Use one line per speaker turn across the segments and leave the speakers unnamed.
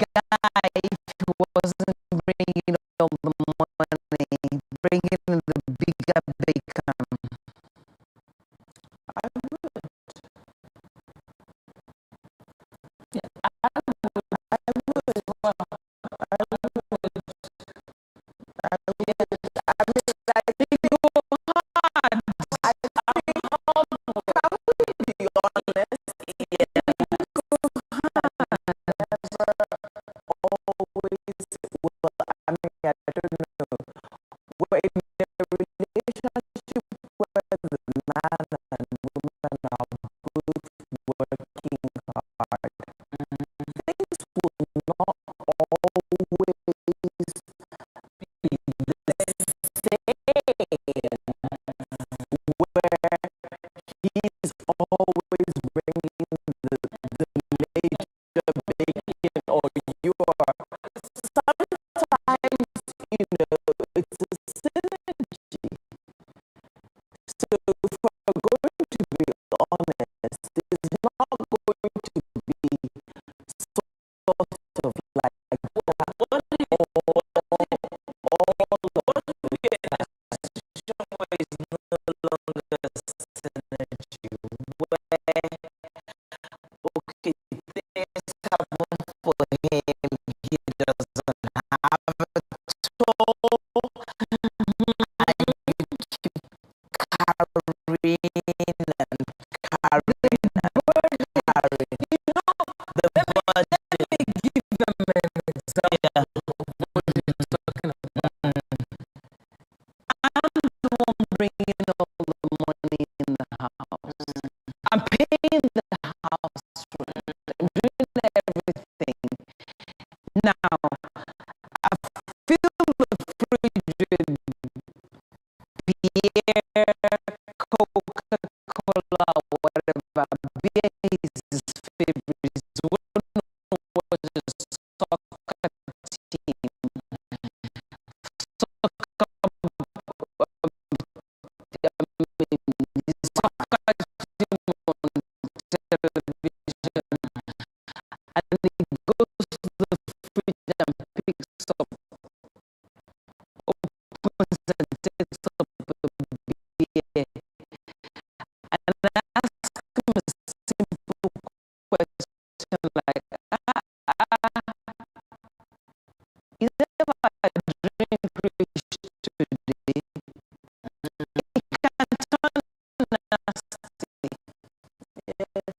guy, if he wasn't bringing all the money, bringing in the bigger bacon?
I would.
Yeah,
I would. Well, I would. I mean, I think go hard. I think, can we be honest? Yeah. I mean, I don't know. We're in a relationship where the man and woman are both working hard. Things will not always be the same, where he's always bringing the major bacon or you are. Sometimes, it's a synergy. So if we're going to be honest, it's not going to be sort of like okay, things happen for him, he doesn't have it all, and you keep carrying and carrying and carrying. The budget. Give them an example of what you're talking about.
I'm the one bringing all the money in the house. I'm paying the house rent. I'm doing everything. Now, I fill the fridge with beer, Coca-Cola, whatever. Beer is his favorite. He's one who watches soccer team. And he goes to the fridge and picks up, opens and takes up a beer. And I ask him a simple question like, is there ever a drink rich today? He can turn nasty.
Yes.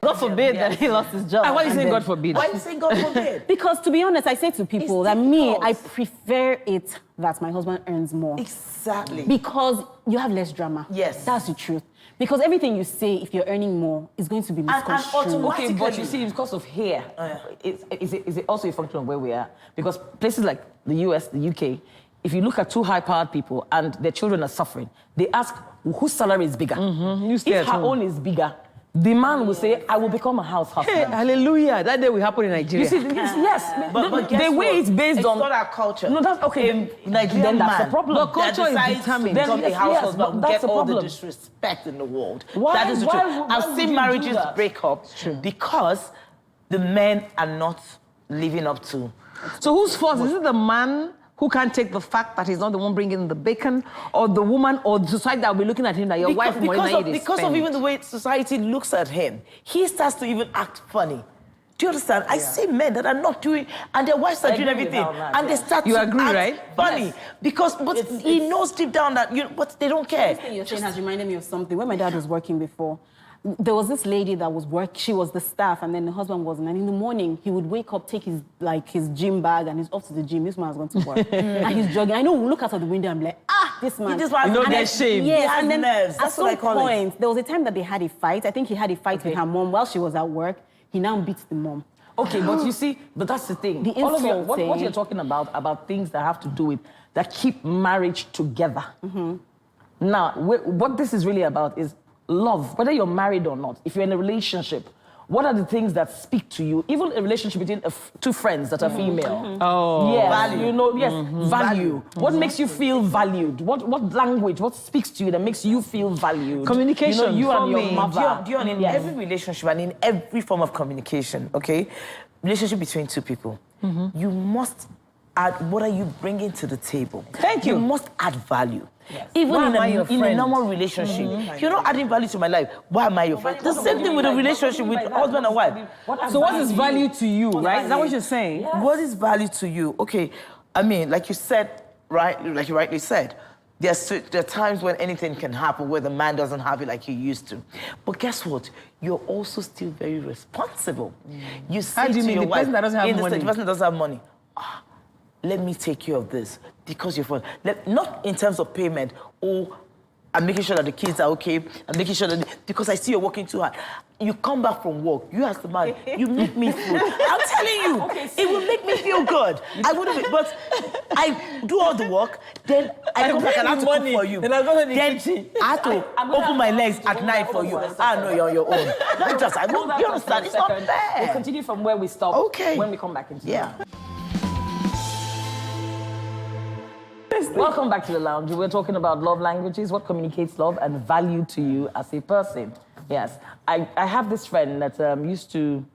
God forbid that he lost his job.
Why are you saying God forbid?
Why are you saying God forbid?
Because to be honest, I say to people that me, I prefer it that my husband earns more.
Exactly.
Because you have less drama.
Yes.
That's the truth. Because everything you say, if you're earning more, is going to be misconstrued.
Okay, but you see, because of here, is it also a function of where we are? Because places like the US, the UK, if you look at two high-powered people and their children are suffering, they ask whose salary is bigger. If her own is bigger, the man will say, I will become a house husband.
Hey, hallelujah. That day will happen in Nigeria.
You see, yes.
But
the way it's based
it's
on...
not our culture.
No, that's okay.
Nigerian
then that's
man
the problem.
But culture
that
is determined.
to become
Then
a house
yes,
husband
but
will
that's
get
the
all the
problem.
disrespect in the world.
Why-
that is the
why
truth.
would- why
I've
would
seen
you do
marriages
that?
break up because the men are not living up to...
So whose fault? Is it the man who can't take the fact that he's not the one bringing the bacon, or the woman, or the society that will be looking at him that your wife
because of even the way society looks at him, he starts to even act funny. Do you understand? I see men that are not doing, and their wives are
I
doing
agree with
everything,
that,
and they start
You
to
agree,
act
right?
funny because, but he knows deep down that but they don't care.
This thing you're saying has reminded me of something. When my dad was working before, there was this lady that was she was the staff, and then the husband wasn't. And in the morning, he would wake up, take his gym bag, and he's off to the gym. This man has gone to work, and he's jogging. I know. We look out of the window, I'm like, this man.
This man,
You know,
and
there's
then-
shame.
Yes,
He has
and then
nerves.
at
That's what I
some
call it.
point, there was a time that they had a fight. I think he had a fight with her mom while she was at work. He now beats the mom.
Okay, but you see, but that's the thing.
The
All of you, what
insulting.
you're talking about things that have to do with, that keep marriage together. Now, what this is really about is love, whether you're married or not. If you're in a relationship, what are the things that speak to you? Even a relationship between two friends that are female.
Oh.
Yes,
Value.
you know, yes, value. What makes you feel valued? What language, what speaks to you that makes you feel valued?
Communication,
You know, you
for
and your
me.
mother.
Do you know, in
Yes.
every relationship and in every form of communication, okay? Relationship between two people, you must add, what are you bringing to the table?
Thank you.
You must add value.
Yes.
Even
Why
in
am I your
in a
friend?
normal relationship, if you're not adding value to my life, why am I your friend? The same thing with a relationship with husband and wife.
So what is value to you, right? Is that what you're saying?
What is value to you? Okay, I mean, like you said, right? Like you rightly said, there are times when anything can happen where the man doesn't have it like he used to. But guess what? You're also still very responsible. You say
How do you
to
mean?
your
The
wife,
person that doesn't have money?
the person that doesn't have money, let me take care of this because you're fun. Not in terms of payment or I'm making sure that the kids are okay. I'm making sure that because I see you're working too hard. You come back from work. You ask the man. You make me food. I'm telling you, it will make me feel good. I wouldn't, but I do all the work. Then I come back and I have to cook for you.
Then I go to the
Then
kitchen.
I have to open my legs at night for you. I know you're on your own. Not just I know. You understand? It's not
We'll
fair.
continue from where we stopped.
Okay.
When we come back into
Yeah.
Welcome back to the lounge. We're talking about love languages, what communicates love and value to you as a person. Yes, I have this friend that used to,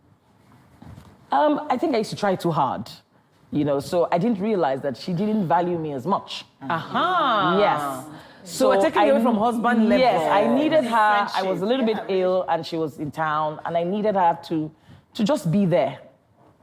I think I used to try too hard, you know, so I didn't realize that she didn't value me as much.
Aha.
Yes.
So we're taking it away from husband level.
Yes, I needed her. I
Friendship.
was a little bit ill and she was in town and I needed her to just be there.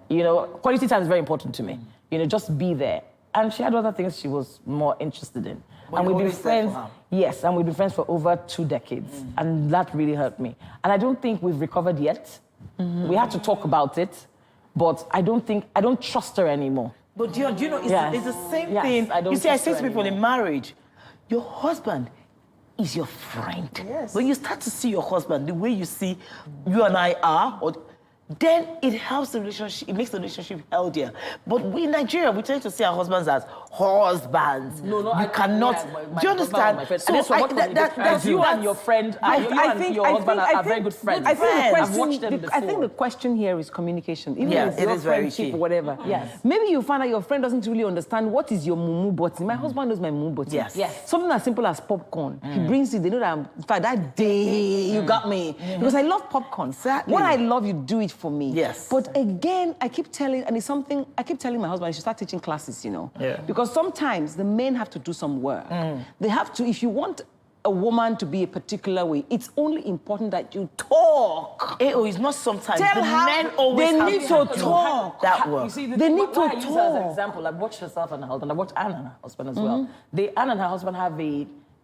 You know, quality time is very important to me. You know, just be there. And she had other things she was more interested in.
But
and
you
we've been
always there for
friends.
her.
Yes, and we've been friends for over 2 decades. And that really hurt me. And I don't think we've recovered yet. We had to talk about it, but I don't trust her anymore.
But do you know,
Yes.
it's the same
Yes,
thing.
I don't
You see, I
trust
say
her
to people
anymore.
in marriage, your husband is your friend.
Yes.
When you start to see your husband the way you see you and I are, then it helps the relationship, it makes the relationship healthier. But we in Nigeria, we tend to see our husbands as husbands.
No,
you
I
cannot.
my
do you
husband
understand?
was my friend. And that's what
that's
you and your friend, you and your husband are very good friends.
I think the
I've watched them
question, I think the
before.
question here is communication. Even
Yeah,
if it's
it
your
is very
friendship
key.
or whatever.
Yes.
Maybe you find out your friend doesn't really understand what is your mumu button. My husband knows my mumu button.
Yes.
Yes.
Something as simple as popcorn. He brings it. They know that in fact that day you got me because I love popcorn.
Exactly.
What I love, you do it for me.
Yes.
But again, I keep telling, and it's something I keep telling my husband, he should start teaching classes. You know.
Yeah.
Because sometimes the men have to do some work. They have to. If you want a woman to be a particular way, it's only important that you talk.
It's not sometimes.
Tell
the
her
men always
they
have
need to
have
talk.
That work.
You see,
They need to
why I use her as an
talk.
example. I've watched herself and her husband. I've watched Anne and her husband as well. Anne and her husband have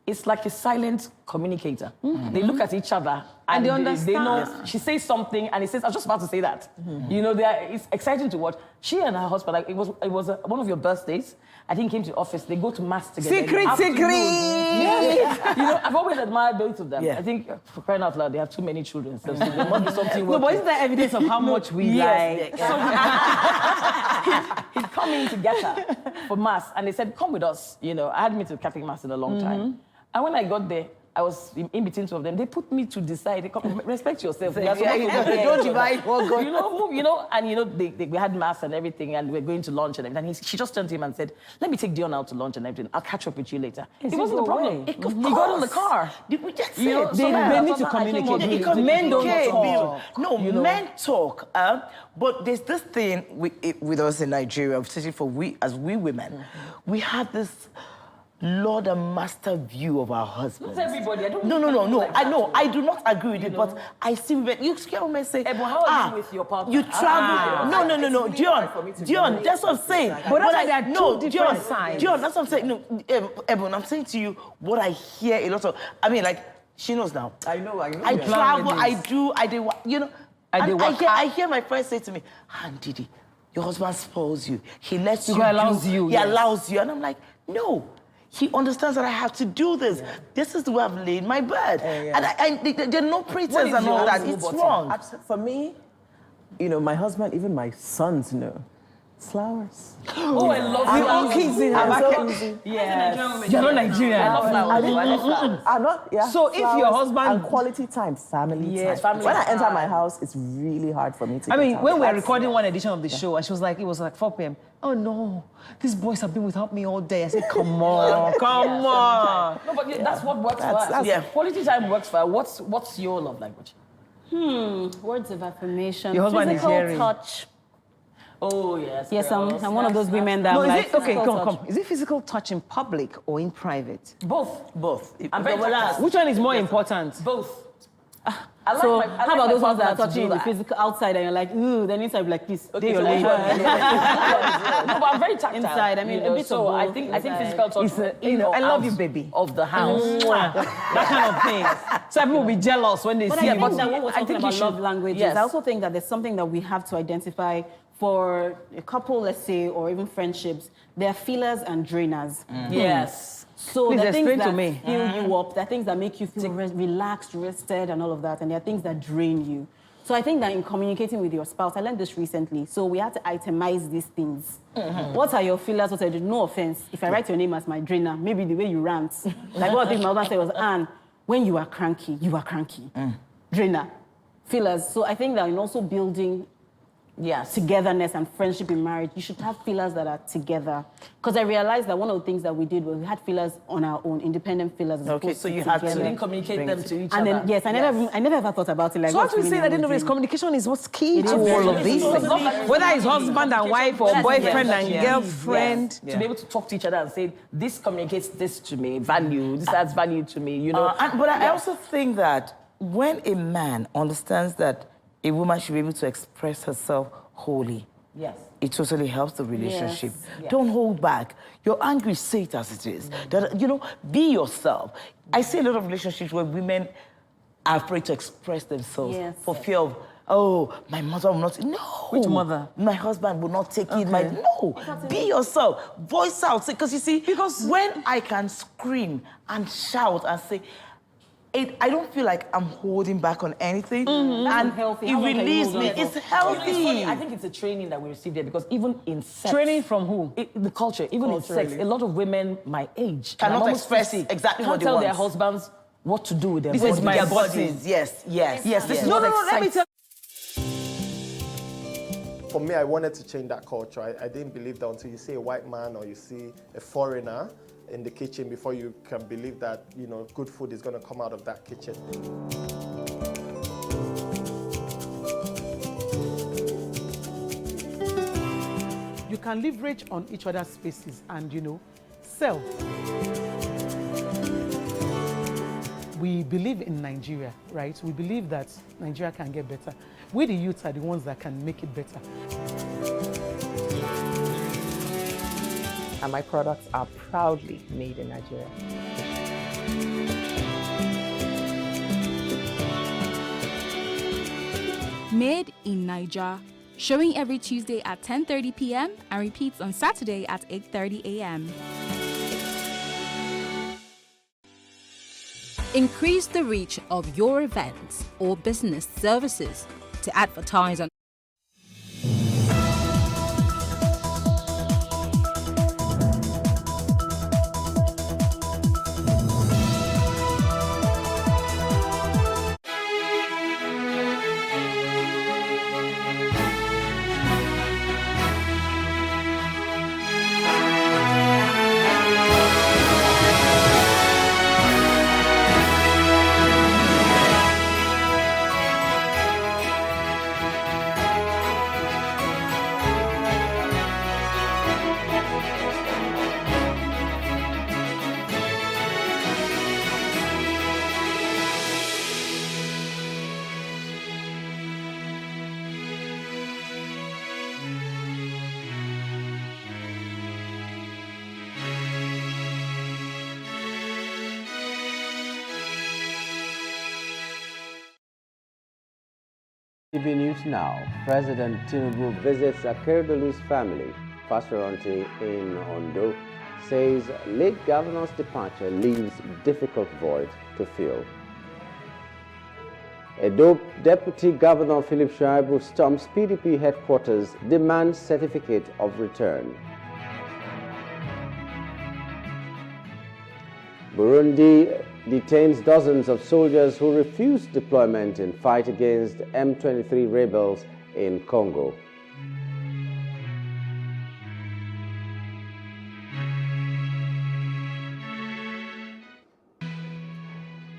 it's like a silent communicator. They look at each other and
they
They
understand.
know she says something and he says, I was just about to say that. You know, it's exciting to watch. She and her husband, like, it was one of your birthdays. I think came to the office. They go to mass together. in the
Secret.
afternoon. You know, I've always admired both of them.
Yeah.
I think, for crying out loud, they have too many children. So there must be something
No, but
working.
isn't that evidence of how much we
Yes,
like?
he'd come in to get her for mass, and they said, "Come with us." You know, I hadn't been to Catholic mass in a long time, and when I got there, I was in between two of them. They put me to decide. They come, respect yourself. We are supposed to go there.
Don't divide what God.
We had mass and everything, and we're going to lunch and everything. And she just turned to him and said, "Let me take Dion out to lunch and everything. I'll catch up with you later." It wasn't a
go
problem.
away.
He got in the car.
That's
You know,
it.
so
They
now-
need to
so now I came
communicate.
on-
Men don't
Communicate,
talk.
No, men talk. But there's this thing with us in Nigeria, especially for we women, we have this Lord and master view of our husbands.
Not everybody. I don't
No.
like
I
that
know.
too.
I do not agree with it, but I see women. You scare women say,
but how are you with your partner?
You travel. No.
It's really hard for me to
Dion,
relate
that's what I'm
to
saying.
this.
But that's why
I-
there are
no,
two different sides.
Dion, that's what I'm saying. No, Ebon, I'm saying to you what I hear a lot of. I mean, like, she knows now.
I know.
I
yeah.
travel, I do, you know.
I do work
I hear my friends say to me, Didi, your husband spoils you. He lets you
allows you,
He
yes.
allows you. And I'm like, no. He understands that I have to do this. Yeah. This is the way I've laid my bed. And there are no pretense and all that. It's wrong.
For me, my husband, even my sons know. Flowers.
Oh, I love
We
flowers.
all kids in
I'm
our
so easy.
Yes.
You're not Nigerian.
I love flowers.
I'm not, yeah.
So if your
flowers
husband-
and quality time, family
Yes,
time.
family
When I enter
time.
my house, it's really hard for me to.
I mean,
get out.
when we were
That's-
recording one edition of the show, and she was like, it was like 4 p.m. Oh no, these boys have been without me all day. I said, come on, come on.
No, but that's what works for us.
that's-
yeah.
Quality time works for us. What's your love language?
Words of affirmation.
Your husband is
physical
hearing.
touch.
Oh, yes.
Yes,
girls.
I'm one of those women that
No, is
like
it okay?
physical
Come.
touch.
Is it physical touch in public or in private?
Both. I'm
very
very tactile.
Which one is more important?
Both. I like
So
my- I
how
like
about
my
those ones that are
partner to
touching
do
the
that.
physical outside and you're like, ooh, then inside you're like, please,
Okay,
your
so
leg.
which one? No, but I'm very tactile.
Inside, I mean, a bit
so
of
I
both
think
inside.
physical touch.
It's a-
in or
I love
out
you, baby.
Of the house.
That kind of thing. So people will be jealous when they
But
see
I
you.
think that when we're
I
talking
think you
about love
should-
languages,
yes.
I also think that there's something that we have to identify for a couple, let's say, or even friendships. There are fillers and drainers.
Yes.
So
Please
there are things
explain to
that
me.
fill you up, there are things that make you feel relaxed, rested, and all of that, and there are things that drain you. So I think that in communicating with your spouse, I learned this recently, so we had to itemize these things. What are your fillers? What are your, no offense, if I write your name as my drainer, maybe the way you rant. Like what I think my husband said was, Anne, when you are cranky, Drainer, fillers. So I think that in also building togetherness and friendship in marriage, you should have fillers that are together. Because I realized that one of the things that we did was we had fillers on our own, independent fillers. As
Okay,
opposed
so
to
you had to
You
together.
didn't communicate them to each
And
other.
then, yes, I never ever thought about it like
So what
what's
we
really
say at the end of it is
amazing.
communication is what's key
It
to
is
all
very
of these
key.
things.
It's not like-
Whether it's husband and wife or boyfriend and
Yes.
girlfriend.
Yes. To be able to talk to each other and say, this communicates this to me, value, this adds value to me, you know.
But I also think that when a man understands that a woman should be able to express herself wholly,
Yes.
it totally helps the relationship.
Yes.
Don't hold back. You're angry, say it as it is. That, be yourself. I see a lot of relationships where women are afraid to express themselves
Yes.
for fear of, oh, my mother will not. No.
Which mother?
My husband will not take it. No. Be yourself. Voice out. Because you see, because when I can scream and shout and say, I don't feel like I'm holding back on anything. And
healthy.
it
How long can you
relieves
hold
me.
on?
It's
It's
healthy.
funny. I think it's a training that we received there because even in sex,
Training from who?
the culture, even in sex, a lot of women my age
Cannot
and I'm almost
express
50,
exactly
can't
what they
tell their
want.
husbands what to do with their
This
bodies.
is my
Their
bodies.
bodies. Yes.
This is
No,
what
let me
excites.
tell
For me, I wanted to change that culture. I didn't believe that until you see a white man or you see a foreigner in the kitchen before you can believe that, good food is going to come out of that kitchen.
You can leverage on each other's spaces and, sell. We believe in Nigeria, right? We believe that Nigeria can get better. We, the youth, are the ones that can make it better.
And my products are proudly made in Nigeria.
Made in Niger, showing every Tuesday at 10:30 p.m. and repeats on Saturday at 8:30 a.m.
Increase the reach of your events or business services to advertise on
TV News Now. President Tinubu visits Akeredolu's family, Fasoranti in Ondo, says late governor's departure leaves difficult void to fill. Edo Deputy Governor Philip Shaibu storms PDP headquarters, demands certificate of return. Burundi detains dozens of soldiers who refuse deployment in fight against M23 rebels in Congo.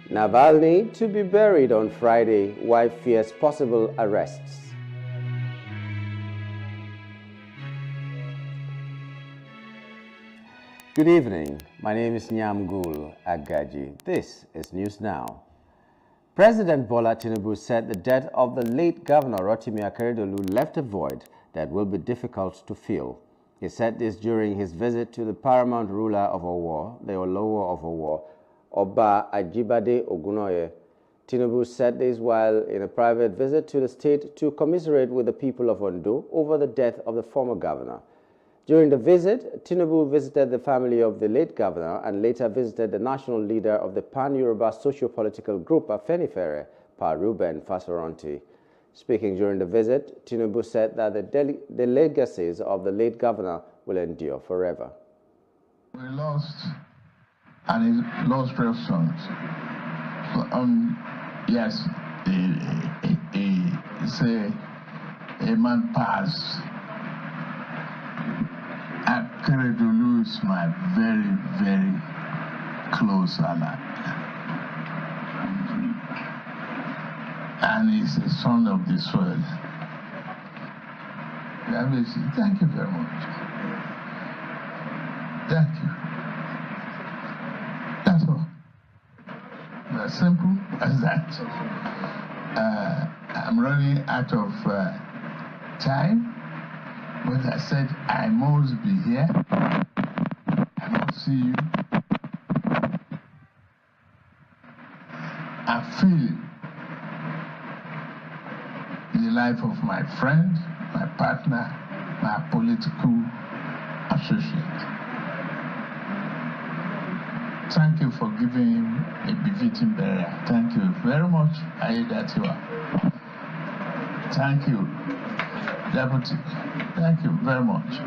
Navalny to be buried on Friday, wife fears possible arrests. Good evening. My name is Nyamgul Agaji. This is News Now. President Bola Tinubu said the death of the late Governor Rotimi Akeredolu left a void that will be difficult to fill. He said this during his visit to the paramount ruler of Owo, the Olowo of Owo, Oba Ajibade Ogunoye. Tinubu said this while in a private visit to the state to commiserate with the people of Ondo over the death of the former governor. During the visit, Tinubu visited the family of the late governor and later visited the national leader of the Pan-Yoruba socio-political group Afenifere, Pa Ruben Fasoranti. Speaking during the visit, Tinubu said that the legacies of the late governor will endure forever.
We lost and he lost 12 sons. Yes, he say a man passed. Akeredolu is my very, very close ally. And he's a son of the soil. Thank you very much. Thank you. That's all. As simple as that. I'm running out of time. But I said, I must be here. I must see you. I feel the life of my friend, my partner, my political associate. Thank you for giving him a befitting burial. Thank you very much. Aiyedatiwa. Thank you, Deputy. Thank you very much.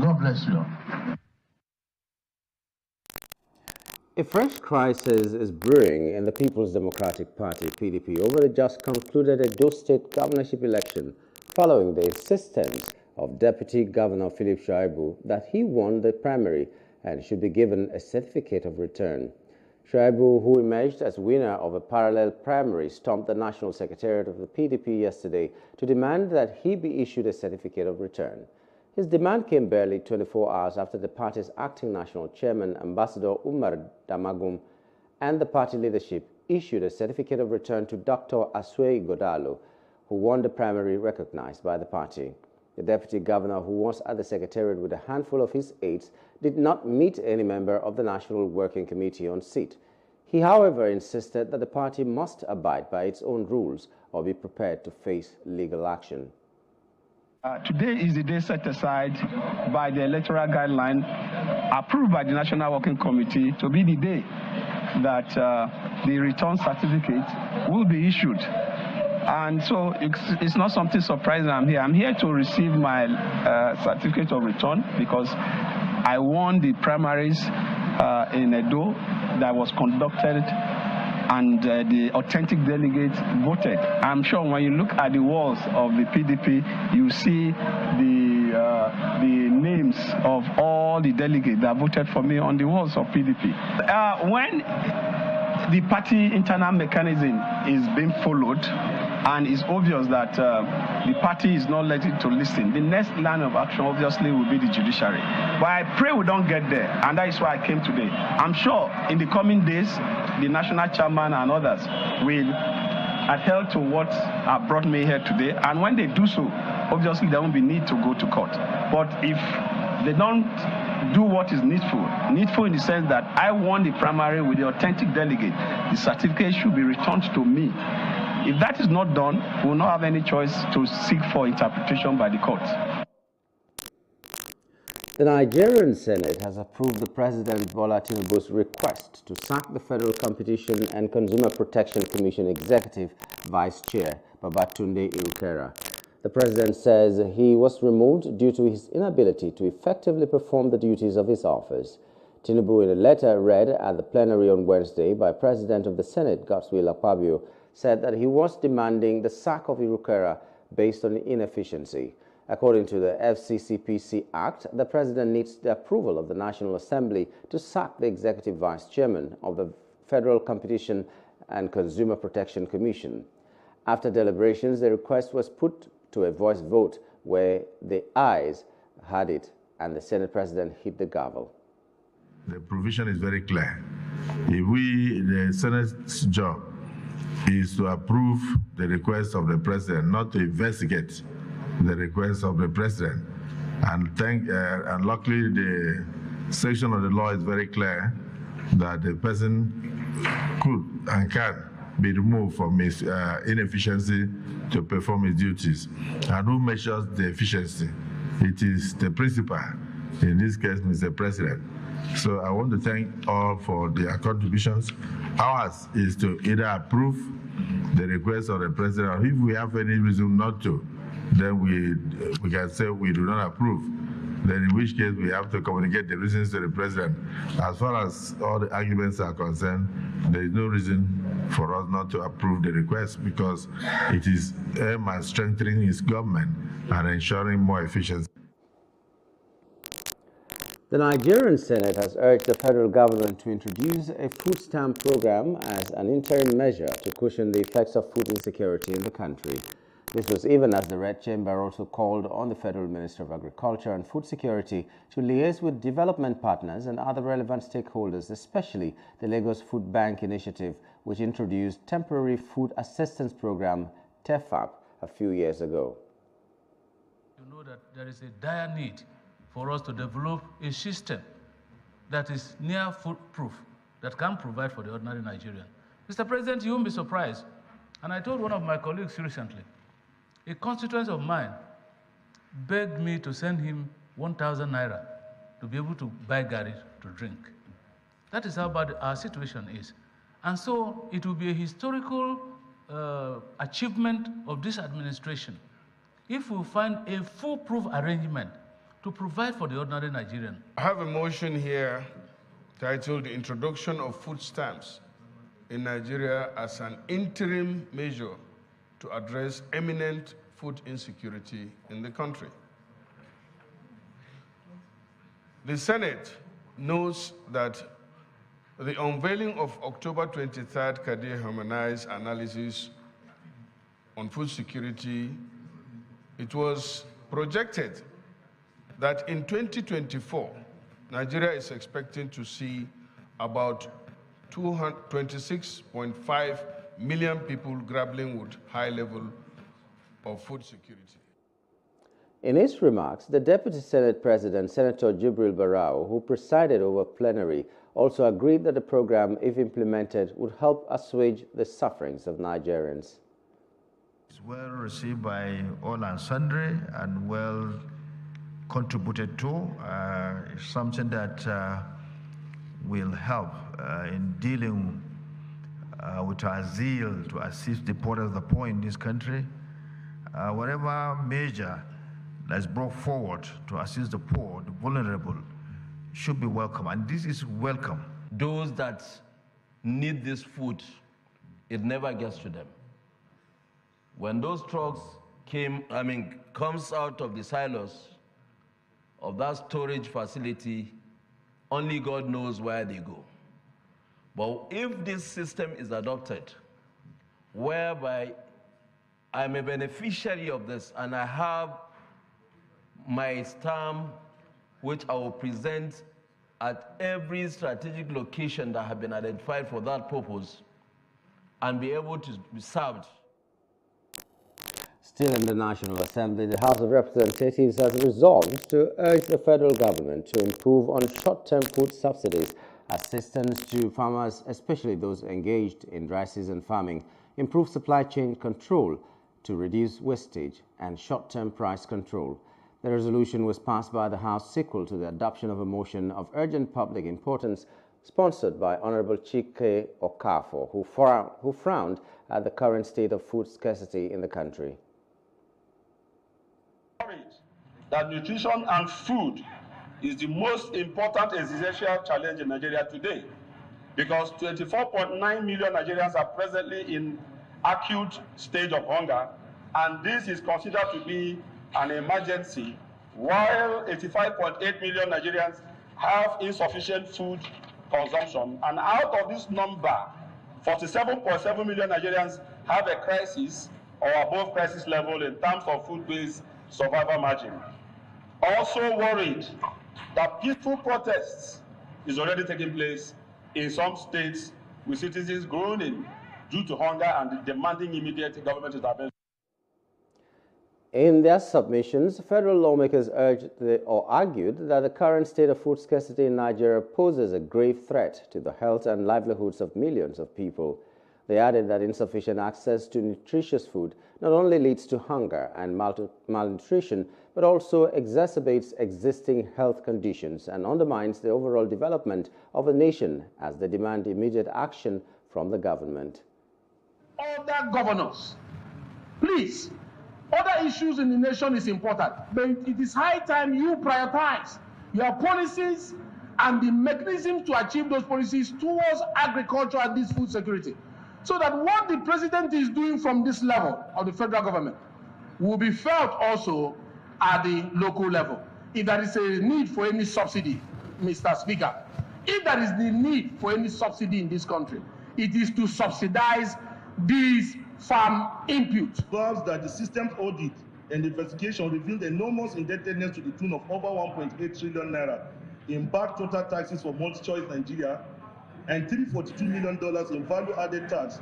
God bless you.
A fresh crisis is brewing in the People's Democratic Party, PDP, over the just concluded Edo State governorship election following the insistence of Deputy Governor Philip Shaibu that he won the primary and should be given a certificate of return. Shaibu, who emerged as winner of a parallel primary, stormed the National Secretariat of the PDP yesterday to demand that he be issued a certificate of return. His demand came barely 24 hours after the party's acting national chairman, Ambassador Umar Damagum, and the party leadership issued a certificate of return to Dr. Asue Godalo, who won the primary recognized by the party. The deputy governor, who was at the secretariat with a handful of his aides, did not meet any member of the National Working Committee on seat. He, however, insisted that the party must abide by its own rules or be prepared to face legal action.
Today is the day set aside by the electoral guideline approved by the National Working Committee to be the day that the return certificate will be issued. And so it's not something surprising I'm here. I'm here to receive my certificate of return because I won the primaries in Edo that was conducted and the authentic delegates voted. I'm sure when you look at the walls of the PDP, you see the names of all the delegates that voted for me on the walls of PDP. When the party internal mechanism is being followed, and it's obvious that the party is not ready to listen, the next line of action obviously will be the judiciary. But I pray we don't get there, and that is why I came today. I'm sure in the coming days, the national chairman and others will adhere to what brought me here today, and when they do so, obviously there won't be need to go to court. But if they don't do what is needful in the sense that I won the primary with the authentic delegate, the certificate should be returned to me. If that is not done, we will not have any choice to seek for interpretation by the courts.
The Nigerian Senate has approved the President Bola Tinubu's request to sack the Federal Competition and Consumer Protection Commission Executive Vice Chair, Babatunde Irukera. The President says he was removed due to his inability to effectively perform the duties of his office. Tinubu, in a letter read at the plenary on Wednesday by President of the Senate, Godswill Akpabio, said that he was demanding the sack of Irukera based on inefficiency. According to the FCCPC Act, the President needs the approval of the National Assembly to sack the Executive Vice Chairman of the Federal Competition and Consumer Protection Commission. After deliberations, the request was put to a voice vote where the ayes had it and the Senate President hit the gavel.
The provision is very clear. If the Senate's job is to approve the request of the President, not to investigate the request of the President. And luckily the section of the law is very clear that the person could and can be removed from his inefficiency to perform his duties. And who measures the efficiency? It is the principal, in this case, Mr. President. So I want to thank all for their contributions. Ours is to either approve the request of the President, or if we have any reason not to, then we can say we do not approve. Then in which case we have to communicate the reasons to the President. As far as all the arguments are concerned, there is no reason for us not to approve the request, because it is aimed at strengthening his government and ensuring more efficiency.
The Nigerian Senate has urged the federal government to introduce a food stamp program as an interim measure to cushion the effects of food insecurity in the country. This was even as the Red Chamber also called on the Federal Minister of Agriculture and Food Security to liaise with development partners and other relevant stakeholders, especially the Lagos Food Bank Initiative, which introduced Temporary Food Assistance Program, TEFAP, a few years ago.
You know that there is a dire need for us to develop a system that is near foolproof, that can provide for the ordinary Nigerian. Mr. President, you won't be surprised. And I told one of my colleagues recently, a constituent of mine begged me to send him 1,000 naira to be able to buy garri to drink. That is how bad our situation is. And so it will be a historical achievement of this administration if we find a foolproof arrangement to provide for the ordinary Nigerian.
I have a motion here titled The Introduction of Food Stamps in Nigeria as an interim measure to address imminent food insecurity in the country. The Senate knows that the unveiling of October 23rd Cadet Harmonized Analysis on Food Security, it was projected that in 2024, Nigeria is expecting to see about 26.5 million people grappling with high level of food security.
In his remarks, the Deputy Senate President, Senator Jibril Barau, who presided over plenary, also agreed that the program, if implemented, would help assuage the sufferings of Nigerians.
It's well received by all and sundry and well contributed to. It's something that will help in dealing with our zeal to assist the poor of the poor in this country. Whatever measure that's brought forward to assist the poor, the vulnerable, should be welcome, and this is welcome.
Those that need this food, it never gets to them. When those trucks comes out of the silos of that storage facility, only God knows where they go. But if this system is adopted, whereby I'm a beneficiary of this and I have my stamp, which I will present at every strategic location that have been identified for that purpose, and be able to be served.
Still in the National Assembly, the House of Representatives has resolved to urge the federal government to improve on short-term food subsidies, assistance to farmers, especially those engaged in dry season farming, improve supply chain control to reduce wastage, and short-term price control. The resolution was passed by the House sequel to the adoption of a motion of urgent public importance sponsored by Honorable Chike Okafor, who frowned at the current state of food scarcity in the country.
That nutrition and food is the most important existential challenge in Nigeria today, because 24.9 million Nigerians are presently in acute stage of hunger, and this is considered to be an emergency, while 85.8 million Nigerians have insufficient food consumption. And out of this number, 47.7 million Nigerians have a crisis or above crisis level in terms of food-based survival margin. Also worried that peaceful protests is already taking place in some states, with citizens groaning due to hunger and demanding immediate government intervention.
In their submissions, federal lawmakers argued that the current state of food scarcity in Nigeria poses a grave threat to the health and livelihoods of millions of people. They added that insufficient access to nutritious food not only leads to hunger and malnutrition, but also exacerbates existing health conditions and undermines the overall development of a nation, as they demand immediate action from the government.
Other governors, please, other issues in the nation is important, but it is high time you prioritize your policies and the mechanisms to achieve those policies towards agriculture and this food security, so that what the president is doing from this level of the federal government will be felt also at the local level. If there is a need for any subsidy, Mr. Speaker, if there is the need for any subsidy in this country, it is to subsidize these farm inputs.
Observes that the systems audit and investigation revealed enormous indebtedness to the tune of over 1.8 trillion naira in back total taxes for MultiChoice Nigeria and $342 million in value-added tax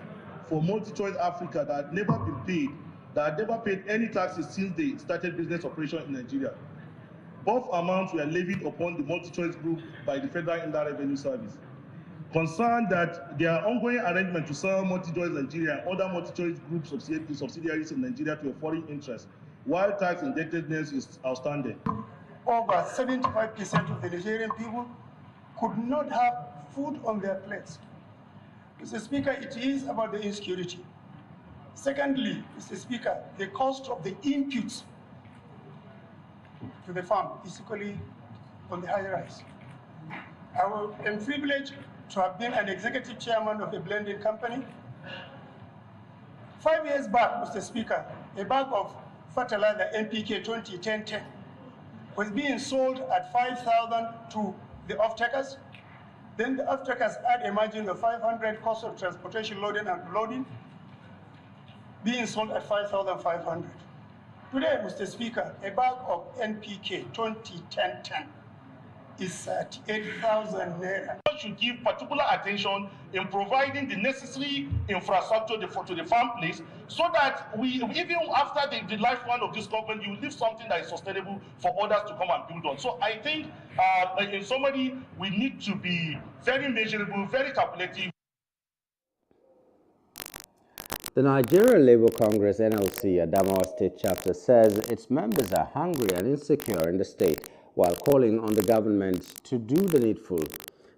for MultiChoice Africa that had never been paid, that had never paid any taxes since they started business operation in Nigeria. Both amounts were levied upon the MultiChoice Group by the Federal Indirect Revenue Service. Concerned that there are ongoing arrangements to sell MultiChoice Nigeria and other MultiChoice Group subsidiaries in Nigeria to a foreign interest, while tax indebtedness is outstanding.
Over 75% of the Nigerian people could not have food on their plates. Mr. Speaker, it is about the insecurity. Secondly, Mr. Speaker, the cost of the inputs to the farm is equally on the high rise. I am privileged to have been an executive chairman of a blending company. 5 years back, Mr. Speaker, a bag of fertilizer NPK 2010 was being sold at 5,000 to the off-takers. Then the off-takers had a margin of 500 cost of transportation, loading and unloading, being sold at 5,500. Today, Mr. Speaker, a bag of NPK 2010 is at 8,000 naira.
We should give particular attention in providing the necessary infrastructure to the farm place, so that we, even after the lifespan of this government, you leave something that is sustainable for others to come and build on. So I think, in summary, we need to be very measurable, very calculative.
The Nigerian Labour Congress NLC Adamawa State Chapter says its members are hungry and insecure in the state, while calling on the government to do the needful.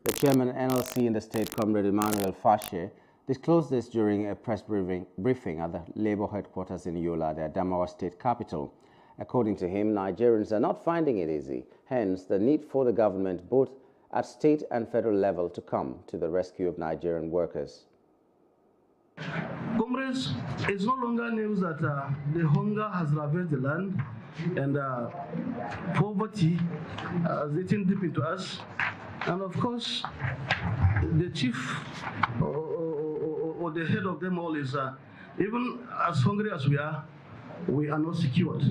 The chairman NLC in the state, Comrade Emmanuel Fashe, disclosed this during a press briefing at the Labour headquarters in Yola, the Adamawa state capital. According to him, Nigerians are not finding it easy, hence the need for the government both at state and federal level to come to the rescue of Nigerian workers.
Comrades, it's no longer news that the hunger has ravaged the land and poverty is eating deep into us. And of course, the chief or the head of them all is, even as hungry as we are not secured.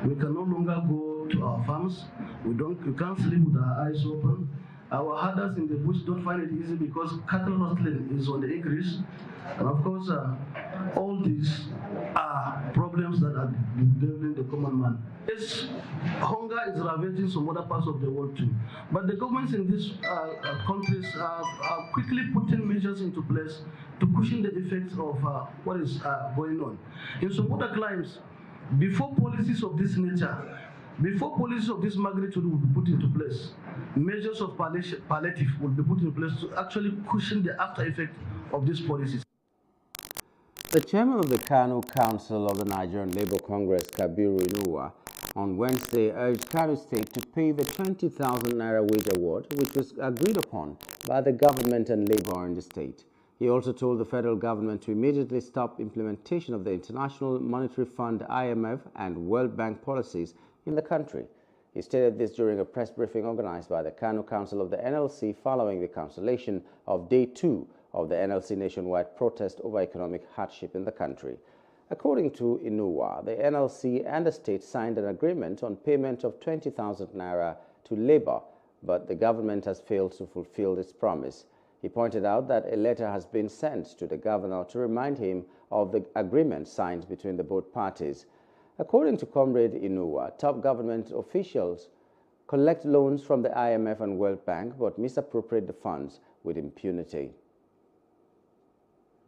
We can no longer go to our farms. We can't sleep with our eyes open. Our herders in the bush don't find it easy because cattle rustling is on the increase. And of course, all these are problems that are bedeviling the common man. Yes, hunger is ravaging some other parts of the world too. But the governments in these countries are quickly putting measures into place to cushion the effects of what is going on. In some other climes, before policies of this nature, before policies of this magnitude will be put into place, measures of palliative will be put in place to actually cushion the after effect of these policies.
The chairman of the Kano Council of the Nigerian Labour Congress, Kabiru Inuwa, on Wednesday urged Kano State to pay the 20,000 naira wage award, which was agreed upon by the government and labour in the state. He also told the federal government to immediately stop implementation of the International Monetary Fund, IMF, and World Bank policies in the country. He stated this during a press briefing organized by the Kano Council of the NLC following the cancellation of Day 2 of the NLC nationwide protest over economic hardship in the country. According to Inuwa, the NLC and the state signed an agreement on payment of 20,000 naira to labor, but the government has failed to fulfill its promise. He pointed out that a letter has been sent to the governor to remind him of the agreement signed between the both parties. According to Comrade Inuwa, top government officials collect loans from the IMF and World Bank but misappropriate the funds with impunity.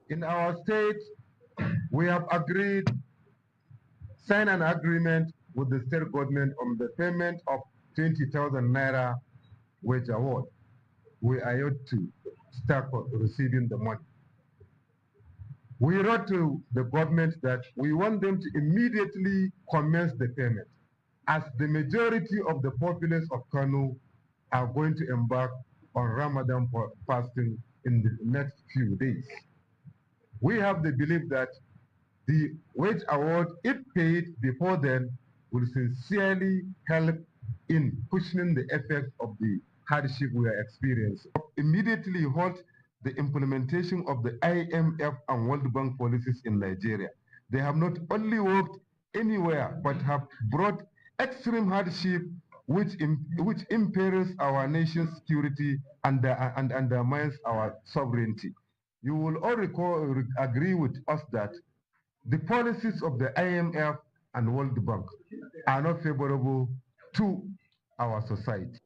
In our state, we have signed an agreement with the state government on the payment of 20,000 naira wage award. We are yet to start receiving the money. We wrote to the government that we want them to immediately commence the payment, as the majority of the populace of Kano are going to embark on Ramadan fasting in the next few days. We have the belief that the wage award, if paid before then, will sincerely help in cushioning the effect of the hardship we are experiencing. Immediately halt the implementation of the IMF and World Bank policies in Nigeria. They have not only worked anywhere, but have brought extreme hardship which imperils our nation's security and undermines our sovereignty. You will all agree with us that the policies of the IMF and World Bank are not favorable to our society.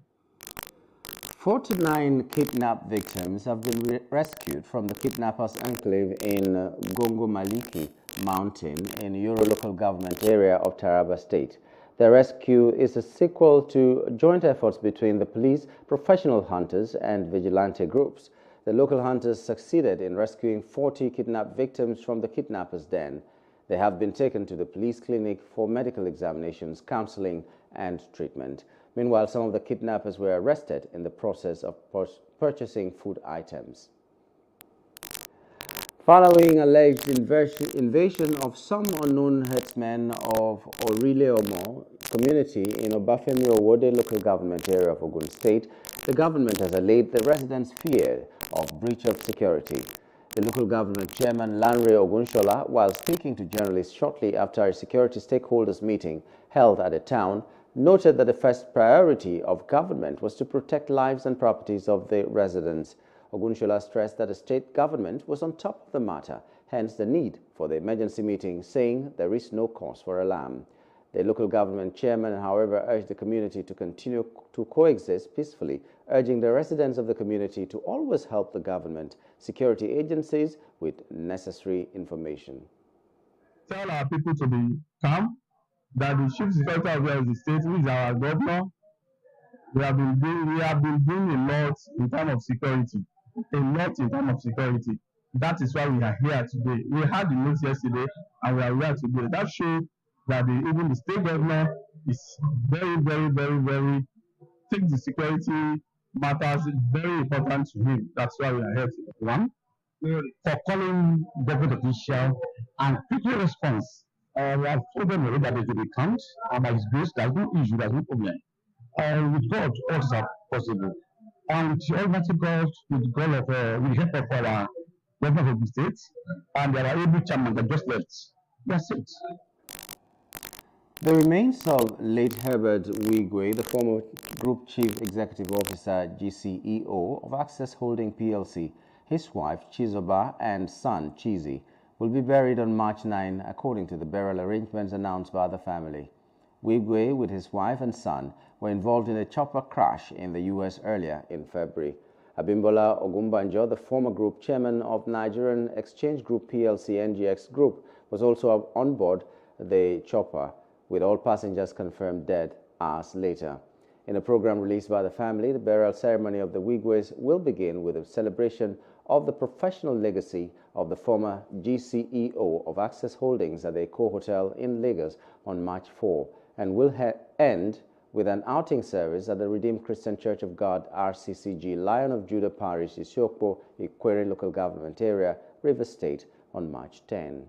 49 kidnapped victims have been rescued from the kidnappers' enclave in Gongo Maliki Mountain in Yoro local government area of Taraba State. The rescue is a sequel to joint efforts between the police, professional hunters, and vigilante groups. The local hunters succeeded in rescuing 40 kidnapped victims from the kidnappers' den. They have been taken to the police clinic for medical examinations, counseling, and treatment. Meanwhile, some of the kidnappers were arrested in the process of purchasing food items. Following alleged invasion of some unknown herdsmen of Orile Omo community in Obafemi Owode local government area of Ogun State, the government has allayed the residents' fear of breach of security. The local government chairman Lanre Ogunshola, while speaking to journalists shortly after a security stakeholders meeting held at the town, noted that the first priority of government was to protect lives and properties of the residents. Ogunshola stressed that the state government was on top of the matter, hence the need for the emergency meeting, saying there is no cause for alarm. The local government chairman, however, urged the community to continue to coexist peacefully, urging the residents of the community to always help the government, security agencies with necessary information.
Tell our people to be calm, that the chief security officer of the state, who is our governor, we have been doing a lot in terms of security. That is why we are here today. We had the news yesterday and we are here today. That shows that even the state government is very, very, very, very, take the security matters very important to him. That's why we are here today. One, for calling government official and quickly response. We have told them already that they will be calm, and by His grace, there is no issue, there is no problem. With God, all things are possible. And with Almighty God, with the help of our government of the state, and there are able chairman that just left. That's it.
The remains of late Herbert Wigwe, the former Group Chief Executive Officer, GCEO of Access Holding PLC, his wife Chizoba and son Chizi, will be buried on March 9 according to the burial arrangements announced by the family. Wigwe, with his wife and son, were involved in a chopper crash in the U.S. earlier in February. Abimbola Ogumbanjo, the former group chairman of Nigerian Exchange Group PLC NGX Group, was also on board the chopper, with all passengers confirmed dead hours later. In a program released by the family, the burial ceremony of the Wigwes will begin with a celebration of the professional legacy of the former GCEO of Access Holdings at the Eko Hotel in Lagos on March 4 and will end with an outing service at the Redeemed Christian Church of God, RCCG, Lion of Judah Parish, Isiokpo, Ikwere Local Government Area, Rivers State on March 10.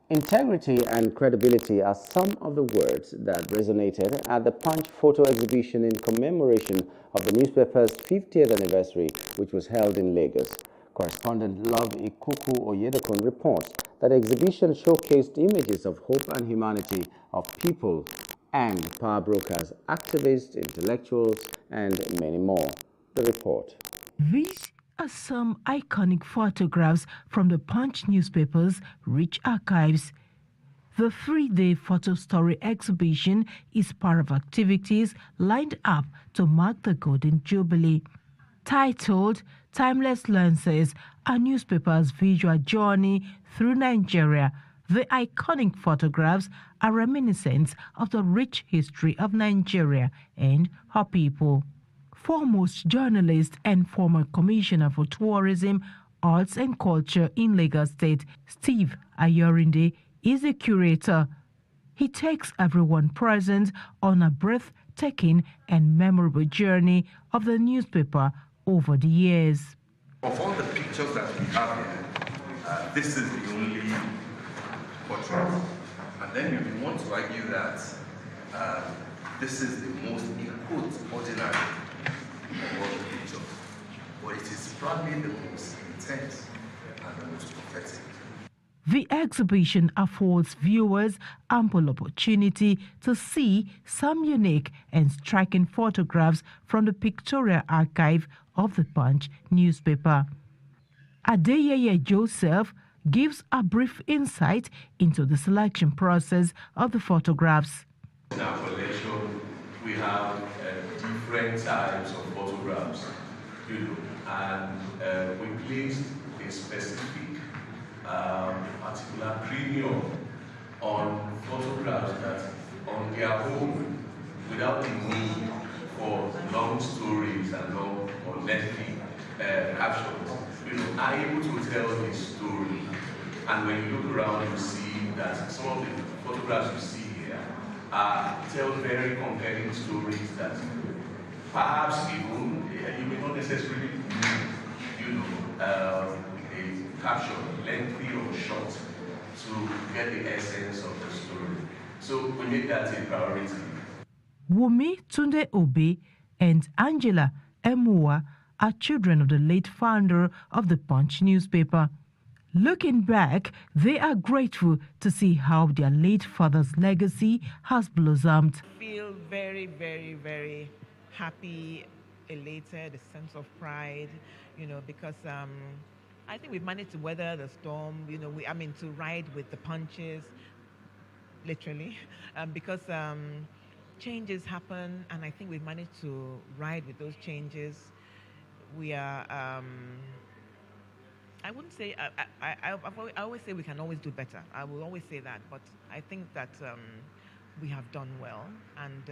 Integrity and credibility are some of the words that resonated at the Punch photo exhibition in commemoration of the newspaper's 50th anniversary, which was held in Lagos. Correspondent Love Ikuku Oyedokun reports that the exhibition showcased images of hope and humanity of people and power brokers, activists, intellectuals, and many more. The report.
These are some iconic photographs from the Punch newspaper's rich archives. The 3-day photo story exhibition is part of activities lined up to mark the Golden Jubilee. Titled Timeless Lenses, a newspaper's visual journey through Nigeria, the iconic photographs are reminiscent of the rich history of Nigeria and her people. Foremost journalist and former commissioner for tourism, arts and culture in Lagos State, Steve Ayorinde, is a curator. He takes everyone present on a breathtaking and memorable journey of the newspaper over the years.
Of all the pictures that we have here, this is the only portrait. And then you may want to argue that this is the most, in quotes, ordinary of all the pictures. But it is probably the most intense and the most prophetic.
The exhibition affords viewers ample opportunity to see some unique and striking photographs from the pictorial archive of the Punch newspaper. Adeyeye Joseph gives a brief insight into the selection process of the photographs.
In our collection, we have different types of photographs, and we placed a specific particular premium on photographs that on their own, without the need for long stories and long or lengthy captions, are able to tell a story. And when you look around, you see that some of the photographs you see here tell very compelling stories that perhaps even you may not necessarily need, a caption, lengthy or short, to get the essence of the story. So we make that a priority.
Wumi Tunde Obe and Angela Emua are children of the late founder of the Punch newspaper. Looking back, they are grateful to see how their late father's legacy has blossomed.
I feel very, very, very happy, elated, a sense of pride, because I think we've managed to weather the storm, to ride with the punches, literally, because changes happen, and I think we've managed to ride with those changes. We are, I wouldn't say, I always say we can always do better. I will always say that, but I think that we have done well, and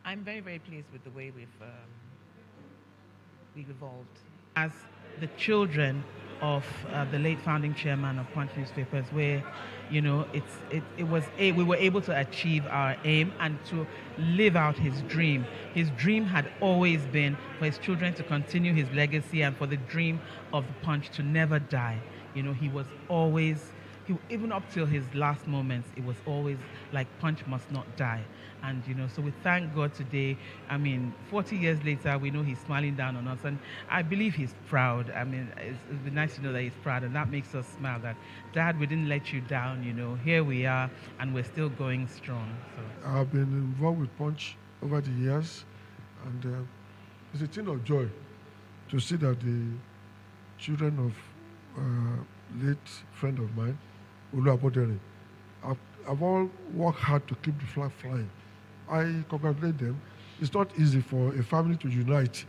I'm very, very pleased with the way we've evolved. As the children of the late founding chairman of Punch newspapers, where we were able to achieve our aim and to live out his dream. His dream had always been for his children to continue his legacy and for the dream of the Punch to never die. He was always
even up till his last moments, it was always like Punch must not die. And, so we thank God today. 40 years later, we know he's smiling down on us. And I believe he's proud. It'd be nice to know that he's proud. And that makes us smile that, Dad, we didn't let you down. Here we are, and we're still going strong. So
I've been involved with Punch over the years. And it's a thing of joy to see that the children of late friend of mine, Olu Abodere, have all worked hard to keep the flag flying. I congratulate them. It's not easy for a family to unite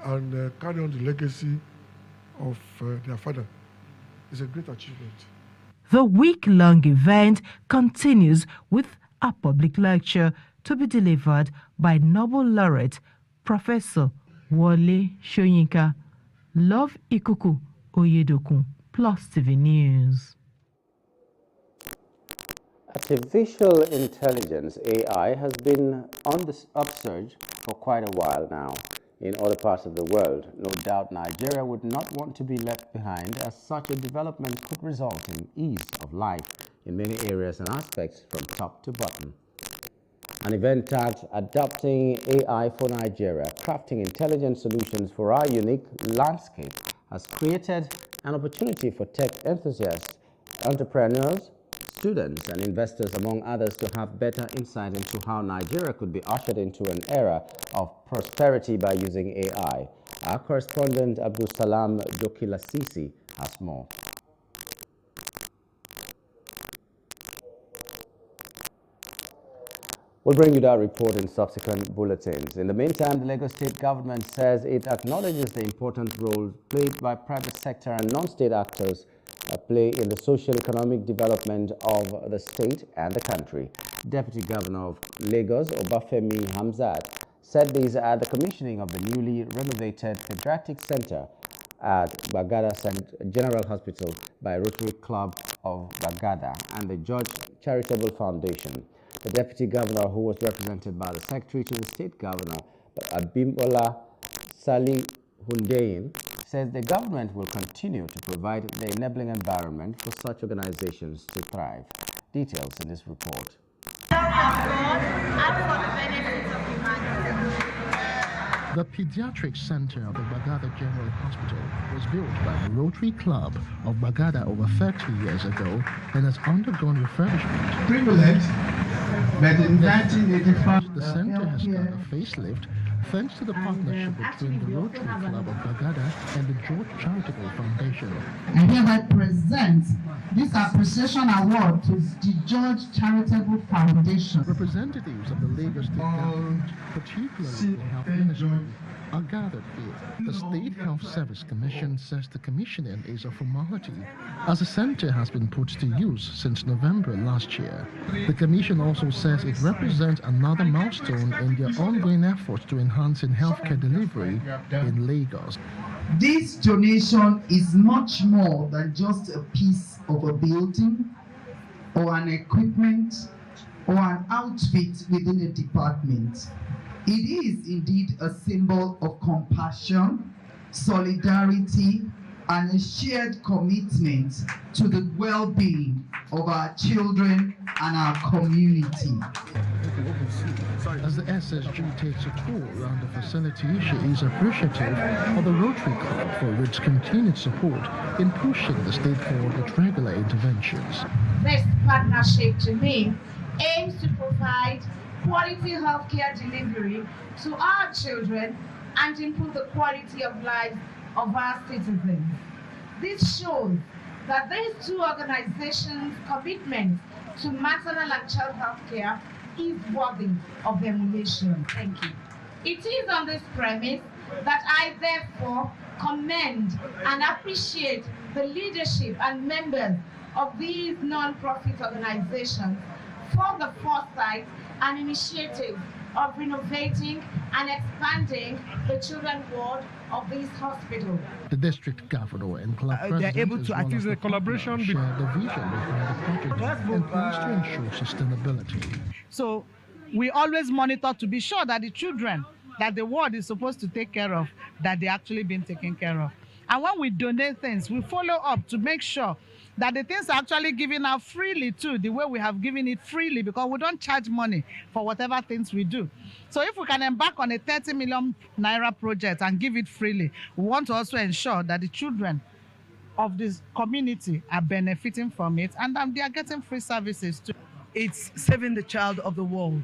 and carry on the legacy of their father. It's a great achievement.
The week-long event continues with a public lecture to be delivered by Nobel laureate Professor Wole Soyinka. Love Ikuku Oyedokun, Plus TV News.
Artificial intelligence, AI, has been on the upsurge for quite a while now in other parts of the world. No doubt Nigeria would not want to be left behind, as such a development could result in ease of life in many areas and aspects from top to bottom. An event tagged Adopting AI for Nigeria, Crafting Intelligent Solutions for Our Unique Landscape, has created an opportunity for tech enthusiasts, entrepreneurs, students and investors, among others, to have better insight into how Nigeria could be ushered into an era of prosperity by using AI. Our correspondent Abdul Salam Dokilasisi has more. We'll bring you that report in subsequent bulletins. In the meantime, the Lagos State government says it acknowledges the important role played by private sector and non-state actors play in the socio-economic development of the state and the country. Deputy Governor of Lagos, Obafemi Hamzat, said these at the commissioning of the newly renovated Pediatric Center at Bagada General Hospital by Rotary Club of Bagada and the George Charitable Foundation. The Deputy Governor, who was represented by the Secretary to the State Governor, Abimbola Sali Hundeyin, says the government will continue to provide the enabling environment for such organizations to thrive. Details in this report.
The Pediatric Center of the Bagada General Hospital was built by the Rotary Club of Bagada over 30 years ago and has undergone refurbishment.
Privilege, but in 1985,
the center has got a facelift thanks to the partnership between the Rotary Club of Bagada and the George Charitable Foundation.
I hereby present this appreciation award to the George Charitable Foundation.
Representatives of the Lagos State government, particularly the Health Ministry, are gathered here. The State Health Service Commission says the commissioning is a formality, as the center has been put to use since November last year. The commission also says it represents another milestone in their ongoing efforts to enhancing healthcare delivery in Lagos.
This donation is much more than just a piece of a building or an equipment or an outfit within a department. It is indeed a symbol of compassion, solidarity, and a shared commitment to the well-being of our children and our community.
As the SSG takes a tour around the facility, she is appreciative of the Rotary Club for its continued support in pushing the state forward with regular interventions.
This partnership, to me, aims to provide quality healthcare delivery to our children and improve the quality of life of our citizens. This shows that these two organizations' commitment to maternal and child healthcare is worthy of emulation. Thank you. It is on this premise that I therefore commend and appreciate the leadership and members of these non-profit organizations for the foresight and initiative of renovating and expanding the children's ward of this hospital.
The district governor and club president
they're able to
as well
a collaboration
share the vision behind the project and plans to ensure sustainability.
So we always monitor to be sure that the children that the ward is supposed to take care of, that they're actually being taken care of. And when we donate things, we follow up to make sure that the things are actually given out freely too, the way we have given it freely, because we don't charge money for whatever things we do. So if we can embark on a 30 million naira project and give it freely, we want to also ensure that the children of this community are benefiting from it, and they are getting free services too.
It's saving the child of the world.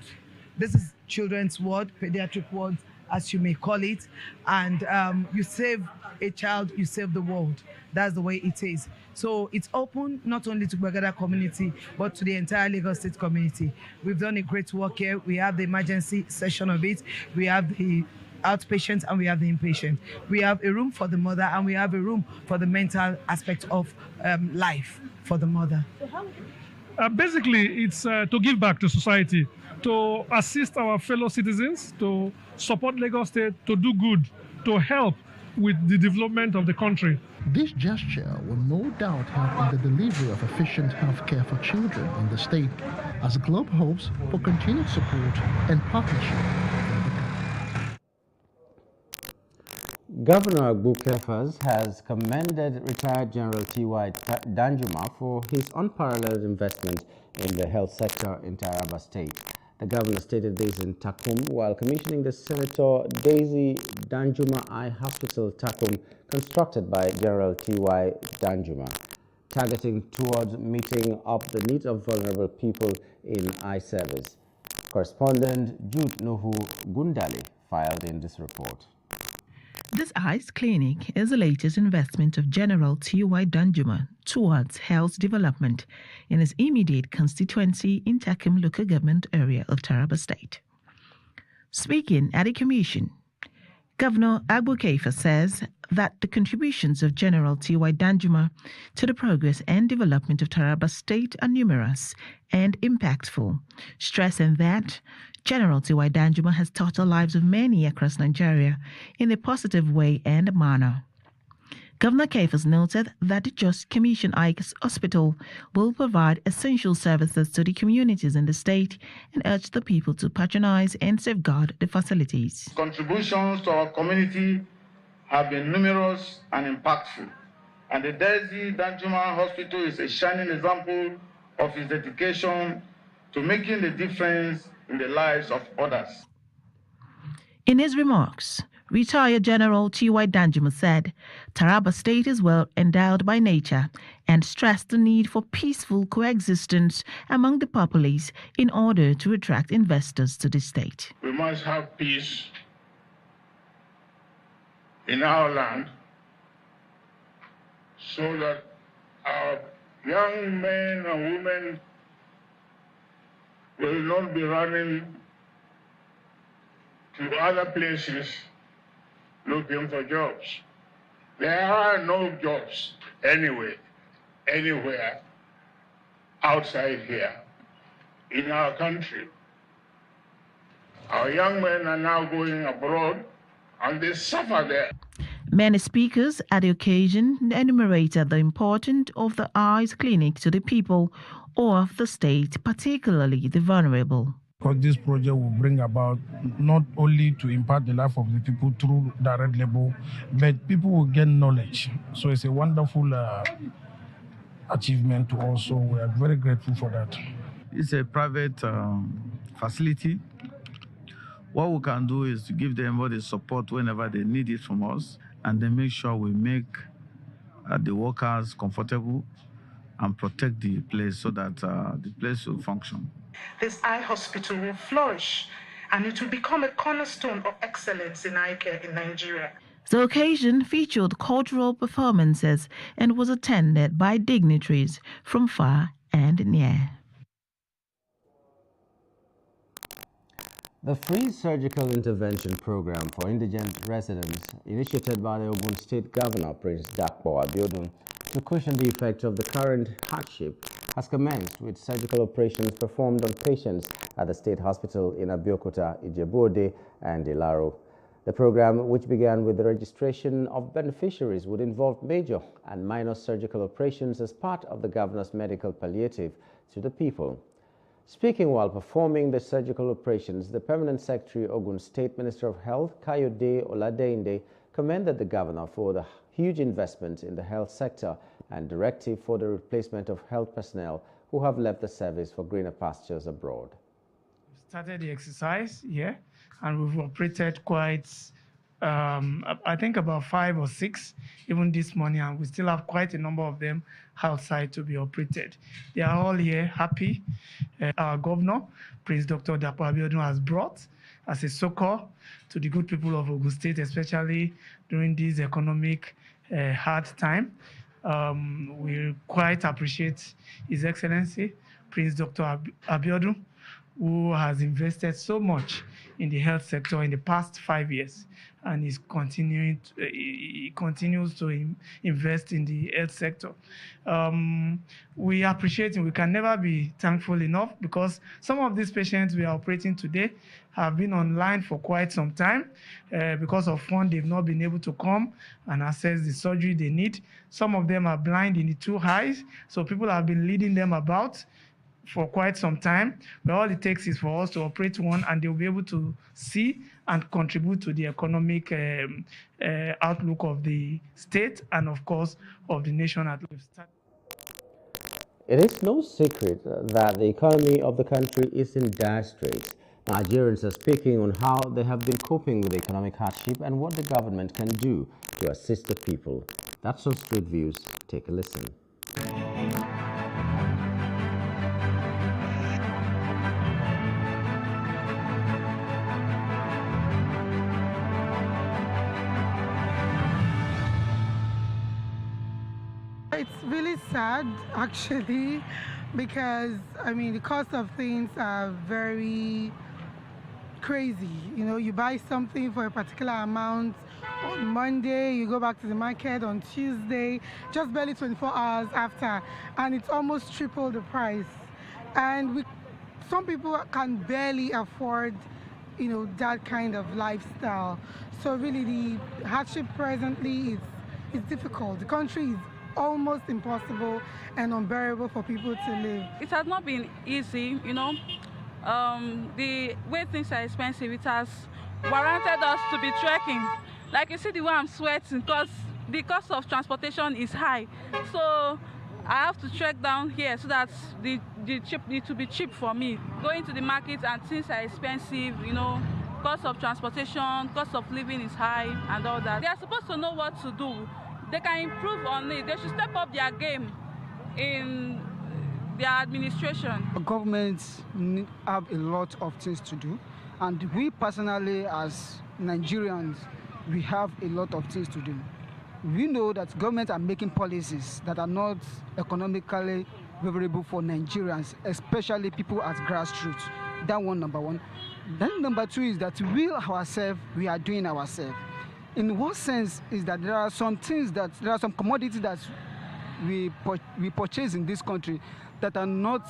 This is children's ward, pediatric ward, as you may call it. And you save a child, you save the world. That's the way it is. So it's open not only to Gbagada community, but to the entire Lagos State community. We've done a great work here. We have the emergency session of it. We have the outpatient and we have the inpatient. We have a room for the mother and we have a room for the mental aspect of life for the mother.
Basically, it's to give back to society, to assist our fellow citizens, to support Lagos State, to do good, to help with the development of the country.
This gesture will no doubt help in the delivery of efficient healthcare for children in the state, as the club hopes for continued support and partnership.
Governor Agbu Kefas has commended retired General T.Y. Danjuma for his unparalleled investment in the health sector in Taraba State. The governor stated this in Takum while commissioning the Senator Daisy Danjuma Eye Hospital Takum, constructed by General T.Y. Danjuma, targeting towards meeting up the needs of vulnerable people in eye service. Correspondent Jude Nuhu Gundali filed in this report.
This eyes clinic is the latest investment of General T.Y. Danjuma towards health development in his immediate constituency in Takum local government area of Taraba State. Speaking at the commission, Governor Agbu Kefas says that the contributions of General T.Y. Danjuma to the progress and development of Taraba State are numerous and impactful, stressing that General T.Y. Danjuma has touched the lives of many across Nigeria in a positive way and manner. Governor Kefas noted that the Just Commission Eye Hospital will provide essential services to the communities in the state and urged the people to patronize and safeguard the facilities.
Contributions to our community have been numerous and impactful, and the Daisy Danjuma Hospital is a shining example of his dedication to making the difference in the lives of others.
In his remarks, retired General T.Y. Danjuma said Taraba State is well endowed by nature and stressed the need for peaceful coexistence among the populace in order to attract investors to the state.
We must have peace in our land so that our young men and women will not be running to other places looking for jobs. There are no jobs anywhere outside here in our country. Our young men are now going abroad and they suffer there.
Many speakers at the occasion enumerated the importance of the eyes clinic to the people of the state, particularly the vulnerable.
Because this project will bring about not only to impact the life of the people through direct labor, but people will gain knowledge. So it's a wonderful achievement to us. So we are very grateful for that.
It's a private facility. What we can do is to give them all the support whenever they need it from us, and then make sure we make the workers comfortable and protect the place so that the place will function.
This eye hospital will flourish and it will become a cornerstone of excellence in eye care in Nigeria.
The occasion featured cultural performances and was attended by dignitaries from far and near.
The free surgical intervention program for indigent residents, initiated by the Ogun State Governor Prince Dakpo Abiodun to cushion the effects of the current hardship, has commenced with surgical operations performed on patients at the State Hospital in Abeokuta, Ijebu-Ode, and Ilaro. The program, which began with the registration of beneficiaries, would involve major and minor surgical operations as part of the Governor's medical palliative to the people. Speaking while performing the surgical operations, the Permanent Secretary, Ogun State Minister of Health, Kayode Oladeinde, commended the Governor for huge investment in the health sector and directive for the replacement of health personnel who have left the service for greener pastures abroad.
We started the exercise here, and we've operated quite, I think about 5 or 6 even this morning, and we still have quite a number of them outside to be operated. They are all here happy. Our governor, Prince Dr. Dapo Abiodun, has brought as a succor to the good people of Ogun State, especially during this economic hard time. We quite appreciate His Excellency, Prince Dr. Abiodun, who has invested so much in the health sector in the past 5 years, and he continues to invest in the health sector. We appreciate him. We can never be thankful enough, because some of these patients we are operating today have been online for quite some time. Because of funds, they've not been able to come and access the surgery they need. Some of them are blind in the 2 eyes, so people have been leading them about for quite some time, but all it takes is for us to operate one, and they'll be able to see and contribute to the economic outlook of the state and, of course, of the nation at large.
It is no secret that the economy of the country is in dire straits. Nigerians are speaking on how they have been coping with economic hardship and what the government can do to assist the people. That's on Street Views. Take a listen.
It's really sad, actually, because, I mean, the cost of things are very crazy. You know, you buy something for a particular amount on Monday, you go back to the market on Tuesday, just barely 24 hours after, and it's almost triple the price. And some people can barely afford, you know, that kind of lifestyle. So really the hardship presently is difficult. The country is almost impossible and unbearable for people to live.
It has not been easy, you know. The way things are expensive, it has warranted us to be trekking. Like you see the way I'm sweating, because the cost of transportation is high. So I have to trek down here so that the cheap need to be cheap for me. Going to the market and things are expensive, you know. Cost of transportation, cost of living is high and all that. They are supposed to know what to do. They can improve on it. They should step up their game in their administration.
Governments have a lot of things to do, and we personally as Nigerians, we have a lot of things to do. We know that governments are making policies that are not economically favorable for Nigerians, especially people at grassroots. That one, number one. Then number two is that we ourselves, we are doing ourselves. In what sense is that there are some commodities that we purchase in this country that are not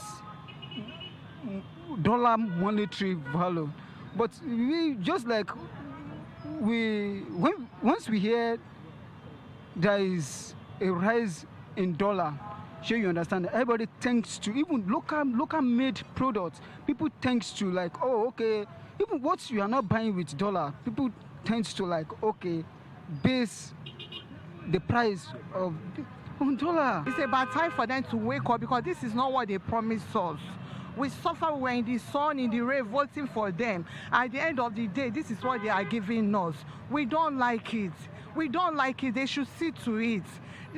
dollar monetary value, but we just like once we hear there is a rise in dollar, sure you understand, everybody thanks to even local made products. People thanks to like, oh okay, even what you are not buying with dollar, people tends to like, okay, base the price of on dollar.
It's about time for them to wake up, because this is not what they promised us. We suffer, we're in the sun, in the rain, voting for them. At the end of the day, this is what they are giving us. We don't like it. We don't like it. They should see to it.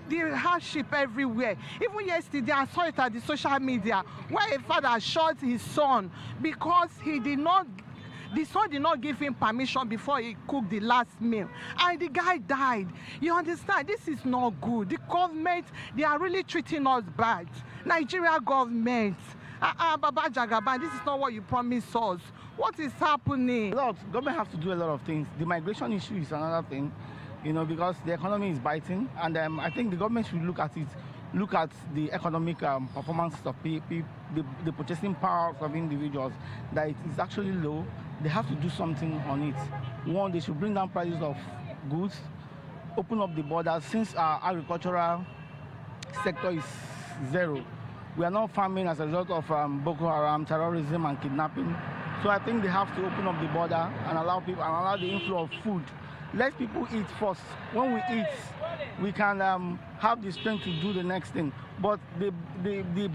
The hardship everywhere. Even yesterday, I saw it at the social media, where a father shot his son because the son did not give him permission before he cooked the last meal, and the guy died. You understand? This is not good. The government, they are really treating us bad. Nigeria government, Baba Jagaban, this is not what you promised us. What is happening?
Government have to do a lot of things. The migration issue is another thing, you know, because the economy is biting, and I think the government should look at it. Look at the economic performance of people, the purchasing power of individuals, that it is actually low. They have to do something on it. One, they should bring down prices of goods, open up the borders. Since our agricultural sector is zero, we are not farming as a result of Boko Haram, terrorism, and kidnapping. So I think they have to open up the border and allow people and allow the inflow of food. Let people eat first. When we eat, we can have the strength to do the next thing. But the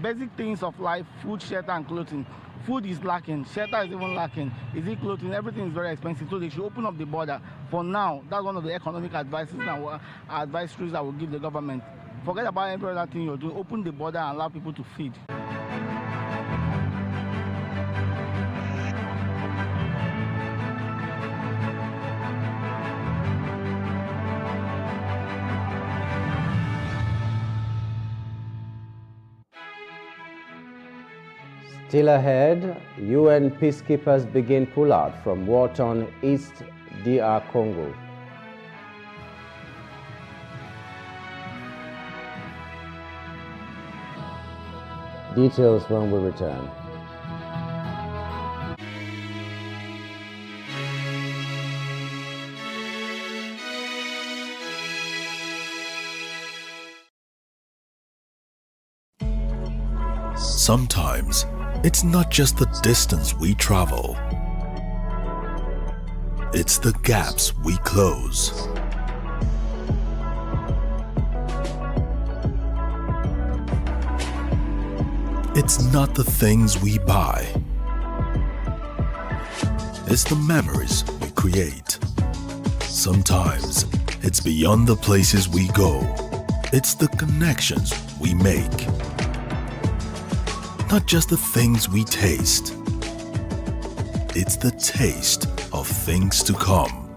basic things of life, food, shelter, and clothing. Food is lacking, shelter is even lacking. Is it clothing? Everything is very expensive. So they should open up the border. For now, that's one of the economic advices and advisories that will give the government. Forget about every other thing you're doing. Open the border and allow people to feed.
Still ahead, UN peacekeepers begin pullout from war-torn East DR Congo. Details when we return.
Sometimes, it's not just the distance we travel. It's the gaps we close. It's not the things we buy. It's the memories we create. Sometimes, it's beyond the places we go. It's the connections we make. Not just the things we taste. It's the taste of things to come.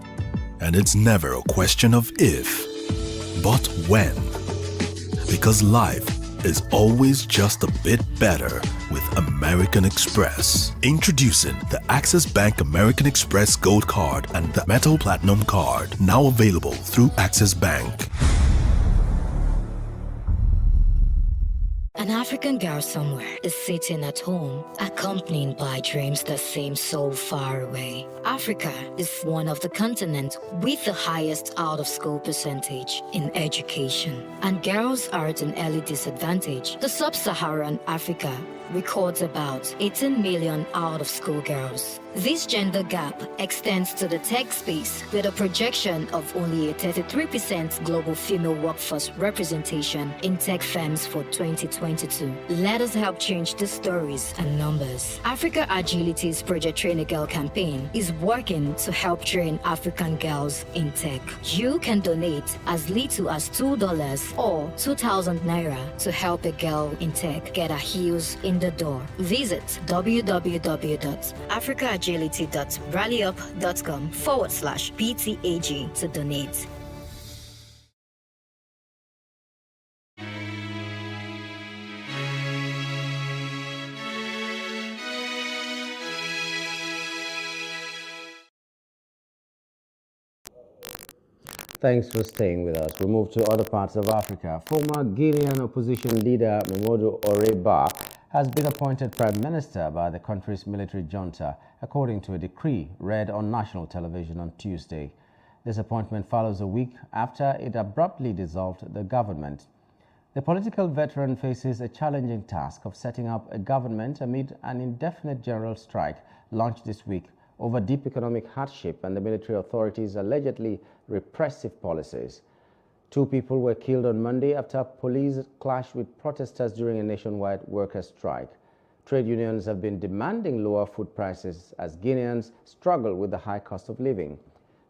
And it's never a question of if, but when. Because life is always just a bit better with American Express. Introducing the Access Bank American Express Gold Card and the Metal Platinum Card, now available through Access Bank.
An African girl somewhere is sitting at home, accompanied by dreams that seem so far away. Africa is one of the continents with the highest out-of-school percentage in education, and girls are at an early disadvantage. The sub-Saharan Africa records about 18 million out-of-school girls. This gender gap extends to the tech space with a projection of only a 33% global female workforce representation in tech firms for 2022. Let us help change the stories and numbers. Africa Agility's Project Train a Girl campaign is working to help train African girls in tech. You can donate as little as $2 or 2,000 Naira to help a girl in tech get her heels in the door. Visit www.africaagility.rallyup.com/PTAG to donate.
Thanks for staying with us. We move to other parts of Africa. Former Guinean opposition leader Mamadou Oreba has been appointed Prime Minister by the country's military junta, according to a decree read on national television on Tuesday. This appointment follows a week after it abruptly dissolved the government. The political veteran faces a challenging task of setting up a government amid an indefinite general strike launched this week over deep economic hardship and the military authorities' allegedly repressive policies. 2 people were killed on Monday after police clashed with protesters during a nationwide workers' strike. Trade unions have been demanding lower food prices as Guineans struggle with the high cost of living.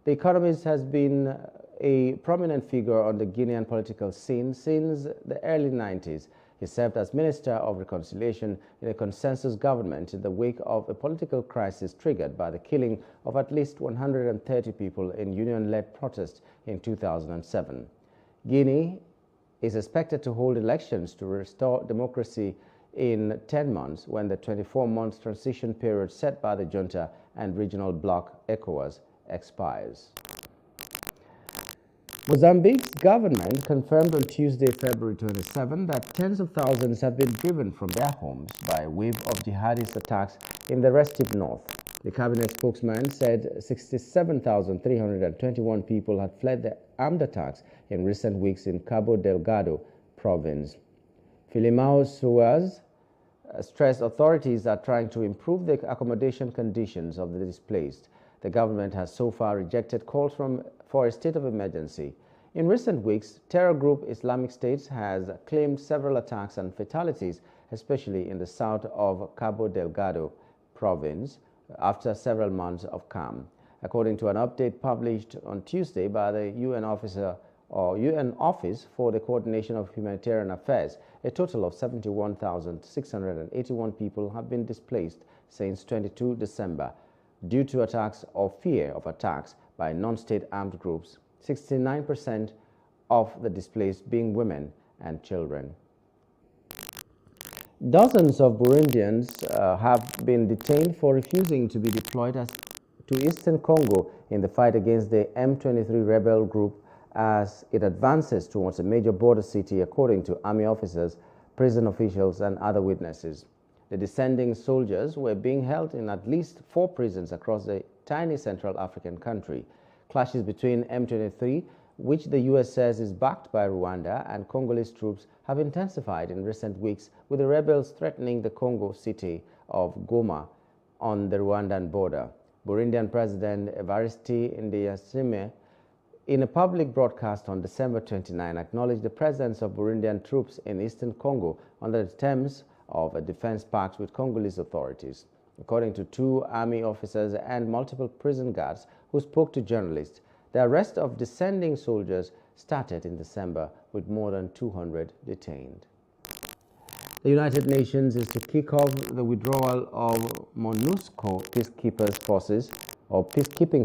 The economist has been a prominent figure on the Guinean political scene since the early 90s. He served as Minister of Reconciliation in a consensus government in the wake of a political crisis triggered by the killing of at least 130 people in union-led protests in 2007. Guinea is expected to hold elections to restore democracy in 10 months when the 24-month transition period set by the junta and regional bloc ECOWAS expires. Mozambique's government confirmed on Tuesday, February 27, that tens of thousands have been driven from their homes by a wave of jihadist attacks in the restive north. The cabinet spokesman said 67,321 people had fled the armed attacks in recent weeks in Cabo Delgado province. Filimao Suaz stressed authorities are trying to improve the accommodation conditions of the displaced. The government has so far rejected calls for a state of emergency. In recent weeks, terror group Islamic State has claimed several attacks and fatalities, especially in the south of Cabo Delgado province, after several months of calm. According to an update published on Tuesday by the UN Office for the Coordination of Humanitarian Affairs, a total of 71,681 people have been displaced since 22 December due to attacks or fear of attacks by non-state armed groups, 69% of the displaced being women and children. Dozens of Burundians have been detained for refusing to be deployed to Eastern Congo in the fight against the M23 rebel group as it advances towards a major border city, according to army officers, prison officials, and other witnesses. The descending soldiers were being held in at least 4 prisons across the tiny Central African country. Clashes between M23, which the U.S. says is backed by Rwanda, and Congolese troops have intensified in recent weeks, with the rebels threatening the Congo city of Goma on the Rwandan border. Burundian President Evariste Ndayishimiye, in a public broadcast on December 29, acknowledged the presence of Burundian troops in eastern Congo under the terms of a defense pact with Congolese authorities. According to 2 army officers and multiple prison guards who spoke to journalists, the arrest of descending soldiers started in December, with more than 200 detained. The United Nations is to kick off the withdrawal of MONUSCO peacekeeping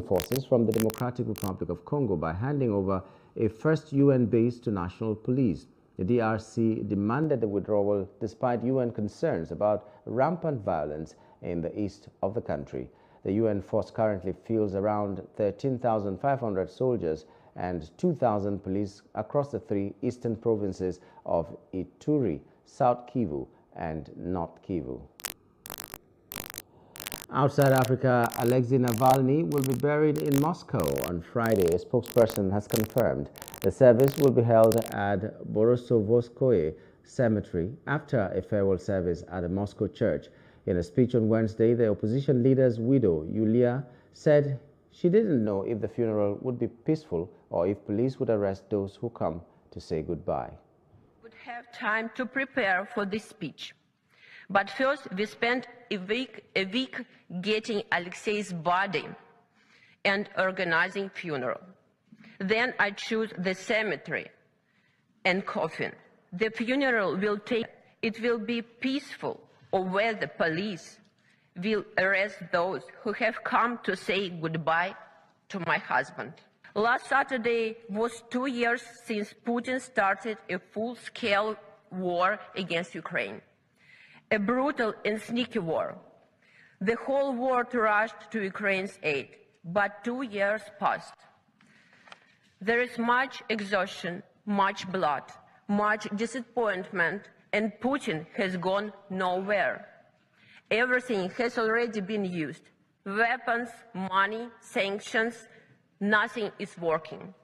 forces from the Democratic Republic of Congo by handing over a first UN base to national police. The DRC demanded the withdrawal despite UN concerns about rampant violence in the east of the country. The UN force currently fields around 13,500 soldiers and 2,000 police across the 3 eastern provinces of Ituri, South Kivu, and North Kivu. Outside Africa, Alexei Navalny will be buried in Moscow on Friday, a spokesperson has confirmed. The service will be held at Borisovoskoye Cemetery after a farewell service at a Moscow church. In a speech on Wednesday, the opposition leader's widow, Yulia, said she didn't know if the funeral would be peaceful or if police would arrest those who come to say goodbye.
We would have time to prepare for this speech. But first, we spent a week getting Alexei's body and organizing funeral. Then I choose the cemetery and coffin. The funeral it will be peaceful, or where the police will arrest those who have come to say goodbye to my husband. Last Saturday was 2 years since Putin started a full-scale war against Ukraine. A brutal and sneaky war. The whole world rushed to Ukraine's aid, but 2 years passed. There is much exhaustion, much blood, much disappointment, and Putin has gone nowhere. Everything has already been used. Weapons, money, sanctions, nothing is working.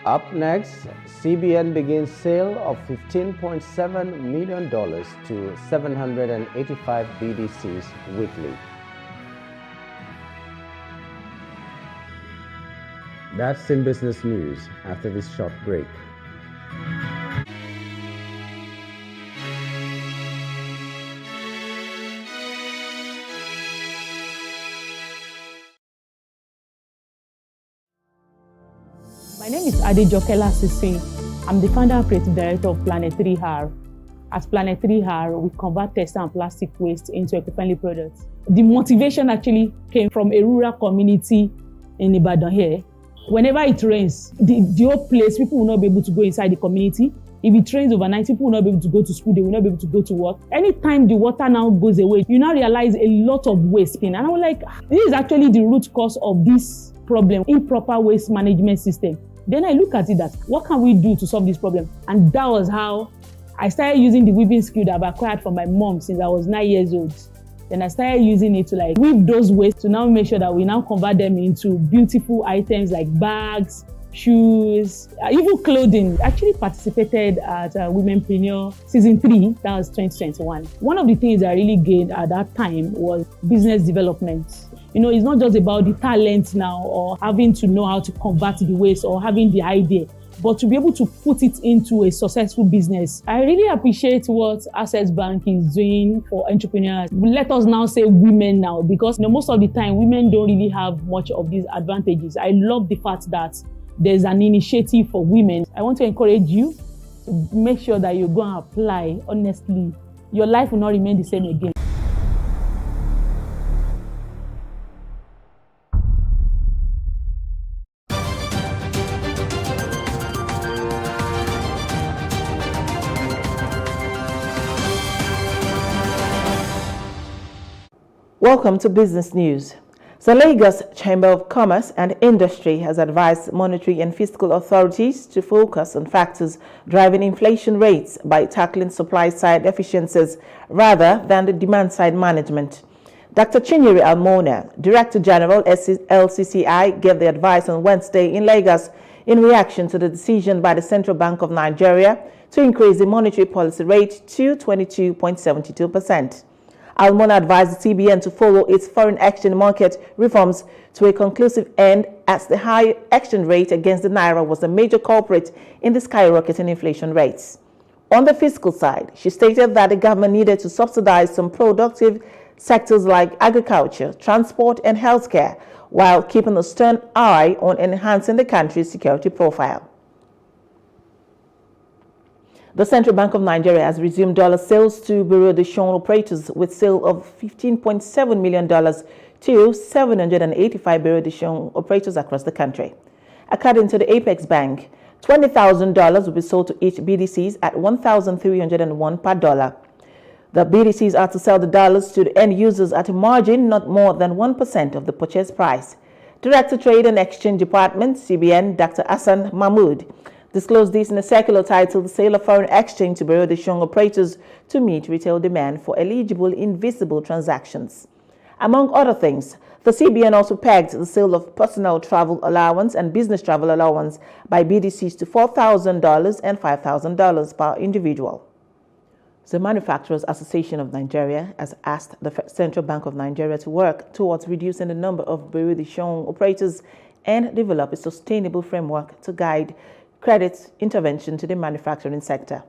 Up next, CBN begins sale of $15.7 million to 785 BDCs weekly. That's in business news after this short break.
My name is Adejoke Lasisi. I'm the founder and creative director of Planet 3R. As Planet 3R, we convert textile and plastic waste into eco-friendly products. The motivation actually came from a rural community in Ibadan here. Whenever it rains, the whole place, people will not be able to go inside the community. If it rains overnight, people will not be able to go to school, they will not be able to go to work. Anytime the water now goes away, you now realize a lot of waste. And I was like, this is actually the root cause of this problem, improper waste management system. Then I look at it that, what can we do to solve this problem? And that was how I started using the weaving skill that I've acquired from my mom since I was 9 years old. Then I started using it to weave those waste to now make sure that we now convert them into beautiful items like bags, shoes, even clothing. I actually participated at Womenpreneur Season 3, that was 2021. One of the things I really gained at that time was business development. You know, it's not just about the talent now or having to know how to convert the waste or having the idea, but to be able to put it into a successful business. I really appreciate what Access Bank is doing for entrepreneurs. Let us now say women now, because most of the time women don't really have much of these advantages. I love the fact that there's an initiative for women. I want to encourage you to make sure that you go and apply honestly. Your life will not remain the same again.
Welcome to Business News. The Lagos Chamber of Commerce and Industry has advised monetary and fiscal authorities to focus on factors driving inflation rates by tackling supply-side efficiencies rather than the demand-side management. Dr. Chinyere Almona, Director General LCCI, gave the advice on Wednesday in Lagos in reaction to the decision by the Central Bank of Nigeria to increase the monetary policy rate to 22.72%. Almona advised the CBN to follow its foreign exchange market reforms to a conclusive end, as the high exchange rate against the naira was a major culprit in the skyrocketing inflation rates. On the fiscal side, she stated that the government needed to subsidize some productive sectors like agriculture, transport, and healthcare, while keeping a stern eye on enhancing the country's security profile. The Central Bank of Nigeria has resumed dollar sales to Bureau de Change operators with sale of $15.7 million to 785 Bureau de Change operators across the country. According to the Apex Bank, $20,000 will be sold to each BDCs at $1,301 per dollar. The BDCs are to sell the dollars to the end users at a margin not more than 1% of the purchase price. Director Trade and Exchange Department, CBN, Dr. Hassan Mahmood, disclosed this in a circular titled "The Sale of Foreign Exchange to Bureau de Change Operators to Meet Retail Demand for Eligible Invisible Transactions." Among other things, the CBN also pegged the sale of personal travel allowance and business travel allowance by BDCs to $4,000 and $5,000 per individual. The Manufacturers Association of Nigeria has asked the Central Bank of Nigeria to work towards reducing the number of Bureau de Change operators and develop a sustainable framework to guide credit intervention to the manufacturing sector.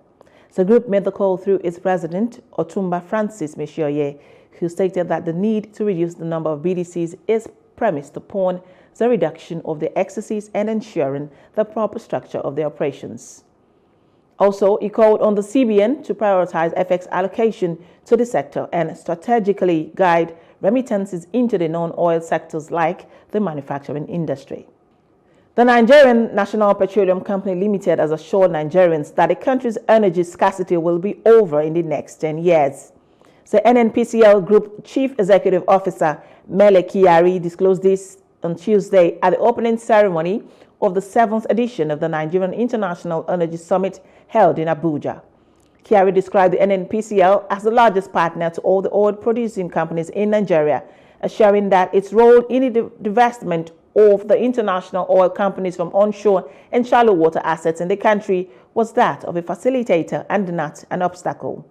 The group made the call through its president, Otumba Francis Meshoye, who stated that the need to reduce the number of BDCs is premised upon the reduction of the excesses and ensuring the proper structure of the operations. Also, he called on the CBN to prioritize FX allocation to the sector and strategically guide remittances into the non-oil sectors like the manufacturing industry. The Nigerian National Petroleum Company Limited has assured Nigerians that the country's energy scarcity will be over in the next 10 years. The NNPCL Group Chief Executive Officer Mele Kyari disclosed this on Tuesday at the opening ceremony of the 7th edition of the Nigerian International Energy Summit held in Abuja. Kyari described the NNPCL as the largest partner to all the oil-producing companies in Nigeria, assuring that its role in the divestment of the international oil companies from onshore and shallow water assets in the country was that of a facilitator and not an obstacle.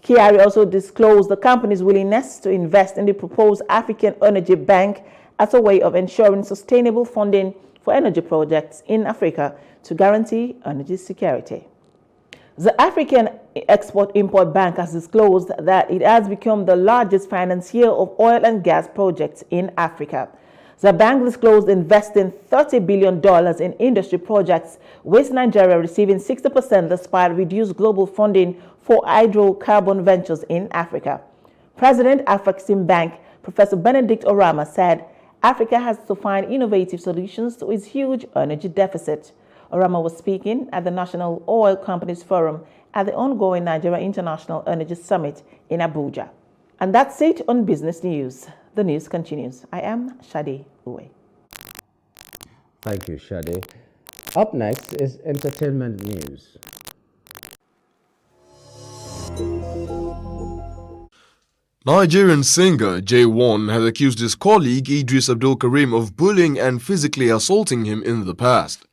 Kyari also disclosed the company's willingness to invest in the proposed African Energy Bank as a way of ensuring sustainable funding for energy projects in Africa to guarantee energy security. The African Export-Import Bank has disclosed that it has become the largest financier of oil and gas projects in Africa. The bank disclosed investing $30 billion in industry projects, with Nigeria receiving 60% despite reduced global funding for hydrocarbon ventures in Africa. President Afrexim Bank, Professor Benedict Orama, said Africa has to find innovative solutions to its huge energy deficit. Orama was speaking at the National Oil Companies Forum at the ongoing Nigeria International Energy Summit in Abuja. And that's it on Business News. The news continues. I am Shade Uwe.
Thank you, Shade. Up next is entertainment news.
Nigerian singer J1 has accused his colleague Idris Abdul Karim of bullying and physically assaulting him in the past.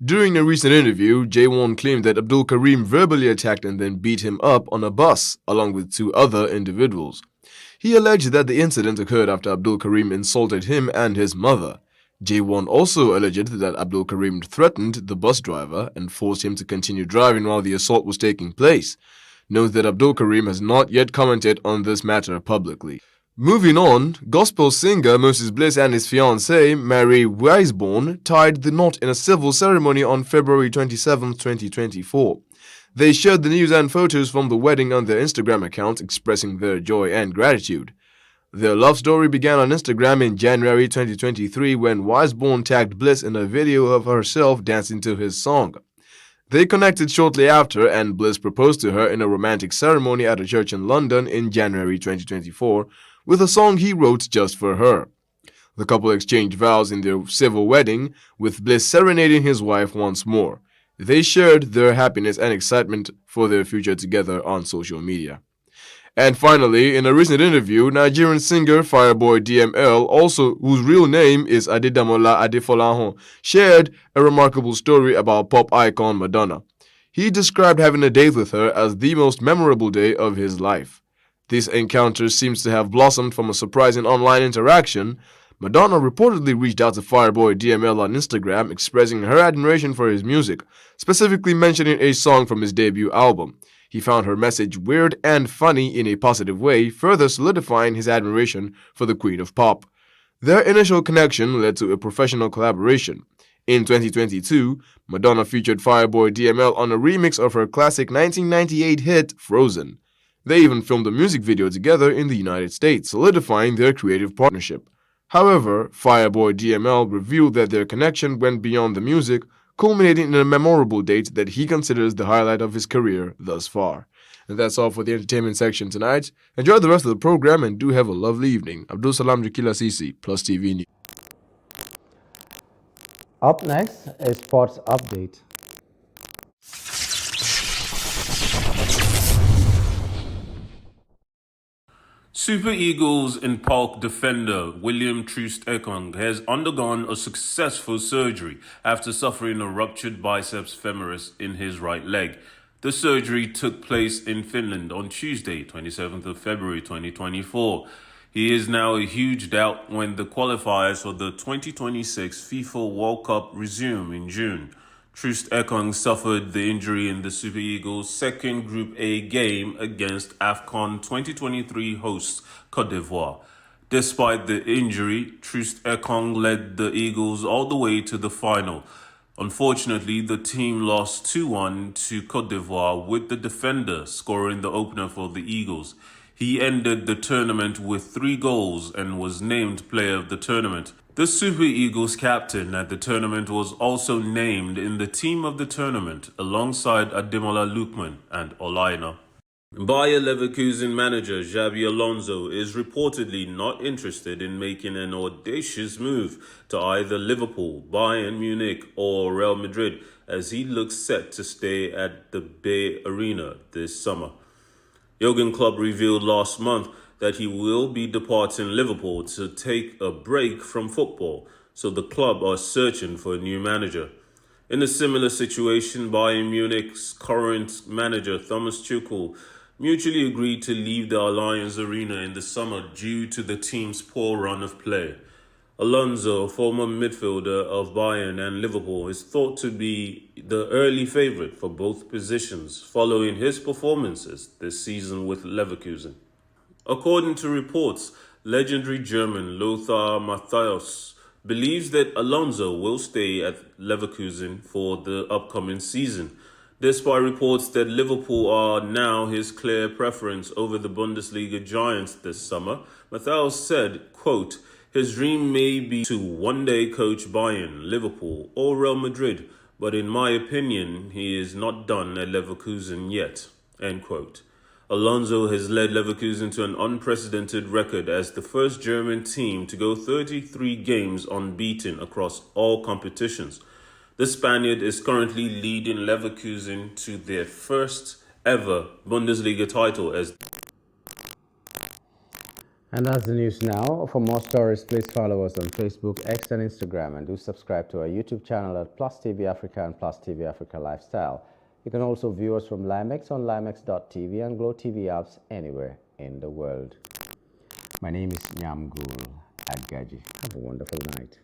During a recent interview, J1 claimed that Abdul Karim verbally attacked and then beat him up on a bus, along with two other individuals. He alleged that the incident occurred after Abdul Karim insulted him and his mother. J1 also alleged that Abdul Karim threatened the bus driver and forced him to continue driving while the assault was taking place. Note that Abdul Karim has not yet commented on this matter publicly. Moving on, gospel singer Moses Bliss and his fiancée, Mary Wiseborn, tied the knot in a civil ceremony on February 27, 2024. They shared the news and photos from the wedding on their Instagram account, expressing their joy and gratitude. Their love story began on Instagram in January 2023 when Wiseborn tagged Bliss in a video of herself dancing to his song. They connected shortly after, and Bliss proposed to her in a romantic ceremony at a church in London in January 2024, with a song he wrote just for her. The couple exchanged vows in their civil wedding, with Bliss serenading his wife once more. They shared their happiness and excitement for their future together on social media. And finally, in a recent interview, Nigerian singer Fireboy DML, whose real name is Adedamola Adefolahun, shared a remarkable story about pop icon Madonna. He described having a date with her as the most memorable day of his life. This encounter seems to have blossomed from a surprising online interaction. Madonna reportedly reached out to Fireboy DML on Instagram, expressing her admiration for his music, specifically mentioning a song from his debut album. He found her message weird and funny in a positive way, further solidifying his admiration for the Queen of Pop. Their initial connection led to a professional collaboration. In 2022, Madonna featured Fireboy DML on a remix of her classic 1998 hit, Frozen. They even filmed a music video together in the United States, solidifying their creative partnership. However, Fireboy DML revealed that their connection went beyond the music, culminating in a memorable date that he considers the highlight of his career thus far. And that's all for the entertainment section tonight. Enjoy the rest of the program and do have a lovely evening. Abdul Salam Jakila Sisi, Plus TV News.
Up next is Sports Update.
Super Eagles in Park defender William Troost-Ekong has undergone a successful surgery after suffering a ruptured biceps femoris in his right leg. The surgery took place in Finland on Tuesday, 27th of February 2024. He is now a huge doubt when the qualifiers for the 2026 FIFA World Cup resume in June. Troost-Ekong suffered the injury in the Super Eagles' second Group A game against AFCON 2023 hosts Côte d'Ivoire. Despite the injury, Troost-Ekong led the Eagles all the way to the final. Unfortunately, the team lost 2-1 to Côte d'Ivoire, with the defender scoring the opener for the Eagles. He ended the tournament with 3 goals and was named player of the tournament. The Super Eagles captain at the tournament was also named in the team of the tournament alongside Ademola Lookman and Olaina. Bayer Leverkusen manager Xabi Alonso is reportedly not interested in making an audacious move to either Liverpool, Bayern Munich or Real Madrid, as he looks set to stay at the Bay Arena this summer. Jurgen Klopp revealed last month that he will be departing Liverpool to take a break from football, so the club are searching for a new manager. In a similar situation, Bayern Munich's current manager Thomas Tuchel mutually agreed to leave the Allianz Arena in the summer due to the team's poor run of play. Alonso, former midfielder of Bayern and Liverpool, is thought to be the early favourite for both positions following his performances this season with Leverkusen. According to reports, legendary German Lothar Matthäus believes that Alonso will stay at Leverkusen for the upcoming season. Despite reports that Liverpool are now his clear preference over the Bundesliga giants this summer, Matthäus said, quote, "His dream may be to one day coach Bayern, Liverpool or Real Madrid, but in my opinion, he is not done at Leverkusen yet," end quote. Alonso has led Leverkusen to an unprecedented record as the first German team to go 33 games unbeaten across all competitions. The Spaniard is currently leading Leverkusen to their first ever Bundesliga title as...
And that's the news now. For more stories, please follow us on Facebook, X and Instagram, and do subscribe to our YouTube channel at Plus TV Africa and Plus TV Africa Lifestyle. You can also view us from Limex on limex.tv and Glow TV apps anywhere in the world. My name is Nyamgul Agaji. Have a wonderful night.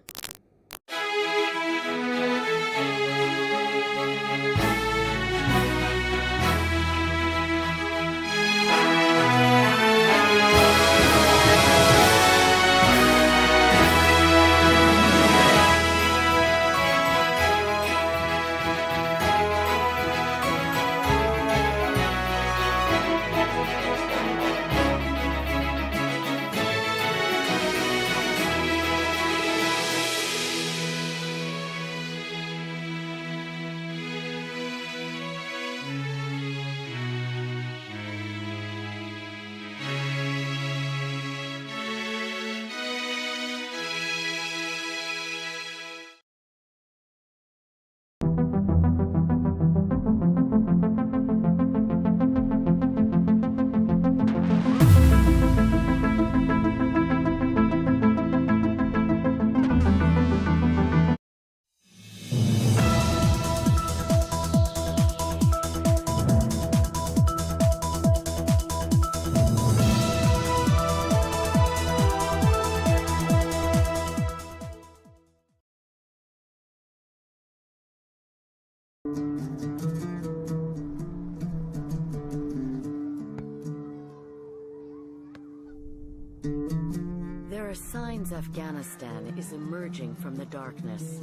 There are signs Afghanistan is emerging from the darkness.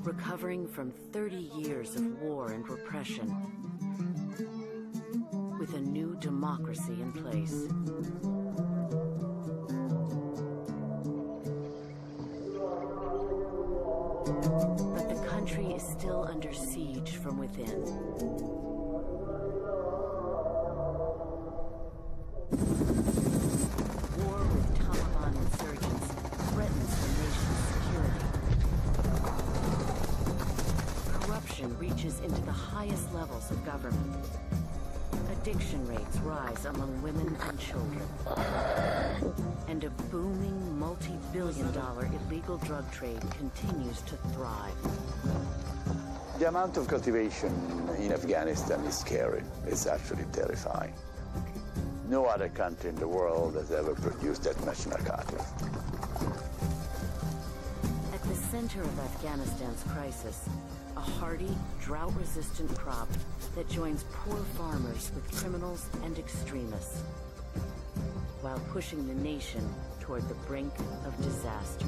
Recovering from 30 years of war and repression, with a new democracy in place. But the country is still under siege from within. War with Taliban insurgents threatens the nation's security. Corruption reaches into the highest levels of government. Addiction rates rise among women and children. And a booming multi-billion-dollar illegal drug trade continues to thrive.
The amount of cultivation in Afghanistan is scary. It's actually terrifying. No other country in the world has ever produced that much narcotics.
At the center of Afghanistan's crisis, a hardy, drought-resistant crop that joins poor farmers with criminals and extremists, while pushing the nation toward the brink of disaster.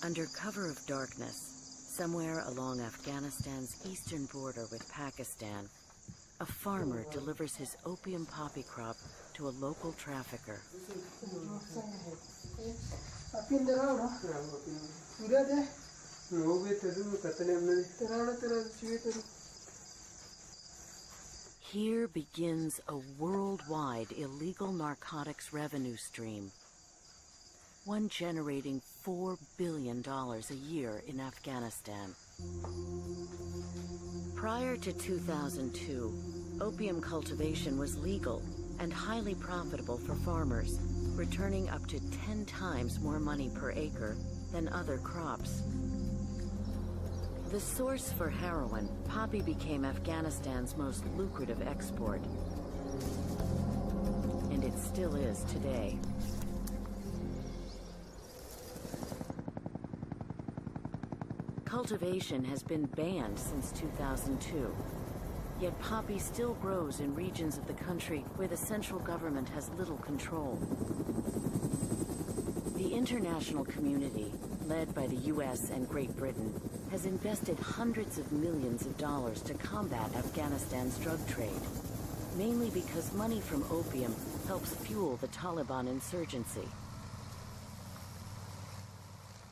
Under cover of darkness, somewhere along Afghanistan's eastern border with Pakistan, a farmer delivers his opium poppy crop to a local trafficker. Here begins a worldwide illegal narcotics revenue stream, one generating $4 billion a year in Afghanistan. Prior to 2002, opium cultivation was legal and highly profitable for farmers, returning up to 10 times more money per acre than other crops. The source for heroin, poppy became Afghanistan's most lucrative export. And it still is today. Cultivation has been banned since 2002, yet poppy still grows in regions of the country where the central government has little control. The international community, led by the US and Great Britain, has invested hundreds of millions of dollars to combat Afghanistan's drug trade, mainly because money from opium helps fuel the Taliban insurgency.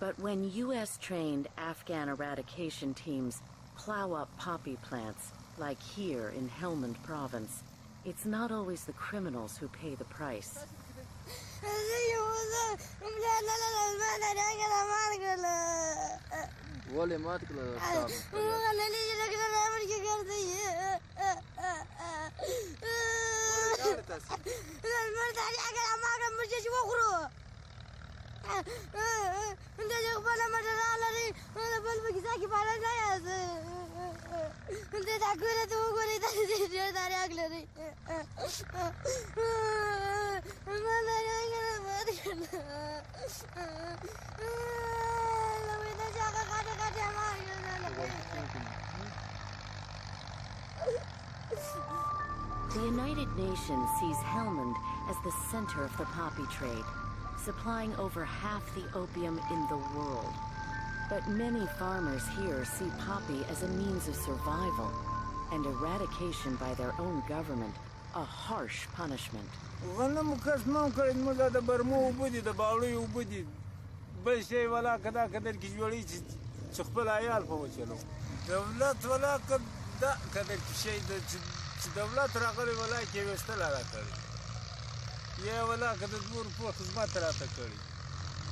But when US-trained Afghan eradication teams plow up poppy plants, like here in Helmand province, it's not always the criminals who pay the price. The United Nations sees Helmand as the center of the poppy trade, supplying over half the opium in the world. But many farmers here see poppy as a means of survival and eradication by their own government, a harsh punishment.
دولت راغلی ولای کې وستل را کړی یا ولا کده دور په خدمت راته کړی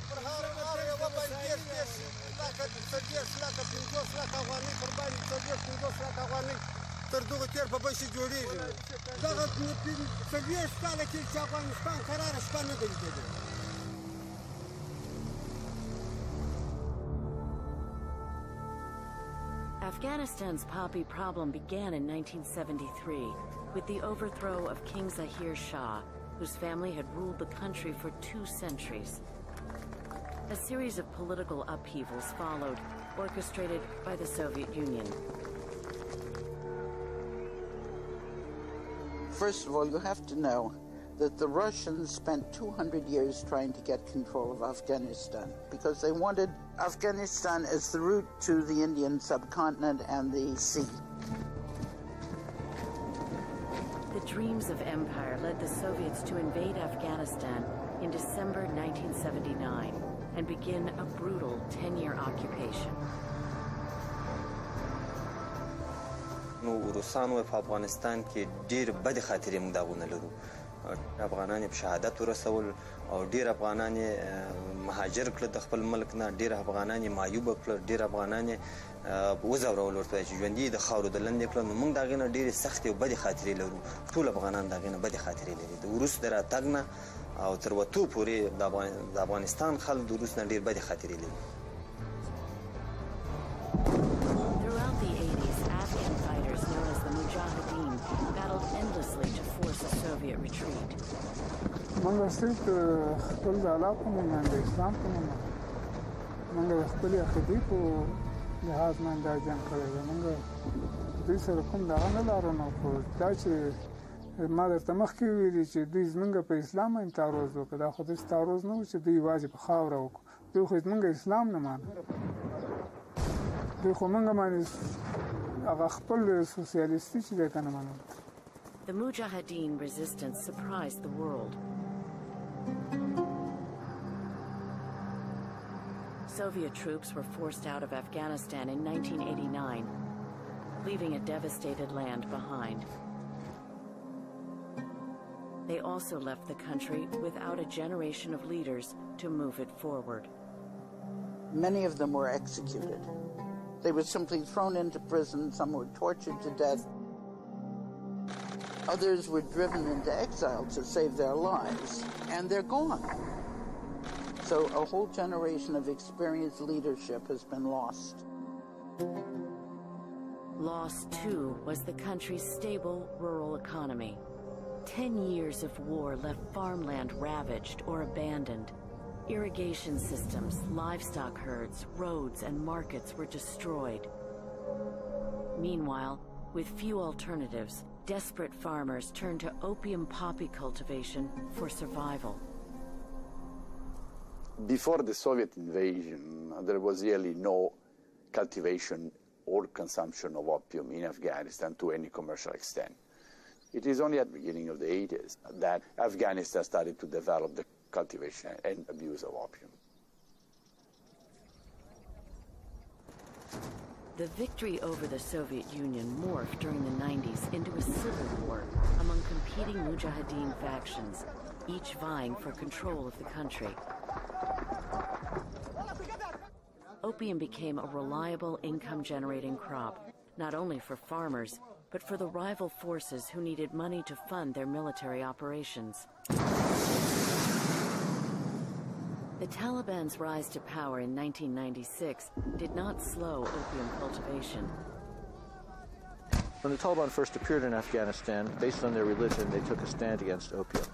پر هر یو باندې لاکه سجیس لاکه 50 لاکه غواني قرباني سجیس 50 لاکه غواني تر دغه تیر په بشي جوړیږي دغه سجیس کاله کې چې افغانستان قرار شپه نه دی.
Afghanistan's poppy problem began in 1973 with the overthrow of King Zahir Shah, whose family had ruled the country for 2 centuries. A series of political upheavals followed, orchestrated by the Soviet Union.
First of all, you have to know that the Russians spent 200 years trying to get control of Afghanistan because they wanted Afghanistan as the route to the Indian subcontinent and the sea.
The dreams of empire led the Soviets to invade Afghanistan in December 1979 and begin a brutal 10-year occupation.
روسانو په افغانستان کې ډېر بد خاطرې موږ داغونه لرو. افغانان په شهادت ورسول او ډېر افغانان مهاجر کړل د خپل ملک نه، ډېر افغانان معیوب کړل، ډېر افغانان وزورول ورته چې ژوندي د خاورو د لاندې کړل. نو موږ داغه نه ډېرې سختې او بدې خاطرې لرو. ټول افغانان داغه نه بدې خاطرې لري. د وروس د راتګ نه او تر وتو پورې د افغانستان خلک د وروس نه ډېر بدې خاطرې لري.
Throughout the 80s, Afghan fighters known as the Mujahideen battled endlessly to force a Soviet retreat.
موږ صرف خپل د علاقو نه د اسلام په نوم موږ خپل عقیدې په لحاظ باندې دا جنګ کړی دی. موږ دوی سره کوم دغه نه لرو، نو خو دا چې ما درته مخکې ویلي چې دوی زموږ په اسلام باندې تعرض وکړ، دا خو داسې تعرض نه و چې دوی یوازې په خاوره وکړو. دوی خو زموږ اسلام نه مانه، دوی خو موږ باندې هغه خپل سوسیالیستي چې دی که نه منل.
The Mujahideen resistance surprised the world. Soviet troops were forced out of Afghanistan in 1989, leaving a devastated land behind. They also left the country without a generation of leaders to move it forward.
Many of them were executed. They were simply thrown into prison. Some were tortured to death. Others were driven into exile to save their lives, and they're gone. So a whole generation of experienced leadership has been lost.
Lost, too, was the country's stable rural economy. 10 years of war left farmland ravaged or abandoned. Irrigation systems, livestock herds, roads, and markets were destroyed. Meanwhile, with few alternatives, desperate farmers turned to opium poppy cultivation for survival.
Before the Soviet invasion, there was really no cultivation or consumption of opium in Afghanistan to any commercial extent. It is only at the beginning of the 80s that Afghanistan started to develop the cultivation and abuse of opium.
The victory over the Soviet Union morphed during the 90s into a civil war among competing Mujahideen factions, each vying for control of the country. Opium became a reliable income-generating crop, not only for farmers, but for the rival forces who needed money to fund their military operations. The Taliban's rise to power in 1996 did not slow opium cultivation.
When the Taliban first appeared in Afghanistan, based on their religion, they took a stand against opium.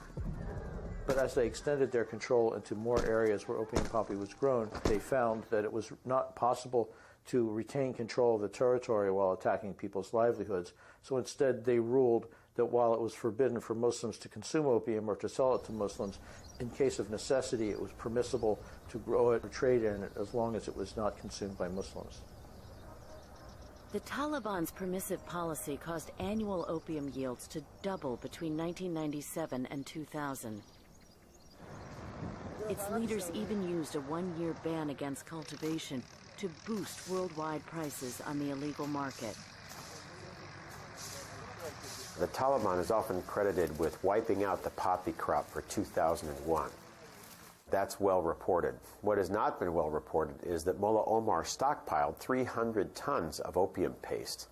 But as they extended their control into more areas where opium poppy was grown, they found that it was not possible to retain control of the territory while attacking people's livelihoods. So instead, they ruled that while it was forbidden for Muslims to consume opium or to sell it to Muslims, in case of necessity, it was permissible to grow it or trade in it as long as it was not consumed by Muslims.
The Taliban's permissive policy caused annual opium yields to double between 1997 and 2000. Its leaders even used a one-year ban against cultivation to boost worldwide prices on the illegal market.
The Taliban is often credited with wiping out the poppy crop for 2001. That's well reported. What has not been well reported is that Mullah Omar stockpiled 300 tons of opium paste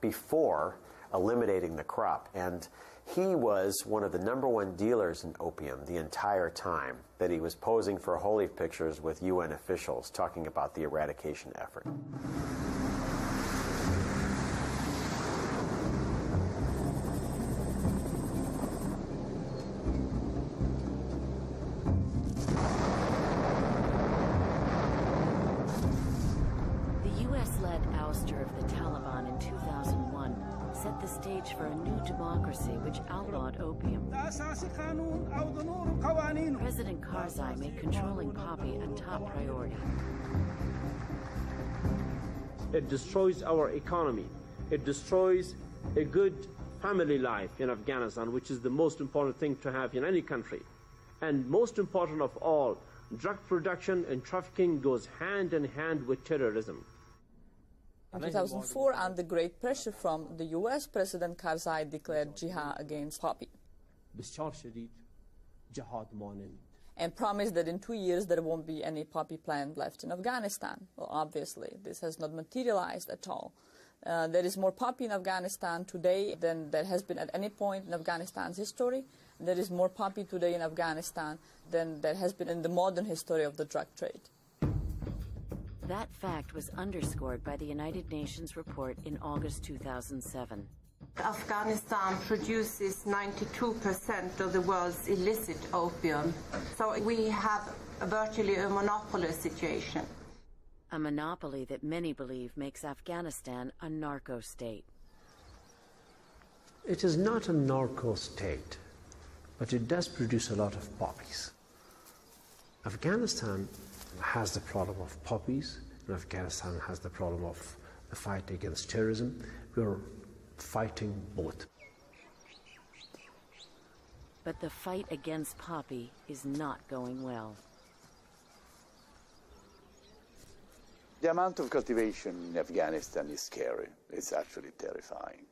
before eliminating the crop. And he was one of the #1 dealers in opium the entire time that he was posing for holy pictures with UN officials talking about the eradication effort.
For a new democracy which outlawed opium. President Karzai made controlling poppy a top priority.
It destroys our economy. It destroys a good family life in Afghanistan, which is the most important thing to have in any country. And most important of all, drug production and trafficking goes hand in hand with terrorism.
In 2004, under great pressure from the US, President Karzai declared jihad against poppy and promised that in 2 years there won't be any poppy plant left in Afghanistan. Well, obviously, this has not materialized at all. There is more poppy in Afghanistan today than there has been at any point in Afghanistan's history. There is more poppy today in Afghanistan than there has been in the modern history of the drug trade.
That fact was underscored by the United Nations report in August 2007.
Afghanistan produces 92% of the world's illicit opium, so we have virtually a monopoly situation.
A monopoly that many believe makes Afghanistan a narco state.
It is not a narco state, but it does produce a lot of poppies. Afghanistan has the problem of poppies, and Afghanistan has the problem of the fight against terrorism. We're fighting both.
But the fight against poppy is not going well.
The amount of cultivation in Afghanistan is scary. It's actually terrifying.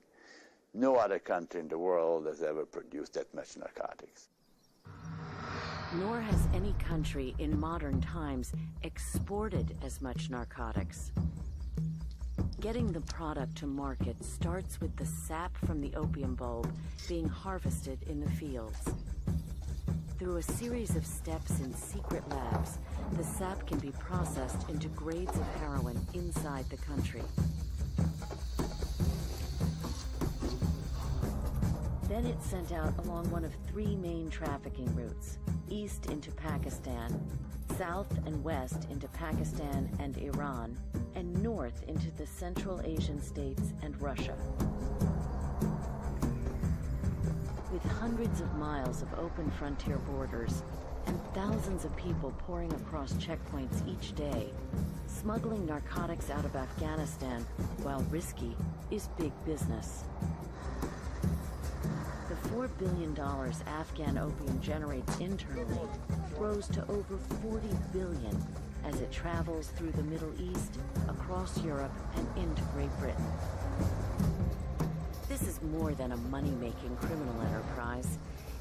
No other country in the world has ever produced that much narcotics.
Nor has any country in modern times exported as much narcotics. Getting the product to market starts with the sap from the opium bulb being harvested in the fields. Through a series of steps in secret labs, the sap can be processed into grades of heroin inside the country. Then it's sent out along one of 3 main trafficking routes: east into Pakistan, south and west into Pakistan and Iran, and north into the Central Asian states and Russia. With hundreds of miles of open frontier borders and thousands of people pouring across checkpoints each day, smuggling narcotics out of Afghanistan, while risky, is big business. The $4 billion Afghan opium generates internally grows to over $40 billion as it travels through the Middle East, across Europe, and into Great Britain. This is more than a money-making criminal enterprise.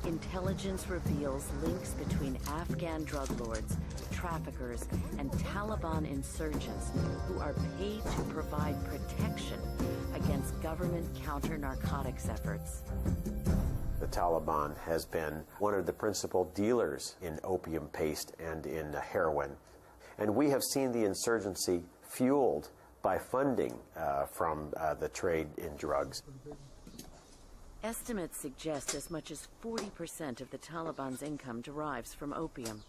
Intelligence reveals links between Afghan drug lords, traffickers, and Taliban insurgents who are paid to provide protection against government counter-narcotics efforts.
The Taliban has been one of the principal dealers in opium paste and in heroin. And we have seen the insurgency fueled by funding from the trade in drugs.
Estimates suggest as much as 40% of the Taliban's income derives from opium.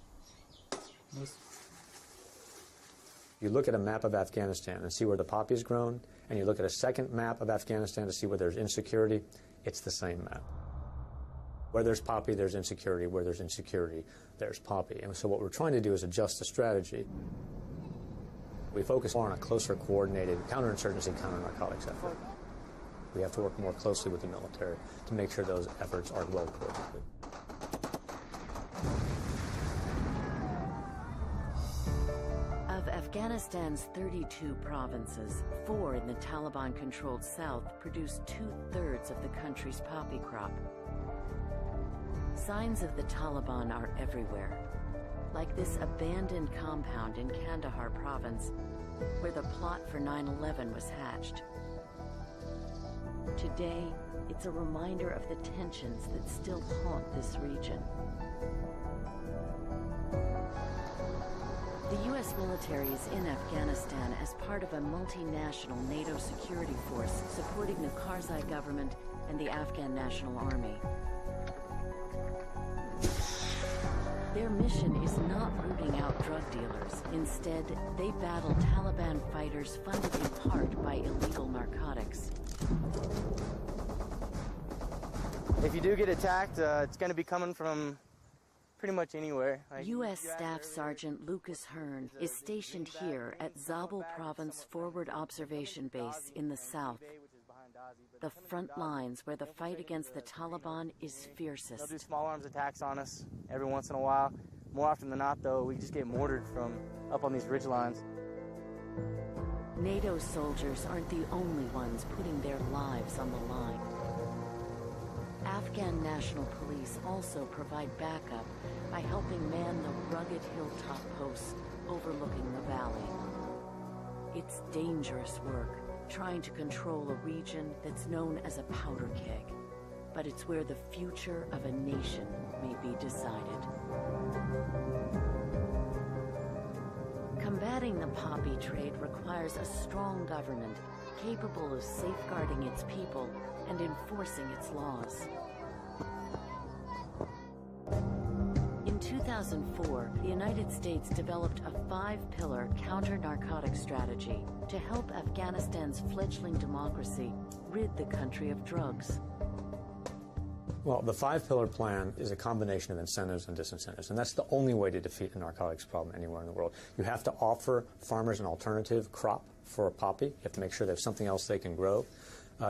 You look at a map of Afghanistan and see where the poppy is grown, and you look at a second map of Afghanistan to see where there's insecurity, it's the same map. Where there's poppy, there's insecurity. Where there's insecurity, there's poppy. And so what we're trying to do is adjust the strategy. We focus more on a closer coordinated counterinsurgency, counter-narcotics effort. We have to work more closely with the military to make sure those efforts are well coordinated.
Of Afghanistan's 32 provinces, 4 in the Taliban-controlled south produce 2/3 of the country's poppy crop. Signs of the Taliban are everywhere, like this abandoned compound in Kandahar province, where the plot for 9/11 was hatched. Today, it's a reminder of the tensions that still haunt this region. The U.S. military is in Afghanistan as part of a multinational NATO security force supporting the Karzai government and the Afghan National Army. Their mission is not rooting out drug dealers. Instead, they battle Taliban fighters funded in part by illegal narcotics.
If you do get attacked, it's going to be coming from pretty much anywhere.
U.S. Staff Sergeant Lucas Hearn is stationed here at Zabul Province Forward Observation Base in the south, the front lines where the fight against the Taliban is fiercest.
They'll do small arms attacks on us every once in a while. More often than not, though, we just get mortared from up on these ridge lines.
NATO soldiers aren't the only ones putting their lives on the line. Afghan National Police also provide backup by helping man the rugged hilltop posts overlooking the valley. It's dangerous work, trying to control a region that's known as a powder keg, but it's where the future of a nation may be decided. Combating the poppy trade requires a strong government capable of safeguarding its people and enforcing its laws. In 2004, the United States developed a 5-pillar counter-narcotics strategy to help Afghanistan's fledgling democracy rid the country of drugs.
Well, the 5-pillar plan is a combination of incentives and disincentives, and that's the only way to defeat a narcotics problem anywhere in the world. You have to offer farmers an alternative crop for poppy. You have to make sure there's something else they can grow.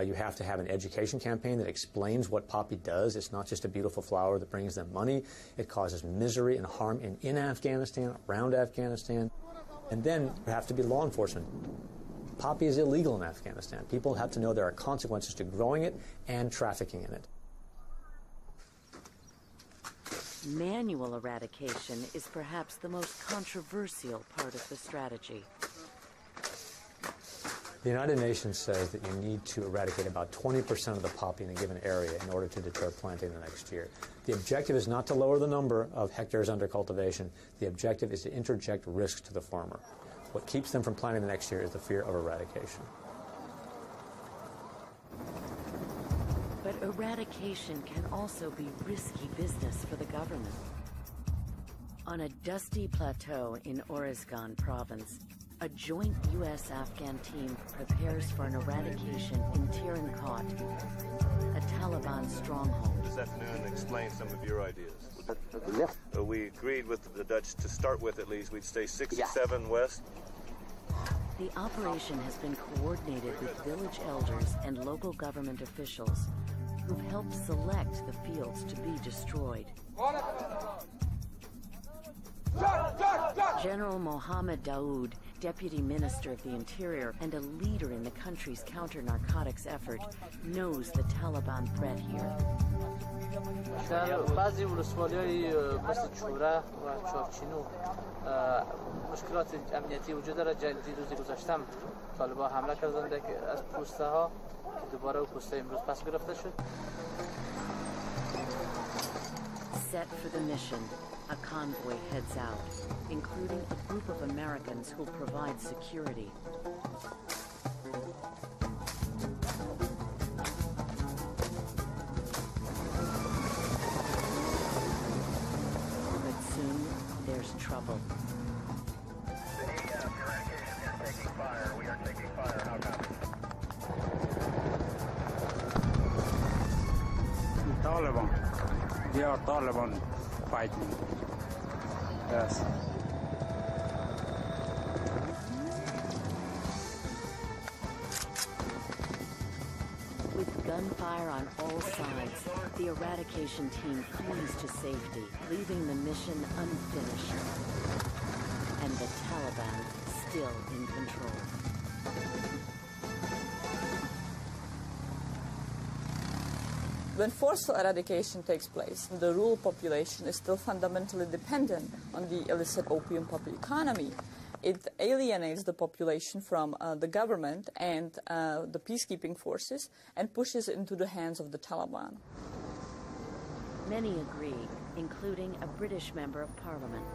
You have to have an education campaign that explains what poppy does. It's not just a beautiful flower that brings them money. It causes misery and harm in Afghanistan, around Afghanistan. And then there have to be law enforcement. Poppy is illegal in Afghanistan. People have to know there are consequences to growing it and trafficking in it.
Manual eradication is perhaps the most controversial part of the strategy.
The United Nations says that you need to eradicate about 20% of the poppy in a given area in order to deter planting the next year. The objective is not to lower the number of hectares under cultivation. The objective is to interject risk to the farmer. What keeps them from planting the next year is the fear of eradication.
But eradication can also be risky business for the government. On a dusty plateau in Oruzgan province, a joint U.S.-Afghan team prepares for an eradication in Tiran Kot, a Taliban stronghold.
This afternoon, explain some of your ideas. We agreed with the Dutch to start with, at least, we'd stay 67 west.
The operation has been coordinated with village elders and local government officials who've helped select the fields to be destroyed. General Mohammed Daoud Deputy Minister of the Interior and a leader in the country's counter-narcotics effort, knows the Taliban threat here.
در بعضی ولسوالی‌های مثل چوره و چارچینو مشکلات امنیتی وجود داره. روز گذشتم طالبان حمله کردند که از پوسته ها که دوباره پوسته امروز پس گرفته شد.
Set for the mission, a convoy heads out, including a group of Americans who'll provide security. But soon, there's trouble.
We are taking fire. How copy?
Taliban. They are Taliban fighting. Yes.
With gunfire on all sides, the eradication team flees to safety, leaving the mission unfinished. And the Taliban still in control.
When forceful eradication takes place, the rural population is still fundamentally dependent on the illicit opium puppy economy. It alienates the population from the government and the peacekeeping forces and pushes it into the hands of the Taliban.
Many agree, including a British member of parliament.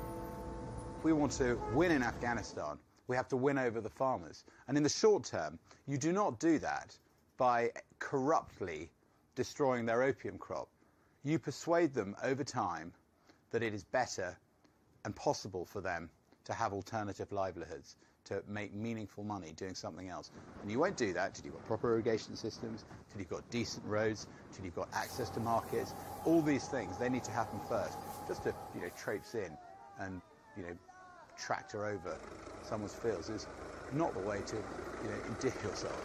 If we want to win in Afghanistan, we have to win over the farmers. And in the short term, you do not do that by corruptly destroying their opium crop. You persuade them over time that it is better and possible for them to have alternative livelihoods, to make meaningful money doing something else. And you won't do that till you've got proper irrigation systems, till you've got decent roads, till you've got access to markets. All these things, they need to happen first. Just to, traipse in and, tractor over someone's fields is not the way to, endear yourself.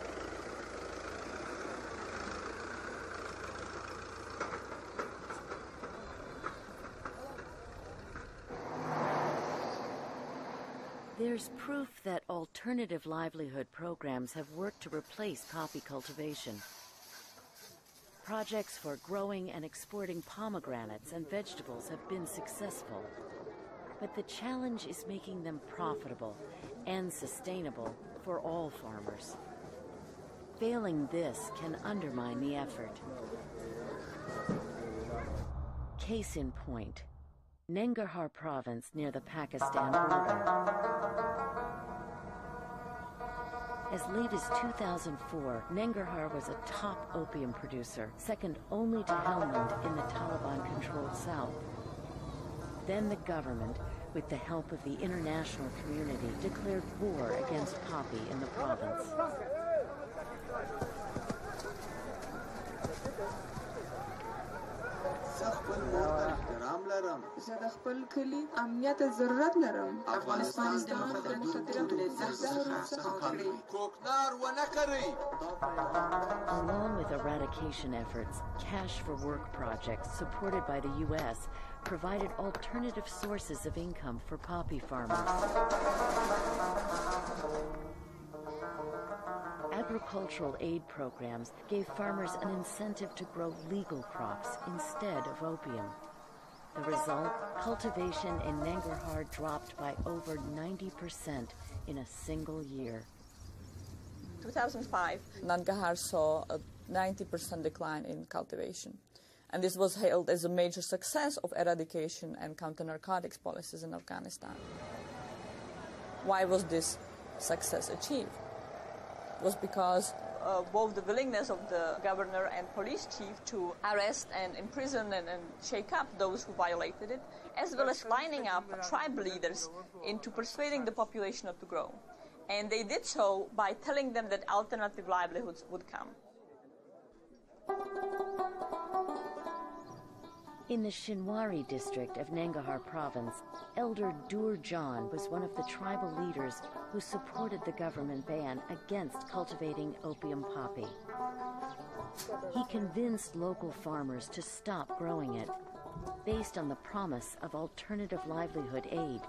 There's proof that alternative livelihood programs have worked to replace poppy cultivation. Projects for growing and exporting pomegranates and vegetables have been successful. But the challenge is making them profitable and sustainable for all farmers. Failing this can undermine the effort. Case in point, Nangarhar province near the Pakistan border. As late as 2004, Nangarhar was a top opium producer, second only to Helmand in the Taliban-controlled south. Then the government, with the help of the international community, declared war against poppy in the province.
زه د خپل کلی امنیت ضرورت لرم. افغانستان د مخدره
Along with eradication efforts, Cash for Work projects supported by the U.S. provided alternative sources of income for poppy farmers. Agricultural aid programs gave farmers an incentive to grow legal crops instead of opium. The result, cultivation in Nangarhar dropped by over 90% in a single year.
2005, Nangarhar saw a 90% decline in cultivation. And this was hailed as a major success of eradication and counter-narcotics policies in Afghanistan. Why was this success achieved? It was because both the willingness of the governor and police chief to arrest and imprison and shake up those who violated it, as well as lining up tribe leaders into persuading the population not to grow. And they did so by telling them that alternative livelihoods would come.
In the Shinwari district of Nangarhar province, Elder Dur Jan was one of the tribal leaders who supported the government ban against cultivating opium poppy. He convinced local farmers to stop growing it, based on the promise of alternative livelihood aid.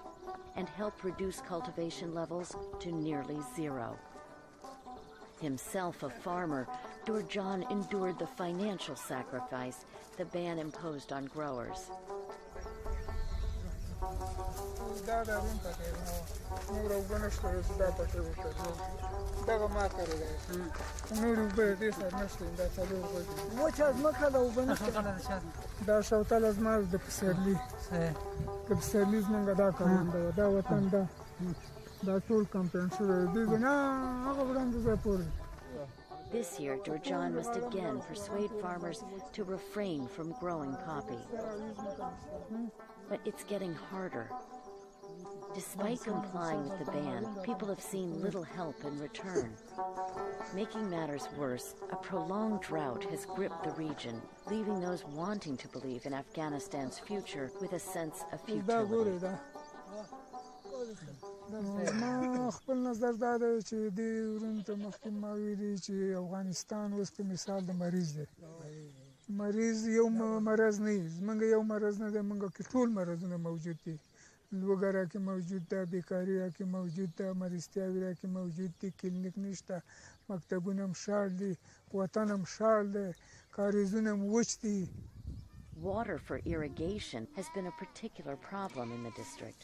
and helped reduce cultivation levels to nearly zero. Himself a farmer, Durjan endured the financial sacrifice the ban imposed on growers. This year, Durjan must again persuade farmers to refrain from growing poppy. But it's getting harder. Despite complying with the ban, people have seen little help in return. Making matters worse, a prolonged drought has gripped the region, leaving those wanting to believe in Afghanistan's future with a sense of futility.
ما خپل نظر دا دی چې دې ورونو ته مخکې ما ویلي چې افغانستان اوس په مثال د مریض دی مریض یو مرض نه وي زموږ یو مرض نه دی موږ کې ټول مرضونه موجود دي لوږه راکې موجود ده بیکاري راکې موجود ده مرستیاوې راکې موجود دي کلینیک نشته مکتبونه هم شاړ دي وطن هم شاړ دی کاریزونه هم وچ دي.
Water for irrigation has been a particular problem in the district.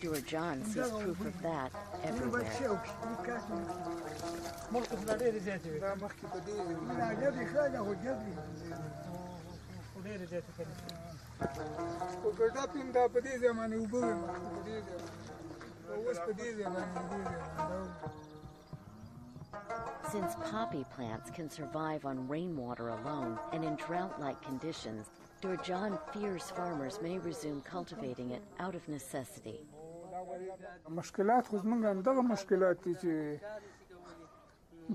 Durjan sees proof of that everywhere. Since poppy plants can survive on rainwater alone and in drought-like conditions, Durjan fears farmers may resume cultivating it out of necessity.
مشکلات خو زموږ همدغه مشکلات دي چې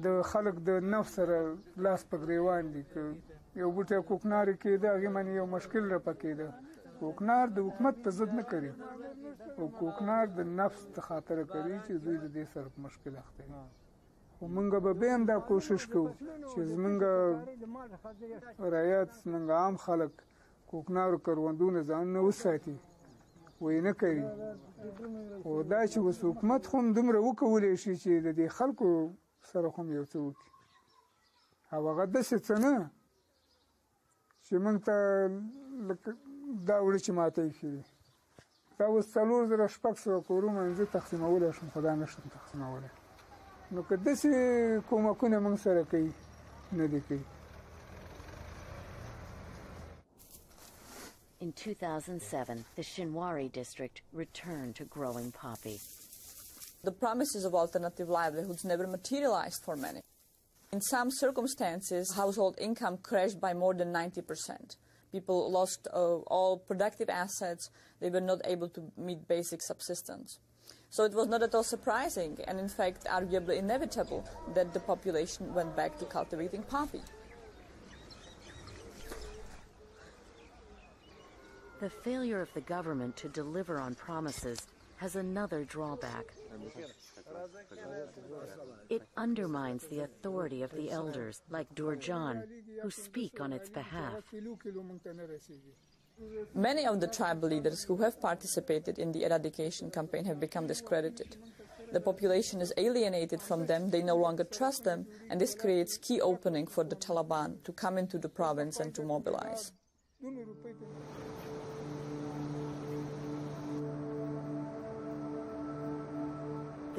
د خلک د نفس سره لاس په ګریوان دي که یو بوټی کوکنارې کېده هغې باندې یو مشکل راپکېده کوکنار د حکومت په ضد نه کوي او کوکنار د نفس د خاطره کوي چې دوی د دې سره په مشکل اخته دي خو موږ به بیا هم دا کوشش کوو چې زموږ رعیت زموږ عام خلک کوکنارو کروندونه ځانونه وساتي ویې نه کوي خو دا چې اوس حکومت خو هم دومره وکولی شي چې د دې خلکو سره خو هم یو څه وکړي او هغه داسې څه نه چې موږ ته دا وړي چې ماته ایښي دي دا اوس 4,600 کورونه زه تقسیمولی شم خو دا نه شم تقسیمولی نو که داسې کومکونه موږ سره کوي نه دي کوي.
In 2007, the Shinwari district returned to growing poppy.
The promises of alternative livelihoods never materialized for many. In some circumstances, household income crashed by more than 90%. People lost all productive assets. They were not able to meet basic subsistence. So it was not at all surprising, and in fact, arguably inevitable, that the population went back to cultivating poppy.
The failure of the government to deliver on promises has another drawback. It undermines the authority of the elders, like Durjan, who speak on its behalf.
Many of the tribal leaders who have participated in the eradication campaign have become discredited. The population is alienated from them, they no longer trust them, and this creates key opening for the Taliban to come into the province and to mobilize.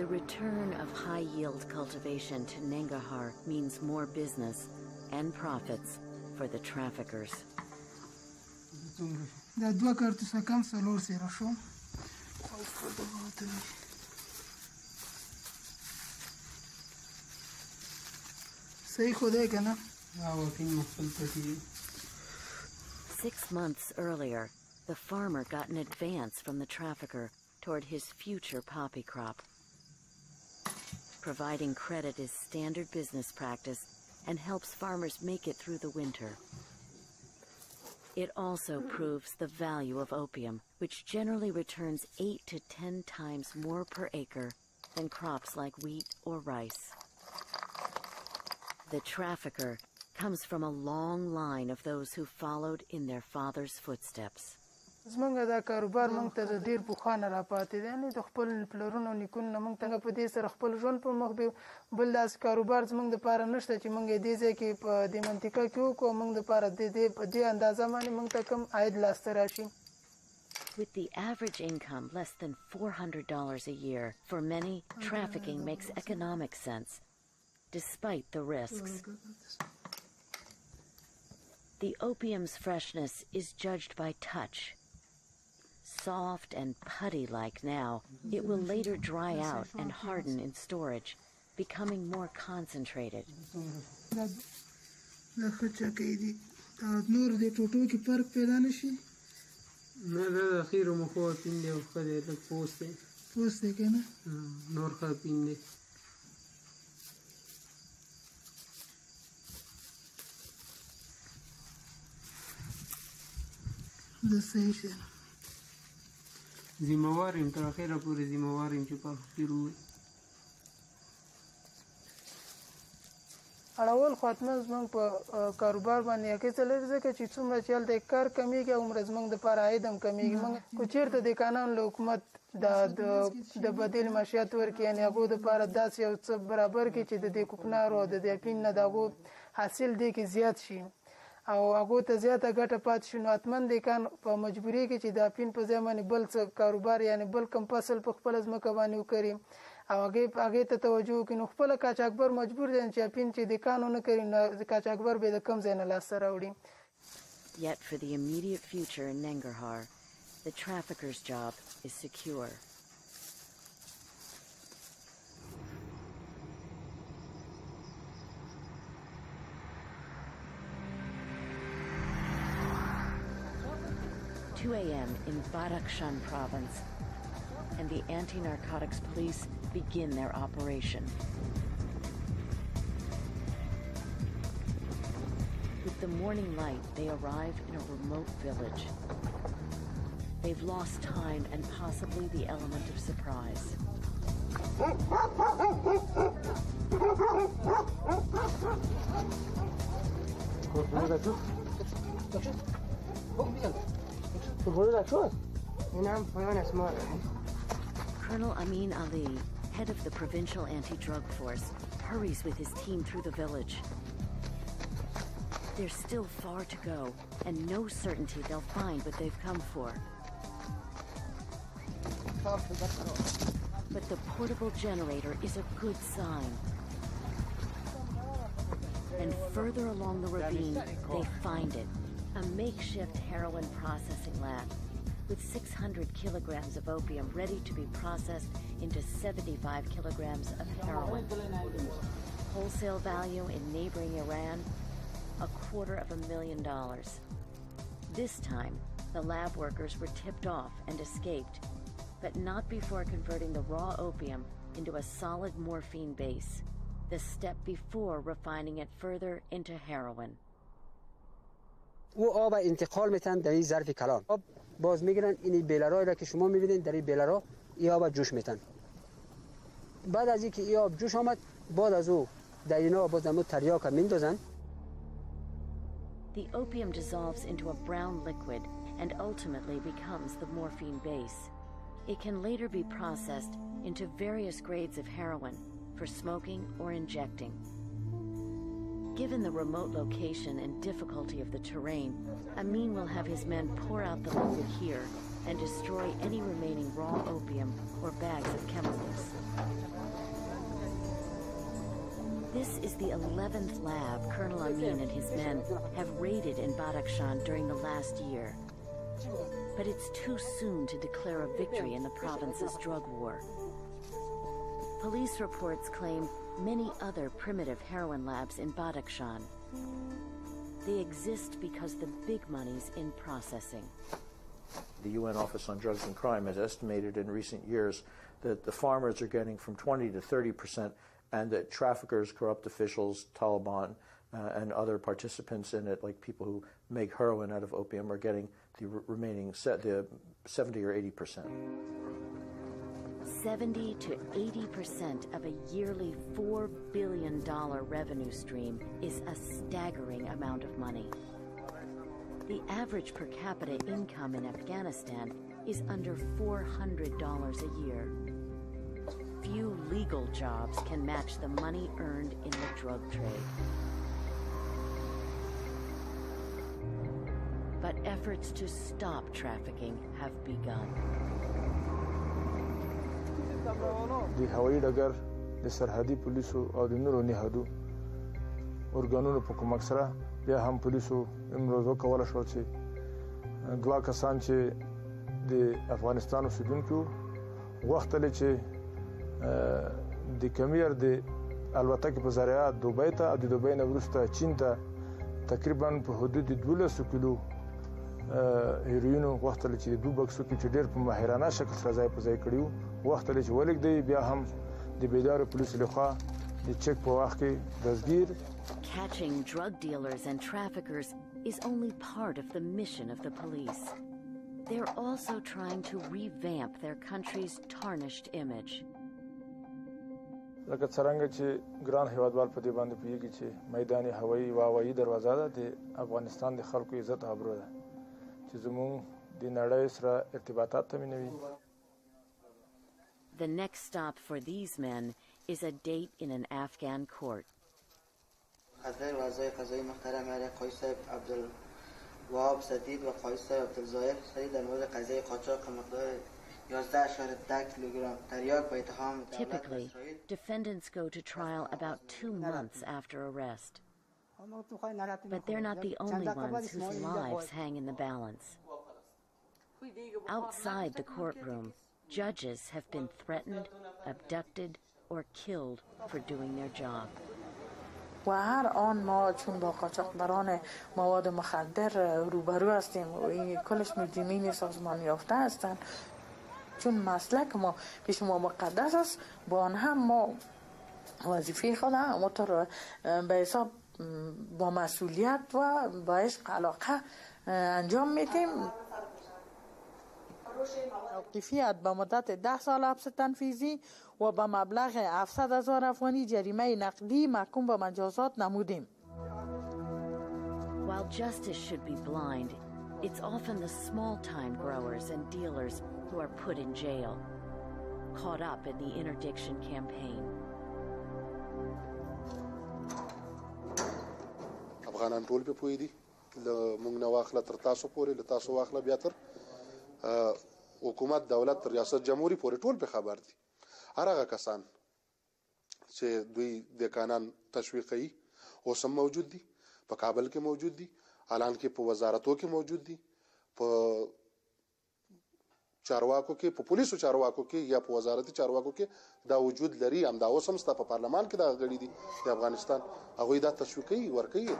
The return of high-yield cultivation to Nangarhar means more business and profits for the traffickers. Six months earlier, the farmer got an advance from the trafficker toward his future poppy crop. Providing credit is standard business practice and helps farmers make it through the winter. It also proves the value of opium, which generally returns 8 to 10 times more per acre than crops like wheat or rice. The trafficker comes from a long line of those who followed in their father's footsteps.
زمونږ دا کاروبار مونږ ته د ډېر پخوانه راپاتې دی یعنې د خپل پلرونو نیکونو نه مونږ ته په دې سره خپل ژوند په مخ بل داسې کاروبار زمونږ دپاره نشته چې مونږ یې دې ځای کې په دې منطقه کې وکړو مونږ دپاره په دې اندازه باندې مونږ ته کوم عاید لاسته راشي.
With the average income less than $400 a year, for many, trafficking makes economic sense, despite the risks. The opium's freshness is judged by touch. Soft and putty-like now, it will later dry out and harden in storage, becoming more concentrated.
نه دا د اخیرو مخو پین دی او ښه دی لږ پوست دی
که نه
نور ښه پین دی.
زه صحیح شم
ذمهوار یم تر اخره پورې ذمهوار یم چې په اخیر ووایي.
اړول خاتمه زمونږ په کاروبار باندې اغېزه لري ځکه چې څومره چې هلته کار کمیږي هومره زمونږ دپاره عاید هم کمیږي. موږ خو چېرته د قانون له حکومت د بدیل معاشیات ورکړي یعنې هغو دپاره داسې یو څه برابر کړي چې د دې کوکنارو او د دې اپین نه د هغو حاصل دې کې زیات شي او هغو ته زیاته ګټه پاتې شي. نو حتما دې کان په مجبوري کې چې د اپین په ځای باندې بل څه کاروبار یعنې بل کم فصل په خپله ځمکه باندې وکړي او هغې ته توجه وکړي. نو خپله قاچاقبر مجبور دی چې اپین چې د کان ونه کوي نو قاچاقبر به یې د کم ځای نه لاسته راوړي.
Yet for the immediate future in Nangarhar, the trafficker's job is secure. (2 a.m. in Badakhshan province, and the anti-narcotics police begin their operation. With the morning light, they arrive in a remote village. They've lost time and possibly the element of surprise. Colonel Amin Ali, head of the provincial anti-drug force, hurries with his team through the village. There's still far to go, and no certainty they'll find what they've come for. But the portable generator is a good sign. And further along the ravine, they find it. A makeshift heroin processing lab with 600 kilograms of opium ready to be processed into 75 kilograms of heroin. Wholesale value in neighboring Iran, $250,000. This time, the lab workers were tipped off and escaped, but not before converting the raw opium into a solid morphine base, the step before refining it further into heroin.
او آب انتقال میتن در این ظرف کلان آب باز میگیرن این بیلرایی را که شما میبینید در این بیلرا این آب جوش میتن. بعد از اینکه این آب جوش آمد بعد از او در اینا باز دمو تریاک میندازن.
The opium dissolves into a brown liquid and ultimately becomes the morphine base. It can later be processed into various grades of heroin for smoking or injecting. Given the remote location and difficulty of the terrain, Amin will have his men pour out the liquid here and destroy any remaining raw opium or bags of chemicals. This is the 11th lab Colonel Amin and his men have raided in Badakhshan during the last year. But it's too soon to declare a victory in the province's drug war. Police reports claim many other primitive heroin labs in Badakhshan. They exist because the big money's in processing.
The UN Office on Drugs and Crime has estimated in recent years that the farmers are getting from 20 to 30%, and that traffickers, corrupt officials, Taliban, and other participants in it, like people who make heroin out of opium, are getting the remaining 70 or 80%.
70 to 80% of a yearly $4 billion revenue stream is a staggering amount of money. The average per capita income in Afghanistan is under $400 a year. Few legal jobs can match the money earned in the drug trade. But efforts to stop trafficking have begun.
د هوایي ډګر د سرحدي پولیسو او د نورو نهادو ارګانونو په کومک سره بیا هم پولیسو امروز وکولی شول چې دوه کسان چې د افغانستان اوسېدونکي وو غوښتل چې د کمیر د الوتکې په ذریعه دوبۍ ته او د دوبۍ نه وروسته چین ته تقریبا په حدود 12 کیلو هیروینو غوښتل چې د دوه بکسو کې چې ډېر په ماهرانه شکل سره ځای په ځای کړي وو غوښتل چې ولږدوي بیا هم د بیدارو پولیسو لخوا د چک په وخت کې دستګیر.
Catching drug dealers and traffickers is only part of the mission of the police. They're also trying to revamp their country's tarnished image.
لکه څرنګه چې ګران هیوادوال په دې باندې پوهیږي چې میدان هوایي و هوایي دروازه ده د افغانستان د خلکو عزت او ابرو ده چې زموږ د نړۍ سره ارتباطات تامینوي.
The next stop for these men is a date in an Afghan court.
حضرت وزیر قضایی محترم آقای صاحب عبدالوهاب سدید و آقای صاحب عبدالظاهر سدید در مورد قضیه قاچاق مقدار 11.10 کیلوگرم تریاک با اتهام
Typically, defendants go to trial about 2 months after arrest. But they're not the only ones whose lives hang in the balance. Outside the courtroom, judges have been threatened, abducted, or killed for doing their job.
و هر آن ما چون با قاچاقبران مواد مخدر روبرو هستیم و این کلش مجرمین سازمان یافته هستند، چون مسلک ما پیش ما مقدس است، با آن هم ما وظیفه خود همونطور به حساب با مسئولیت و با عشق علاقه انجام میدیم. توقیفیت به مدت 10 سال حبس تنفیذی و به مبلغ 700,000 افغانی جریمه نقدی محکوم به مجازات نمودیم.
While justice should be blind, it's often the small-time growers and dealers who are put in jail, caught up in the interdiction campaign.
افغانان ټول په پوي دي موږ نه واخله تر تاسو پورې له تاسو واخله بیا تر حکومت دولت ریاست جمهوریت پورې ټول په خبر دي. هرغه کسان چې دوی د قانون تشویقي اوس هم موجود دي، په کابل کې موجود دي، اعلان کې په وزارتو کې موجود دي، په چارواکو کې، په پولیسو چارواکو کې یا په وزارتي چارواکو کې دا وجود لري. هم دا اوس هم ستا په پارلمان کې دا غړي دي د افغانستان، هغوی دا تشویقي ورکوي.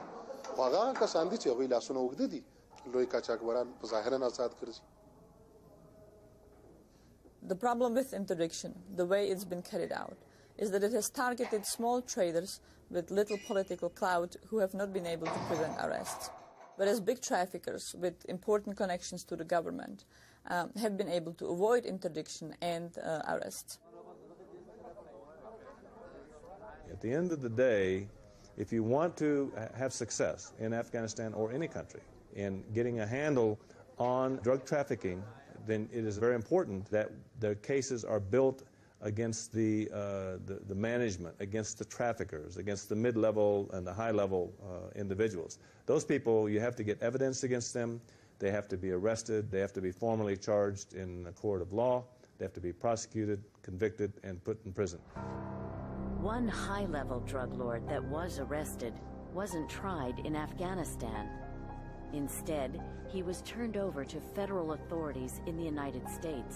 خو هغه کسان دي چې هغوی لاسونه اوږده دي، لوی قاچاقبران په ظاهرا آزاد ګرځي.
The problem with interdiction, the way it's been carried out, is that it has targeted small traders with little political clout who have not been able to prevent arrests, whereas big traffickers with important connections to the government have been able to avoid interdiction and arrests.
At the end of the day, if you want to have success in Afghanistan or any country in getting a handle on drug trafficking, then it is very important that the cases are built against the management, against the traffickers, against the mid-level and the high-level individuals. Those people, you have to get evidence against them. They have to be arrested. They have to be formally charged in a court of law. They have to be prosecuted, convicted, and put in prison.
One high-level drug lord that was arrested wasn't tried in Afghanistan. Instead, he was turned over to federal authorities in the United States.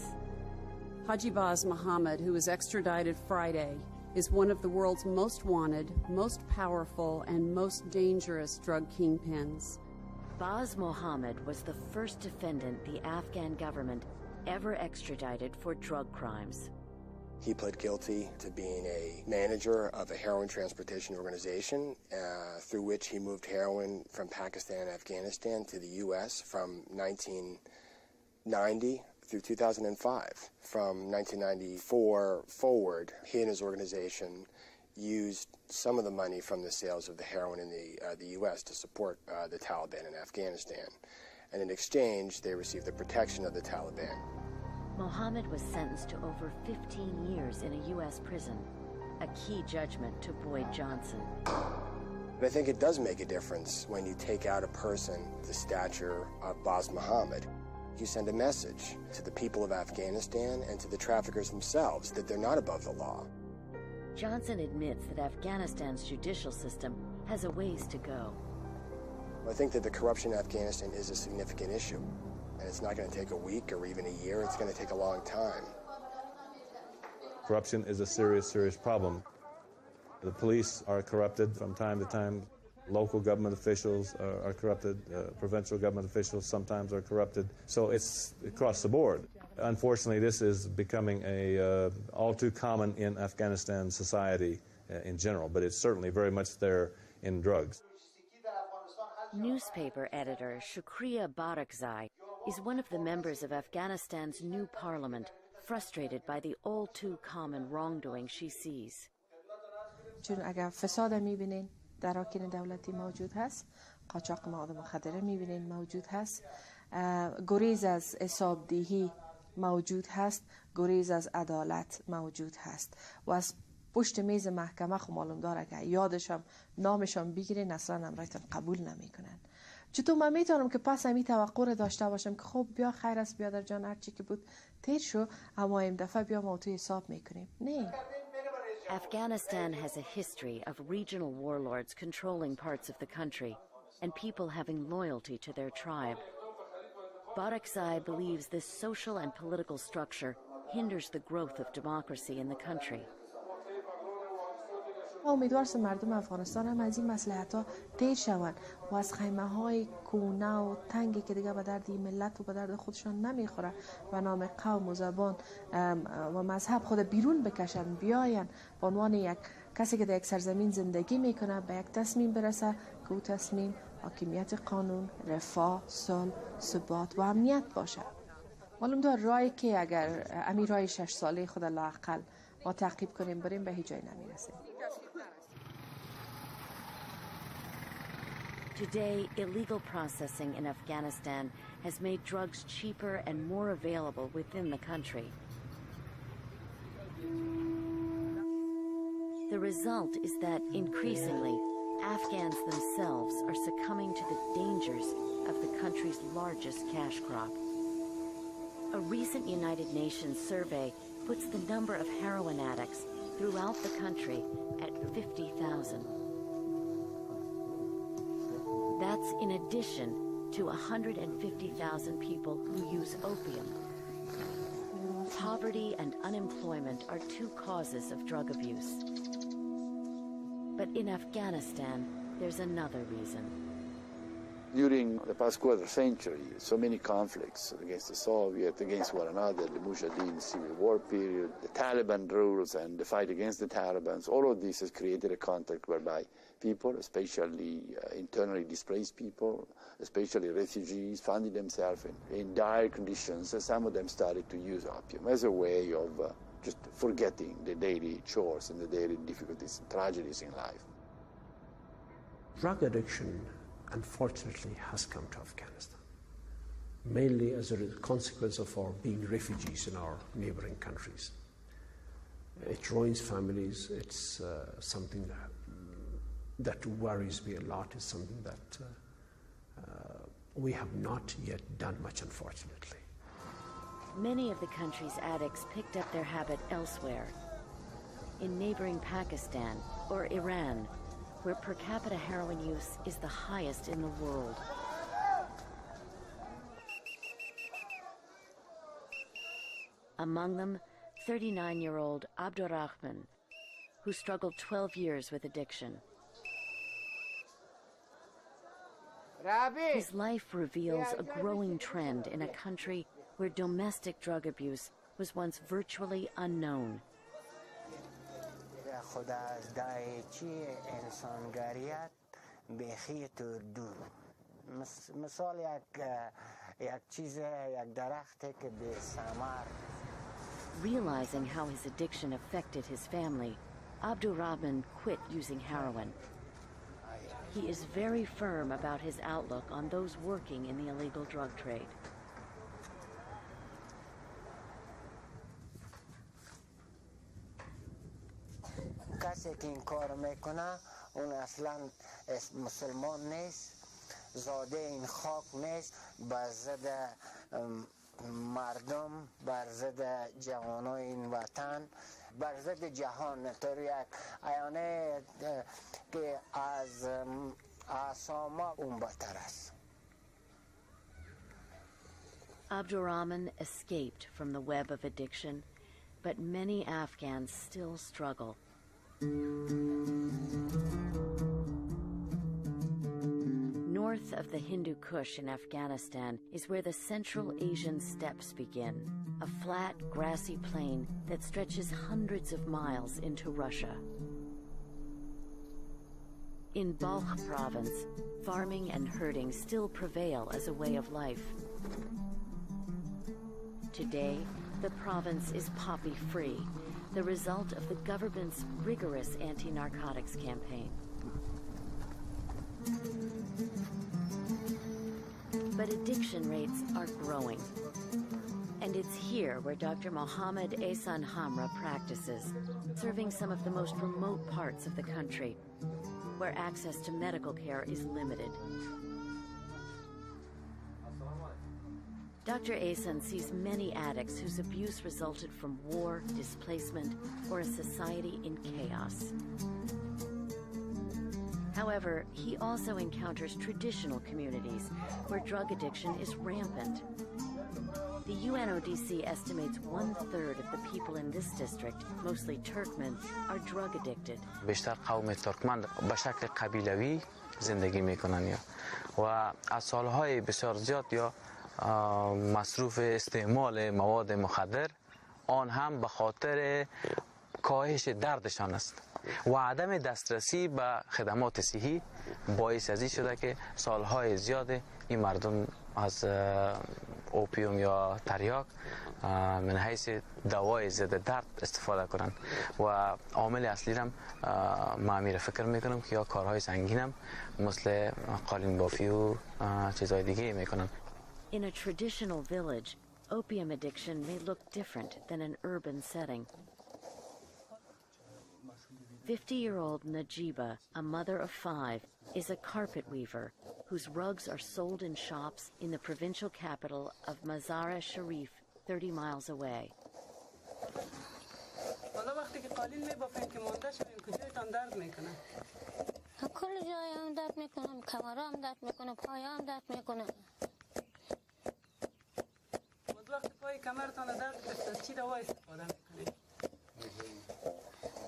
Haji Baz Mohammed, who was extradited Friday, is one of the world's most wanted, most powerful, and most dangerous drug kingpins.
Baz Mohammed was the first defendant the Afghan government ever extradited for drug crimes.
He pled guilty to being a manager of a heroin transportation organization through which he moved heroin from Pakistan and Afghanistan to the U.S. from 1990 through 2005. From 1994 forward, he and his organization used some of the money from the sales of the heroin in the U.S. to support the Taliban in Afghanistan. And in exchange, they received the protection of the Taliban.
Mohammed was sentenced to over 15 years in a U.S. prison, a key judgment to Boyd Johnson.
But I think it does make a difference when you take out a person the stature of Baz Mohammed. You send a message to the people of Afghanistan and to the traffickers themselves that they're not above the law.
Johnson admits that Afghanistan's judicial system has a ways to go.
I think that the corruption in Afghanistan is a significant issue. And it's not going to take a week or even a year. It's going to take a long time.
Corruption is a serious, serious problem. The police are corrupted from time to time. Local government officials are corrupted. Provincial government officials sometimes are corrupted. So it's across the board. Unfortunately, this is becoming all too common in Afghanistan society in general, but it's certainly very much there in drugs.
Newspaper editor Shukriya Barakzai is one of the members of Afghanistan's new parliament, frustrated by the all too common wrongdoing she sees.
چون اگر فساد می‌بینین در اراکین دولتی موجود هست، قاچاق مواد مخدره می‌بینین موجود هست، گریز از حسابدهی موجود هست، گریز از عدالت موجود هست و از پشت میز محکمه خو معلوم داره که یادشم نامشان بگیرین اصلا امرایتان قبول نمیکنن. چطور من میتونم که پس همی توقع رو داشته باشم که خب بیا خیر است بیادر جان هرچی که بود تیر شو اما این دفعه بیا ما تو حساب میکنیم. نه.
Afghanistan has a history of regional warlords controlling parts of the country and people having loyalty to their tribe. Barakzai believes this social and political structure hinders the growth of democracy in the country.
امیدوارم مردم افغانستان هم از این مصلحت‌ها تیر شوند و از خیمه‌های کونه و تنگی که دیگه به درد این ملت و به درد خودشان نمیخوره و نام قوم و زبان و مذهب خود بیرون بکشن بیاین به عنوان یک کسی که در یک سرزمین زندگی میکنه به یک تصمیم برسه که او تصمیم حاکمیت قانون، رفاه، صلح، ثبات و امنیت باشه. معلوم دار راهی که اگر امی راه 6 ساله خود لااقل ما تعقیب کنیم بریم به هیچ جای نمیرسیم.
Today, illegal processing in Afghanistan has made drugs cheaper and more available within the country. The result is that increasingly, Afghans themselves are succumbing to the dangers of the country's largest cash crop. A recent United Nations survey puts the number of heroin addicts throughout the country at 50,000. That's in addition to 150,000 people who use opium. Poverty and unemployment are two causes of drug abuse. But in Afghanistan, there's another reason.
During the past quarter century, so many conflicts against the Soviet, against one another, the Mujahideen civil war period, the Taliban rules and the fight against the Taliban, all of this has created a context whereby people, especially internally displaced people, especially refugees, finding themselves in dire conditions, and some of them started to use opium as a way of just forgetting the daily chores and the daily difficulties and tragedies in life.
Drug addiction, unfortunately, has come to Afghanistan, mainly as a consequence of our being refugees in our neighboring countries. It ruins families. It's something that worries me a lot. It's something that we have not yet done much, unfortunately.
Many of the country's addicts picked up their habit elsewhere, in neighboring Pakistan or Iran, where per capita heroin use is the highest in the world. Among them, 39-year-old Abdurrahman, who struggled 12 years with addiction. His life reveals a growing trend in a country where domestic drug abuse was once virtually unknown. Realizing how his addiction affected his family, Abdurrahman quit using heroin. He is very firm about his outlook on those working in the illegal drug trade.
کسی که این کار میکنه اون اصلا مسلمان نیست، زاده این خاک نیست، بر ضد مردم، بر ضد جوانای این وطن، بر ضد جهان. طور یک ایانه که از اساما اون بدتر است.
Abdurrahman escaped from the web of addiction, but many Afghans still struggle. North of the Hindu Kush in Afghanistan is where the Central Asian steppes begin, a flat, grassy plain that stretches hundreds of miles into Russia. In Balkh province, farming and herding still prevail as a way of life. Today, the province is poppy-free, the result of the government's rigorous anti-narcotics campaign. But addiction rates are growing. And it's here where Dr. Mohammed Ehsan Hamra practices, serving some of the most remote parts of the country, where access to medical care is limited. Dr. Ehsan sees many addicts whose abuse resulted from war, displacement, or a society in chaos. However, he also encounters traditional communities where drug addiction is rampant. The UNODC estimates 1/3 of the people in this district, mostly Turkmen, are drug addicted.
بیشتر قوم ترکمن به شکل قبیلوی زندگی میکنن و از سالهای بسیار زیاد یا مصروف استعمال مواد مخدر، آن هم به خاطر کاهش دردشان است و عدم دسترسی به خدمات صحی باعث ازی شده که سالهای زیاد این مردم از اوپیوم یا تریاک من حیث دوای ضد درد استفاده کنند و عامل اصلی هم من فکر میکنم که یا کارهای سنگینم مثل قالین بافی و چیزهای دیگه میکنن.
In a traditional village, opium addiction may look different than an urban setting. 50-year-old Najiba, a mother of 5, is a carpet weaver whose rugs are sold in shops in the provincial capital of Mazar-e Sharif, 30 miles away.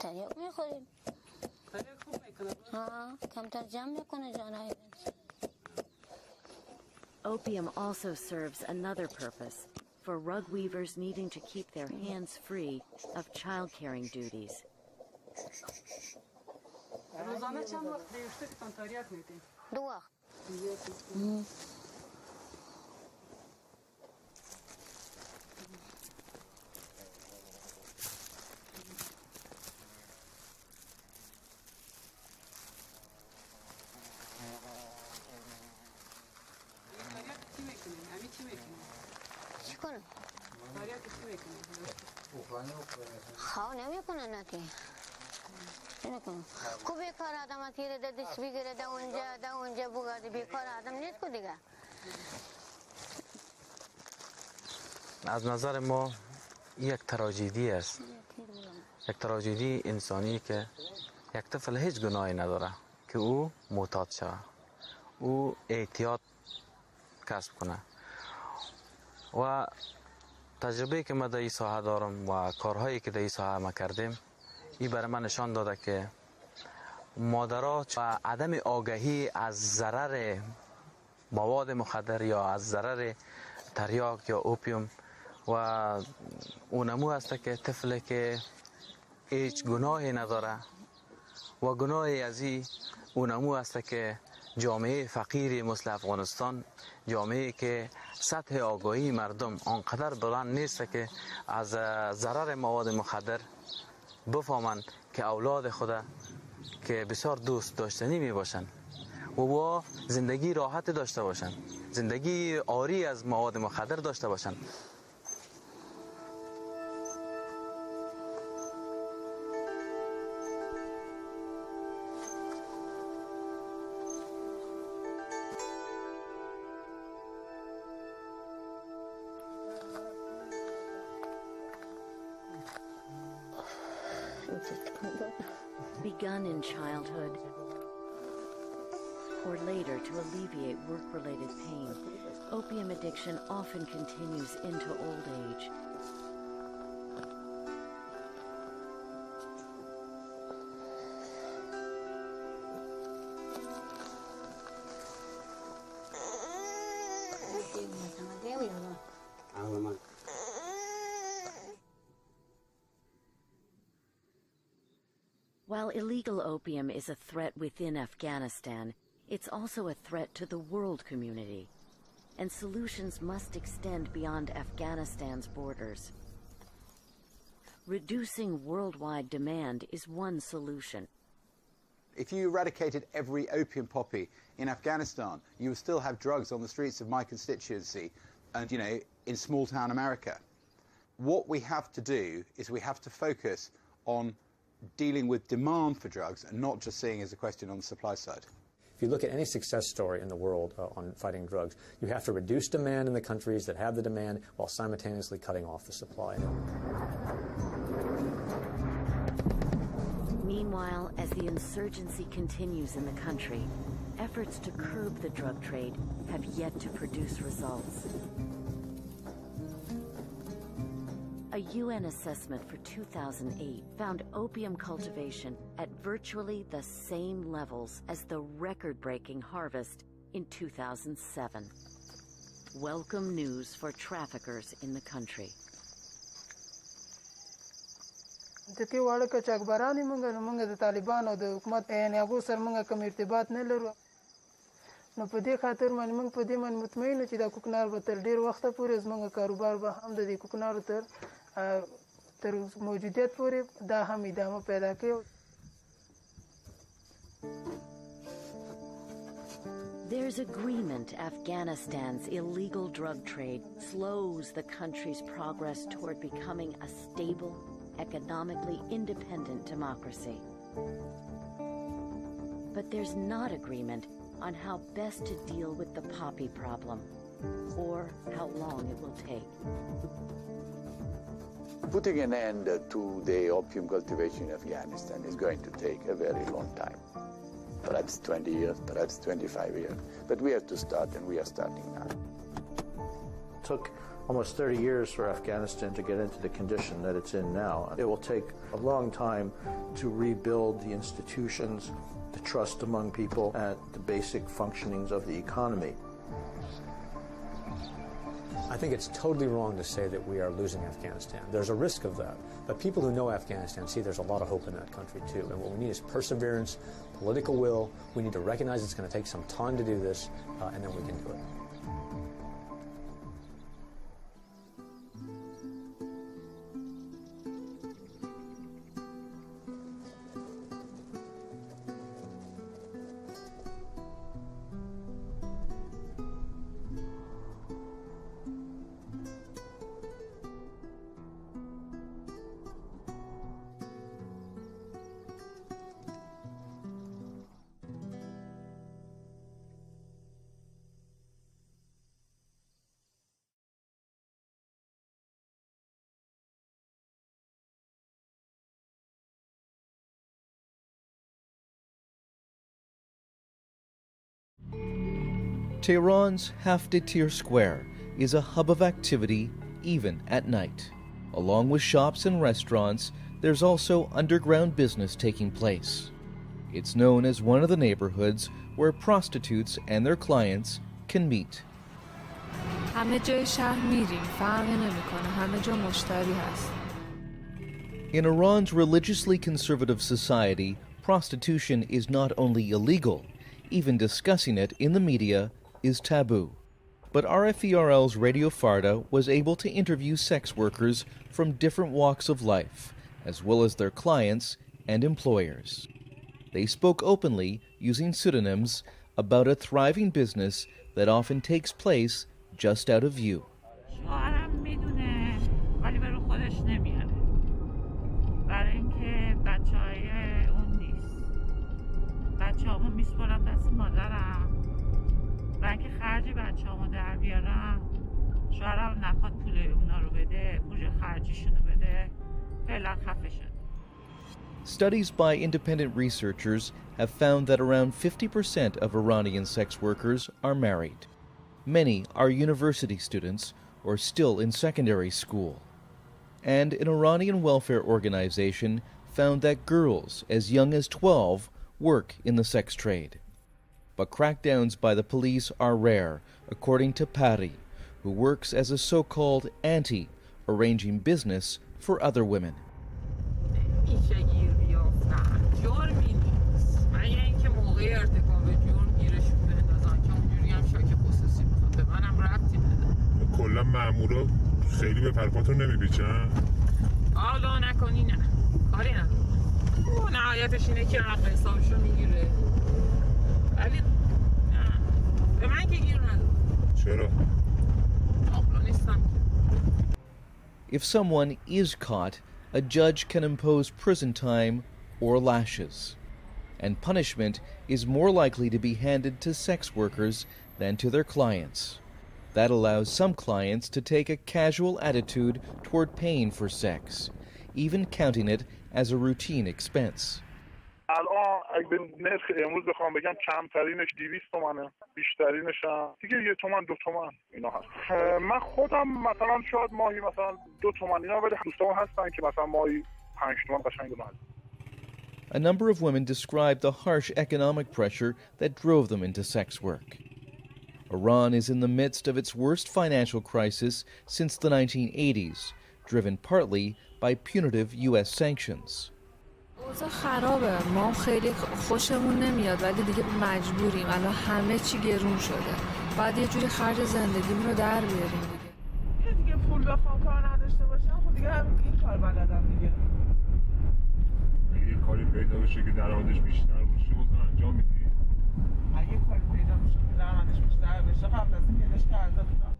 تریاک میخوریم. تریاک خوب میکنه؟ ها، کمتر جمع میکنه جانهای.
Opium also serves another purpose for rug weavers needing to keep their hands free of child-caring duties.
روزانه چند وقت دیوشتکتان تریاک میدین؟ 2 وقت. خواهو نمیکنه نتی نمیکنه کو بیکار آدم تیره ده دست بگیره ده اونجا بگرده بیکار آدم نیست کو دیگه.
از نظر ما یک تراژدی است، یک تراژدی انسانی که یک طفل هیچ گناهی نداره که او معتاد شود، او احتیاط کسب کنه و تجربه که ما در این ساحه دارم و کارهایی که در این ساحه ما کردیم این برای من نشان داده که مادرات و عدم آگاهی از ضرر مواد مخدر یا از ضرر تریاک یا اوپیوم و اونمو هست که طفل که هیچ گناهی نداره و گناهی از این اونمو هست که جامعه فقیری مثل افغانستان، جامعه که سطح آگاهی مردم آنقدر بلند نیست که از ضرر مواد مخدر بفهمن که اولاد خود که بسیار دوست داشتنی می باشن و زندگی راحت داشته باشن، زندگی عاری از مواد مخدر داشته باشن.
Begun in childhood or later to alleviate work-related pain, opium addiction often continues into old age. While illegal opium is a threat within Afghanistan, it's also a threat to the world community, and solutions must extend beyond Afghanistan's borders. Reducing worldwide demand is one solution.
If you eradicated every opium poppy in Afghanistan, you would still have drugs on the streets of my constituency and, you know, in small-town America. What we have to do is we have to focus on dealing with demand for drugs and not just seeing it as a question on the supply side.
If you look at any success story in the world on fighting drugs, you have to reduce demand in the countries that have the demand while simultaneously cutting off the supply.
Meanwhile, as the insurgency continues in the country, efforts to curb the drug trade have yet to produce results. A UN assessment for 2008 found opium cultivation at virtually the same levels as the record-breaking harvest in 2007. Welcome news for traffickers in the country.
دتی واړه کچاکبرانی مونږ د طالبان او د حکومت یعنی هغو سره مونږ کوم ارتباط نه لرو نو په دې خاطر باندې مونږ په دې باندې مطمئن چې دا کوکنار به تر ډیر وخته پورې زموږ کاروبار به هم د دې کوکنارو تر موجودیت پورې دا هم ادامه پیدا کوي.
There's agreement Afghanistan's illegal drug trade slows the country's progress toward becoming a stable, economically independent democracy. But there's not agreement on how best to deal with the poppy problem, or how long it will take.
Putting an end to the opium cultivation in Afghanistan is going to take a very long time. Perhaps 20 years, perhaps 25 years. But we have to start, and we are starting now.
It took almost 30 years for Afghanistan to get into the condition that it's in now. It will take a long time to rebuild the institutions, the trust among people, and the basic functionings of the economy.
I think it's totally wrong to say that we are losing Afghanistan. There's a risk of that. But people who know Afghanistan see there's a lot of hope in that country too. And what we need is perseverance, political will. We need to recognize it's going to take some time to do this, and then we can do it.
Tehran's Hafte-Tir Square is a hub of activity even at night. Along with shops and restaurants, there's also underground business taking place. It's known as one of the neighborhoods where prostitutes and their clients can meet.
همه جای شهر میریم فرقی نمیکنه همه جا مشتری هست.
In Iran's religiously conservative society, prostitution is not only illegal, even discussing it in the media is taboo. But RFERL's Radio Farda was able to interview sex workers from different walks of life as well as their clients and employers. They spoke openly, using pseudonyms, about a thriving business that often takes place just out of view.
شوهرم میدونه ولی به رو خودش نمیاره برای اینکه بچه‌های اون نیست بچه‌هامو میسپرم دست مادرم برای اینکه خرج بچه‌هامو در بیارم شوهرم نخواد پول اونا رو بده پول خرجیشونو بده فعلا خفه شد.
Studies by independent researchers have found that around 50% of Iranian sex workers are married. Many are university students or still in secondary school. And an Iranian welfare organization found that girls as young as 12 work in the sex trade. But crackdowns by the police are rare, according to Pari, who works as a so-called auntie, arranging business for other women.
کلا مامورا خیلی به پرپاتون نمیپیچن؟
حالا نکنی نه کاری نداره نهایتش اینه که حق حسابشو میگیره ولی نه به من که گیر نداره
چرا؟
حالا نیستم
If someone is caught, a judge can impose prison time or lashes. And punishment is more likely to be handed to sex workers than to their clients. That allows some clients to take a casual attitude toward paying for sex, even counting it as a routine expense.
الان اگه نرخ امروز بخوام بگم کمترینش 200 تومنه بیشترینش هم دیگه 1 تومن 2 تومن اینا هست. من خودم مثلا شاید ماهی مثلا 2 تومن اینا ولی دوستان هستن که مثلا ماهی 5 تومن قشنگ دونن.
A number of women described the harsh economic pressure that drove them into sex work. Iran is in the midst of its worst financial crisis since the 1980s, driven partly by punitive U.S. sanctions.
اوضاع خرابه ما خیلی خوشمون نمیاد ولی دیگه مجبوریم الان همه چی گرون شده بعد یه جوری خرج زندگیمون رو در بیاریم دیگه پول بخوام کار نداشته باشم خب دیگه این کار بلدم دیگه
یه کاری پیدا بشه که درآمدش بیشتر باشه بازم انجام میدی
اگه کاری پیدا بشه که درآمدش بیشتر بشه قبل از این پیداش کرده بودم.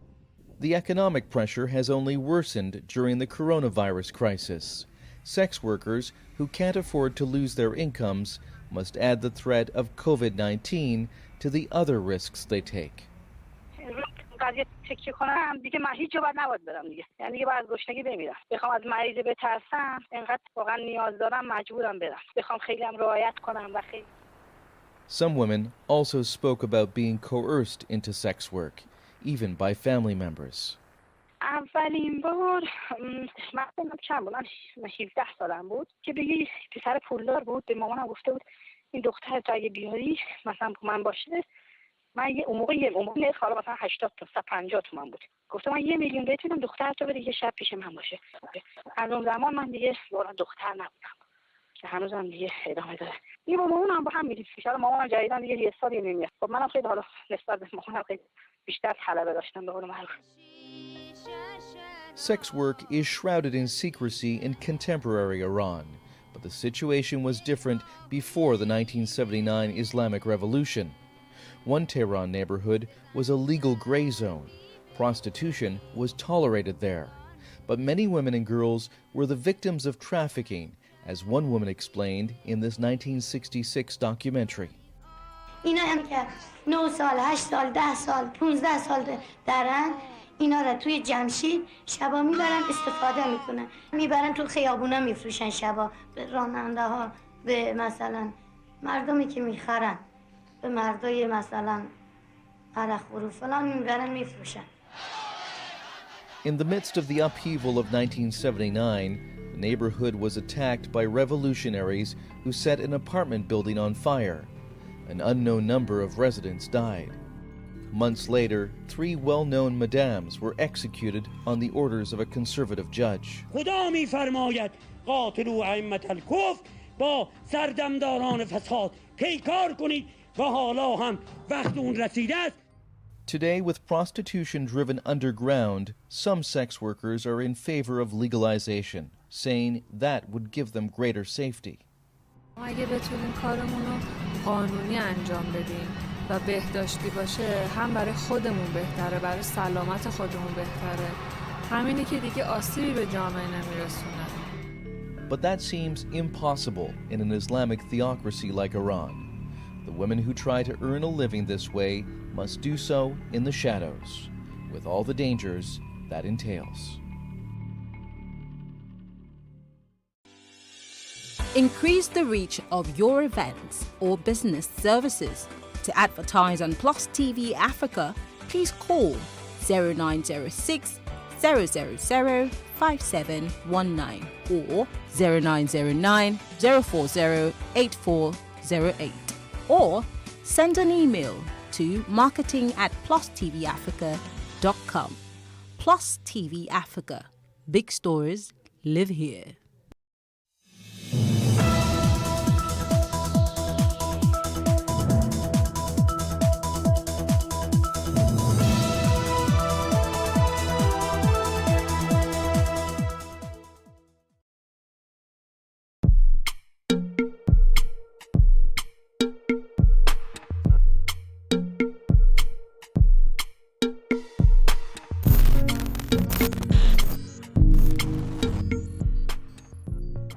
The economic pressure has only worsened during the coronavirus crisis. Sex workers who can't afford to lose their incomes must add the threat of COVID-19 to the other risks they take.
قضیه تکیه کنم دیگه من هیچ جا باید نباید برم دیگه یعنی دیگه باید گشنگی بمیرم بخوام از مریض بترسم انقدر واقعا نیاز دارم مجبورم برم بخوام خیلی هم رعایت کنم و خیلی
Some women also spoke about being coerced into sex work, even by family members.
اولین بار من چند بود من 17 سالم بود که به یه پسر پولدار بود به مامانم گفته بود این دختر تو اگه بیاری مثلا من باشه من اون موقع نیست حالا مثلا 80 تا 50 تومن بود گفتم من 1 میلیون بهت میدم دختر تو بده یه شب پیش من باشه از اون زمان من دیگه واقعا دختر نبودم که هنوزم دیگه ادامه داره دیگه با مامانم با هم میریم حالا مامانم جدیدن دیگه یه سالی نمیاد خب منم خیلی حالا نسبت به مامانم خیلی بیشتر طلبه داشتم به قول معروف
Sex work is shrouded in secrecy in contemporary Iran, but the situation was different before the 1979 Islamic Revolution. One Tehran neighborhood was a legal gray zone. Prostitution was tolerated there. But many women and girls were the victims of trafficking, as one woman explained in this 1966 documentary.
اینا هم که 9 سال، 8 سال، 10 سال، 15 سال دارن اینا را توی جمشید شبا میبرن استفاده میکنن میبرن تو خیابونا میفروشن شبا به راننده ها به مثلا مردمی که میخرن به مردای مثلا عرق خورو فلان میبرن میفروشن.
In the midst of the upheaval of 1979, the neighborhood was attacked by revolutionaries who set an apartment building on fire. An unknown number of residents died. Months later, 3 well-known madams were executed on the orders of a conservative judge.
خدا می‌فرماید قاتلوا ائمة الکفر با سردمداران فساد پیکار کنید و حالا هم وقت اون رسیده است.
Today, with prostitution driven underground, some sex workers are in favor of legalization. saying that would give them greater safety.
اگه بتونیم کارمون رو قانونی انجام بدیم و بهداشتی باشه، هم برای خودمون بهتره، برای سلامت خودمون بهتره. همینی که دیگه آسیبی به جامعه نمیرسونه.
But that seems impossible in an Islamic theocracy like Iran. The women who try to earn a living this way must do so in the shadows, with all the dangers that entails.
Increase the reach of your events or business services. To advertise on Plus TV Africa, please call 0906 000 5719 or 0909 040 8408, or send an email to marketing@plustvafrica.com. Plus TV Africa. Big stories live here.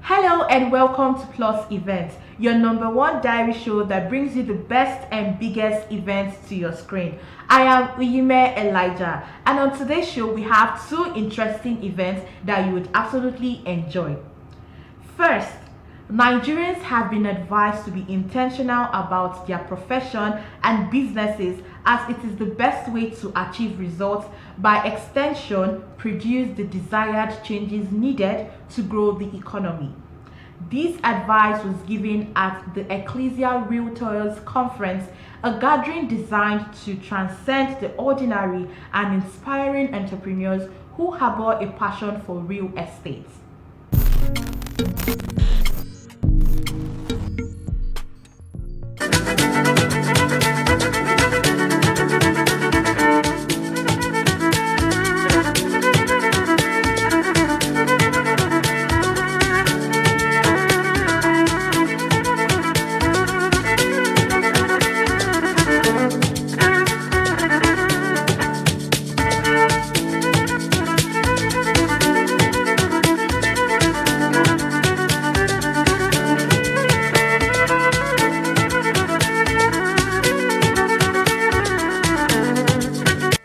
Hello and welcome to Plus Events, your #1 diary show that brings you the best and biggest events to your screen. I am Uyime Elijah, and on today's show we have 2 interesting events that you would absolutely enjoy. First, Nigerians have been advised to be intentional about their profession and businesses, as it is the best way to achieve results, by extension produce the desired changes needed to grow the economy. This advice was given at the Ecclesia Realtors Conference, a gathering designed to transcend the ordinary and inspiring entrepreneurs who harbor a passion for real estate.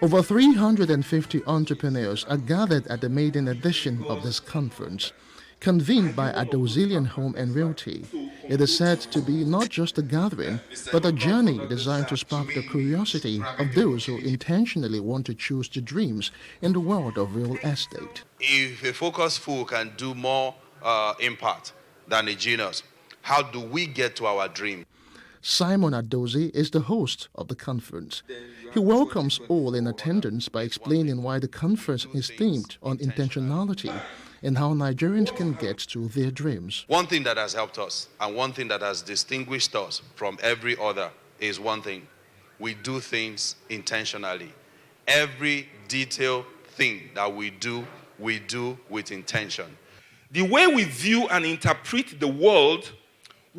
Over 350 entrepreneurs are gathered at the maiden edition of this conference, convened by Adozilian Home and Realty. It is said to be not just a gathering, but a journey designed to spark the curiosity of those who intentionally want to choose their dreams in the world of real estate.
If a focused fool can do more impact than a genius, how do we get to our dream?
Simon Adozi is the host of the conference. He welcomes all in attendance by explaining why the conference is themed on intentionality and how Nigerians can get to their dreams.
One thing that has helped us and one thing that has distinguished us from every other is one thing: we do things intentionally. Every detailed thing that we do with intention.
The way we view and interpret the world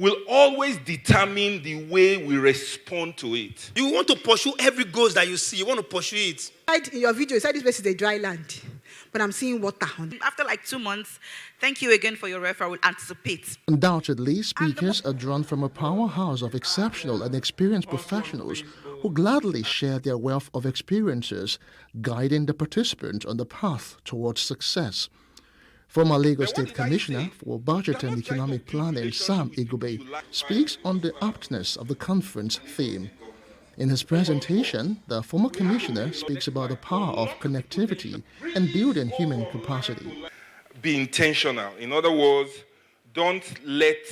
will always determine the way we respond to it.
You want to pursue every goal that you see. You want to pursue it.
In your video, you said this place is a dry land, but I'm seeing water.
After like 2 months, thank you again for your referral. We'll anticipate.
Undoubtedly, speakers are drawn from a powerhouse of exceptional and experienced professionals who gladly share their wealth of experiences, guiding the participants on the path towards success. Former Lagos State Commissioner for Budget and Economic Planning, Sam Igube, speaks on the aptness of the conference theme. In his presentation, the former commissioner speaks about the power of connectivity and building human capacity.
Be intentional. In other words, don't let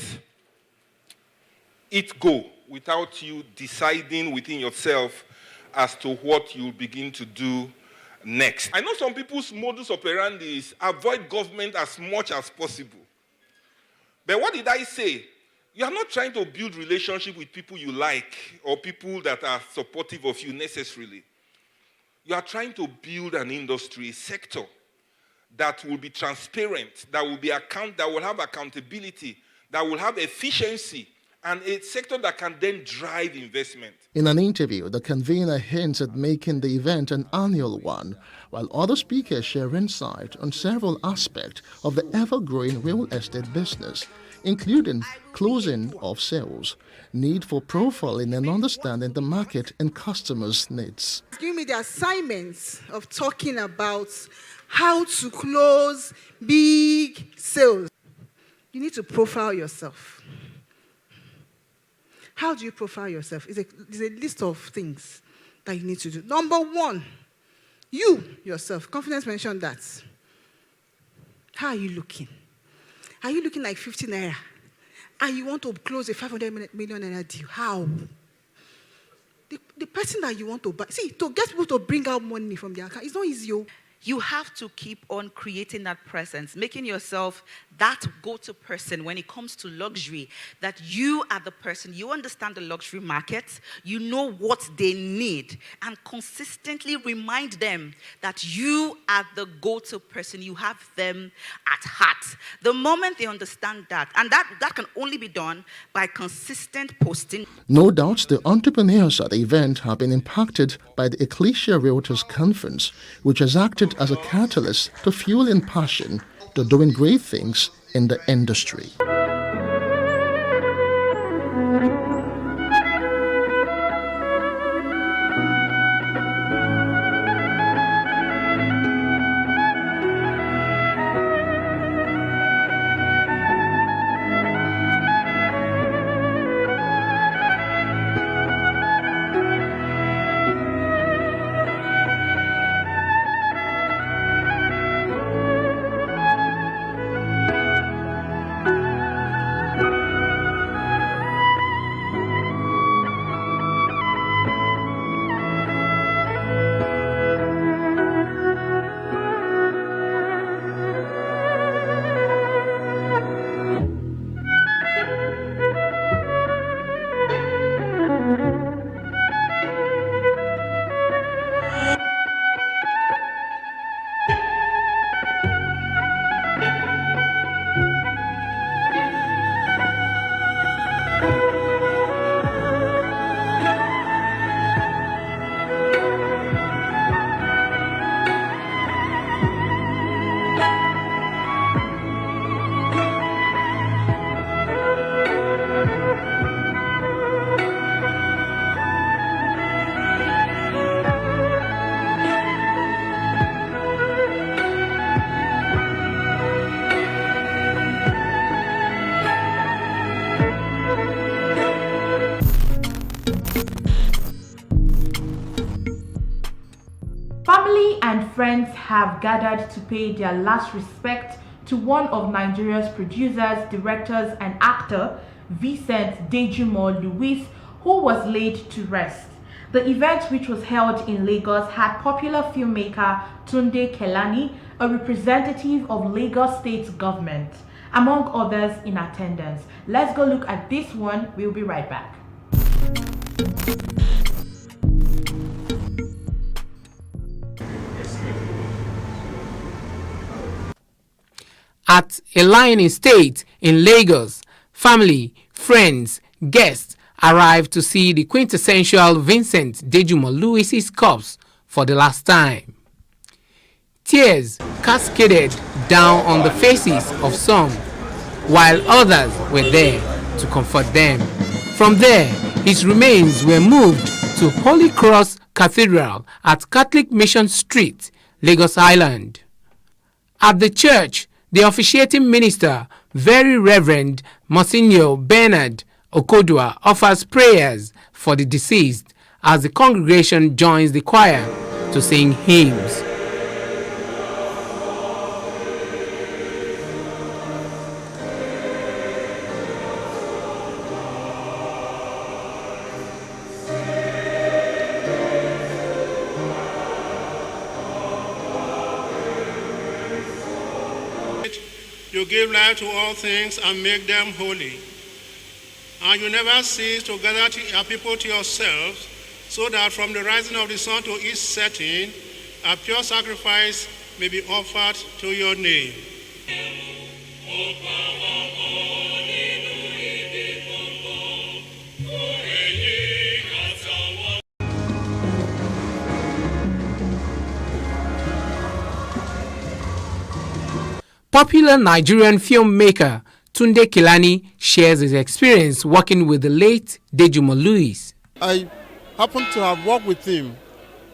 it go without you deciding within yourself as to what you'll begin to do next. I know some people's modus operandi is avoid government as much as possible. But what did I say? You are not trying to build relationship with people you like or people that are supportive of you necessarily. You are trying to build an industry, a sector that will be transparent, that will have accountability, that will have efficiency, and a sector that can then drive investment.
In an interview, the convener hints at making the event an annual one, while other speakers share insight on several aspects of the ever-growing real estate business, including closing of sales, need for profiling and understanding the market and customers' needs.
Give me the assignments of talking about how to close big sales. You need to profile yourself. How do you profile yourself? It's a list of things that you need to do. Number one, you yourself. Confidence mentioned that. How are you looking? Are you looking like 50 naira? And you want to close a 500 million naira deal? How? The person that you want to buy. See, to get people to bring out money from their account, it's not easy.
You have to keep on creating that presence, making yourself that go-to person when it comes to luxury, that you are the person, you understand the luxury market, you know what they need, and consistently remind them that you are the go-to person, you have them at heart. The moment they understand that, and that can only be done by consistent posting.
No doubt the entrepreneurs at the event have been impacted by the Ecclesia Realtors Conference, which has acted as a catalyst to fueling passion to doing great things in the industry.
Family and friends have gathered to pay their last respect to one of Nigeria's producers, directors, and actor, Vincent Dejumo Louis, who was laid to rest. The event, which was held in Lagos, had popular filmmaker Tunde Kelani, a representative of Lagos State government, among others in attendance. Let's go look at this one. We'll be right back.
At a line estate in Lagos, family, friends, guests arrived to see the quintessential Vincent Dejumo Louis's corpse for the last time. Tears cascaded down on the faces of some, while others were there to comfort them. From there, his remains were moved to Holy Cross Cathedral at Catholic Mission Street, Lagos Island. At the church, the officiating minister, Very Reverend Monsignor Bernard Okodua, offers prayers for the deceased as the congregation joins the choir to sing hymns.
You give life to all things and make them holy. And you never cease to gather a people to yourselves, so that from the rising of the sun to its setting, a pure sacrifice may be offered to your name.
Popular Nigerian filmmaker Tunde Kelani shares his experience working with the late Dejumo Louis.
I happened to have worked with him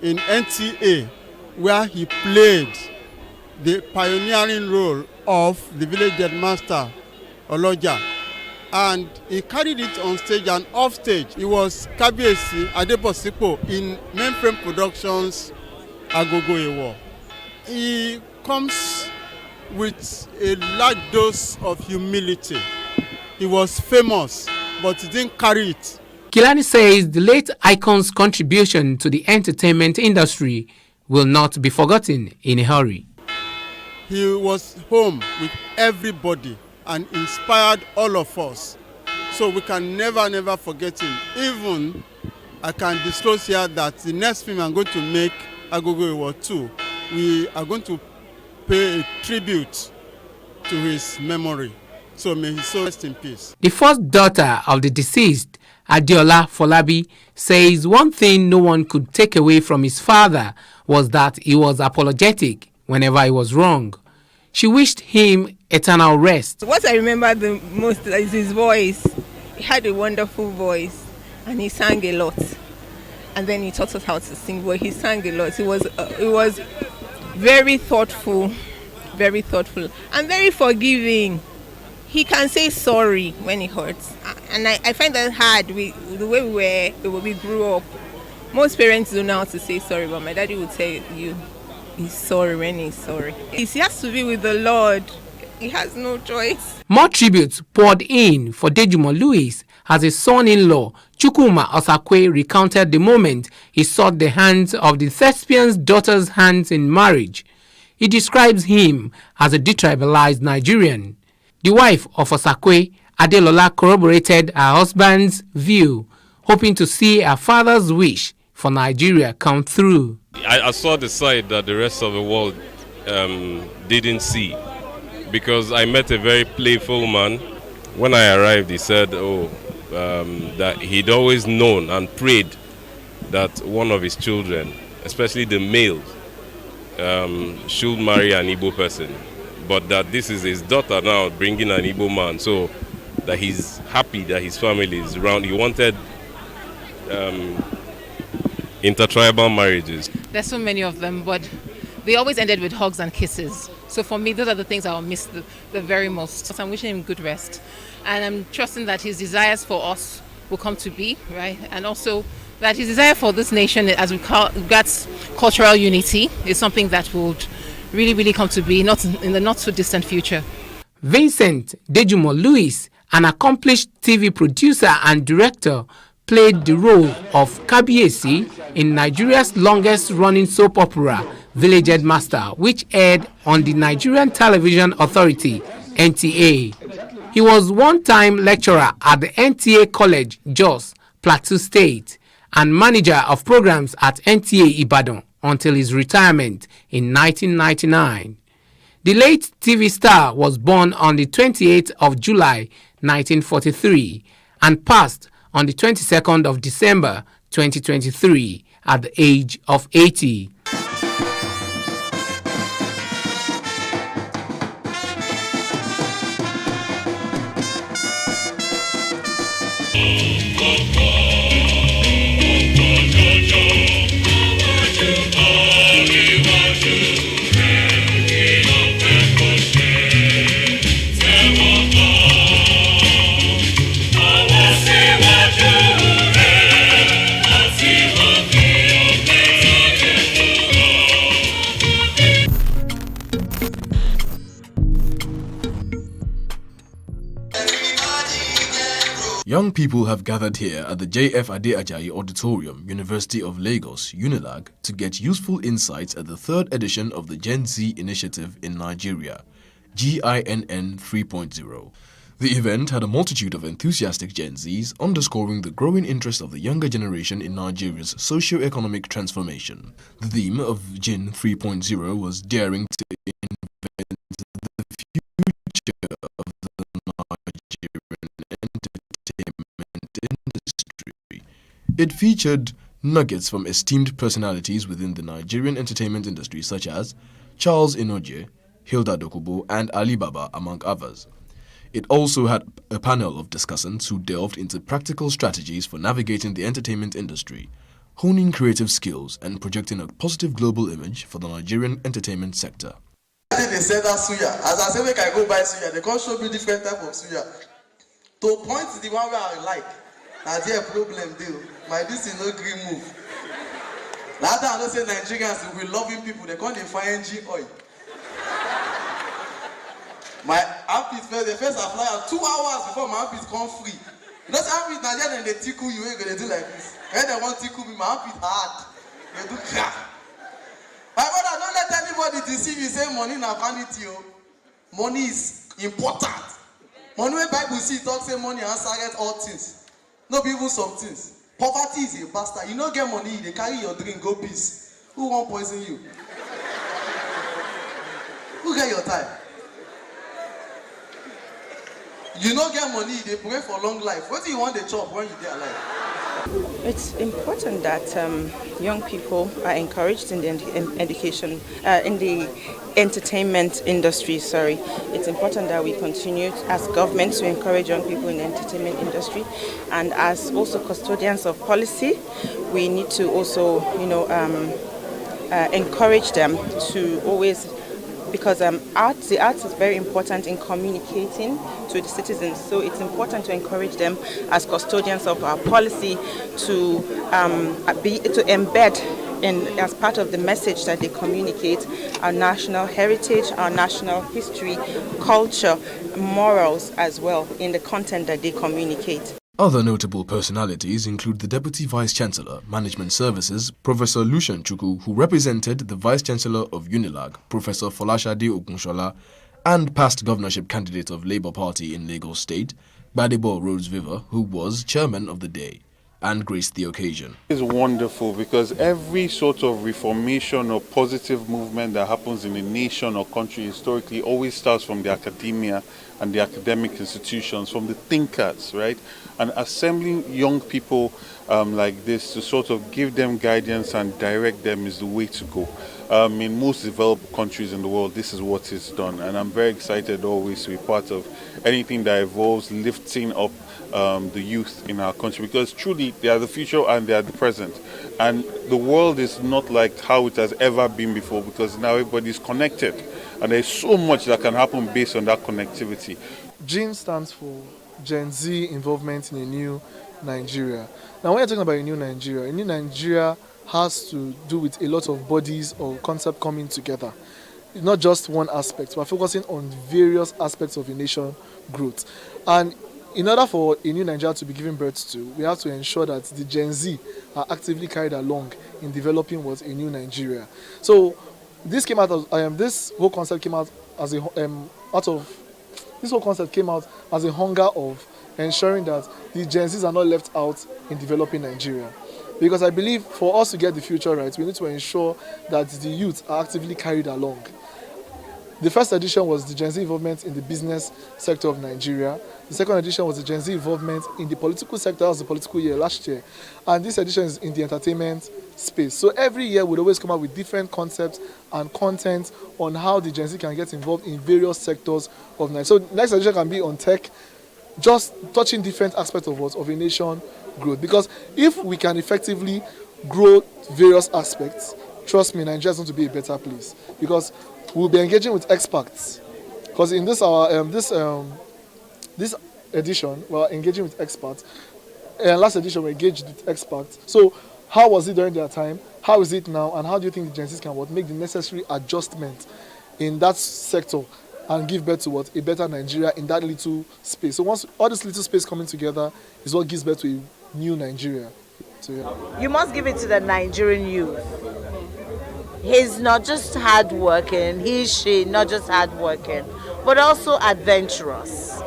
in NTA, where he played the pioneering role of the village headmaster, Oloja. And he carried it on stage and off stage. He was Kabiyesi Adeposipo in Mainframe Productions, Agogo Ewo. He comes with a large dose of humility. He was famous, but he didn't carry it.
Kelani says the late icon's contribution to the entertainment industry will not be forgotten in a hurry.
He was home with everybody and inspired all of us. So we can never forget him. Even I can disclose here that the next film I'm going to make, Agogo Ewo 2, we are going to pay a tribute to his memory. So may his soul rest in peace.
The first daughter of the deceased, Adiola Folabi, says one thing no one could take away from his father was that he was apologetic whenever he was wrong. She wished him eternal rest.
What I remember the most is his voice. He had a wonderful voice and he sang a lot. And then he taught us how to sing, but he sang a lot. It was very thoughtful, and very forgiving. He can say sorry when it hurts, and I find that hard. The way we grew up, most parents don't know how to say sorry, but my daddy would tell you he's sorry when he's sorry. He has to be with the Lord. He has no choice.
More tributes poured in for Dejumo Louis as his son-in-law, Chukwuma Osakwe, recounted the moment he sought the hands of the thespian's daughter's hands in marriage. He describes him as a detribalized Nigerian. The wife of Osakwe, Adelola, corroborated her husband's view, hoping to see her father's wish for Nigeria come through.
I saw the side that the rest of the world didn't see, because I met a very playful man. When I arrived, he said, that he'd always known and prayed that one of his children, especially the males, should marry an Igbo person. But that this is his daughter now bringing an Igbo man, so that he's happy that his family is around. He wanted intertribal marriages.
There's so many of them, but they always ended with hugs and kisses. So for me, those are the things I will miss the very most. So I'm wishing him good rest. And I'm trusting that his desires for us will come to be, right? And also that his desire for this nation, as we call that's cultural unity, is something that would really come to be, not in the not too distant future.
Vincent Dejumo Louis, an accomplished TV producer and director, played the role of Kabiyesi in Nigeria's longest-running soap opera, Village Headmaster, which aired on the Nigerian Television Authority, NTA. He was one-time lecturer at the NTA College, Jos, Plateau State, and manager of programs at NTA Ibadan until his retirement in 1999. The late TV star was born on the 28th of July 1943 and passed on the 22nd of December 2023 at the age of 80.
Young people have gathered here at the J.F. Ade Ajayi Auditorium, University of Lagos, UNILAG, to get useful insights at the third edition of the Gen Z Initiative in Nigeria, GINN 3.0. The event had a multitude of enthusiastic Gen Zs, underscoring the growing interest of the younger generation in Nigeria's socio-economic transformation. The theme of Gin 3.0 was daring to invent the future of the Nigerian entertainment industry. It featured nuggets from esteemed personalities within the Nigerian entertainment industry such as Charles Inoje, Hilda Dokubo, and Ali Baba, among others. It also had a panel of discussants who delved into practical strategies for navigating the entertainment industry, honing creative skills, and projecting a positive global image for the Nigerian entertainment sector.
They said that suya. As I say, make I go buy suya, they can't show me different type of suya. To point to the one where I like, that's their problem deal. My this is no green move. That time I don't say Nigerians will be loving people, they can't find NG oil. My armpit the first I fly out 2 hours before my armpit come free. You know, armpit Nigerian they tickle you, they do like this. When they want to tickle me, my armpit hard. They do crack. My brother, don't let anybody deceive you. Say money na vanity. Money is important. Money when Bible see talk say money answer all things. No be even some things. Poverty is a bastard. You don't get money, they carry your drink, go peace. Who won't poison you? Who get your time? You don't get money, they pray for long life. What do you want to chop when you're alive?
It's important that young people are encouraged in the education, in the entertainment industry. It's important that we continue as government to encourage young people in the entertainment industry, and as also custodians of policy, we need to also, encourage them to always. Because the arts is very important in communicating to the citizens. So it's important to encourage them as custodians of our policy to embed as part of the message that they communicate our national heritage, our national history, culture, morals as well in the content that they communicate.
Other notable personalities include the Deputy Vice-Chancellor, Management Services, Professor Lucian Chukwu, who represented the Vice-Chancellor of UNILAG, Professor Folashade Ogunshola, and past governorship candidate of Labour Party in Lagos State, Gbadebo Rhodes Viver, who was chairman of the day and graced the occasion.
It's wonderful because every sort of reformation or positive movement that happens in a nation or country historically always starts from the academia and the academic institutions, from the thinkers, right? And assembling young people like this to sort of give them guidance and direct them is the way to go. In most developed countries in the world, this is what is done. And I'm very excited always to be part of anything that involves lifting up the youth in our country, because truly they are the future and they are the present. And the world is not like how it has ever been before, because now everybody is connected. And there's so much that can happen based on that connectivity.
GIN stands for Gen Z Involvement in a New Nigeria. Now, when you're talking about a new Nigeria has to do with a lot of bodies or concepts coming together. It's not just one aspect. We're focusing on various aspects of a nation growth. And in order for a new Nigeria to be given birth to, we have to ensure that the Gen Z are actively carried along in developing what a new Nigeria. So this came out of this whole concept came out as a hunger of ensuring that the Gen Zs are not left out in developing Nigeria. Because I believe for us to get the future right, we need to ensure that the youth are actively carried along. The first edition was the Gen Z involvement in the business sector of Nigeria. The second edition was the Gen Z involvement in the political sector. That was the political year last year. And this edition is in the entertainment space. So every year we'll always come up with different concepts and content on how the Gen Z can get involved in various sectors of Nigeria. So next edition can be on tech, just touching different aspects of a nation growth. Because if we can effectively grow various aspects, trust me, Nigeria is going to be a better place. Because we'll be engaging with experts. Because in this edition, we're engaging with experts. Last edition, we engaged with experts. So how was it during their time? How is it now? And how do you think the Gen Zs can make the necessary adjustment in that sector and give birth to a better Nigeria in that little space? So once all this little space coming together is what gives birth to a new Nigeria. So, yeah.
You must give it to the Nigerian youth. He's not just hardworking, she not just hardworking, but also adventurous.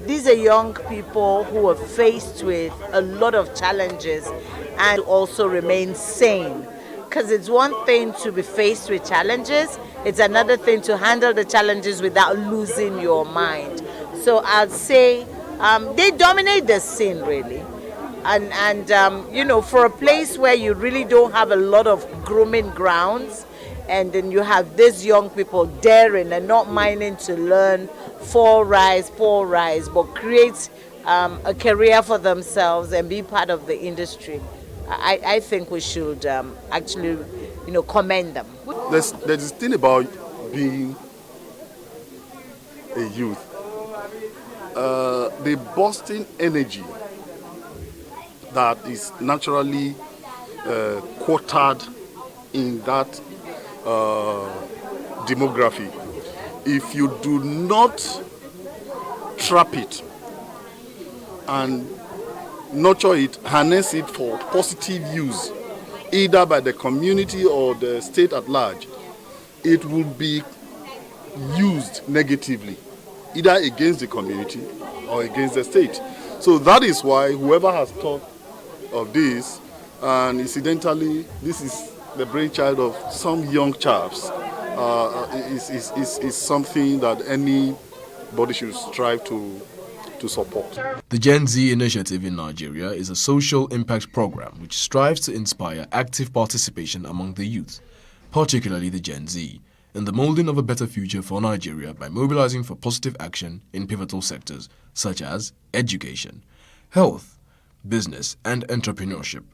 these are young people who are faced with a lot of challenges and also remain sane. Because it's one thing to be faced with challenges, it's another thing to handle the challenges without losing your mind. So I'd say they dominate the scene really. And you know, for a place where you really don't have a lot of grooming grounds, and then you have these young people daring and not minding to learn, fall, rise, but create a career for themselves and be part of the industry. I think we should actually, you know, commend them.
There's this thing about being a youth. The bursting energy that is naturally quartered in that demography. If you do not trap it and nurture it, harness it for positive use, either by the community or the state at large, it will be used negatively, either against the community or against the state. So that is why whoever has thought of this, and incidentally, this is the brainchild of some young chaps, is something that anybody should strive to support.
The Gen Z initiative in Nigeria is a social impact program which strives to inspire active participation among the youth, particularly the Gen Z, in the molding of a better future for Nigeria by mobilizing for positive action in pivotal sectors such as education, health, business and entrepreneurship,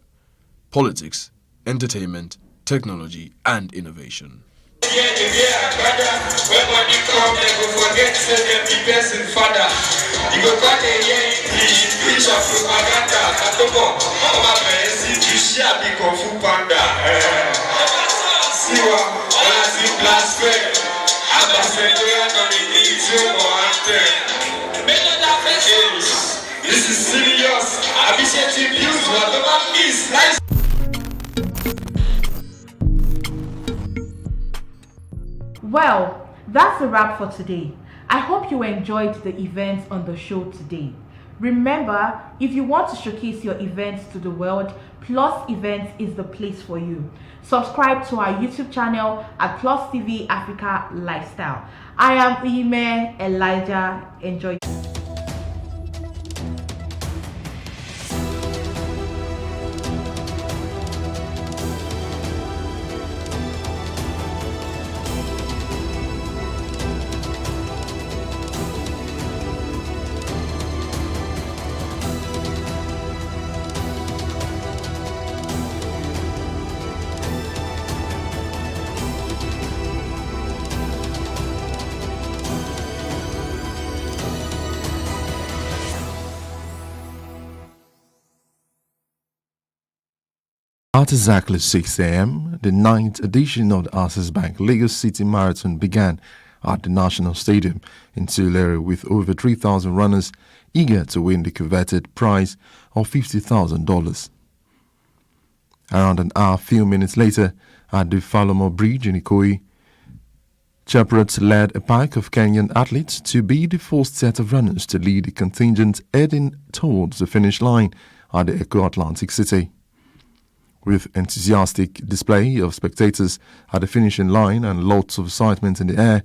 politics, entertainment, technology and innovation.
When money come, they go forget to them the best in father. You go back a year in preach of propaganda. Katobo, Mama Mercy, to share the Kung Fu Panda. Siwa, all I see black square. I'm a federal nominee to Moante. This is serious. I'm initiative views, whatever is nice.
Well, that's a wrap for today. I hope you enjoyed the events on the show today. Remember, if you want to showcase your events to the world, Plus Events is the place for you. Subscribe to our YouTube channel at Plus TV Africa Lifestyle. I am Uyime Elijah. Enjoy.
At exactly 6 a.m., the 9th edition of the Access Bank Lagos City Marathon began at the National Stadium in Tulare with over 3,000 runners eager to win the coveted prize of $50,000. Around an hour, few minutes later, at the Falomo Bridge in Ikoyi, Chaprats led a pack of Kenyan athletes to be the first set of runners to lead the contingent heading towards the finish line at the Eco Atlantic City. With enthusiastic display of spectators at the finishing line and lots of excitement in the air,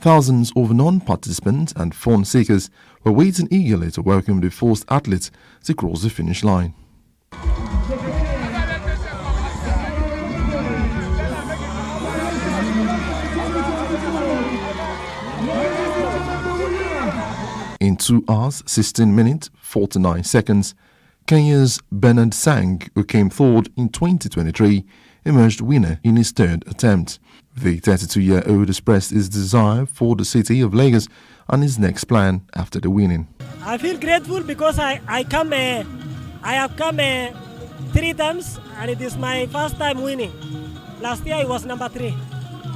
thousands of non-participants and fun seekers were waiting eagerly to welcome the first athletes to cross the finish line. In 2 hours, 16 minutes, 49 seconds, Kenya's Bernard Sang, who came third in 2023, emerged winner in his third attempt. The 32-year-old expressed his desire for the city of Lagos and his next plan after the winning.
I feel grateful because I have come 3 times and it is my first time winning. Last year it was number 3.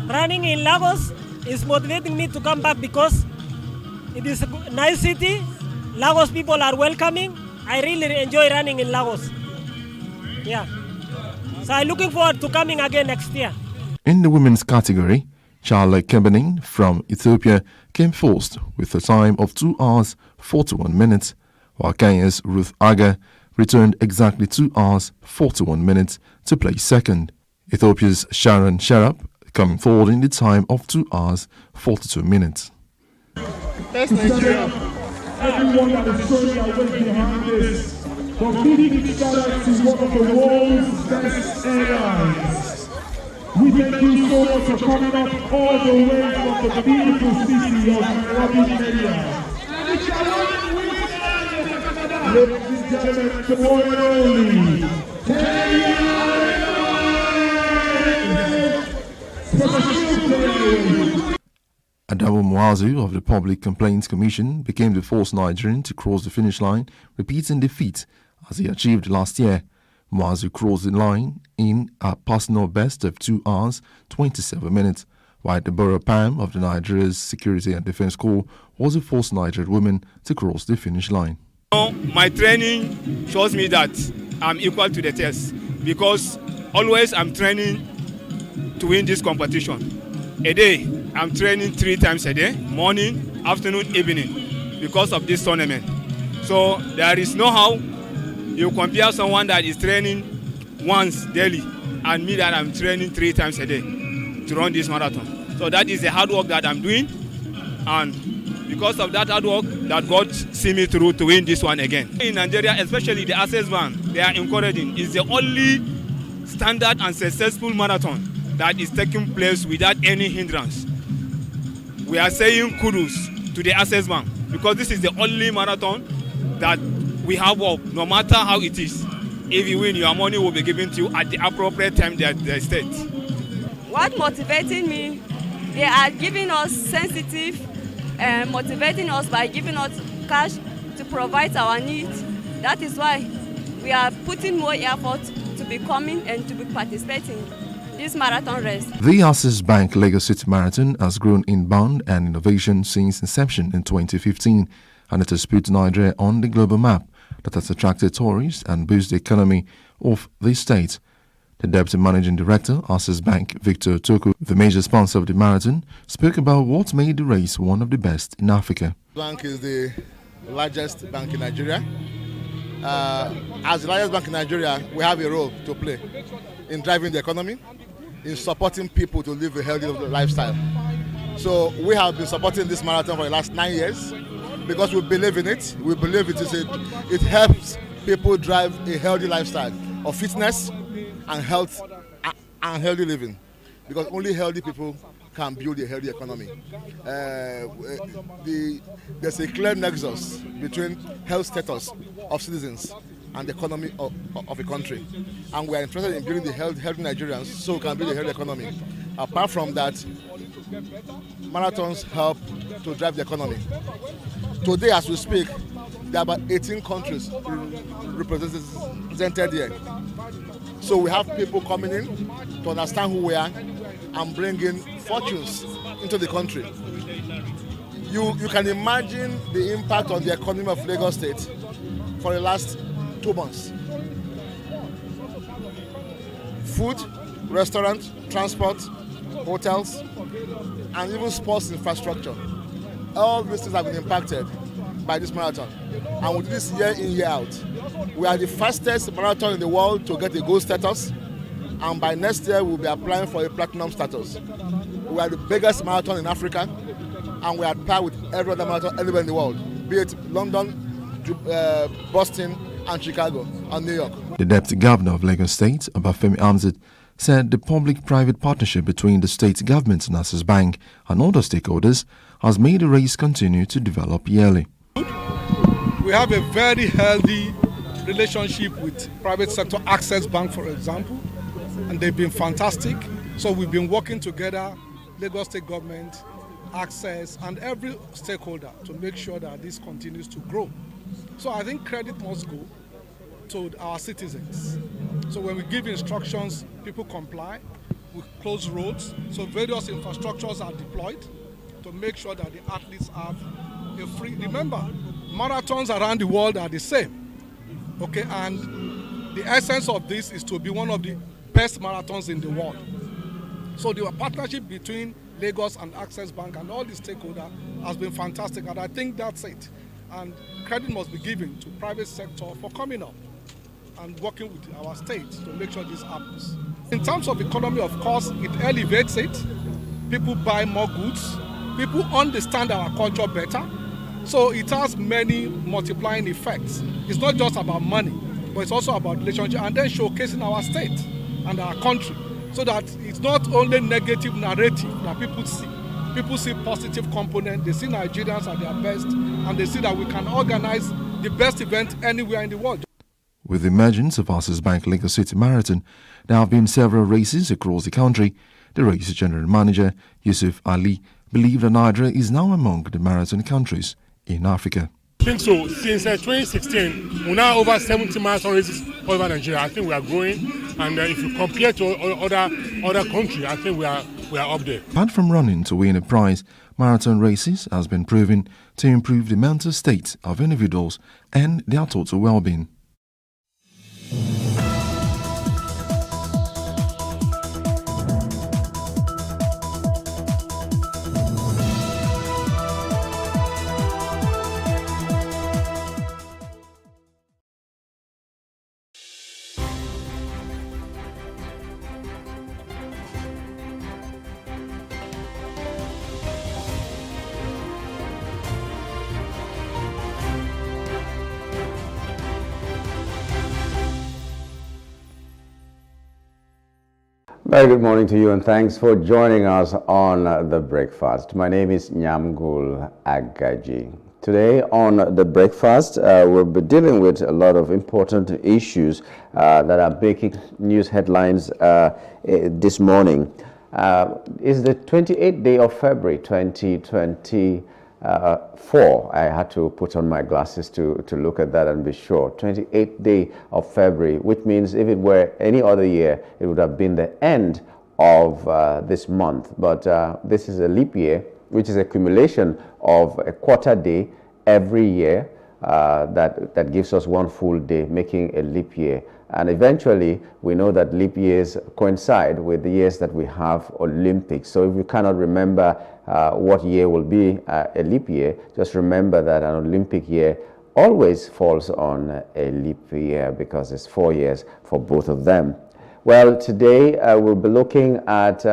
Running in Lagos is motivating me to come back because it is a nice city. Lagos people are welcoming. I really enjoy running in Lagos. Yeah. So I'm looking forward to coming again next year.
In the women's category, Charles Kebenin from Ethiopia came first with a time of 2 hours 41 minutes, while Kenya's Ruth Aga returned exactly 2 hours 41 minutes to place second. Ethiopia's Sharon Sharap coming forward in the time of 2 hours 42 minutes.
Best Nigeria.
Everyone that is showing their weight behind this, for giving shout out to one of the world's best airlines. We thank you so much for coming up all the way from the beautiful city of Nairobi, Kenya. Ladies and gentlemen, the one and only Kenya Airlines.
Adamu Muazu of the Public Complaints Commission became the first Nigerian to cross the finish line, repeating the feat as he achieved last year. Muazu crossed the line in a personal best of 2 hours 27 minutes, while Deborah Pam of the Nigeria's Security and Defense Corps was the first Nigerian woman to cross the finish line.
My training shows me that I'm equal to the test because always I'm training to win this competition. A day, I'm training 3 times a day, morning, afternoon, evening, because of this tournament. So there is no how you compare someone that is training once daily and me that I'm training 3 times a day to run this marathon. So that is the hard work that I'm doing, and because of that hard work that God see me through to win this one again. In Nigeria, especially the Access Bank, they are encouraging. It's the only standard and successful marathon that is taking place without any hindrance. We are saying kudos to the Access Bank because this is the only marathon that we have work, no matter how it is. If you win, your money will be given to you at the appropriate time that they state.
What motivating me, they are giving us sensitive, motivating us by giving us cash to provide our needs. That is why we are putting more effort to be coming and to be participating in this marathon race.
The Access Bank Lagos City Marathon has grown in bound and innovation since inception in 2015, and it has put Nigeria on the global map that has attracted tourists and boosted the economy of the state. The Deputy Managing Director, Access Bank, Victor Toku, the major sponsor of the marathon, spoke about what made the race one of the best in Africa.
The bank is the largest bank in Nigeria. As the largest bank in Nigeria, we have a role to play in driving the economy, in supporting people to live a healthy lifestyle. So we have been supporting this marathon for the last 9 years because we believe in it. We believe it helps people drive a healthy lifestyle of fitness and health and healthy living, because only healthy people can build a healthy economy. There's a clear nexus between health status of citizens and the economy of a country, and we are interested in building the healthy Nigerians so we can build a healthy economy. Apart from that, marathons help to drive the economy. Today, as we speak, there are about 18 countries represented here. So we have people coming in to understand who we are and bringing fortunes into the country. You can imagine the impact on the economy of Lagos State for the last 2 months. Food, restaurants, transport, hotels, and even sports infrastructure. All these things have been impacted by this marathon. And with this year in, year out, we are the fastest marathon in the world to get a gold status. And by next year, we'll be applying for a platinum status. We are the biggest marathon in Africa, and we are at par with every other marathon anywhere in the world, be it London, Boston, and Chicago, and New York.
The Deputy Governor of Lagos State, Obafemi Hamzat, said the public-private partnership between the state government and Access Bank and other stakeholders has made the race continue to develop yearly.
We have a very healthy relationship with private sector, Access Bank, for example, and they've been fantastic. So we've been working together, Lagos State government, Access, and every stakeholder to make sure that this continues to grow. So I think credit must go to our citizens. So when we give instructions, people comply. We close roads. So various infrastructures are deployed to make sure that the athletes have a free. Remember, marathons around the world are the same. Okay, and the essence of this is to be one of the best marathons in the world. So the partnership between Lagos and Access Bank and all the stakeholders has been fantastic, and I think that's it. And credit must be given to private sector for coming up and working with our state to make sure this happens. In terms of economy, of course, it elevates it. People buy more goods. People understand our culture better. So it has many multiplying effects. It's not just about money, but it's also about relationship and then showcasing our state and our country so that it's not only negative narrative that people see. People see positive component, they see Nigerians at their best, and they see that we can organize the best event anywhere in the world.
With the emergence of Access Bank Lagos City Marathon, there have been several races across the country. The race general manager, Yusuf Ali, believed that Nigeria is now among the marathon countries in Africa.
I think so. Since 2016, we now over 70 marathon races all over Nigeria. I think we are growing, and if you compare to other countries, I think we are up there.
Apart from running to win a prize, marathon races has been proven to improve the mental state of individuals and their total well-being.
Very good morning to you, and thanks for joining us on The Breakfast. My name is Nyamgul Agaji. Today on The Breakfast, we'll be dealing with a lot of important issues that are making news headlines this morning. It's the 28th day of February 2024. I had to put on my glasses to look at that and be sure. 28th day of February, which means if it were any other year, it would have been the end of this month. But this is a leap year, which is accumulation of a quarter day every year that gives us one full day, making a leap year. And eventually, we know that leap years coincide with the years that we have Olympics. So if you cannot remember what year will be a leap year, just remember that an Olympic year always falls on a leap year because it's 4 years for both of them. Well, today we'll be looking at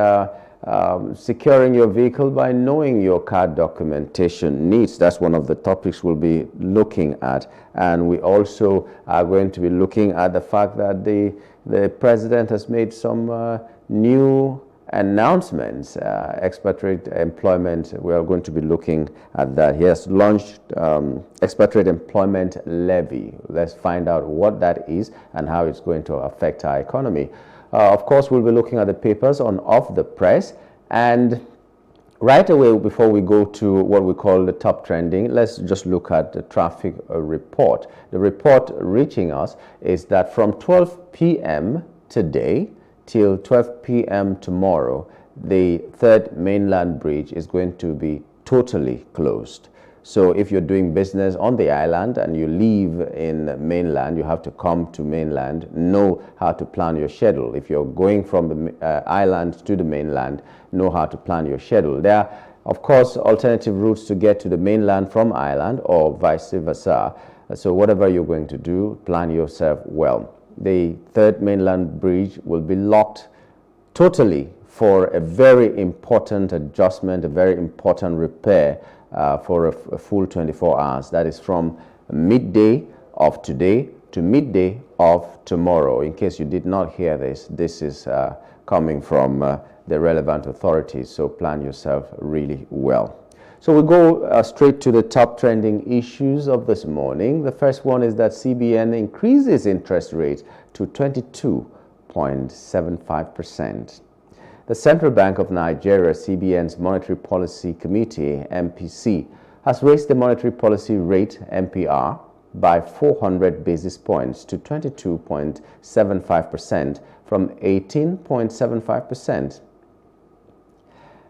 securing your vehicle by knowing your car documentation needs. That's one of the topics we'll be looking at. And we also are going to be looking at the fact that the president has made some new announcements, expatriate employment. We are going to be looking at that. He has launched expatriate employment levy. Let's find out what that is and how it's going to affect our economy. Of course, we'll be looking at the papers on Off the Press, and right away before we go to what we call the top trending, let's just look at the traffic report. The report reaching us is that from 12 p.m. today till 12 p.m. tomorrow, the third mainland bridge is going to be totally closed. So if you're doing business on the island and you live in mainland, you have to come to mainland, know how to plan your schedule. If you're going from the island to the mainland, know how to plan your schedule. There are, of course, alternative routes to get to the mainland from island or vice versa. So whatever you're going to do, plan yourself well. The third mainland bridge will be locked totally for a very important adjustment, a very important repair for a full 24 hours. That is from midday of today to midday of tomorrow. In case you did not hear this, this is coming from the relevant authorities, so plan yourself really well. So we go straight to the top trending issues of this morning. The first one is that CBN increases interest rates to 22.75%. The Central Bank of Nigeria, CBN's Monetary Policy Committee, MPC, has raised the monetary policy rate, MPR, by 400 basis points to 22.75% from 18.75%.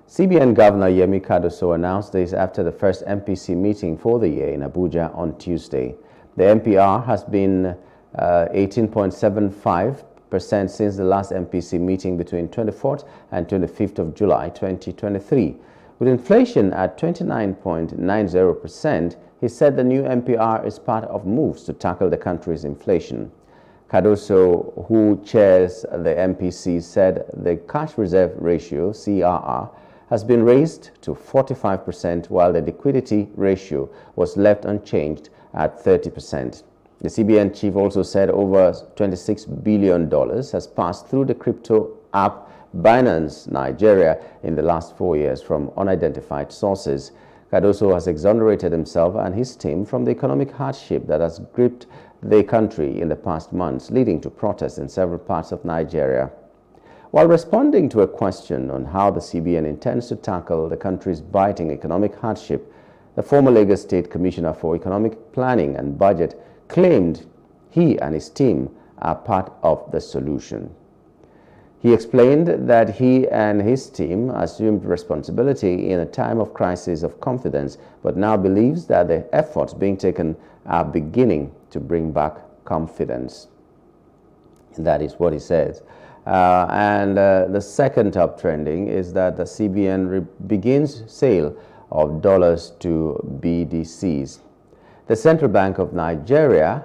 CBN Governor Yemi Cardoso announced this after the first MPC meeting for the year in Abuja on Tuesday. The MPR has been 18.75% since the last MPC meeting between 24th and 25th of July 2023. With inflation at 29.90%, he said the new MPR is part of moves to tackle the country's inflation. Cardoso, who chairs the MPC, said the cash reserve ratio, CRR, has been raised to 45%, while the liquidity ratio was left unchanged at 30%. The CBN chief also said over $26 billion has passed through the crypto app Binance Nigeria in the last 4 years from unidentified sources. Cardoso has exonerated himself and his team from the economic hardship that has gripped the country in the past months, leading to protests in several parts of Nigeria. While responding to a question on how the CBN intends to tackle the country's biting economic hardship, the former Lagos State Commissioner for Economic Planning and Budget claimed he and his team are part of the solution. He explained that he and his team assumed responsibility in a time of crisis of confidence, but now believes that the efforts being taken are beginning to bring back confidence. And that is what he says. The second top trending is that the CBN begins sale of dollars to BDCs. The Central Bank of Nigeria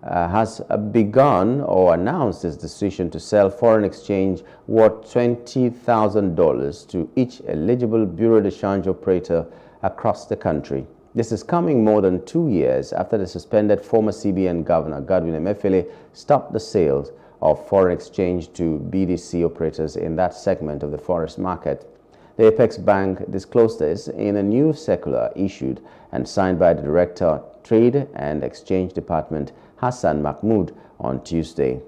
has begun or announced its decision to sell foreign exchange worth $20,000 to each eligible Bureau de Change operator across the country. This is coming more than 2 years after the suspended former CBN Governor Godwin Emefiele stopped the sales of foreign exchange to BDC operators in that segment of the forex market. The Apex Bank disclosed this in a new circular issued and signed by the Director, Trade and Exchange Department, Hassan Mahmoud, on Tuesday.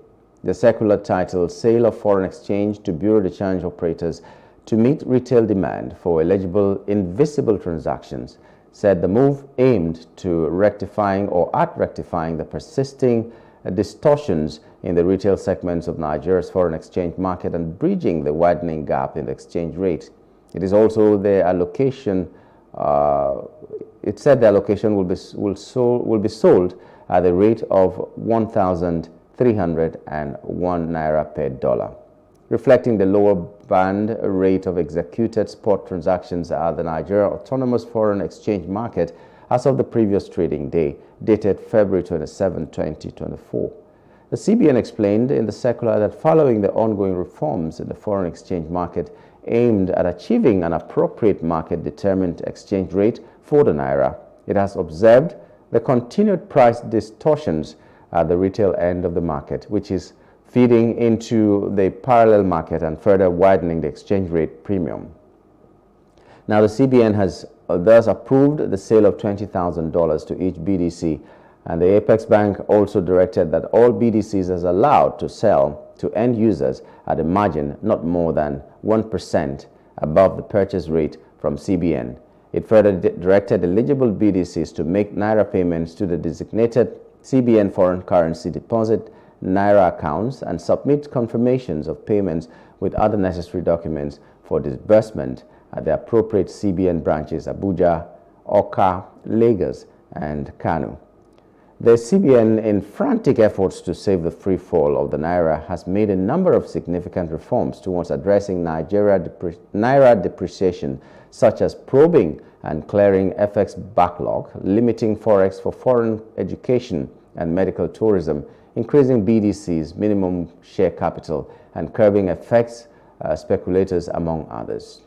The circular titled Sale of Foreign Exchange to Bureau de Change Operators to Meet Retail Demand for Eligible Invisible Transactions said the move aimed to rectifying the persisting distortions in the retail segments of Nigeria's foreign exchange market and bridging the widening gap in the exchange rate. It is also the allocation. It said the allocation will be sold at the rate of 1,301 naira per dollar, reflecting the lower band rate of executed spot transactions at the Nigeria Autonomous Foreign Exchange Market as of the previous trading day, dated February 27, 2024. The CBN explained in the circular that following the ongoing reforms in the foreign exchange market aimed at achieving an appropriate market-determined exchange rate for the naira, it has observed the continued price distortions at the retail end of the market, which is feeding into the parallel market and further widening the exchange rate premium. Now, the CBN has thus approved the sale of $20,000 to each BDC, and the Apex Bank also directed that all BDCs are allowed to sell to end users at a margin not more than 1% above the purchase rate from CBN. It further directed eligible BDCs to make naira payments to the designated CBN foreign currency deposit naira accounts and submit confirmations of payments with other necessary documents for disbursement at the appropriate CBN branches Abuja, Awka, Lagos, and Kano. The CBN, in frantic efforts to save the free fall of the naira, has made a number of significant reforms towards addressing naira depreciation, such as probing and clearing FX backlog, limiting forex for foreign education and medical tourism, increasing BDC's minimum share capital, and curbing FX speculators, among others.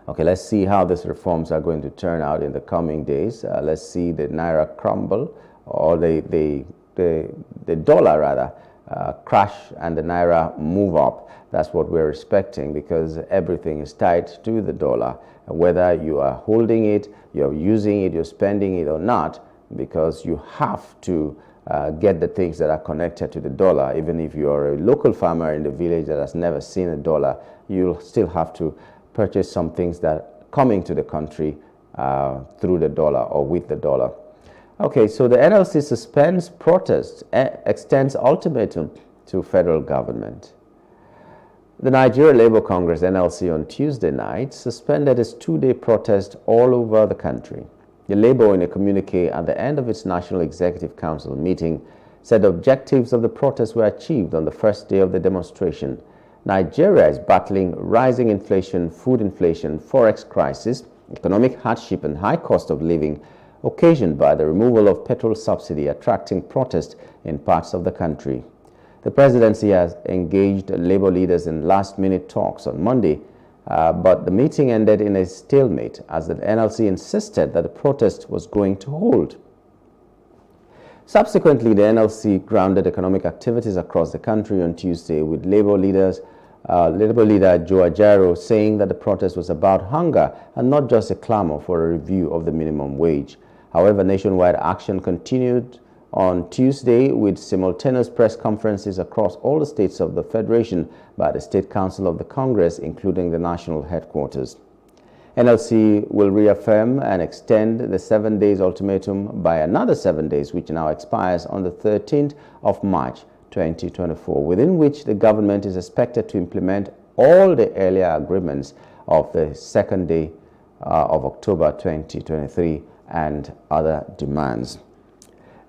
Okay, let's see how these reforms are going to turn out in the coming days. Let's see the naira crumble, or the dollar rather crash and the naira move up. That's what we're expecting, because everything is tied to the dollar, whether you are holding it, you're using it, you're spending it or not, because you have to get the things that are connected to the dollar. Even if you're a local farmer in the village that has never seen a dollar, you'll still have to purchase some things that are coming to the country through the dollar or with the dollar. Okay, so the NLC suspends protests, extends ultimatum to federal government. The Nigeria Labour Congress, NLC, on Tuesday night suspended its two-day protest all over the country. The Labour, in a communique at the end of its National Executive Council meeting, said the objectives of the protest were achieved on the first day of the demonstration. Nigeria is battling rising inflation, food inflation, forex crisis, economic hardship and high cost of living occasioned by the removal of petrol subsidy, attracting protest in parts of the country. The presidency has engaged labor leaders in last-minute talks on Monday, but the meeting ended in a stalemate as the NLC insisted that the protest was going to hold. Subsequently, the NLC grounded economic activities across the country on Tuesday, with Labour leader Joe Ajaero saying that the protest was about hunger and not just a clamor for a review of the minimum wage. However, nationwide action continued on Tuesday with simultaneous press conferences across all the states of the Federation by the State Council of the Congress, including the national headquarters. NLC will reaffirm and extend the 7 days ultimatum by another 7 days, which now expires on the 13th of March 2024, within which the government is expected to implement all the earlier agreements of the second day of October 2023 and other demands.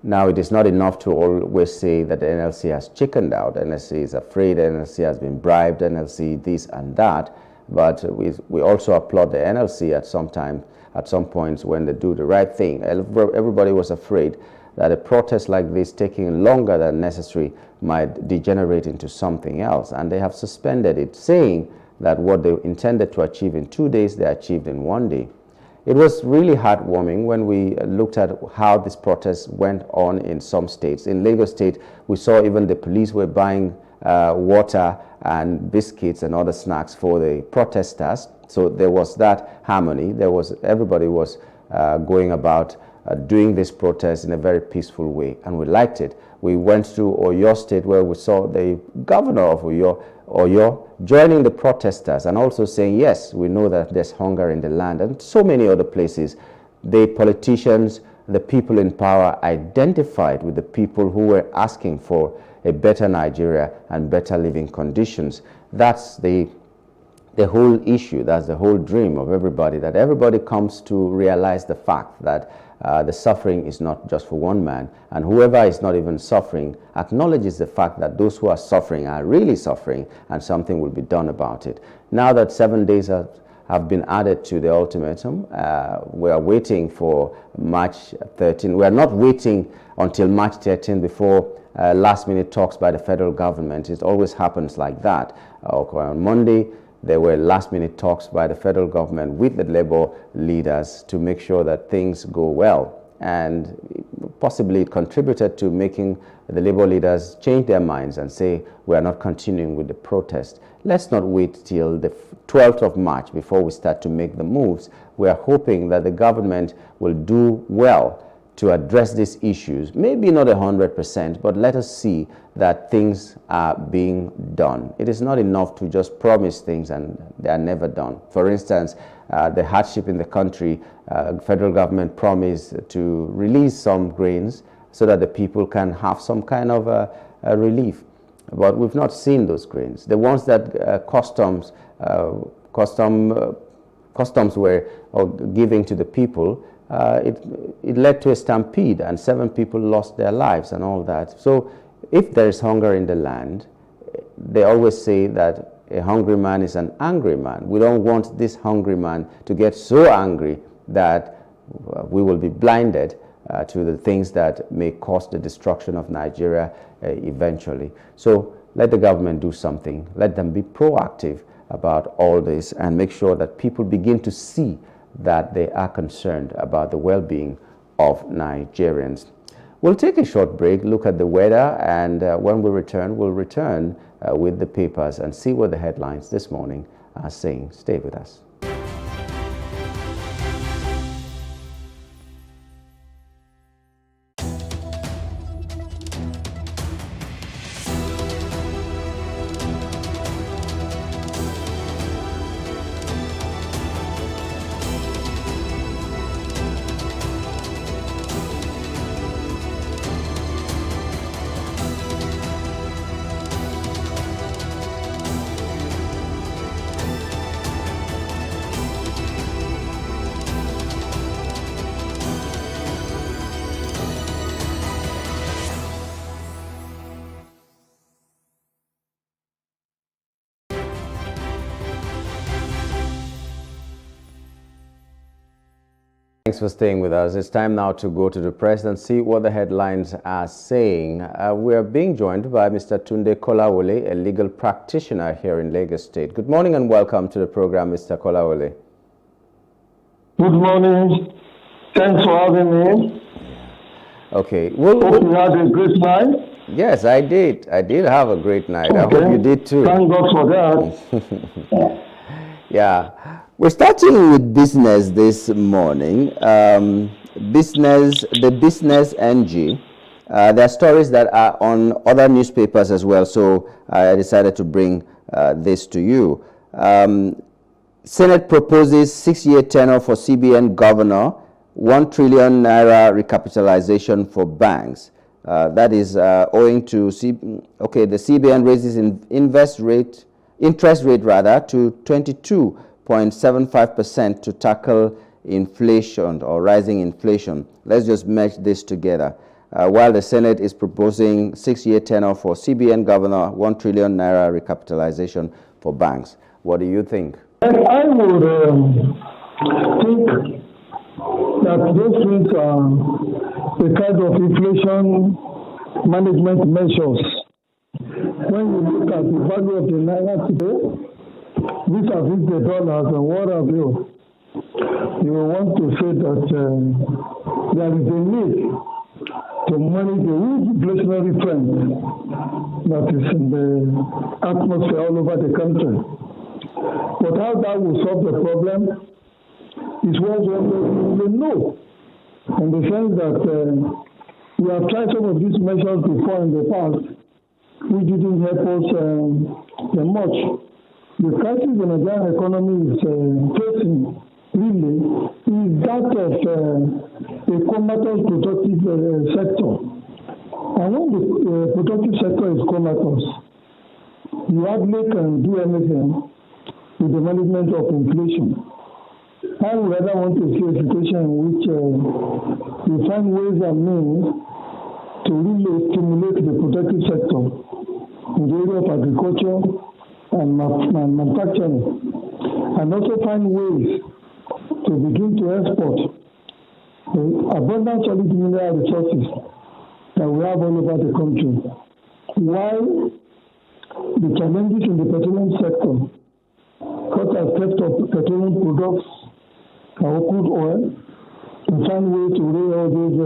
Now, it is not enough to always say that the NLC has chickened out, NLC is afraid, NLC has been bribed, NLC this and that, but we also applaud the NLC at some points when they do the right thing. Everybody was afraid that a protest like this taking longer than necessary might degenerate into something else, and they have suspended it, saying that what they intended to achieve in 2 days, they achieved in 1 day. It was really heartwarming when we looked at how this protest went on in some states. In Lagos State, we saw even the police were buying water and biscuits and other snacks for the protesters. So there was that harmony. Everybody was going about doing this protest in a very peaceful way, and we liked it. We went to Oyo State, where we saw the governor of Oyo joining the protesters and also saying, yes, we know that there's hunger in the land, and so many other places. The politicians, the people in power identified with the people who were asking for a better Nigeria and better living conditions. That's the whole issue, that's the whole dream of everybody, that everybody comes to realize the fact that the suffering is not just for one man, and whoever is not even suffering acknowledges the fact that those who are suffering are really suffering, and something will be done about it. Now that 7 days have been added to the ultimatum, we are waiting for March 13. We are not waiting until March 13 before last-minute talks by the federal government. It always happens like that. On Monday, there were last-minute talks by the federal government with the labor leaders to make sure that things go well. And possibly it contributed to making the labor leaders change their minds and say, we are not continuing with the protest. Let's not wait till the 12th of March before we start to make the moves. We are hoping that the government will do well to address these issues. Maybe not 100%, but let us see that things are being done. It is not enough to just promise things and they are never done. For instance, the hardship in the country, federal government promised to release some grains so that the people can have some kind of a relief. But we've not seen those grains. The ones that customs were giving to the people, it led to a stampede and 7 people lost their lives and all that. So if there is hunger in the land, they always say that a hungry man is an angry man. We don't want this hungry man to get so angry that we will be blinded to the things that may cause the destruction of Nigeria eventually. So let the government do something. Let them be proactive about all this and make sure that people begin to see that they are concerned about the well-being of Nigerians. We'll take a short break, look at the weather, and when we return, we'll return with the papers and see what the headlines this morning are saying. Stay with us. Thanks for staying with us. It's time now to go to the press and see what the headlines are saying. We are being joined by Mr. Tunde Kolawole, a legal practitioner here in Lagos State. Good morning and welcome to the program, Mr. Kolawole.
Good morning. Thanks for having me.
Okay.
Hope you had a great night.
Yes, I did. I did have a great night.
Okay.
I hope you did too.
Thank God for that.
Yeah. We're starting with business this morning. The Business NG. There are stories that are on other newspapers as well, so I decided to bring this to you. Senate proposes 6-year tenure for CBN governor, 1 trillion naira recapitalization for banks. That is owing to the CBN raises interest rate to 22.75% to tackle inflation or rising inflation. Let's just match this together. While the Senate is proposing 6-year tenure for CBN governor, 1 trillion naira recapitalization for banks. What do you think?
I would think that those things are a kind of inflation management measures. When you look at the value of the naira today, vis-a-vis the dollars and what have you, you will want to say that there is a need to manage the inflationary trend that is in the atmosphere all over the country. But how that will solve the problem is what we will know, in the sense that we have tried some of these measures before in the past, which didn't help us much. The crisis in the Nigerian economy is facing really is that of a comatose productive sector. And when the productive sector is comatose, you hardly can do anything with the management of inflation. I would rather want to see a situation in which we find ways and means to really stimulate the productive sector in the area of agriculture and manufacturing, and also find ways to begin to export the abundant solid mineral resources that we have all over the country. While the challenges in the petroleum sector, such as theft of petroleum products, our crude oil, and find ways to raise all those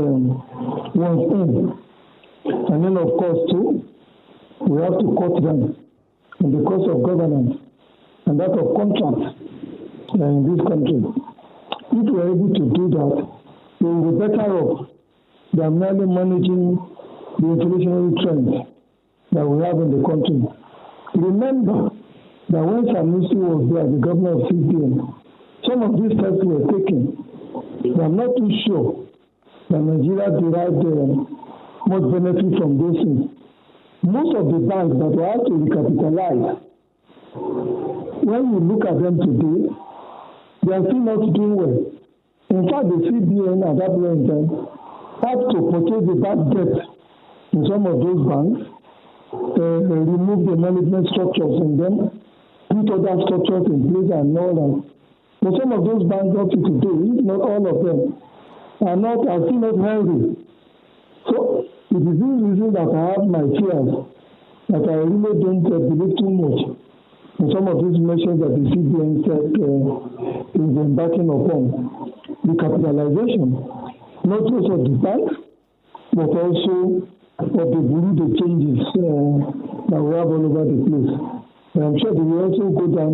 ones in. And then, of course, too, we have to cut them in the cost of governance and that of contracts in this country. If we are able to do that, we will be better off than merely managing the inflationary trends that we have in the country. Remember that when Sanusi was there, the governor of CBN, some of these steps were taken. I'm not too sure that Nigeria derived much benefit from those things. Most of the banks that were asked to recapitalize, when you look at them today, they are still not doing well. In fact, the CBN at that point in time had to purchase the bad debt in some of those banks, remove the management structures in them, put other structures in place and all that. But some of those banks up to today, not all of them, are still not healthy. So it is this reason that I have my fears that I really don't believe too much in some of these measures that the CBN said is embarking upon. The capitalization, not just of the banks, but also of the Bureau changes that we have all over the place. And I'm sure they will also go down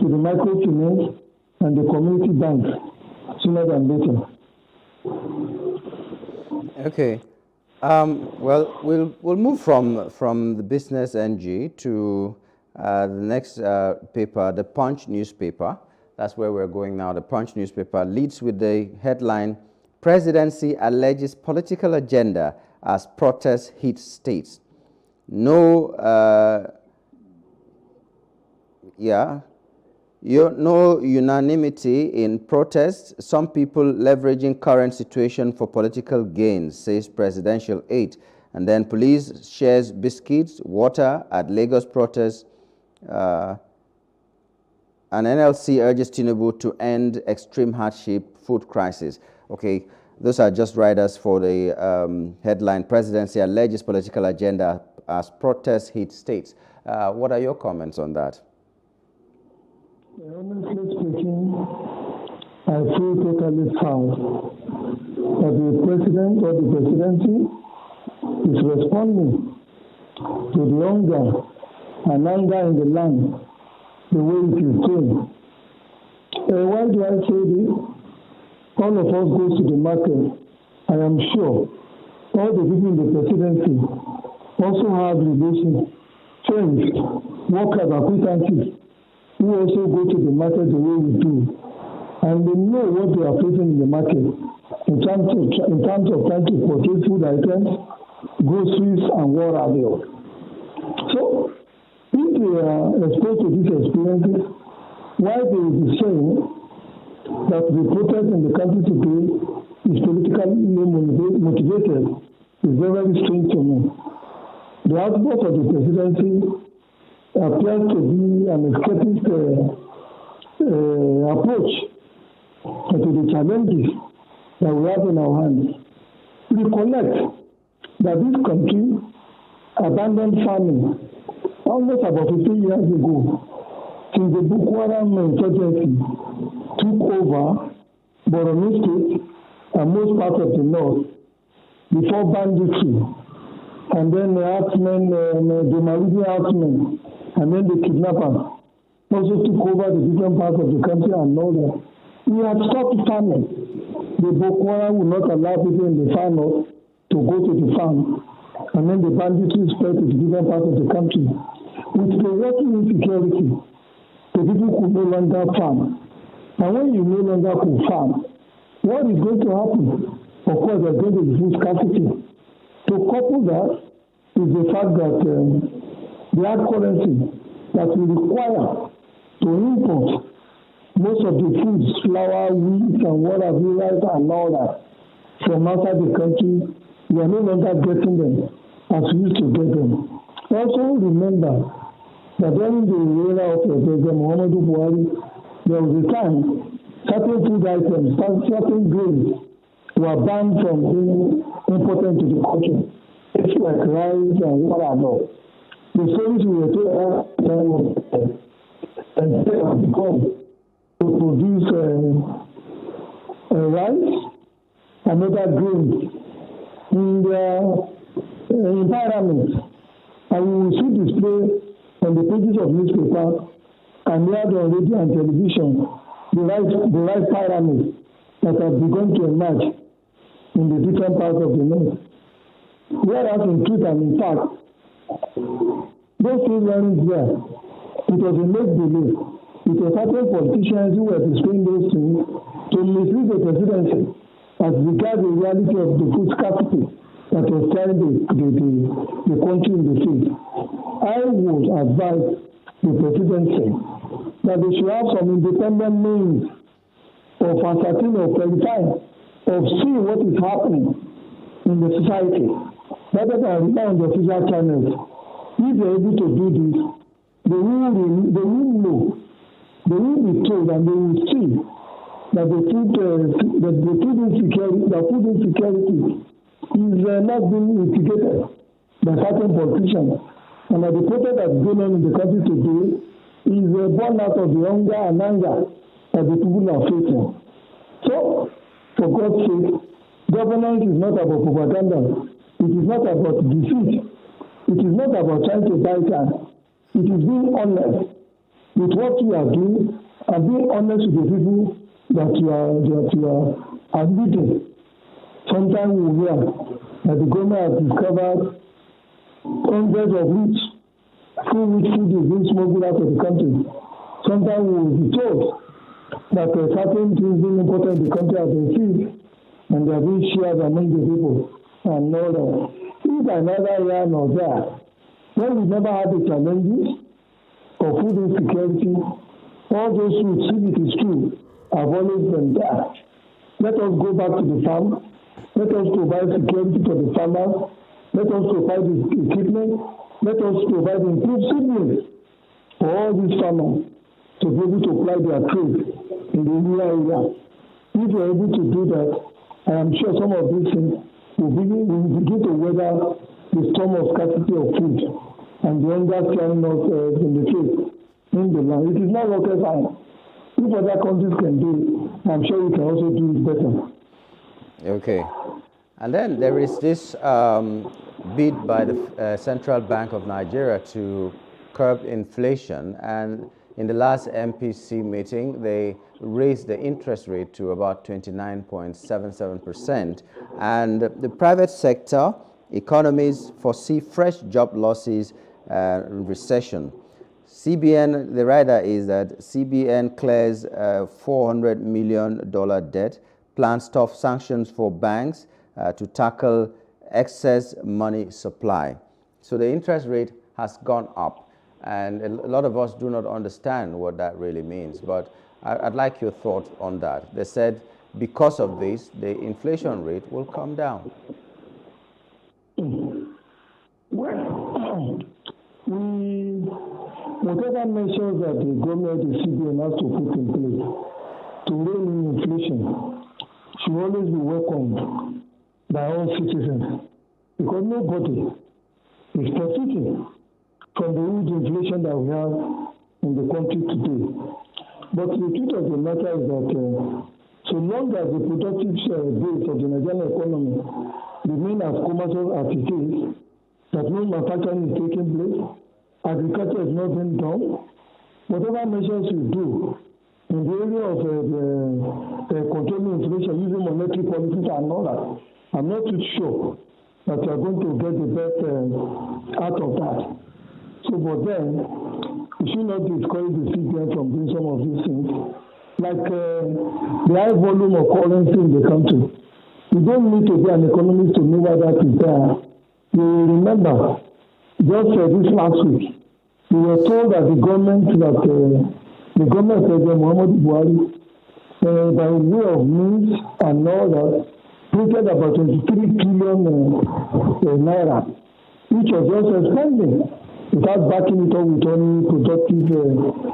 to the microfinance and the community banks sooner than later.
Okay. Well, we'll move from the Business NG to the next paper, the Punch newspaper. That's where we're going now. The Punch newspaper leads with the headline, Presidency alleges political agenda as protests hit states. No unanimity in protests. Some people leveraging current situation for political gains, says presidential aide. And then police shares biscuits, water at Lagos protests. And NLC urges Tinubu to end extreme hardship food crisis. Okay, those are just riders for the headline. Presidency alleges political agenda as protests hit states. What are your comments on that?
Honestly speaking, I feel totally sad that the president or the presidency is responding to the hunger and anger in the land the way it is doing. Why do I say this? All of us go to the market. I am sure all the people in the presidency also have relations, friends, workers, acquaintances who also go to the market the way we do. And they know what they are facing in the market in terms of trying to purchase food items, groceries, and what have you. So, if they are exposed to these experiences, why they will be saying that the protest in the country today is politically motivated is very, very strange to me. The outburst of the presidency appears to be an escapist approach to the challenges that we have in our hands. Recollect that this country abandoned farming almost about 50 years ago, since the Boko Haram insurgency took over Borno State and most parts of the north before banditry, and then the herdsmen, the Maruji herdsmen, and then the kidnappers also took over the different parts of the country and all that. We had stopped farming. The Boko Haram would not allow people in the far north to go to the farm, and then the banditry spread to the different parts of the country. With the working insecurity, the people could no longer farm. And when you no longer could farm, what is going to happen? Of course, there's going to be food scarcity. To couple that is the fact that the hard currency that we require to import most of the foods, flour, wheat, and what have you, rice, and all that from outside the country, we are no longer getting them as we used to get them. Also remember that during the era of President Muhammadu Buhari, there was a time certain food items, certain grains were banned from being imported to the country. It's like rice and what I know. The stories we were told and they have become to produce rice and other grains in their environment. And we will see display on the pages of newspaper and heard on radio and television the rice pyramids that have begun to emerge in the different parts of the north. Whereas in truth and in fact, those things weren't there. It was a make-believe. It was certain politicians who were displaying those things to mislead the presidency as regards the reality of the food scarcity that was carrying the country in the field. I would advise the presidency that they should have some independent means of ascertaining or verifying, of seeing what is happening in the society, rather than rely on the official channels. If they are able to do this, they will know, they will be told, and they will see that the food insecurity is not being mitigated by certain politicians, and that the protest that's going on in the country today is born out of the hunger and anger that the people are facing. So, for God's sake, governance is not about propaganda. It is not about deceit. It is not about trying to buy time. It is being honest with what you are doing and being honest with the people that you are leading. Sometimes we hear that the government has discovered hundreds of routes through which food is being smuggled out of the country. Sometimes we will be told that certain things being imported in the country are being seized and they are being shared among the people and all that. If another year nor there, when we never had the challenges of food insecurity, all those foods, if it is true, have always been there. Let us go back to the farm. Let us provide security for the farmers. Let us provide the equipment. Let us provide improved seedlings for all these farmers to be able to apply their trade in the rural area. If we're able to do that, I am sure some of these things will begin to weather the storm of scarcity of food and the hunger staring us in the face in the land. It is not rocket science. If other countries can do it, I'm sure we can also do it better.
Okay. And then there is this bid by the Central Bank of Nigeria to curb inflation, and in the last MPC meeting, they raised the interest rate to about 29.77%. And the private sector economies foresee fresh job losses and recession. CBN, the rider is that CBN clears a $400 million debt, plans tough sanctions for banks to tackle excess money supply. So the interest rate has gone up. And a lot of us do not understand what that really means, but I'd like your thought on that. They said because of this, the inflation rate will come down.
Well, whatever measures that the government, the CBN has to put in place to rein in inflation should always be welcomed by all citizens, because nobody is profiting from the huge inflation that we have in the country today. But the truth of the matter is that so long as the productive base of the Nigerian economy remain as commercial as it is, that no manufacturing is taking place, agriculture is not being done, whatever measures you do in the area of controlling inflation using monetary policies and all that, I'm not too sure that you are going to get the best out of that. So, but then, we should not discourage the CBN from doing some of these things. Like the high volume of currency in the country. You don't need to be an economist to know why that is there. You remember, just this last week, we were told that the government President Muhammadu Buhari, by way of means and all that, printed about 23 trillion naira, which was just spending, without backing it up with any productive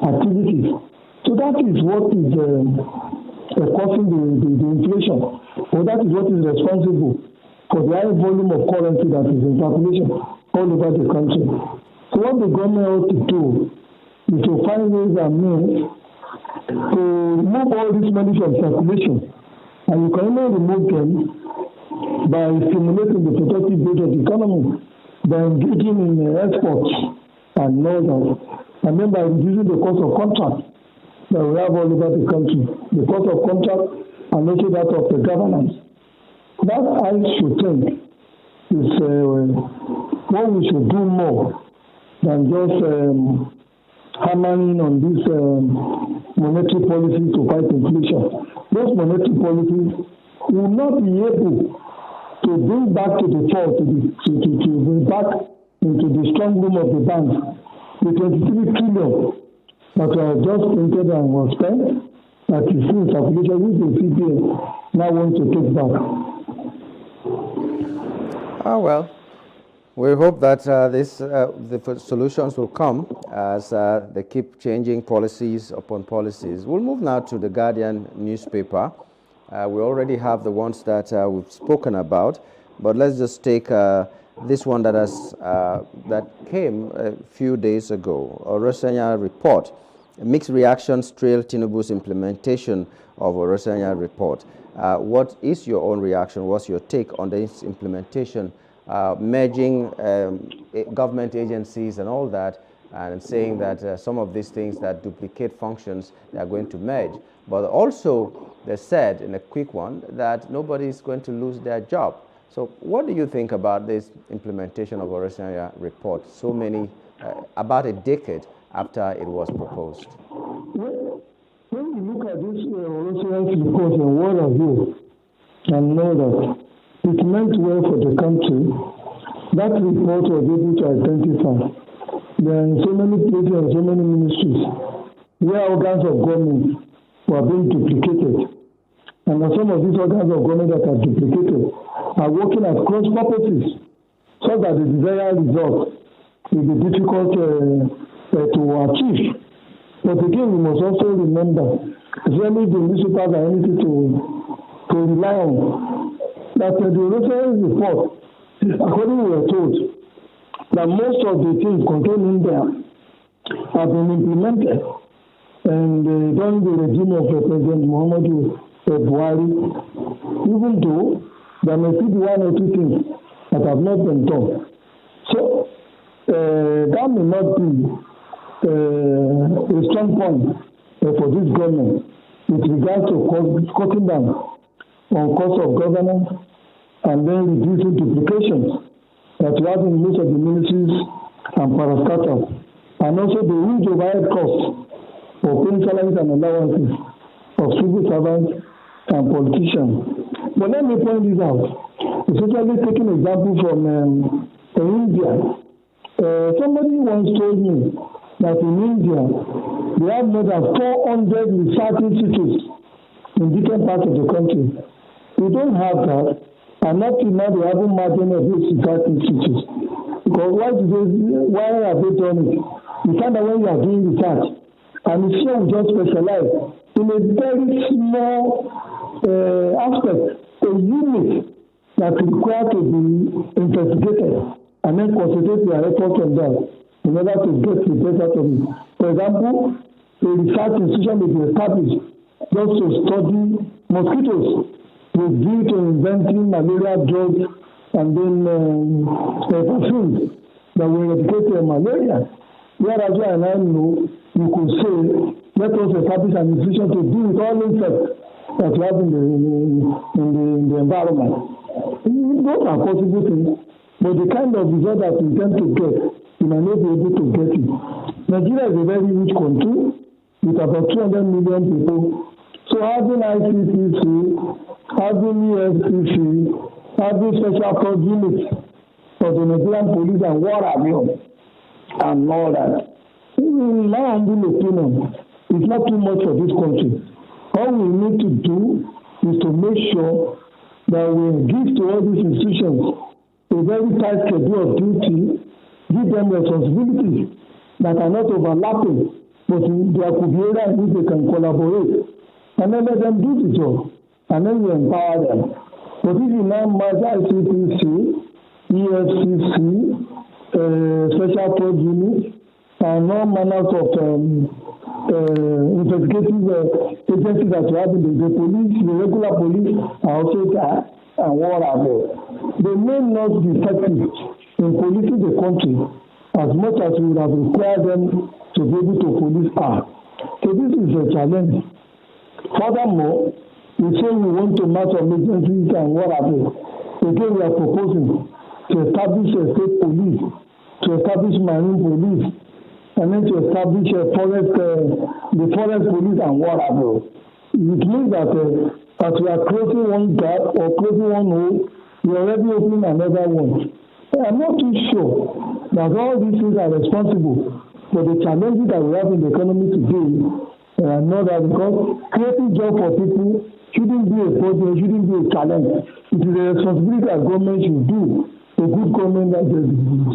activities. So that is what is causing the inflation, or that is what is responsible for the high volume of currency that is in circulation all over the country. So what the government ought to do is to find ways and means to remove all this money from circulation. And you can only remove them by stimulating the productive base of the economy, by engaging in exports and all that, and then by reducing the cost of contract that we have all over the country, the cost of contract and also that of the governance. That I should think is what we should do more than just hammering on this monetary policy to fight inflation. Those monetary policies will not be able to bring back to the fore, to bring back into the strong room of the banks the 23 trillion that were just printed and was spent, that is in circulation, which the CBN now wants to take back.
Oh, well, we hope that the solutions will come as they keep changing policies upon policies. We'll move now to the Guardian newspaper. We already have the ones that we've spoken about, but let's just take this one that came a few days ago. Orosanya report. Mixed reactions trail Tinubu's implementation of Orosanya report. What is your own reaction? What's your take on this implementation, merging government agencies and all that, and saying that some of these things that duplicate functions, they are going to merge? But also, they said in a quick one that nobody is going to lose their job. So what do you think about this implementation of Orosanya report, so many, about a decade after it was proposed?
When you look at this Orosanya report and what of you, and know that it meant well for the country, that report was able to identify there are so many places and so many ministries where organs of government were being duplicated. And some of these organs of government that are duplicated are working at cross purposes, so that the desired result will be difficult to achieve. But again, we must also remember, especially the municipalities are anything to to rely on. That the reference report, according to we were told, that most of the things contained in there have been implemented and during the regime of President Muhammadu Buhari, even though there may be one or two things that have not been done. So that may not be a strong point for this government with regards to cutting down on cost of governance and then reducing duplications that we have in most of the ministries and parastatals, and also the huge overhead costs for paying salaries and allowances of civil servants and politicians. But let me point this out, especially taking example from India. Somebody once told me that in India, they have more than 400 research institutes in different parts of the country. We don't have that, and not till now they haven't marked any of these research institutes. Because why have they done it? You find that when you are doing research, and it's just specialized in a very small aspect, a unit that requires to be investigated, and then concentrate your efforts on that in order to get the best out of it. For example, a research institution may be established just to study mosquitoes with view to inventing malaria drugs and then vaccines that will eradicate malaria. Whereas I now know, you could say, let us establish an institution to deal with all insects that we have in the environment. Those are possible things, but the kind of result that we tend to get, we might not be able to get it. Nigeria is a very huge country with about 200 million people. So having ICPC, having EFCC, having special code units for the Nigerian police and what have you, and all that. In my humble opinion, it's not too much for this country. All we need to do is to make sure that we give to all these institutions a very tight schedule of duty, give them responsibilities that are not overlapping, but there could be areas in which they can collaborate, and then let them do the job, and then we empower them. But if you now merge ICPC, EFCC, special code unit, and all manners of investigative agencies that you have in the police, the regular police, and also that, and what have you. They may not be effective in policing the country as much as we would have required them to be able to police us. So this is a challenge. Furthermore, we say we want to match on agencies and what have you. Again, we are proposing to establish a state police, to establish marine police, and then to establish the forest police and what have you. It means that as we are closing one gap or closing one hole, we are already opening another one. I'm not too sure that all these things are responsible for the challenges that we have in the economy today. And I know that because creating jobs for people shouldn't be a problem, shouldn't be a challenge. It is a responsibility that government should do, a good government that they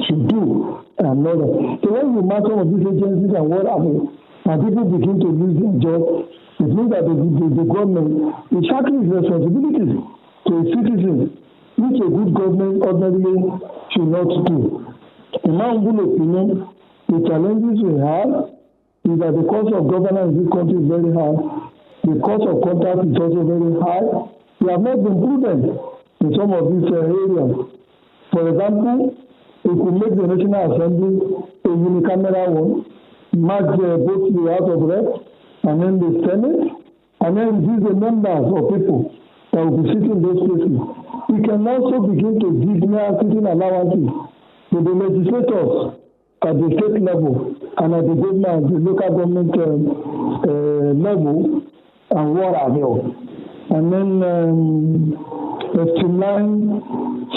should do, and know that. So when you match some of these agencies and what happens, and people begin to lose their jobs, it means that the government is shackling its responsibilities to its citizens, which a good government ordinarily should not do. In my humble opinion, the challenges we have is that the cost of governance in this country is very high. The cost of contract is also very high. We have not been prudent in some of these areas. For example, we could make the National Assembly a unicameral one, match both the House of Reps and then the Senate, and then reduce the numbers of people that will be sitting in those places. We can also begin to give mere sitting allowances to the legislators at the state level and at the government, the local government level, and what have you. And then streamline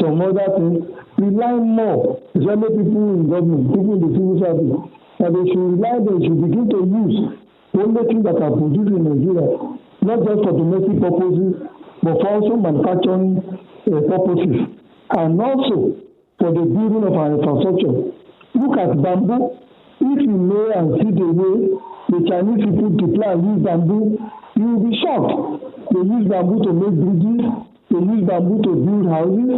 some other things, rely more, especially people in government, people in the civil service, that they should begin to use only things that are produced in Nigeria, not just for domestic purposes, but for also manufacturing purposes, and also for the building of our infrastructure. Look at bamboo. If you know and see the way the Chinese people deploy and use bamboo, you will be shocked. They use bamboo to make bridges. They use bamboo to build houses.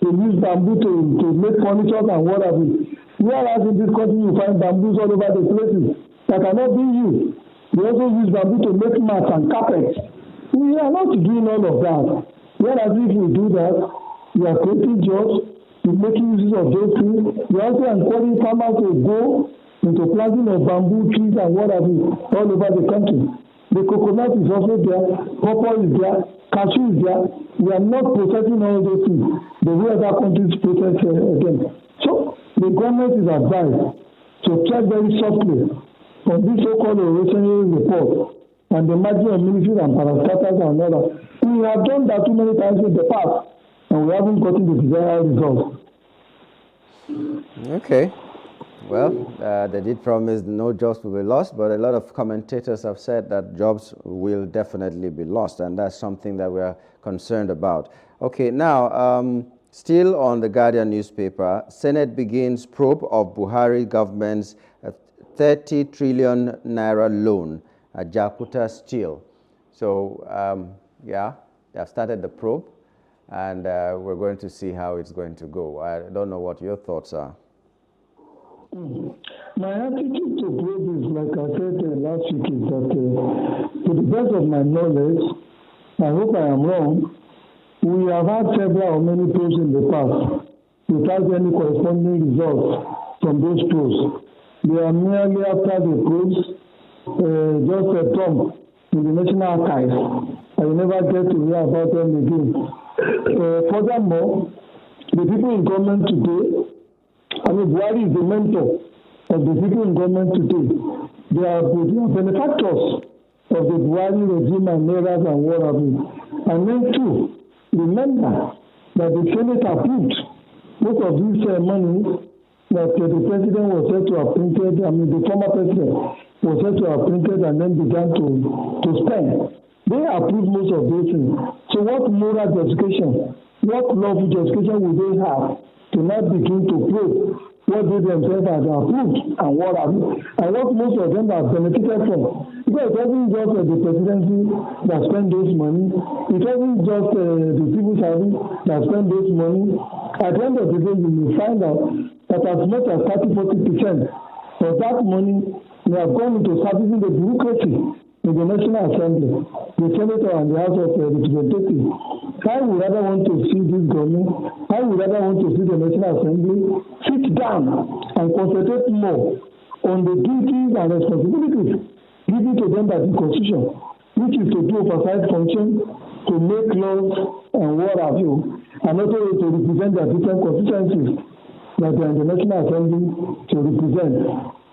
They use bamboo to make furniture and what have you. Whereas in this country you find bamboos all over the places that are not being used. They also use bamboo to make mats and carpets. We are not doing all of that. Whereas if we do that, we are creating jobs, we're making use of those things. We are also encouraging farmers to go into planting of bamboo trees and what have you all over the country. The coconut is also there, pawpaw is there, cashew is there. We are not processing all those things the way other countries process again. So the government is advised to tread very softly on this so-called Oresanyere report and the margin of ministries and parastatals and all that. We have done that too many times in the past and we haven't gotten the desired results.
Okay. Well, they did promise no jobs will be lost, but a lot of commentators have said that jobs will definitely be lost, and that's something that we are concerned about. Okay, now, still on the Guardian newspaper, Senate begins probe of Buhari government's 30 trillion naira loan at Jakarta Steel. So, yeah, they have started the probe, and we're going to see how it's going to go. I don't know what your thoughts are.
My attitude to probe is, like I said last week, is that to the best of my knowledge, I hope I am wrong, we have had several or many probes in the past without any corresponding results from those probes. They are merely after the probes, just a dump in the National Archives. I will never get to hear about them again. Furthermore, the people in government today, Buhari is the mentor of the people in government today. They are benefactors of the Buhari regime and eras and what have you. And then too, remember that the Senate approved most of these money that the president was said to have printed, the former president was said to have printed and then began to spend. They approved most of those things. So what moral justification, what lawful justification would they have to not begin to probe what they themselves have approved and what have you, and what most of them have benefited from? Because it wasn't just the presidency that spent those money, it wasn't just the civil service that spent those money. At the end of the day, you will find out that as much as 30-40% of that money may have gone into servicing the bureaucracy in the National Assembly, the Senator and the House of Representatives. I would rather want to see this government, I would rather want to see the National Assembly sit down and concentrate more on the duties and responsibilities given to them by the Constitution, which is to do oversight function, to make laws and what have you, and also to represent their different constituencies that they are in the National Assembly to represent.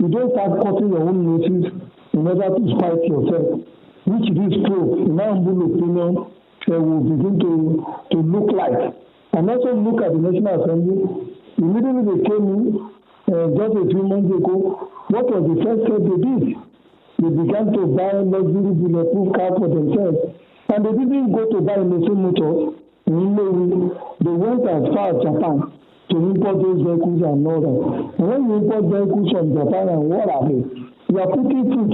You don't start cutting your own noses in order to spite yourself, which this probe, in my humble opinion, will begin to look like. And also look at the National Assembly. Immediately they came in, just a few months ago, what was the first step they did? They began to buy luxury bulletproof cars for themselves. And they didn't go to buy Nissan Motors. They went as far as Japan to import those vehicles and all that. And when you import vehicles from Japan and what have you, you are putting food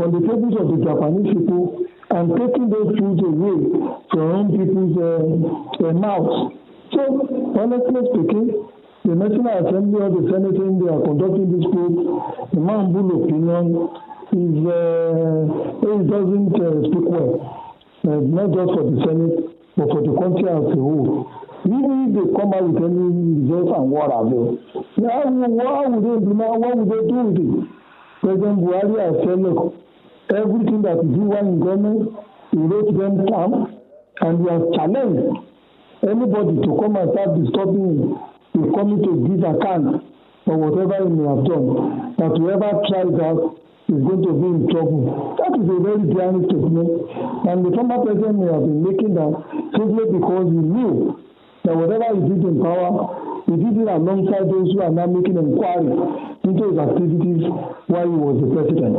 on the tables of the Japanese people and taking those foods away from people's mouths. So, honestly speaking, the National Assembly or the Senate, they are conducting this probe. In my humble opinion, it doesn't speak well. Not just for the Senate, but for the country as a whole. Even if they come out with any results and what have you, what would they do with it? President Buhari has said, look, everything that is due in government, he wrote them down, and he has challenged anybody to come and start disturbing him, to coming to give account for whatever he may have done. That whoever tries that is going to be in trouble. That is a very daring statement, and the former president may have been making that simply because he knew that whatever he did in power, he did it alongside those who are now making inquiry into his activities while he was the president.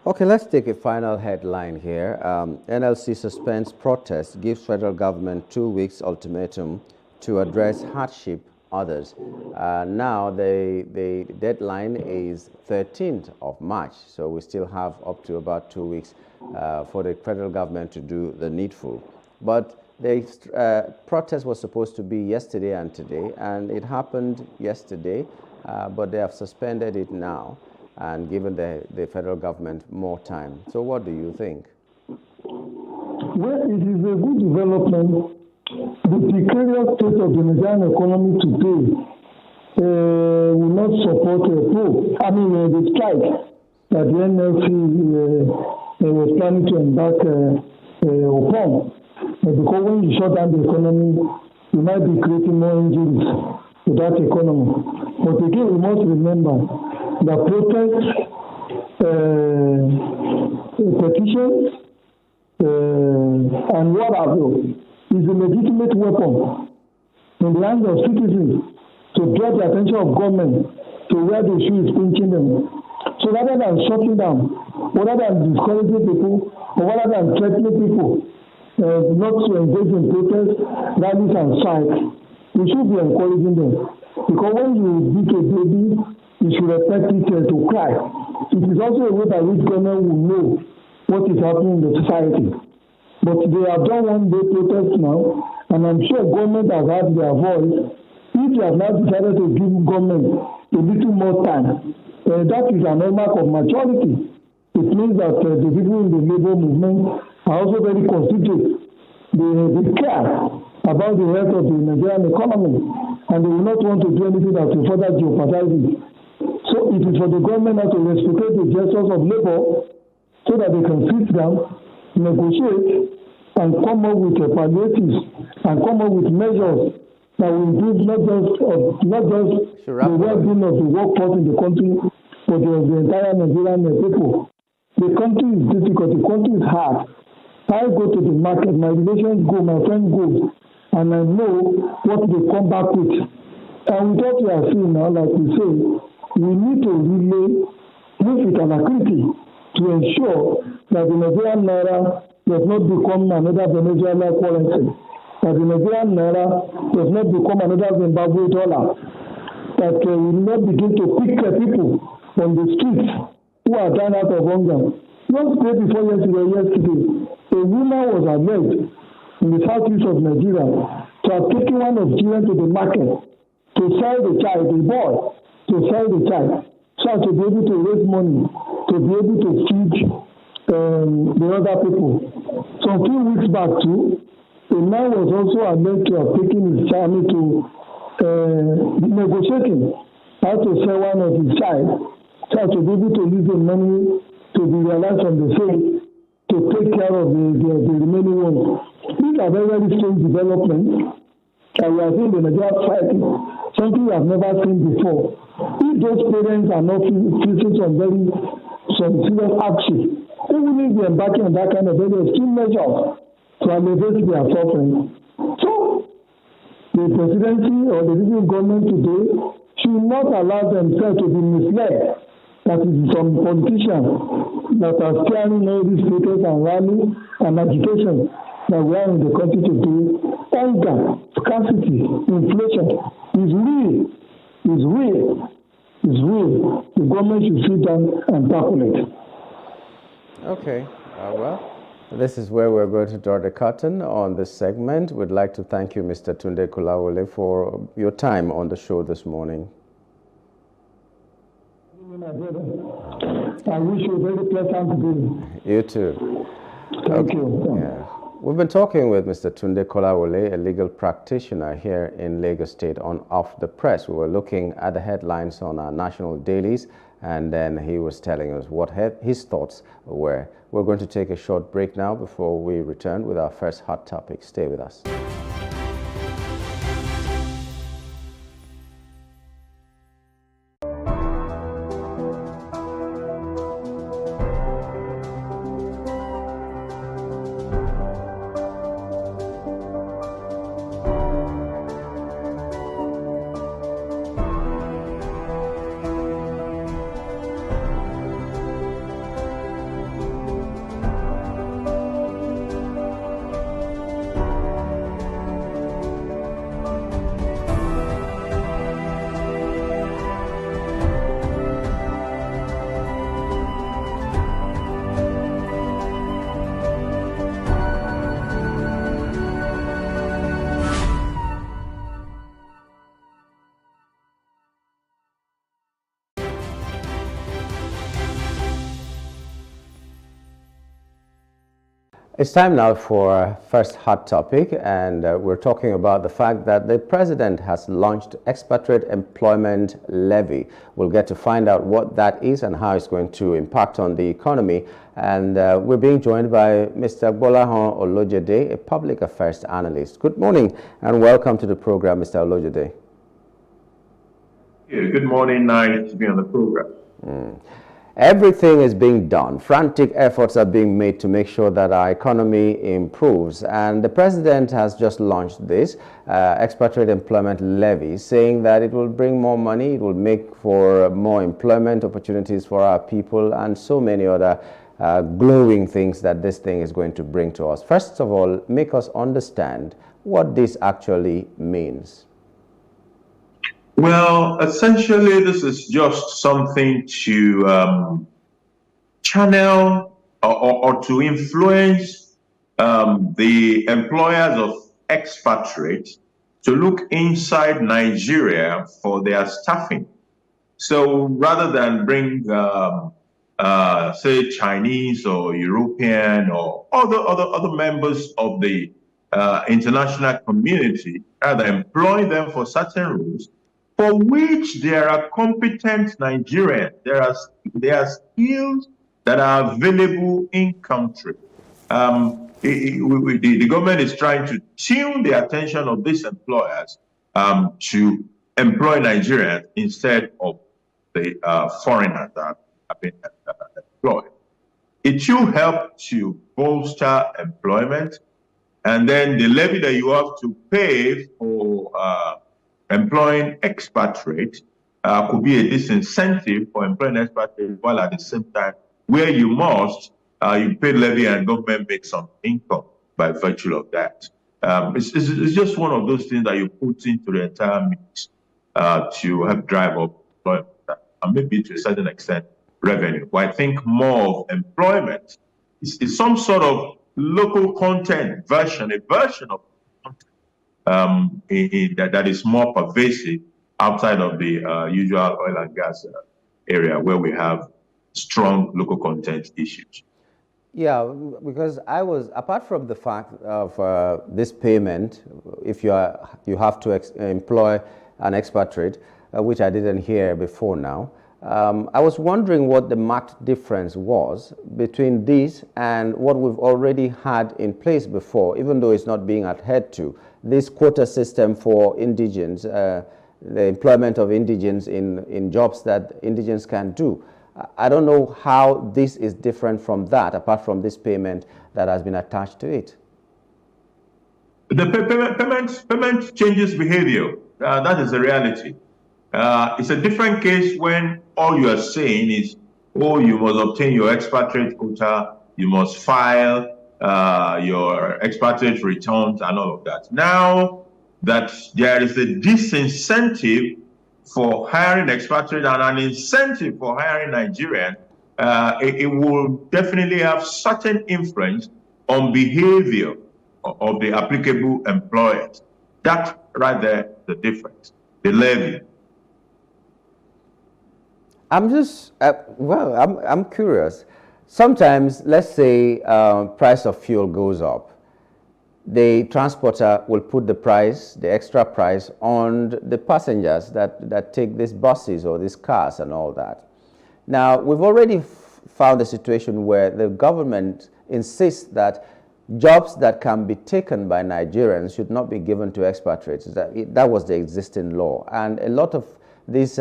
Okay, let's take a final headline here. NLC suspends protest, gives federal government 2 weeks ultimatum to address hardship others. Now the deadline is 13th of March, so we still have up to about 2 weeks for the federal government to do the needful. But the protest was supposed to be yesterday and today, and it happened yesterday, but they have suspended it now and given the federal government more time. So what do you think?
Well, it is a good development. The precarious state of the Nigerian economy today will not support the strike that the NLC was planning to embark upon. Because when you shut down the economy, you might be creating more injuries to that economy. But again, we must remember that protests, petitions, and what have you, is a legitimate weapon in the hands of citizens to draw the attention of government to where the shoe is pinching them. So rather than shutting down, rather than discouraging people, or rather than threatening people not to engage in protests, rallies, and strikes, we should be encouraging them. Because when you beat a baby, you should expect it to cry. It is also a way by which government will know what is happening in the society. But they have done one-day protest now, and I'm sure government has had their voice. If they have now decided to give government a little more time, that is an hallmark of maturity. It means that the people in the labor movement are also very considerate. They care about the health of the Nigerian economy, and they will not want to do anything that will further jeopardize it. So it is for the government now to respect the gestures of labor so that they can sit down, negotiate, and come up with palliatives and come up with measures that will improve not just the well-being of the workforce in the country, but the entire Nigerian people. The country is difficult. The country is hard. I go to the market, my relations go, my friend goes, and I know what they come back with. And with what we are seeing now, like we say, we need to really move with alacrity to ensure that the Nigerian naira does not become another Venezuela currency, that the Nigerian naira does not become another Zimbabwe dollar, that we will not begin to pick people on the streets who are dying out of hunger. Just day before yesterday, a woman was alleged in the southeast of Nigeria to have taken one of children to the market to sell the child, the boy, to sell the child, so as to be able to raise money, to be able to feed the other people. So a few weeks back too, a man was also alleged to have taken his child to negotiating how to sell one of his child, so as to be able to use the money to be realized from the state to take care of the remaining ones. These are very, very strange developments. And we are seeing the Nigerian society, something we have never seen before. If those parents are not facing some serious action, they will be embarking on that kind of very extreme measures to alleviate their suffering. So, the presidency or the leading government today should not allow themselves to be misled. That is some politicians that are steering all these protests and rallies and agitation that we are in the country today. Hunger, scarcity, inflation is real. The government should sit down and tackle it.
Okay, well, this is where we're going to draw the curtain on this segment. We'd like to thank you, Mr. Tunde Kolawole, for your time on the show this morning.
I wish you a very pleasant day.
You too.
Thank you.
Yeah. We've been talking with Mr. Tunde Kolawole, a legal practitioner here in Lagos State on Off the Press. We were looking at the headlines on our national dailies, and then he was telling us what his thoughts were. We're going to take a short break now before we return with our first hot topic. Stay with us. It's time now for our first hot topic, and we're talking about the fact that the president has launched expatriate employment levy. We'll get to find out what that is and how it's going to impact on the economy. And we're being joined by Mr. Gbolahan Olojede, a public affairs analyst. Good morning and welcome to the program, Mr. Olojede.
Yeah, good morning. Nice to be on the program.
Everything is being done. Frantic efforts are being made to make sure that our economy improves. And the president has just launched this expatriate employment levy, saying that it will bring more money, it will make for more employment opportunities for our people, and so many other glowing things that this thing is going to bring to us. First of all, make us understand what this actually means.
Well, essentially, this is just something to channel or to influence the employers of expatriates to look inside Nigeria for their staffing. So rather than bring, say, Chinese or European or other members of the international community, rather employ them for certain roles, for which there are competent Nigerians. There are skills that are available in country. The government is trying to tune the attention of these employers to employ Nigerians instead of the foreigners that have been employed. It will help to bolster employment, and then the levy that you have to pay for employing expatriates could be a disincentive for employing expatriates, while at the same time, where you must, you pay levy and government makes some income by virtue of that. It's just one of those things that you put into the entire mix to help drive up employment and maybe to a certain extent revenue. But I think more of employment is some sort of local content version, a version of that is more pervasive outside of the usual oil and gas area where we have strong local content issues.
Yeah, because apart from the fact of this payment, if you have to employ an expatriate, which I didn't hear before now, I was wondering what the marked difference was between this and what we've already had in place before, even though it's not being adhered to. This quota system for indigents, the employment of indigents in jobs that indigents can do. I don't know how this is different from that, apart from this payment that has been attached to it.
The payment changes behavior. That is the reality. It's a different case when all you are saying is, oh, you must obtain your expatriate quota, you must file your expatriate returns and all of that. Now that there is a disincentive for hiring expatriate and an incentive for hiring Nigerian, it will definitely have certain influence on behavior of the applicable employers. That right there, the difference, the levy.
I'm just, I'm curious. Sometimes, let's say price of fuel goes up. The transporter will put the extra price on the passengers that take these buses or these cars and all that. Now, we've already found a situation where the government insists that jobs that can be taken by Nigerians should not be given to expatriates. That was the existing law. And a lot of these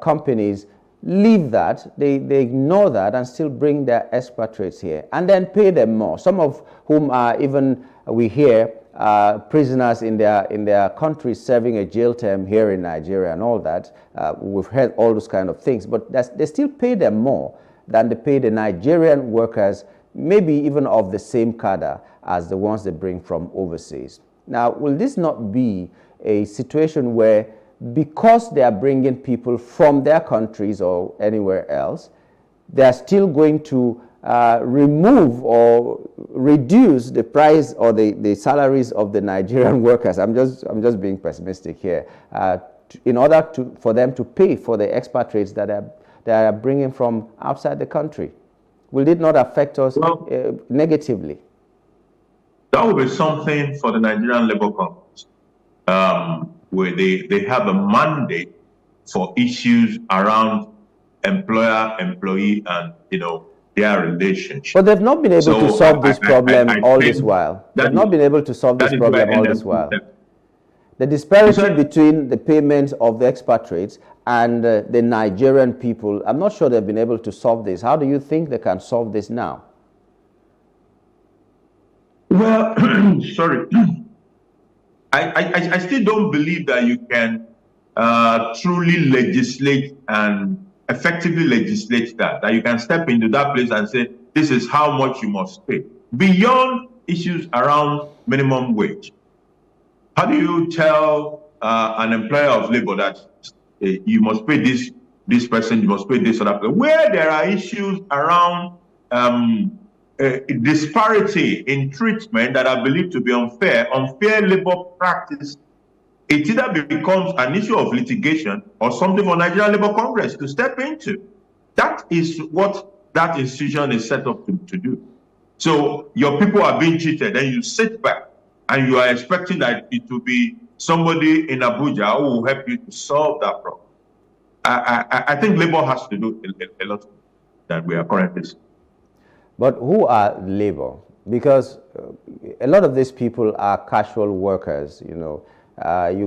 companies leave that, they ignore that and still bring their expatriates here and then pay them more, some of whom are even, we hear, prisoners in their countries serving a jail term here in Nigeria and all that. We've heard all those kind of things, but they still pay them more than they pay the Nigerian workers, maybe even of the same cadre as the ones they bring from overseas. Now, will this not be a situation where, because they are bringing people from their countries or anywhere else, they are still going to remove or reduce the price or the salaries of the Nigerian workers? I'm just being pessimistic here. In order for them to pay for the expatriates that they are bringing from outside the country, will it not affect us negatively?
That would be something for the Nigerian Labour Congress, where they have a mandate for issues around employer, employee, and their relationship.
But they've not been able to solve this problem all this while. They've not been able to solve this problem all this while. The disparity between the payments of the expatriates and the Nigerian people, I'm not sure they've been able to solve this. How do you think they can solve this now?
Well, sorry. I still don't believe that you can truly legislate and effectively legislate that you can step into that place and say, this is how much you must pay. Beyond issues around minimum wage, how do you tell an employer of labor that you must pay this person, you must pay this other person? Where there are issues around disparity in treatment that are believed to be unfair labor practice, it either becomes an issue of litigation or something for Nigerian Labour Congress to step into. That is what that institution is set up to do. So your people are being cheated, and you sit back and you are expecting that it will be somebody in Abuja who will help you to solve that problem. I think Labour has to do a lot that we are currently seeing.
But who are Labour? Because a lot of these people are casual workers, you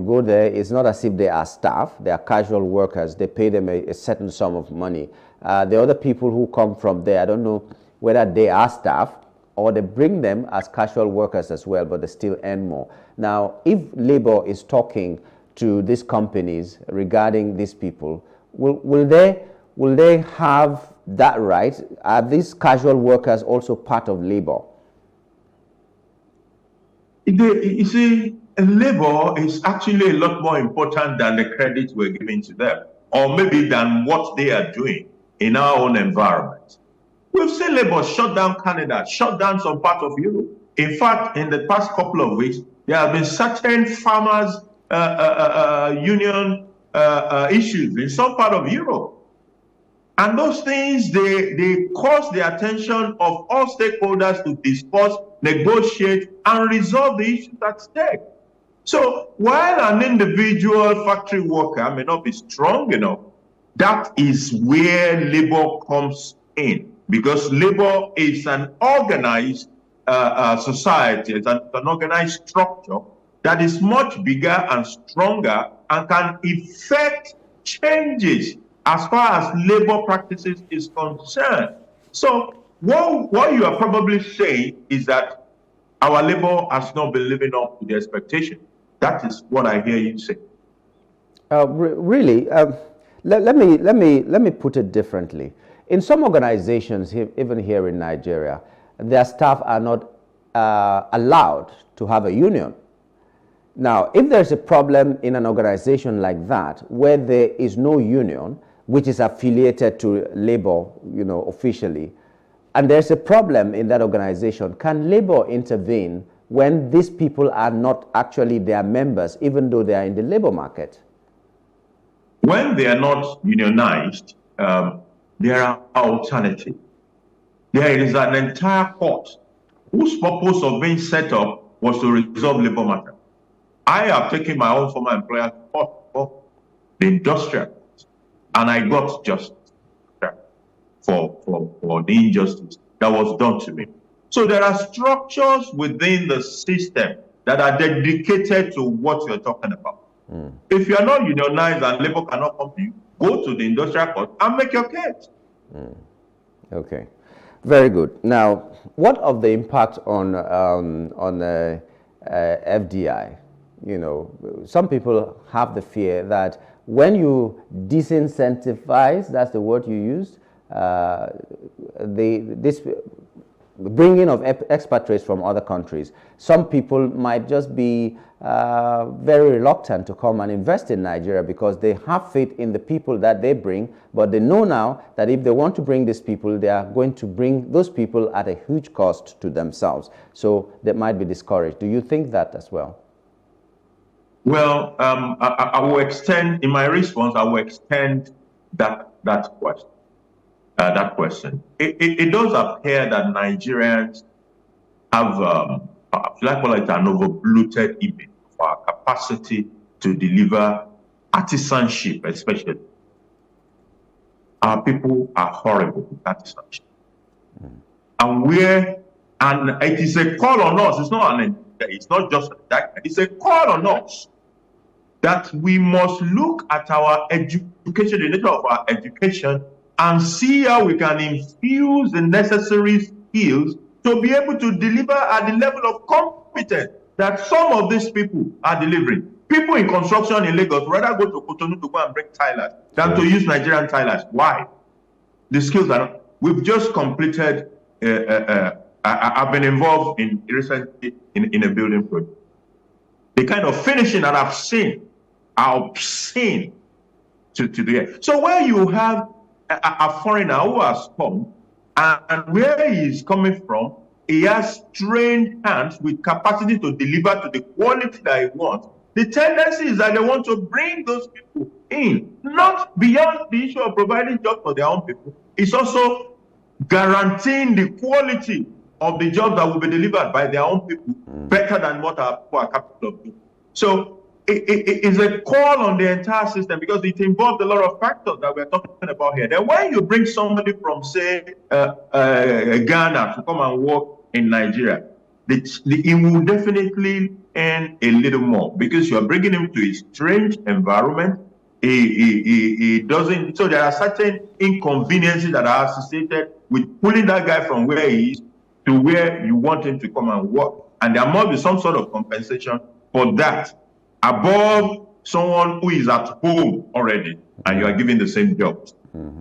go there, it's not as if they are staff, they are casual workers. They pay them a certain sum of money. The other people who come from there, I don't know whether they are staff or they bring them as casual workers as well, but they still earn more. Now, if Labour is talking to these companies regarding these people, will they have that right? Are these casual workers also part of Labour?
You see, Labour is actually a lot more important than the credit we're giving to them, or maybe than what they are doing in our own environment. We've seen Labour shut down Canada, shut down some part of Europe. In fact, in the past couple of weeks, there have been certain farmers' union issues in some part of Europe. And those things, they cause the attention of all stakeholders to discuss, negotiate, and resolve the issues at stake. So while an individual factory worker may not be strong enough, that is where Labour comes in, because Labour is an organized society, it's an organized structure that is much bigger and stronger and can effect changes as far as labor practices is concerned. So what you are probably saying is that our labor has not been living up to the expectation. That is what I hear you say.
Really, let me put it differently. In some organizations, even here in Nigeria, their staff are not allowed to have a union. Now, if there's a problem in an organization like that, where there is no union, which is affiliated to Labour, officially, and there's a problem in that organization, can Labour intervene when these people are not actually their members, even though they are in the labour market?
When they are not unionized, there are alternatives. There is an entire court whose purpose of being set up was to resolve labour matter. I have taken my own former employer to court for the industrial court, and I got justice for the injustice that was done to me. So there are structures within the system that are dedicated to what you're talking about. If you are not unionized and Labour cannot come to you, go to the industrial court and make your case.
Okay, very good. Now, what of the impact on FDI? Some people have the fear that when you disincentivize, that's the word you used, this bringing of expatriates from other countries, some people might just be very reluctant to come and invest in Nigeria because they have faith in the people that they bring, but they know now that if they want to bring these people, they are going to bring those people at a huge cost to themselves. So they might be discouraged. Do you think that as well?
Well, I will extend, in my response, I will extend that question. It does appear that Nigerians have like call it an over-bloated image of our capacity to deliver artisanship, especially. Our people are horrible with artisanship. And it is a call on us. It's not just that. It's a call on us that we must look at our education, the nature of our education, and see how we can infuse the necessary skills to be able to deliver at the level of competence that some of these people are delivering. People in construction in Lagos rather go to Cotonou to go and break tilers than to use Nigerian tilers. Why? The skills are not. We've just completed, I've been involved recently in a building project. The kind of finishing that I've seen are obscene to the end. So where you have a foreigner who has come, and where he is coming from, he has trained hands with capacity to deliver to the quality that he wants. The tendency is that they want to bring those people in, not beyond the issue of providing jobs for their own people. It's also guaranteeing the quality of the jobs that will be delivered by their own people better than what our people are capable of doing. So it's a call on the entire system because it involves a lot of factors that we're talking about here. Then when you bring somebody from, say, Ghana to come and work in Nigeria, it will definitely earn a little more because you're bringing him to a strange environment. He doesn't. So there are certain inconveniences that are associated with pulling that guy from where he is to where you want him to come and work, and there must be some sort of compensation for that above someone who is at home already and you are giving the same jobs.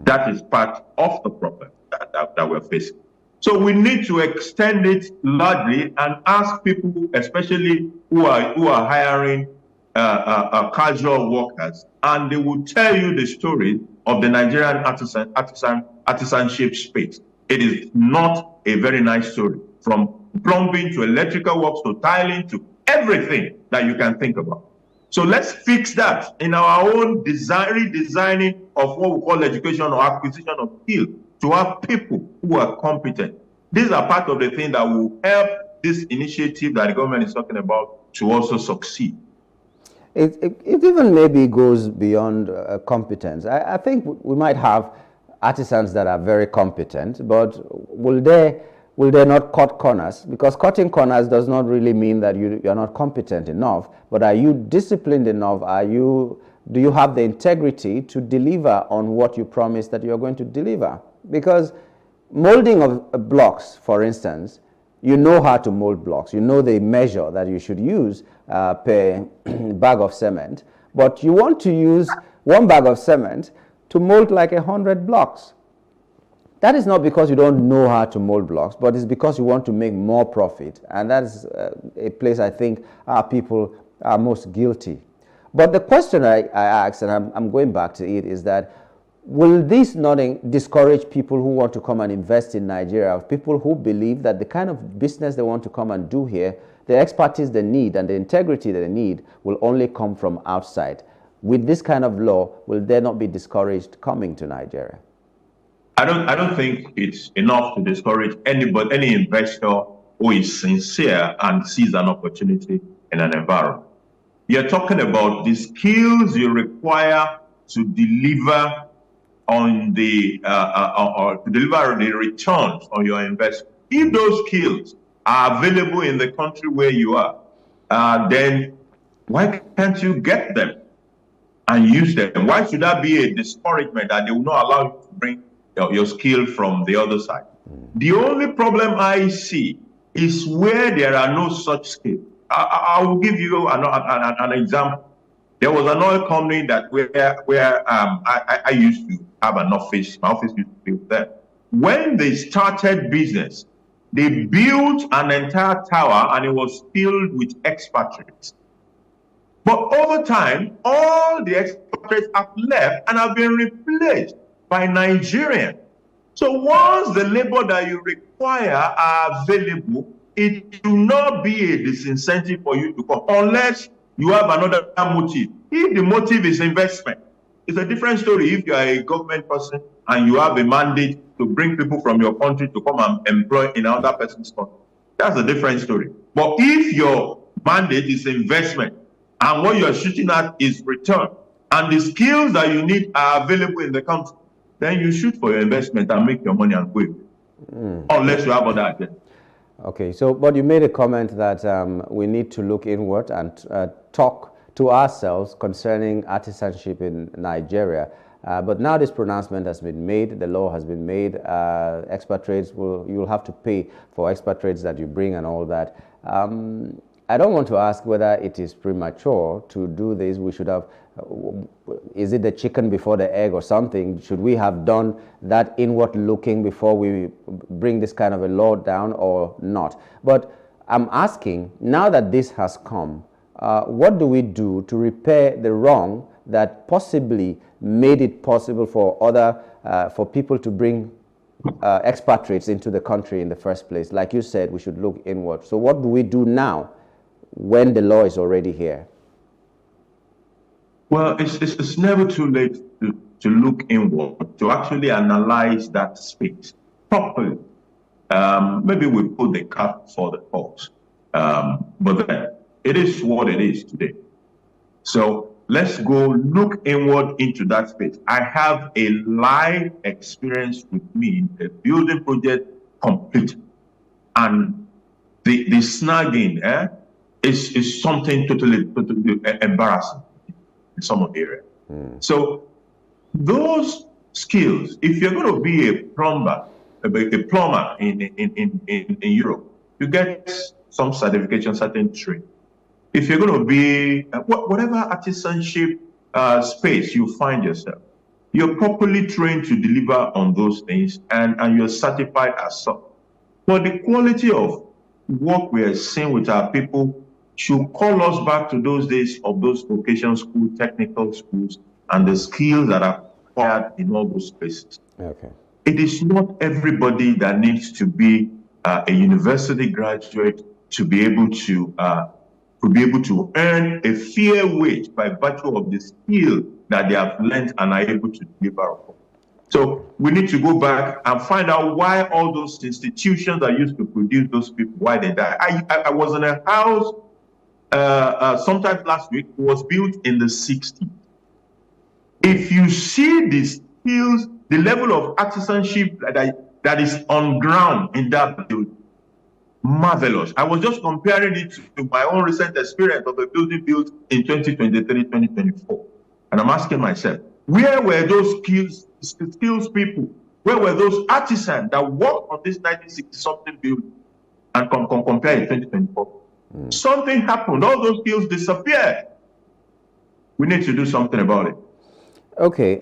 That is part of the problem that we're facing. So we need to extend it largely and ask people, especially who are hiring casual workers, and they will tell you the story of the Nigerian artisanship space. It is not a very nice story, from plumbing to electrical works to tiling to everything that you can think about. So let's fix that in our own redesigning of what we call education or acquisition of skill, to have people who are competent. These are part of the thing that will help this initiative that the government is talking about to also succeed.
It even maybe goes beyond competence. I think we might have artisans that are very competent, but will they not cut corners? Because cutting corners does not really mean that you're not competent enough, but are you disciplined enough? Do you have the integrity to deliver on what you promise that you're going to deliver? Because molding of blocks, for instance, you know how to mold blocks. You know the measure that you should use per bag of cement, but you want to use 1 bag of cement to mold like 100 blocks. That is not because you don't know how to mold blocks, but it's because you want to make more profit. And that is a place I think our people are most guilty. But the question I asked, and I'm going back to it, is that will this not discourage people who want to come and invest in Nigeria, people who believe that the kind of business they want to come and do here, the expertise they need and the integrity that they need will only come from outside? With this kind of law, will they not be discouraged coming to Nigeria?
I don't think it's enough to discourage any investor who is sincere and sees an opportunity in an environment. You're talking about the skills you require to deliver on the returns on your investment. If those skills are available in the country where you are, then why can't you get them and use them? Why should that be a discouragement that they will not allow you to bring your skill from the other side? The only problem I see is where there are no such skills. I will give you an example. There was an oil company that where I used to have an office. My office used to be there. When they started business, they built an entire tower and it was filled with expatriates. But over time, all the expatriates have left and have been replaced by Nigerians. So once the labor that you require are available, it will not be a disincentive for you to come unless you have another motive. If the motive is investment, it's a different story. If you are a government person and you have a mandate to bring people from your country to come and employ in another person's country, that's a different story. But if your mandate is investment and what you're shooting at is return, and the skills that you need are available in the country, then you shoot for your investment and make your money and go away. Unless you have other agenda.
Okay, so, but you made a comment that we need to look inward and talk to ourselves concerning artisanship in Nigeria. But now this pronouncement has been made, the law has been made, expatriates you'll have to pay for expatriates that you bring and all that. I don't want to ask whether it is premature to do this. We should have, is it the chicken before the egg or something? Should we have done that inward looking before we bring this kind of a law down or not? But I'm asking, now that this has come, what do we do to repair the wrong that possibly made it possible for for people to bring expatriates into the country in the first place? Like you said, we should look inward. So what do we do now when the law is already here?
Well, it's never too late to look inward, to actually analyze that space properly. Maybe we put the cart before the horse, but then it is what it is today. So let's go look inward into that space. I have a live experience with me, a building project complete, and the snagging is something totally embarrassing in some of the area. So those skills, if you're going to be a plumber in Europe, you get some certification, certain training. If you're going to be whatever artisanship space you find yourself, you're properly trained to deliver on those things, and you're certified as such. But the quality of work we are seeing with our people should call us back to those days of those vocational schools, technical schools, and the skills that are required in all those places.
Okay.
It is not everybody that needs to be a university graduate to be able to earn a fair wage by virtue of the skill that they have learned and are able to deliver upon. So we need to go back and find out why all those institutions that used to produce those people, why they died. I was in a house sometime last week. It was built in the 60s. If you see the skills, the level of artisanship that is on ground in that building, marvelous. I was just comparing it to my own recent experience of a building built in 2023, 2024. And I'm asking myself, where were those skills people? Where were those artisans that worked on this 1960-something building and compare in 2024? Something happened. All those skills disappeared. We need to do something about it.
Okay.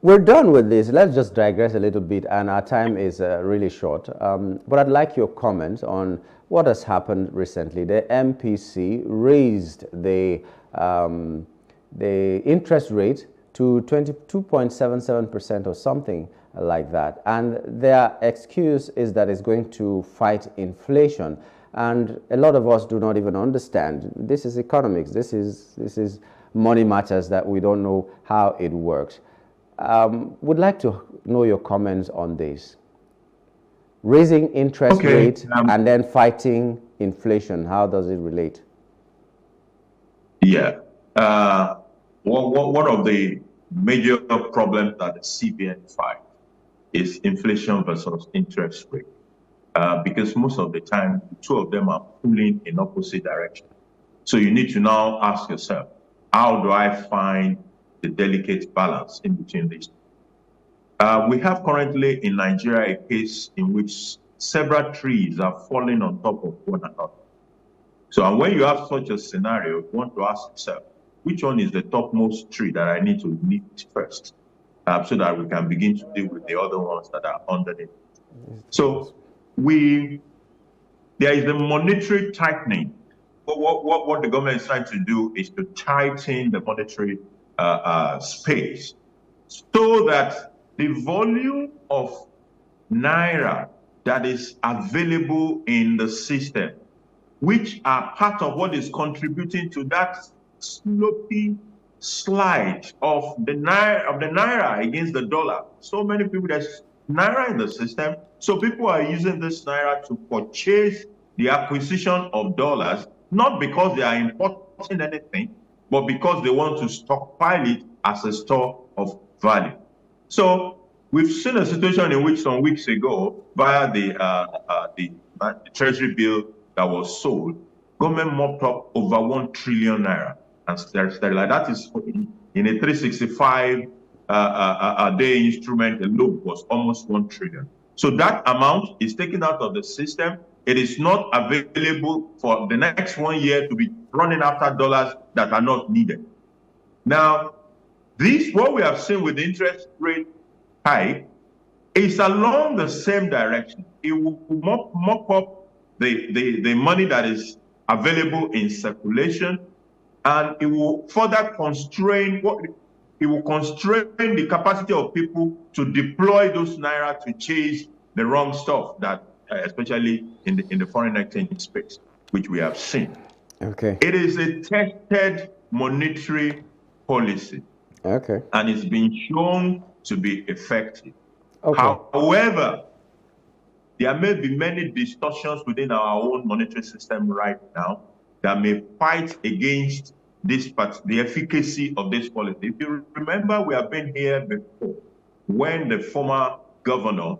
We're done with this. Let's just digress a little bit, and our time is really short. But I'd like your comments on what has happened recently. The MPC raised the interest rate to 22.77% or something like that. And their excuse is that it's going to fight inflation. And a lot of us do not even understand. This is economics. This is money matters that we don't know how it works. Would like to know your comments on this. Raising interest rate and then fighting inflation, how does it relate?
Yeah. One of the major problems that the CBN fight is inflation versus interest rate. Because most of the time, the two of them are pulling in opposite direction. So you need to now ask yourself, how do I find the delicate balance in between these? We have currently in Nigeria a case in which several trees are falling on top of one another. So when you have such a scenario, you want to ask yourself, which one is the topmost tree that I need to lift first, so that we can begin to deal with the other ones that are underneath. So there is the monetary tightening. What the government is trying to do is to tighten the monetary space so that the volume of naira that is available in the system, which are part of what is contributing to that slopey slide of the naira against the dollar. So many people, there's naira in the system, so people are using this naira to purchase the acquisition of dollars, not because they are importing anything, but because they want to stockpile it as a store of value. So we've seen a situation in which some weeks ago, via the treasury bill that was sold, government mopped up over 1 trillion naira. And that is in a 365 a day instrument alone was almost 1 trillion. So that amount is taken out of the system. It is not available for the next 1 year to be running after dollars that are not needed. Now, what we have seen with the interest rate hike is along the same direction. It will mop up the money that is available in circulation, and it will further constrain the capacity of people to deploy those naira to chase the wrong stuff, that especially in the foreign exchange space, which we have seen.
Okay.
It is a tested monetary policy.
Okay.
And it's been shown to be effective.
Okay.
However, there may be many distortions within our own monetary system right now that may fight against the efficacy of this policy. If you remember, we have been here before when the former governor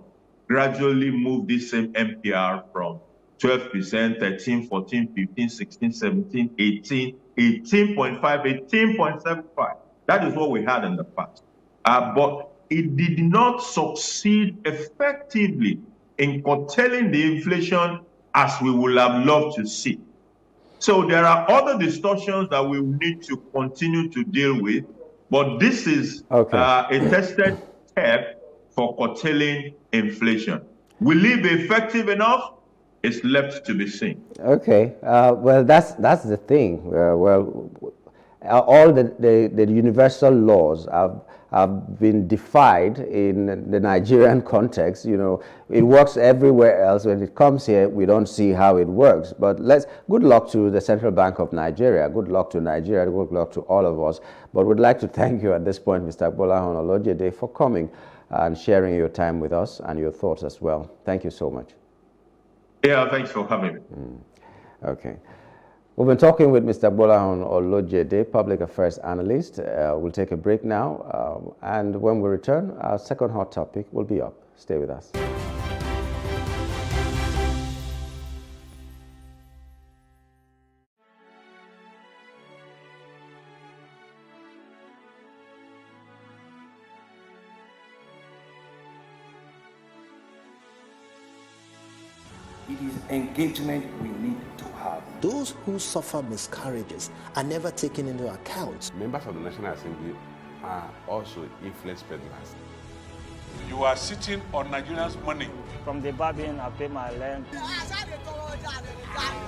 gradually moved this same MPR from 12%, 13, 14, 15, 16, 17, 18, 18.5, 18.75. That is what we had in the past. But it did not succeed effectively in curtailing the inflation as we would have loved to see. So there are other distortions that we need to continue to deal with, but this is a tested step for curtailing inflation. Will it be effective enough? It's left to be seen.
Okay, well, that's the thing. All the universal laws have been defied in the Nigerian context. You know, it works everywhere else. When it comes here, we don't see how it works. But good luck to the Central Bank of Nigeria. Good luck to Nigeria. Good luck to all of us. But we'd like to thank you at this point, Mr. Gbolahan Olojede, for coming and sharing your time with us and your thoughts as well. Thank you so much.
Yeah, thanks for having me.
Okay. We've been talking with Mr. Gbolahan Olojede, Public Affairs Analyst. We'll take a break now, and when we return, our second hot topic will be up. Stay with us.
It is engagement we need to have.
Those who suffer miscarriages are never taken into account.
Members of the National Assembly are also influence peddlers.
You are sitting on Nigerians' money.
From the barbing, I pay my rent.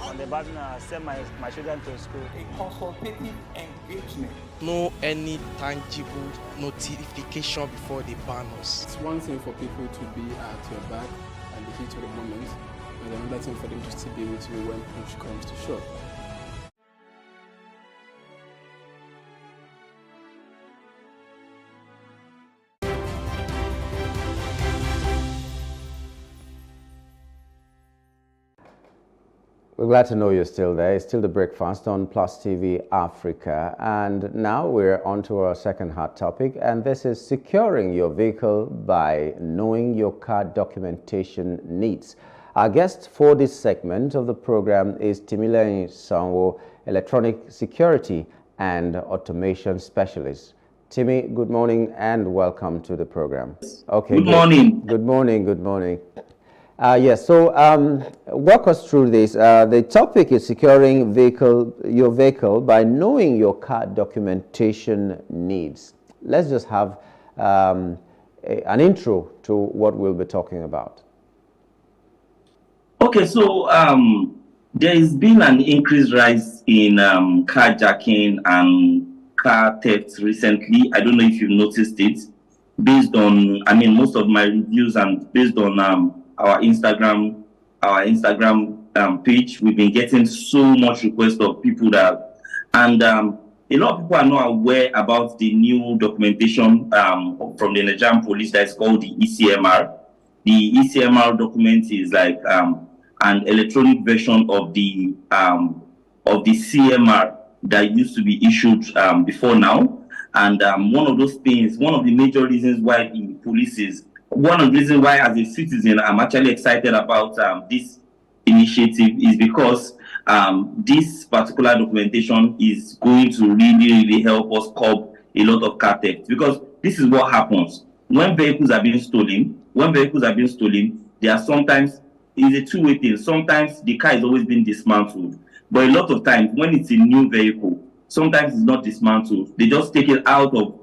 From the barbing, I send my children to school.
A consultative engagement.
No any tangible notification before they ban us.
It's one thing for people to be at your back and the heat of the moment, and another thing for them to still be with you when push comes to shove.
We're glad to know you're still there. It's still The Breakfast on Plus TV Africa. And now we're on to our second hot topic, and this is securing your vehicle by knowing your car documentation needs. Our guest for this segment of the program is Timileyin Sanwo, Electronic Security and Automation Specialist. Timmy, good morning and welcome to the program. Okay.
Good morning.
Good morning. Good morning. Yes, so walk us through this. The topic is securing your vehicle by knowing your car documentation needs. Let's just have an intro to what we'll be talking about.
Okay, so there has been an increased rise in carjacking and car thefts recently. I don't know if you've noticed it. Based on, most of my reviews and based on our Instagram page, we've been getting so much requests of people and a lot of people are not aware about the new documentation from the Nigerian police that is called the ECMR. The ECMR document is like an electronic version of the CMR that used to be issued before now. And one of those things, one of the major reasons why the police is, one of the reasons why as a citizen I'm actually excited about this initiative is because this particular documentation is going to really help us curb a lot of car theft. Because this is what happens when vehicles are being stolen. There are sometimes, it's a two-way thing. Sometimes the car is always being dismantled, but a lot of times when it's a new vehicle, sometimes it's not dismantled. They just take it out of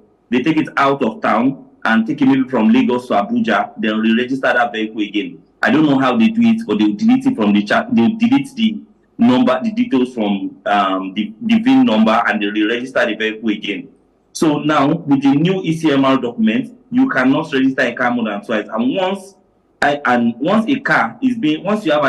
town and take it maybe from Lagos to Abuja, then re-register that vehicle again. I don't know how they do it, but they'll delete it from the chat. They'll delete the number, the details from the VIN number, and they'll re-register the vehicle again. So now with the new ECMR document, you cannot register a car more than twice. And once a car is being, once you are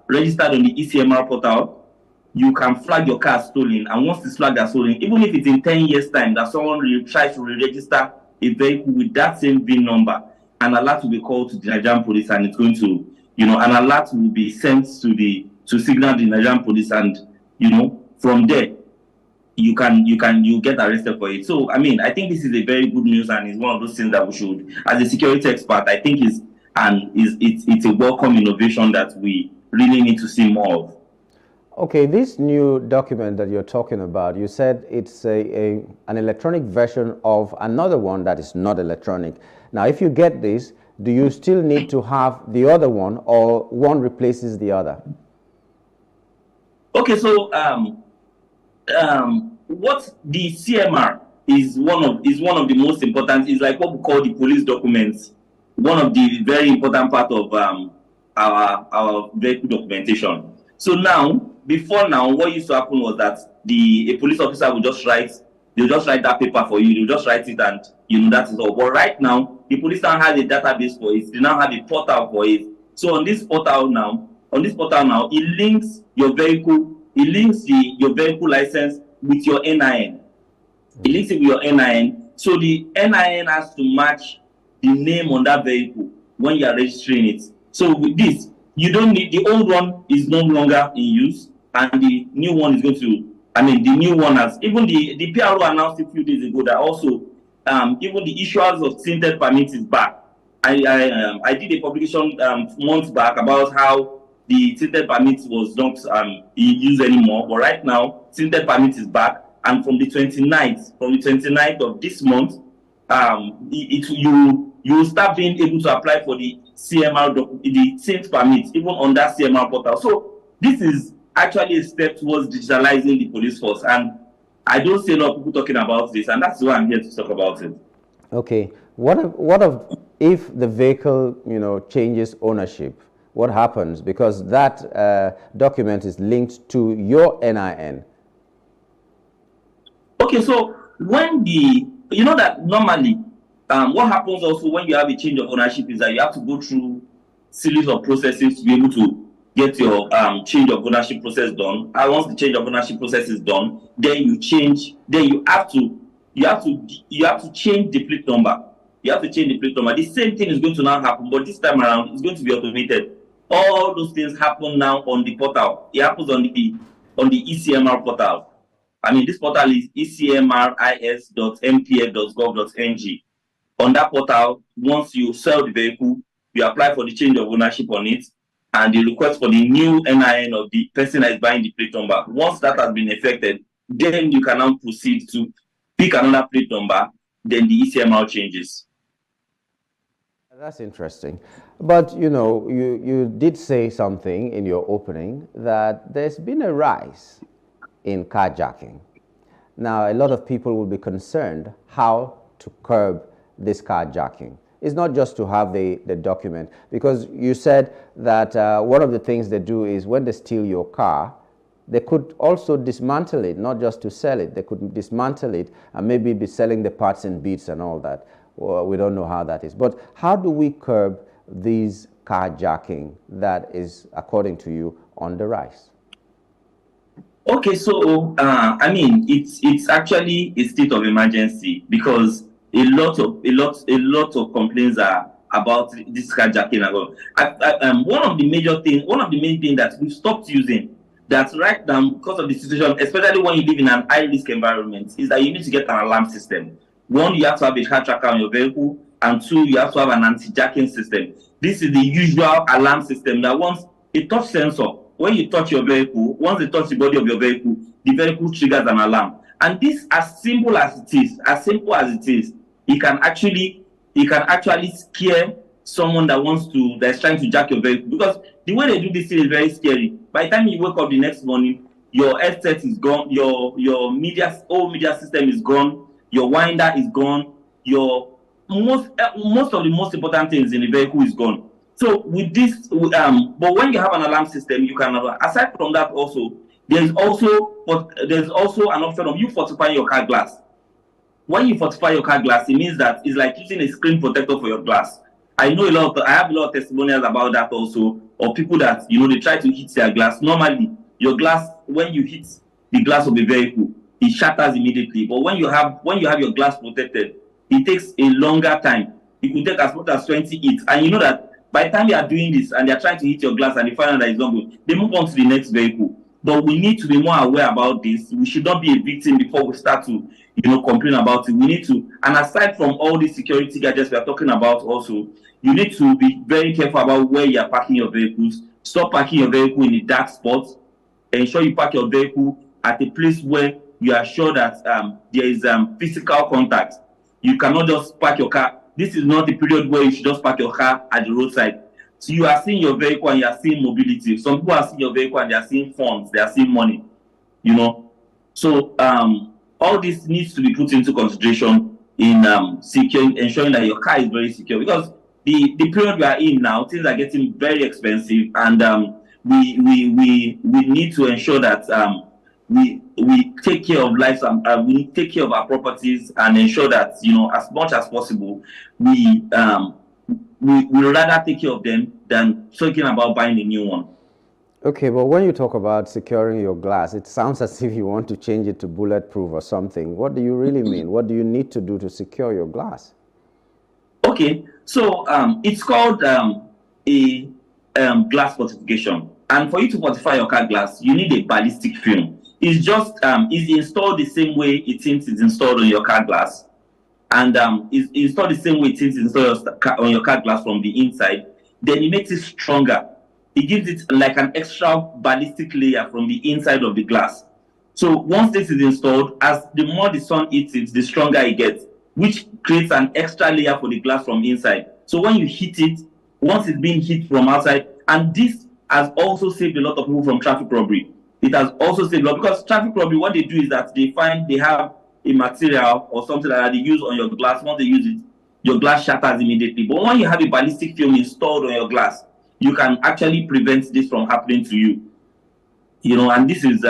registered on the ECMR portal, you can flag your car stolen. And once it's flagged as stolen, even if it's in 10 years' time that someone tries to re-register a vehicle with that same VIN number, an alert will be called to the Nigerian police, and it's going to, an alert will be sent to signal the Nigerian police, and from there you get arrested for it. So I think this is a very good news, and it's one of those things that we should, as a security expert, I think it's a welcome innovation that we really need to see more of.
Okay, this new document that you're talking about, you said it's an electronic version of another one that is not electronic. Now, if you get this, do you still need to have the other one, or one replaces the other?
Okay, so what the CMR is one of the most important, is like what we call the police documents, one of the very important part of our vehicle documentation. So now, before now, what used to happen was that a police officer will just write that paper for you. They'll just write it, and that is all. But right now, the police now has a database for it. They now have a portal for it. So on this portal now, it links your vehicle. It links your vehicle license with your NIN. It links it with your NIN. So the NIN has to match the name on that vehicle when you are registering it. So with this, you don't need, the old one is no longer in use, and the new one is going to, the new one has, even the PRO announced a few days ago that also, even the issuers of tinted permits is back. I did a publication months back about how the tinted permit was not in use anymore, but right now, tinted permit is back, and from the 29th of this month, you will start being able to apply for the CMR, the tint permit, even on that CMR portal. So this is actually a step towards digitalizing the police force, and I don't see a lot of people talking about this, and that's why I'm here to talk about it.
Okay, what if the vehicle changes ownership? What happens? Because that document is linked to your NIN.
Okay, so when that normally what happens also when you have a change of ownership is that you have to go through series of processes to be able to get your change of ownership process done. And once the change of ownership process is done, then you have to change the plate number. You have to change the plate number. The same thing is going to now happen, but this time around it's going to be automated. All those things happen now on the portal. It happens on the ECMR portal. This portal is ecmris.mpf.gov.ng. On that portal, once you sell the vehicle, you apply for the change of ownership on it, and the request for the new NIN of the person that is buying the plate number. Once that has been effected, then you can now proceed to pick another plate number, then the ECMR changes.
That's interesting. But, you did say something in your opening that there's been a rise in carjacking. Now, a lot of people will be concerned how to curb this carjacking. It's not just to have the document, because you said that one of the things they do is when they steal your car, they could also dismantle it, not just to sell it. They could dismantle it and maybe be selling the parts and bits and all that. Well, we don't know how that is. But how do we curb these carjacking that is, according to you, on the rise?
Okay, so it's actually a state of emergency, because a lot of complaints are about this carjacking and all. One of the main things that we've stopped using, that's right now because of the situation, especially when you live in an high-risk environment, is that you need to get an alarm system. One, you have to have a car tracker on your vehicle, and two, you have to have an anti-jacking system. This is the usual alarm system that once a touch sensor, when you touch your vehicle, once they touch the body of your vehicle, the vehicle triggers an alarm. And this, as simple as it is, it can actually scare someone that's trying to jack your vehicle, because the way they do this thing is very scary. By the time you wake up the next morning, your headset is gone, your whole media system is gone, your winder is gone, your most of the most important things in the vehicle is gone. So with this, but when you have an alarm system, you can, aside from that also, there's also an option of you fortifying your car glass. When you fortify your car glass, it means that it's like using a screen protector for your glass. I have a lot of testimonials about that also, of people that, they try to hit their glass. Normally, your glass, when you hit the glass of a vehicle, it shatters immediately. But when you have your glass protected, it takes a longer time. It could take as much as 20 hits. And you know that by the time you are doing this and they are trying to hit your glass and they find out that it's not good, they move on to the next vehicle. But we need to be more aware about this. We should not be a victim before we start to, complain about it. We need to, and aside from all these security gadgets we are talking about also, you need to be very careful about where you are parking your vehicles. Stop parking your vehicle in a dark spot. Ensure you park your vehicle at a place where you are sure that there is physical contact. You cannot just park your car. This is not the period where you should just park your car at the roadside. So you are seeing your vehicle and you are seeing mobility. Some people are seeing your vehicle and they are seeing funds, they are seeing money, So all this needs to be put into consideration in ensuring that your car is very secure. Because the period we are in now, things are getting very expensive, and we need to ensure that we take care of lives and we take care of our properties and ensure that as much as possible we rather take care of them than thinking about buying a new one.
Okay, but when you talk about securing your glass, it sounds as if you want to change it to bulletproof or something. What do you really mean? What do you need to do to secure your glass?
Okay, so it's called a glass fortification. And for you to fortify your car glass, you need a ballistic film. It's just it's installed the same way it seems it's installed on your car glass, and it's installed the same way it seems it's installed on your car glass from the inside. Then it makes it stronger. It gives it like an extra ballistic layer from the inside of the glass. So once this is installed, as the more the sun hits it, the stronger it gets, which creates an extra layer for the glass from inside. So when you hit it, once it's being hit from outside, and this has also saved a lot of people from traffic robbery. It has also saved a lot, because traffic robbery, what they do is that they have a material or something that they use on your glass. Once they use it, your glass shatters immediately. But when you have a ballistic film installed on your glass, you can actually prevent this from happening to you. And this is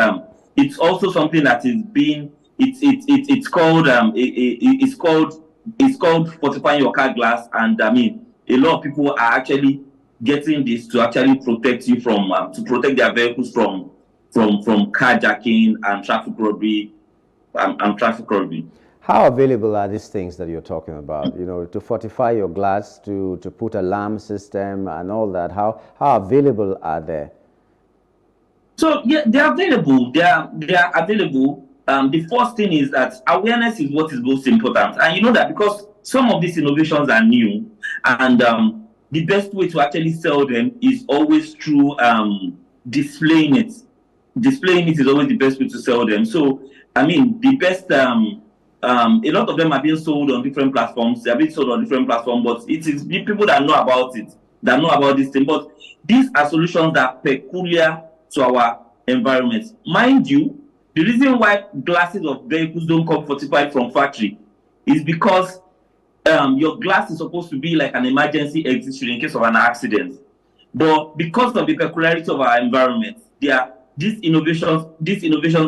it's also something that is being it's called fortifying your car glass, and a lot of people are actually getting this to actually protect you from to protect their vehicles from carjacking and traffic robbery and traffic robbery.
How available are these things that you're talking about? To fortify your glass, to put alarm system and all that. How available are they?
So yeah, they are available. They are available. The first thing is that awareness is what is most important, and you know that because some of these innovations are new, and the best way to actually sell them is always through displaying it. Displaying it is always the best way to sell them. So the best. A lot of them are being sold on different platforms. They are being sold on different platforms, but it is the people that know about it, that know about this thing. But these are solutions that are peculiar to our environment. Mind you, the reason why glasses of vehicles don't come fortified from factory is because your glass is supposed to be like an emergency exit in case of an accident. But because of the peculiarity of our environment, these innovations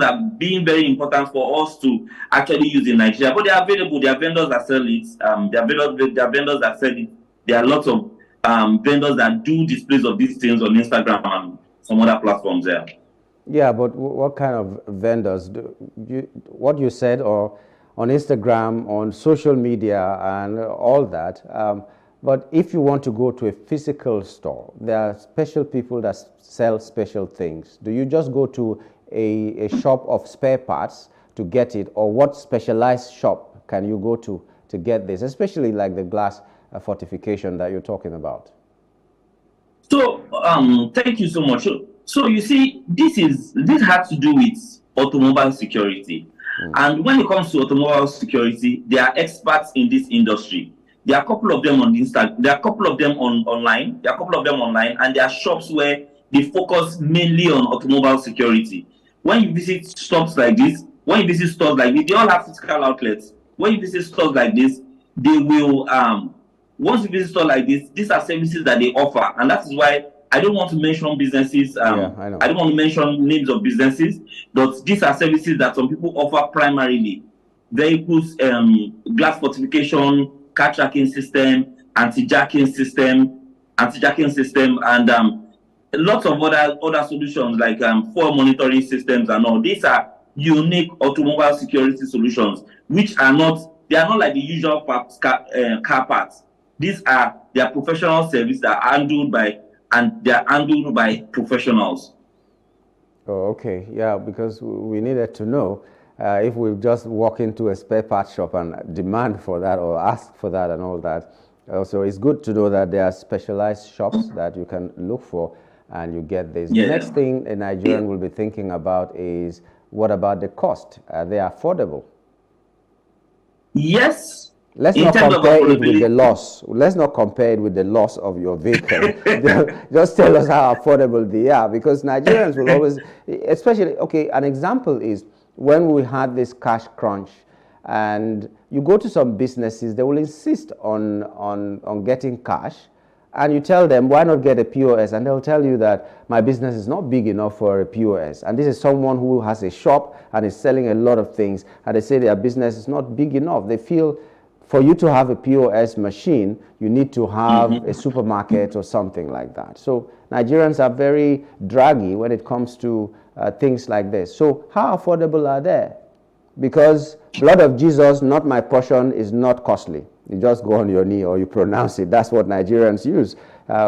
are being very important for us to actually use in Nigeria. But they are available. There are vendors that sell it. There are vendors that sell it. There are lots of vendors that do displays of these things on Instagram and some other platforms there.
Yeah, but what kind of vendors? What you said, or on Instagram, on social media, and all that. But if you want to go to a physical store, there are special people that sell special things. Do you just go to a shop of spare parts to get it, or what specialized shop can you go to get this, especially like the glass fortification that you're talking about?
So thank you so much. So you see, this has to do with automobile security. And when it comes to automobile security, they are experts in this industry. There are a couple of them on Instagram. There are a couple of them online. There are a couple of them online, and there are shops where they focus mainly on automobile security. When you visit shops like this, they all have physical outlets. When you visit stores like this, they will. Once you visit stores like this, these are services that they offer, and that is why I don't want to mention businesses. I don't want to mention names of businesses, but these are services that some people offer primarily: vehicles, glass fortification, car tracking system, anti-jacking system, and lots of other solutions like fuel monitoring systems and all. These are unique automobile security solutions, which are not like the usual car parts. They are professional service that are handled by professionals.
Oh, okay. Yeah, because we needed to know if we just walk into a spare parts shop and demand for that or ask for that and all that. So it's good to know that there are specialized shops that you can look for and you get this.
Yeah.
The next thing a Nigerian will be thinking about is, what about the cost? Are they affordable?
Yes.
Let's not compare it with the loss. Let's not compare it with the loss of your vehicle. Just tell us how affordable they are, because Nigerians will always, especially, okay, an example is when we had this cash crunch, and you go to some businesses, they will insist on getting cash, and you tell them, why not get a POS? And they'll tell you that my business is not big enough for a POS. And this is someone who has a shop and is selling a lot of things, and they say their business is not big enough. They feel for you to have a POS machine, you need to have a supermarket or something like that. So Nigerians are very draggy when it comes to things like this. So how affordable are they? Because blood of Jesus, not my portion, is not costly. You just go on your knee or you pronounce it. That's what Nigerians use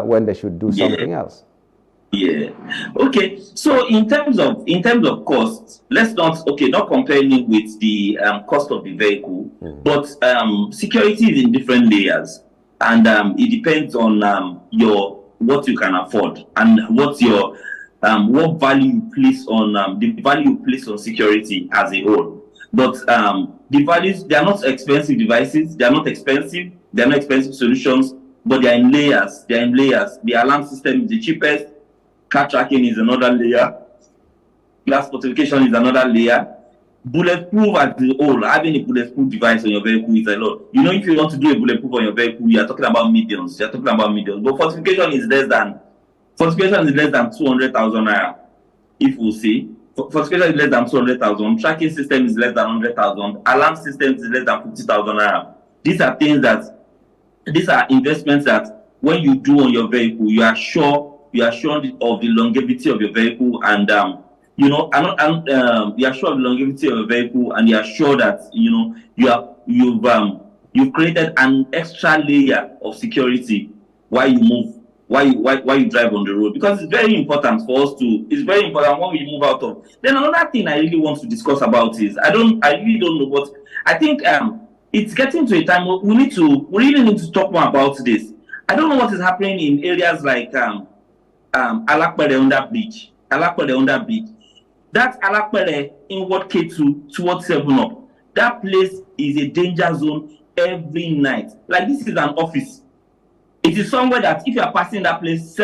when they should do something else.
Yeah. Okay. So in terms of costs, let's not comparing it with the cost of the vehicle, but security is in different layers, and it depends on what you can afford and what value you place on the value you place on security as a whole. But the values, they are not expensive devices. They are not expensive. They are not expensive solutions, but they are in layers. They are in layers. The alarm system is the cheapest. Car tracking is another layer. Glass fortification is another layer. Bulletproof as the whole, having a bulletproof device on your vehicle is a lot. You know, if you want to do a bulletproof on your vehicle, you are talking about millions. You are talking about millions. But fortification is less than 200,000 naira. If we see, fortification is less than 200,000. Tracking system is less than 100,000. Alarm systems is less than 50,000 naira. These are investments that when you do on your vehicle, you are sure of the longevity of your vehicle, and you are sure of the longevity of your vehicle, and you are sure that you've created an extra layer of security while you move, while you drive on the road, because it's very important for us to. It's very important when we move out of. Then another thing I really want to discuss about is I really don't know, but I think it's getting to a time where we really need to talk more about this. I don't know what is happening in areas like Alakpere under bridge. That Alakpere in Ward K2 towards 7up. That place is a danger zone every night. Like, this is an office. It is somewhere that if you are passing that place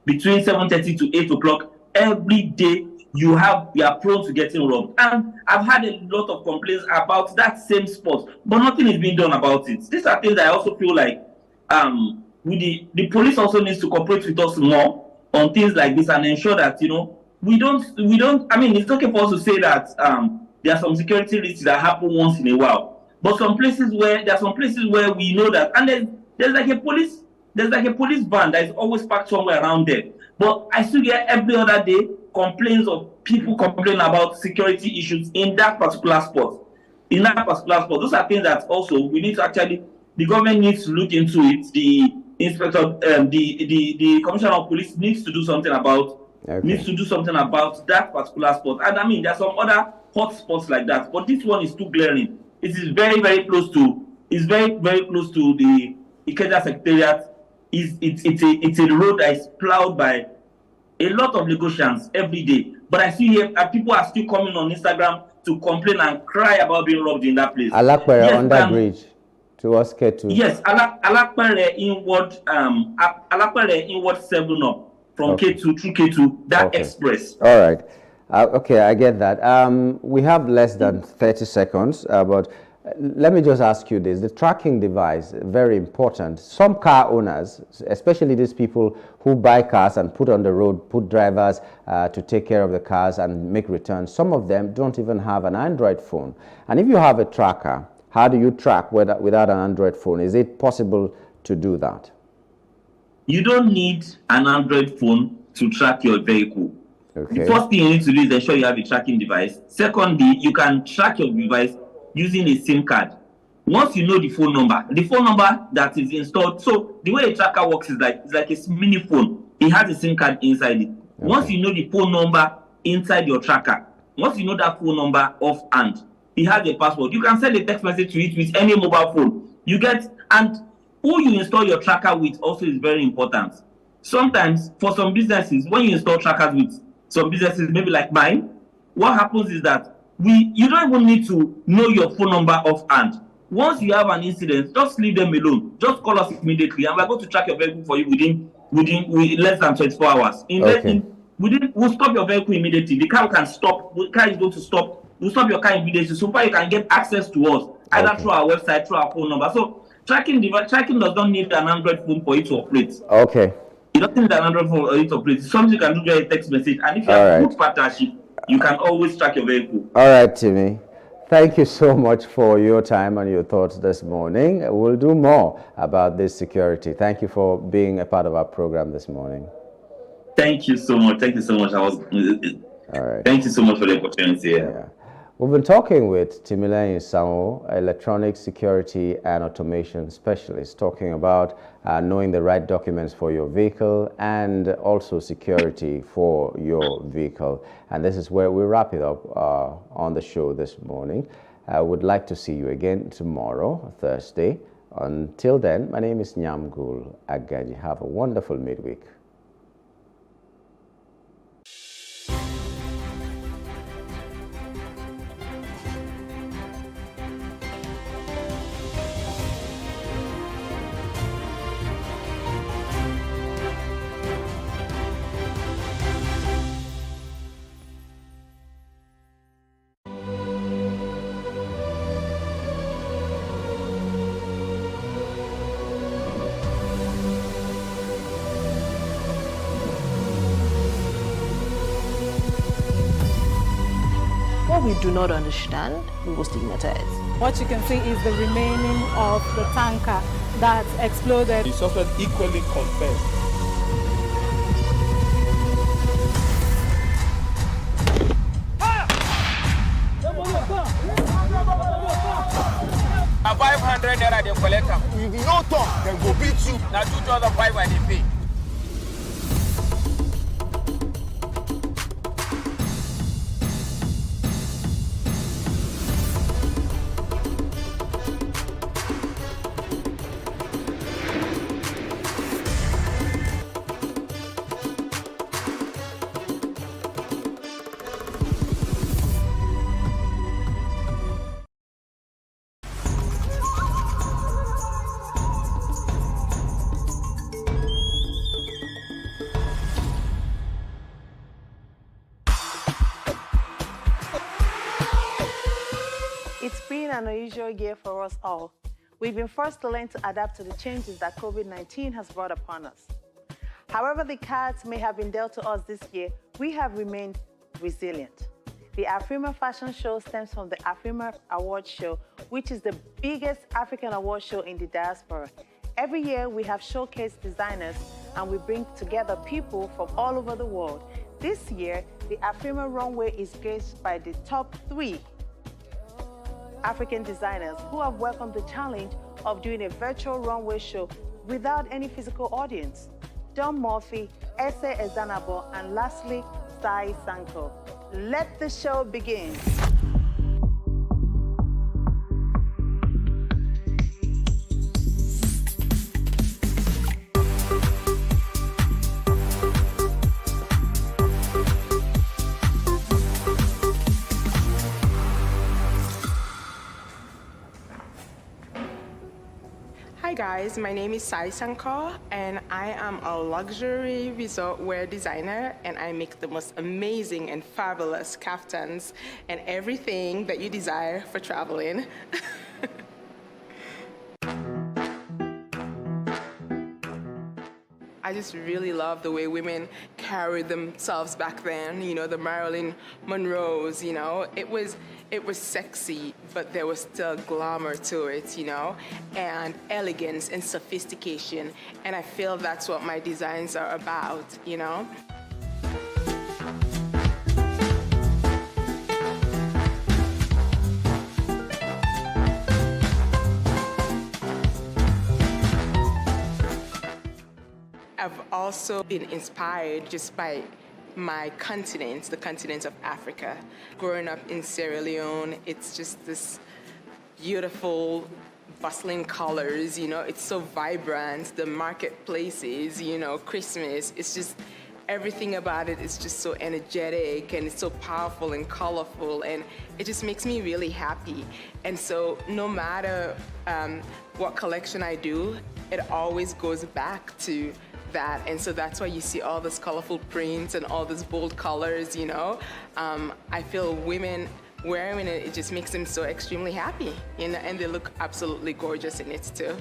between 7:30 to 8 o'clock every day, you are prone to getting robbed. And I've had a lot of complaints about that same spot, but nothing is being done about it. These are things that I also feel like the police also needs to cooperate with us more on things like this and ensure that we don't. I mean, it's okay for us to say that there are some security risks that happen once in a while, but there are some places where we know that, and there's like a police van that is always parked somewhere around there. But I still get every other day complaints of people complaining about security issues in that particular spot. Those are things that also we need to actually The government needs to look into it. The inspector, the commissioner of police needs to do something about that particular spot. And I mean, there are some other hot spots like that, but this one is too glaring. It is very, very close to. It's very, very close to the Ikeja Secretariat. It's a road that is plowed by a lot of Lagosians every day. But I see here people are still coming on Instagram to complain and cry about being robbed in that place.
Alakpere under bridge towards Ketu.
Yes, Alakpere inward 7 up from Ketu through Ketu, that express.
All right. Okay, I get that. We have less than 30 seconds, but let me just ask you this. The tracking device, very important. Some car owners, especially these people who buy cars and put on the road, put drivers to take care of the cars and make returns, some of them don't even have an Android phone. And if you have a tracker, how do you track without an Android phone? Is it possible to do that?
You don't need an Android phone to track your vehicle.
Okay.
The first thing you need to do is ensure you have a tracking device. Secondly, you can track your device using a SIM card. Once you know the phone number that is installed, so the way a tracker works is like it's like a mini phone. It has a SIM card inside it. Okay. Once you know the phone number inside your tracker, once you know that phone number offhand, it has a password. You can send a text message to it with any mobile phone. You get, and who you install your tracker with also is very important. Sometimes for some businesses, when you install trackers with some businesses, maybe like mine, what happens is that you don't even need to know your phone number offhand. Once you have an incident, just leave them alone. Just call us immediately, and we're going to track your vehicle for you within less than 24 hours. We'll stop your vehicle immediately. The car can stop. The car is going to stop. We'll stop your car immediately, so far you can get access to us either through our website, through our phone number. So tracking does not need an Android phone for it to operate.
Okay.
It doesn't need an Android phone for it to operate. It's something you can do via a text message, and if you have a good partnership, you can always track your vehicle.
All right, Timmy. Thank you so much for your time and your thoughts this morning. We'll do more about this security. Thank you for being a part of our program this morning.
Thank you so much. Thank you so much.
All right.
Thank you so much for the opportunity.
Yeah. We've been talking with Timileyin Sanwo, electronic security and automation specialist, talking about knowing the right documents for your vehicle and also security for your vehicle. And this is where we wrap it up on the show this morning. I would like to see you again tomorrow, Thursday. Until then, my name is Nyamgul Agaji. Have a wonderful midweek.
What we do not understand, we will stigmatize.
What you can see is the remaining of the tanker that exploded.
The suspect equally confessed.
A 500 naira they collect them. If you no talk, then go beat you. Now 2,500 they pay.
It's been an unusual year for us all. We've been forced to learn to adapt to the changes that COVID-19 has brought upon us. However the cards may have been dealt to us this year, we have remained resilient. The Afrima Fashion Show stems from the Afrima Award Show, which is the biggest African award show in the diaspora. Every year, we have showcased designers and we bring together people from all over the world. This year, the Afrima Runway is graced by the top 3 African designers who have welcomed the challenge of doing a virtual runway show without any physical audience. Don Murphy, Ese Ezanabo, and lastly, Sai Sanko. Let the show begin.
Hi guys, my name is Sai Sanko and I am a luxury resort wear designer and I make the most amazing and fabulous kaftans and everything that you desire for traveling. I just really love the way women carried themselves back then, you know, the Marilyn Monroes, you know. It was sexy, but there was still glamour to it, you know, and elegance and sophistication. And I feel that's what my designs are about, you know. I've also been inspired just by my continent, the continent of Africa. Growing up in Sierra Leone, it's just this beautiful, bustling colors, you know, it's so vibrant, the marketplaces, you know, Christmas, it's just, everything about it is just so energetic and it's so powerful and colorful and it just makes me really happy. And so no matter what collection I do, it always goes back to that. And so that's why you see all this colorful prints and all these bold colors, you know. I feel women wearing it, it just makes them so extremely happy, you know, and they look absolutely gorgeous in it too.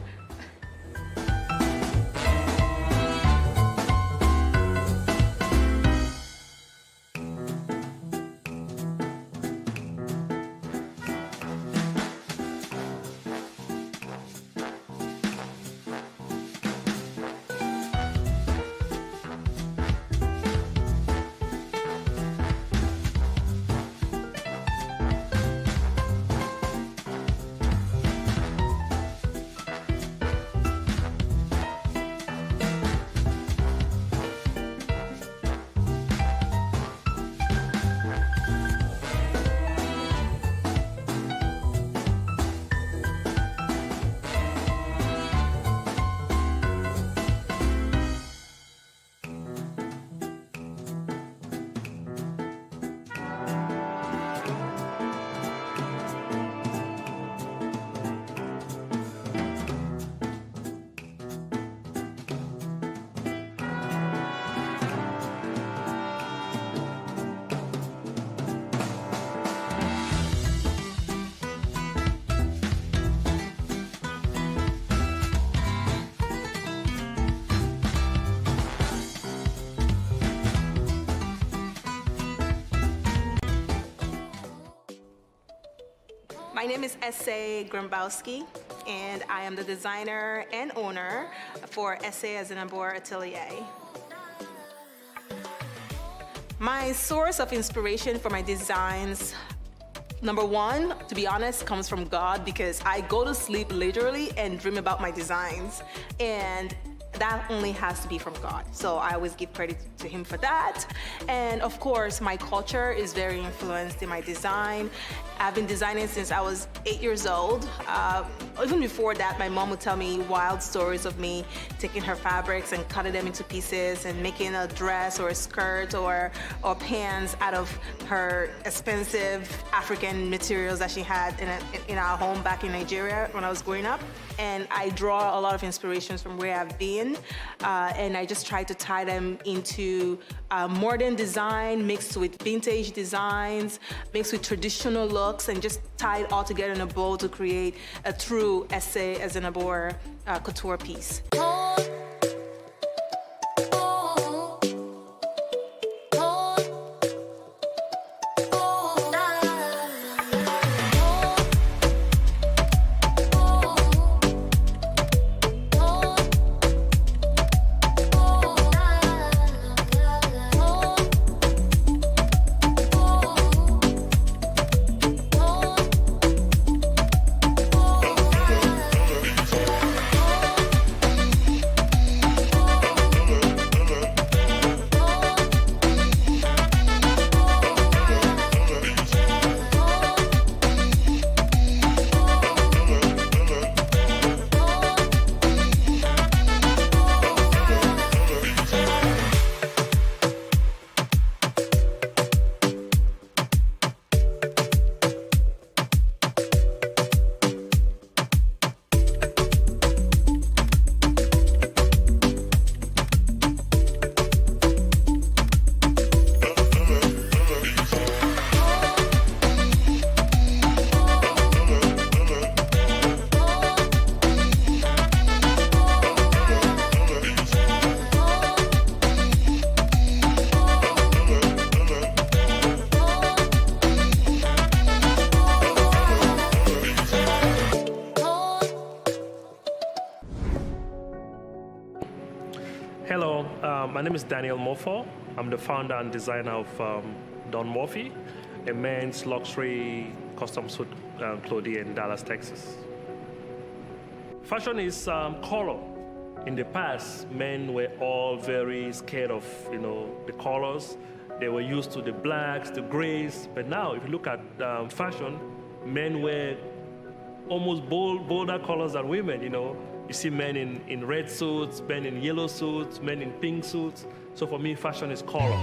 My name is Ese Grambowski, and I am the designer and owner for Ese Ezanabo Atelier. My source of inspiration for my designs, number one, to be honest, comes from God, because I go to sleep literally and dream about my designs. And that only has to be from God. So I always give credit to Him for that. And of course, my culture is very influenced in my design. I've been designing since I was 8 years old. Even before that, my mom would tell me wild stories of me taking her fabrics and cutting them into pieces and making a dress or a skirt or pants out of her expensive African materials that she had in our home back in Nigeria when I was growing up. And I draw a lot of inspirations from where I've been, and I just try to tie them into modern design mixed with vintage designs, mixed with traditional looks, and just tie it all together in a bowl to create a true Ese Ezanabo couture piece.
My name is Daniel Mofo. I'm the founder and designer of Don Murphy, a men's luxury custom suit clothing in Dallas, Texas. Fashion is color. In the past, men were all very scared of, the colors. They were used to the blacks, the grays. But now, if you look at fashion, men wear almost bolder colors than women, You see men in red suits, men in yellow suits, men in pink suits. So for me, fashion is color.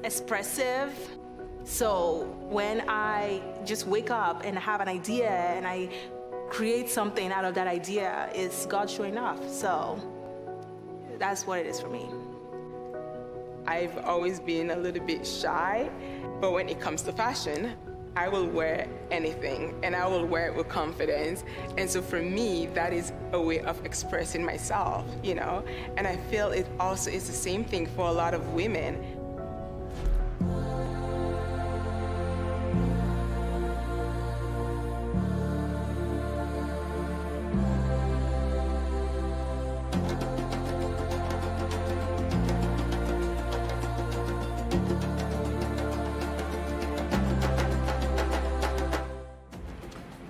expressive. So when I just wake up and have an idea and I create something out of that idea, it's God showing off. So that's what it is for me.
I've always been a little bit shy, but when it comes to fashion, I will wear anything and I will wear it with confidence. And so for me, that is a way of expressing myself, you know? And I feel it also is the same thing for a lot of women.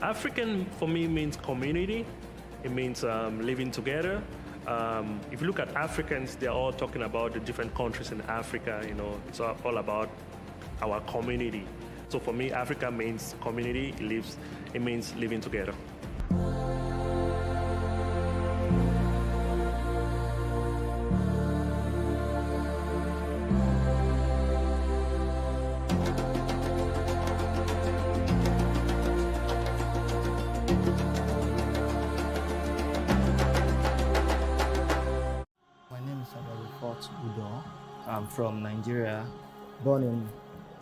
African for me means community. It means living together. If you look at Africans, they're all talking about the different countries in Africa. You know, it's all about our community. So for me, Africa means community. It means living together.
I'm from Nigeria, born in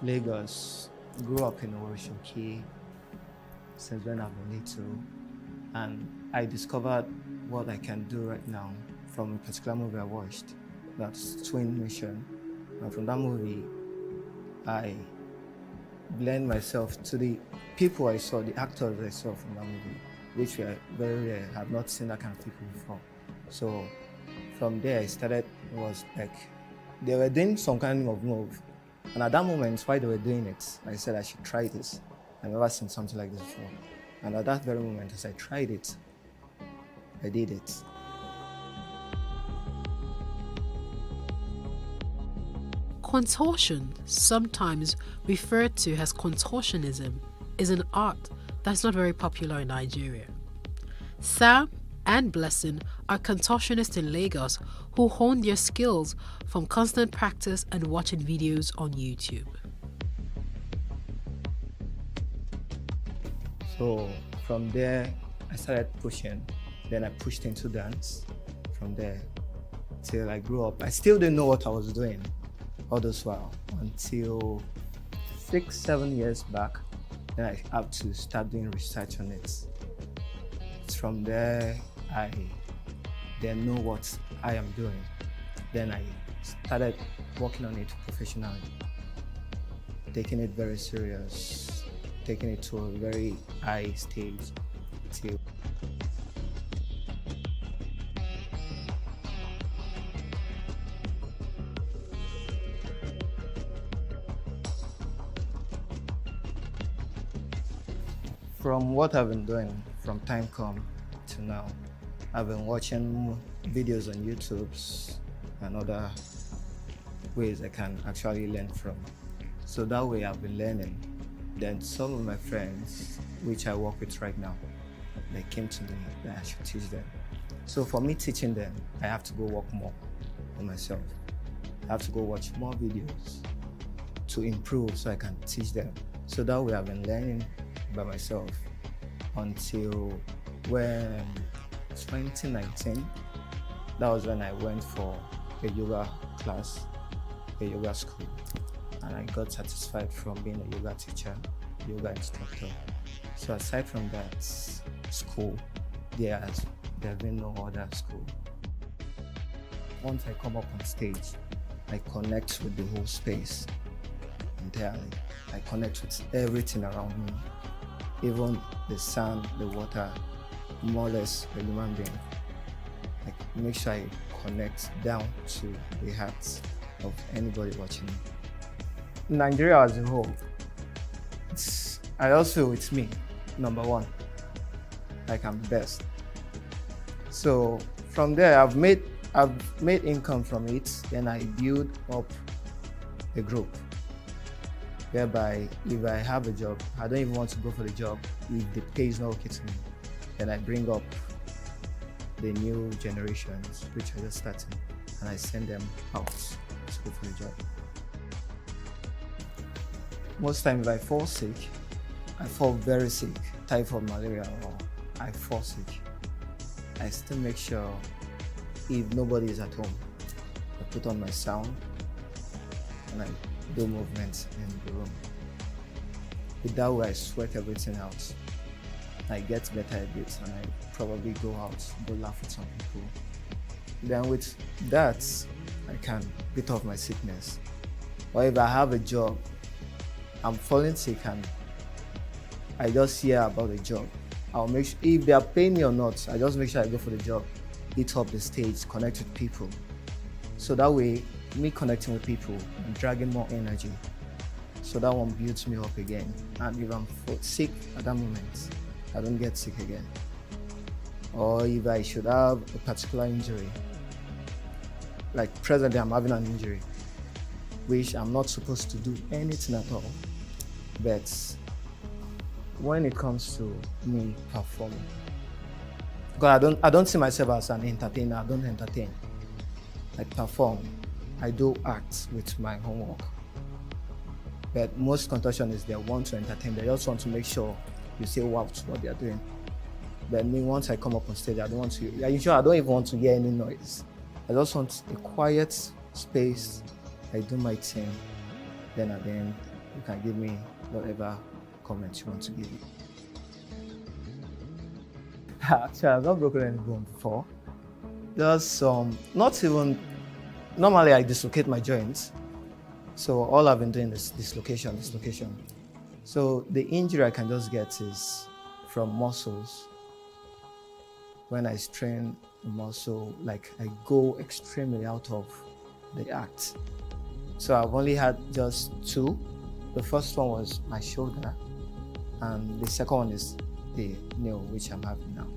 Lagos, grew up in Orishoki since when I've been little, and I discovered what I can do right now from a particular movie I watched, that's Twin Mission. And from that movie, I blend myself to the people I saw, the actors I saw from that movie, which were very rare. I've not seen that kind of people before. So from there, I started, it was like, they were doing some kind of move. And at that moment, while they were doing it, I said I should try this. I've never seen something like this before. And at that very moment, as I tried it, I did it.
Contortion, sometimes referred to as contortionism, is an art that's not very popular in Nigeria. Sam and Blessing are contortionists in Lagos who hone their skills from constant practice and watching videos on YouTube.
So from there, I started pushing. Then I pushed into dance. From there, till I grew up. I still didn't know what I was doing all this while until 6-7 years back. Then I had to start doing research on it. From there, I then know what I am doing. Then I started working on it professionally, taking it very serious, taking it to a very high stage. Till from what I've been doing from time come to now, I've been watching videos on YouTube and other ways I can actually learn from. So that way I've been learning. Then some of my friends, which I work with right now, they came to me that I should teach them. So for me teaching them, I have to go work more on myself. I have to go watch more videos to improve so I can teach them. So that way I've been learning by myself until when 2019, that was when I went for a yoga class, a yoga school, and I got satisfied from being a yoga teacher, yoga instructor. So aside from that school, there has been no other school. Once I come up on stage, I connect with the whole space entirely. I connect with everything around me, even the sun, the water, more or less a human being. Like, make sure I connect down to the hearts of anybody watching. Nigeria as a whole, it's me, number one. Like, I'm the best. So from there, I've made income from it. Then I build up a group whereby if I have a job, I don't even want to go for the job if the pay is not okay to me. Then I bring up the new generations, which are just starting, and I send them out to go for the job. most times if I fall sick, I fall very sick, typhoid, malaria, or I fall sick, I still make sure if nobody is at home, I put on my sound and I do movements in the room. With that way, I sweat everything out. I get better a bit and I probably go out, go laugh with some people. Then with that, I can beat off my sickness. Or if I have a job, I'm falling sick and I just hear about the job, I'll make sure, if they are paying me or not, I just make sure I go for the job, hit up the stage, connect with people. So that way, me connecting with people, I'm dragging more energy. So that one builds me up again. And if I'm sick at that moment, I don't get sick again. Or if I should have a particular injury, like presently I'm having an injury, which I'm not supposed to do anything at all. But when it comes to me performing, because I don't see myself as an entertainer, I don't entertain. I perform, I do act with my homework. But most contortionists, they want to entertain, they just want to make sure you say wow to what they are doing. But me, once I come up on stage, I don't want to, I don't even want to hear any noise. I just want a quiet space. I do my thing, then at the end, you can give me whatever comments you want to give me. Actually, I've not broken any bone before. Just not even, normally I dislocate my joints. So all I've been doing is dislocation. So the injury I can just get is from muscles. When I strain the muscle, like I go extremely out of the act. So I've only had just two. The first one was my shoulder, and the second one is the knee, which I'm having now.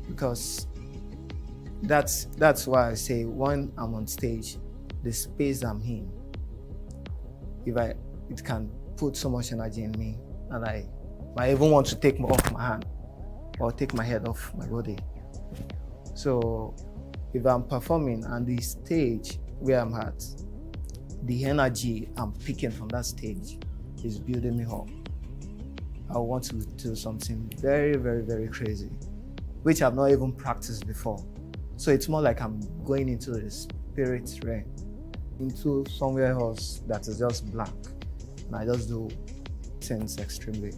Because that's why I say when I'm on stage, the space I'm in, it can put so much energy in me, and I even want to take off my hand or take my head off my body. So if I'm performing and the stage where I'm at, the energy I'm picking from that stage is building me up, I want to do something very, very, very crazy, which I've not even practiced before. So it's more like I'm going into the spirit realm, into somewhere else that is just black. And I just do things extremely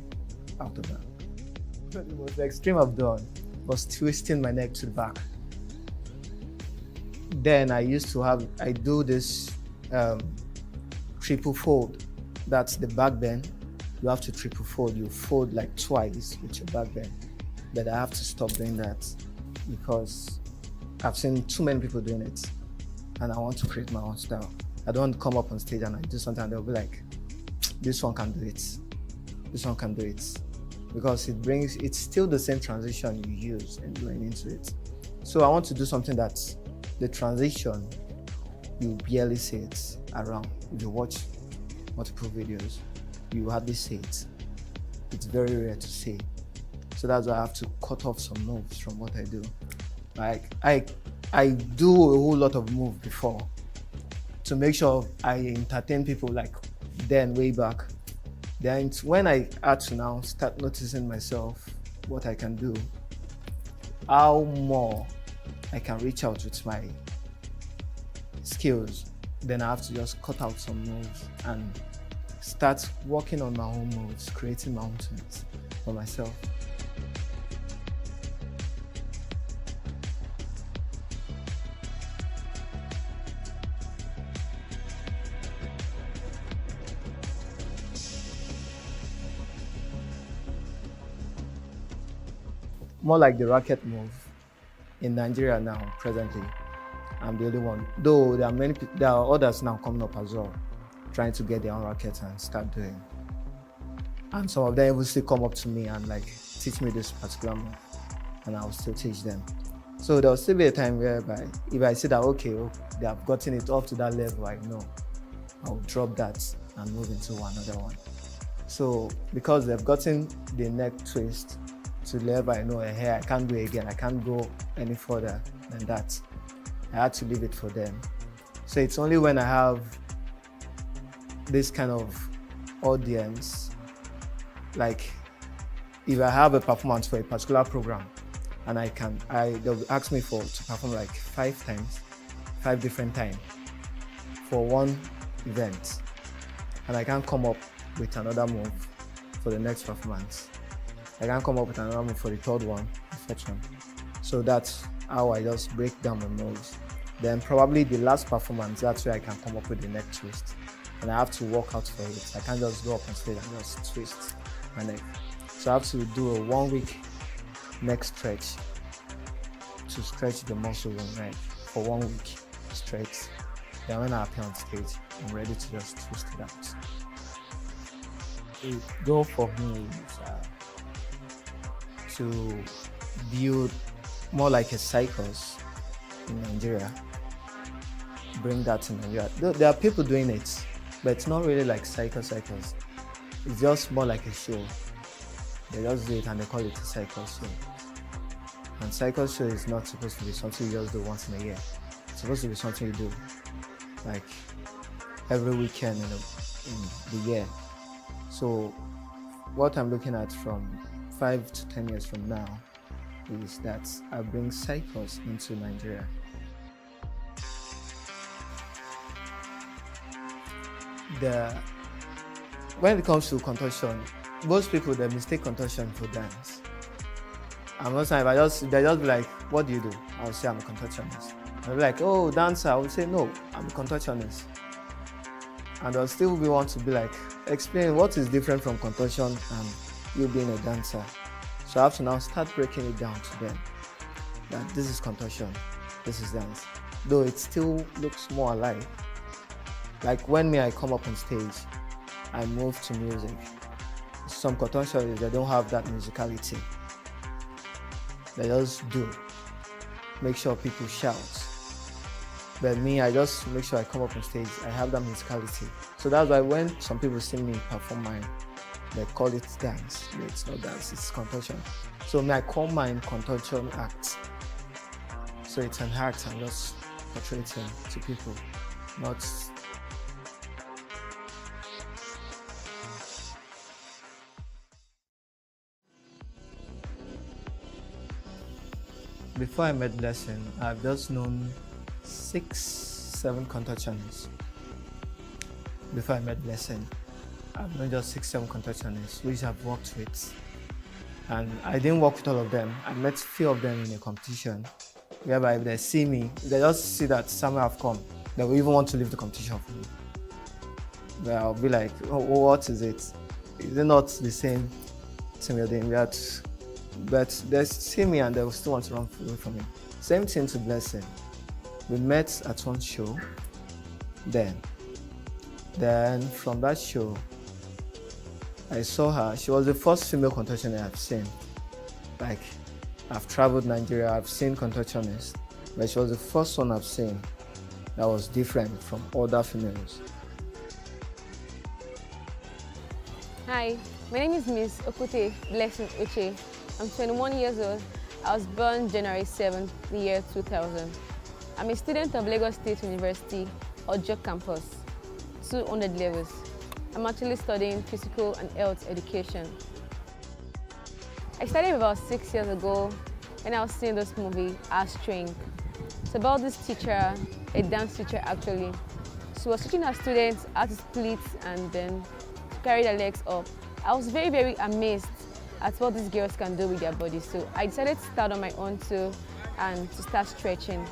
out of that. The most extreme I've done was twisting my neck to the back. Then I do this triple fold. That's the back bend. You have to triple fold. You fold like twice with your back bend. But I have to stop doing that because I've seen too many people doing it, and I want to create my own style. I don't want to come up on stage and I do something and they'll be like, this one can do it. This one can do it. Because it's still the same transition you use and going into it. So I want to do something that the transition, you barely see it around. If you watch multiple videos, you hardly see it. It's very rare to see. So that's why I have to cut off some moves from what I do. Like I do a whole lot of moves before to make sure I entertain people like then way back. Then when I had to now start noticing myself, what I can do, how more I can reach out with my skills, then I have to just cut out some moves and start working on my own moves, creating my own things for myself. More like the racket move in Nigeria now, presently. I'm the only one. Though there are others now coming up as well, trying to get their own rackets and start doing. And some of them will still come up to me and like teach me this particular move, and I'll still teach them. So there'll still be a time whereby if I see that okay, they have gotten it up to that level, I know, I'll drop that and move into another one. So because they've gotten the neck twist to the level I know, hey, I can't do it again, I can't go any further than that. I had to leave it for them. So it's only when I have this kind of audience, like if I have a performance for a particular program, and they'll ask me to perform like 5 times, 5 different times for one event, and I can't come up with another move for the next performance. I can't come up with another move for the third one, the fourth one. So that's how I just break down my moves. Then probably the last performance, that's where I can come up with the neck twist. And I have to work out for it. I can't just go up on stage and just twist my neck. So I have to do a 1-week neck stretch to stretch the muscle in my neck for 1 week straight. Then when I appear on stage, I'm ready to just twist it out.
The goal for me is
to build more like a circus in Nigeria. Bring that to Nigeria. There are people doing it, but it's not really like circus. It's just more like a show. They just do it and they call it a circus show. And circus show is not supposed to be something you just do once in a year. It's supposed to be something you do like every weekend in the year. So what I'm looking at from 5 to 10 years from now is that I bring circus into Nigeria. When it comes to contortion, most people they mistake contortion for dance. And most times they just be like, what do you do? I'll say I'm a contortionist. They'll be like, oh, dancer. I will say no, I'm a contortionist. And they'll still want to be like, explain what is different from contortion and you being a dancer. So I have to now start breaking it down to them that this is contortion, this is dance. Though it still looks more alike. Like when I come up on stage, I move to music. Some contortionists, they don't have that musicality. They just do. Make sure people shout. But me, I just make sure I come up on stage, I have that musicality. So that's why when some people see me perform mine, they call it dance. It's not dance, it's contortion. So I call mine contortion act. So it's an act I'm just portraying to people, not. Before I met Blessing, I've just known 6-7 contortionists. Before I met Blessing, I've known just 6-7 contortionists which I've worked with. And I didn't work with all of them. I met a few of them in a competition, whereby if they see me, they just see that somewhere I've come, they will even want to leave the competition for me. But I'll be like, oh, what is it? Is it not the same thing we're doing? But they see me and they will still want to run away from me. Same thing to Blessing. We met at one show. Then from that show, I saw her. She was the first female contortionist I've seen. Like, I've traveled Nigeria, I've seen contortionists, but she was the first one I've seen that was different from other females.
Hi, my name is Miss Okute Blessing Uche. I'm 21 years old. I was born January 7th, the year 2000. I'm a student of Lagos State University, Ojo campus, 200 levels. I'm actually studying physical and health education. I started about 6 years ago when I was seeing this movie, Strength. It's about this teacher, a dance teacher actually. She was teaching her students how to split and then carry their legs up. I was very, very amazed at what these girls can do with their bodies. So I decided to start on my own too and to start stretching.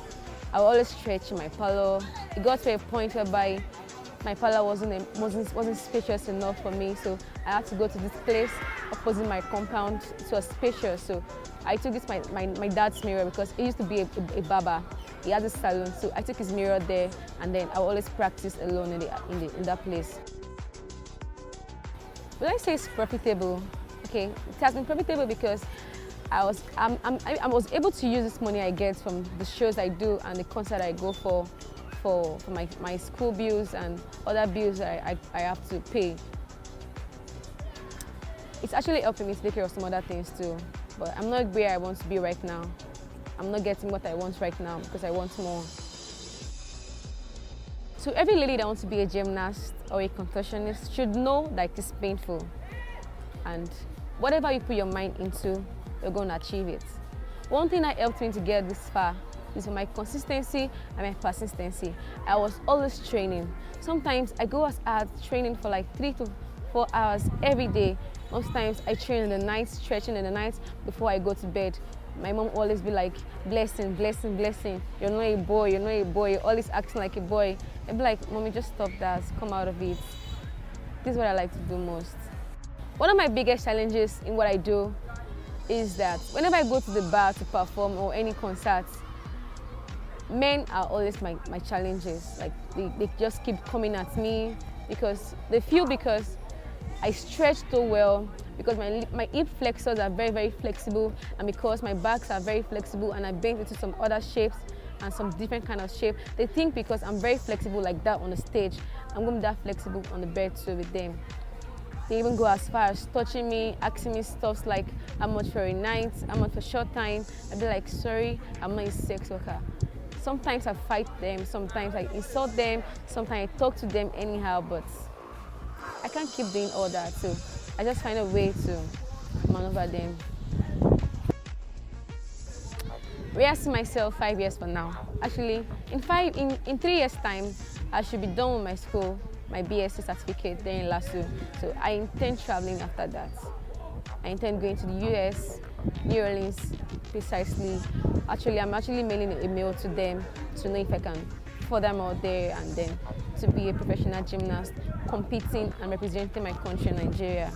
I would always stretch in my parlor. It got to a point whereby my parlor wasn't spacious enough for me, so I had to go to this place opposite my compound. It was spacious, so I took this my dad's mirror because he used to be a barber. He had a salon, so I took his mirror there, and then I would always practice alone in that place. Will I say it's profitable? Okay, it has been profitable because I was able to use this money I get from the shows I do and the concert I go for my school bills and other bills that I have to pay. It's actually helping me to take care of some other things too, but I'm not where I want to be right now. I'm not getting what I want right now because I want more. So every lady that wants to be a gymnast or a contortionist should know that it is painful. And whatever you put your mind into, you're going to achieve it. One thing that helped me to get this far is my consistency and my persistency. I was always training. Sometimes I go as hard training for like 3 to 4 hours every day. Most times I train in the night, stretching in the night before I go to bed. My mom always be like, blessing, blessing, blessing. You're not a boy, you're not a boy, you're always acting like a boy. I'd be like, mommy, just stop that, come out of it. This is what I like to do most. One of my biggest challenges in what I do is that whenever I go to the bar to perform or any concerts, men are always my challenges. Like they just keep coming at me because they feel because I stretch so well, because my hip flexors are very, very flexible, and because my backs are very flexible and I bend into some other shapes and some different kind of shape, they think because I'm very flexible like that on the stage, I'm going to be that flexible on the bed too with them. They even go as far as touching me, asking me stuff like, how much for a night, how much for a short time. I'd be like, sorry, I'm not a sex worker. Sometimes I fight them, sometimes I insult them, sometimes I talk to them anyhow, but I can't keep doing all that, so I just find a way to maneuver them. Where I see myself 5 years from now. Actually, in 3 years' time, I should be done with my school, my BSc certificate there in LASU. So I intend traveling after that. I intend going to the US, New Orleans, precisely. Actually, I'm actually mailing a mail to them to know if I can further more there and then to be a professional gymnast, competing and representing my country, Nigeria.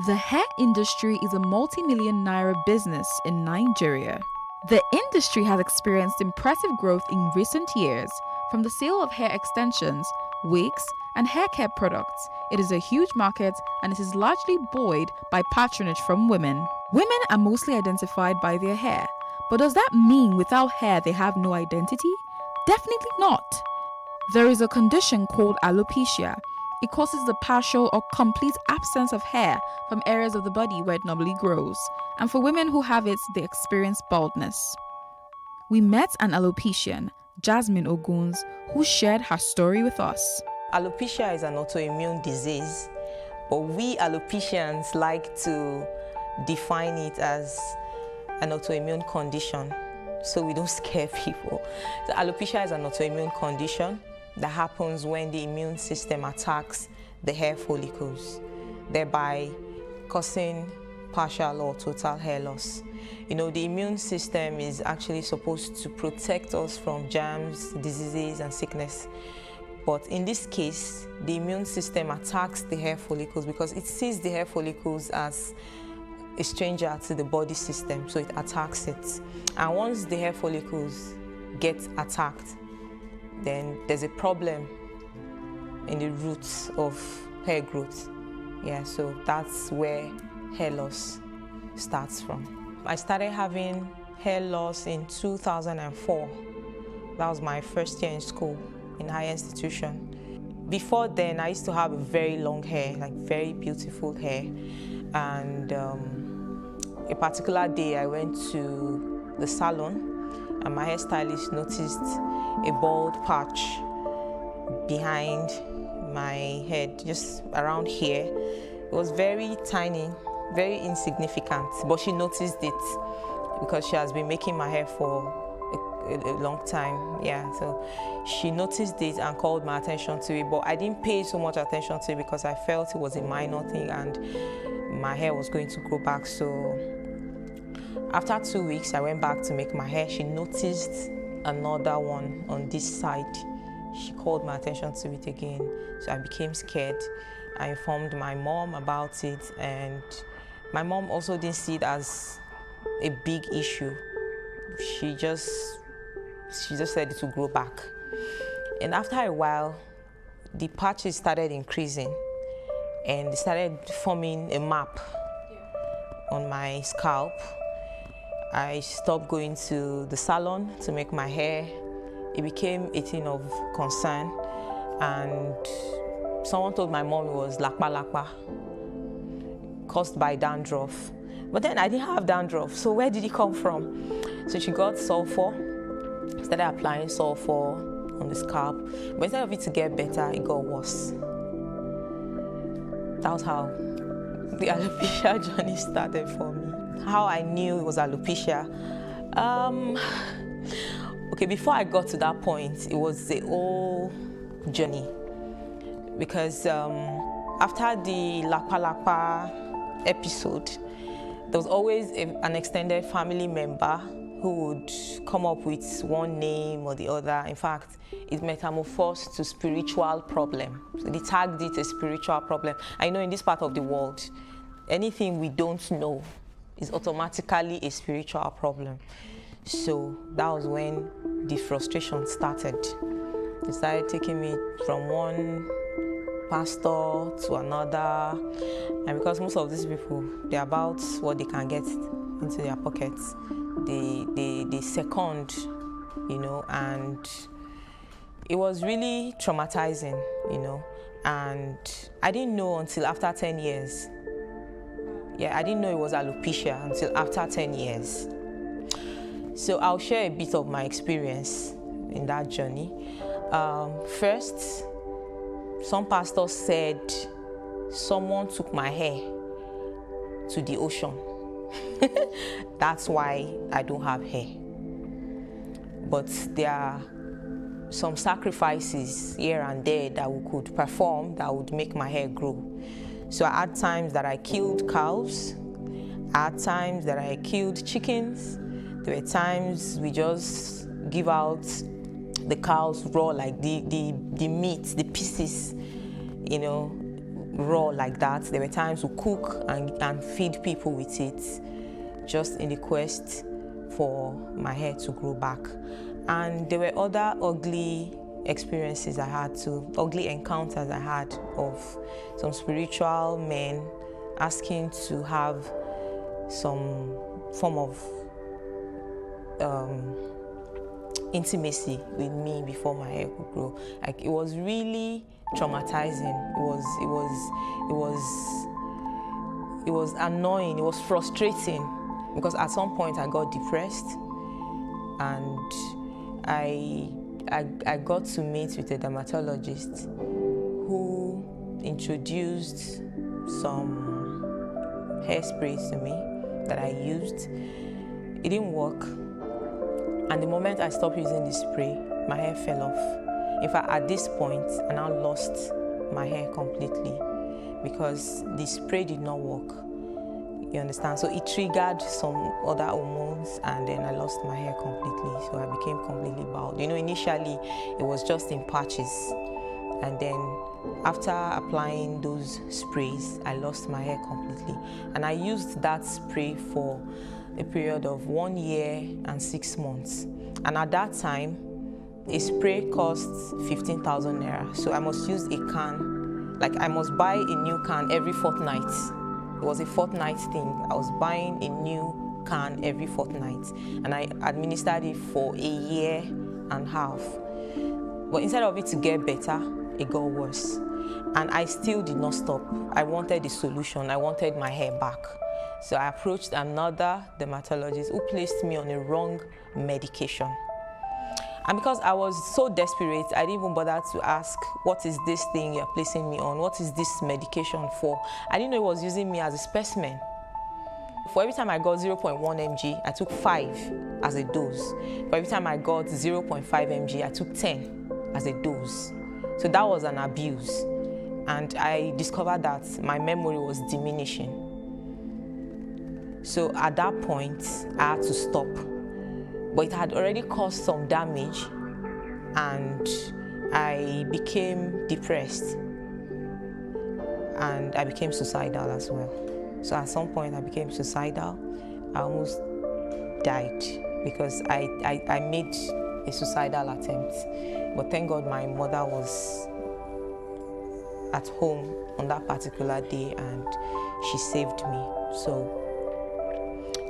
The hair industry is a multi-million naira business in Nigeria. The industry has experienced impressive growth in recent years. From the sale of hair extensions, wigs, and hair care products, it is a huge market and it is largely buoyed by patronage from women. Women are mostly identified by their hair, but does that mean without hair they have no identity? Definitely not. There is a condition called alopecia. It causes the partial or complete absence of hair from areas of the body where it normally grows, and for women who have it, they experience baldness. We met an alopecian, Jasmine Oguns, who shared her story with us.
Alopecia is an autoimmune disease, but we alopecians like to define it as an autoimmune condition, so we don't scare people. So alopecia is an autoimmune condition that happens when the immune system attacks the hair follicles, thereby causing partial or total hair loss. You know, the immune system is actually supposed to protect us from germs, diseases, and sickness. But in this case, the immune system attacks the hair follicles because it sees the hair follicles as a stranger to the body system, so it attacks it. And once the hair follicles get attacked, then there's a problem in the roots of hair growth. Yeah, so that's where hair loss starts from. I started having hair loss in 2004. That was my first year in school, in higher institution. Before then, I used to have very long hair, like very beautiful hair. And a particular day, I went to the salon and my hairstylist noticed a bald patch behind my head, just around here. It was very tiny, very insignificant, but she noticed it because she has been making my hair for a long time. Yeah, so she noticed it and called my attention to it, but I didn't pay so much attention to it because I felt it was a minor thing and my hair was going to grow back. So after 2 weeks, I went back to make my hair. She noticed another one on this side. She called my attention to it again, so I became scared. I informed my mom about it, and my mom also didn't see it as a big issue. She just said it would grow back. And after a while, the patches started increasing, and they started forming a map on my scalp. I stopped going to the salon to make my hair. It became a thing of concern, and someone told my mom it was lakpa caused by dandruff. But then I didn't have dandruff, so where did it come from? So she got sulfur, started applying sulfur on the scalp, but instead of it to get better, it got worse. That was how the alopecia journey started for me. How I knew it was alopecia. Okay, before I got to that point, it was the whole journey. Because after the Lapa episode, there was always an extended family member who would come up with one name or the other. In fact, it metamorphosed to spiritual problem. So they tagged it a spiritual problem. I know in this part of the world, anything we don't know is automatically a spiritual problem. So that was when the frustration started. They started taking me from one pastor to another, and because most of these people, they're about what they can get into their pockets, they second, you know, and it was really traumatizing, you know, and I didn't know until after 10 years. Yeah, I didn't know it was alopecia until after 10 years. So I'll share a bit of my experience in that journey. First, some pastors said someone took my hair to the ocean. That's why I don't have hair. But there are some sacrifices here and there that we could perform that would make my hair grow. So I had times that I killed cows. I had times that I killed chickens. There were times we just give out the cows raw, like the meat, the pieces, you know, raw like that. There were times we cook and feed people with it, just in the quest for my hair to grow back. And there were other ugly experiences I had too, ugly encounters I had of some spiritual men asking to have some form of intimacy with me before my hair could grow. Like, it was really traumatizing. It was annoying. It was frustrating because at some point I got depressed, and I got to meet with a dermatologist who introduced some hairsprays to me that I used. It didn't work. And the moment I stopped using the spray, my hair fell off. In fact, at this point, I now lost my hair completely because the spray did not work. You understand? So it triggered some other hormones, and then I lost my hair completely. So I became completely bald. You know, initially, it was just in patches. And then after applying those sprays, I lost my hair completely. And I used that spray for a period of 1 year and 6 months. And at that time, a spray costs 15,000 naira. So I must use a can, like I must buy a new can every fortnight. It was a fortnight thing. I was buying a new can every fortnight. And I administered it for a year and a half. But instead of it to get better, it got worse. And I still did not stop. I wanted a solution. I wanted my hair back. So I approached another dermatologist who placed me on a wrong medication. And because I was so desperate, I didn't even bother to ask, what is this thing you're placing me on? What is this medication for? I didn't know it was using me as a specimen. For every time I got 0.1 mg, I took 5 as a dose. For every time I got 0.5 mg, I took 10 as a dose. So that was an abuse. And I discovered that my memory was diminishing. So at that point, I had to stop. But it had already caused some damage, and I became depressed. And I became suicidal as well. So at some point, I became suicidal. I almost died because I made a suicidal attempt. But thank God my mother was at home on that particular day and she saved me. So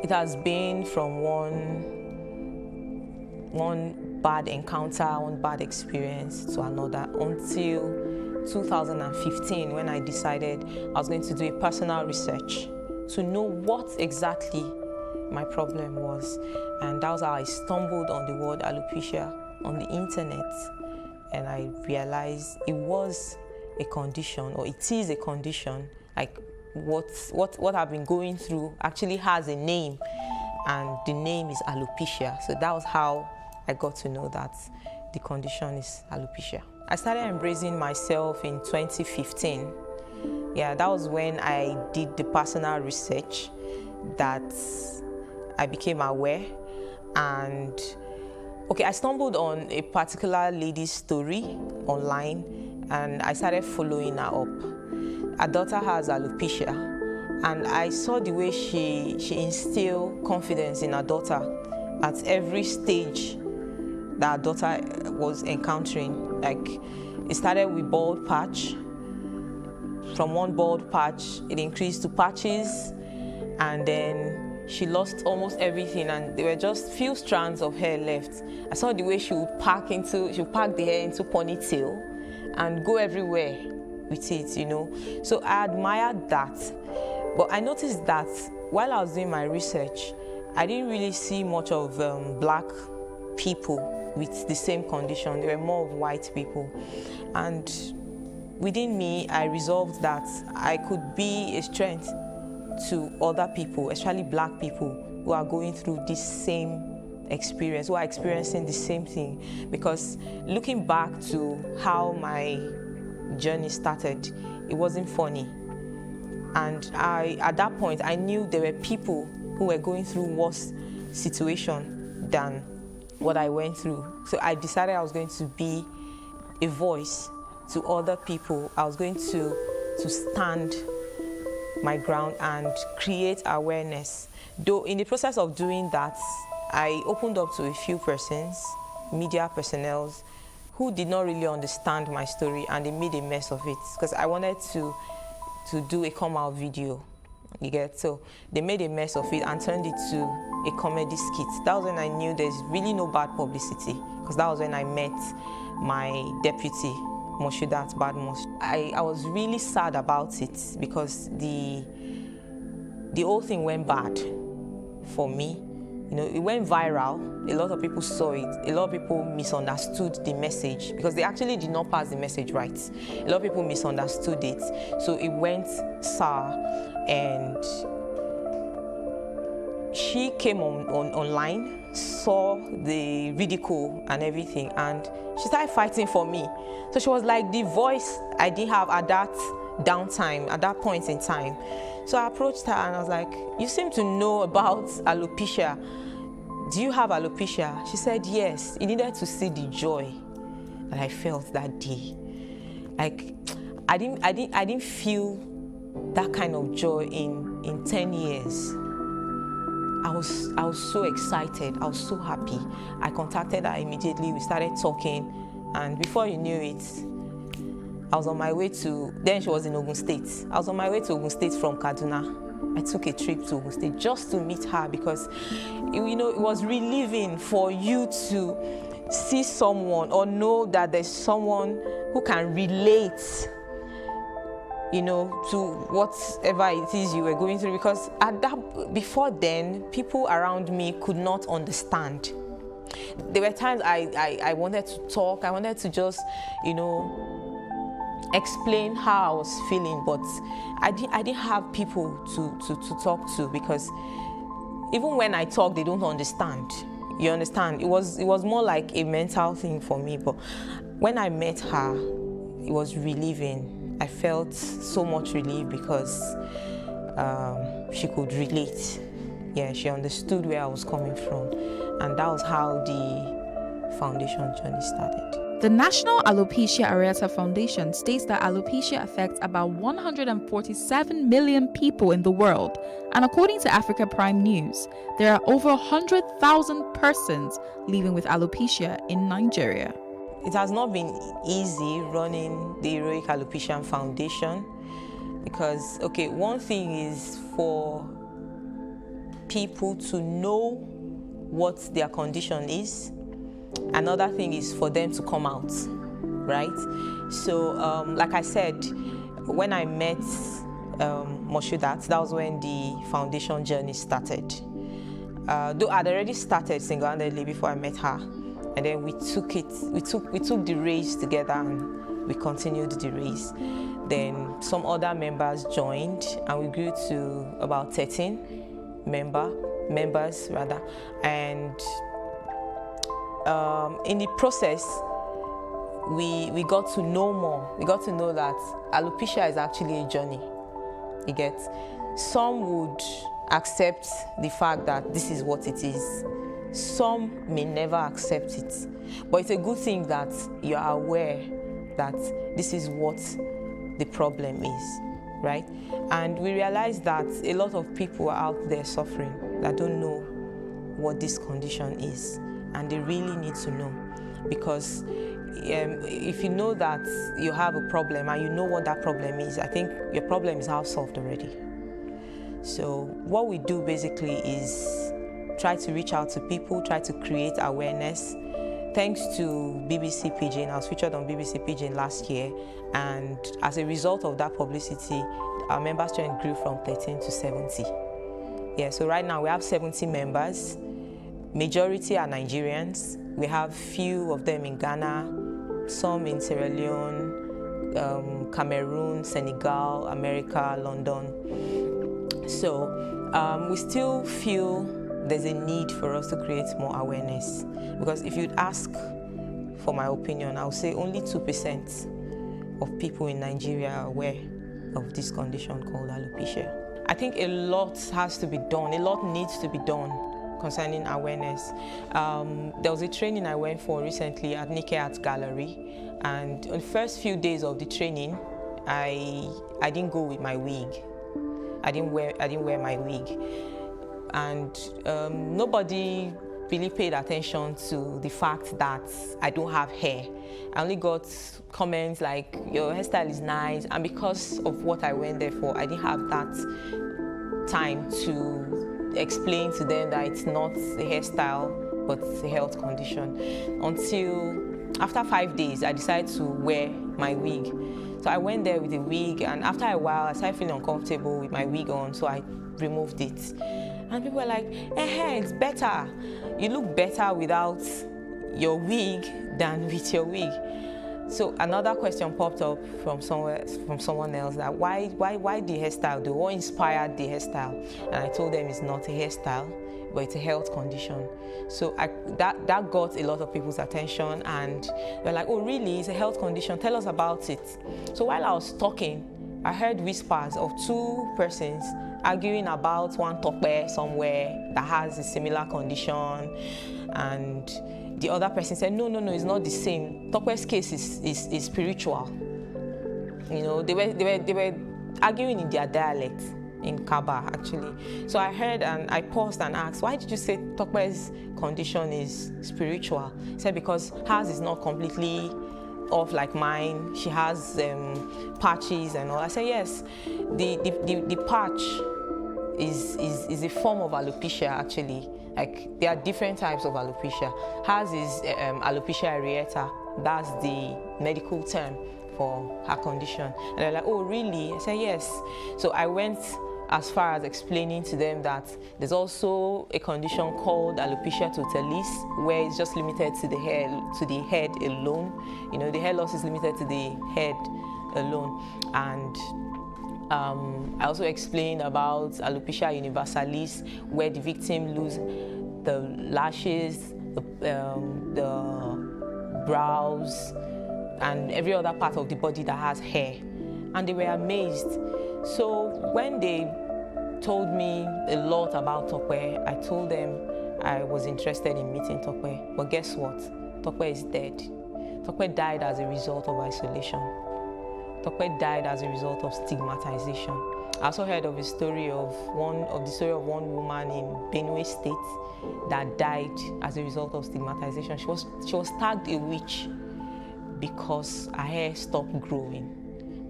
it has been from one bad encounter, one bad experience to another until 2015 when I decided I was going to do a personal research to know what exactly my problem was. And that was how I stumbled on the word alopecia on the internet. And I realized it was a condition, or it is a condition, like what I've been going through actually has a name, and the name is alopecia. So that was how I got to know that the condition is alopecia. I started embracing myself in 2015. Yeah, that was when I did the personal research that I became aware. And okay, I stumbled on a particular lady's story online and I started following her up. Her daughter has alopecia, and I saw the way she instilled confidence in her daughter at every stage that her daughter was encountering. Like, it started with bald patch. From one bald patch, it increased to patches, and then she lost almost everything, and there were just few strands of hair left. I saw the way she would pack the hair into ponytail and go everywhere with it, you know. So I admired that. But I noticed that while I was doing my research, I didn't really see much of black people with the same condition. There were more of white people. And within me, I resolved that I could be a strength to other people, especially black people who are going through this same experience, who are experiencing the same thing. Because looking back to how my journey started, it wasn't funny. And at that point, I knew there were people who were going through worse situation than what I went through. So I decided I was going to be a voice to other people. I was going to stand my ground and create awareness. Though in the process of doing that, I opened up to a few persons, media personnel, who did not really understand my story, and they made a mess of it because I wanted to do a come out video, you get? So they made a mess of it and turned it to a comedy skit. That was when I knew there's really no bad publicity, because that was when I met my deputy, Moshudat Badmus. I was really sad about it because the whole thing went bad for me. You know, it went viral. A lot of people saw it. A lot of people misunderstood the message because they actually did not pass the message right. A lot of people misunderstood it. So it went sour, and she came online, saw the ridicule and everything, and she started fighting for me. So she was like the voice I didn't have at that downtime, at that point in time. So I approached her and I was like, you seem to know about alopecia. Do you have alopecia? She said yes. He needed to see the joy that I felt that day. Like, I didn't feel that kind of joy in 10 years. I was so excited. I was so happy. I contacted her immediately. We started talking, and before you knew it, I was on my way to. Then she was in Ogun State. I was on my way to Ogun State from Kaduna. I took a trip to Ogun State just to meet her because, you know, it was relieving for you to see someone or know that there's someone who can relate, you know, to whatever it is you were going through. Because before then, people around me could not understand. There were times I wanted to talk, I wanted to just, you know, explain how I was feeling, but I didn't have people to talk to, because even when I talk, they don't understand. You understand? It was more like a mental thing for me. But when I met her, it was relieving. I felt so much relief because she could relate. Yeah, she understood where I was coming from, and that was how the foundation journey started.
The National Alopecia Areata Foundation states that alopecia affects about 147 million people in the world, and according to Africa Prime News, there are over 100,000 persons living with alopecia in Nigeria.
It has not been easy running the Heroic Alopecia Foundation because, okay, one thing is for people to know what their condition is. Another thing is for them to come out, right? So, like I said, when I met Moshodat, that was when the foundation journey started. Though I'd already started single-handedly before I met her, and then we took the race together, and we continued the race. Then some other members joined, and we grew to about 13 members, and in the process, we got to know more. We got to know that alopecia is actually a journey. You get? Some would accept the fact that this is what it is. Some may never accept it. But it's a good thing that you're aware that this is what the problem is, right? And we realized that a lot of people are out there suffering that don't know what this condition is. And they really need to know, because if you know that you have a problem and you know what that problem is, I think your problem is half solved already. So what we do basically is try to reach out to people, try to create awareness. Thanks to BBC Pidgin, I was featured on BBC Pidgin last year, and as a result of that publicity, our member strength grew from 13 to 70. Yeah, so right now we have 70 members. Majority are Nigerians. We have few of them in Ghana, some in Sierra Leone, Cameroon, Senegal, America, London. So we still feel there's a need for us to create more awareness. Because if you'd ask for my opinion, I would say only 2% of people in Nigeria are aware of this condition called alopecia. I think a lot has to be done, a lot needs to be done concerning awareness. There was a training I went for recently at Nikkei Art Gallery, and on the first few days of the training, I didn't go with my wig. I didn't wear my wig, and nobody really paid attention to the fact that I don't have hair. I only got comments like, your hairstyle is nice, and because of what I went there for, I didn't have that time to explain to them that it's not a hairstyle, but a health condition. Until after 5 days, I decided to wear my wig. So I went there with a wig, and after a while, I started feeling uncomfortable with my wig on, so I removed it. And people were like, it's better. You look better without your wig than with your wig. So another question popped up from someone else, that why the hairstyle? What inspired the hairstyle? And I told them it's not a hairstyle, but it's a health condition. So that got a lot of people's attention, and they're like, oh really, it's a health condition, tell us about it. So while I was talking, I heard whispers of two persons arguing about one Tope somewhere that has a similar condition, and the other person said, no, it's not the same. Tope's case is spiritual. You know, they were arguing in their dialect in Kaba, actually. So I heard and I paused and asked, why did you say Tokpe's condition is spiritual? He said, because hers is not completely off like mine. She has patches and all. I said, yes, the patch is a form of alopecia, actually. Like, there are different types of alopecia. Hers is alopecia areata. That's the medical term for her condition. And they're like, oh, really? I said, yes. So I went as far as explaining to them that there's also a condition called alopecia totalis, where it's just limited to the head alone. You know, the hair loss is limited to the head alone. And I also explained about alopecia universalis, where the victim loses the lashes, the brows, and every other part of the body that has hair. And they were amazed. So when they told me a lot about Tokpe, I told them I was interested in meeting Tokpe. But guess what? Tokpe is dead. Tokpe died as a result of isolation. Tokpe died as a result of stigmatization. I also heard of the story of one woman in Benue State that died as a result of stigmatization. She was tagged a witch because her hair stopped growing.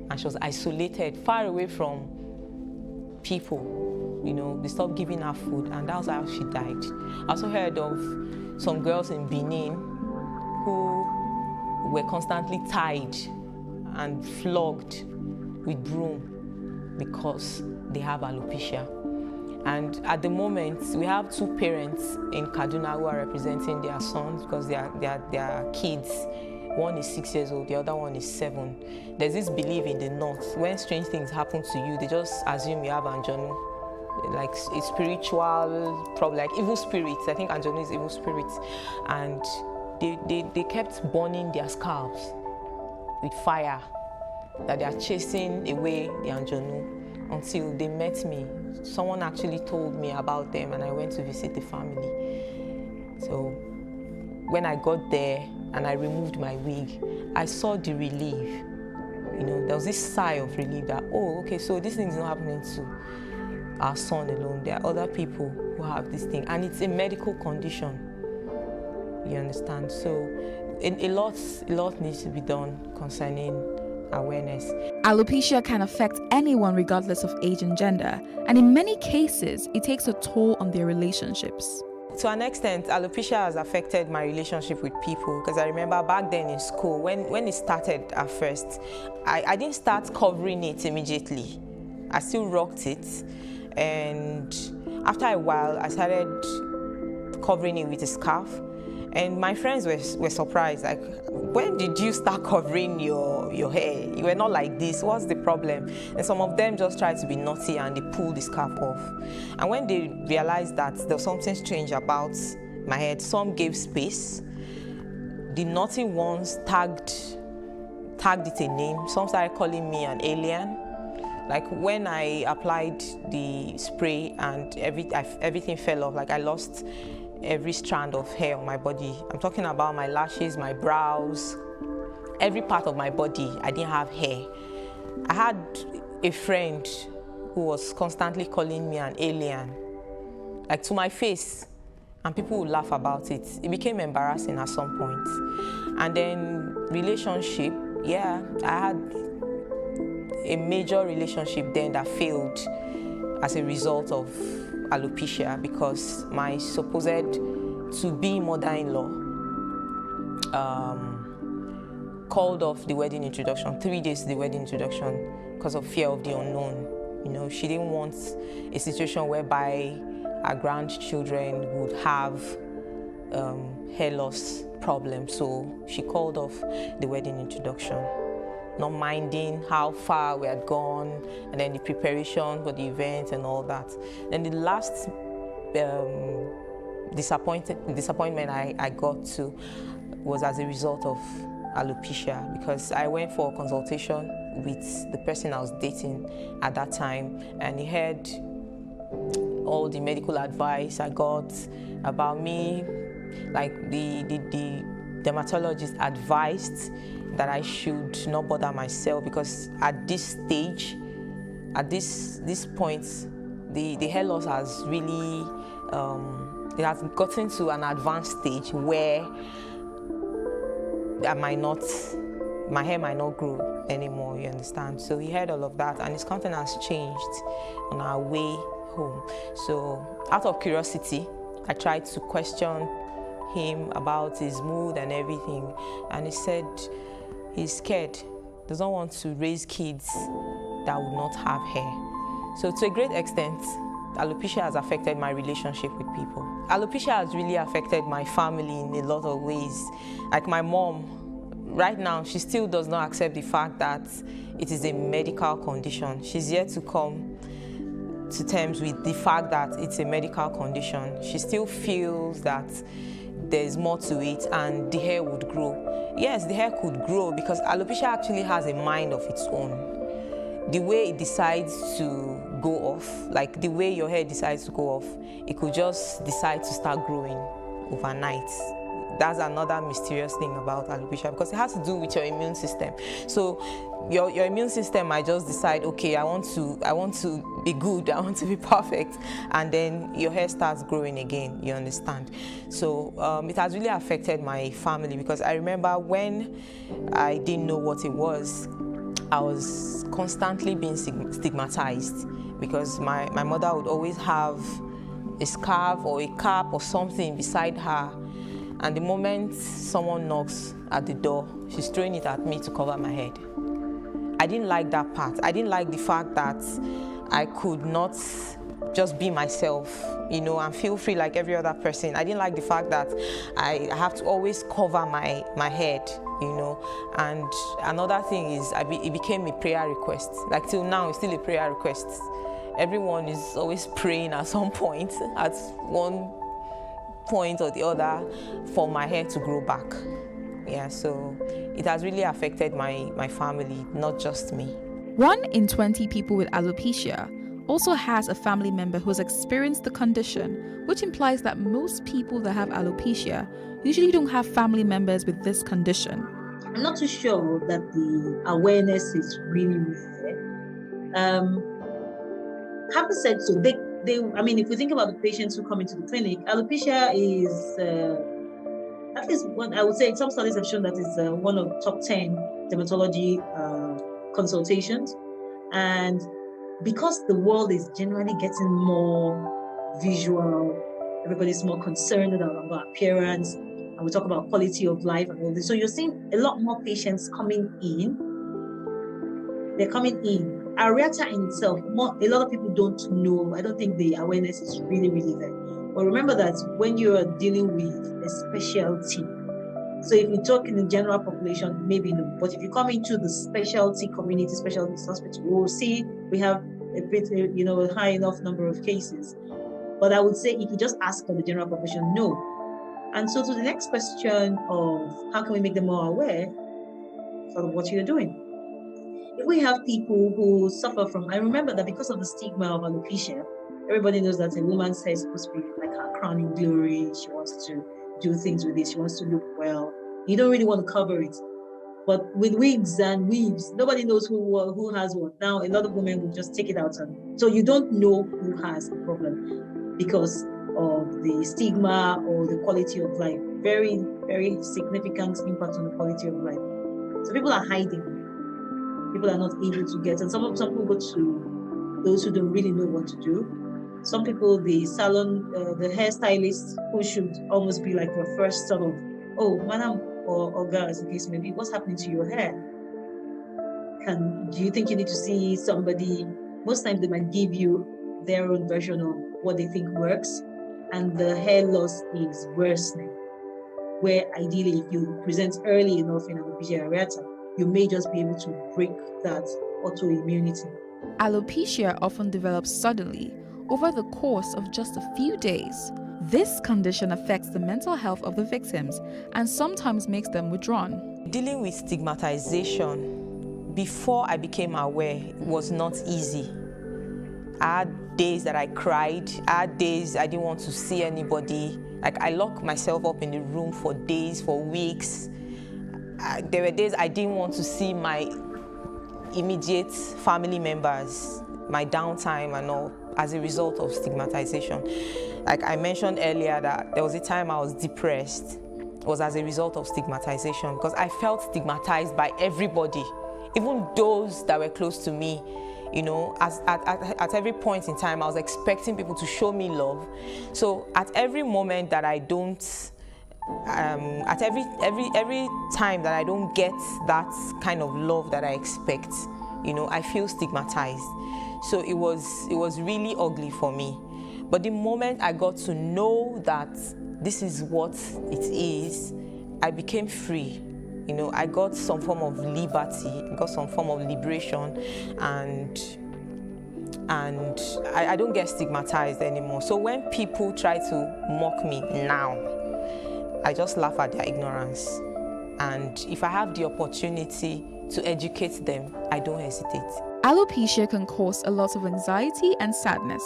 And she was isolated, far away from people. You know, they stopped giving her food, and that was how she died. I also heard of some girls in Benin who were constantly tied and flogged with broom because they have alopecia. And at the moment, we have two parents in Kaduna who are representing their sons because they are kids. One is 6 years old, the other one is 7. There's this belief in the north, when strange things happen to you, they just assume you have Anjanu, like a spiritual problem, like evil spirits. I think Anjanu is evil spirits. And they kept burning their scalps with fire, that they are chasing away the Anjanu, until they met me. Someone actually told me about them, and I went to visit the family. So when I got there, and I removed my wig, I saw the relief. You know, there was this sigh of relief that, oh, okay, so this thing is not happening to our son alone. There are other people who have this thing, and it's a medical condition. You understand? So a lot needs to be done concerning awareness.
Alopecia can affect anyone regardless of age and gender, and in many cases, it takes a toll on their relationships.
To an extent, alopecia has affected my relationship with people, because I remember back then in school, when it started at first, I didn't start covering it immediately. I still rocked it, and after a while, I started covering it with a scarf, and my friends were surprised, like, when did you start covering your hair? You were not like this, what's the problem? And some of them just tried to be naughty and they pulled the scarf off. And when they realized that there was something strange about my head, some gave space. The naughty ones tagged it a name. Some started calling me an alien. Like when I applied the spray and everything fell off, like I lost every strand of hair on my body. I'm talking about my lashes, my brows, every part of my body. I didn't have hair. I had a friend who was constantly calling me an alien, like to my face, and people would laugh about it. It became embarrassing at some point. And then relationship, yeah, I had a major relationship then that failed as a result of alopecia, because my supposed to-be mother-in-law called off the wedding introduction, 3 days to the wedding introduction, because of fear of the unknown. You know, she didn't want a situation whereby our grandchildren would have hair loss problems, so she called off the wedding introduction, not minding how far we had gone, and then the preparation for the event and all that. Then the last disappointment I got to was as a result of alopecia, because I went for a consultation with the person I was dating at that time, and he heard all the medical advice I got about me. Like the dermatologist advised that I should not bother myself, because at this stage, at this point, the hair loss has really, it has gotten to an advanced stage where my hair might not grow anymore, you understand? So he heard all of that, and his countenance changed on our way home. So out of curiosity, I tried to question him about his mood and everything, and he said he's scared, doesn't want to raise kids that would not have hair. So to a great extent, alopecia has affected my relationship with people. Alopecia has really affected my family in a lot of ways. Like my mom, right now, she still does not accept the fact that it is a medical condition. She's yet to come to terms with the fact that it's a medical condition. She still feels that there's more to it and the hair would grow. Yes, the hair could grow because alopecia actually has a mind of its own. The way it decides to go off, like the way your hair decides to go off, it could just decide to start growing overnight. That's another mysterious thing about alopecia, because it has to do with your immune system. So your immune system might just decide, okay, I want to be good, I want to be perfect, and then your hair starts growing again, you understand? So it has really affected my family, because I remember when I didn't know what it was, I was constantly being stigmatized, because my mother would always have a scarf or a cap or something beside her, and the moment someone knocks at the door, she's throwing it at me to cover my head. I didn't like that part. I didn't like the fact that I could not just be myself, you know, and feel free like every other person. I didn't like the fact that I have to always cover my head, you know. And another thing is, it became a prayer request. Like till now, it's still a prayer request. Everyone is always praying at some point, at one point or the other, for my hair to grow back. Yeah, so it has really affected my family, not just me.
1 in 20 people with alopecia also has a family member who has experienced the condition, which implies that most people that have alopecia usually don't have family members with this condition.
I'm not too sure that the awareness is really there. Having said so, I mean, if we think about the patients who come into the clinic, alopecia is, at least one, I would say some studies have shown that is one of top 10 dermatology consultations. And because the world is generally getting more visual, everybody's more concerned about appearance, and we talk about quality of life and all this. So you're seeing a lot more patients coming in. They're coming in. Areata in itself, a lot of people don't know. I don't think the awareness is really there. But remember that when you are dealing with a specialty, so if you talk in the general population, maybe no, but if you come into the specialty community, specialty hospital, we'll see we have a bit, a high enough number of cases. But I would say if you just ask for the general population, no. And so to the next question of how can we make them more aware of what you're doing? If we have people who suffer from, I remember that because of the stigma of alopecia, everybody knows that a woman's hair is supposed to be like her crowning glory. She wants to do things with it. She wants to look well. You don't really want to cover it. But with wigs and weaves, nobody knows who has what. Now, a lot of women will just take it out. So you don't know who has a problem because of the stigma or the quality of life. Very, very significant impact on the quality of life. So people are hiding. People are not able to get, and some people go to those who don't really know what to do. Some people, the salon, the hairstylist, who should almost be like your first sort of, oh, madam or girl, as the case may be, what's happening to your hair? Do you think you need to see somebody? Most times they might give you their own version of what they think works, and the hair loss is worsening. Where ideally, if you present early enough in alopecia areata, you may just be able to break that autoimmunity.
Alopecia often develops suddenly over the course of just a few days. This condition affects the mental health of the victims and sometimes makes them withdrawn.
Dealing with stigmatization before I became aware was not easy. I had days that I cried. I had days I didn't want to see anybody. Like I locked myself up in the room for days, for weeks. there were days I didn't want to see my immediate family members, my downtime and all, as a result of stigmatization. Like I mentioned earlier, that there was a time I was depressed. It was as a result of stigmatization, because I felt stigmatized by everybody, even those that were close to me. You know, at every point in time, I was expecting people to show me love. So at every moment that I don't, at every time that I don't get that kind of love that I expect, you know, I feel stigmatized. So it was really ugly for me. But the moment I got to know that this is what it is, I became free. You know, I got some form of liberty, got some form of liberation, and I don't get stigmatized anymore. So when people try to mock me now, I just laugh at their ignorance. And if I have the opportunity to educate them, I don't hesitate.
Alopecia can cause a lot of anxiety and sadness.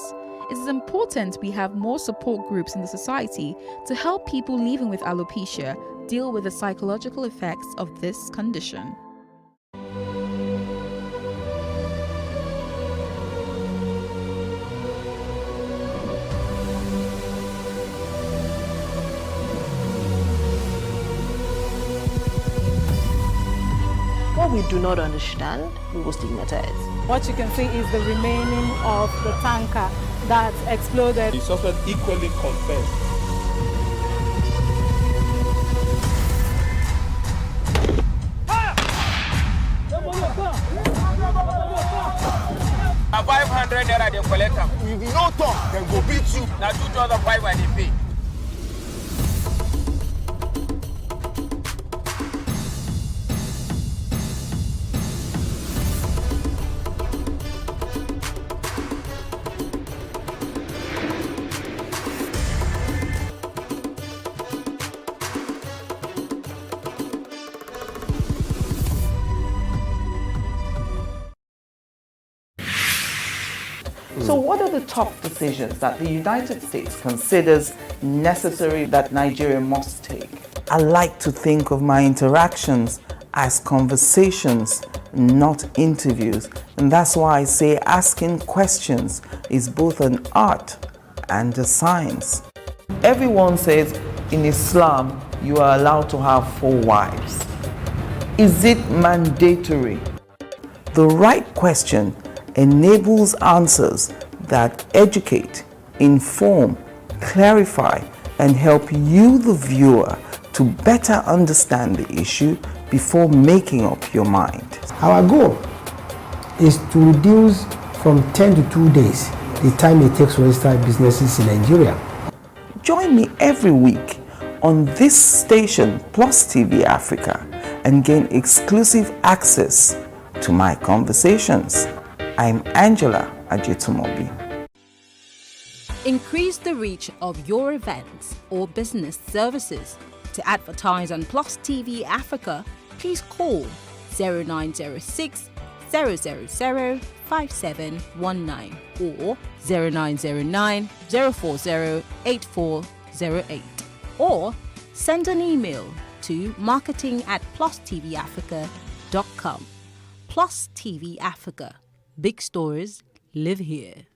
It is important we have more support groups in the society to help people living with alopecia deal with the psychological effects of this condition.
What we do not understand, we will stigmatize.
What you can see is the remaining of the tanker that exploded.
The suspect equally confessed.
A 500 naira they collect them.
If you no talk, then go beat you.
Now 2,500 when they pay.
So what are the top decisions that the United States considers necessary that Nigeria must take? I like to think of my interactions as conversations, not interviews. And that's why I say asking questions is both an art and a science. Everyone says in Islam you are allowed to have 4 wives. Is it mandatory? The right question enables answers that educate, inform, clarify, and help you, the viewer, to better understand the issue before making up your mind.
Our goal is to reduce from 10 to 2 days the time it takes to register businesses in Nigeria.
Join me every week on this station, Plus TV Africa, and gain exclusive access to my conversations. I'm Angela Ajetumobi.
Increase the reach of your events or business services. To advertise on Plus TV Africa, please call 0906 000 5719 or 0909 040 8408, or send an email to marketing@plustvafrica.com. Plus TV Africa. Big stories live here.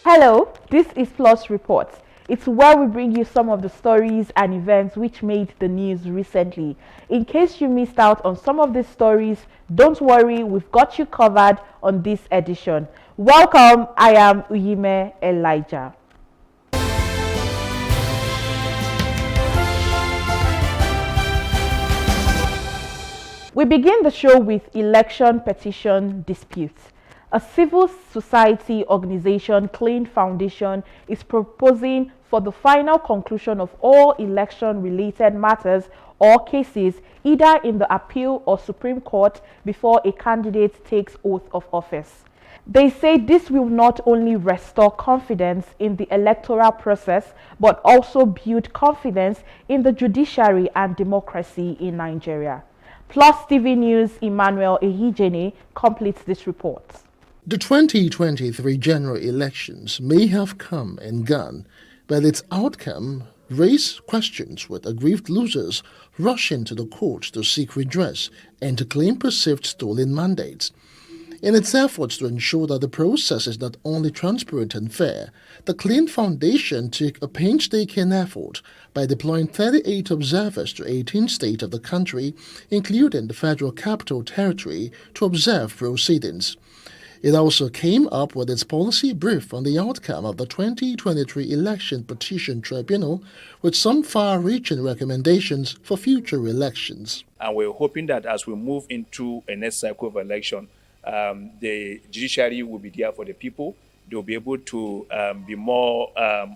Hello, this is Plus Reports. It's where we bring you some of the stories and events which made the news recently. In case you missed out on some of these stories, don't worry, we've got you covered on this edition. Welcome, I am Uyime Elijah. We begin the show with election petition disputes. A civil society organization, Clean Foundation, is proposing for the final conclusion of all election-related matters or cases either in the appeal or Supreme Court before a candidate takes oath of office. They say this will not only restore confidence in the electoral process, but also build confidence in the judiciary and democracy in Nigeria. Plus TV News' Emmanuel Ehijene completes this report.
The 2023 general elections may have come and gone, but its outcome raised questions with aggrieved losers rushing to the courts to seek redress and to claim perceived stolen mandates. In its efforts to ensure that the process is not only transparent and fair, the Clean Foundation took a painstaking effort by deploying 38 observers to 18 states of the country, including the Federal Capital Territory, to observe proceedings. It also came up with its policy brief on the outcome of the 2023 Election Petition Tribunal with some far-reaching recommendations for future elections.
And we're hoping that as we move into a next cycle of election, the judiciary will be there for the people. They'll be able to be more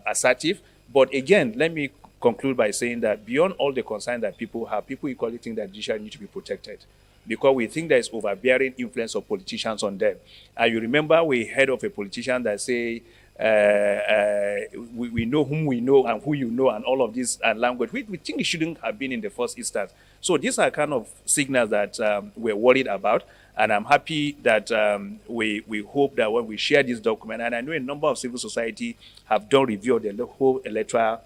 assertive. But again, let me conclude by saying that beyond all the concern that people have, people equally think that the judiciary need to be protected, because we think there is overbearing influence of politicians on them. And you remember we heard of a politician that say, we know whom we know and who you know and all of this language. We think it shouldn't have been in the first instance. So these are kind of signals that we're worried about. And I'm happy that we hope that when we share this document, and I know a number of civil society have done review of the whole electoral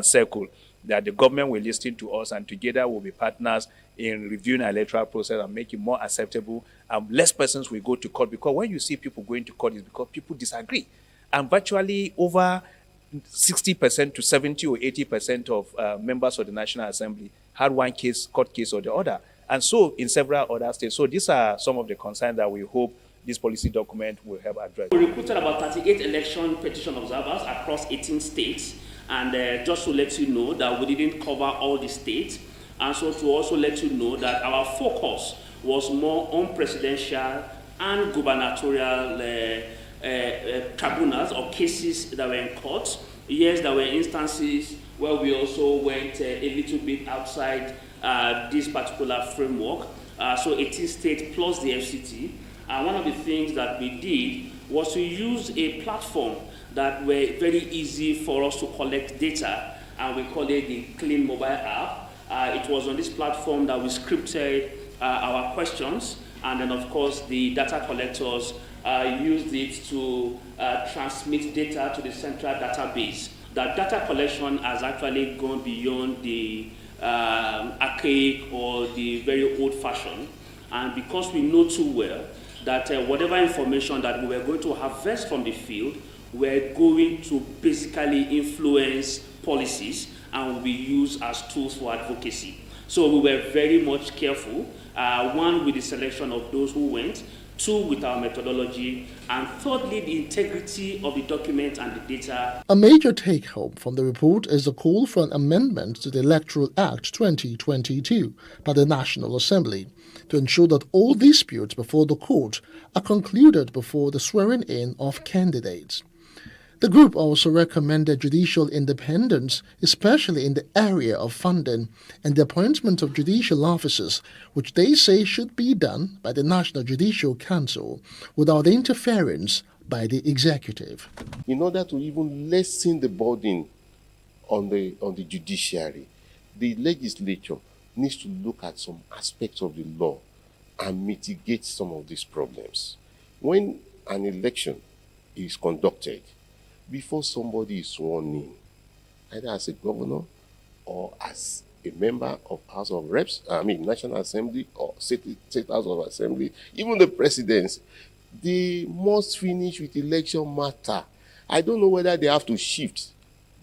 circle, that the government will listen to us and together we'll be partners in reviewing the electoral process and make it more acceptable, and less persons will go to court. Because when you see people going to court, it's because people disagree. And virtually over 60% to 70 or 80% of members of the National Assembly had one court case or the other. And so in several other states. So these are some of the concerns that we hope this policy document will help address.
We recruited about 38 election petition observers across 18 states. And just to let you know that we didn't cover all the states. And so to also let you know that our focus was more on presidential and gubernatorial tribunals or cases that were in court. Yes, there were instances where we also went a little bit outside this particular framework. So 18 states plus the FCT. And one of the things that we did was to use a platform that were very easy for us to collect data, and we call it the Clean Mobile app. It was on this platform that we scripted our questions, and then of course the data collectors used it to transmit data to the central database. That data collection has actually gone beyond the archaic or the very old-fashioned, and because we know too well that whatever information that we were going to harvest from the field, we're going to basically influence policies and will be used as tools for advocacy. So we were very much careful, one, with the selection of those who went, two, with our methodology, and thirdly, the integrity of the document and the data.
A major take-home from the report is a call for an amendment to the Electoral Act 2022 by the National Assembly to ensure that all disputes before the court are concluded before the swearing-in of candidates. The group also recommended judicial independence, especially in the area of funding and the appointment of judicial officers, which they say should be done by the National Judicial Council without interference by the executive.
In order to even lessen the burden on the judiciary, the legislature needs to look at some aspects of the law and mitigate some of these problems. When an election is conducted, before somebody is sworn in, either as a governor or as a member of House of Reps, National Assembly or State House of Assembly, even the presidents, they must finish with election matter. I don't know whether they have to shift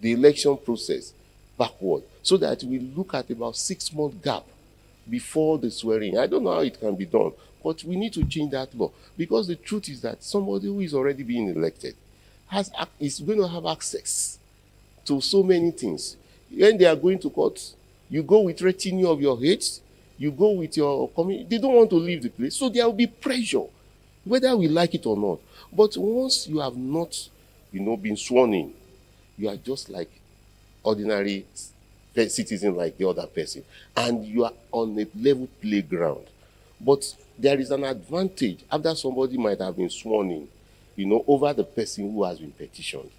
the election process backward so that we look at about 6-month gap before the swearing. I don't know how it can be done, but we need to change that law, because the truth is that somebody who is already being elected is going to have access to so many things. When they are going to court, you go with retinue of your aides, you go with your community. They don't want to leave the place, so there will be pressure. whether we like it or not. But once you have not, been sworn in, you are just like ordinary citizen like the other person, and you are on a level playground. But there is an advantage after somebody might have been sworn in, over the person who has been petitioned.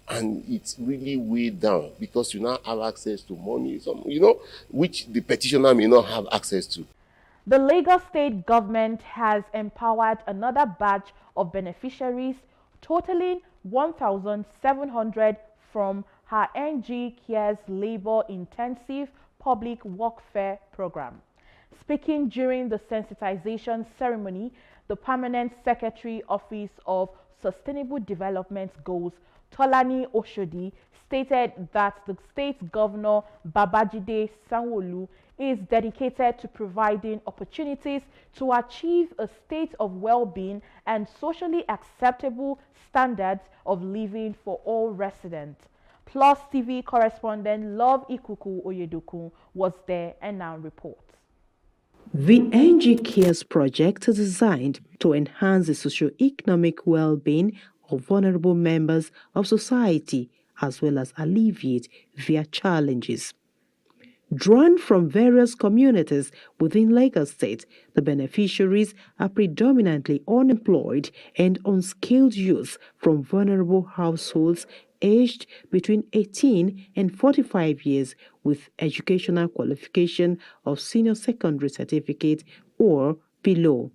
And it's really way down because you now have access to money, which the petitioner may not have access to.
The Lagos State government has empowered another batch of beneficiaries, totaling 1,700 from her NG Cares Labor Intensive Public Workfare Program. Speaking during the sensitization ceremony, the Permanent Secretary Office of Sustainable Development Goals, Tolani Oshodi, stated that the state governor Babajide Sanwo-Olu is dedicated to providing opportunities to achieve a state of well-being and socially acceptable standards of living for all residents. Plus TV correspondent Love Ikuku Oyedokun was there and now reports.
The NG Cares project is designed to enhance the socio-economic well-being of vulnerable members of society as well as alleviate their challenges. Drawn from various communities within Lagos State, the beneficiaries are predominantly unemployed and unskilled youth from vulnerable households aged between 18 and 45 years with educational qualification of senior secondary certificate or below.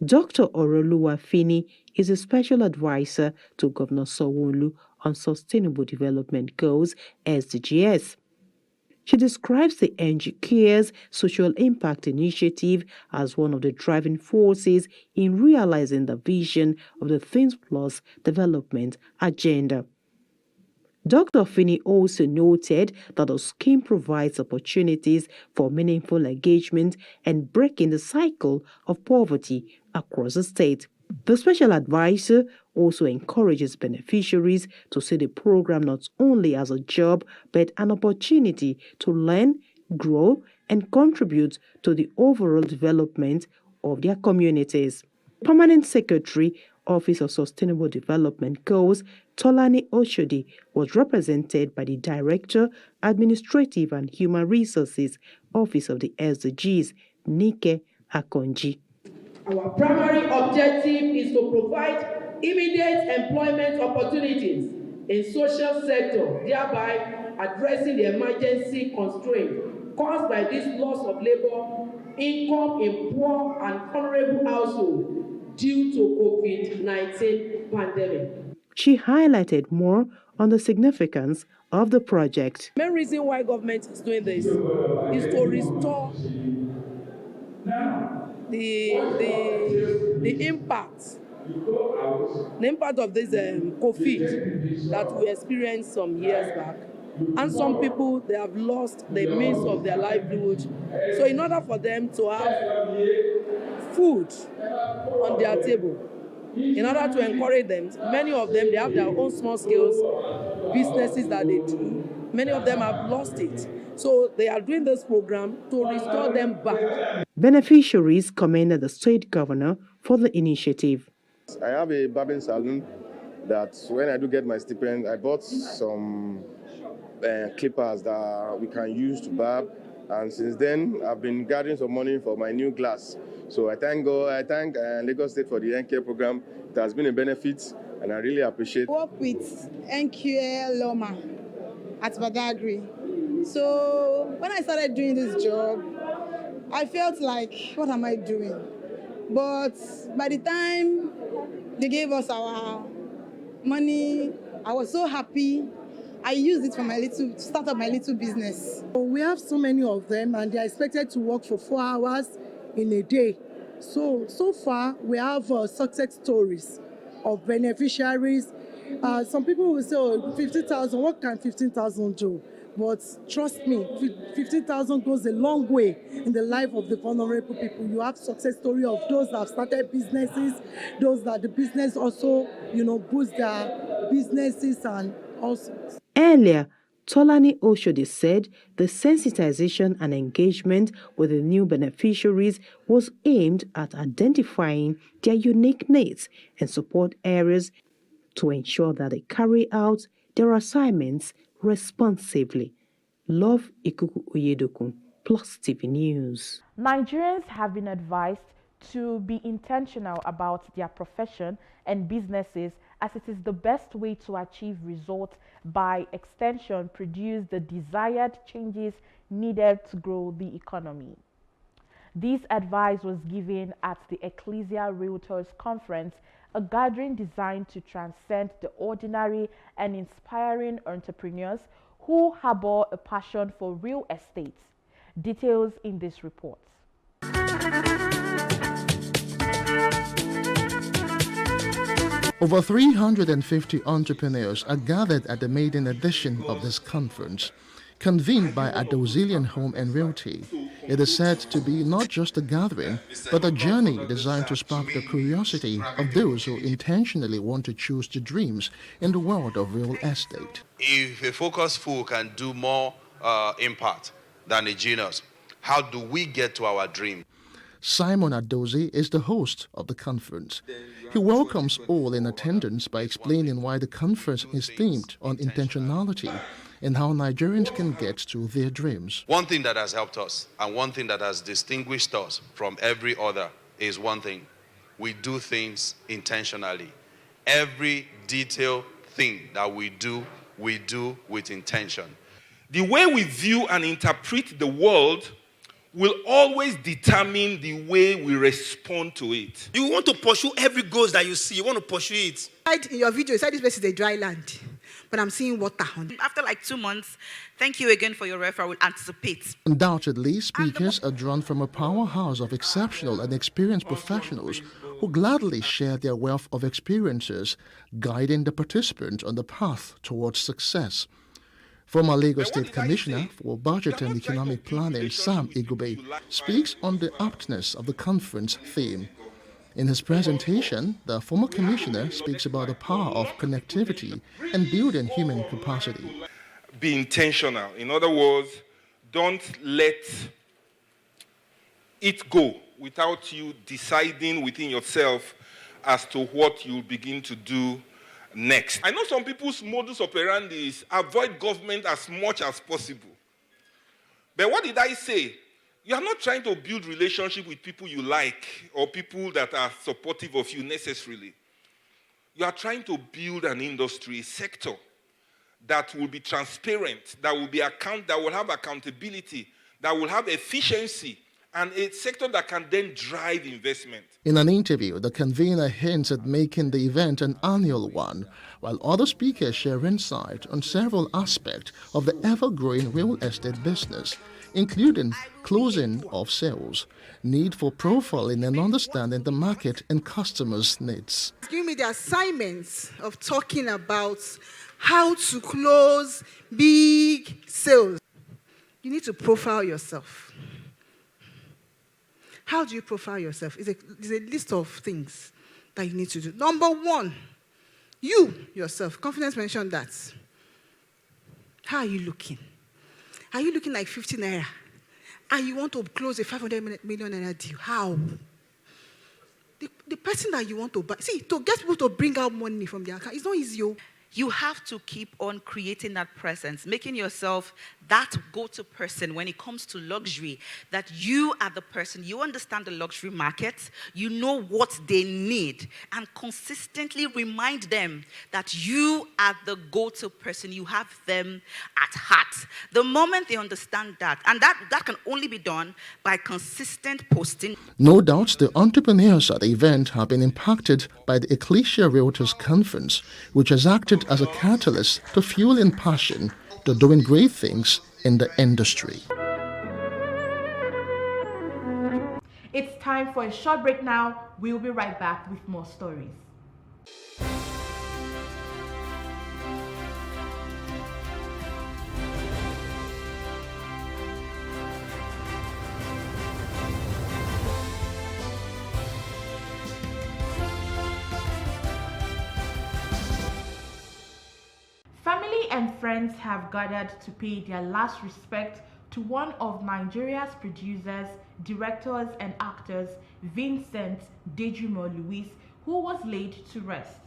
Dr. Oroluwa Fini is a special advisor to Governor Sanwo-Olu on Sustainable Development Goals, SDGs. She describes the NG Cares Social Impact Initiative as one of the driving forces in realizing the vision of the Things Plus development agenda. Dr. Fini also noted that the scheme provides opportunities for meaningful engagement and breaking the cycle of poverty across the state. The special advisor also encourages beneficiaries to see the program not only as a job but an opportunity to learn, grow, and contribute to the overall development of their communities. Permanent Secretary, Office of Sustainable Development Goals, Tolani Oshodi, was represented by the Director, Administrative and Human Resources, Office of the SDGs, Nike Akonji.
Our primary objective is to provide immediate employment opportunities in social sector, thereby addressing the emergency constraint caused by this loss of labor income in poor and vulnerable households due to COVID-19 pandemic.
She highlighted more on the significance of the project.
The main reason why government is doing this is to restore the impact of this COVID that we experienced some years back. And some people, they have lost the means of their livelihood. So in order for them to have food on their table, in order to encourage them, many of them, they have their own small scale businesses that they do. Many of them have lost it. So they are doing this program to restore them back.
Beneficiaries commended the state governor for the initiative.
I have a barbing salon that when I do get my stipend, I bought some clippers that we can use to barb. And since then, I've been gathering some money for my new glass. So I thank God, I thank Lagos State for the NCare program. It has been a benefit, and I really appreciate it.
I work with NCare Loma at Badagry. So when I started doing this job, I felt like, what am I doing? But by the time they gave us our money, I was so happy. I used it for to start up my little business.
We have so many of them, and they are expected to work for 4 hours in a day. So far, we have success stories of beneficiaries. Some people will say, oh, 50,000, what can 15,000 do? But trust me, 15,000 goes a long way in the life of the vulnerable people. You have success story of those that have started businesses, those that the business also, boost their businesses and also.
Earlier, Tolani Oshodi said the sensitization and engagement with the new beneficiaries was aimed at identifying their unique needs and support areas to ensure that they carry out their assignments responsibly. Love Ikuku Oyedokun, Plus TV News.
Nigerians have been advised to be intentional about their profession and businesses, as it is the best way to achieve results, by extension produce the desired changes needed to grow the economy. This advice was given at the Ecclesia Realtors Conference, a gathering designed to transcend the ordinary and inspiring entrepreneurs who harbor a passion for real estate. Details in this report.
Over 350 entrepreneurs are gathered at the maiden edition of this conference, convened by Adozilian Home and Realty. It is said to be not just a gathering, but a journey designed to spark the curiosity of those who intentionally want to choose their dreams in the world of real estate.
If a focused fool can do more impact than a genius, how do we get to our dream?
Simon Adozi is the host of the conference. He welcomes all in attendance by explaining why the conference is themed on intentionality and how Nigerians can get to their dreams.
One thing that has helped us and one thing that has distinguished us from every other is one thing: we do things intentionally. Every detailed thing that we do with intention.
The way we view and interpret the world will always determine the way we respond to it.
You want to pursue every goal that you see. You want to pursue it.
In your video, you said this place is a dry land, but I'm seeing water on it.
After like 2 months, thank you again for your referral. We'll anticipate.
Undoubtedly, speakers are drawn from a powerhouse of exceptional and experienced professionals who gladly share their wealth of experiences, guiding the participant on the path towards success. Former Lagos State Commissioner for Budget and Economic Planning, Sam Igube, speaks on the aptness of the conference theme. In his presentation, the former commissioner speaks about the power of connectivity and building human capacity.
Be intentional. In other words, don't let it go without you deciding within yourself as to what you'll begin to do next. I know some people's modus operandi is avoid government as much as possible. But what did I say? You are not trying to build relationship with people you like or people that are supportive of you necessarily. You are trying to build an industry, a sector that will be transparent, that will have accountability, that will have efficiency, and a sector that can then drive investment.
In an interview, the convener hints at making the event an annual one, while other speakers share insight on several aspects of the ever-growing real estate business, including closing of sales, need for profiling and understanding the market and customers' needs.
Give me the assignments of talking about how to close big sales. You need to profile yourself. How do you profile yourself? It's a list of things that you need to do. Number one, you yourself. Confidence mentioned that. How are you looking? Are you looking like 50 naira? And you want to close a 500 million naira deal? How? The person that you want to buy. See, to get people to bring out money from their account, it's not easy.
You have to keep on creating that presence, making yourself that go-to person when it comes to luxury, that you are the person, you understand the luxury market, you know what they need, and consistently remind them that you are the go-to person, you have them at heart. The moment they understand that, and that can only be done by consistent posting.
No doubt the entrepreneurs at the event have been impacted by the Ecclesia Realtors Conference, which has acted as a catalyst to fueling passion to doing great things in the industry.
It's time for a short break now. We'll be right back with more stories. Family and friends have gathered to pay their last respect to one of Nigeria's producers, directors, and actors, Vincent Dejumo Louis, who was laid to rest.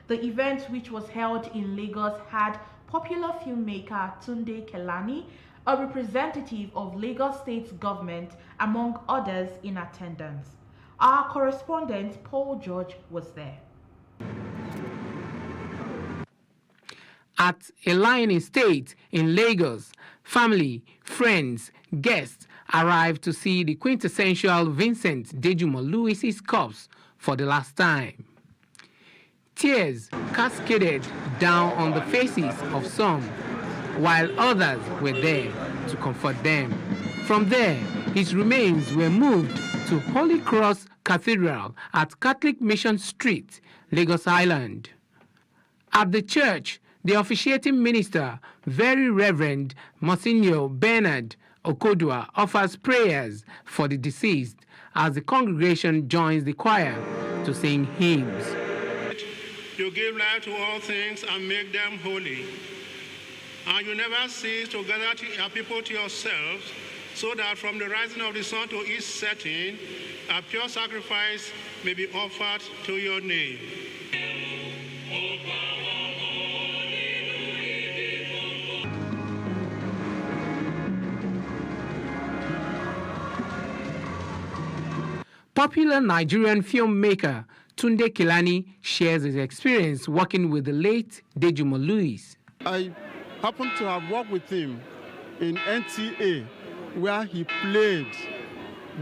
The event, which was held in Lagos, had popular filmmaker Tunde Kelani, a representative of Lagos State government, among others, in attendance. Our correspondent Paul George was there.
At a line estate in Lagos, family, friends, guests arrived to see the quintessential Vincent Dejumo Louis's corpse for the last time. Tears cascaded down on the faces of some, while others were there to comfort them. From there, his remains were moved to Holy Cross Cathedral at Catholic Mission Street, Lagos Island. At the church, the officiating minister, Very Reverend Monsignor Bernard Okodua, offers prayers for the deceased as the congregation joins the choir to sing hymns.
You give life to all things and make them holy. And you never cease to gather your people to yourselves, so that from the rising of the sun to its setting, a pure sacrifice may be offered to your name.
Popular Nigerian filmmaker Tunde Kelani shares his experience working with the late Dejumo Louis.
I happened to have worked with him in NTA, where he played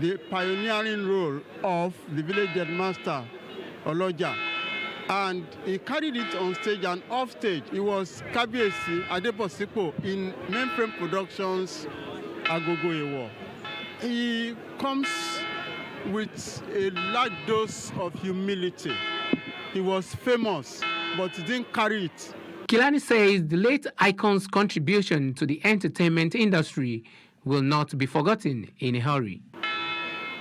the pioneering role of the village headmaster, Oloja. And he carried it on stage and off stage. He was Kabiyesi Adeposipo in Mainframe Productions, Agogo Ewo. He comes with a large dose of humility. He was famous, but he didn't carry it.
Kelani says the late icon's contribution to the entertainment industry will not be forgotten in a hurry.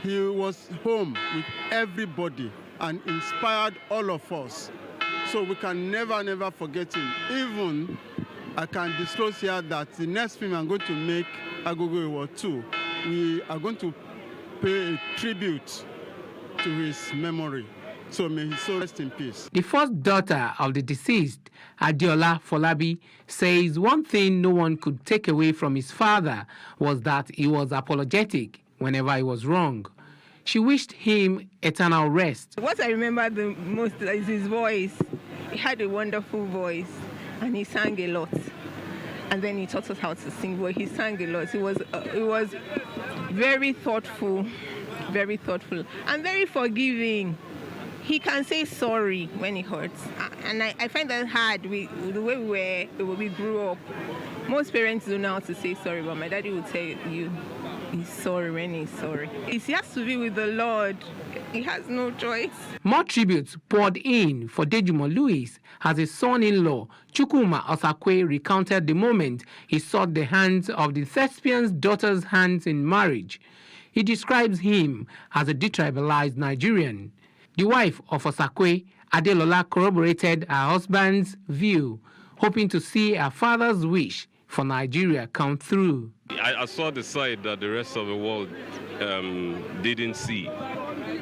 He was home with everybody and inspired all of us. So we can never forget him. Even I can disclose here that the next film I'm going to make, Agogo Ewo 2, we are going to pay a tribute to his memory. So may his soul rest in peace.
The first daughter of the deceased, Adiola Folabi, says one thing no one could take away from his father was that he was apologetic whenever he was wrong. She wished him eternal rest.
What I remember the most is his voice. He had a wonderful voice and he sang a lot. And then he taught us how to sing, but he sang a lot. He was very thoughtful, and very forgiving. He can say sorry when it hurts. And I find that hard. The way we grew up, most parents don't know how to say sorry, but my daddy would tell you he's sorry when he's sorry. He has to be with the Lord. He has no choice.
More tributes poured in for Dejumo Louis as his son-in-law, Chukwuma Osakwe, recounted the moment he sought the hands of the thespian's daughter's hands in marriage. He describes him as a detribalized Nigerian. The wife of Osakwe, Adelola, corroborated her husband's view, hoping to see her father's wish for Nigeria come through.
I saw the side that the rest of the world didn't see,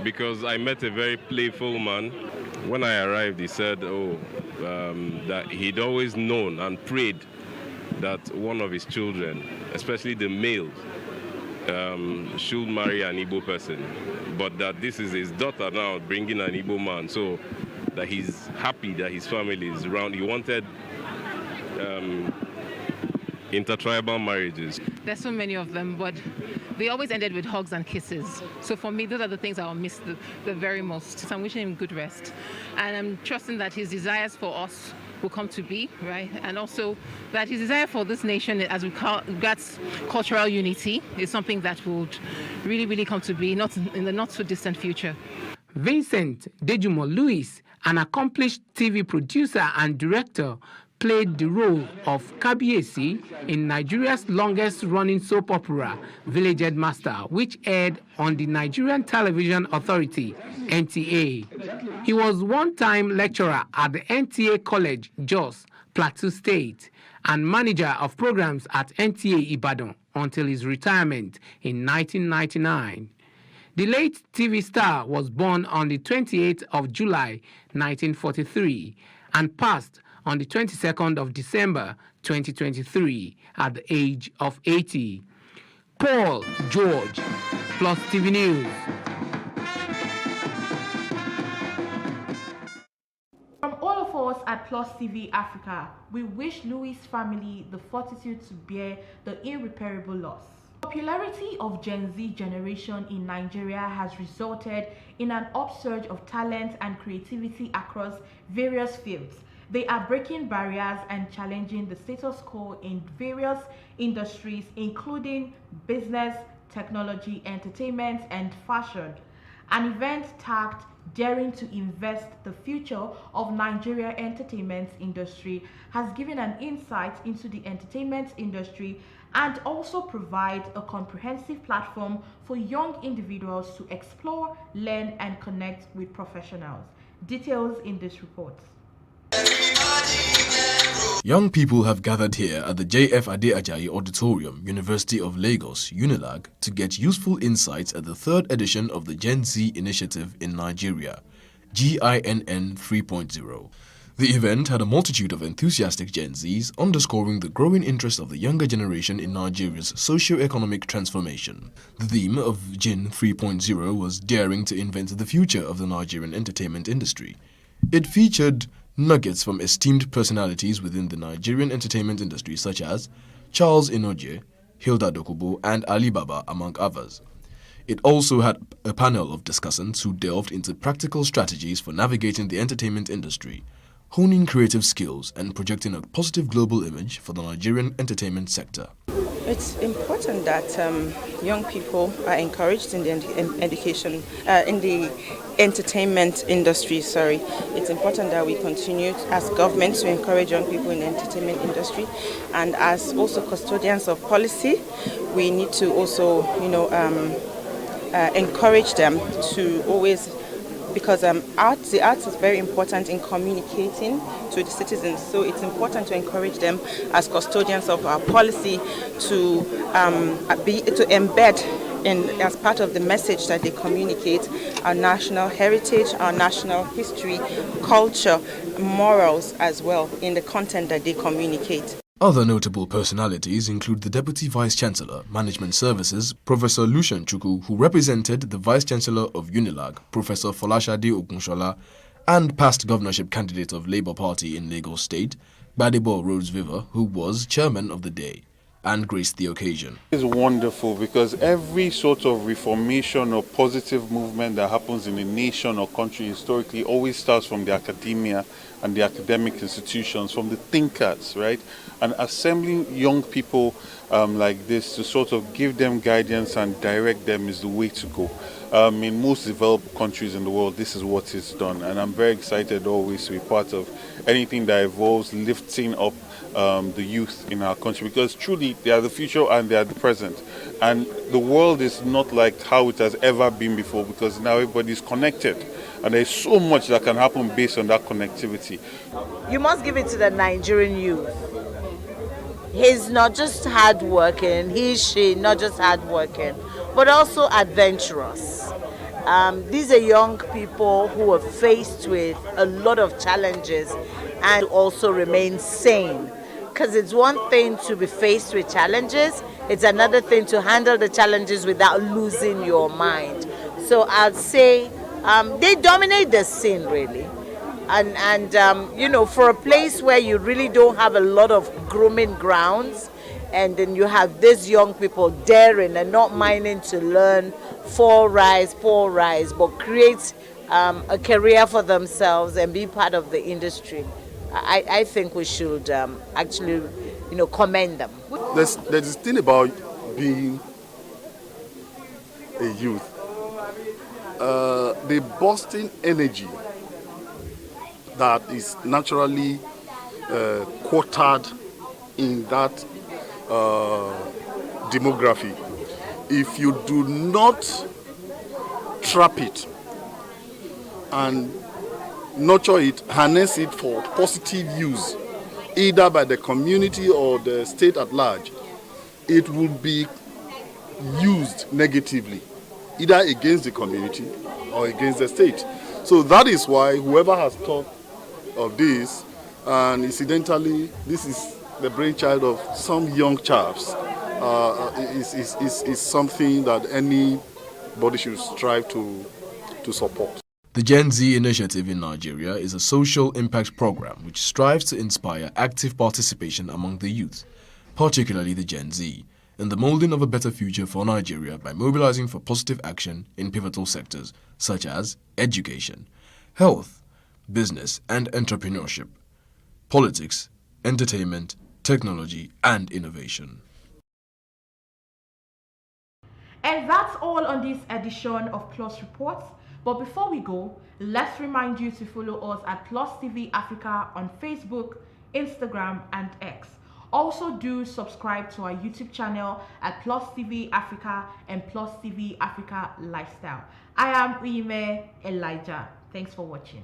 because I met a very playful man. When I arrived, he said, that he'd always known and prayed that one of his children, especially the males, should marry an Igbo person, but that this is his daughter now bringing an Igbo man, so that he's happy that his family is around. He wanted intertribal marriages.
There's so many of them, but they always ended with hugs and kisses. So for me, those are the things I'll miss the very most. So I'm wishing him good rest. And I'm trusting that his desires for us will come to be, right? And also that his desire for this nation, as we call that's cultural unity, is something that would really come to be, not in the not so distant future.
Vincent Dejumo Louis, an accomplished TV producer and director, played the role of Kabiyesi in Nigeria's longest-running soap opera, Village Headmaster, which aired on the Nigerian Television Authority, NTA. He was one-time lecturer at the NTA College, Jos, Plateau State, and manager of programs at NTA Ibadan until his retirement in 1999. The late TV star was born on the 28th of July 1943 and passed on the 22nd of December 2023 at the age of 80. Paul George, Plus TV News.
From all of us at Plus TV Africa, we wish Louis' family the fortitude to bear the irreparable loss. The popularity of Gen Z generation in Nigeria has resulted in an upsurge of talent and creativity across various fields. They are breaking barriers and challenging the status quo in various industries, including business, technology, entertainment, and fashion. An event tagged "Daring to Invest the Future of Nigeria Entertainment Industry" has given an insight into the entertainment industry and also provide a comprehensive platform for young individuals to explore, learn, and connect with professionals. Details in this report.
Young people have gathered here at the JF Ade Ajayi Auditorium, University of Lagos, UNILAG, to get useful insights at the third edition of the Gen Z Initiative in Nigeria, GINN 3.0. The event had a multitude of enthusiastic Gen Zs, underscoring the growing interest of the younger generation in Nigeria's socio-economic transformation. The theme of GIN 3.0 was daring to invent the future of the Nigerian entertainment industry. It featured nuggets from esteemed personalities within the Nigerian entertainment industry such as Charles Inoje, Hilda Dokubo, and Ali Baba, among others. It also had a panel of discussants who delved into practical strategies for navigating the entertainment industry, honing creative skills, and projecting a positive global image for the Nigerian entertainment sector.
It's important that young people are encouraged in the entertainment industry. It's important that we continue as government to encourage young people in the entertainment industry, and as also custodians of policy, we need to also, encourage them to always. Because the arts is very important in communicating to the citizens, so it's important to encourage them as custodians of our policy to embed as part of the message that they communicate our national heritage, our national history, culture, morals as well in the content that they communicate.
Other notable personalities include the Deputy Vice-Chancellor, Management Services, Professor Lucian Chukwu, who represented the Vice-Chancellor of UNILAG, Professor Folashade Ogunshola, and past governorship candidate of Labour Party in Lagos State, Gbadebo Rhodes Viver, who was chairman of the day and graced the occasion.
It's wonderful because every sort of reformation or positive movement that happens in a nation or country historically always starts from the academia and the academic institutions, from the thinkers, right? And assembling young people like this to sort of give them guidance and direct them is the way to go. In most developed countries in the world, this is what is done. And I'm very excited always to be part of anything that involves lifting up the youth in our country, because truly they are the future and they are the present. And the world is not like how it has ever been before, because now everybody is connected. And there's so much that can happen based on that connectivity.
You must give it to the Nigerian youth. He's not just hardworking, she, not just hardworking, but also adventurous. These are young people who are faced with a lot of challenges and also remain sane. Because it's one thing to be faced with challenges, it's another thing to handle the challenges without losing your mind. So I'd say they dominate the scene really. And for a place where you really don't have a lot of grooming grounds, and then you have these young people daring and not minding to learn, poor rise, but create a career for themselves and be part of the industry. I think we should actually, commend them.
There's this thing about being a youth. The bursting energy that is naturally quartered in that demography. If you do not trap it and nurture it, harness it for positive use, either by the community or the state at large, it will be used negatively, either against the community or against the state. So that is why whoever has thought of this, and incidentally, this is the brainchild of some young chaps, is something that anybody should strive to support.
The Gen Z initiative in Nigeria is a social impact program which strives to inspire active participation among the youth, particularly the Gen Z, in the molding of a better future for Nigeria by mobilizing for positive action in pivotal sectors such as education, health, business and entrepreneurship, politics, entertainment, technology and innovation.
And that's all on this edition of Plus Reports. But before we go, let's remind you to follow us at Plus TV Africa on Facebook, Instagram, and X. Also do subscribe to our YouTube channel at Plus TV Africa and Plus TV Africa Lifestyle. I am Uime Elijah. Thanks for watching.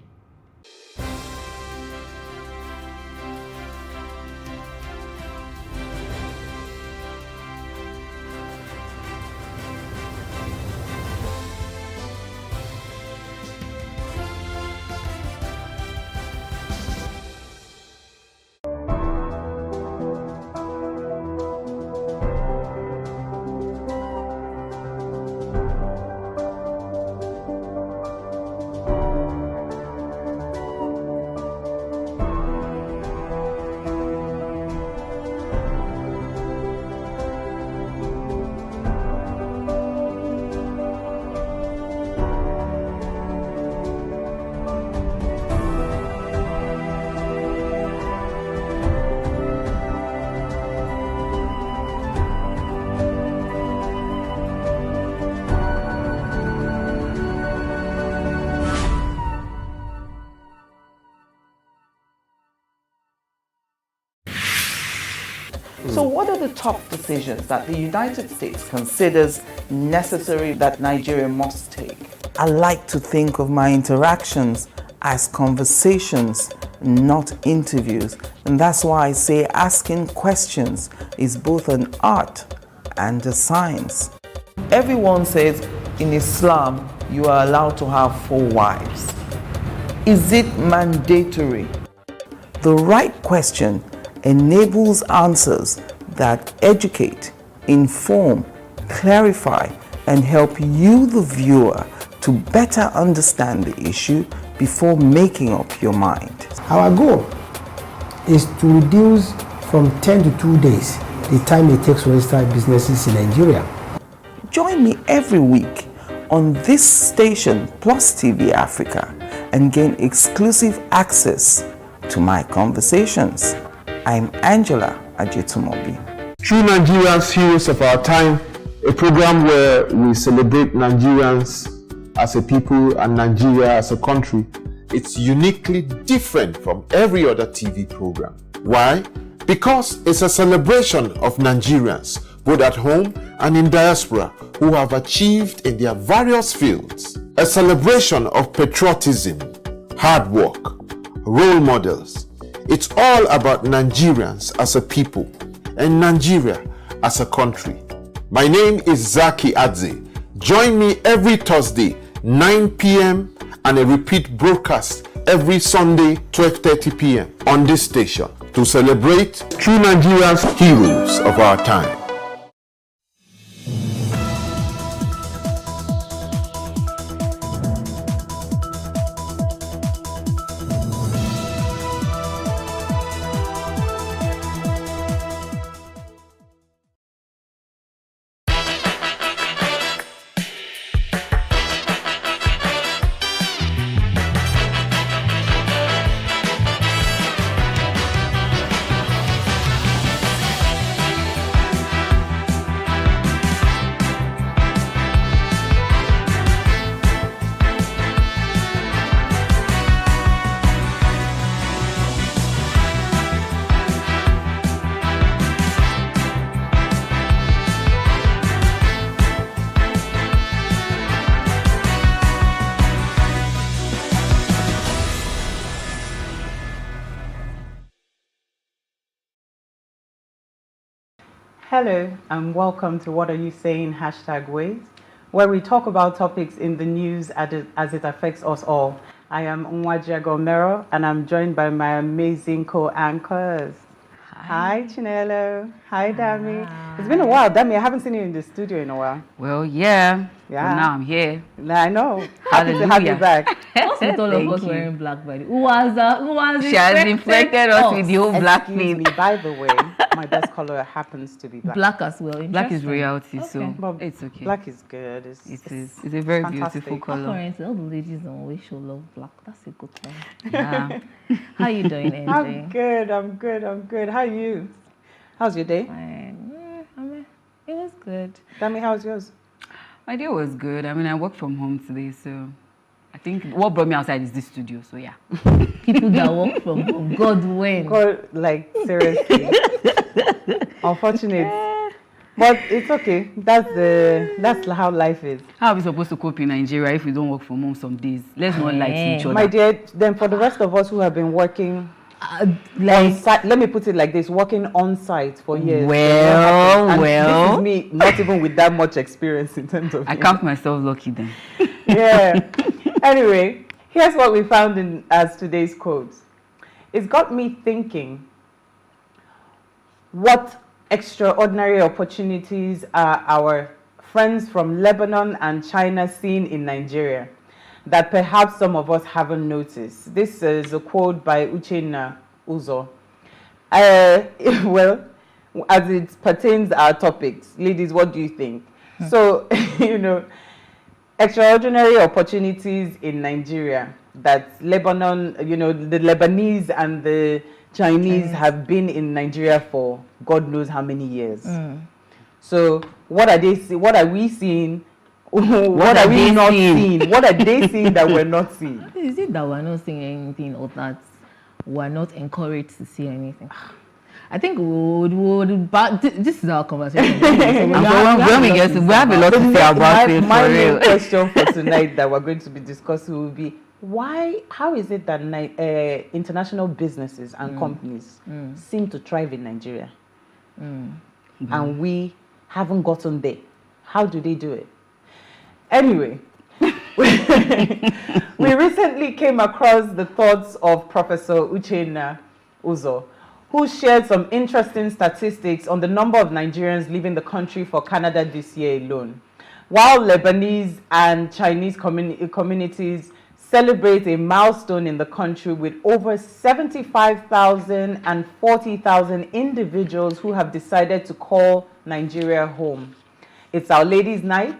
So what are the top decisions that the United States considers necessary that Nigeria must take? I like to think of my interactions as conversations, not interviews. And that's why I say asking questions is both an art and a science. Everyone says in Islam you are allowed to have 4 wives. Is it mandatory? The right question enables answers that educate, inform, clarify, and help you, the viewer, to better understand the issue before making up your mind.
Our goal is to reduce from 10 to 2 days the time it takes to register businesses in Nigeria.
Join me every week on this station, Plus TV Africa, and gain exclusive access to my conversations. I'm Angela Ajetumobi.
True Nigerians, Heroes of Our Time, a program where we celebrate Nigerians as a people and Nigeria as a country.
It's uniquely different from every other TV program. Why? Because it's a celebration of Nigerians, both at home and in diaspora, who have achieved in their various fields. A celebration of patriotism, hard work, role models. It's all about Nigerians as a people and Nigeria as a country. My name is Zaki Adze. Join me every Thursday, 9 p.m. and a repeat broadcast every Sunday, 12:30 p.m. on this station to celebrate true Nigerians, heroes of our time.
Hello and welcome to What Are You Saying #Ways, where we talk about topics in the news as it affects us all. I am Nwaja Gomero and I'm joined by my amazing co-anchors. Hi Chinelo. Hi Dami. It's been a while, Dami. I haven't seen you in the studio in a while.
Well, yeah.
Yeah.
But now I'm here.
I know. Happy to have you back.
What's with all of us wearing black, buddy? Who has
She has inflected us with the whole black
Excuse
thing.
me, by the way, my best color happens to be black.
Black as well.
Black is
Interesting.
reality,
Okay.
so
But
it's okay.
Black is good. It's
It's a very
fantastic.
beautiful color.
Apparently, all the ladies don't always show love black. That's a good thing.
Yeah.
How you doing, AJ?
I'm good. How are you? How's your day?
It was good.
Dami, how's yours?
My day was good. I mean, I work from home today, so I think what brought me outside is this studio. So yeah.
People that work from home, God when?
God, like seriously. Unfortunate. But it's okay. That's how life is.
How are we supposed to cope in Nigeria if we don't work from home some days? Let's not lie to each other.
My dear, then for the rest of us who have been working on site, let me put it like this, working on site for years. And this is me, not even with that much experience in terms of
I count myself lucky then.
Yeah. Anyway, here's what we found as today's quotes. It's got me thinking, what extraordinary opportunities are our friends from Lebanon and China seeing in Nigeria that perhaps some of us haven't noticed? This is a quote by Uchenna Uzo. Well, as it pertains to our topics, ladies, what do you think? So, extraordinary opportunities in Nigeria that Lebanon, the Lebanese and the Chinese have been in Nigeria for God knows how many years. So what are they? What are we seeing? What are we not seeing? What are they seeing that we're not seeing?
Is it that we're not seeing anything or that we're not encouraged to see anything? I think but this is our conversation. So
we have a lot to say about it.
My main question for tonight that we're going to be discussing will be, how is it that international businesses and companies seem to thrive in Nigeria and we haven't gotten there? How do they do it? Anyway, we recently came across the thoughts of Professor Uchenna Uzo, who shared some interesting statistics on the number of Nigerians leaving the country for Canada this year alone. While Lebanese and Chinese communities celebrate a milestone in the country with over 75,000 and 40,000 individuals who have decided to call Nigeria home. It's Our Ladies' Night,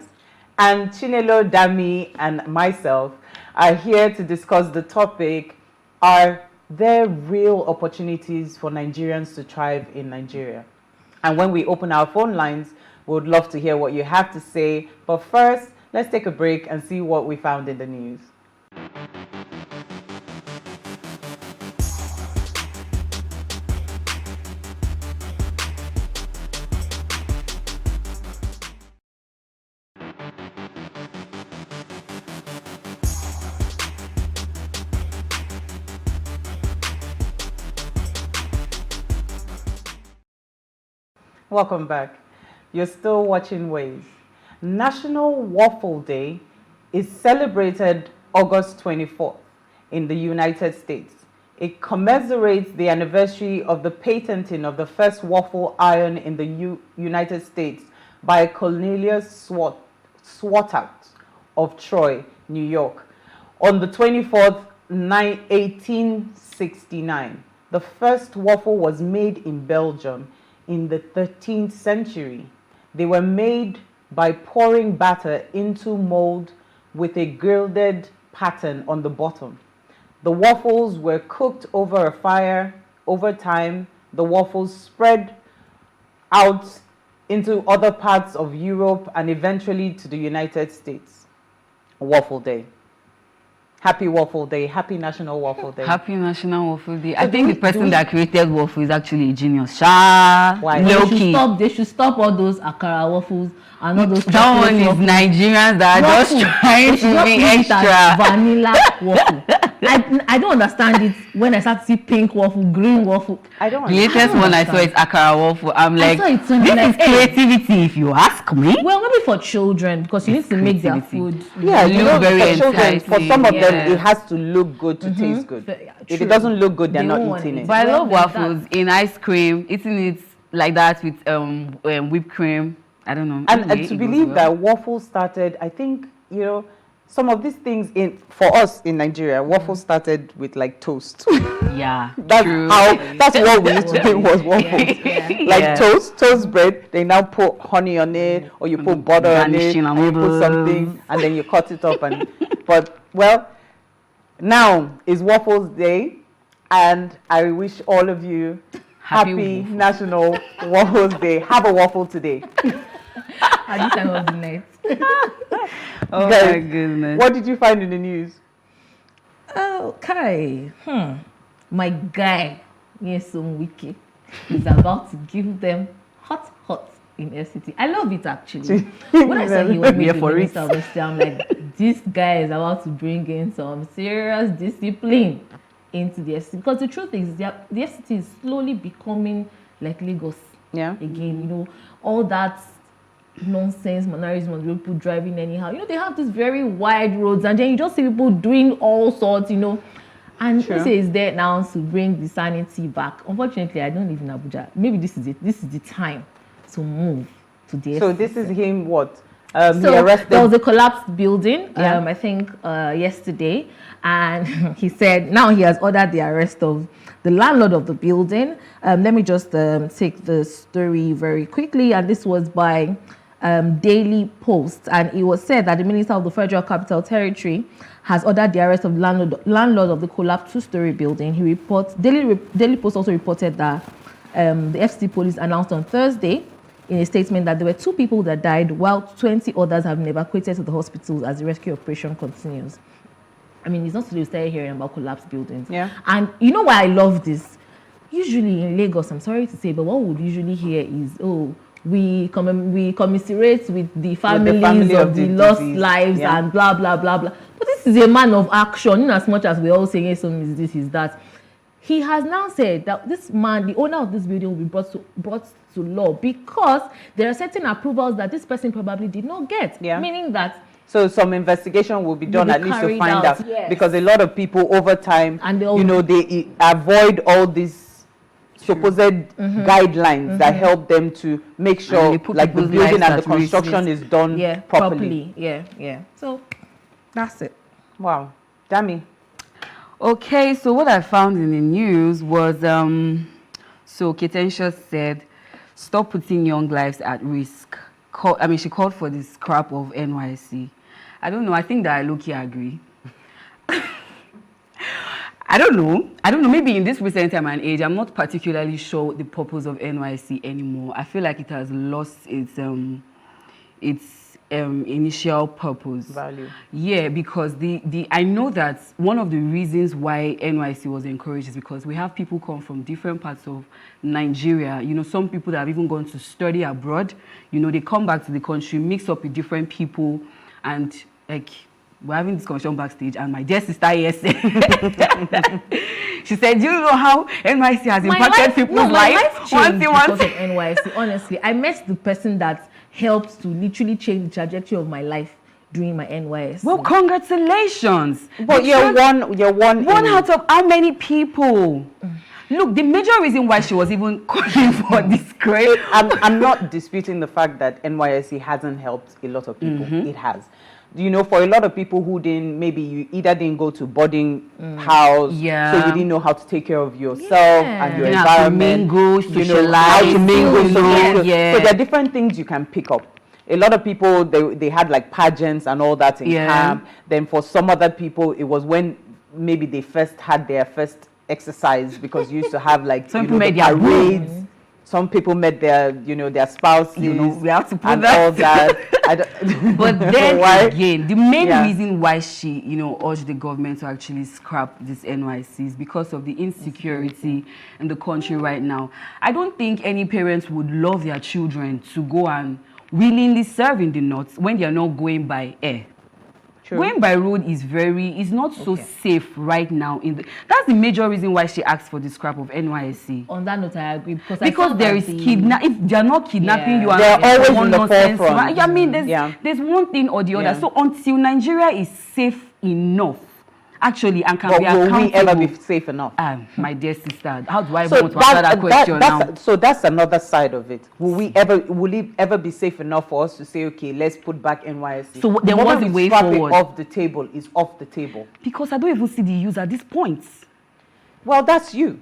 and Chinelo, Dami, and myself are here to discuss the topic, are there real opportunities for Nigerians to thrive in Nigeria? And when we open our phone lines, we would love to hear what you have to say. But first, let's take a break and see what we found in the news. Welcome back. You're still watching Ways. National Waffle Day is celebrated August 24th in the United States. It commemorates the anniversary of the patenting of the first waffle iron in the United States by Cornelius Swartout of Troy, New York, on the 24th, 1869. The first waffle was made in Belgium in the 13th century. They were made by pouring batter into mold with a gilded pattern on the bottom. The waffles were cooked over a fire. Over time, the waffles spread out into other parts of Europe and eventually to the United States. Waffle Day. Happy Waffle Day. Happy National Waffle Day.
Happy National Waffle Day. I think the person that created waffle is actually a genius. Why?
They should stop all those akara waffles and all those.
That one is Nigerians that are just trying to be extra.
Vanilla waffle. I don't understand it when I start to see pink waffle, green waffle.
I don't
The latest one I saw is akara waffle. I'm like, this is creativity if you ask me.
Well, maybe for children, because you need to make their food.
Yeah, you know,
very
for children, for some of them,
Yeah.
it has to look good to taste good. If it doesn't look good, they're not eating it.
But I love waffles in ice cream, eating it like that with whipped cream. I don't know.
And
Anyway,
to
it goes
believe
well.
that waffles started, I think, you know, some of these things for us in Nigeria, waffles started with like toast.
Yeah,
that's
true.
That's what we used to think was waffles. Like toast bread, they now put honey on it, or you put butter on it,
garnishing
and you put something, and then you cut it up. But well, now is Waffles Day, and I wish all of you happy National Waffles Day. Have a waffle today.
At this time of the night.
Oh
Guys,
my goodness.
what did you find in the news?
Okay. My guy, Nyesom Wiki, is about to give them hot in FCT. I love it actually. When I saw he was
Here for
Minister of ST, I'm like, this guy is about to bring in some serious discipline into the FCT. Because the truth is, the FCT is slowly becoming like Lagos.
Yeah.
Again, you know, all that nonsense, mannerism, people driving anyhow. You know, they have these very wide roads, and then you just see people doing all sorts, you know. And
Sure.
he says there now to bring the sanity back. Unfortunately, I don't live in Abuja. Maybe this is it. This is the time to move to the
So this is him what? He
so
arrested.
there was a collapsed building,
Yeah.
I think yesterday, and he said now he has ordered the arrest of the landlord of the building. Let me just take the story very quickly, and this was by Daily Post, and it was said that the Minister of the Federal Capital Territory has ordered the arrest of landlord of the collapsed two-story building. He reports Daily Post also reported that the FCT police announced on Thursday in a statement that there were 2 people that died, while 20 others have been evacuated to the hospitals as the rescue operation continues. I mean, it's not today we started hearing about collapsed buildings.
Yeah.
And you know why I love this? Usually in Lagos, I'm sorry to say, but what we would usually hear is, oh, we commiserate with the families
family
of
of
the
the
lost
deceased.
lives
Yeah.
and blah, blah, blah, blah. But this is a man of action, in as much as we're all saying, yes, is this, is that. He has now said that this man, the owner of this building, will be brought to law because there are certain approvals that this person probably did not get.
Yeah.
Meaning that
So some investigation will be done
be
at least to
carried
find out,
yes.
because a lot of people over time,
And they
you know, they avoid all these supposed guidelines that help them to make sure
they put
like the
people's
building
lives
and the
at risk.
construction is done properly.
Yeah. So that's it.
Wow. Dami.
Okay, so what I found in the news was, so Ketensha said, stop putting young lives at risk. She called for the scrap of NYSC. I don't know, I think that I low-key agree. I don't know, maybe in this recent time and age, I'm not particularly sure the purpose of NYSC anymore. I feel like it has lost its initial purpose.
Value.
Yeah, because I know that one of the reasons why NYSC was encouraged is because we have people come from different parts of Nigeria. You know, some people that have even gone to study abroad, you know, they come back to the country, mix up with different people, and like, we're having this conversation backstage, and my dear sister here said, she said, do you know how NYSC has impacted people's
my
lives?
life changed because of NYSC. Honestly, I met the person that helped to literally change the trajectory of my life during my NYSC.
Well, congratulations.
But you're one
out of how many people? Look, the major reason why she was even calling for this grade.
I'm not disputing the fact that NYSC hasn't helped a lot of people. It has. You know, for a lot of people who you either didn't go to boarding house, so you didn't know how to take care of yourself and your environment, how to mingle, so there are different things you can pick up. A lot of people, they had like pageants and all that in camp. Then for some other people, it was when maybe they first had their first exercise, because you used to have like
some people made their
parades. Some people met their spouses.
We have to put
and
that.
all that.
But then again, the main reason why she, urged the government to actually scrap this NYSC is because of the insecurity in the country right now. I don't think any parents would love their children to go and willingly serve in the north when they are not going by air. Going by road is not so safe right now. That's the major reason why she asked for the scrap of NYSC.
On that note, I agree because
there is if they're not kidnapping you,
they're always in the forefront.
I mean, there's one thing or the other. So until Nigeria is safe enough, actually, and can be accountable.
Will we ever be safe enough?
My dear sister, how do I want to answer that question now?
So that's another side of it. Will it ever be safe enough for us to say, okay, let's put back NYSC?
So there was a way forward.
Off the table is off the table.
Because I don't even see the use at this point.
Well, that's you.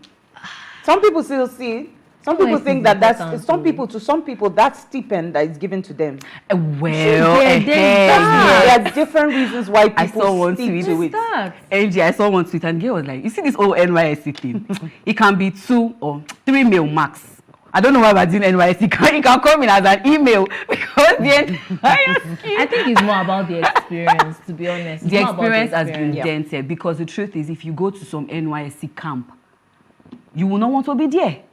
Some people still see it. Some people think that that's some people that stipend that is given to them.
There
are different reasons why people stick to it.
Angie, I saw one tweet and the girl was like, "You see this whole NYSC thing? It can be 2 or 3 mail max. I don't know why we're doing NYSC. It can come in as an email because the
I think it's more about the experience, to be honest.
The experience has been dented because the truth is, if you go to some NYSC camp, you will not want to be there.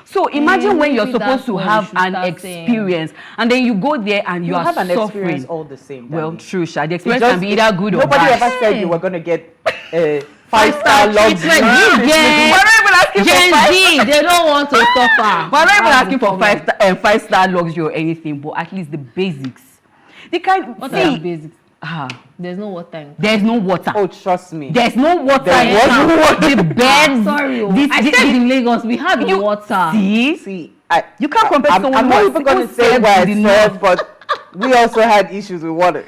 So imagine when you're supposed to have an experience and then you go there and you are
have an
suffering.
Experience all the same.
Well, true, Sha. The experience can be either good or bad.
Nobody ever said you were going to get a 5-star luxury.
Gen Z, they don't want to suffer.
We're not even asking for 5-star luxury or anything, but at least the basics.
What are the basics? There's no water.
There's no water.
Oh, trust me.
There's no water.
The
beds.
Sorry, I said in Lagos we have the water.
See,
you can't compare someone.
I'm not even going to say where I said, but we also had issues with water.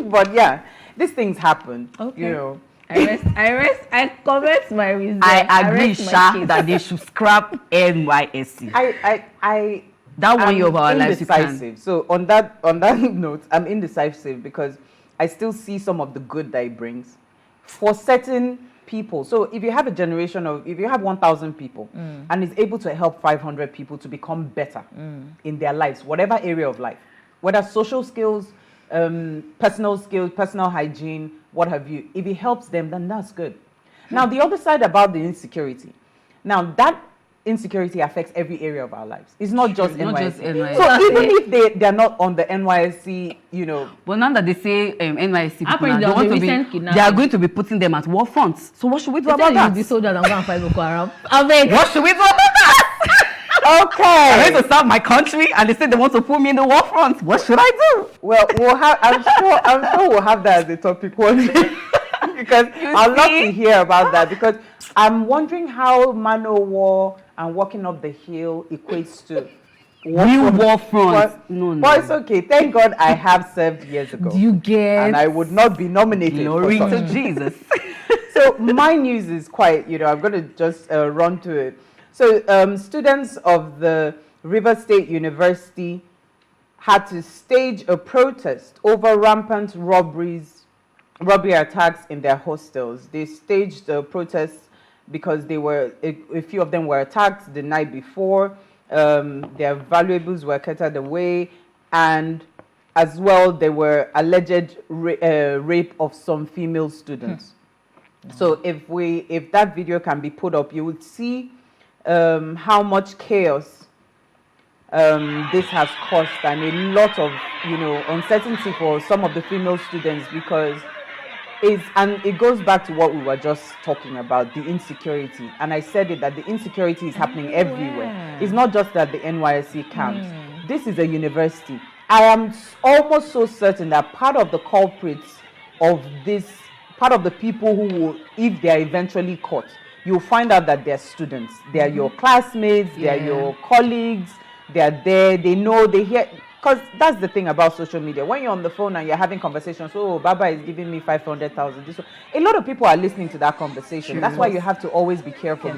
But yeah, these things happen.
Okay.
You know.
I comment my reason.
I agree, Sha, that they should scrap NYSC. That one year of our lives, you can.
So on that note, I'm indecisive because I still see some of the good that it brings for certain people. So if you have a generation of, if you have 1,000 people and is able to help 500 people to become better in their lives, whatever area of life, whether social skills, personal hygiene, what have you, if it helps them, then that's good. Now, the other side about the insecurity. Now, that insecurity affects every area of our lives. It's not just NYSC. So even if they're not on the NYSC, you know.
But now that they say NYSC people they are going to be putting them at war fronts. So what should we do about that?
The soldiers and go and fight Boko Haram.
What should we do about that?
Okay.
I'm going to serve my country and they say they want to put me in the war front. What should I do?
Well, I'm sure we'll have that as a topic one day. Because I'd love to hear about that, because I'm wondering how man o' war and walking up the hill equates to
real war front.
No. But it's okay. Thank God I have served years ago.
Do you get?
And I would not be nominated.
Glory to Jesus.
So my news is quite, I'm going to just run to it. So students of the River State University had to stage a protest over rampant robbery attacks in their hostels. They staged a protest because a few of them were attacked the night before. Their valuables were carted away, and as well there were alleged rape of some female students. So if that video can be put up, you would see how much chaos this has caused, and a lot of uncertainty for some of the female students, because it goes back to what we were just talking about, the insecurity. And I said it, that the insecurity is happening everywhere. It's not just at the NYSC camps. This is a university. I am almost so certain that part of the culprits of this, part of the people who will, if they are eventually caught, you'll find out that they're students. They're your classmates, they're your colleagues, they're there, they know, they hear. Because that's the thing about social media. When you're on the phone and you're having conversations, oh, Baba is giving me 500,000. A lot of people are listening to that conversation. That's why you have to always be careful,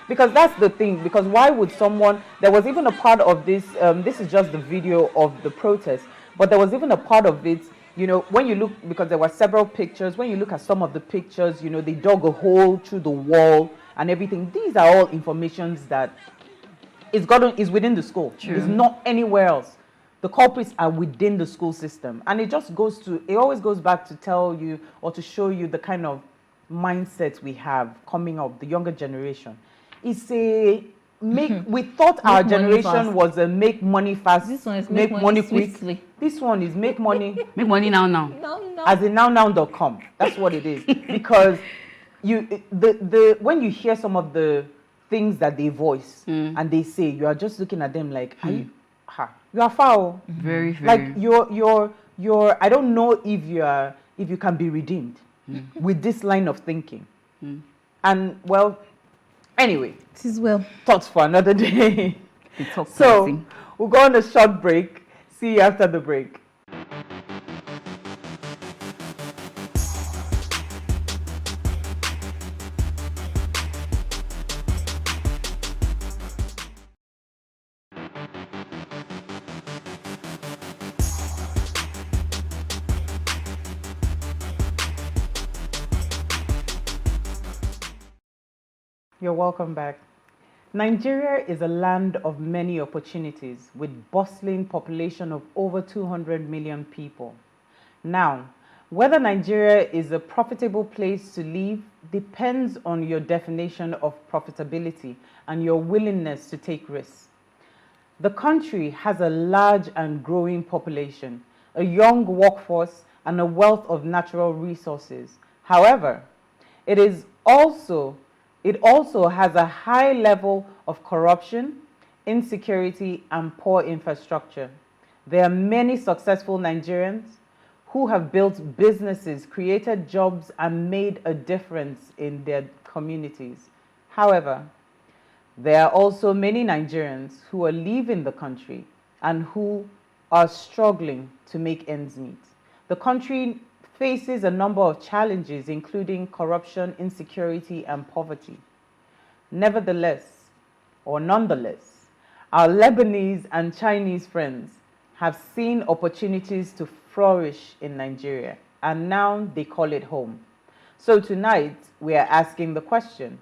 because that's the thing. Because why would someone, there was even a part of this, this is just the video of the protest, but there was even a part of it, when you look, because there were several pictures, when you look at some of the pictures, they dug a hole through the wall and everything. These are all informations that is within the school. It's not anywhere else. The culprits are within the school system. And it always goes back to tell you or to show you the kind of mindset we have coming up, the younger generation. It's a we thought our
Make money
generation
fast.
was a make money fast,
This one is
make money quick.
swiftly.
This one is make money
Make money now.
as in now.com. That's what it is. Because when you hear some of the things that they voice and they say, you are just looking at them like, you are foul.
Very, very.
Like you're I don't know if you can be redeemed with this line of thinking. And well, anyway,
it is well.
Thoughts for another day. So we'll go on a short break. See you after the break. You're welcome back. Nigeria is a land of many opportunities with bustling population of over 200 million people. Now, whether Nigeria is a profitable place to live depends on your definition of profitability and your willingness to take risks. The country has a large and growing population, a young workforce, and a wealth of natural resources. However, it also has a high level of corruption, insecurity, and poor infrastructure. There are many successful Nigerians who have built businesses, created jobs, and made a difference in their communities. However, there are also many Nigerians who are leaving the country and who are struggling to make ends meet. The country faces a number of challenges, including corruption, insecurity, and poverty. Nonetheless, our Lebanese and Chinese friends have seen opportunities to flourish in Nigeria, and now they call it home. So tonight, we are asking the question,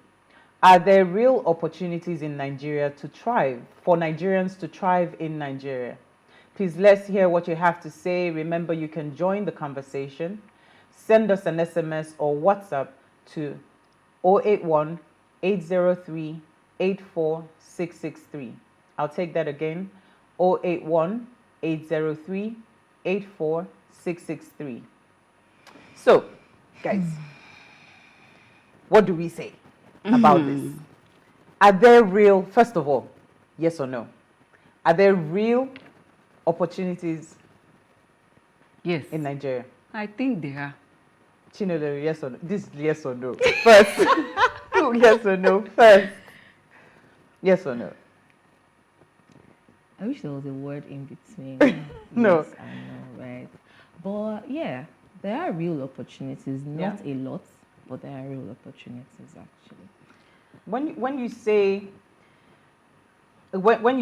are there real opportunities in Nigeria to thrive, for Nigerians to thrive in Nigeria? Please, let's hear what you have to say. Remember, you can join the conversation. Send us an SMS or WhatsApp to 081-803-84663. I'll take that again, 081-803-84663. So, guys, what do we say about this? Are there real, first of all, yes or no? Are there real opportunities in Nigeria?
I think there are.
Chinelo, yes or no? This is yes or no. First. Yes or no? First. Yes or no?
I wish there was a word in between.
No.
Yes, I know, right? But yeah, there are real opportunities. Not a lot, but there are real opportunities actually.
When you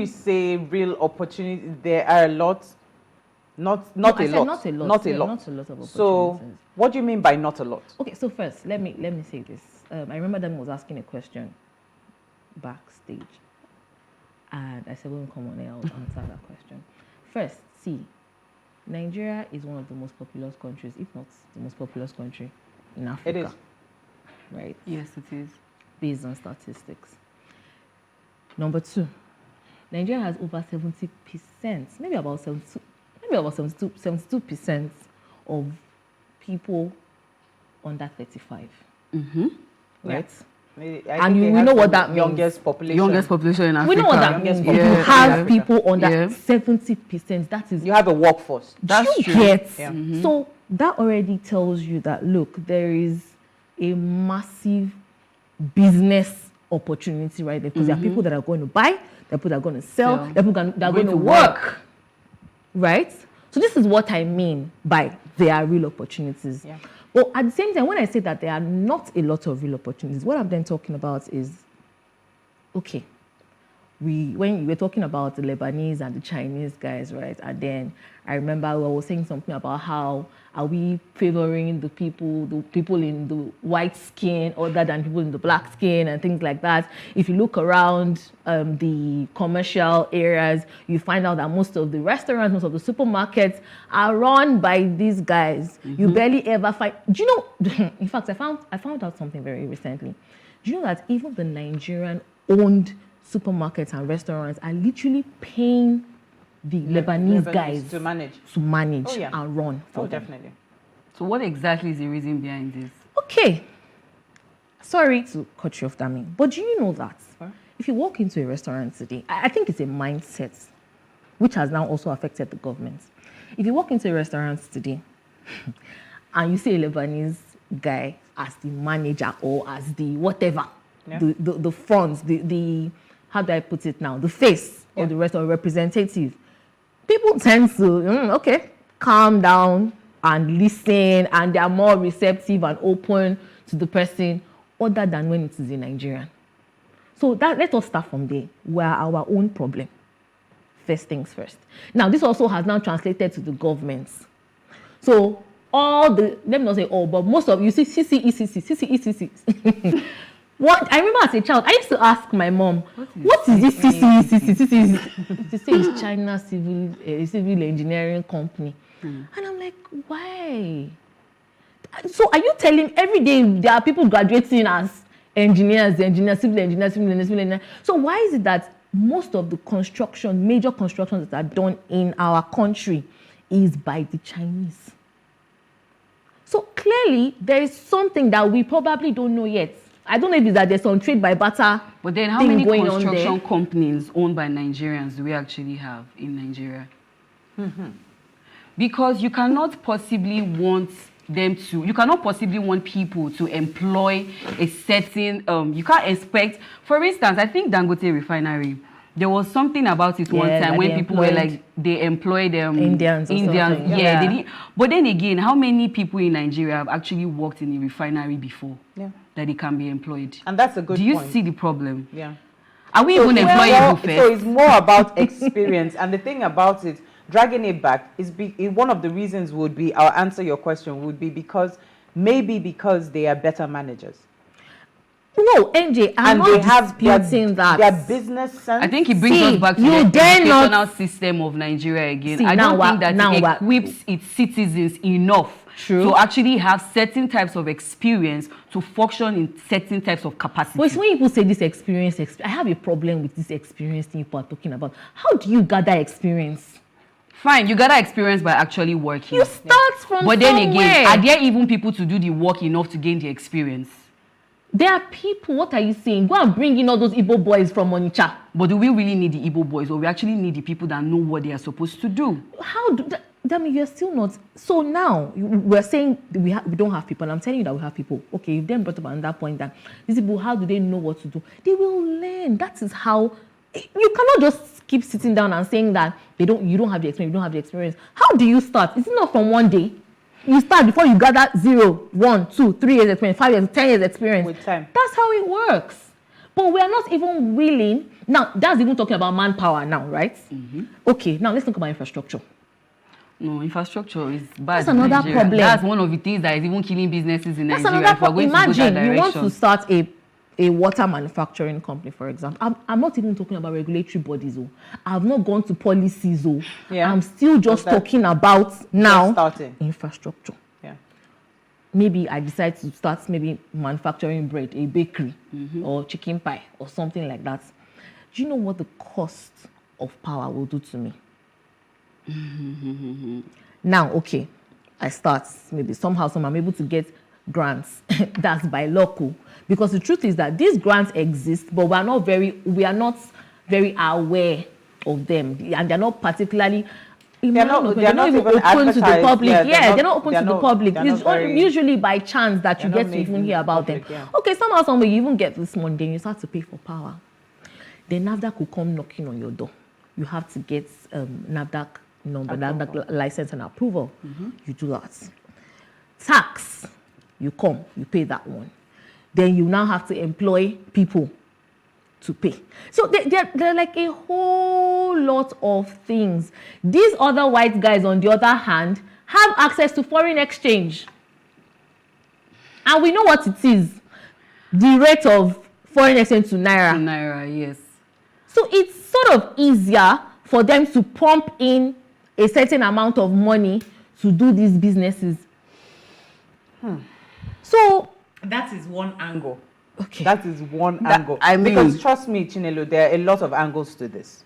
say real opportunities, there are a lot. Not a lot.
Not a lot of opportunities.
So, what do you mean by not a lot?
Okay, so first, let me say this. I remember them was asking a question backstage, and I said, when we come on air, I'll answer that question. First, see, Nigeria is one of the most populous countries, if not the most populous country in Africa.
It is.
Right?
Yes, it is.
Based on statistics. Number two, Nigeria has over 70%, maybe about 72% of people under 35. Right?
Yeah.
And we know what that means.
Youngest population.
Youngest population in Africa.
We know what that means. You have people under 70%. That is.
You have a workforce.
That's
true.
Get.
Yeah.
So that already tells you that, look, there is a massive business opportunity right there, because there are people that are going to buy, there are people that are going to sell, there are people that are going to work. Right? So this is what I mean by there are real opportunities.
Yeah.
But at the same time, when I say that there are not a lot of real opportunities, what I'm then talking about is, okay, when you were talking about the Lebanese and the Chinese guys, right? And then I remember we were saying something about how are we favoring the people in the white skin other than people in the black skin and things like that. If you look around the commercial areas, you find out that most of the restaurants, most of the supermarkets are run by these guys. You barely ever find. Do you know? In fact, I found out something very recently. Do you know that even the Nigerian-owned supermarkets and restaurants are literally paying the Lebanese guys
to manage
and run for them.
Definitely.
So what exactly is the reason behind this?
Okay. Sorry to cut you off, Dami, but do you know that if you walk into a restaurant today, I think it's a mindset which has now also affected the government. If you walk into a restaurant today and you see a Lebanese guy as the manager or as the whatever, the front, the how do I put it now, the face of the restaurant representative, people tend to, calm down and listen, and they are more receptive and open to the person other than when it is a Nigerian. So let us start from there. We are our own problem. First things first. Now, this also has now translated to the governments. So let me not say all, but most of you see CCECC. What I remember as a child, I used to ask my mom, what is this CCECC? She said it's China Civil Engineering Company. And I'm like, why? So are you telling every day there are people graduating as engineers, civil engineers? So why is it that most of the major constructions that are done in our country is by the Chinese? So clearly, there is something that we probably don't know yet. I don't know if it's that there's some trade by barter.
But then how many construction companies owned by Nigerians do we actually have in Nigeria? Because you cannot possibly want people to employ a certain, you can't expect, for instance, I think Dangote Refinery, there was something about it one time when people were like, they employed Indians. They did. But then again, how many people in Nigeria have actually worked in a refinery before that it can be employed?
And that's a good point.
Do you see the problem?
Yeah.
Are we even employing people first?
So it's more about experience. And the thing about it, dragging it back, one of the reasons would be, I'll answer your question, would be because they are better managers.
No, NJ, I'm not disputing that.
Their business sense.
I think it brings us back to the educational system of Nigeria again. I don't think that it equips its citizens enough to actually have certain types of experience to function in certain types of capacity.
But when people say this experience, I have a problem with this experience thing people are talking about. How do you gather experience?
Fine, you gather experience by actually working.
You start from
But then again, are there even people to do the work enough to gain the experience?
There are people, what are you saying? Go and bring in all those Igbo boys from Onitsha.
But do we really need the Igbo boys, or we actually need the people that know what they are supposed to do?
You're still not. So now, we're saying we don't have people, and I'm telling you that we have people. Okay, you've then brought up another point that these people, how do they know what to do? They will learn. That is how. You cannot just keep sitting down and saying that you don't have the experience. How do you start? It's not from one day. You start before you gather 0, 1, 2, 3 years experience, 5 years, 10 years experience.
With time.
That's how it works. But we are not even willing. Now, that's even talking about manpower now, right? Okay, now let's talk about infrastructure.
No, infrastructure is bad.
That's another problem.
That's one of the things that is even killing businesses in
That's
Nigeria.
another problem. Imagine
you
want to start a water manufacturing company, for example. I'm not even talking about regulatory bodies. I've not gone to policies. I'm still just talking about now infrastructure. Yeah. Maybe I decide to start manufacturing bread, a bakery, or chicken pie, or something like that. Do you know what the cost of power will do to me? Now, okay, I start, maybe somehow I'm able to get grants. That's by local. Because the truth is that these grants exist, but we are not very aware of them, and they're not particularly. They're not even open to the public. They're not open to the public. It's usually by chance that you get to even hear about them. Okay, somehow, some way you even get this money, then you start to pay for power. Then NAFDAC will come knocking on your door. You have to get NAFDAC number, NAFDAC license and approval. You do that. Tax, you come, you pay that one. Then you now have to employ people to pay. So they're like a whole lot of things. These other white guys, on the other hand, have access to foreign exchange. And we know what it is. The rate of foreign exchange to Naira.
Naira, yes.
So it's sort of easier for them to pump in a certain amount of money to do these businesses. So
that is one angle.
Okay.
That is one angle. Because trust me, Chinelo, there are a lot of angles to this.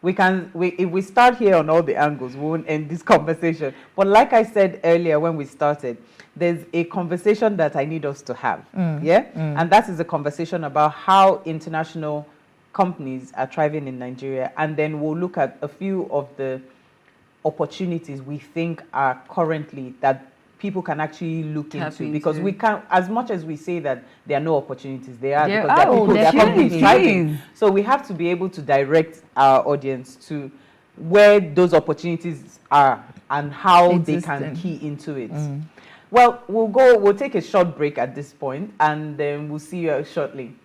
If we start here on all the angles, we won't end this conversation. But like I said earlier when we started, there's a conversation that I need us to have. And that is a conversation about how international companies are thriving in Nigeria. And then we'll look at a few of the opportunities we think are currently that people can actually look into, because we can't, as much as we say that there are no opportunities, there are, because there are people, there are companies thriving. So we have to be able to direct our audience to where those opportunities are and how they can key into it. Well, we'll take a short break at this point, and then we'll see you shortly.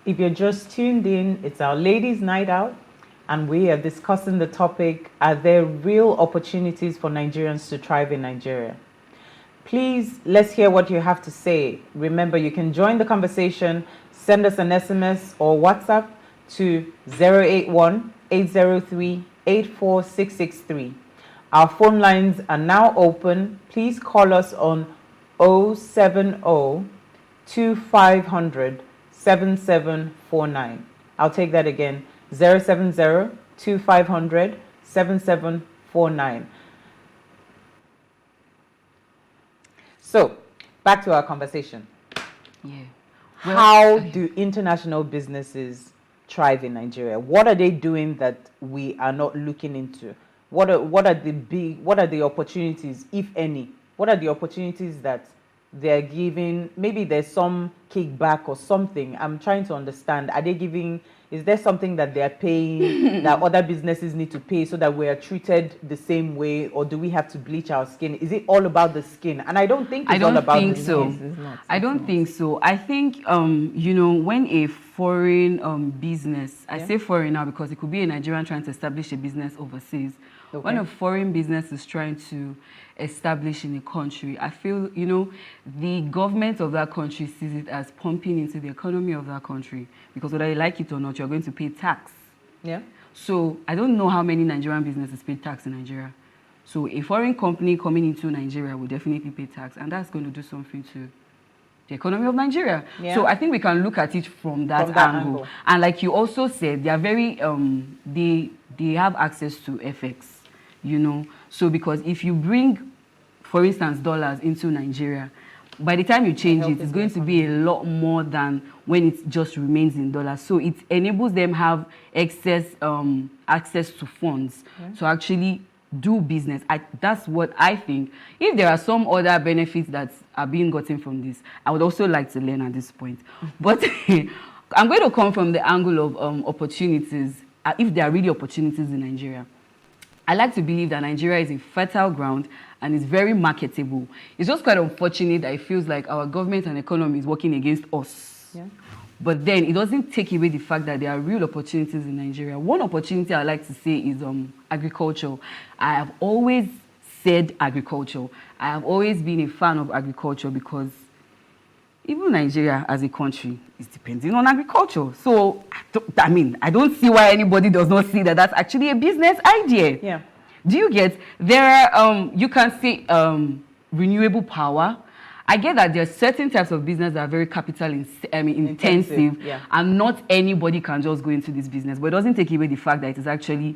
If you're just tuned in, it's our Ladies' Night Out, and we are discussing the topic, are there real opportunities for Nigerians to thrive in Nigeria? Please, let's hear what you have to say. Remember, you can join the conversation, send us an SMS or WhatsApp to 081-803-84663. Our phone lines are now open. Please call us on 070-2500 7749. I'll take that again, 070-2500 7749. So, back to our conversation. How do international businesses thrive in Nigeria? What are they doing that we are not looking into? What are the opportunities, if any? What are the opportunities that they're giving? Maybe there's some kickback or something. I'm trying to understand. Are they giving, is there something that they're paying that other businesses need to pay so that we are treated the same way, or do we have to bleach our skin? Is it all about the skin? And I don't think it's all about the skin.
I don't think so. I think, you know, when a foreign business, I say foreign now because it could be a Nigerian trying to establish a business overseas. When a foreign business is trying to establish in a country, I feel, you know, the government of that country sees it as pumping into the economy of that country, because whether you like it or not, you're going to pay tax. So I don't know how many Nigerian businesses pay tax in Nigeria. So a foreign company coming into Nigeria will definitely pay tax, and that's going to do something to the economy of Nigeria. So I think we can look at it from that angle. And like you also said, they are very, they have access to FX, you know. So because if you bring, for instance, dollars into Nigeria, by the time you change it, it's going to be a lot more than when it just remains in dollars. So it enables them have excess access to funds to actually do business. That's what I think. If there are some other benefits that are being gotten from this, I would also like to learn at this point. But I'm going to come from the angle of opportunities, if there are really opportunities in Nigeria. I like to believe that Nigeria is a fertile ground and is very marketable. It's just quite unfortunate that it feels like our government and economy is working against us. But then it doesn't take away the fact that there are real opportunities in Nigeria. One opportunity I like to say is agriculture. I have always said agriculture. I have always been a fan of agriculture because even Nigeria as a country is depending on agriculture. So, I don't see why anybody does not see that that's actually a business idea. Do you get? There are, you can see renewable power. I get that there are certain types of business that are very capital intensive, and not anybody can just go into this business. But it doesn't take away the fact that it is actually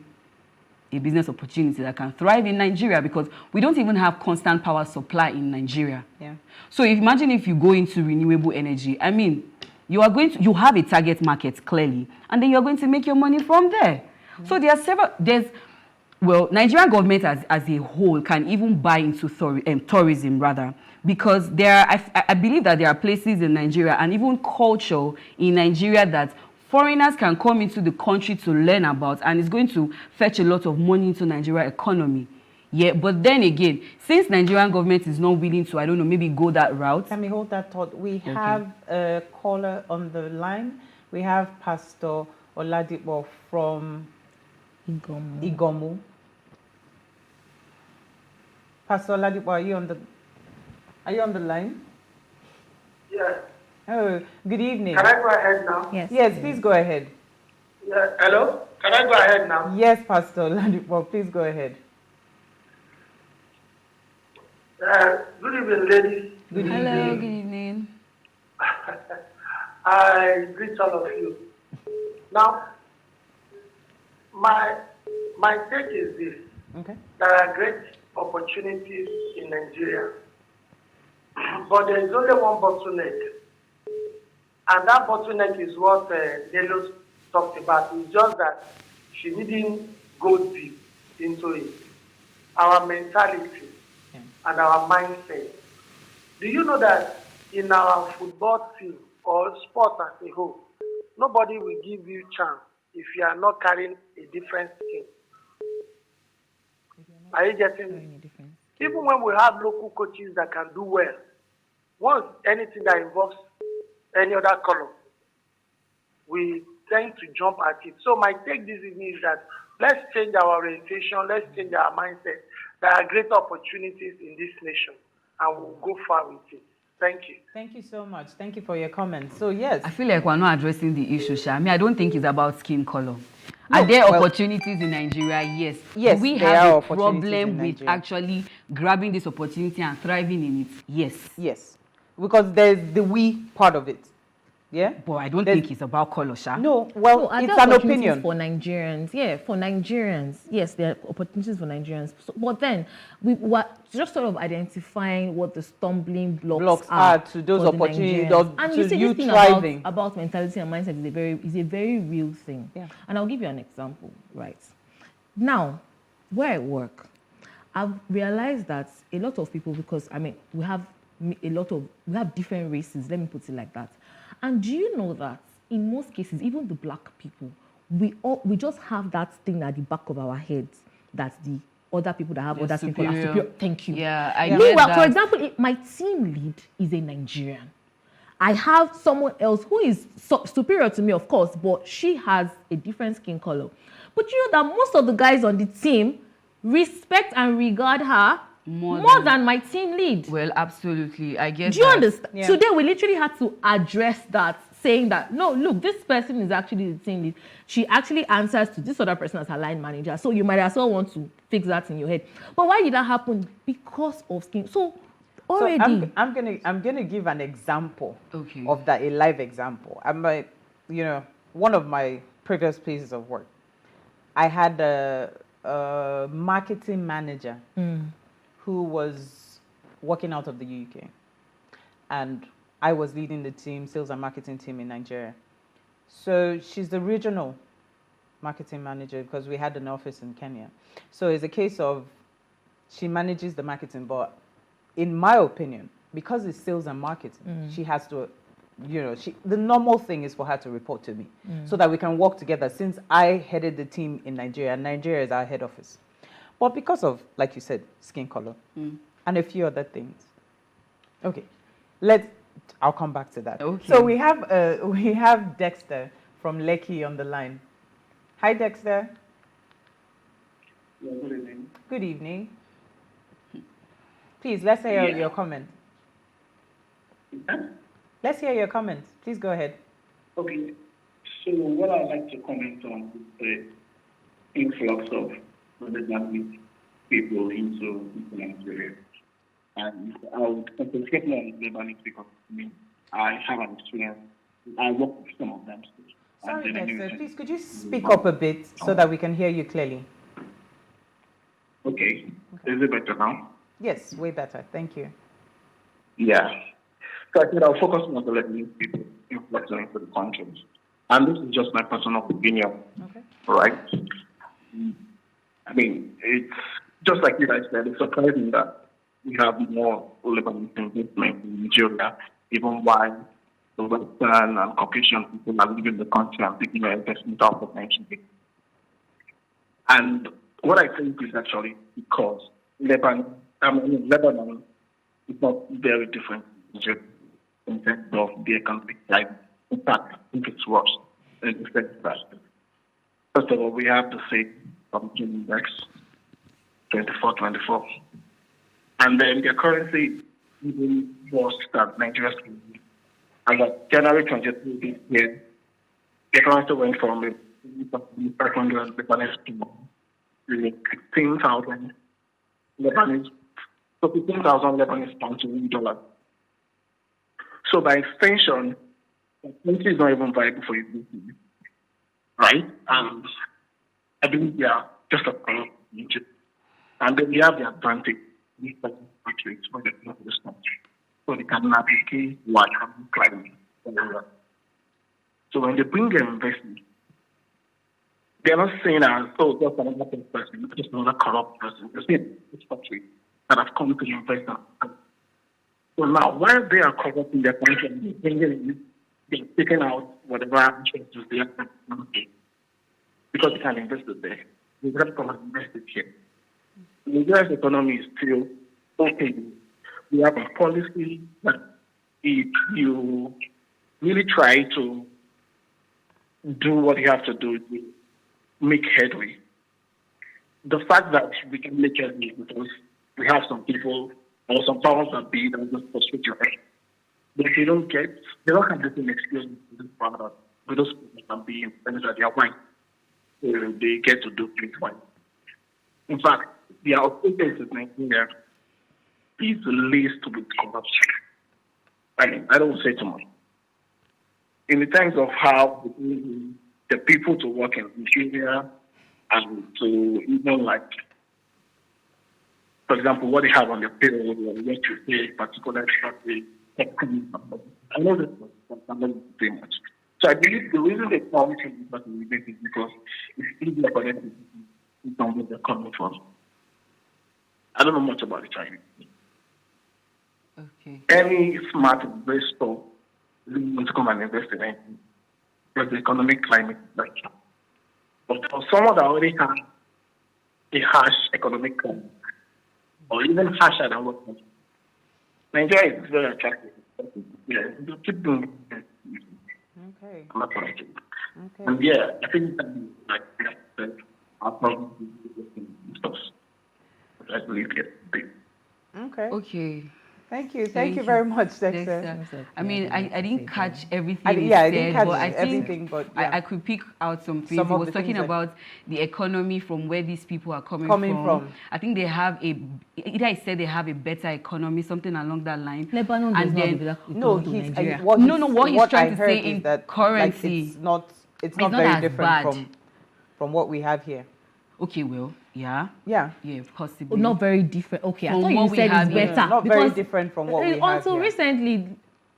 a business opportunity that can thrive in Nigeria, because we don't even have constant power supply in Nigeria. So imagine if you go into renewable energy. I mean, you have a target market clearly, and then you're going to make your money from there. So there are Nigerian government as a whole can even buy into tourism rather, because I believe that there are places in Nigeria and even culture in Nigeria that foreigners can come into the country to learn about, and it's going to fetch a lot of money into Nigeria economy. But then again, since Nigerian government is not willing to, I don't know, maybe go that route.
Can we hold that thought? We have a caller on the line. We have Pastor Oladipo from Igomu. Pastor Ladipo, are you on the line?
Yes.
Oh, good evening.
Can I go ahead now?
Yes, please go ahead.
Yeah. Hello? Can I go ahead now?
Yes, Pastor Ladipo, please go ahead.
Good evening, ladies.
Good evening.
Hello, good evening.
I greet all of you. Now, my take is this.
Okay.
There are great opportunities in Nigeria, but there is only one bottleneck. And that bottleneck is what Delos talked about. It's just that she didn't go deep into it. Our mentality and our mindset. Do you know that in our football team or sport as a whole, nobody will give you chance if you are not carrying a different skin? Are you getting me? Even when we have local coaches that can do well, once anything that involves any other color, we tend to jump at it. So my take this evening is that let's change our orientation, let's change our mindset. There are great opportunities in this nation, and we'll go far with it. Thank you.
Thank you so much. Thank you for your comments. So, yes.
I feel like we're not addressing the issue, Sha. I mean, I don't think it's about skin color. Are there opportunities in Nigeria? Yes.
Yes,
Do we
there
have
are
a
opportunities
problem
in
with
Nigeria.
actually grabbing this opportunity and thriving in it? Yes.
Yes. Because there's the we part of it. Yeah?
But I don't think it's about color, Sha.
No, well,
are
it's
there
an
opportunities
opinion.
for Nigerians. Yeah, for Nigerians. Yes, there are opportunities for Nigerians. So, but then we were just sort of identifying what the stumbling blocks
are to those
for the
opportunities,
Nigerians.
or
And
to
you see,
you
this thing
thriving.
about mentality and mindset is a very real thing.
Yeah.
And I'll give you an example. Right now, where I work, I've realized that a lot of people, because I mean, we have different races. Let me put it like that. And do you know that in most cases, even the black people, we just have that thing at the back of our heads that the other people that have other skin color are superior. Thank you.
Yeah, I get
Meanwhile,
that.
for example, my team lead is a Nigerian. I have someone else who is superior to me, of course, but she has a different skin color. But you know that most of the guys on the team respect and regard her more than my team lead.
Well, absolutely. I get
Do you
that.
understand?
Yeah.
Today, we literally had to address that, saying that, no, look, this person is actually the team lead. She actually answers to this other person as her line manager. So you might as well want to fix that in your head. But why did that happen? Because of skin. So already.
So I'm gonna give an example of that, a live example. One of my previous places of work, I had a marketing manager who was working out of the UK. And I was leading the team, sales and marketing team in Nigeria. So she's the regional marketing manager because we had an office in Kenya. So it's a case of she manages the marketing, but in my opinion, because it's sales and marketing, she has to, the normal thing is for her to report to me so that we can work together, since I headed the team in Nigeria, and Nigeria is our head office. But because of, like you said, skin color and a few other things. Okay, I'll come back to that.
Okay.
So we have Dexter from Lekki on the line. Hi, Dexter.
Yeah, good evening.
Good evening. Please, let's hear your comment. Let's hear your comment. Please go ahead.
Okay. So what I'd like to comment on is the influx of Lebanese people into Nigeria. And I would concentrate more on Lebanese because I have an experience. I work with some of them.
Sorry, Dexter. Please, could you speak up a bit so that we can hear you clearly?
Okay. Is it better now?
Yes, way better. Thank you.
Yeah. So I said I'll focus on the Lebanese people influxing into the country. And this is just my personal opinion.
Okay.
Right? I mean, it's just like you guys said, it's surprising that we have more Lebanese investment in Nigeria, even while the Western and Caucasian people are leaving the country and taking their investment out of Nigeria. And what I think is actually because Lebanon is not very different from Nigeria in terms of the economic life. In fact, I think it's worse in the sense that, first of all, we have the same production index, 24.
and then their currency even worse than Nigeria's currency. And that January 22 this year, the currency went from 500 Lebanese to 15,000 Lebanese, so 15,000 Lebanese pounds to $1. So by extension, the country is not even viable for you, right? And I believe they are just a part of Egypt. And then we have the advantage these countries when they come to this country. So they can navigate what climate. So when they bring their investment, they're not saying as, oh, just another person, just another corrupt person. They're saying this country that have come to invest in. So now, while they are corrupting their country, they're taking out whatever interest they have because they can invest it there. They have to come and invest it here. The U.S. economy is still okay. We have a policy that if you really try to do what you have to do to make headway, the fact that we can make headway because we have some people or some powers that be that just frustrate your head. But if you don't get, they don't have the same experience with this product. But those people can be independent that they are white. So they get to do things white. In fact, the outrageous in Nigeria is laced with corruption. I mean, I don't say too much. In the terms of how the people to work in Nigeria and to even like, for example, what they have on their payroll, what to pay, particular strategy. I know this, but I'm not too much. So I believe the reason they call it is because it's easier for them to know where they're coming from. I don't know much about the Chinese.
Okay.
Any smart investor wants to come and invest in anything because the economic climate is like that. But for someone that already has a harsh economic climate, or even harsher than what Nigeria is very attractive. Yeah, you keep doing it.
Okay.
I'm not correct.
Okay.
And yeah, I think that I'll probably do stuff. I believe it.
Okay.
Okay.
Thank you. Thank you very much, Dexter.
I mean, I didn't catch everything
I
you
didn't
said,
catch
but I think
everything, but yeah.
I could pick out some things.
Some
He
of
was
the
talking
things
about the economy from where these people are coming
from.
I think they have either I said they have a better economy, something along that line.
Lebanon does not have a better economy to Nigeria.
What he's trying to say in
that,
currency.
Like, it's not very different
bad
from what we have here.
Okay, well, yeah, possibly.
Not very different. Okay,
From
I thought you
what we
said
have
it's
here.
better.
Not very different from what we have
until
here.
recently,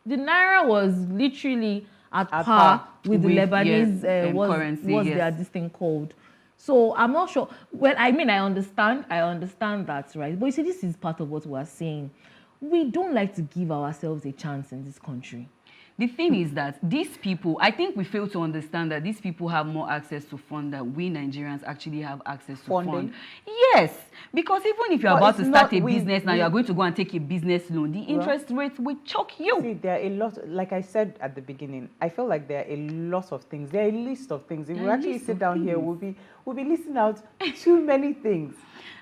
the naira was literally at par with the Lebanese
currency.
What's this thing called? So I'm not sure. Well, I mean, I understand that, right? But you see, this is part of what we're saying. We don't like to give ourselves a chance in this country.
The thing is that these people, I think we fail to understand that these people have more access to fund than we Nigerians actually have access to fund. Yes, because even if you're about to start a business now, you're going to go and take a business loan, the interest rate will choke you.
See, there are a lot, like I said at the beginning, I feel like there are a lot of things. There are a list of things. If we actually sit down here, we'll be listing out too many things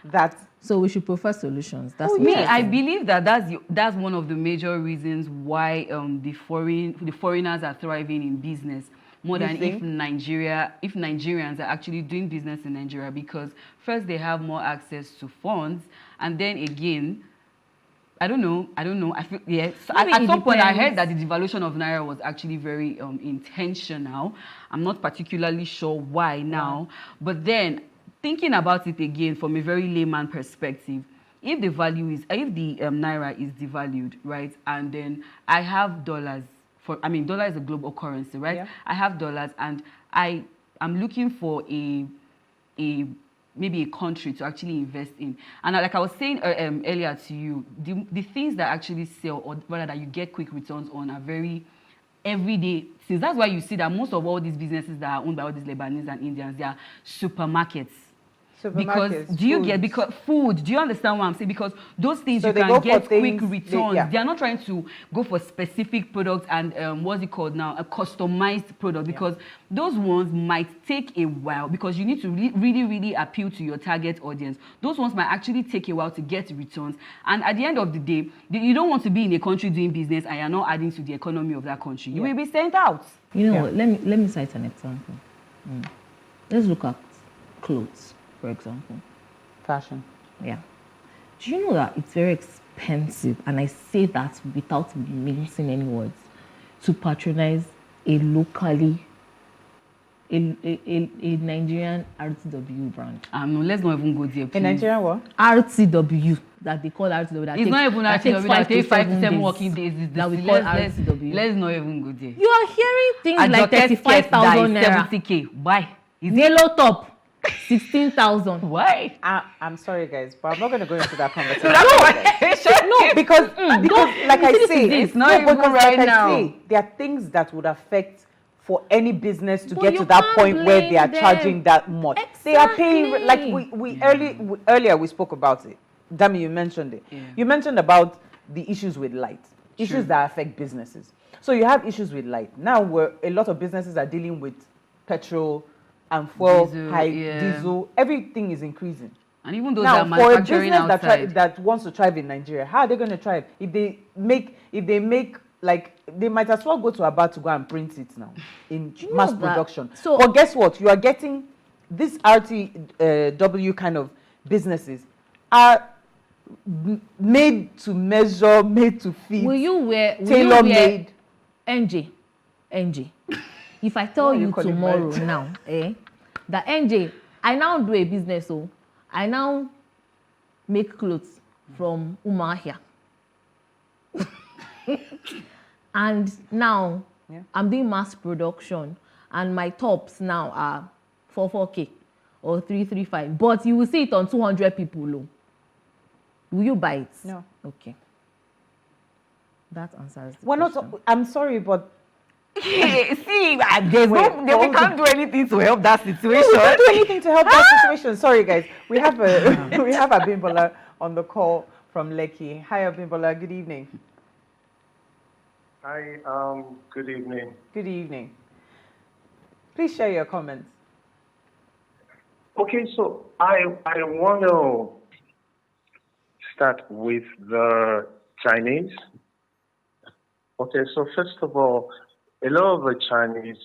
that.
So we should prefer solutions. That's
I believe that that's one of the major reasons why the foreigners are thriving in business more than if Nigerians are actually doing business in Nigeria, because first they have more access to funds, and then again, I don't know. I feel at some point I heard that the devaluation of naira was actually very intentional. I'm not particularly sure why now, but then. Thinking about it again from a very layman perspective, if the naira is devalued, right, and then I have dollars dollar is a global currency, right? Yeah. I have dollars and I'm looking for maybe a country to actually invest in. And like I was saying earlier to you, the things that actually sell, or rather that you get quick returns on, are very everyday things. That's why you see that most of all these businesses that are owned by all these Lebanese and Indians, they are supermarkets. Because
Supermarkets,
do you
foods.
get because food? Do you understand what I'm saying? Because those things
So
you
they
can
go for
get quick
things-
returns.
yeah.
They are not trying to go for specific products and what's it called now, a customized product, because those ones might take a while because you need to really appeal to your target audience. Those ones might actually take a while to get returns, and at the end of the day, you don't want to be in a country doing business and you're not adding to the economy of that country. You will be sent out.
You know what? Let me cite an example. Let's look at clothes, for example.
Fashion.
Yeah. Do you know that it's very expensive, and I say that without mincing any words, to patronize a locally, a Nigerian RTW brand?
No, let's not even go there, please.
A Nigerian what?
RTW, that they call RTW. That
It's not even RTW, that takes 5 to 7 working days.
That we call RTW.
Let's not even go there.
You are hearing things like 35,000 naira.
70K. Why?
Yellow top, 16,000.
Why?
I'm sorry, guys, but I'm not going to go into that conversation. No, because like I say,
it's not even
because
right
like
now.
I say, there are things that would affect for any business to
But
get
you
to that
can't
point where they are
blame
charging
them.
that much. They are paying like we earlier we spoke about it. Dami, you mentioned it. You mentioned about the issues with light, issues that affect businesses. So you have issues with light. Now where a lot of businesses are dealing with petrol and fuel, diesel, everything is increasing.
And even those
now,
that are
for a
manufacturing
business
outside.
that wants to thrive in Nigeria, how are they going to thrive? If they make like, they might as well go to Aba to go and print it now in mass production.
So,
but guess what? You are getting this RTW kind of businesses are made to measure, made to fit.
Will you wear
tailor-made?
NJ? If I tell you
calling
tomorrow
mine?
now, that NJ, I now do a business, so I now make clothes from Umahia. And now I'm doing mass production, and my tops now are 4K or 335. But you will see it on 200 people low. Will you buy it?
No.
Okay. That answers the
We're
question.
not. I'm sorry, but
See, we can't do anything to help that situation.
we can't do anything to help that situation. Sorry, guys. We have Abimbola on the call from Lekki. Hi, Abimbola. Good evening.
Hi, good evening.
Good evening. Please share your comments.
Okay, so I want to start with the Chinese. Okay, so first of all, a lot of the Chinese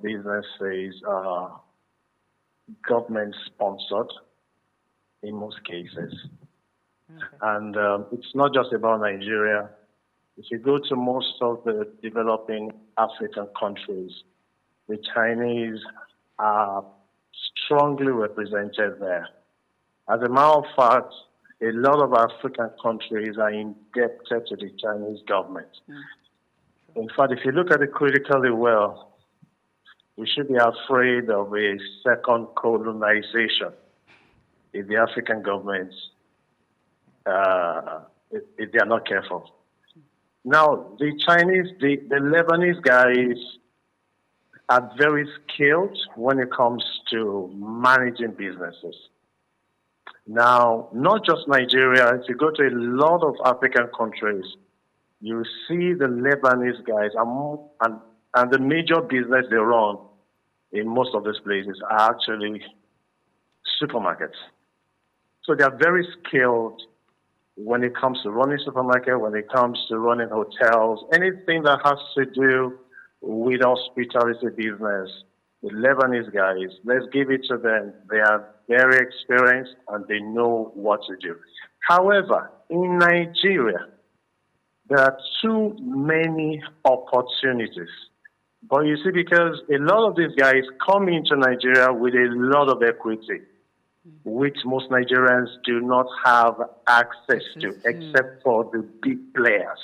businesses are government sponsored in most cases. And it's not just about Nigeria. If you go to most of the developing African countries, the Chinese are strongly represented there. As a matter of fact, a lot of African countries are indebted to the Chinese government. In fact, if you look at it critically well, we should be afraid of a second colonization if the African governments, if they are not careful. Now, the Chinese, the Lebanese guys are very skilled when it comes to managing businesses. Now, not just Nigeria, if you go to a lot of African countries, you see the Lebanese guys and the major business they run in most of these places are actually supermarkets. So they are very skilled when it comes to running supermarket, when it comes to running hotels, anything that has to do with hospitality business. The Lebanese guys, let's give it to them. They are very experienced and they know what to do. However, in Nigeria, there are too many opportunities. But you see, because a lot of these guys come into Nigeria with a lot of equity, which most Nigerians do not have access to, except for the big players.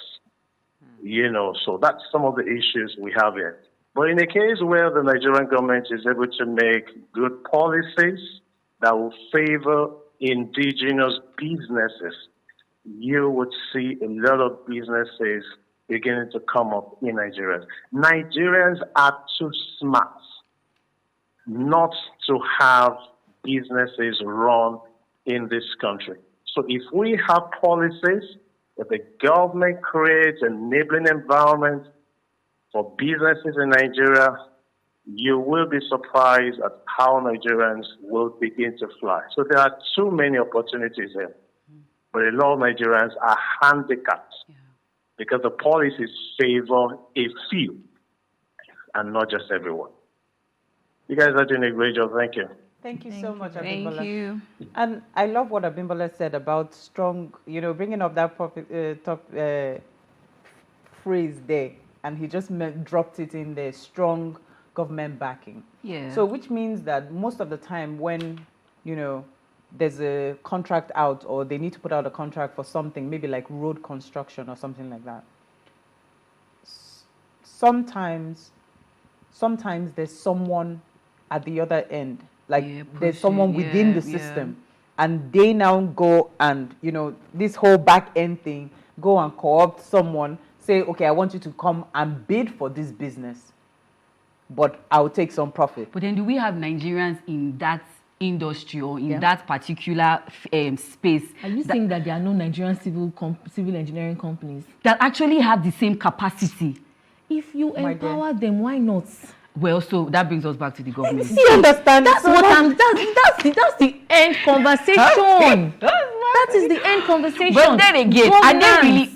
You know, so that's some of the issues we have here. But in a case where the Nigerian government is able to make good policies that will favor indigenous businesses, you would see a lot of businesses beginning to come up in Nigeria. Nigerians are too smart not to have businesses run in this country. So if we have policies, if the government creates an enabling environment for businesses in Nigeria, you will be surprised at how Nigerians will begin to fly. So there are too many opportunities here. But a lot of Nigerians are handicapped because the policies favor a few and not just everyone. You guys are doing a great job. Thank you.
Thank you so much, Abimbola.
Thank you.
And I love what Abimbola said about strong, bringing up that top phrase there, and he just dropped it in there, strong government backing.
Yeah.
So which means that most of the time when, there's a contract out or they need to put out a contract for something, maybe like road construction or something like that, sometimes there's someone at the other end, there's someone within the system, and they now go and, this whole back end thing, go and co-opt someone, say, okay, I want you to come and bid for this business, but I'll take some profit.
But then do we have Nigerians in that industry or in that particular space?
Are you saying that there are no Nigerian civil engineering companies
that actually have the same capacity?
If you empower them, why not?
Well, so that brings us back to the government.
See, understand? That's what that's the end conversation. That is the end conversation.
But then again, are they really?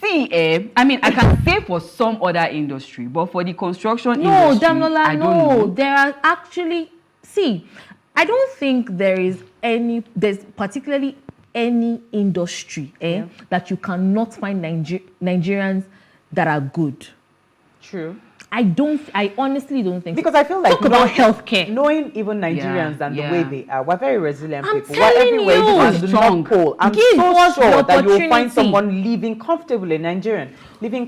See, I mean, I can say for some other industry, but for the construction industry,
Damilola,
I don't know.
There are actually, I don't think there's particularly any industry that you cannot find Nigerians that are good.
True.
I honestly don't think
because I feel like
talk about healthcare.
Knowing even Nigerians and the way they are, we're very resilient people.
We're
everywhere, even the North Pole. I'm so sure that you'll find someone living comfortably in Nigeria.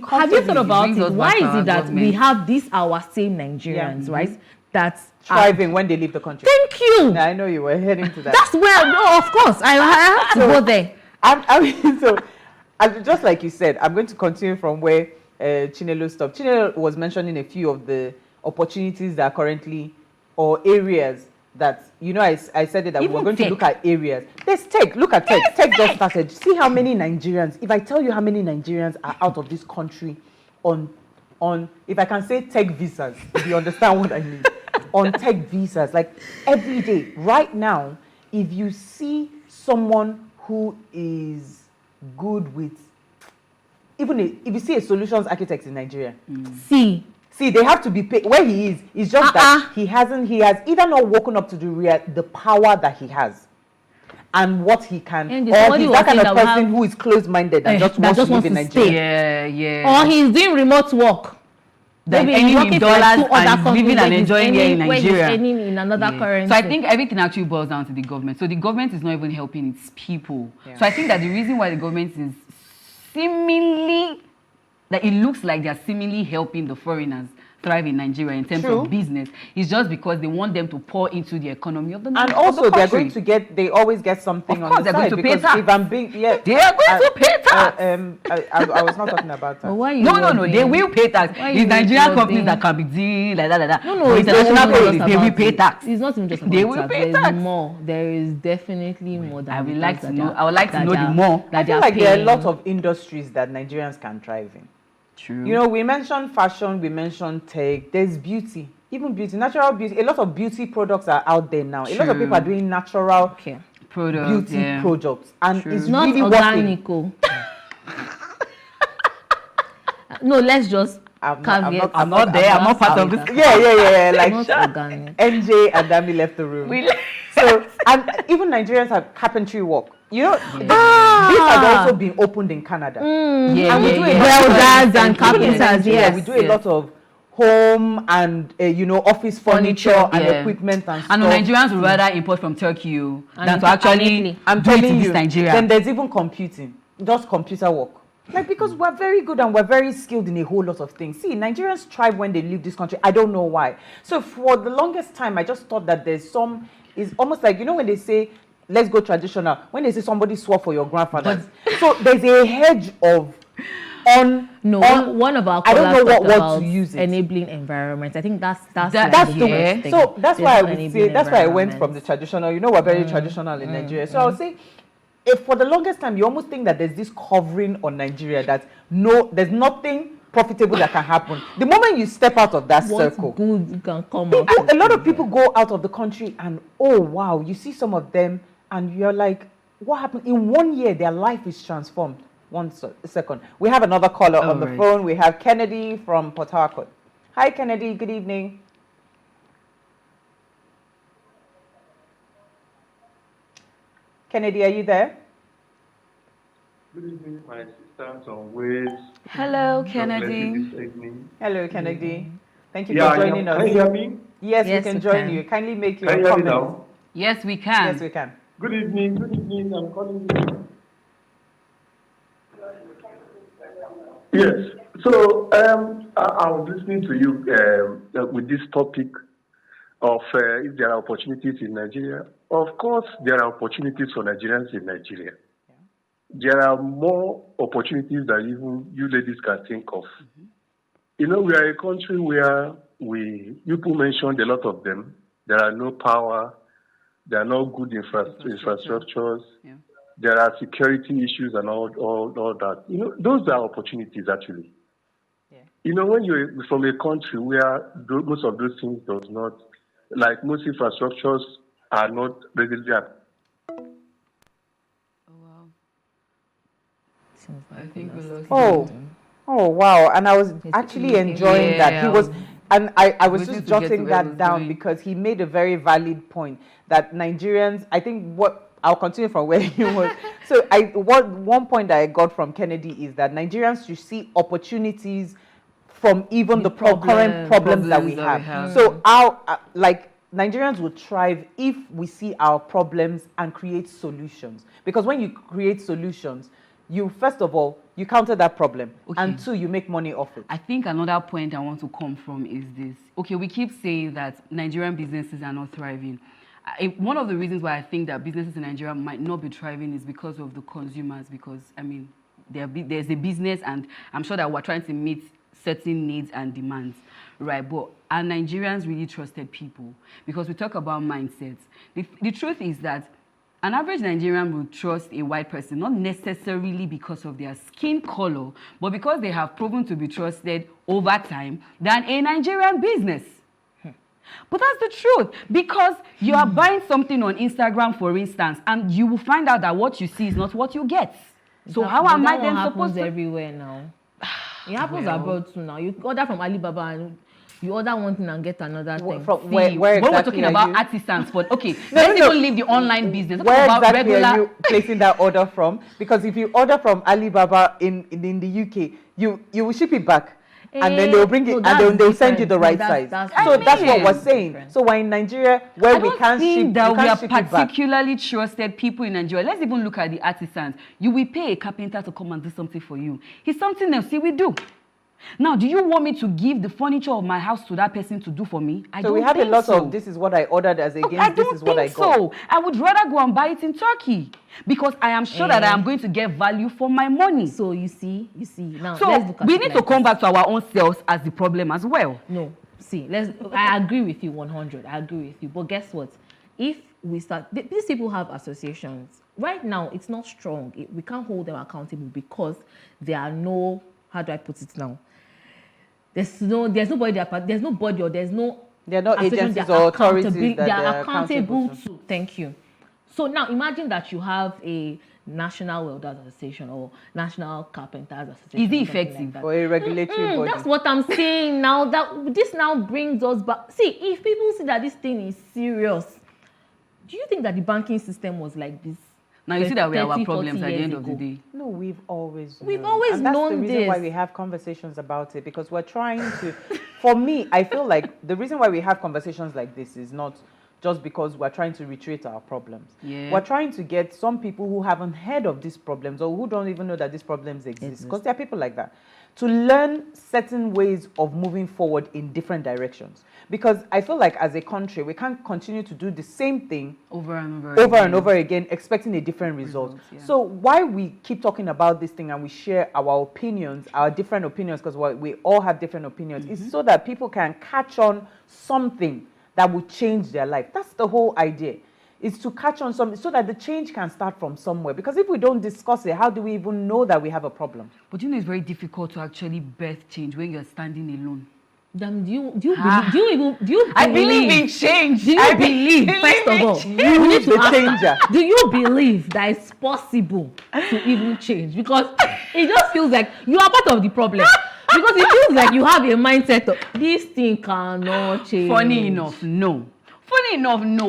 Have you thought about it? Why is it that we have our same Nigerians, right? That's
thriving when they leave the country.
Thank you.
I know you were heading to that.
That's where, no, of course, I have to go there.
Just like you said, I'm going to continue from where Chinelo stopped. Chinelo was mentioning a few of the opportunities that are currently, or areas that, I said that we're going to look at areas. There's tech. Look at tech. Tech just started. See how many Nigerians, if I tell you how many Nigerians are out of this country on if I can say tech visas, if you understand what I mean, on tech visas, like every day, right now, if you see someone who is good with, if you see a solutions architect in Nigeria, see, they have to be paid. Where he is, it's just that he has either not woken up to the power that he has and what he can, or he's that kind of person who is closed-minded and just wants to live in Nigeria.
Or he's doing remote work.
Maybe earning in dollars and living and enjoying here in Nigeria.
Earning in another currency.
So I think everything actually boils down to the government. So the government is not even helping its people. So I think that the reason why the government is seemingly, that it looks like they're seemingly helping the foreigners thrive in Nigeria in terms of business, is just because they want them to pour into the economy of the country.
And also they're going to they always get something on the side.
Of course, they're going to pay tax.
If I'm being,
they are going to pay tax.
I was not talking about that.
No, they will pay tax. It's Nigerian companies that can be doing like that.
No,
international companies, they will pay tax.
It's not even just about
they will pay tax.
There's more. There is definitely more than
I would like to know. I would like to know the more.
I feel like there are a lot of industries that Nigerians can thrive in.
True.
We mentioned fashion, we mentioned tech, there's beauty, even beauty, natural beauty. A lot of beauty products are out there now. A lot of people are doing natural beauty products, and it's
not
really
organic. No, let's just.
I'm not there. I'm not part of this.
Yeah.
Like
organic.
NJ and Dami left the room. So, and even Nigerians have carpentry work. These have also been opened in Canada.
Welders and carpenters.
We do a lot of home and office furniture and equipment and stuff.
And Nigerians would rather import from Turkey than to actually do it in Nigeria.
Then there's even computing, just computer work. Because we're very good and we're very skilled in a whole lot of things. See, Nigerians thrive when they leave this country. I don't know why. So for the longest time, I just thought that it's almost like, when they say, let's go traditional, when they say somebody swore for your grandfathers. So there's a hedge of
one of our
I don't know
callers
what
talked
word
about
to use it.
enabling environment. I think that's
That's
like
the
worst thing.
so that's
There's
why I
no
would say
enabling
that's why I went
environment.
from the traditional. You know, we're very traditional in Nigeria. So I would say, if for the longest time you almost think that there's this covering on Nigeria that there's nothing profitable that can happen. The moment you step out of that circle,
good you can come
people, a lot of people go out of the country and oh wow, you see some of them and you're like, what happened? In 1 year, their life is transformed. One second. We have another caller on the phone. We have Kennedy from Port Harcourt. Hi, Kennedy. Good evening. Kennedy, are you there?
Good evening, my sisters on ways.
Hello, Kennedy.
Hello, Kennedy. Thank you
Yeah,
for joining us.
can you hear me?
Yes,
Yes,
we can
we
join
can.
you. Kindly make your
Can you hear me
comments.
now?
Yes, we can.
Yes, we can.
Good evening, I'm calling you. Yes, so I was listening to you with this topic of if there are opportunities in Nigeria. Of course, there are opportunities for Nigerians in Nigeria. There are more opportunities than even you ladies can think of. You know, we are a country where people mentioned a lot of them. There are no power, there are no good infrastructures, there are security issues and all that. You know, those are opportunities actually. You know, when you're from a country where most of those things does not, like most infrastructures are not readily
I think we lost
Oh wow. And I was actually enjoying that. He was and I was just jotting that down because he made a very valid point that Nigerians, I think I'll continue from where he was. So one point that I got from Kennedy is that Nigerians should see opportunities from even the current problems that we have. So like Nigerians will thrive if we see our problems and create solutions. Because when you create solutions, you first of all, you counter that problem, and two, you make money off it.
I think another point I want to come from is this. Okay, we keep saying that Nigerian businesses are not thriving. One of the reasons why I think that businesses in Nigeria might not be thriving is because of the consumers, because, I mean, there's a business and I'm sure that we're trying to meet certain needs and demands, right? But are Nigerians really trusted people? Because we talk about mindsets. The truth is that an average Nigerian will trust a white person, not necessarily because of their skin color, but because they have proven to be trusted over time than a Nigerian business. But that's the truth, because you are buying something on Instagram, for instance, and you will find out that what you see is not what you get. So how am I then supposed to?
Everywhere now. It happens abroad too now. You order from Alibaba and you order one thing and get another thing.
Where
when we're talking about artisans, but okay, let's even leave the online business. Let's
Where
talk about
exactly
regular.
are you placing that order from? Because if you order from Alibaba in the UK, you will ship it back. And then they'll bring it, and then they'll send you the right size. That's what we're saying. So we're in Nigeria where we can't ship,
that we are
ship it back.
particularly trusted people in Nigeria. Let's even look at the artisans. You will pay a carpenter to come and do something for you. He's something else he will do. Now, do you want me to give the furniture of my house to that person to do for me? I don't
So we have a lot
so.
of this is what I ordered as against this is what I got.
So I would rather go and buy it in Turkey because I am sure that I am going to get value for my money.
So you see. Now
so
let's look at
we
it
need
like
to come back to our own selves as the problem as well.
No, see, I agree with you 100. I agree with you. But guess what? If we start, these people have associations. Right now, it's not strong. We can't hold them accountable because there are no, how do I put it now? There's nobody or there's no.
There are no agencies or authorities that
they are accountable to. Thank you. So now imagine that you have a National Welders Association or National Carpenters Association.
Is it effective?
Or a regulatory body?
That's what I'm saying now. That this now brings us back. See, if people see that this thing is serious, do you think that the banking system was like this?
Now you see that we have our problems at the end of the day.
No, we've always
known.
And that's the reason why we have conversations about it, because we're trying to. For me, I feel like the reason why we have conversations like this is not just because we're trying to reiterate our problems.
Yeah.
We're trying to get some people who haven't heard of these problems or who don't even know that these problems exist, because there are people like that, to learn certain ways of moving forward in different directions. Because I feel like as a country, we can't continue to do the same thing
over and
over again, expecting a different result. So why we keep talking about this thing and we share our opinions, our different opinions, because we all have different opinions, is so that people can catch on something that will change their life. That's the whole idea. Is to catch on something so that the change can start from somewhere. Because if we don't discuss it, how do we even know that we have a problem?
But you know, it's very difficult to actually birth change when you're standing alone.
Do you believe?
I believe in change.
Do you believe? First of all,
you need the changer.
Do you believe that it's possible to even change? Because it just feels like you are part of the problem. Because it feels like you have a mindset of this thing cannot change.
Funny enough, no.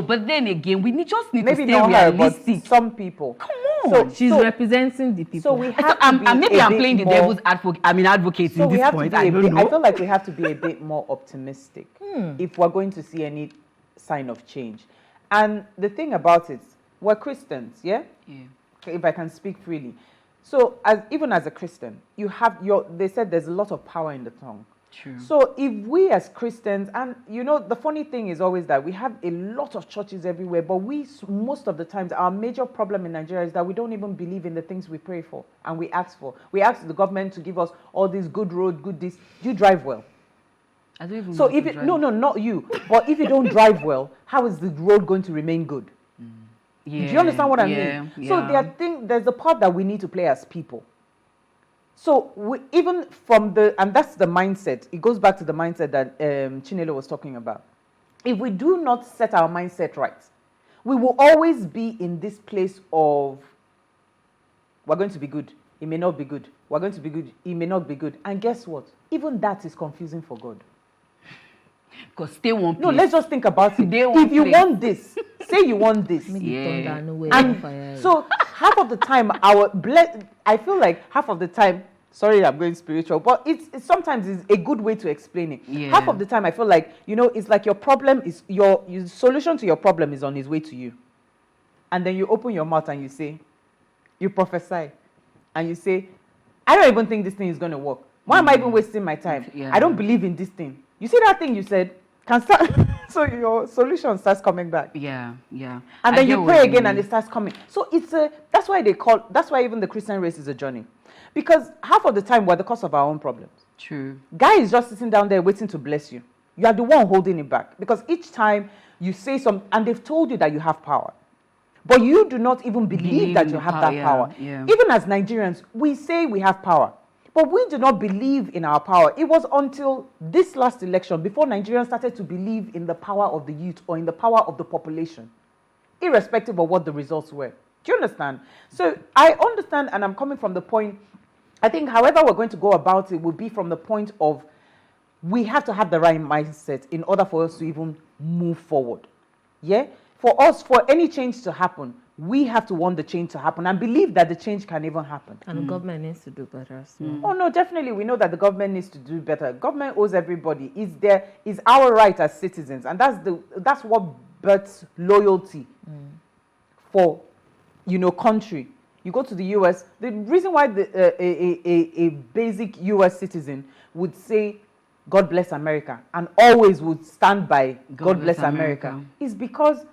But then again, just need
maybe
to stay realistic.
Some people.
Come on.
She's representing the people.
So we have to be
maybe I'm playing the devil's advocate. Advocate in this point. I don't know.
I feel like we have to be a bit more optimistic if we're going to see any sign of change. And the thing about it, we're Christians, yeah? If I can speak freely. So even as a Christian, they said there's a lot of power in the tongue.
True.
So if we as Christians, and you know, the funny thing is always that we have a lot of churches everywhere, but most of the times, our major problem in Nigeria is that we don't even believe in the things we pray for and we ask for. We ask the government to give us all these good road, good this. Do you drive well?
I don't even
so if it, no, not you. But if you don't drive well, how is the road going to remain good? Do you understand what I mean?
Yeah.
So there's a part that we need to play as people. So even from and that's the mindset. It goes back to the mindset that Chinelo was talking about. If we do not set our mindset right, we will always be in this place of, we're going to be good. It may not be good. We're going to be good. It may not be good. And guess what? Even that is confusing for God.
Because stay one place.
No, let's just think about it. If you want this, say you want this. And so half of the time, I feel like half of the time, sorry, I'm going spiritual, but it's sometimes it's a good way to explain it. Half of the time, I feel like, it's like your problem is, your solution to your problem is on its way to you. And then you open your mouth and you prophesy, and you say, I don't even think this thing is going to work. Why am I even wasting my time? I don't believe in this thing. You see that thing you said can start, so your solution starts coming back.
Yeah.
And then you pray again and it starts coming. So that's why even the Christian race is a journey. Because half of the time we're the cause of our own problems.
True.
Guy is just sitting down there waiting to bless you. You are the one holding it back. Because each time you say something, and they've told you that you have power, but you do not even believe that you have that power. Even as Nigerians, we say we have power, but we do not believe in our power. It was until this last election, before Nigerians started to believe in the power of the youth or in the power of the population, irrespective of what the results were. Do you understand? So I understand, and I'm coming from the point, I think however we're going to go about it will be from the point of we have to have the right mindset in order for us to even move forward. Yeah? For us, for any change to happen, we have to want the change to happen and believe that the change can even happen.
And the government needs to do better.
Oh no, definitely we know that the government needs to do better. Government owes everybody. It's our right as citizens, and that's what births loyalty for country. You go to the US, the reason why a basic US citizen would say God bless America and always would stand by God bless America is because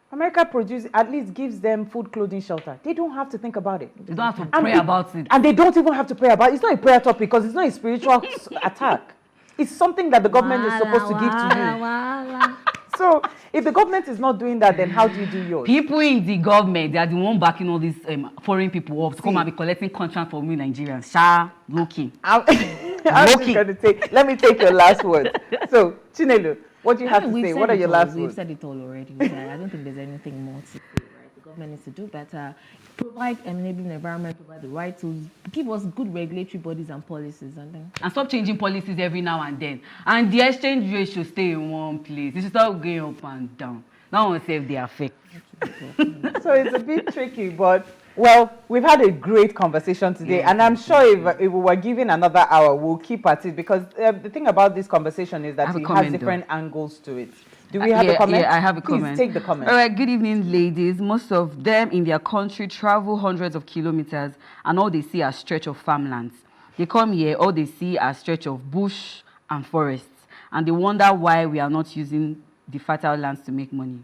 America at least gives them food, clothing, shelter. They don't have to think about it.
They don't have to pray about it.
And they don't even have to pray about it. It's not a prayer topic because it's not a spiritual attack. It's something that the government is supposed to give to you. So if the government is not doing that, then how do you do yours?
People in the government, they are the one backing all these foreign people up to come and be collecting contract from you Nigerians. Looking.
Let me take your last word. So, Chinelo, what do you have to say? What are your last words?
We've said it all already. I don't think there's anything more to say. Right? The government needs to do better, provide an enabling environment, provide the right tools, give us good regulatory bodies and policies, and
stop changing policies every now and then. And the exchange rate should stay in one place. It should stop going up and down. That won't save the effect.
So it's a bit tricky, but well, we've had a great conversation today, and I'm sure if we were given another hour, we'll keep at it, because the thing about this conversation is that it has different angles to it. Do we have a comment?
Yeah, I have a comment.
Please take the comment.
All right, good evening, ladies. Most of them in their country travel hundreds of kilometers, and all they see are stretch of farmlands. They come here, all they see are stretch of bush and forests, and they wonder why we are not using the fertile lands to make money.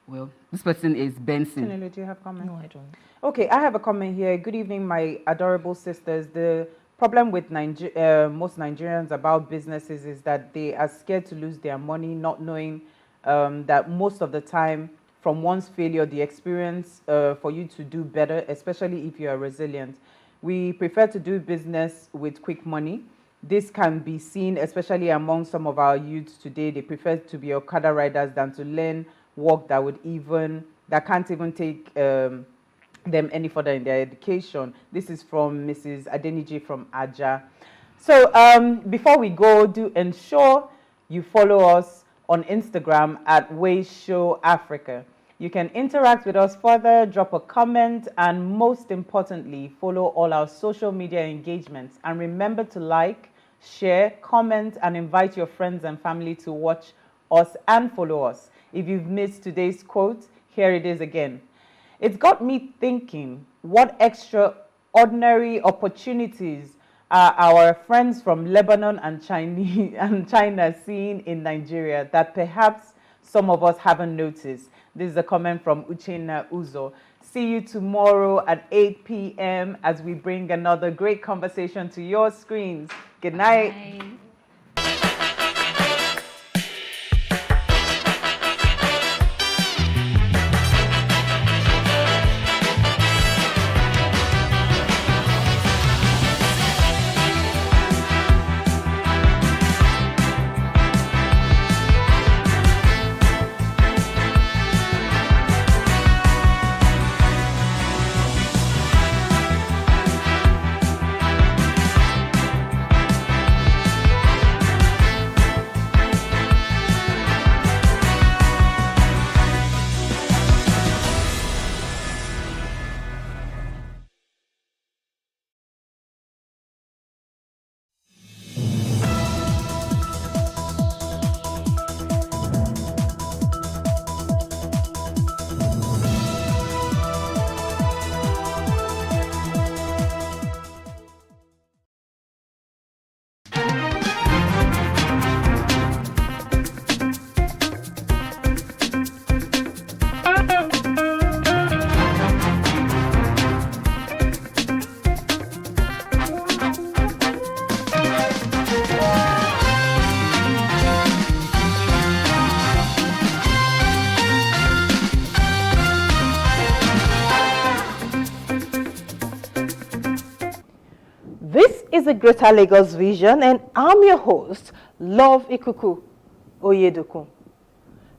Well, this person is Benson.
Chinelo, do you have comment?
No, I don't.
Okay, I have a comment here. Good evening, my adorable sisters. The problem with most Nigerians about businesses is that they are scared to lose their money, not knowing that most of the time, from one's failure, the experience for you to do better, especially if you are resilient. We prefer to do business with quick money. This can be seen, especially among some of our youths today. They prefer to be Okada riders than to learn work that can't even take them any further in their education. This is from Mrs. Adeniji from Aja. So before we go, do ensure you follow us on Instagram at Ways Show Africa. You can interact with us further, drop a comment, and most importantly, follow all our social media engagements. And remember to like, share, comment, and invite your friends and family to watch us and follow us. If you've missed today's quote, here it is again. It's got me thinking, what extraordinary opportunities are our friends from Lebanon and China seeing in Nigeria that perhaps some of us haven't noticed? This is a comment from Uchenna Uzo. See you tomorrow at 8 p.m. as we bring another great conversation to your screens. Good night.
Bye.
Is a Greater Lagos Vision, and I'm your host, Love Ikuku Oyedokun.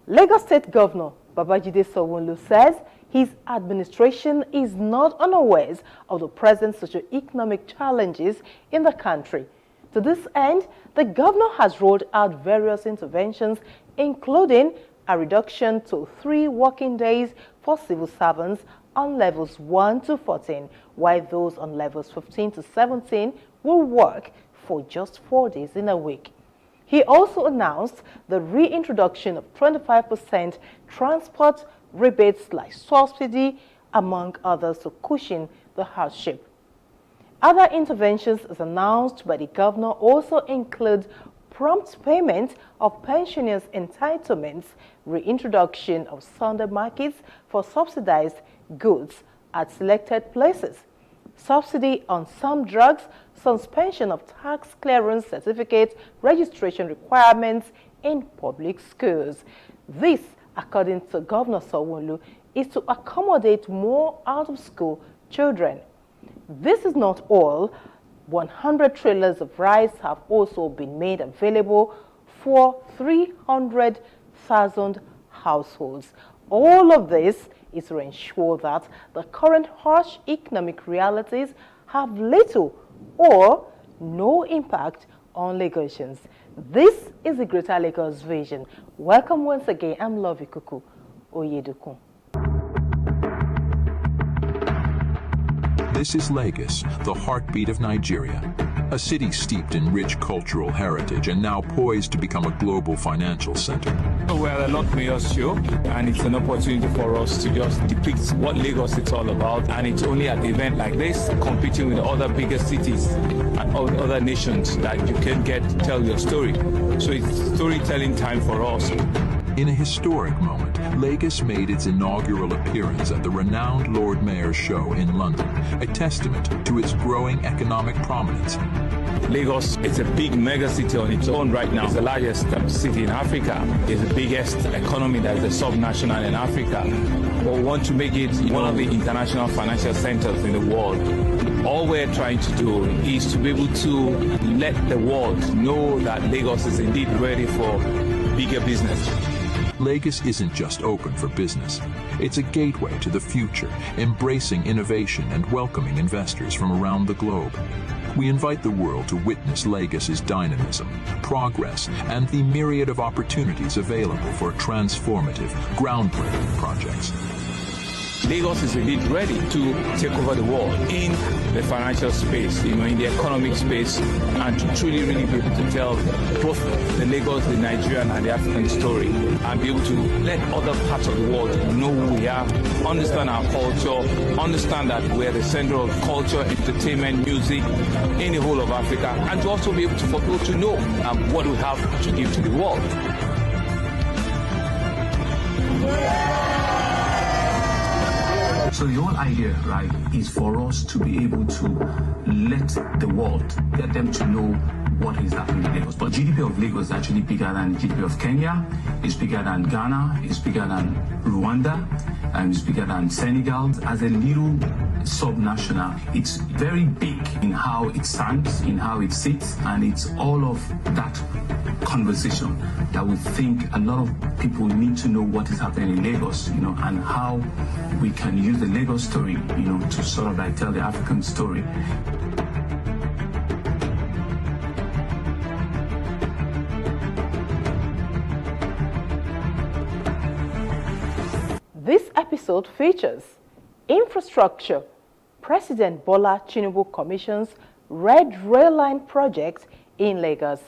Lagos State Governor Babajide Sanwo-Olu says his administration is not unawares of the present socio-economic challenges in the country. To this end, the governor has rolled out various interventions, including a reduction to 3 working days for civil servants on levels 1 to 14, while those on levels 15 to 17 will work for just 4 days in a week. He also announced the reintroduction of 25% transport rebates/subsidy, among others, to cushion the hardship. Other interventions as announced by the governor also include prompt payment of pensioners' entitlements, reintroduction of Sunday markets for subsidized goods at selected places, subsidy on some drugs, suspension of tax clearance certificate registration requirements in public schools. This, according to Governor Sanwo-Olu, is to accommodate more out-of-school children. This is not all. 100 trailers of rice have also been made available for 300,000 households. All of this is to ensure that the current harsh economic realities have little or no impact on Lagosians. This is the Greater Lagos Vision. Welcome once again. I'm Love Ikuku Oyedokun.
This is Lagos, the heartbeat of Nigeria, a city steeped in rich cultural heritage and now poised to become a global financial center.
We're a lot mayor's show, and it's an opportunity for us to just depict what Lagos is all about. And it's only at an event like this, competing with other bigger cities and other nations, that you can get to tell your story. So it's storytelling time for us.
In a historic moment, Lagos made its inaugural appearance at the renowned Lord Mayor's Show in London, a testament to its growing economic prominence.
Lagos is a big mega city on its own right now. It's the largest city in Africa. It's the biggest economy that is a sub-national in Africa. But we want to make it one of the international financial centers in the world. All we're trying to do is to be able to let the world know that Lagos is indeed ready for bigger business.
Lagos isn't just open for business. It's a gateway to the future, embracing innovation and welcoming investors from around the globe. We invite the world to witness Lagos's dynamism, progress, and the myriad of opportunities available for transformative, groundbreaking projects.
Lagos is indeed ready to take over the world in the financial space, in the economic space, and to truly really be able to tell both the Lagos, the Nigerian, and the African story, and be able to let other parts of the world know who we are, understand our culture, understand that we're the center of culture, entertainment, music in the whole of Africa, and to also be able to, for people to know what we have to give to the world.
So the whole idea, right, is for us to be able to let the world, get them to know what is happening in Lagos. But GDP of Lagos is actually bigger than the GDP of Kenya, it's bigger than Ghana, it's bigger than Rwanda, and it's bigger than Senegal. As a little sub-national, it's very big in how it stands, in how it sits, and it's all of that conversation that we think a lot of people need to know what is happening in Lagos, and how we can use the Lagos story, to sort of like tell the African story.
This episode features infrastructure. President Bola Tinubu commissions Red Rail Line project in Lagos.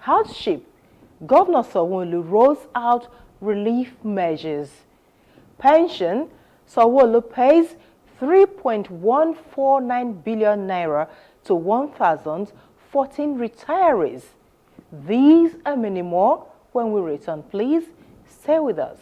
Hardship. Governor Sanwo-Olu rolls out relief measures. Pension. Sanwo-Olu pays 3.149 billion naira to 1,014 retirees. These and many more when we return. Please stay with us.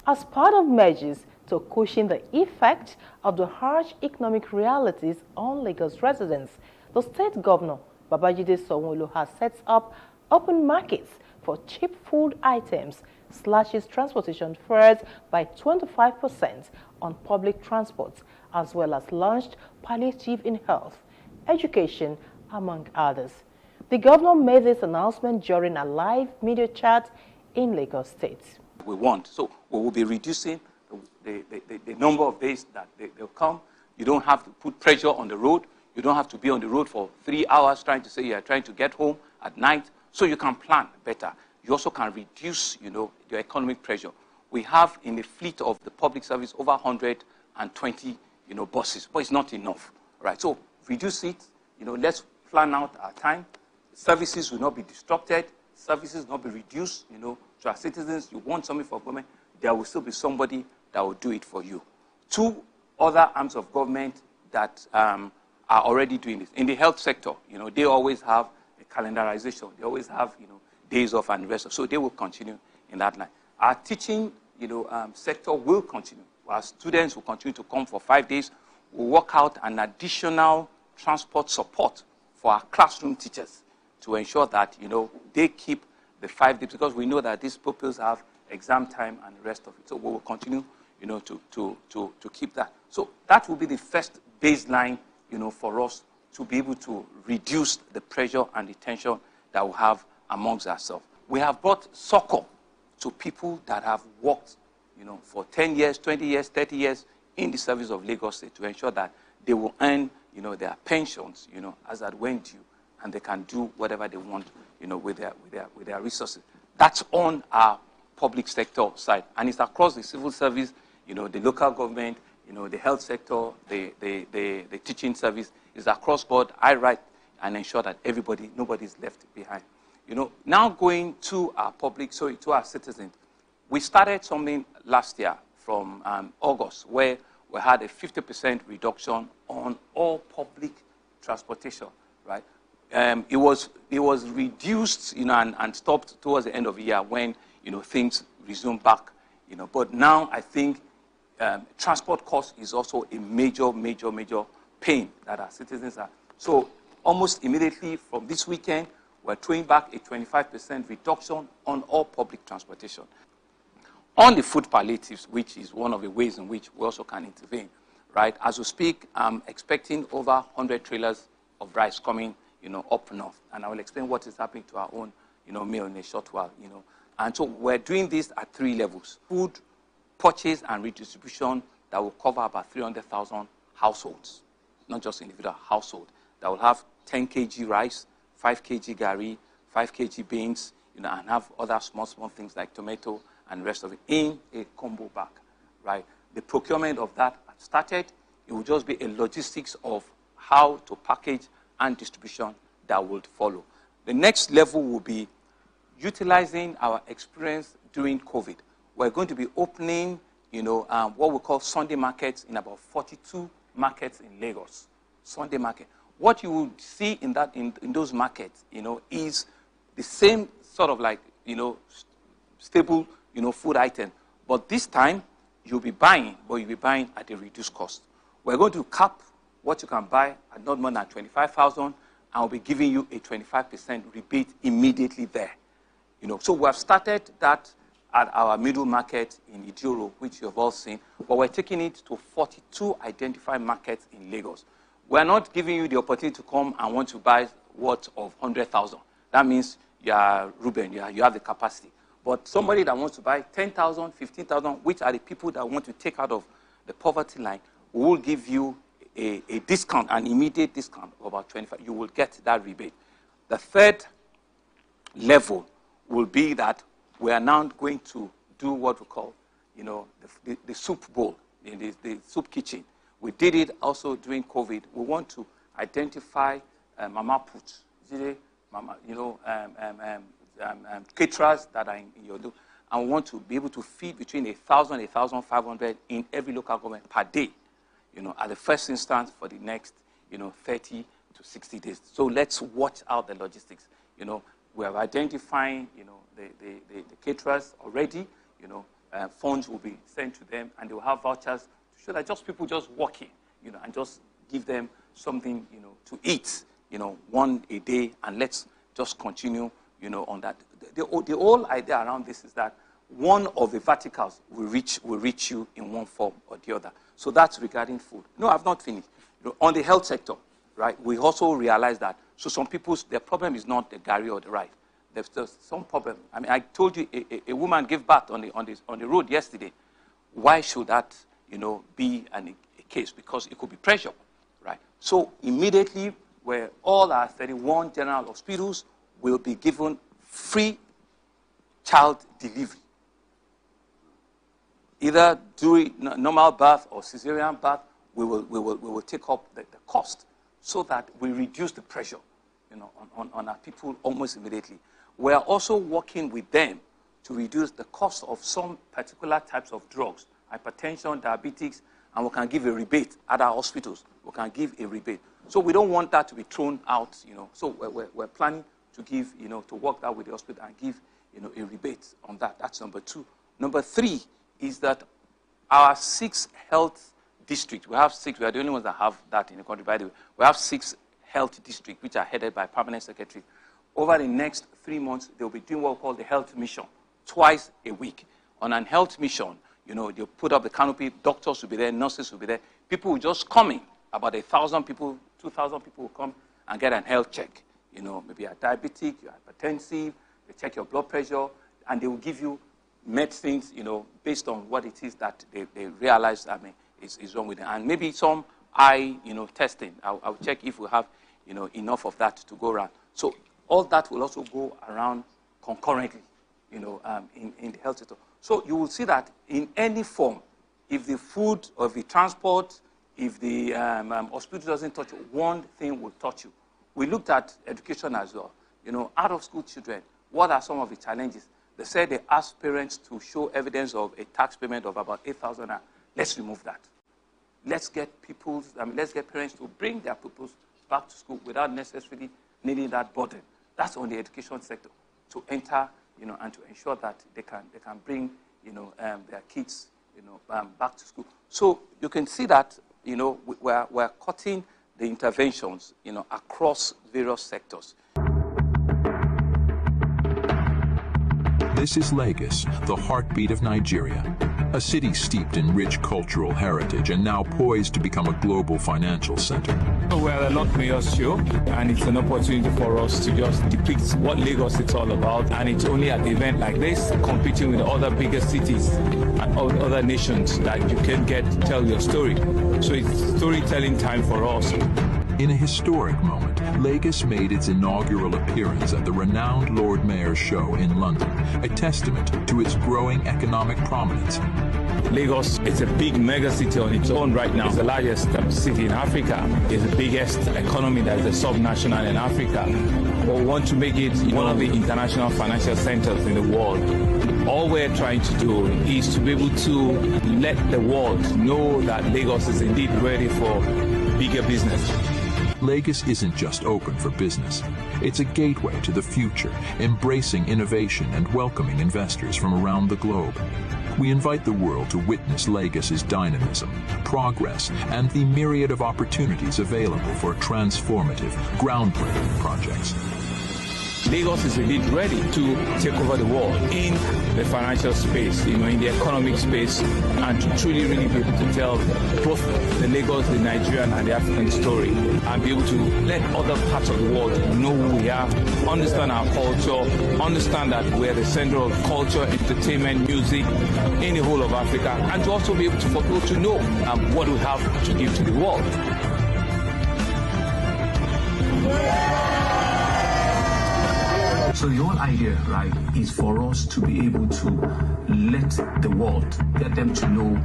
As part of measures to cushion the effect of the harsh economic realities on Lagos residents, the state governor, Babajide Sanwo-Olu, has set up open markets for cheap food items, slashes transportation fares by 25% on public transport, as well as launched palliative in health, education, among others. The governor made this announcement during a live media chat in Lagos State.
We want. So we will be reducing the number of days that they'll come. You don't have to put pressure on the road. You don't have to be on the road for 3 hours trying to say you're trying to get home at night. So you can plan better. You also can reduce, your economic pressure. We have in the fleet of the public service over 120, buses, but it's not enough, right? So reduce it. Let's plan out our time. Services will not be disrupted. Services will not be reduced, to our citizens. You want something for government, there will still be somebody that will do it for you. 2 other arms of government that are already doing this. In the health sector, they always have a calendarization. They always have, days off and rest. So they will continue in that line. Our teaching, sector will continue. Our students will continue to come for 5 days. We'll work out an additional transport support for our classroom teachers to ensure that, they keep the 5 days, because we know that these pupils have exam time and the rest of it. So we will continue, to keep that. So that will be the first baseline, for us to be able to reduce the pressure and the tension that we have amongst ourselves. We have brought succor to people that have worked, for 10 years, 20 years, 30 years in the service of Lagos State to ensure that they will earn, their pensions, as at when due, and they can do whatever they want, with their resources. That's on our public sector side, and it's across the civil service, the local government, the health sector, the teaching service. Is across board. I write and ensure that nobody is left behind. Now going to our public, to our citizens, we started something last year from August, where we had a 50% reduction on all public transportation, right? It was reduced, and stopped towards the end of the year when, things resumed back, But now I think transport cost is also a major pain that our citizens are. So almost immediately from this weekend, we're throwing back a 25% reduction on all public transportation. On the food palliatives, which is one of the ways in which we also can intervene, right? As we speak, I'm expecting over 100 trailers of rice coming, up north. And I will explain what is happening to our own, meal in a short while, And so we're doing this at 3 levels. Food, purchase, and redistribution that will cover about 300,000 households, not just individual household, that will have 10 kg rice, 5 kg gari, 5 kg beans, and have other small things like tomato and the rest of it in a combo bag, right? The procurement of that started. It will just be a logistics of how to package and distribution that will follow. The next level will be utilizing our experience during COVID. We're going to be opening, what we call Sunday markets in about 42 markets in Lagos. Sunday market. What you will see in those markets, is the same sort of like, stable, food item. But this time, you'll be buying, but you'll be buying at a reduced cost. We're going to cap what you can buy at not more than 25,000, and we'll be giving you a 25% rebate immediately there. So we have started that at our middle market in Idioro, which you have all seen, but we're taking it to 42 identified markets in Lagos. We're not giving you the opportunity to come and want to buy worth of 100,000. That means you are Ruben, you have the capacity. But somebody that wants to buy 10,000, 15,000, which are the people that want to take out of the poverty line, we will give you a discount, an immediate discount of about 25. You will get that rebate. The third level will be that we are now going to do what we call, the soup bowl, the soup kitchen. We did it also during COVID. We want to identify Mama Put, caterers that are in your look, and we want to be able to feed between 1,000 and 1,500 in every local government per day, at the first instance for the next, 30 to 60 days. So let's watch out the logistics. We are identifying, the caterers already. Funds will be sent to them, and they will have vouchers to show that just people just walk in, and just give them something, to eat, one a day, and let's just continue, on that. The whole idea around this is that one of the verticals will reach you in one form or the other. So that's regarding food. No, I've not finished. On the health sector, right, we also realize that. So some people's, their problem is not the gari or the rice. There's just some problem. I mean, I told you a woman gave birth on the road yesterday. Why should that, be a case? Because it could be pressure, right? So immediately, where all our 31 general hospitals will be given free child delivery, either during normal birth or cesarean birth. We will take up the cost so that we reduce the pressure, on our people almost immediately. We are also working with them to reduce the cost of some particular types of drugs, hypertension, diabetes, and we can give a rebate at our hospitals. We can give a rebate. So we don't want that to be thrown out, So we're planning to give, to work that with the hospital and give, a rebate on that. That's number 2. Number 3 is that our 6 health districts, we have 6, we are the only ones that have that in the country, by the way. We have 6 health districts, which are headed by permanent secretary. Over the next 3 months, they'll be doing what we call the health mission, twice a week. On an health mission, they'll put up the canopy, doctors will be there, nurses will be there. People will just come in, about 1,000 people, 2,000 people will come and get an health check. Maybe you're diabetic, you're hypertensive, they check your blood pressure, and they will give you medicines, based on what it is that they realize, is wrong with them. And maybe some eye, testing. I'll check if we have, enough of that to go around. So All that will also go around concurrently, in the health sector. So you will see that in any form, if the food or if the transport, if the hospital doesn't touch you, one thing will touch you. We looked at education as well. Out-of-school children, what are some of the challenges? They said they asked parents to show evidence of a tax payment of about 8,000 naira. Let's remove that. Let's get parents to bring their pupils back to school without necessarily needing that burden. That's on the education sector to enter, and to ensure that they can bring, their kids, back to school. So you can see that, we're cutting the interventions, across various sectors.
This is Lagos, the heartbeat of Nigeria, a city steeped in rich cultural heritage and now poised to become a global financial center.
We're at the Lord Mayor's show, and it's an opportunity for us to just depict what Lagos is all about. And it's only at an event like this, competing with other bigger cities and other nations, that you can get to tell your story. So it's storytelling time for us.
In a historic moment, Lagos made its inaugural appearance at the renowned Lord Mayor's show in London, a testament to its growing economic prominence.
Lagos is a big mega city on its own right now. It's the largest city in Africa. It's the biggest economy that is a sub-national in Africa. But we want to make it one of the international financial centers in the world. All we're trying to do is to be able to let the world know that Lagos is indeed ready for bigger business.
Lagos isn't just open for business. It's a gateway to the future, embracing innovation and welcoming investors from around the globe. We invite the world to witness Lagos's dynamism, progress, and the myriad of opportunities available for transformative, groundbreaking projects.
Lagos is indeed ready to take over the world in the financial space, in the economic space, and to truly really be able to tell both the Lagos, the Nigerian, and the African story, and be able to let other parts of the world know who we are, understand our culture, understand that we're the center of culture, entertainment, music in the whole of Africa, and to also be able for people to know what we have to give to the world.
So the whole idea, right, is for us to be able to let the world, get them to know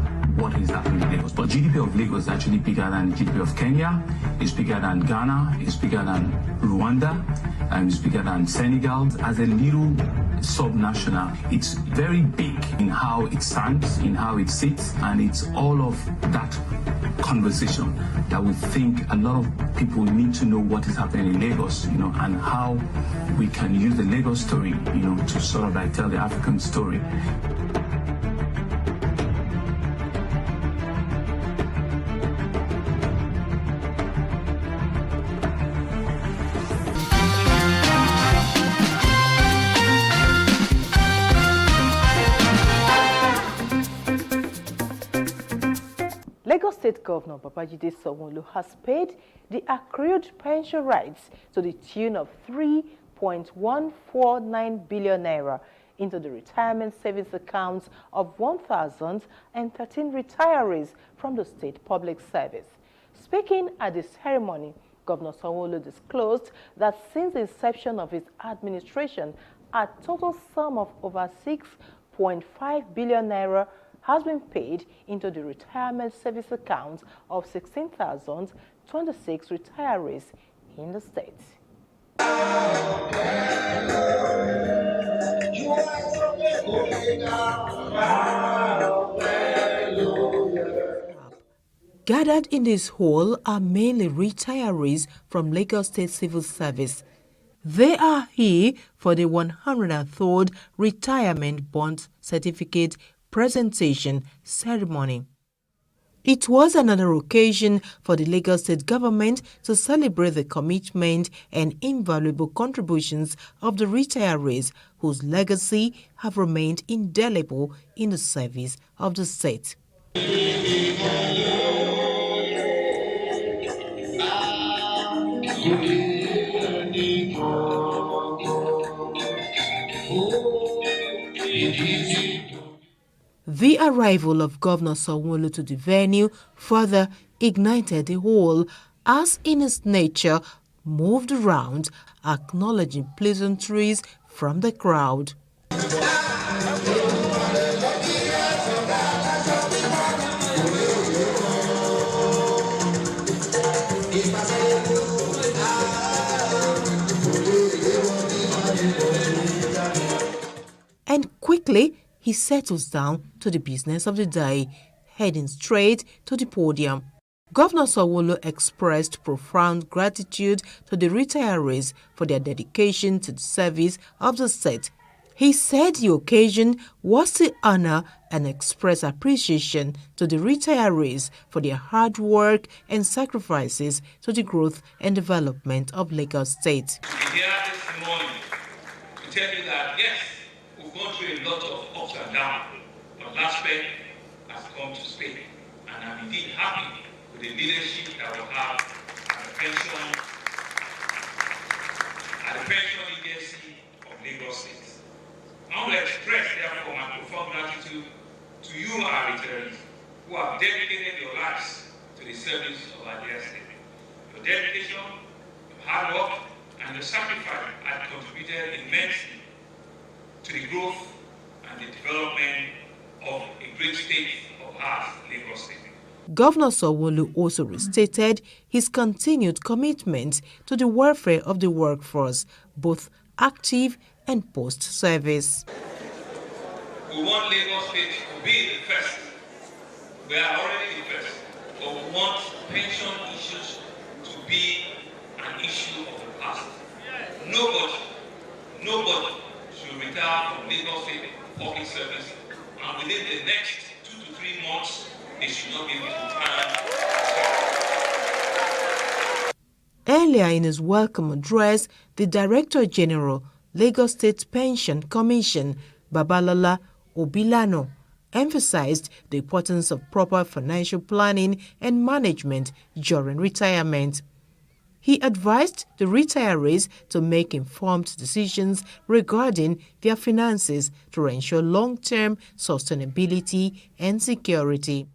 what is happening in Lagos. But GDP of Lagos is actually bigger than GDP of Kenya, it's bigger than Ghana, it's bigger than Rwanda, and it's bigger than Senegal. As a little sub-national, it's very big in how it stands, in how it sits, and it's all of that conversation that we think a lot of people need to know what is happening in Lagos, and how we can use the Lagos story, to sort of like tell the African story.
Lagos State Governor Babajide Sanwo-Olu has paid the accrued pension rights to the tune of 3.149 billion naira into the retirement savings accounts of 1,013 retirees from the state public service. Speaking at the ceremony, Governor Sanwo-Olu disclosed that since the inception of his administration, a total sum of over 6.5 billion naira has been paid into the retirement service accounts of 16,026 retirees in the state.
Gathered in this hall are mainly retirees from Lagos State Civil Service. They are here for the 103rd Retirement Bond Certificate presentation ceremony. It was another occasion for the Lagos State government to celebrate the commitment and invaluable contributions of the retirees whose legacy have remained indelible in the service of the state. The arrival of Governor Sanwo-Olu to the venue further ignited the whole, as in its nature, moved around, acknowledging pleasantries from the crowd. And quickly, he settles down to the business of the day, heading straight to the podium. Governor Sanwo-Olu expressed profound gratitude to the retirees for their dedication to the service of the state. He said the occasion was to honor and express appreciation to the retirees for their hard work and sacrifices to the growth and development of Lagos State.
We're here this morning to tell you that, yes, we've gone through a lot of ups and downs, but last spend has come to stay. And I'm indeed happy with the leadership that we have at the pension agency of Lagos State. I want to express, therefore, my profound gratitude to you, our retirees, who have dedicated your lives to the service of our dear state. Your dedication, your hard work, and your sacrifice have contributed immensely to the growth and the development of a great state of ours, Lagos State.
Governor Sanwo-Olu also restated his continued commitment to the welfare of the workforce, both active and post-service.
We want Lagos State to be the first. We are already the first, but we want pension issues to be an issue of the past. Nobody should retire from Lagos State public service, and within the next 2 to 3 months, they should not be able to retire.
Earlier in his welcome address, the Director General, Lagos State Pension Commission, Babalola Obilano, emphasized the importance of proper financial planning and management during retirement. He advised the retirees to make informed decisions regarding their finances to ensure long-term sustainability and security.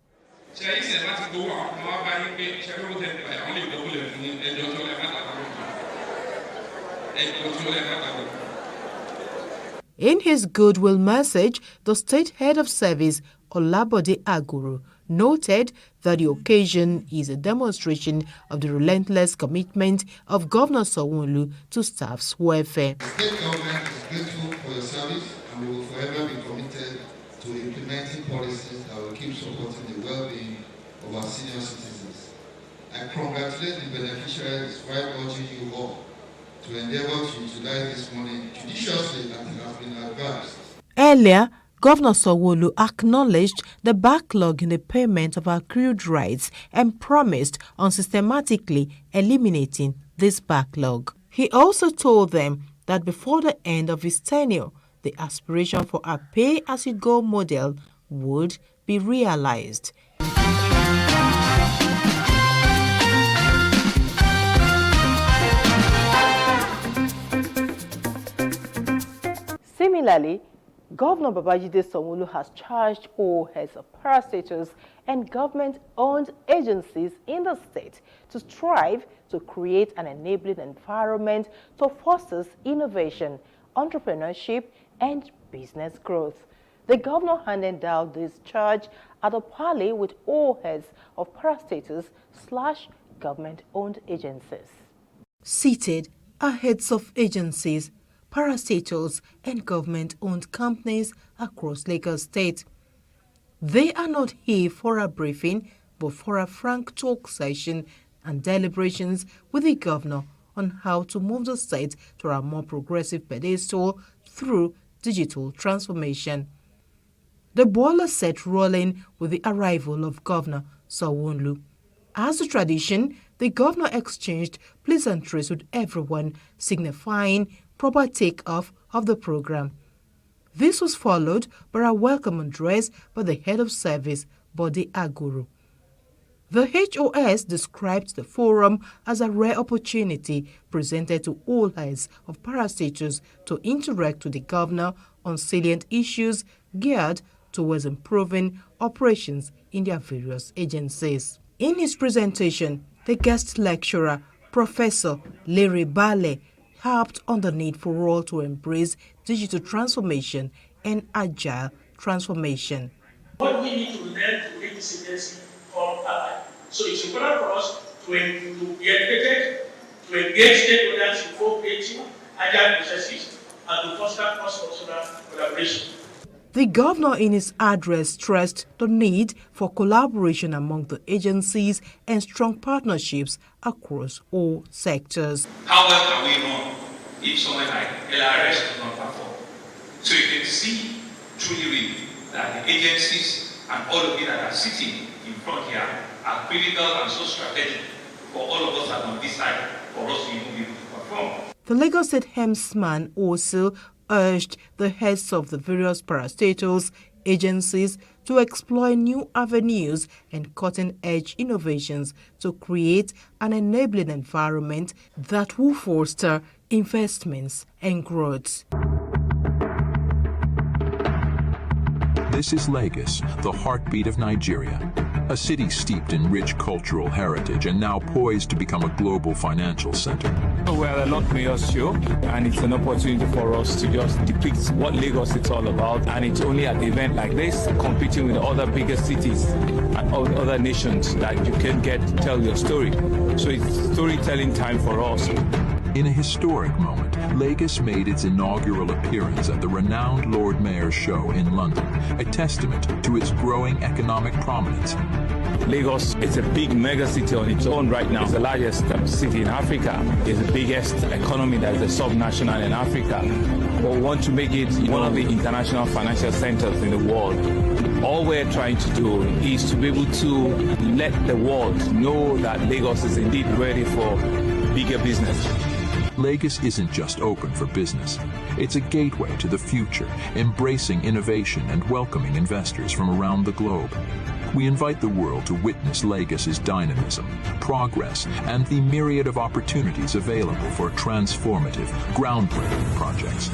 In his goodwill message, the state head of service, Olabode Aguru, noted that the occasion is a demonstration of the relentless commitment of Governor Sanwo-Olu to staff's welfare.
The state government is grateful for your service, and we will forever be committed to implementing policies that will keep supporting the well-being of our senior citizens. I congratulate the beneficiaries while urging you all to endeavor to utilize this money judiciously as it has been advised.
Earlier, Governor Sanwo-Olu acknowledged the backlog in the payment of accrued rights and promised on systematically eliminating this backlog. He also told them that before the end of his tenure, the aspiration for a pay-as-you-go model would be realized.
Similarly, Governor Babajide Sanwo-Olu has charged all heads of parastatals and government-owned agencies in the state to strive to create an enabling environment to foster innovation, entrepreneurship, and business growth. The governor handed down this charge at a parley with all heads of parastatals / government-owned agencies.
Seated are heads of agencies, parastatals, and government-owned companies across Lagos State. They are not here for a briefing, but for a frank talk session and deliberations with the governor on how to move the state to a more progressive pedestal through digital transformation. The ball is set rolling with the arrival of Governor Sanwo-Olu. As a tradition, the governor exchanged pleasantries with everyone, signifying proper take-off of the program. This was followed by a welcome address by the head of service, Bode Aguru. The HOS described the forum as a rare opportunity presented to all heads of parastatals to interact with the governor on salient issues geared towards improving operations in their various agencies. In his presentation, the guest lecturer, Professor Larry Bale harped on the need for all to embrace digital transformation and agile transformation.
What we need to learn to make this agency come alive. So it's important for us to be educated, to engage stakeholders in co-creating agile processes, and to foster cross-functional collaboration.
The governor in his address stressed the need for collaboration among the agencies and strong partnerships across all sectors.
How well can we run if someone like LRS does not perform? So you can see truly really that the agencies and all of you that are sitting in front here are critical and so strategic for all of us that are on this side for us to even be able to perform.
The Lagos State Hemsman also urged the heads of the various parastatals agencies to explore new avenues and cutting-edge innovations to create an enabling environment that will foster investments and growth.
This is Lagos, the heartbeat of Nigeria, a city steeped in rich cultural heritage and now poised to become a global financial center.
We're at the Lord Mayor's Show, and it's an opportunity for us to just depict what Lagos is all about. And it's only at an event like this, competing with other bigger cities and other nations, that you can get to tell your story. So it's storytelling time for us.
In a historic moment, Lagos made its inaugural appearance at the renowned Lord Mayor's Show in London, a testament to its growing economic prominence.
Lagos is a big mega city on its own right now. It's the largest city in Africa. It's the biggest economy that is a sub-national in Africa. But we want to make it one of the international financial centers in the world. All we're trying to do is to be able to let the world know that Lagos is indeed ready for bigger business.
Lagos isn't just open for business. It's a gateway to the future, embracing innovation and welcoming investors from around the globe. We invite the world to witness Lagos's dynamism, progress, and the myriad of opportunities available for transformative, groundbreaking projects.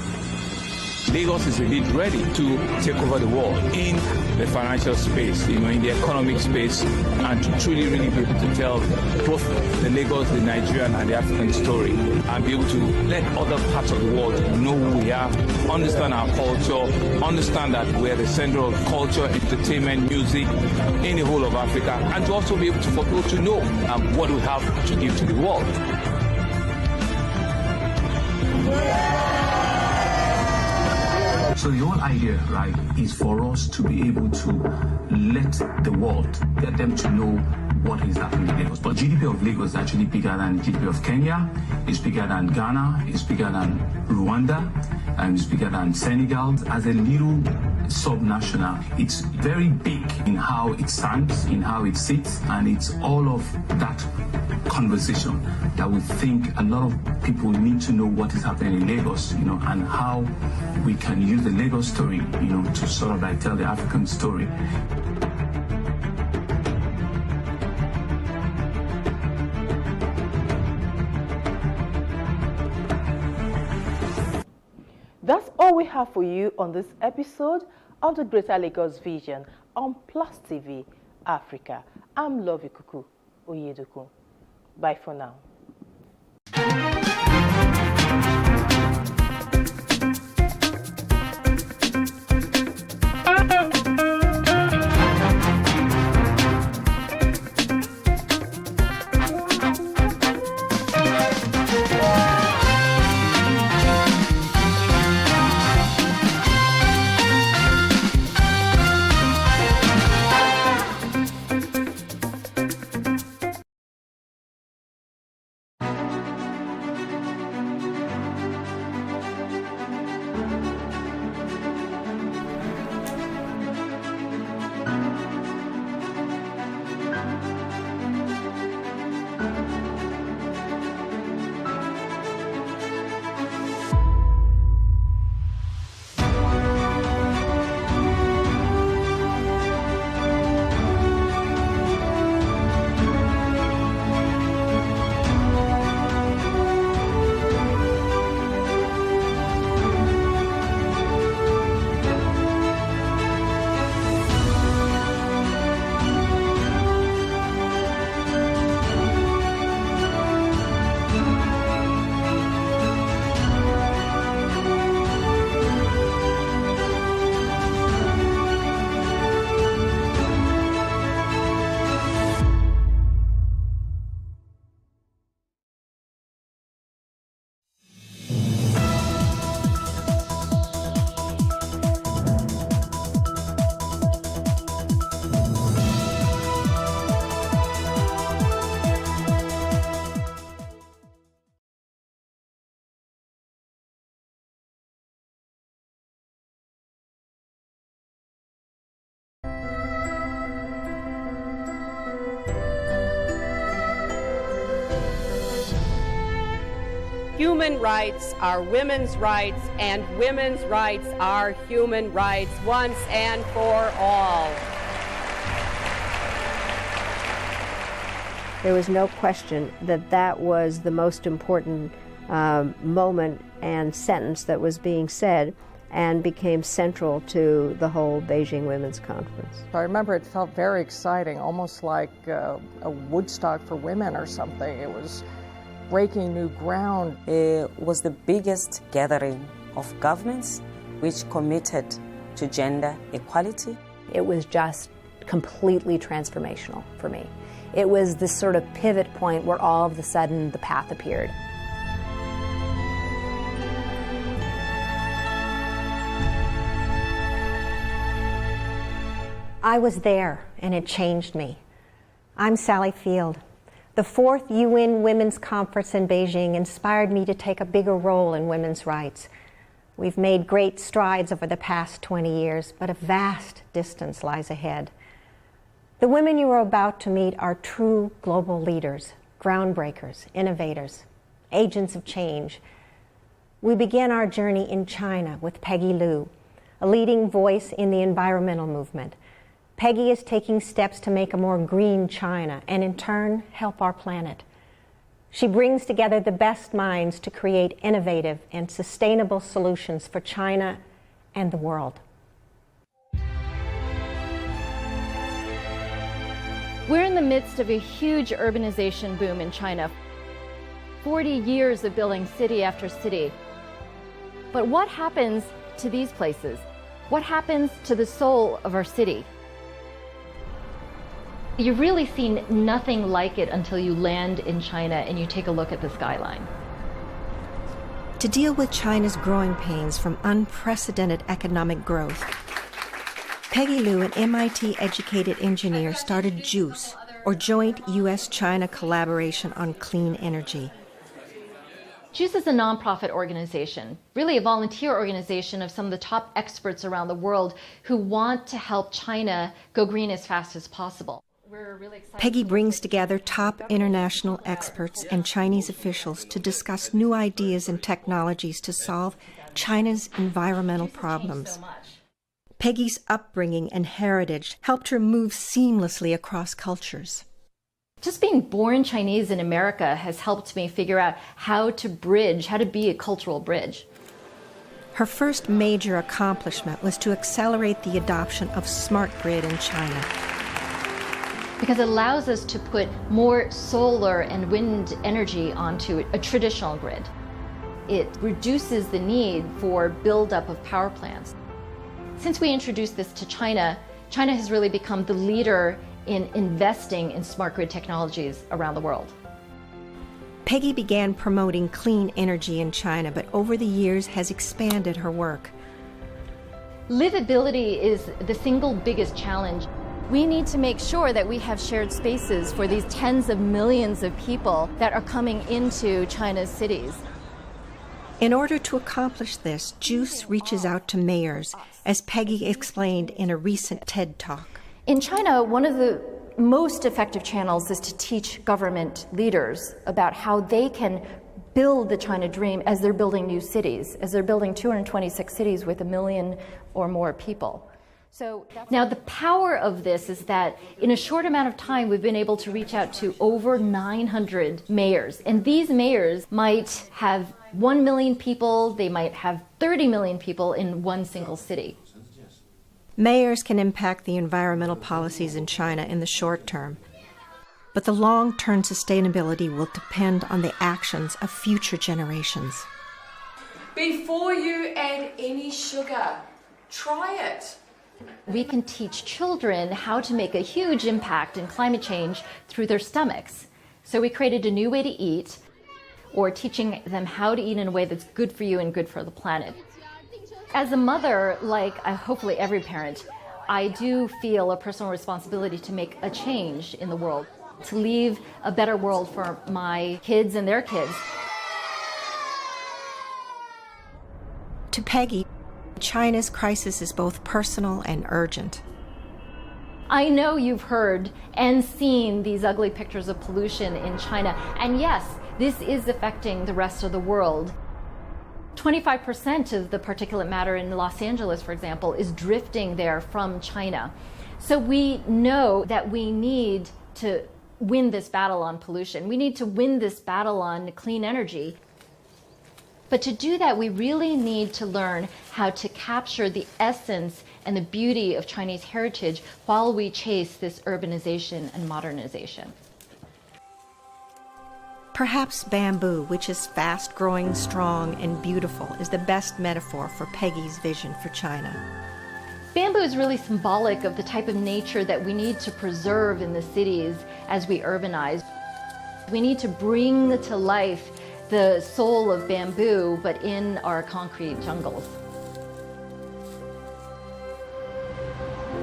Lagos is indeed ready to take over the world in the financial space, in the economic space, and to truly really be able to tell both the Lagos, the Nigerian, and the African story, and be able to let other parts of the world know who we are, understand our culture, understand that we're the center of culture, entertainment, music in the whole of Africa, and to also be able to, for people to know what we have to give to the world.
So the whole idea, right, is for us to be able to let the world, get them to know what is happening in Lagos. But GDP of Lagos is actually bigger than the GDP of Kenya, it's bigger than Ghana, it's bigger than Rwanda, and it's bigger than Senegal. As a little sub-national, it's very big in how it stands, in how it sits, and it's all of that conversation that we think a lot of people need to know what is happening in Lagos, and how we can use the Lagos story, to sort of like tell the African story.
That's all we have for you on this episode of the Greater Lagos Vision on Plus TV Africa. I'm Love Ikuku Oyedoku. Bye for now.
human rights are women's rights, and women's rights are human rights once and for all.
There was no question that that was the most important moment and sentence that was being said and became central to the whole Beijing Women's Conference.
I remember it felt very exciting, almost like a Woodstock for women or something. It was breaking new ground.
It was the biggest gathering of governments which committed to gender equality.
It was just completely transformational for me. It was this sort of pivot point where all of a sudden the path appeared.
I was there, and it changed me. I'm Sally Field. The 4th UN Women's Conference in Beijing inspired me to take a bigger role in women's rights. We've made great strides over the past 20 years, but a vast distance lies ahead. The women you are about to meet are true global leaders, groundbreakers, innovators, agents of change. We began our journey in China with Peggy Liu, a leading voice in the environmental movement. Peggy is taking steps to make a more green China and in turn help our planet. She brings together the best minds to create innovative and sustainable solutions for China and the world.
We're in the midst of a huge urbanization boom in China. 40 years of building city after city. But what happens to these places? What happens to the soul of our city? You've really seen nothing like it until you land in China and you take a look at the skyline.
To deal with China's growing pains from unprecedented economic growth, Peggy Liu, an MIT-educated engineer, started JUICE, or Joint U.S.-China Collaboration on Clean Energy.
JUICE is a nonprofit organization, really a volunteer organization of some of the top experts around the world who want to help China go green as fast as possible.
Peggy brings together top international experts and Chinese officials to discuss new ideas and technologies to solve China's environmental problems. Peggy's upbringing and heritage helped her move seamlessly across cultures.
Just being born Chinese in America has helped me figure out how to be a cultural bridge.
Her first major accomplishment was to accelerate the adoption of smart grid in China.
Because it allows us to put more solar and wind energy onto a traditional grid. It reduces the need for buildup of power plants. Since we introduced this to China, China has really become the leader in investing in smart grid technologies around the world.
Peggy began promoting clean energy in China, but over the years has expanded her work.
Livability is the single biggest challenge. We need to make sure that we have shared spaces for these tens of millions of people that are coming into China's cities.
In order to accomplish this, JUICE reaches out to mayors, as Peggy explained in a recent TED Talk.
In China, one of the most effective channels is to teach government leaders about how they can build the China dream as they're building new cities, as they're building 226 cities with 1 million or more people. So now the power of this is that in a short amount of time we've been able to reach out to over 900 mayors, and these mayors might have 1 million people, they might have 30 million people in one single city.
Mayors can impact the environmental policies in China in the short term, but the long-term sustainability will depend on the actions of future generations.
Before you add any sugar, try it.
We can teach children how to make a huge impact in climate change through their stomachs. So we created a new way to eat, or teaching them how to eat in a way that's good for you and good for the planet. As a mother, like hopefully every parent, I do feel a personal responsibility to make a change in the world, to leave a better world for my kids and their kids.
To Peggy, China's crisis is both personal and urgent.
I know you've heard and seen these ugly pictures of pollution in China, and yes, this is affecting the rest of the world. 25% of the particulate matter in Los Angeles, for example, is drifting there from China. So we know that we need to win this battle on pollution. We need to win this battle on clean energy. But to do that, we really need to learn how to capture the essence and the beauty of Chinese heritage while we chase this urbanization and modernization.
Perhaps bamboo, which is fast growing, strong, and beautiful, is the best metaphor for Peggy's vision for China.
Bamboo is really symbolic of the type of nature that we need to preserve in the cities as we urbanize. We need to bring to life the soul of bamboo, but in our concrete jungles.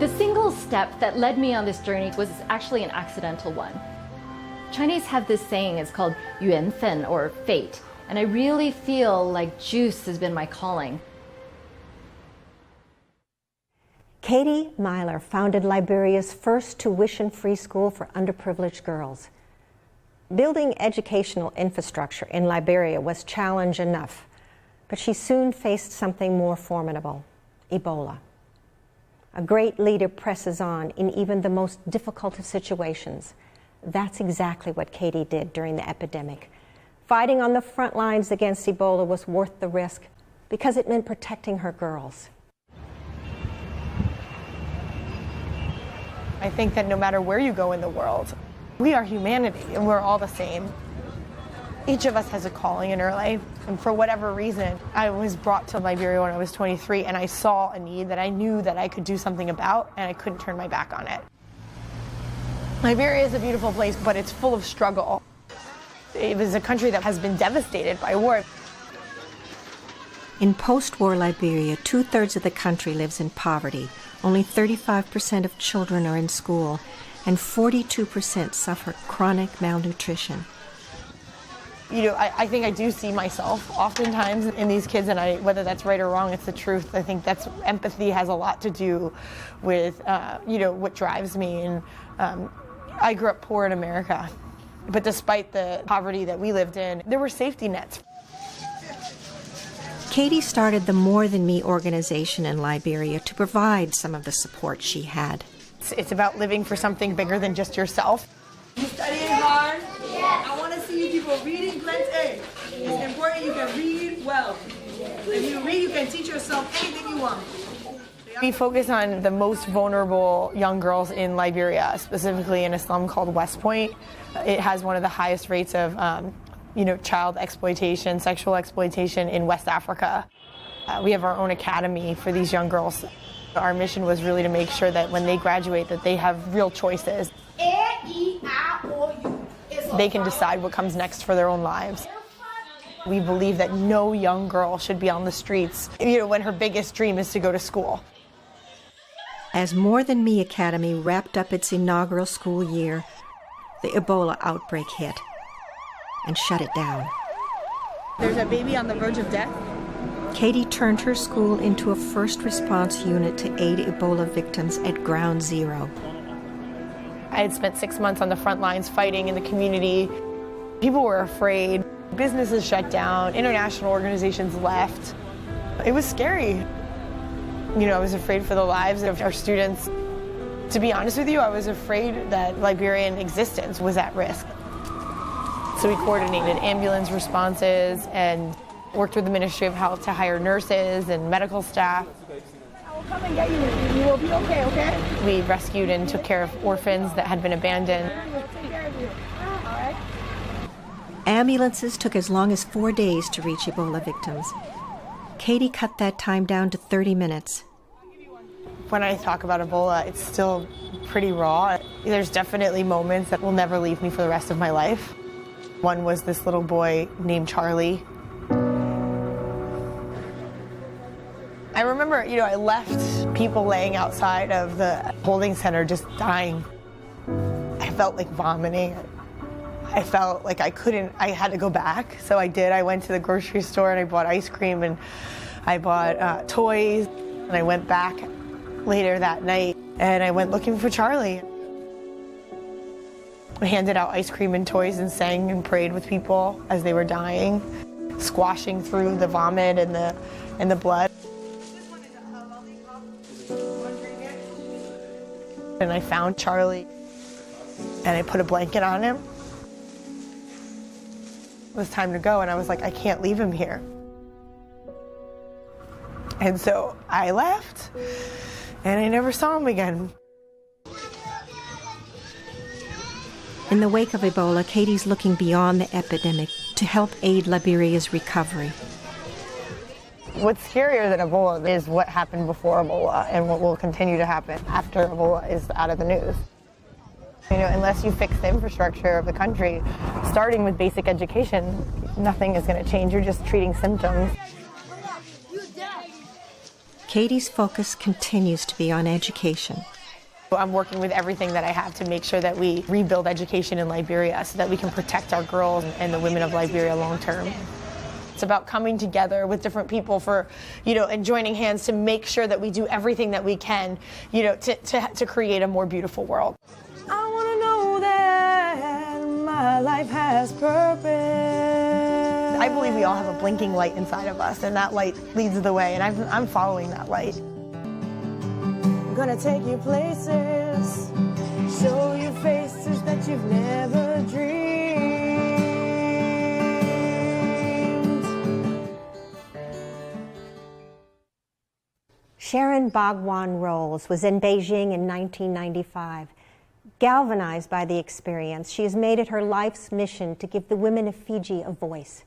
The single step that led me on this journey was actually an accidental one. Chinese have this saying, it's called 缘分 or fate, and I really feel like juice has been my calling.
Katie Myler founded Liberia's first tuition-free school for underprivileged girls. Building educational infrastructure in Liberia was challenge enough, but she soon faced something more formidable: Ebola. A great leader presses on in even the most difficult of situations. That's exactly what Katie did during the epidemic. Fighting on the front lines against Ebola was worth the risk because it meant protecting her girls.
I think that no matter where you go in the world, we are humanity and we're all the same. Each of us has a calling in our life, and for whatever reason, I was brought to Liberia when I was 23 and I saw a need that I knew that I could do something about, and I couldn't turn my back on it. Liberia is a beautiful place, but it's full of struggle. It was a country that has been devastated by war.
In post-war Liberia, 2/3 of the country lives in poverty. Only 35% of children are in school, and 42% suffer chronic malnutrition.
You know, I think I do see myself oftentimes in these kids, and whether that's right or wrong, it's the truth. I think that's empathy has a lot to do with, what drives me. And I grew up poor in America, but despite the poverty that we lived in, there were safety nets.
Katie started the More Than Me organization in Liberia to provide some of the support she had.
It's about living for something bigger than just yourself.
You studying hard? Yeah. I want to see you people reading plenty. It's important you can read well. If you read, you can teach yourself anything you want.
We focus on the most vulnerable young girls in Liberia, specifically in a slum called West Point. It has one of the highest rates of child exploitation, sexual exploitation in West Africa. We have our own academy for these young girls. Our mission was really to make sure that when they graduate that they have real choices. They can decide what comes next for their own lives. We believe that no young girl should be on the streets, when her biggest dream is to go to school.
As More Than Me Academy wrapped up its inaugural school year, the Ebola outbreak hit and shut it down.
There's a baby on the verge of death.
Katie turned her school into a first response unit to aid Ebola victims at Ground Zero.
I had spent 6 months on the front lines fighting in the community. People were afraid. Businesses shut down. International organizations left. It was scary. I was afraid for the lives of our students. To be honest with you, I was afraid that Liberian existence was at risk. So we coordinated ambulance responses and worked with the Ministry of Health to hire nurses and medical staff.
I will come and get you. You will be okay, okay?
We rescued and took care of orphans that had been abandoned.
Take care of you. All right?
Ambulances took as long as 4 days to reach Ebola victims. Katie cut that time down to 30 minutes.
When I talk about Ebola, it's still pretty raw. There's definitely moments that will never leave me for the rest of my life. One was this little boy named Charlie. I remember, I left people laying outside of the holding center just dying. I felt like vomiting. I felt like I had to go back, so I did. I went to the grocery store and I bought ice cream and I bought toys, and I went back later that night and I went looking for Charlie. I handed out ice cream and toys and sang and prayed with people as they were dying, squashing through the vomit and the blood. And I found Charlie and I put a blanket on him. It was time to go, and I was like, I can't leave him here. And so I left, and I never saw him again.
In the wake of Ebola, Katie's looking beyond the epidemic to help aid Liberia's recovery.
What's scarier than Ebola is what happened before Ebola and what will continue to happen after Ebola is out of the news. You know, unless you fix the infrastructure of the country, starting with basic education, nothing is going to change. You're just treating symptoms.
Katie's focus continues to be on education.
I'm working with everything that I have to make sure that we rebuild education in Liberia so that we can protect our girls and the women of Liberia long term. It's about coming together with different people and joining hands to make sure that we do everything that we can, to create a more beautiful world.
I want to know that my life has purpose.
I believe we all have a blinking light inside of us, and that light leads the way, and I'm following that light.
I'm gonna take you places, show you faces that you've never dreamed.
Sharon Bhagwan Rolls was in Beijing in 1995. Galvanized by the experience, she has made it her life's mission to give the women of Fiji a voice.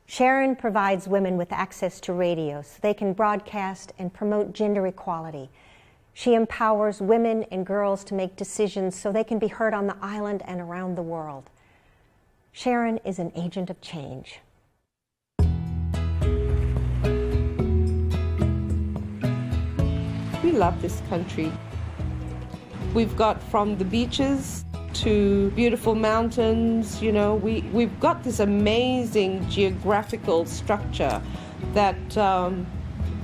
Sharon provides women with access to radio so they can broadcast and promote gender equality. She empowers women and girls to make decisions so they can be heard on the island and around the world. Sharon is an agent of change.
We love this country. We've got from the beaches to beautiful mountains, we've got this amazing geographical structure that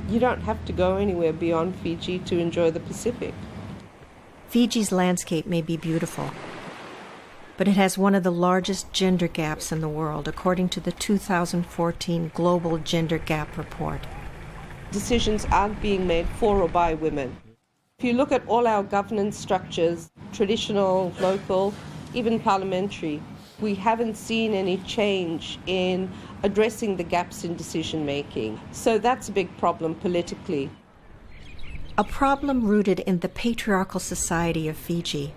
you don't have to go anywhere beyond Fiji to enjoy the Pacific.
Fiji's landscape may be beautiful, but it has one of the largest gender gaps in the world, according to the 2014 Global Gender Gap Report.
Decisions aren't being made for or by women. If you look at all our governance structures, traditional, local, even parliamentary, we haven't seen any change in addressing the gaps in decision making. So that's a big problem politically.
A problem rooted in the patriarchal society of Fiji.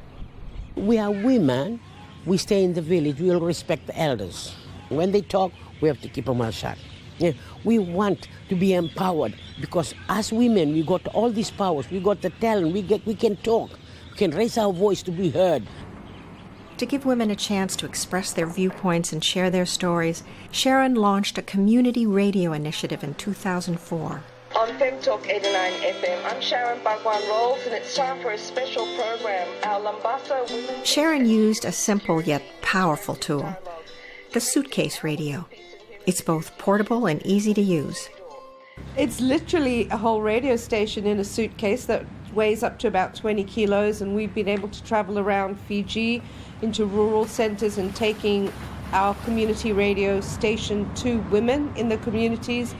We are women. We stay in the village. We will respect the elders. When they talk, we have to keep them mouth shut. Yeah, we want to be empowered because as women, we got all these powers. We got the talent. We can talk. We can raise our voice to be heard.
To give women a chance to express their viewpoints and share their stories, Sharon launched a community radio initiative in 2004.
On Fem Talk 89 FM, I'm Sharon Bhagwan Rolls, and it's time for a special program, our Lambasa Women...
Sharon used a simple yet powerful tool, the suitcase radio. It's both portable and easy to use.
It's literally a whole radio station in a suitcase that weighs up to about 20 kilos, and we've been able to travel around Fiji into rural centers and taking our community radio station to women in the communities.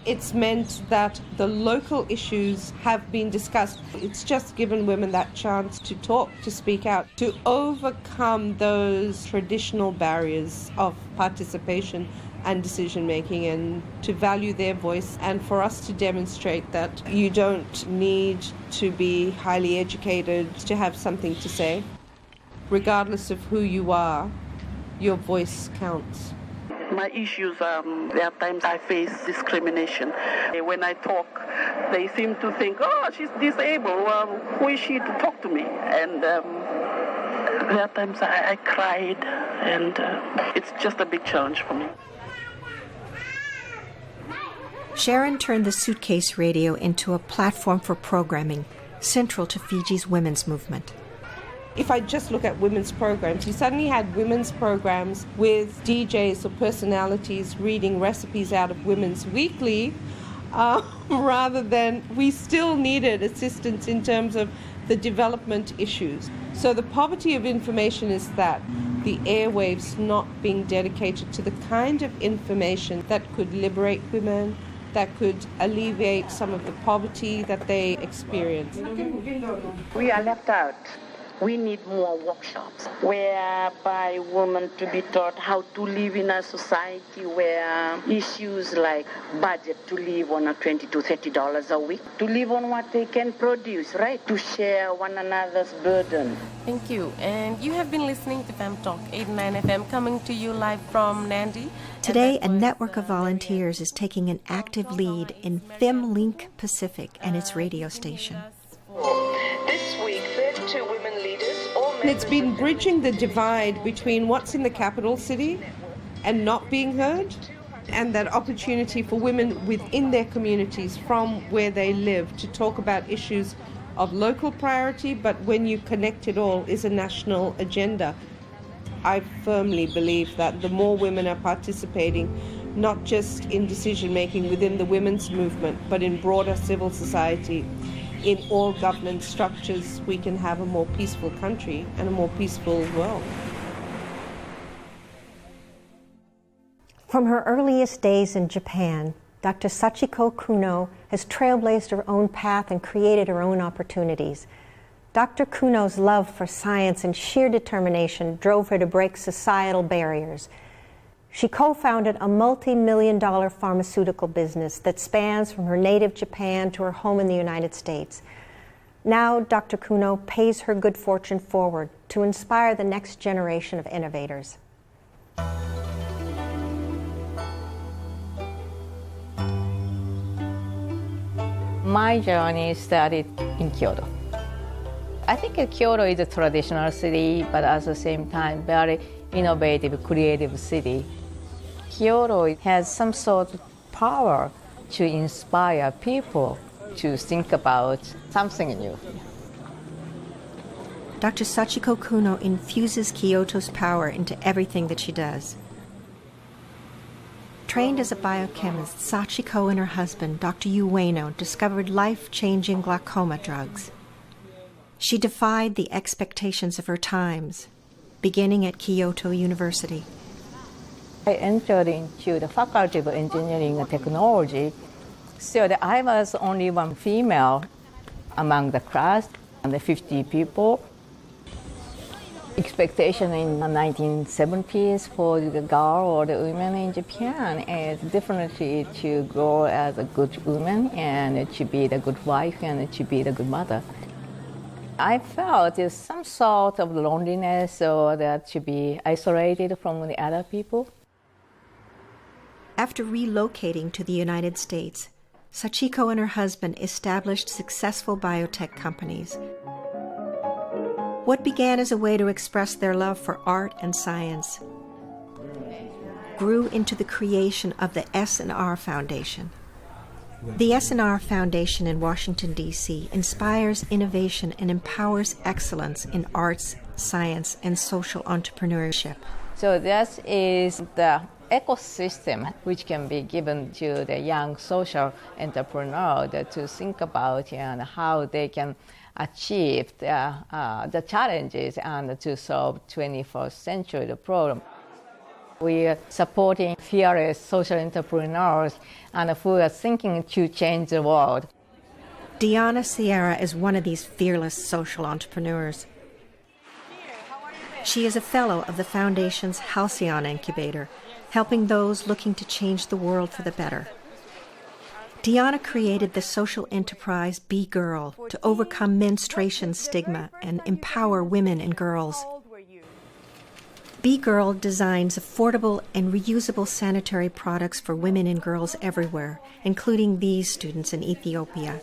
It's meant that the local issues have been discussed. It's just given women that chance to talk, to speak out, to overcome those traditional barriers of participation and decision-making, and to value their voice, and for us to demonstrate that you don't need to be highly educated to have something to say. Regardless of who you are, your voice counts.
My issues, there are times I face discrimination. When I talk, they seem to think, oh, she's disabled, who is she to talk to me? And there are times I cried, and it's just a big challenge for me.
Sharon turned the suitcase radio into a platform for programming central to Fiji's women's movement.
If I just look at women's programs, you suddenly had women's programs with DJs or personalities reading recipes out of Women's Weekly, rather than we still needed assistance in terms of the development issues. So the poverty of information is that the airwaves not being dedicated to the kind of information that could liberate women, that could alleviate some of the poverty that they experience.
We are left out. We need more workshops whereby women to be taught how to live in a society where issues like budget to live on a $20 to $30 a week, to live on what they can produce, right? To share one another's burden.
Thank you. And you have been listening to Fem Talk 89 FM, coming to you live from Nandi.
Today, a network of volunteers is taking an active lead in FemLink Pacific and its radio station.
This week, 32 women leaders, all
And it's been bridging the divide between what's in the capital city and not being heard, and that opportunity for women within their communities from where they live to talk about issues of local priority, but when you connect it all, is a national agenda. I firmly believe that the more women are participating, not just in decision making within the women's movement, but in broader civil society, in all government structures, we can have a more peaceful country and a more peaceful world.
From her earliest days in Japan, Dr. Sachiko Kuno has trailblazed her own path and created her own opportunities. Dr. Kuno's love for science and sheer determination drove her to break societal barriers. She co-founded a multi-million-dollar pharmaceutical business that spans from her native Japan to her home in the United States. Now, Dr. Kuno pays her good fortune forward to inspire the next generation of innovators.
My journey started in Kyoto. I think Kyoto is a traditional city, but at the same time, very innovative, creative city. Kyoto has some sort of power to inspire people to think about something new.
Dr. Sachiko Kuno infuses Kyoto's power into everything that she does. Trained as a biochemist, Sachiko and her husband, Dr. Yu Ueno, discovered life-changing glaucoma drugs. She defied the expectations of her times, beginning at Kyoto University.
I entered into the Faculty of Engineering and Technology, so that I was only one female among the class, and the 50 people. Expectation in the 1970s for the girl or the women in Japan is definitely to grow as a good woman and to be the good wife and to be the good mother. I felt there's some sort of loneliness or that to be isolated from the other people.
After relocating to the United States, Sachiko and her husband established successful biotech companies. What began as a way to express their love for art and science grew into the creation of the S&R Foundation. The S&R Foundation in Washington, D.C. inspires innovation and empowers excellence in arts, science, and social entrepreneurship.
So that is the ecosystem which can be given to the young social entrepreneur to think about and how they can achieve the challenges and to solve 21st century problem. We are supporting fearless social entrepreneurs and who are thinking to change the world.
Diana Sierra is one of these fearless social entrepreneurs. She is a fellow of the Foundation's Halcyon Incubator, helping those looking to change the world for the better. Diana created the social enterprise Be Girl to overcome menstruation stigma and empower women and girls. Be Girl designs affordable and reusable sanitary products for women and girls everywhere, including these students in Ethiopia.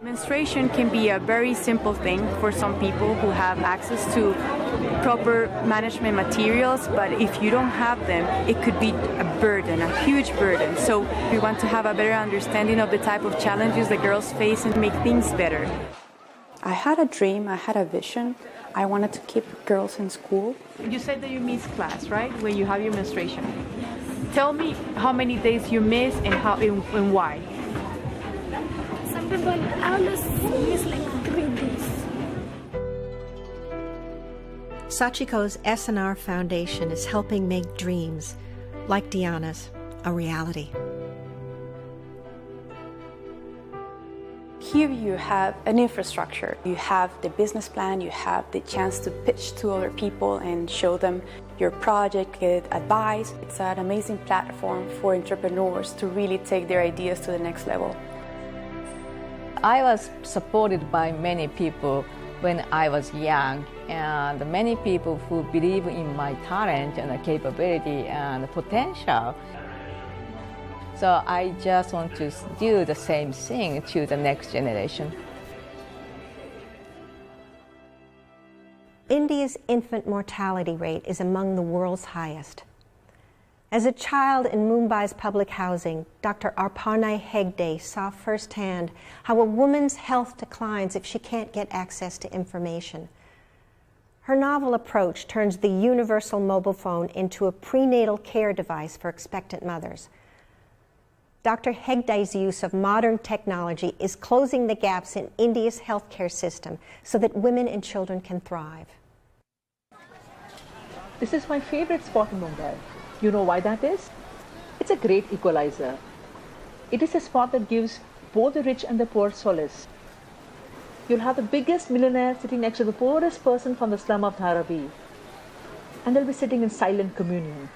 Menstruation can be a very simple thing for some people who have access to proper management materials, but if you don't have them, it could be a burden, a huge burden. So we want to have a better understanding of the type of challenges the girls face and make things better.
I had a dream, I had a vision. I wanted to keep girls in school.
You said that you miss class, right? When you have your menstruation. Tell me how many days you miss and how and why.
Some people, I always miss like 3 days.
Sachiko's S&R Foundation is helping make dreams, like Diana's, a reality.
Here you have an infrastructure. You have the business plan, you have the chance to pitch to other people and show them your project, get advice. It's an amazing platform for entrepreneurs to really take their ideas to the next level.
I was supported by many people when I was young, and many people who believe in my talent and capability and potential. So I just want to do the same thing to the next generation.
India's infant mortality rate is among the world's highest. As a child in Mumbai's public housing, Dr. Aparna Hegde saw firsthand how a woman's health declines if she can't get access to information. Her novel approach turns the universal mobile phone into a prenatal care device for expectant mothers. Dr. Hegde's use of modern technology is closing the gaps in India's healthcare system so that women and children can thrive.
This is my favorite spot in Mumbai. You know why that is? It's a great equalizer. It is a spot that gives both the rich and the poor solace. You'll have the biggest millionaire sitting next to the poorest person from the slum of Dharavi, and they'll be sitting in silent communion.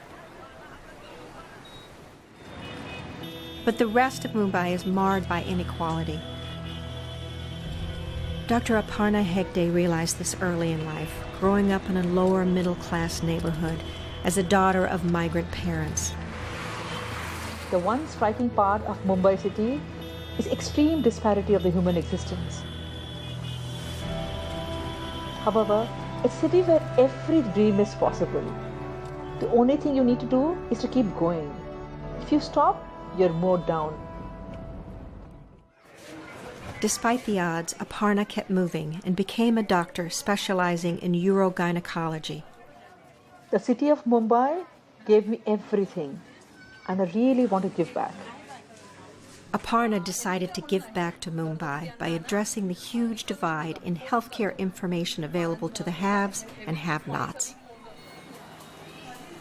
But the rest of Mumbai is marred by inequality. Dr. Aparna Hegde realized this early in life, growing up in a lower middle-class neighborhood as a daughter of migrant parents.
The one striking part of Mumbai city is extreme disparity of the human existence. However, it's a city where every dream is possible. The only thing you need to do is to keep going. If you stop, you're mowed down.
Despite the odds, Aparna kept moving and became a doctor specializing in urogynecology.
The city of Mumbai gave me everything, and I really want to give back.
Aparna decided to give back to Mumbai by addressing the huge divide in healthcare information available to the haves and have-nots.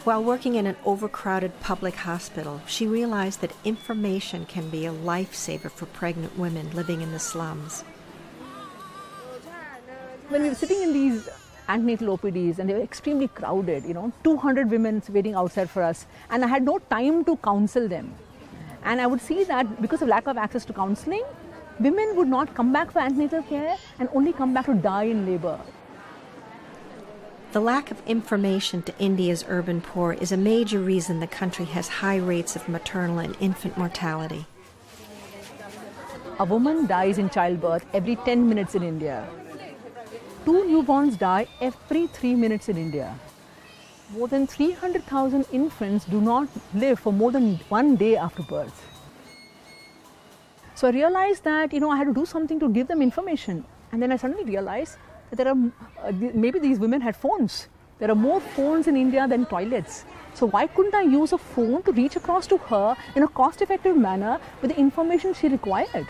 While working in an overcrowded public hospital, she realized that information can be a lifesaver for pregnant women living in the slums.
When we were sitting in these antenatal OPDs and they were extremely crowded, 200 women waiting outside for us, and I had no time to counsel them. And I would see that because of lack of access to counseling, women would not come back for antenatal care and only come back to die in labor.
The lack of information to India's urban poor is a major reason the country has high rates of maternal and infant mortality.
A woman dies in childbirth every 10 minutes in India. 2 newborns die every 3 minutes in India. More than 300,000 infants do not live for more than 1 day after birth. So I realized that, I had to do something to give them information. And then I suddenly realized that there are, maybe these women had phones. There are more phones in India than toilets. So why couldn't I use a phone to reach across to her in a cost-effective manner with the information she required?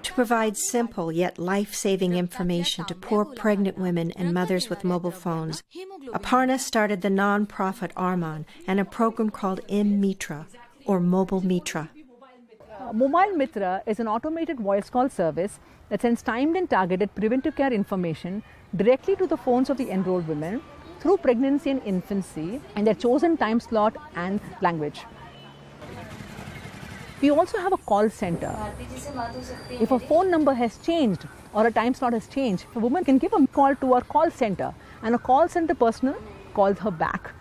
To provide simple yet life-saving information to poor pregnant women and mothers with mobile phones, Aparna started the non-profit Arman and a program called M-Mitra, or Mobile Mitra.
Mobile Mitra is an automated voice call service that sends timed and targeted preventive care information directly to the phones of the enrolled women through pregnancy and infancy and their chosen time slot and language. We also have a call center. If a phone number has changed or a time slot has changed, a woman can give a call to our call center and a call center personnel calls her back.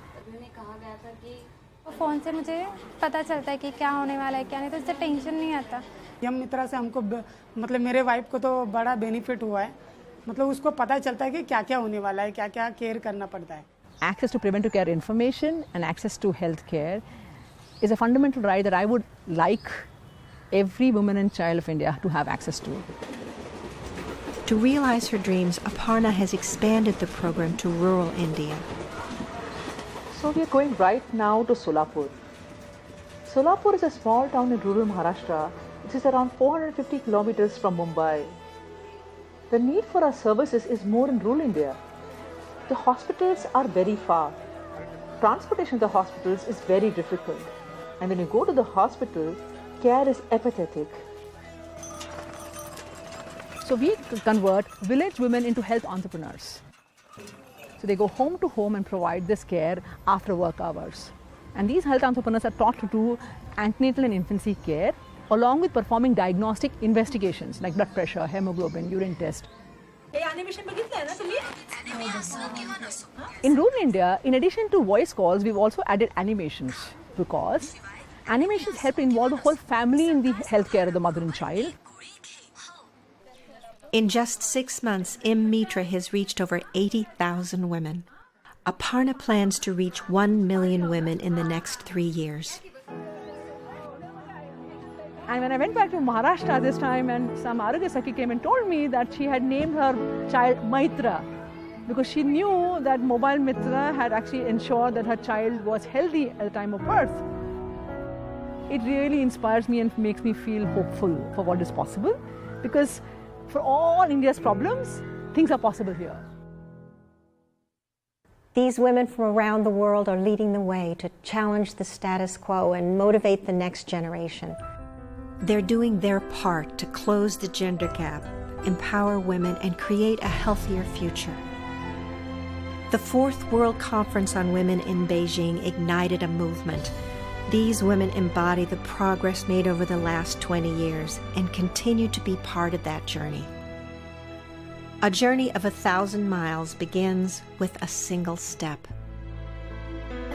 Phone से मुझे पता चलता है कि क्या होने वाला है क्या नहीं, तो इससे टेंशन नहीं आता।
यम मित्रा से हमको मतलब मेरे वाइफ को तो बड़ा बेनिफिट हुआ है, मतलब उसको पता चलता है कि क्या क्या होने वाला है, क्या क्या केयर करना पड़ता है।
Access to preventive care information and access to health care is a fundamental right that I would like every woman and child of India to have access to.
To realize her dreams, Aparna has expanded the program to rural India.
So we are going right now to Solapur. Solapur is a small town in rural Maharashtra. It is around 450 kilometers from Mumbai. The need for our services is more in rural India. The hospitals are very far. Transportation to the hospitals is very difficult. And when you go to the hospital, care is apathetic. So we convert village women into health entrepreneurs. So they go home to home and provide this care after work hours. And these health entrepreneurs are taught to do antenatal and infancy care, along with performing diagnostic investigations like blood pressure, hemoglobin, urine test. In rural India, in addition to voice calls, we've also added animations because animations help to involve the whole family in the healthcare of the mother and child.
In just 6 months, Mitra has reached over 80,000 women. Aparna plans to reach 1 million women in the next 3 years.
And when I went back to Maharashtra this time, and some Arogya Sakhi came and told me that she had named her child Maitra because she knew that Mobile Mitra had actually ensured that her child was healthy at the time of birth. It really inspires me and makes me feel hopeful for what is possible, because for all India's problems, things are possible here.
These women from around the world are leading the way to challenge the status quo and motivate the next generation.
They're doing their part to close the gender gap, empower women, and create a healthier future. The 4th World Conference on Women in Beijing ignited a movement. These women embody the progress made over the last 20 years and continue to be part of that journey. A journey of 1,000 miles begins with a single step.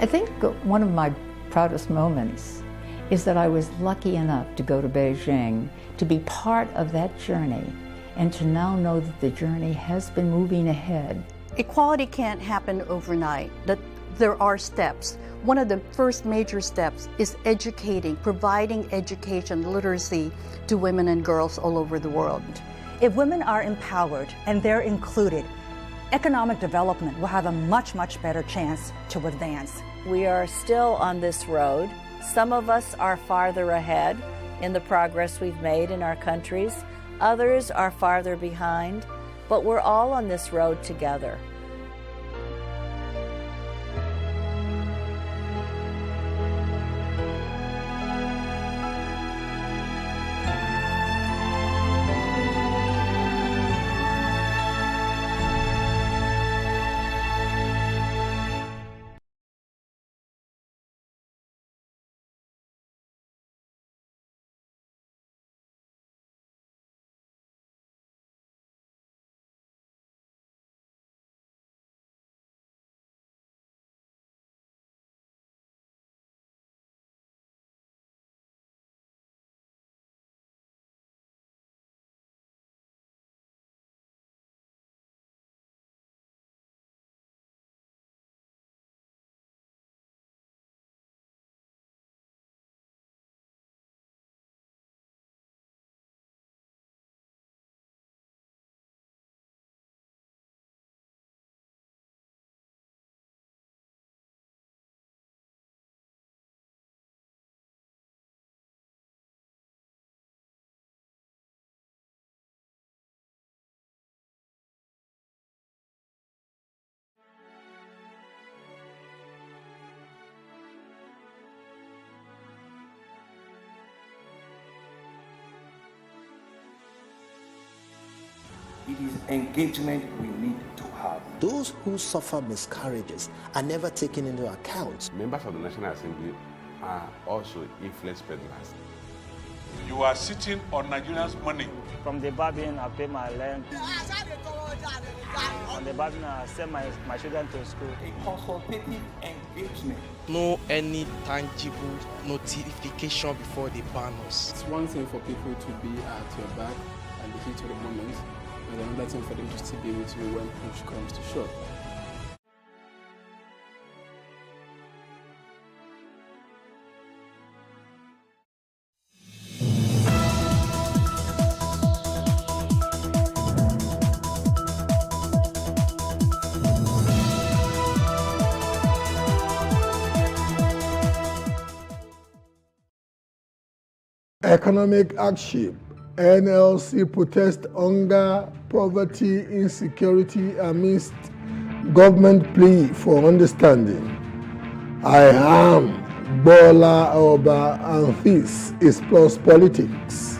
I think one of my proudest moments is that I was lucky enough to go to Beijing, to be part of that journey, and to now know that the journey has been moving ahead.
Equality can't happen overnight. There are steps. One of the first major steps is educating, providing education, literacy to women and girls all over the world.
If women are empowered and they're included, economic development will have a much, much better chance to advance.
We are still on this road. Some of us are farther ahead in the progress we've made in our countries. Others are farther behind, but we're all on this road together.
It is engagement we need to have.
Those who suffer miscarriages are never taken into account.
Members of the National Assembly are also influence peddlers.
You are sitting on Nigerians' money.
From the Babin, I pay my rent. From the Babin, I send my children to school.
A consultative engagement.
No any tangible notification before they ban us.
It's one thing for people to be at your back and the heat of the moment, and another thing for them to still be with you when push comes to shove.
Economic hardship
NLC protest hunger, poverty, insecurity amidst government plea for understanding. I am Bola Oba, and this is Plus Politics.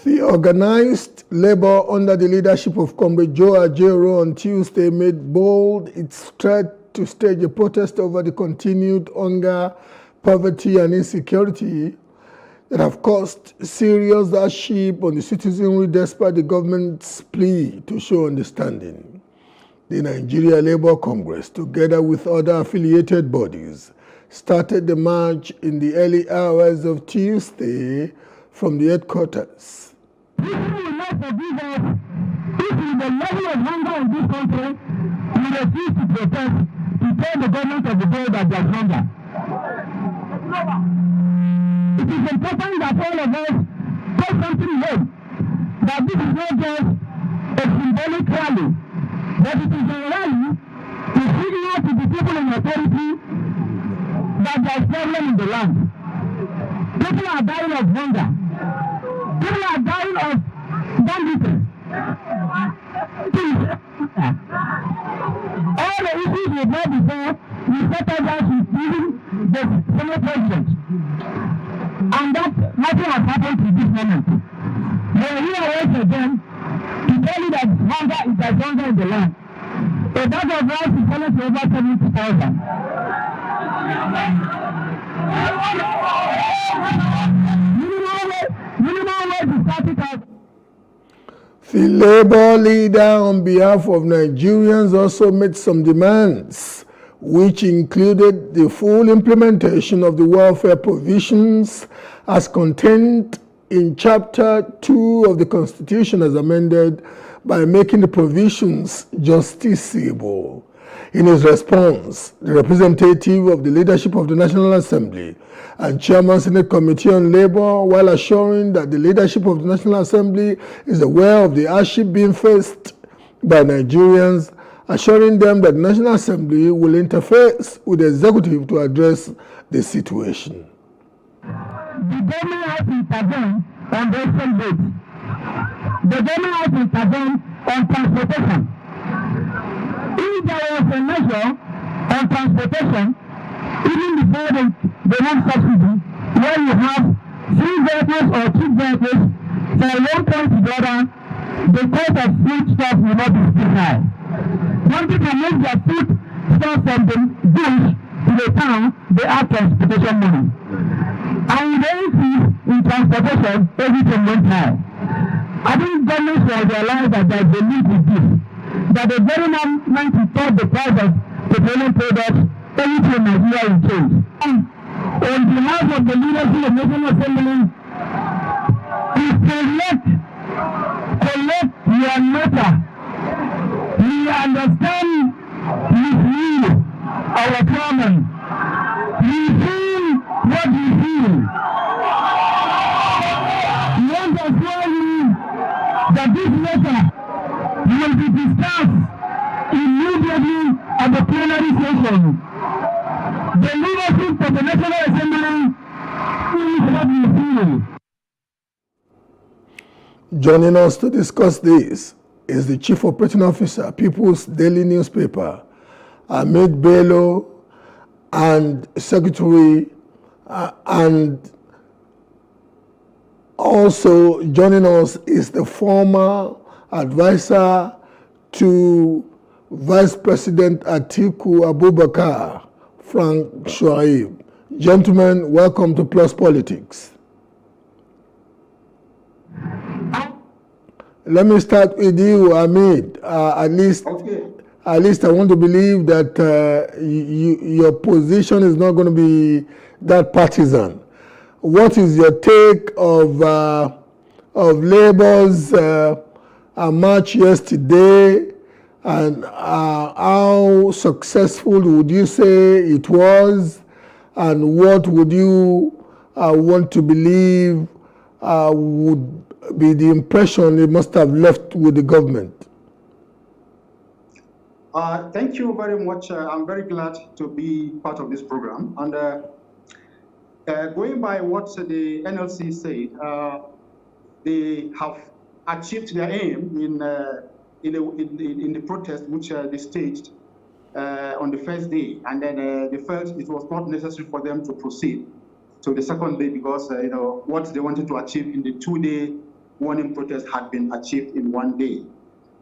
The organized labor under the leadership of Comrade Joe Ajaero on Tuesday made bold its threat to stage a protest over the continued hunger, poverty, and insecurity that have caused serious hardship on the citizenry despite the government's plea to show understanding. The Nigeria Labour Congress, together with other affiliated bodies, started the march in the early hours of Tuesday from the headquarters.
If will not forgive us, if with the level of hunger in this country, we refuse to protest, to tell the government of the world that there is hunger. It is important that all of us take something home, that this is not just a symbolic rally, but it is a rally to signal to the people in authority that there is problem in the land. People are dying of hunger. People are dying of banditry. All the issues we brought before, we settled out with even the Senate President. And that nothing has happened to this moment. We are here once again to tell you that hunger is a hunger in the land. A bag of rice is selling to over 70,000.
The Labour leader, on behalf of Nigerians, also made some demands, which included the full implementation of the welfare provisions as contained in Chapter 2 of the Constitution as amended, by making the provisions justiciable. In his response, the representative of the leadership of the National Assembly and Chairman Senate Committee on Labour, while assuring that the leadership of the National Assembly is aware of the hardship being faced by Nigerians, assuring them that the National Assembly will interface with the executive to address the situation.
The government has intervened on the rates. The government has intervened on transportation. If there was a measure on transportation, even before the one subsidy, where you have 3 vehicles or 2 vehicles, for one point to the other, the cost of food stuff will not be too high. When people move their food stuff from the bush to the town, they have transportation money. And with the increase in transportation, everything went high. I think governments will realize that there is a need with this. That the very moment we thought the price of petroleum products, everything in Nigeria will change. And on behalf of the leadership of the National Assembly, we collect your matter. We understand his need, our chairman. We feel what we feel. We understand that this matter will be discussed immediately at the plenary session. The leadership of the National Assembly feels what we feel.
Joining us to discuss this is the Chief Operating Officer, People's Daily Newspaper, Ahmed Bello, and Secretary, and also joining us is the former advisor to Vice President Atiku Abubakar, Frank Shuaib. Gentlemen, welcome to Plus Politics. Let me start with you, Ahmed. At least I want to believe that your position is not going to be that partisan. What is your take of Labour's march yesterday, and how successful would you say it was? and what would you want to believe would be the impression it must have left with the government?
Thank you very much. I'm very glad to be part of this program. And going by what the NLC said, they have achieved their aim in the protest which they staged on the first day, and then they felt it was not necessary for them to proceed to the second day because what they wanted to achieve in the 2-day warning protest had been achieved in 1 day.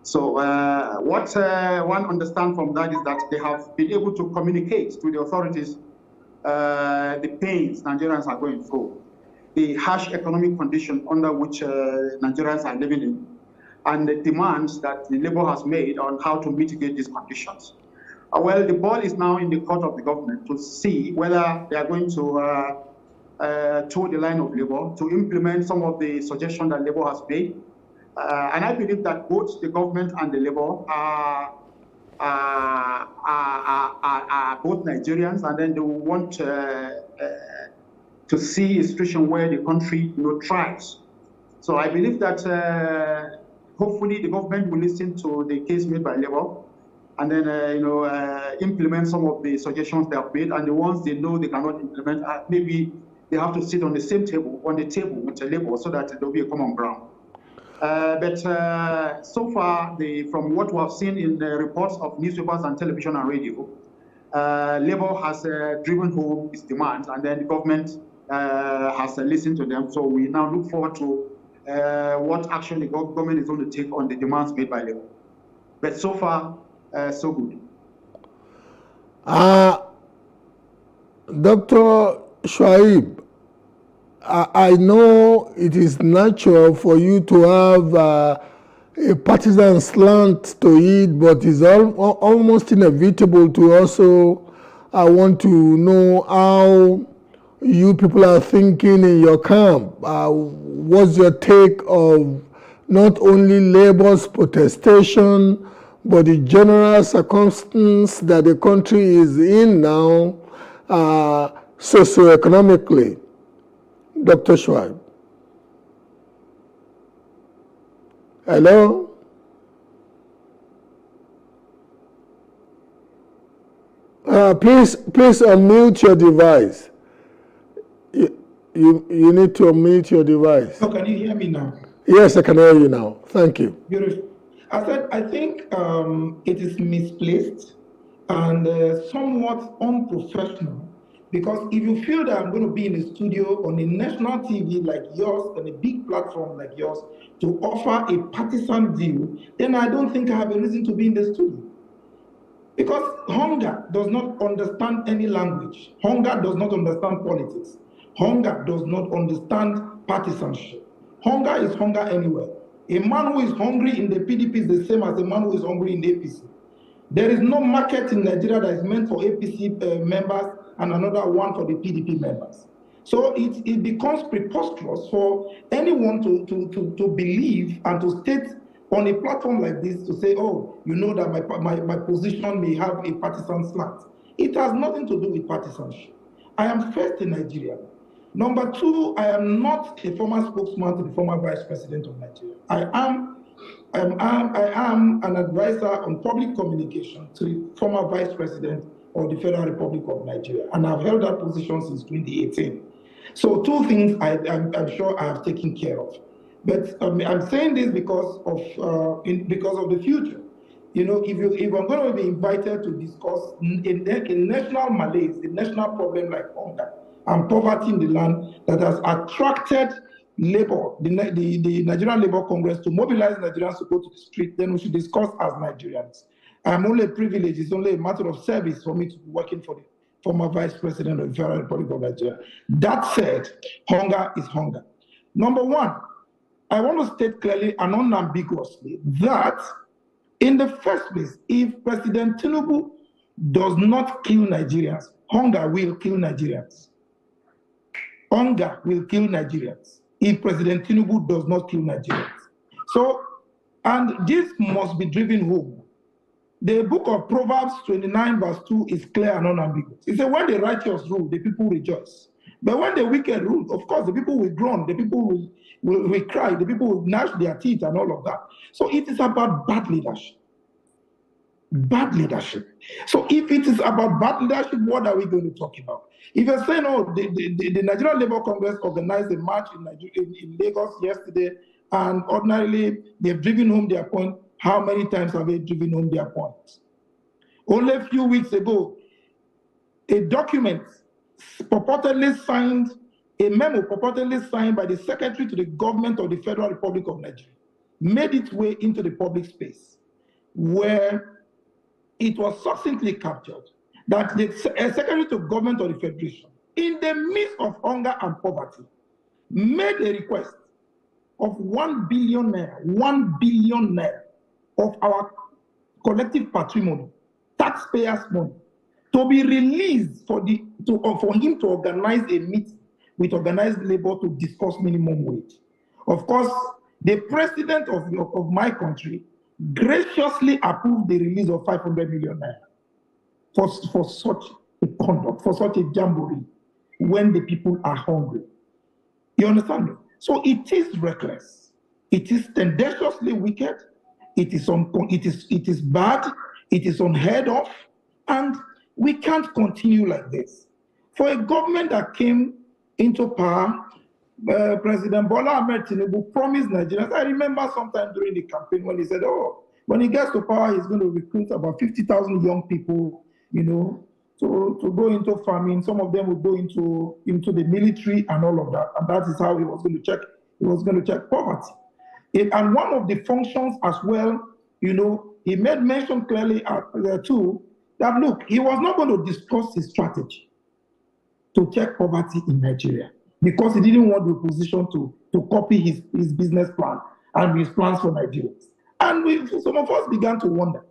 So what one understands from that is that they have been able to communicate to the authorities the pains Nigerians are going through, the harsh economic condition under which Nigerians are living in, and the demands that the Labour has made on how to mitigate these conditions. Well, the ball is now in the court of the government to see whether they are going to toe the line of Labour to implement some of the suggestions that Labour has made. And I believe that both the government and the Labour are both Nigerians, and then they want to see a situation where the country thrives. So I believe that hopefully the government will listen to the case made by Labour, and then implement some of the suggestions they have made, and the ones they know they cannot implement, maybe they have to sit on the same table, with the Labour, so that there will be a common ground. But so far, from what we have seen in the reports of newspapers and television and radio, Labour has driven home its demands, and then the government has listened to them. So we now look forward to what action the government is going to take on the demands made by Labour. But so far, so good.
Dr. Shuaib, I know it is natural for you to have a partisan slant to it, but it's almost inevitable to also want to know how you people are thinking in your camp. What's your take of not only Labour's protestation, but the general circumstance that the country is in now, socioeconomically? Dr. Shuaib. Hello? Please unmute your device. You need to unmute your device.
Oh, can you hear me now?
Yes, I can hear you now. Thank you.
Beautiful. I said, I think it is misplaced and somewhat unprofessional, because if you feel that I'm going to be in a studio on a national TV like yours, on a big platform like yours, to offer a partisan view, then I don't think I have a reason to be in the studio. Because hunger does not understand any language. Hunger does not understand politics. Hunger does not understand partisanship. Hunger is hunger anywhere. A man who is hungry in the PDP is the same as a man who is hungry in the APC. There is no market in Nigeria that is meant for APC members and another one for the PDP members. So it becomes preposterous for anyone to believe and to state on a platform like this to say, oh, you know that my position may have a partisan slant. It has nothing to do with partisanship. I am first in Nigeria. Number two, I am not a former spokesman to the former vice president of Nigeria. I am an advisor on public communication to the former vice president of the Federal Republic of Nigeria, and I've held that position since 2018. So two things I'm sure I have taken care of. But I'm saying this because of the future. You know, if I'm going to be invited to discuss in national malaise, a national problem like hunger and poverty in the land that has attracted Labour, the Nigerian Labour Congress, to mobilize Nigerians to go to the street, then we should discuss as Nigerians. I'm only privileged. It's only a matter of service for me to be working for the former Vice President of the Federal Republic of Nigeria. That said, hunger is hunger. Number one, I want to state clearly and unambiguously that in the first place, if President Tinubu does not kill Nigerians, hunger will kill Nigerians. Hunger will kill Nigerians if President Tinubu does not kill Nigerians. So, and this must be driven home. The book of Proverbs 29 verse 2 is clear and unambiguous. It says, when the righteous rule, the people rejoice. But when the wicked rule, of course, the people will groan, the people will cry, the people will gnash their teeth and all of that. So it is about bad leadership. Bad leadership. So if it is about bad leadership, what are we going to talk about? If you're saying, oh, the Nigerian Labour Congress organized a march in Lagos yesterday, and ordinarily they've driven home their point, how many times have they driven home their points? Only a few weeks ago, a document purportedly signed, a memo purportedly signed by the Secretary to the Government of the Federal Republic of Nigeria, made its way into the public space, where it was succinctly captured that the Secretary to Government of the Federation, in the midst of hunger and poverty, made a request of 1 billion naira of our collective patrimony, taxpayers' money, to be released for him to organize a meeting with organized labor to discuss minimum wage. Of course, the president of my country graciously approved the release of 500 million naira for such a conduct, for such a jamboree, when the people are hungry. You understand me? So it is reckless. It is tendenciously wicked. It is bad. It is unheard of, and we can't continue like this. For a government that came into power, President Bola Ahmed Tinubu promised Nigerians. I remember sometime during the campaign when he said, "Oh, when he gets to power, he's going to recruit about 50,000 young people, to go into farming. Some of them will go into the military and all of that. And that is how he was going to check. He was going to check poverty. And one of the functions as well, he made mention clearly too that look, he was not going to discuss his strategy to check poverty in Nigeria, because he didn't want the opposition to copy his business plan and his plans for Nigerians. And some of us began to wonder,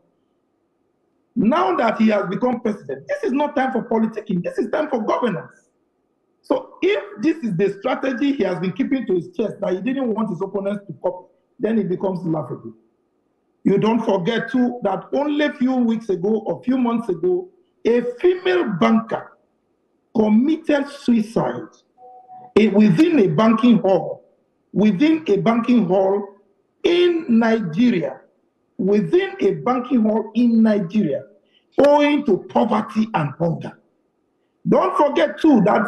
now that he has become president, this is not time for politicking, this is time for governance. So if this is the strategy he has been keeping to his chest, that he didn't want his opponents to copy, then it becomes laughable. You don't forget too that only a few weeks ago or few months ago, a female banker committed suicide within a banking hall in Nigeria, owing to poverty and hunger. Don't forget too that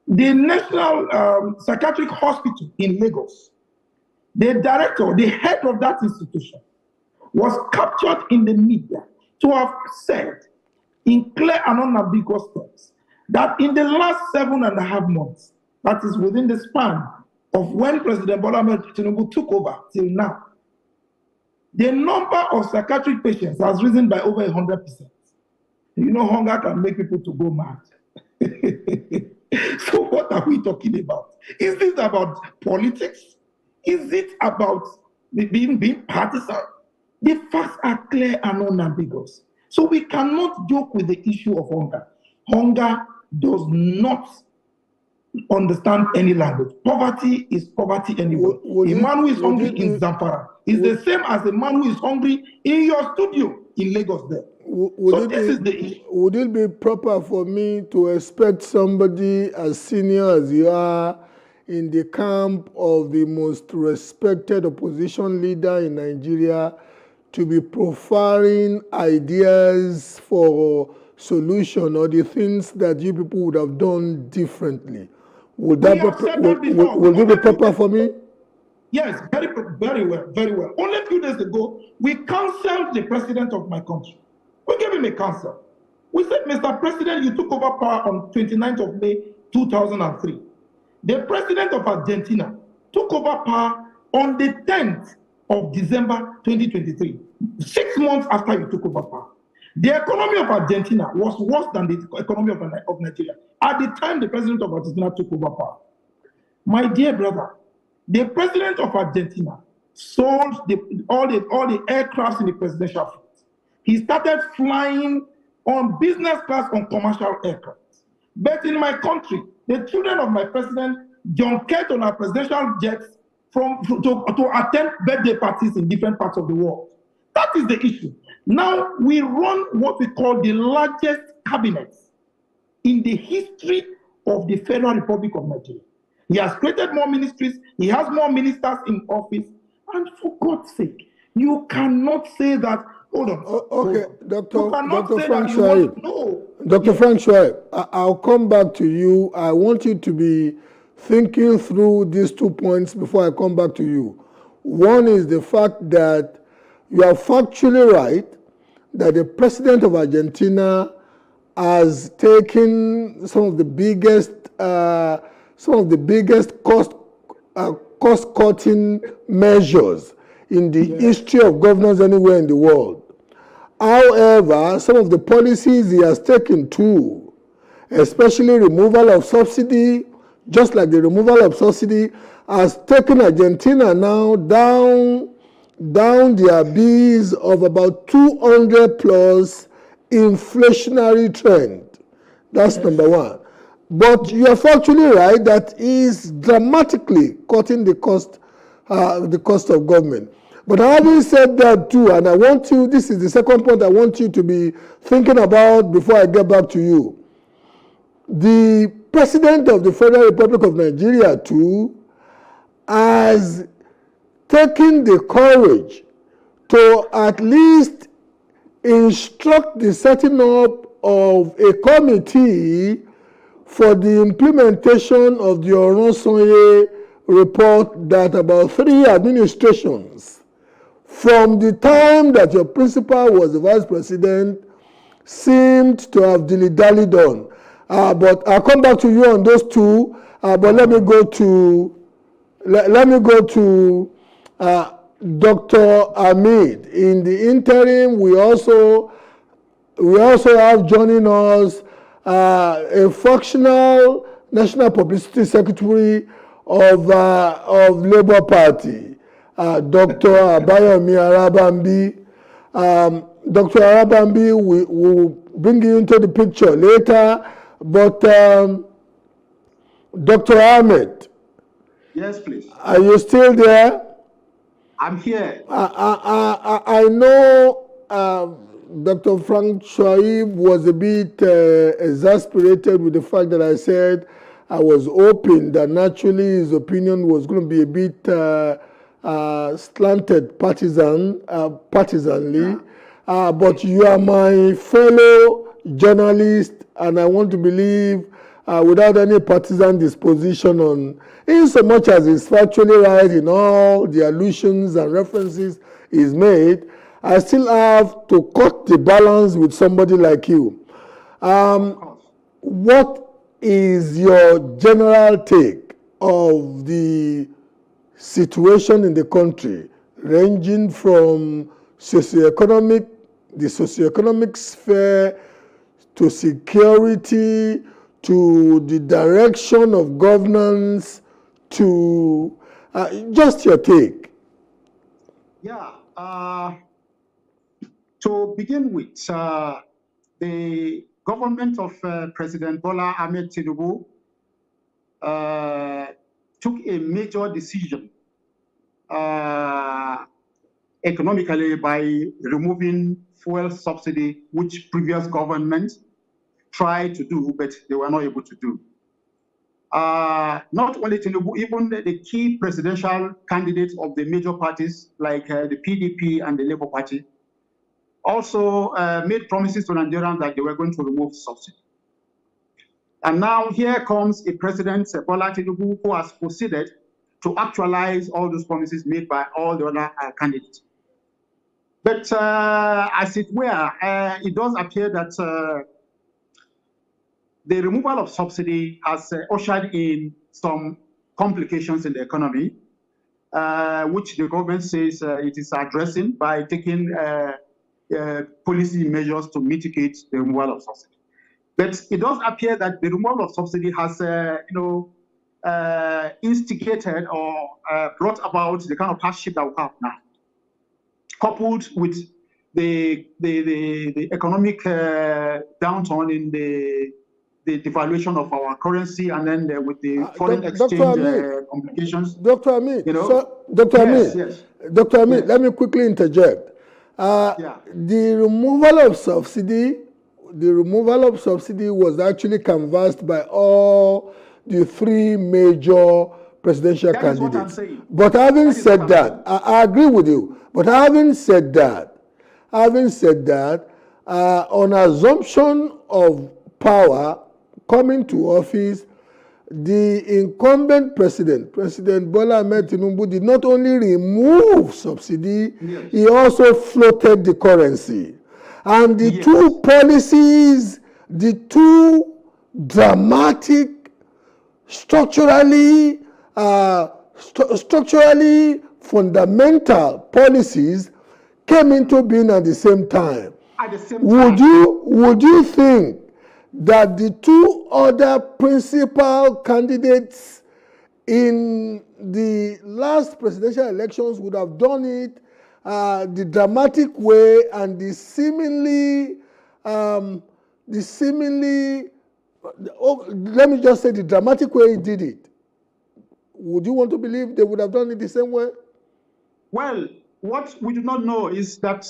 the National Psychiatric Hospital in Lagos, the director, the head of that institution, was captured in the media to have said in clear and unambiguous terms that in the last 7.5 months, that is within the span of when President Bola Ahmed Tinubu took over till now, the number of psychiatric patients has risen by over 100%. Hunger can make people to go mad. So what are we talking about? Is this about politics? Is it about being partisan? The facts are clear and unambiguous. So we cannot joke with the issue of hunger. Hunger does not understand any language. Poverty is poverty anyway. A man who is hungry in Zamfara is the same as a man who is hungry in your studio in Lagos there. This is the issue.
Would it be proper for me to expect somebody as senior as you are in the camp of the most respected opposition leader in Nigeria to be profiling ideas for solution or the things that you people would have done differently? Would it be proper for me?
Yes, very well. Only a few days ago, we counseled the president of my country. We gave him a counsel. We said, Mr. President, you took over power on 29th of May, 2003. The president of Argentina took over power on the 10th of December 2023, 6 months after you took over power. The economy of Argentina was worse than the economy of Nigeria at the time the president of Argentina took over power. My dear brother, the president of Argentina sold all the aircrafts in the presidential fleet. He started flying on business class on commercial aircraft. But in my country, the children of my president junket on our presidential jets to attend birthday parties in different parts of the world. That is the issue. Now we run what we call the largest cabinet in the history of the Federal Republic of Nigeria. He has created more ministries, he has more ministers in office, and for God's sake, you cannot say that, hold on.
Okay, Dr. Frank
Shoaib.
Shoaib.
No.
Dr. Frank Shoaib, I'll come back to you. I want you to be thinking through these 2 points before I come back to you. One is the fact that you are factually right that the president of Argentina has taken some of the biggest cost-cutting measures in the history of governance anywhere in the world. However, some of the policies he has taken too, especially removal of subsidy, just like the removal of subsidy, has taken Argentina now down the abyss of about 200 plus inflationary trend. That's number one. But you are factually right that is dramatically cutting the cost of government. But having said that too, and I want you, this is the second point I want you to be thinking about before I get back to you. The President of the Federal Republic of Nigeria too has taken the courage to at least instruct the setting up of a committee for the implementation of the Oronsoye report that about 3 administrations from the time that your principal was the vice president seemed to have dilly-dallied on. But I'll come back to you on those two. But let me go to Dr. Hamid. In the interim, we also have joining us a fractional national publicity secretary of Labour Party, Dr. Abayomi Arabambi. Dr. Arabambi, we will bring you into the picture later, but Dr. Ahmed.
Yes, please.
Are you still there?
I'm here.
I know Dr. Frank Shoaib was a bit exasperated with the fact that I said I was hoping that naturally his opinion was going to be a bit slanted partisanly. But you are my fellow journalist, and I want to believe without any partisan disposition on, in so much as it's factually right in all the allusions and references is made, I still have to cut the balance with somebody like you. What is your general take of the situation in the country, ranging from the socioeconomic sphere to security to the direction of governance to just your take?
Yeah. To begin with, the government of President Bola Ahmed Tinubu took a major decision economically by removing fuel subsidy, which previous governments tried to do, but they were not able to do. Not only Tinubu, even the key presidential candidates of the major parties like the PDP and the Labour Party also made promises to Nigerians that they were going to remove subsidy. And now here comes a president, Bola Tinubu, who has proceeded to actualize all those promises made by all the other candidates. But as it were, it does appear that the removal of subsidy has ushered in some complications in the economy, which the government says it is addressing by taking policy measures to mitigate the removal of subsidy. But it does appear that the removal of subsidy has, instigated or brought about the kind of hardship that we have now, coupled with the economic downturn in the devaluation of our currency, and then with the foreign exchange complications.
Dr. Hamid,
you know?
so, Dr. Hamid, let me quickly interject. The removal of subsidy was actually canvassed by all the three major presidential candidates. But having said that, I agree with you. But having said that, on assumption of power coming to office, the incumbent president, President Bola Ahmed Tinubu, did not only remove subsidy, he also floated the currency. And the two policies, the two dramatic, structurally fundamental policies came into being at the same time. Would you think that the two other principal candidates in the last presidential elections would have done it the dramatic way and the seemingly, let me just say the dramatic way he did it? Would you want to believe they would have done it the same way?
Well, what we do not know is that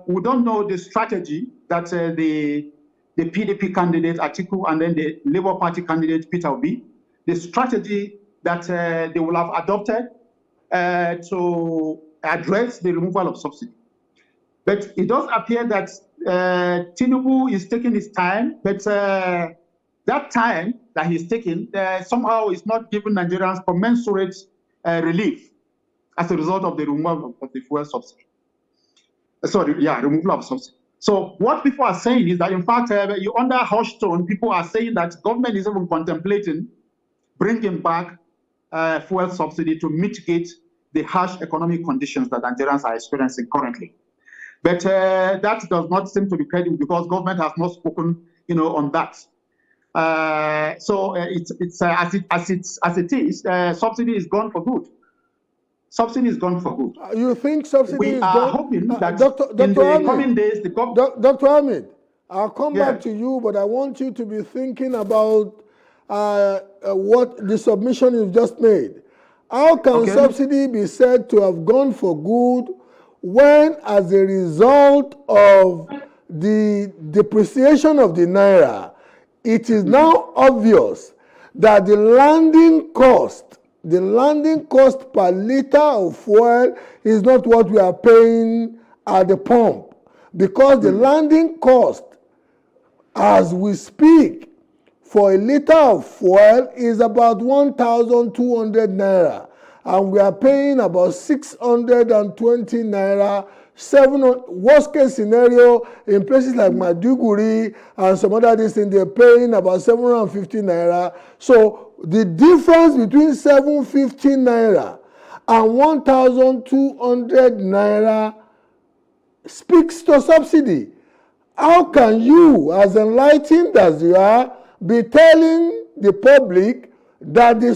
we don't know the strategy that the PDP candidate Atiku and then the Labour Party candidate Peter Obi, the strategy that they will have adopted to address the removal of subsidy. But it does appear that Tinubu is taking his time, but that time that he's taking somehow is not giving Nigerians commensurate relief as a result of the removal of the fuel subsidy. Removal of subsidy. So what people are saying is that, in fact, you under hush tone, people are saying that government is even contemplating bringing back fuel subsidy to mitigate the harsh economic conditions that Nigerians are experiencing currently. But that does not seem to be credible because government has not spoken, on that. So it's as it is. Subsidy is gone for good. Subsidy is gone for good.
You think subsidy is gone?
We are hoping that
Dr.
in the
Ahmed,
coming days, the
Dr. Ahmed, I'll come back to you, but I want you to be thinking about what the submission you've just made. How can subsidy be said to have gone for good when, as a result of the depreciation of the naira, it is now obvious that the landing cost per liter of fuel is not what we are paying at the pump, because the landing cost, as we speak, for a liter of fuel is about 1,200 naira, and we are paying about 620 naira. Worst case scenario, in places like Maiduguri and some other things, they're paying about 750 naira. So the difference between 750 naira and 1,200 naira speaks to subsidy. How can you, as enlightened as you are, be telling the public that the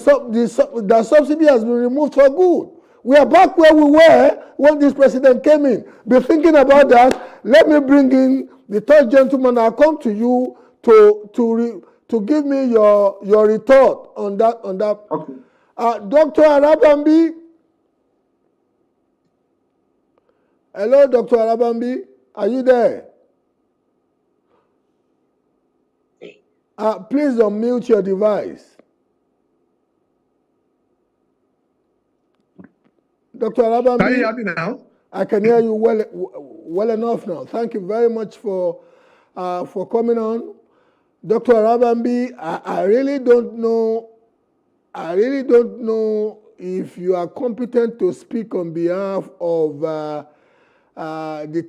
subsidy has been removed for good? We are back where we were when this president came in. Be thinking about that. Let me bring in the third gentleman. I'll come to you to give me your retort on that. Okay. Dr. Arabambi. Hello, Dr. Arabambi. Are you there? Please unmute your device. Dr. Arabambi.
Can you hear me now?
I can hear you well enough now. Thank you very much for coming on. Dr. Arabambi, I really don't know if you are competent to speak on behalf of the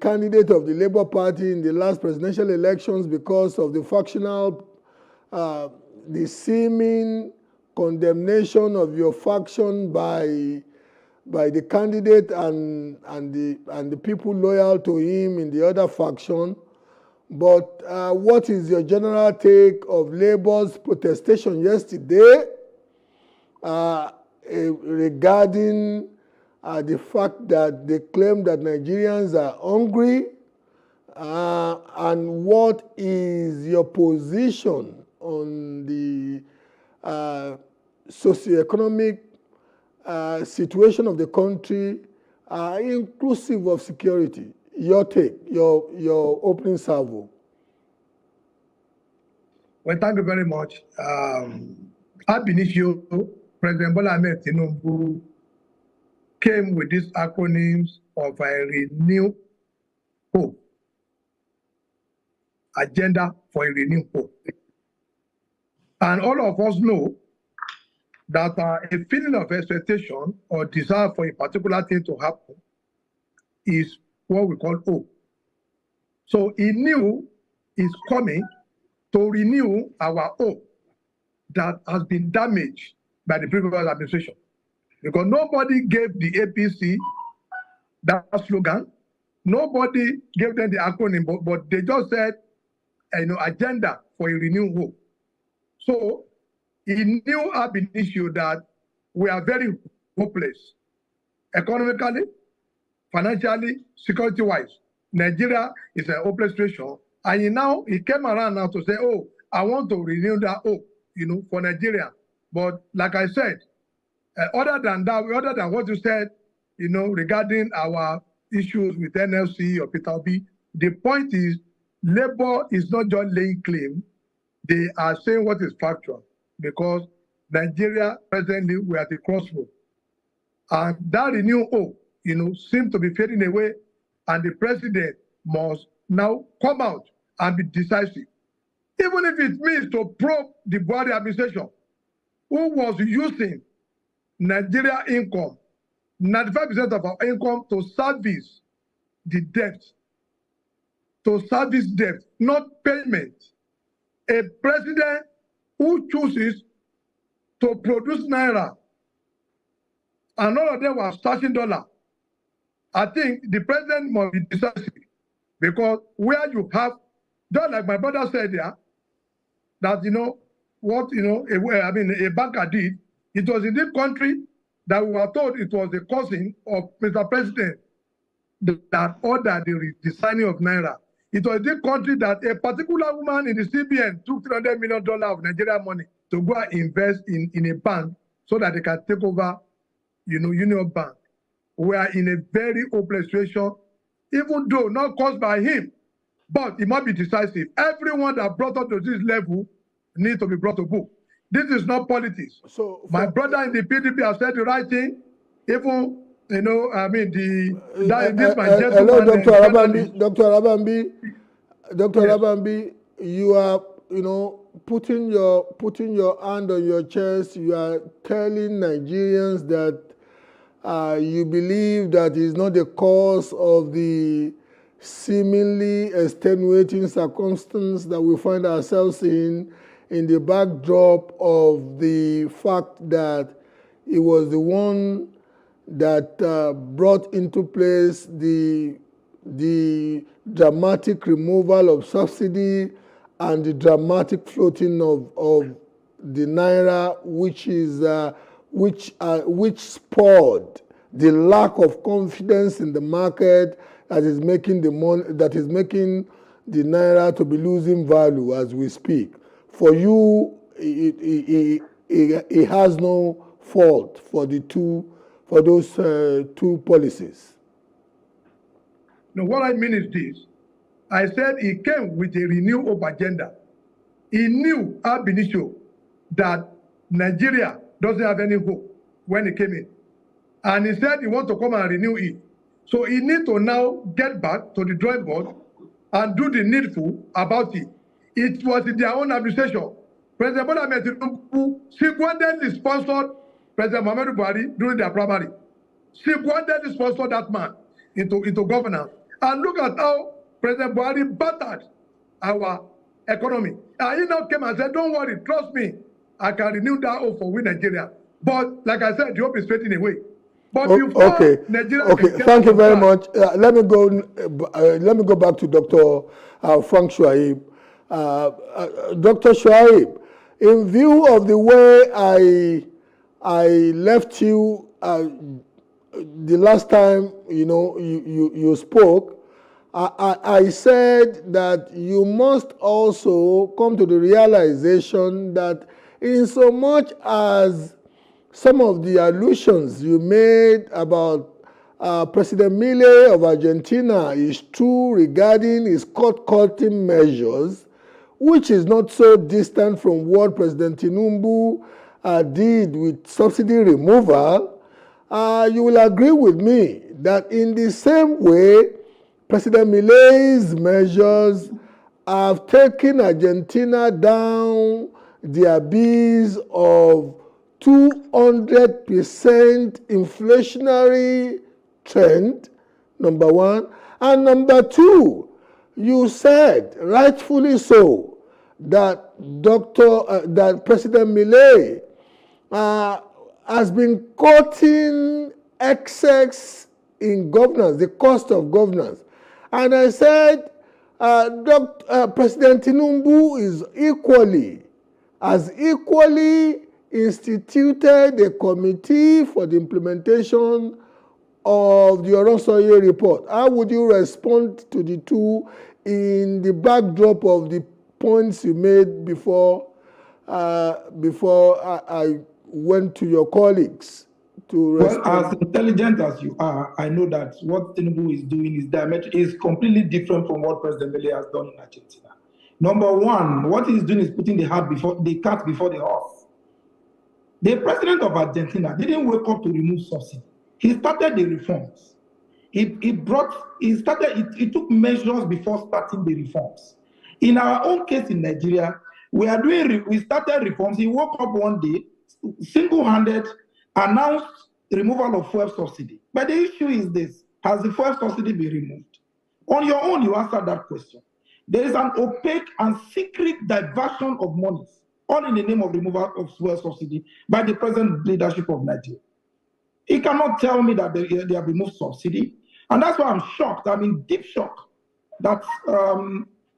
candidate of the Labour Party in the last presidential elections because of the factional, the seeming condemnation of your faction by the candidate and the people loyal to him in the other faction. But what is your general take of Labour's protestation yesterday regarding the fact that they claim that Nigerians are hungry? And what is your position on the socioeconomic situation of the country, inclusive of security? your take, your opening salvo.
Well, thank you very much. Ab initio, President Bola Ahmed Tinubu came with these acronyms of a renewed hope, agenda for a renewed hope. And all of us know that a feeling of expectation or desire for a particular thing to happen is what we call hope. So he knew he's coming to renew our hope that has been damaged by the previous administration. Because nobody gave the APC that slogan, nobody gave them the acronym, but they just said, agenda for a renewed hope. So he knew ab initio that we are very hopeless, economically, financially, security-wise. Nigeria is a hopeless situation. And he came around now to say, oh, I want to renew that hope, for Nigeria. But like I said, other than what you said, regarding our issues with NLC or Peter Obi, the point is, Labour is not just laying claim, they are saying what is factual. Because Nigeria, presently, we are at the crossroads. And that renewed hope, seems to be fading away, and the president must now come out and be decisive. Even if it means to probe the Buhari administration, who was using Nigeria income, 95% of our income to service the debt, not payment. A president who chooses to produce naira, and all of them were stashing dollar. I think the president must be decisive, because where you have, just like my brother said there, that a banker did, it was in this country that we were told it was the cousin of Mr. President that ordered the signing of naira. It was this country that a particular woman in the CBN took $300 million of Nigerian money to go and invest in a bank so that they can take over, Union Bank. We are in a very hopeless situation, even though not caused by him, but it must be decisive. Everyone that brought us to this level needs to be brought to book. This is not politics. So my brother in the PDP has said the right thing, even hello,
Dr. Arabambi, you are, putting your hand on your chest. You are telling Nigerians that you believe that is not the cause of the seemingly extenuating circumstance that we find ourselves in the backdrop of the fact that it was the one that brought into place the dramatic removal of subsidy and the dramatic floating of the naira, which spurred the lack of confidence in the market that is making the naira to be losing value as we speak. For you, it has no fault for those two policies.
No, what I mean is this. I said he came with a renewed hope agenda. He knew ab initio that Nigeria doesn't have any hope when he came in. And he said he wants to come and renew it. So he needs to now get back to the drawing board and do the needful about it. It was in their own administration. President Bola Ahmed Tinubu single-handedly sponsored President Muhammadu Buhari during their primary. Single-handedly sponsored that man into governance. And look at how President Buhari battered our economy. And he now came and said, don't worry, trust me, I can renew that hope for we Nigeria. But like I said, the hope is fading away. But Nigeria
thank you very much. Let me go back to Dr. Frank Shuaib. Dr. Shuaib, in view of the way I left you the last time you spoke, I said that you must also come to the realization that in so much as some of the allusions you made about President Milei of Argentina is true regarding his court-cutting measures, which is not so distant from what President Tinubu did with subsidy removal, you will agree with me that in the same way, President Milei's measures have taken Argentina down the abyss of 200% inflationary trend, number one. And number two, you said, rightfully so, that that President Milei has been cutting excess in governance, the cost of governance. And I said, President Tinubu has equally instituted a committee for the implementation of the Oronsoye report. How would you respond to the two in the backdrop of the points you made before I went to your colleagues to respond?
Well, as intelligent as you are, I know that what Tinubu is doing is completely different from what President Milei has done in Argentina. Number one, what he's doing is putting the cart before the horse. The president of Argentina didn't wake up to remove subsidy. He started the reforms. He took measures before starting the reforms. In our own case in Nigeria, we started reforms. He woke up one day, single-handed, announced removal of fuel subsidy. But the issue is this: has the fuel subsidy been removed? On your own, you answered that question. There is an opaque and secret diversion of monies, all in the name of removal of fuel subsidy by the present leadership of Nigeria. He cannot tell me that they have removed subsidy. And that's why I'm shocked. I'm in deep shock that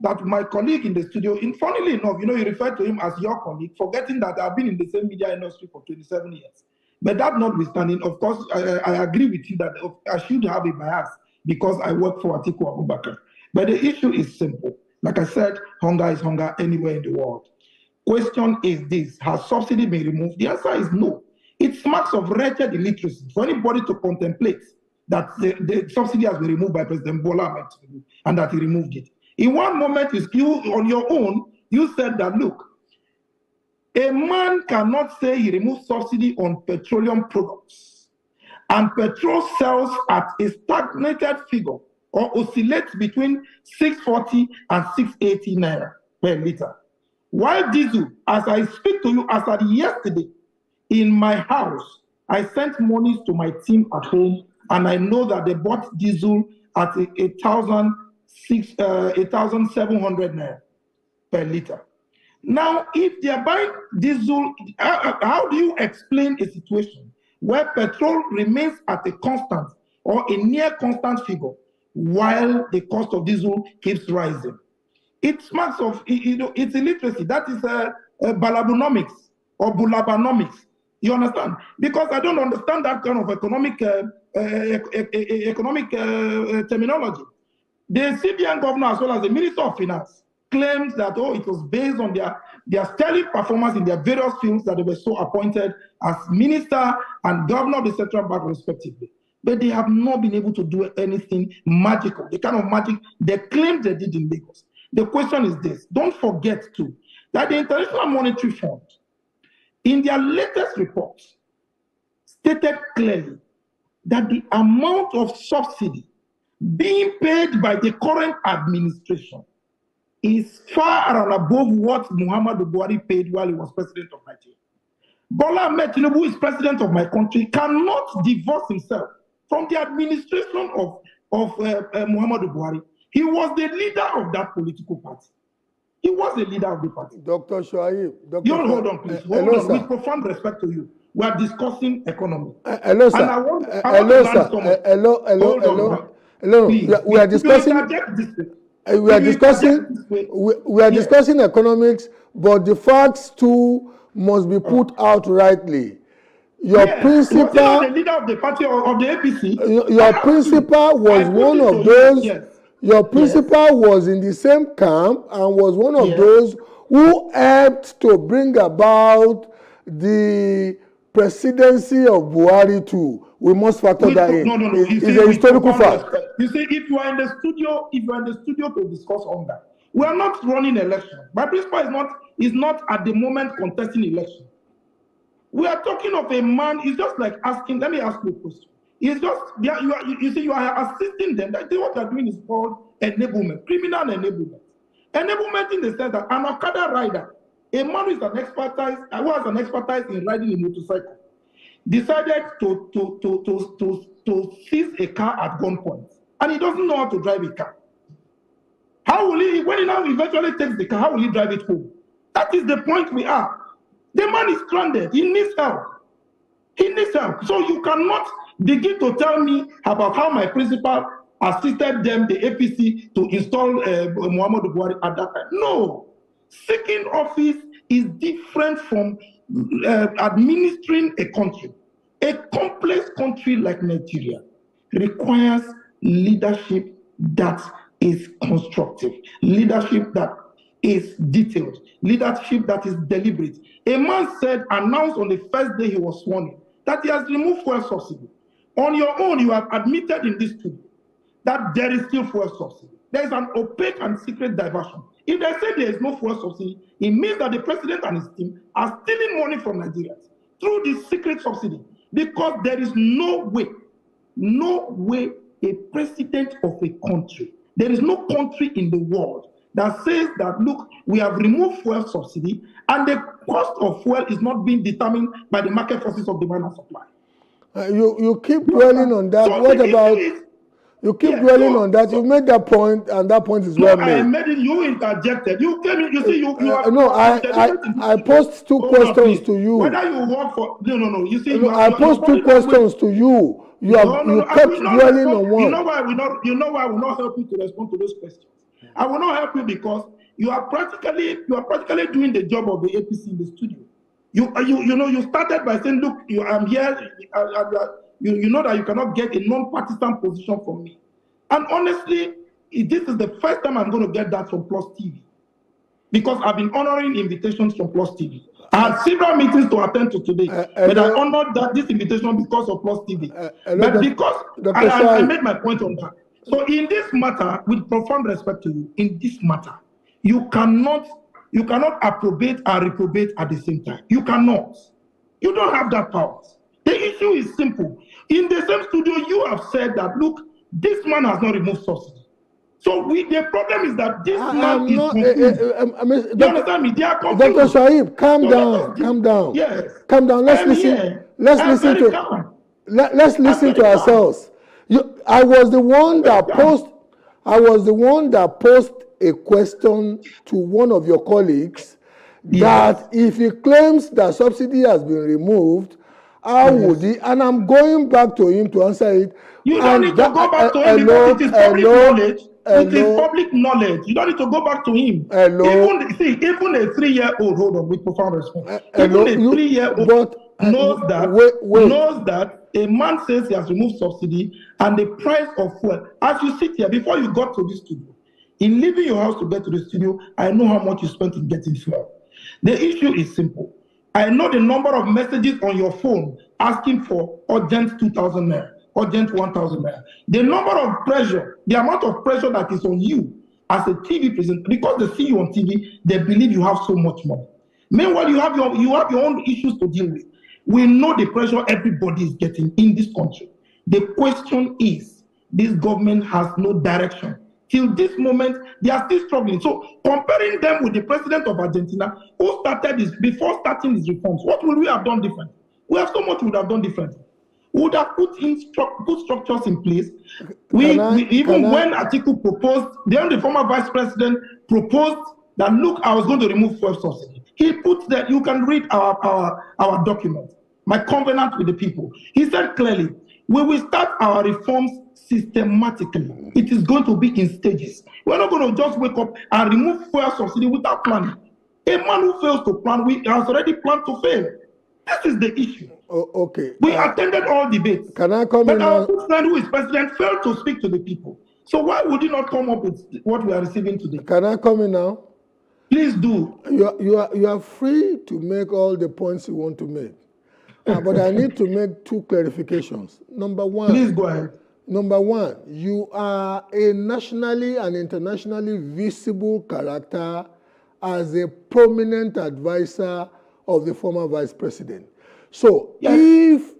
that my colleague in the studio, funnily enough, you referred to him as your colleague, forgetting that I've been in the same media industry for 27 years. But that notwithstanding, of course, I agree with you that I should have a bias because I work for Atiku Abubakar. But the issue is simple. Like I said, hunger is hunger anywhere in the world. Question is this: has subsidy been removed? The answer is no. It smacks of wretched illiteracy for anybody to contemplate that the subsidy has been removed by President Bola Ahmed Tinubu and that he removed it. In one moment, you on your own, you said that, look, a man cannot say he removed subsidy on petroleum products and petrol sells at a stagnated figure or oscillates between 640 and 680 naira per liter. While diesel, as I speak to you, as at yesterday, in my house, I sent monies to my team at home, and I know that they bought diesel at 1,700 naira per liter. Now, if they are buying diesel, how do you explain a situation where petrol remains at a constant or a near constant figure while the cost of diesel keeps rising? It smacks of, it's illiteracy. That is balabonomics or bulabanomics. You understand? Because I don't understand that kind of economic terminology. The CBN governor, as well as the Minister of Finance, claimed that, it was based on their sterling performance in their various fields that they were so appointed as minister and governor of the central bank, respectively. But they have not been able to do anything magical, the kind of magic they claimed they did in Lagos. The question is this: don't forget, too, that the International Monetary Fund, in their latest report, stated clearly that the amount of subsidy being paid by the current administration is far and above what Muhammadu Buhari paid while he was president of Nigeria. Bola Ahmed Tinubu, who is president of my country, cannot divorce himself from the administration of Muhammadu Buhari. He was the leader of that political party. He was the leader of the party.
Dr. Shoaib.
Hold on, please. Hold on. With profound respect to you, we are discussing economy.
Hello, sir. Hello. We are discussing. We are discussing economics, but the facts too must be put out rightly. Your principal,
the leader of the party of the APC.
Your principal was one of those. Yes. Your principal was in the same camp and was one of those who helped to bring about the presidency of Buhari too. We must factor that in.
No.
It's a historical fact.
You see, if you are in the studio, to discuss on that, we are not running election. My principal is not at the moment contesting election. We are talking of a man. It's just like asking. Let me ask you a question. It's just you are assisting them. That what they are doing is called enablement, criminal enablement. Enablement in the sense that an Okada rider, a man who has an expertise in riding a motorcycle, decided to seize a car at gunpoint, and he doesn't know how to drive a car. How will he, when he now eventually takes the car, how will he drive it home? That is the point we are. The man is stranded. He needs help. So you cannot begin to tell me about how my principal assisted them, the APC, to install Muhammadu Buhari at that time. No. Seeking office is different from administering a country. A complex country like Nigeria requires leadership that is constructive, leadership that is detailed, leadership that is deliberate. A man announced on the first day he was sworn in, that he has removed fuel subsidy. On your own, you have admitted in this studio that there is still fuel subsidy. There is an opaque and secret diversion. If they say there is no fuel subsidy, it means that the president and his team are stealing money from Nigerians through this secret subsidy, because there is no way a president of a country, there is no country in the world that says that, look, we have removed fuel subsidy and the cost of fuel is not being determined by the market forces of demand and supply.
You keep dwelling on that. So what about... You keep dwelling on that. You made that point, and that point is well made.
I made it. You interjected. You came in. You see, you are.
No, I posed two questions to you.
Whether you work for no. You see,
I posed two questions to you. You kept dwelling on one.
You know why I will not help you to respond to those questions. I will not help you because you are practically doing the job of the APC in the studio. You started by saying, look, I'm here. You know that you cannot get a non-partisan position from me. And honestly, this is the first time I'm going to get that from Plus TV. Because I've been honoring invitations from Plus TV. I had several meetings to attend to today, but I honored this invitation because of Plus TV. But because I made my point on that. So in this matter, with profound respect to you, in this matter, you cannot approbate and reprobate at the same time. You cannot. You don't have that power. The issue is simple. In the same studio, you have said that, look, this man has not removed subsidy. So the problem is that this man is confused. You understand me? They are confused.
Dr. Shaib, calm down.
Yes.
Calm down. Let's listen to ourselves. I was the one that posed a question to one of your colleagues that if he claims that subsidy has been removed, how would he? And I'm going back to him to answer it.
You don't need to go back to him because it is public knowledge. It is public knowledge. You don't need to go back to him. Even a 3-year-old, hold on, with profound respect. Even a 3-year-old knows that a man says he has removed subsidy and the price of fuel. As you sit here, before you got to this studio, in leaving your house to get to the studio, I know how much you spent in getting fuel. The issue is simple. I know the number of messages on your phone asking for urgent 2,000 naira, urgent 1,000 naira. The number of pressure, the amount of pressure that is on you as a TV presenter, because they see you on TV, they believe you have so much money. Meanwhile, you have your own issues to deal with. We know the pressure everybody is getting in this country. The question is, this government has no direction. Till this moment, they are still struggling. So comparing them with the president of Argentina, who started this before starting his reforms, what would we have done different? We have so much we would have done different. We would have put structures in place. When Atiku proposed, then the former vice president proposed that, look, I was going to remove fuel subsidy. He put that, you can read our document, my covenant with the people. He said clearly, we will start our reforms systematically. It is going to be in stages. We're not going to just wake up and remove fuel subsidy without planning. A man who fails to plan, we has already planned to fail. This is the issue.
Okay.
We attended all debates.
Can I come in now?
But our friend who is president failed to speak to the people. So why would he not come up with what we are receiving today?
Can I come in now?
Please do.
You are free to make all the points you want to make. But I need to make two clarifications. Number one.
Please go ahead.
Number one, you are a nationally and internationally visible character as a prominent advisor of the former vice president. So if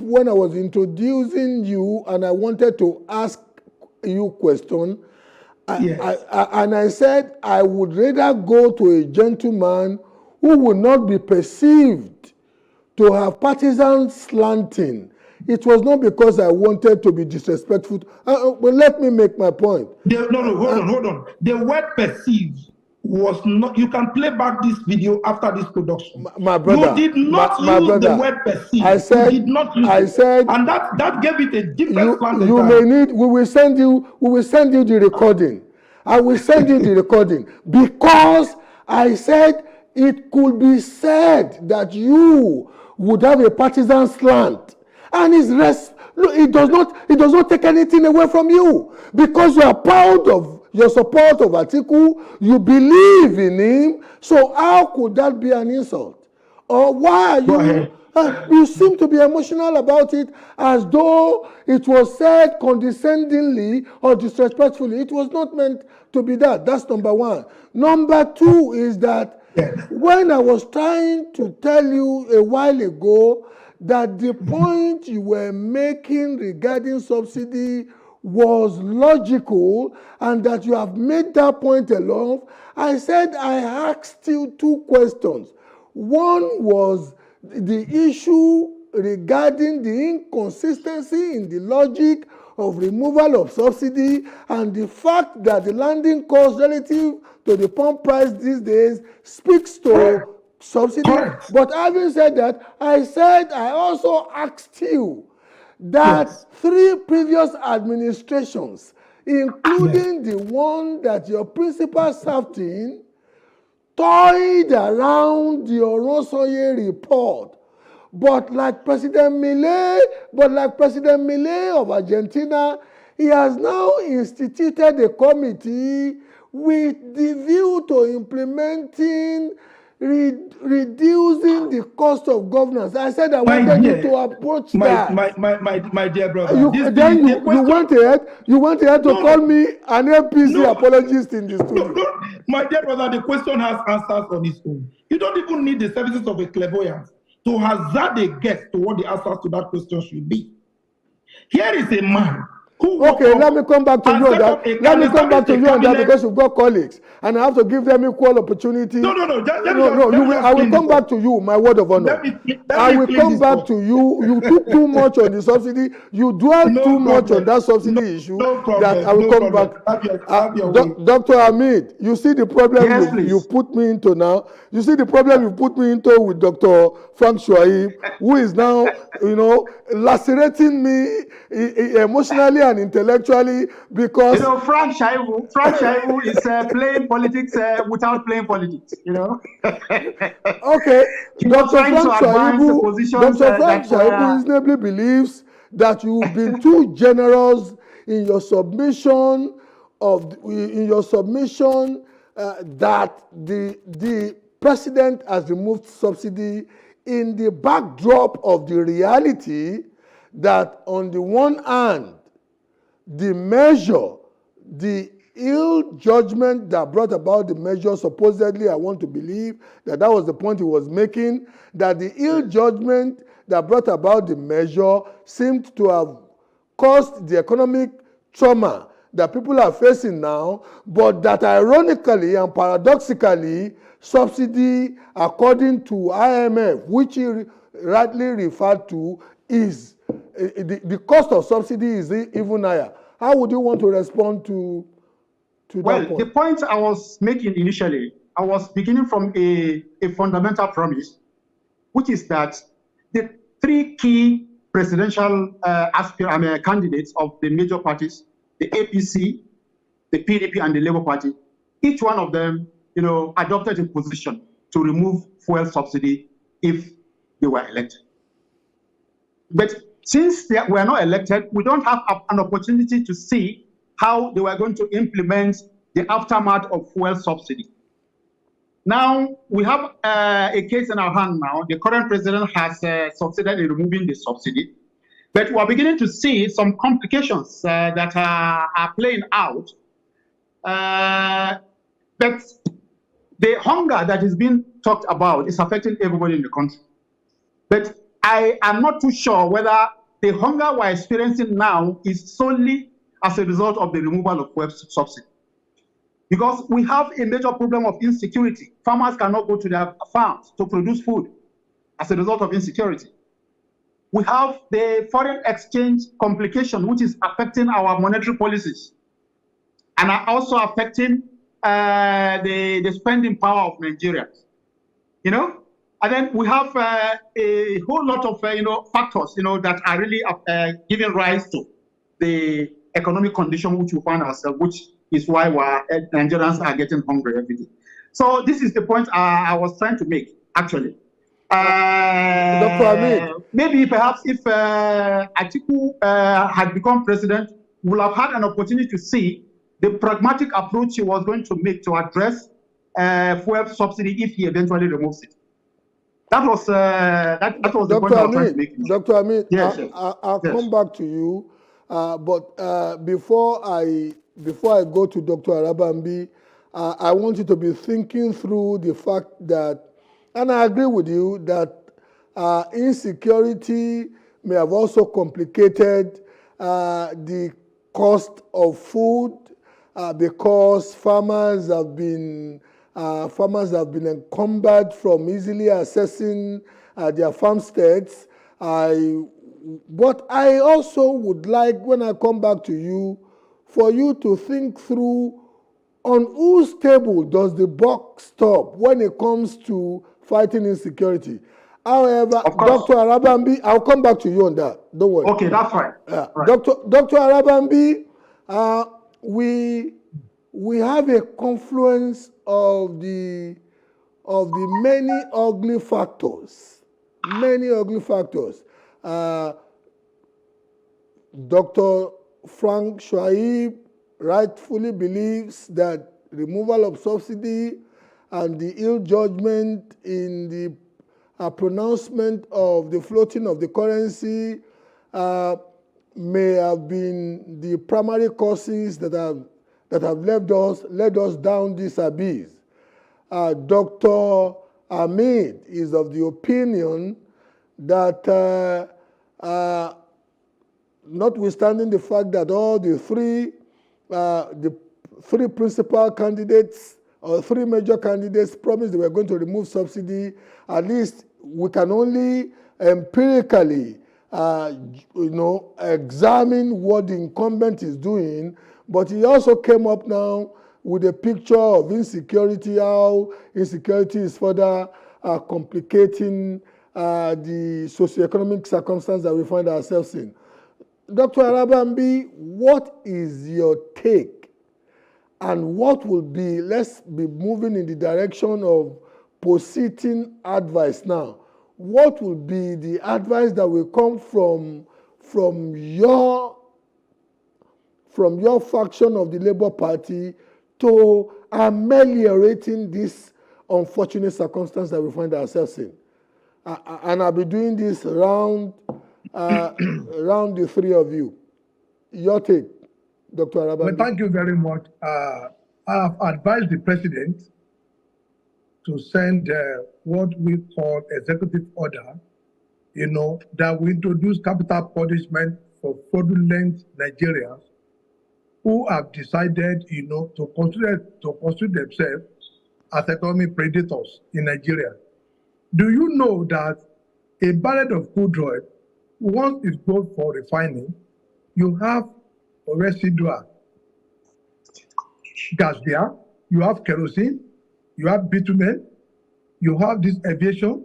when I was introducing you and I wanted to ask you a question, and I said I would rather go to a gentleman who would not be perceived to have partisan slanting, it was not because I wanted to be disrespectful. But let me make my point.
Hold on. The word perceived was not. You can play back this video after this production.
My brother,
you did not use the word perceived.
I said,
you did not use it. And that gave it a different slant.
You may need. We will send you the recording. I will send you the recording because I said it could be said that you would have a partisan slant. And it does not take anything away from you because you are proud of your support of Atiku, you believe in him. So how could that be an insult? Or why are you? You seem to be emotional about it as though it was said condescendingly or disrespectfully. It was not meant to be that. That's number one. Number two is that when I was trying to tell you a while ago that the point you were making regarding subsidy was logical and that you have made that point along, I said I asked you two questions. One was the issue regarding the inconsistency in the logic of removal of subsidy and the fact that the landing cost relative to the pump price these days speaks to subsidy. But having said that, I also asked you that three previous administrations, including the one that your principal served in, toyed around the Oronsoye report. But like President Milei of Argentina, he has now instituted a committee with the view to implementing reducing the cost of governance. I said I wanted you to approach that.
My dear brother.
You went ahead to call me an APC apologist in the studio.
No, my dear brother, the question has answers on its own. You don't even need the services of a clairvoyant to hazard a guess to what the answers to that question should be. Here is a man.
Okay, let me come back to you on that. Let me come back to you on that because you've got colleagues and I have to give them equal opportunity. I will come back to you, my word of honor. I will come back to you. You took too much on the subsidy. You dwell too much on that subsidy issue. That I will come back. Dr. Hamid, you see the problem you put me into now. You see the problem you put me into with Dr. Frank Shuaib, who is now, lacerating me emotionally and intellectually because
Frank Shaibu is playing politics without playing politics.
Okay, Dr. Frank Shaibu reasonably believes that you've been too generous in your submission that the president has removed subsidy in the backdrop of the reality that on the one hand, the measure, the ill judgment that brought about the measure, supposedly, I want to believe that was the point he was making, that the ill judgment that brought about the measure seemed to have caused the economic trauma that people are facing now, but that ironically and paradoxically, subsidy, according to IMF, which he rightly referred to, is the cost of subsidy is even higher. How would you want to respond to that point?
Well, the point I was making initially, I was beginning from a fundamental premise, which is that the three key presidential candidates of the major parties, the APC, the PDP, and the Labour Party, each one of them, adopted a position to remove fuel subsidy if they were elected. But since they were not elected, we don't have an opportunity to see how they were going to implement the aftermath of fuel subsidy. Now, we have a case in our hand now. The current president has succeeded in removing the subsidy. But we are beginning to see some complications that are playing out. But the hunger that is being talked about is affecting everybody in the country. But I am not too sure whether the hunger we're experiencing now is solely as a result of the removal of fuel subsidy. Because we have a major problem of insecurity. Farmers cannot go to their farms to produce food as a result of insecurity. We have the foreign exchange complication, which is affecting our monetary policies and are also affecting the spending power of Nigerians. And then we have a whole lot of factors that are really giving rise to the economic condition which we find ourselves, which is why Nigerians are getting hungry every day. So this is the point I was trying to make, actually.
Dr. Hamid.
Maybe perhaps if Atiku had become president, we would have had an opportunity to see the pragmatic approach he was going to make to address fuel subsidy if he eventually removes it. That was the point I was trying to make.
Dr. Hamid,
yes,
I'll come back to you, but before I go to Dr. Arabambi, I want you to be thinking through the fact that, and I agree with you, that insecurity may have also complicated the cost of food because farmers have been encumbered from easily accessing their farmsteads. What I also would like, when I come back to you, for you to think through on whose table does the buck stop when it comes to fighting insecurity. However, Dr. Arabambi, I'll come back to you on that. Don't worry.
Okay, that's fine.
Right. Dr. Arabambi, we have a confluence of the many ugly factors. Dr. Frank Shuaib rightfully believes that removal of subsidy and the ill judgment in the pronouncement of the floating of the currency may have been the primary causes that have led us down this abyss. Dr. Hamid is of the opinion that notwithstanding the fact that all the three principal candidates or three major candidates promised they were going to remove subsidy, at least we can only empirically examine what the incumbent is doing, but he also came up now with a picture of insecurity, how insecurity is further complicating the socioeconomic circumstance that we find ourselves in. Dr. Arabambi, what is your take? And what will be, let's be moving in the direction of positing advice now. What will be the advice that will come from your faction of the Labour Party to ameliorating this unfortunate circumstance that we find ourselves in? And I'll be doing this around the three of you. Your take, Dr. Arabambi.
Well, thank you very much. I have advised the president to send what we call executive order, that we introduce capital punishment for fraudulent Nigerians who have decided, to constitute themselves as economic predators in Nigeria. Do you know that a barrel of crude oil, once it's goes for refining, you have residual gas there, you have kerosene, you have bitumen, you have this aviation,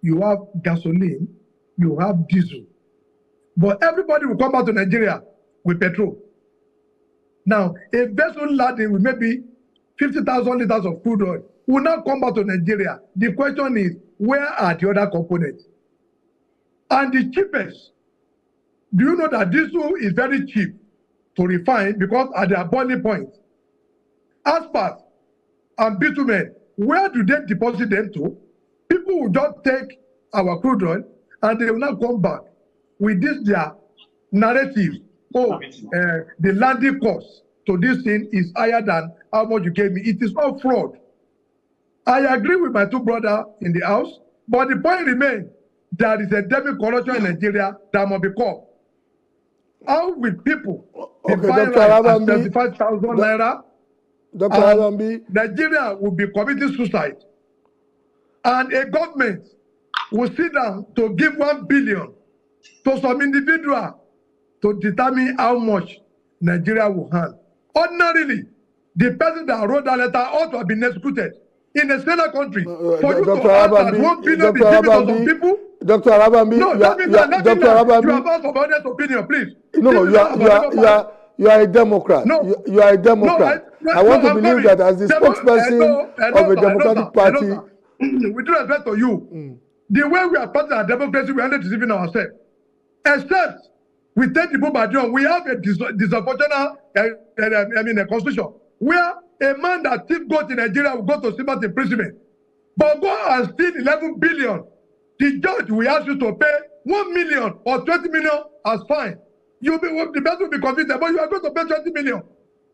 you have gasoline, you have diesel. But everybody will come back to Nigeria with petrol. Now, a vessel laden with maybe 50,000 liters of crude oil will now come back to Nigeria. The question is, where are the other components? And the cheapest, do you know that diesel is very cheap to refine because at their boiling point? Asphalt and bitumen where do they deposit them to? People will just take our crude oil and they will not come back with this their narrative. Oh, the landing cost to this thing is higher than how much you gave me. It is not fraud. I agree with my two brothers in the house, but the point remains there is endemic corruption in Nigeria that must be caught. How will people be buying rice at 75,000 naira?
Dr. Arambi,
Nigeria will be committing suicide. And a government will sit down to give 1 billion to some individual to determine how much Nigeria will have. Ordinarily, the person that wrote that letter ought to have been executed in a single country. For you to ask that 1 billion be given to some people?
Dr. Arabambi,
no, Dr. Arabambi, you have asked for honest opinion, please.
No, you are a Democrat.
No,
you are a Democrat. I want to believe that as the spokesperson of a Democratic Party.
With due respect to you, the way we are part of democracy, we are not deceiving ourselves. Except we take the bombardment, we have a disproportional, a constitution where a man that thief goat in Nigeria will go to civil imprisonment. But go and steal 11 billion. The judge will ask you to pay 1 million or 20 million as fine. The person will be convicted, but you are going to pay 20 million.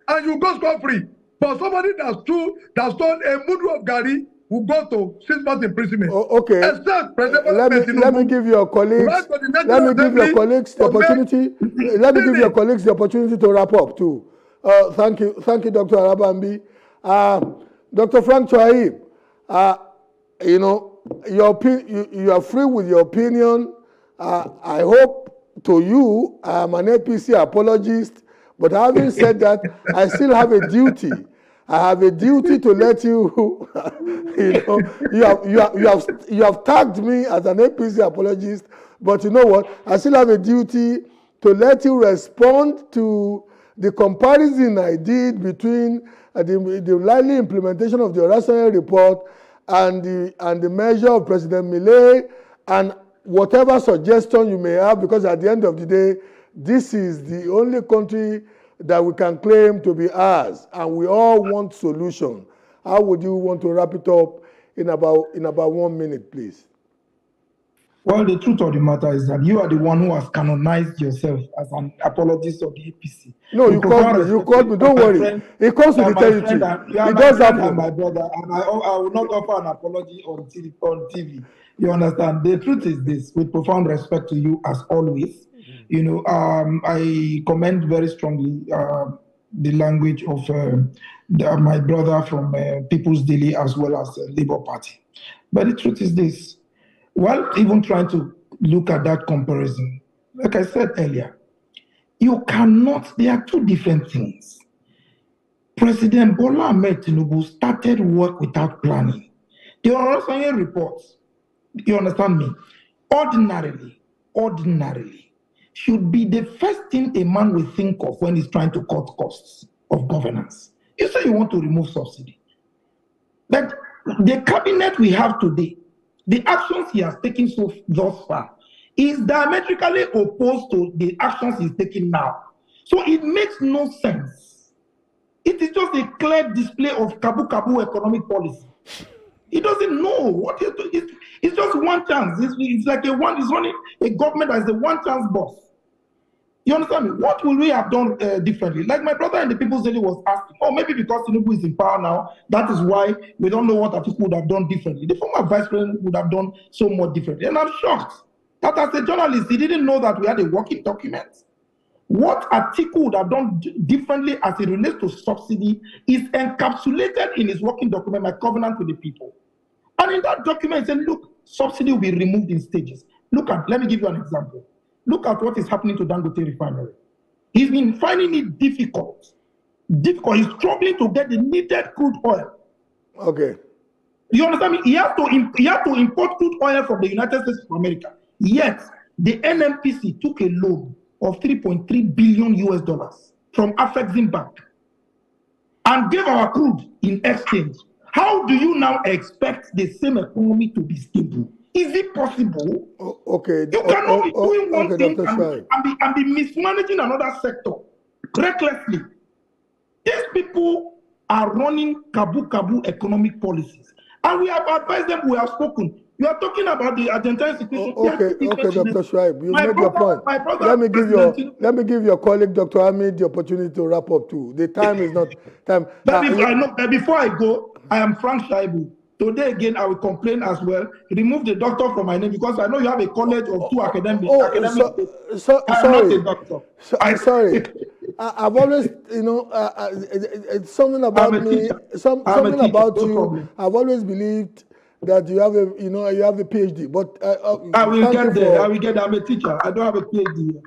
And you go scot-free. But somebody that stole a mudu of Gary will go to 6 months imprisonment.
Okay.
Except
let me give your colleagues the opportunity. Let me give your colleagues the opportunity to wrap up too. Thank you, Dr. Arabambi. Dr. Frank Chouaib, you know, you are free with your opinion. I hope to you, I'm an APC apologist, but having said that, I still have a duty. I have a duty to let you, you have tagged me as an APC apologist, but you know what? I still have a duty to let you respond to the comparison I did between the likely implementation of the Olasanye report and the measure of President Milei, and whatever suggestion you may have, because at the end of the day, this is the only country that we can claim to be ours, and we all want solution. How would you want to wrap it up in about 1 minute, please?
Well, the truth of the matter is that you are the one who has canonized yourself as an apologist of the APC.
No, you called me. Don't worry. It comes with the territory. It does happen.
My brother, and I will not offer an apology on TV. You understand? The truth is this, with profound respect to you as always. You know, I commend very strongly the language of my brother from People's Daily as well as the Labour Party. But the truth is this. While even trying to look at that comparison, like I said earlier, you cannot, there are two different things. President Bola Ahmed Tinubu started work without planning. The Olasanye reports, you understand me, ordinarily, should be the first thing a man will think of when he's trying to cut costs of governance. You say you want to remove subsidy. But the cabinet we have today, the actions he has taken thus far is diametrically opposed to the actions he's taking now. So it makes no sense. It is just a clear display of kabu economic policy. He doesn't know what he's doing. It's just one chance. It's like he's running a government as a one chance boss. You understand me? What will we have done differently? Like my brother in the People's Daily was asking, maybe because Tinubu is in power now, that is why we don't know what Atiku would have done differently. The former vice president would have done so much differently. And I'm shocked that as a journalist, he didn't know that we had a working document. What Atiku would have done differently as it relates to subsidy is encapsulated in his working document, My Covenant with the People. And in that document, he said, look, subsidy will be removed in stages. Let me give you an example. Look at what is happening to Dangote Refinery. He's been finding it difficult. He's struggling to get the needed crude oil.
Okay.
You understand me? He had to import crude oil from the United States of America. Yet, the NNPC took a loan of $3.3 billion from Afrexim Bank and gave our crude in exchange. How do you now expect the same economy to be stable? Is it possible?
Okay.
You cannot be doing one thing and be mismanaging another sector recklessly. These people are running kabu economic policies. And we have advised them, we have spoken. You are talking about the Argentine situation.
Okay, Dr. Shuaib, you made your point. Let me give your colleague, Dr. Hamid, the opportunity to wrap up too. The time is not time.
But before I go, I am Frank Shaibu. Today again, I will complain as well. Remove the doctor from my name because I know you have a college of two academics.
Sorry. I've always, it's something about me, something about you. I've always believed that you have a PhD. But
I will get there. I'm a teacher. I don't have a PhD.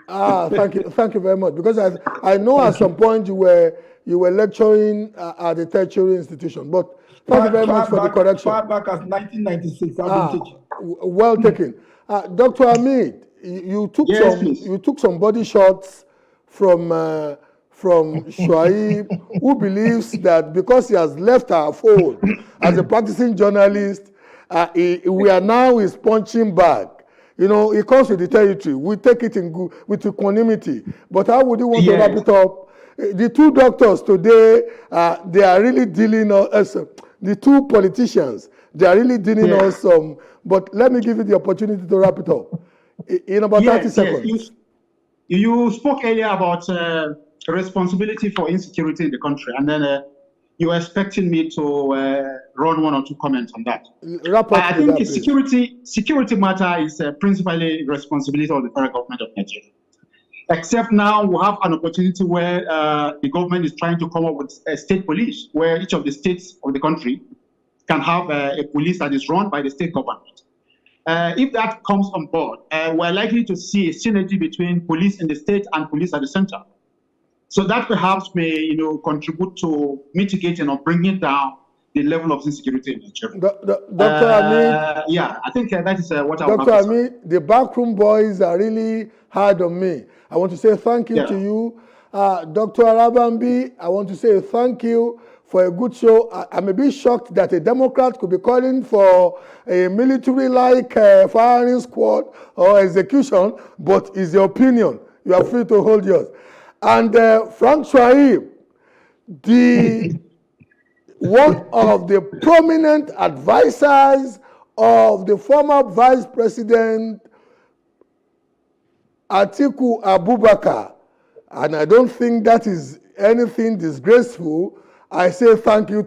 Thank you very much. Because I know at some point you were lecturing at the tertiary institution. But thank you very much for the correction.
Far back as 1996, I've been teaching.
Well taken, Dr. Hamid. You took some body shots from Shuaib, who believes that because he has left our fold as a practicing journalist, we are now his punching bag. He comes with the territory. We take it with equanimity. But how would you want to wrap it up? The two doctors today, they are really dealing us. The two politicians, they are really dealing us. But let me give you the opportunity to wrap it up in about 30 seconds.
You spoke earlier about responsibility for insecurity in the country, and then you were expecting me to run one or two comments on that. I think the security matter is principally responsibility of the federal government of Nigeria. Except now we have an opportunity where the government is trying to come up with a state police, where each of the states of the country can have a police that is run by the state government. If that comes on board, we're likely to see a synergy between police in the state and police at the center. So that perhaps may, contribute to mitigating or bringing down the level of insecurity in Nigeria.
Dr. Hamid,
I think that is what I would
Dr. Hamid, the backroom boys are really hard on me. I want to say thank you to you. Dr. Arabambi, I want to say thank you for a good show. I'm a bit shocked that a Democrat could be calling for a military-like firing squad or execution, but it's your opinion. You are free to hold yours. And Frank Shuaib, one of the prominent advisors of the former Vice President Atiku Abubakar, and I don't think that is anything disgraceful. I say thank you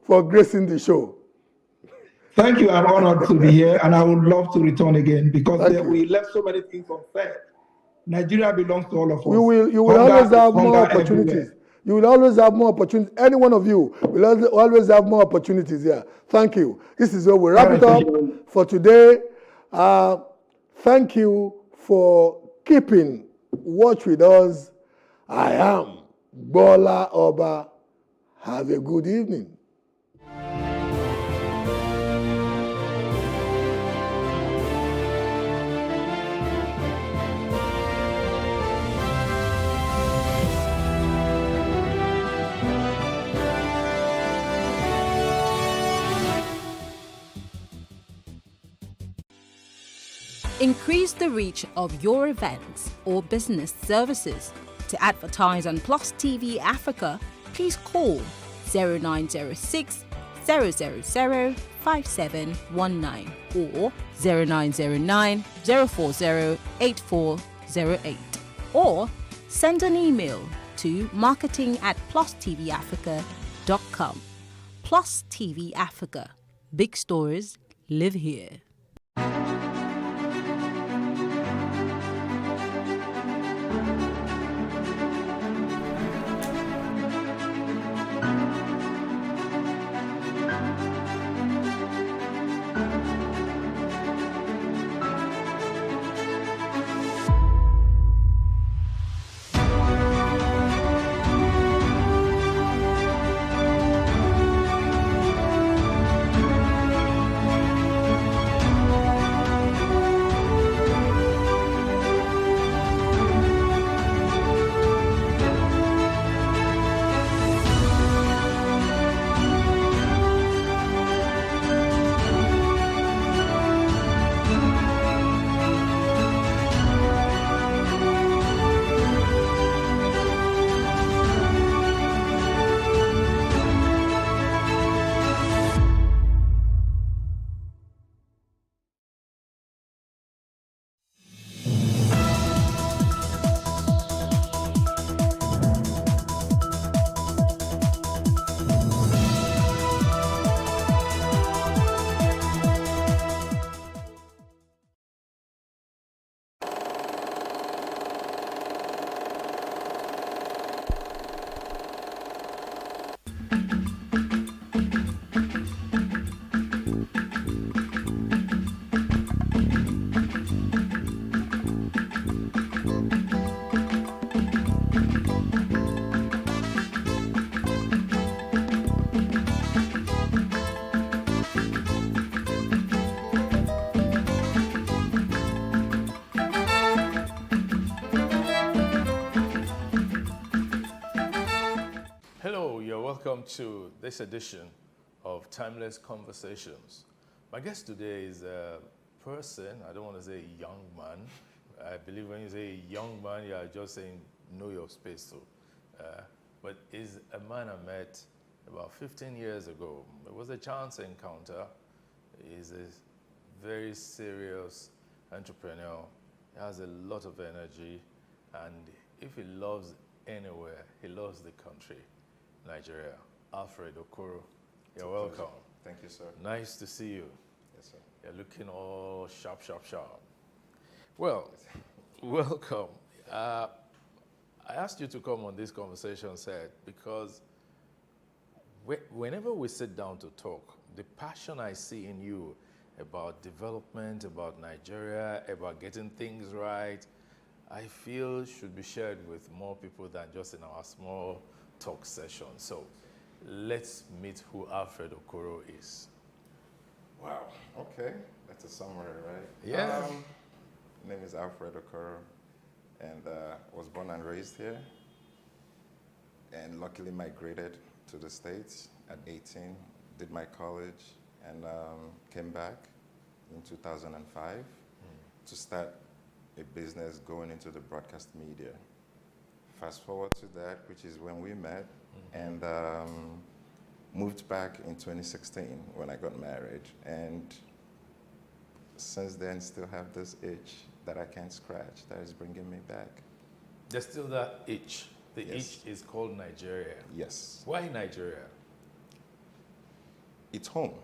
for gracing the show.
Thank you. I'm honored to be here, and I would love to return again because we left so many things unsaid. Nigeria belongs to all of us.
You will always have more opportunities. Everywhere. You will always have more opportunities. Any one of you will always have more opportunities here. Thank you. This is where we wrap it up for today. Thank you for keeping watch with us. I am Bola Oba. Have a good evening.
Increase the reach of your events or business services. To advertise on Plus TV Africa, please call 0906 000 5719 or 0909 040 8408 or send an email to marketing@plustvafrica.com. Plus TV Africa. Big stories live here.
to this edition of Timeless Conversations. My guest today is a person, I don't want to say a young man. I believe when you say a young man, you are just saying know your space too. But is a man I met about 15 years ago. It was a chance encounter. He's a very serious entrepreneur. He has a lot of energy, and if he loves anywhere, he loves the country, Nigeria. Alfred Okoro, you're welcome.
Thank you, sir.
Nice to see you.
Yes, sir.
You're looking all sharp, sharp, sharp. Well, welcome. I asked you to come on this conversation set because whenever we sit down to talk, the passion I see in you about development, about Nigeria, about getting things right, I feel should be shared with more people than just in our small talk session. So let's meet who Alfred Okoro is.
Wow, okay. That's a summary, right?
Yeah.
My name is Alfred Okoro, and was born and raised here, and luckily migrated to the States at 18, did my college, and came back in 2005 to start a business going into the broadcast media. Fast forward to that, which is when we met, and moved back in 2016 when I got married. And since then, still have this itch that I can't scratch that is bringing me back.
There's still that itch. The
Yes.
itch is called Nigeria.
Yes.
Why Nigeria?
It's home.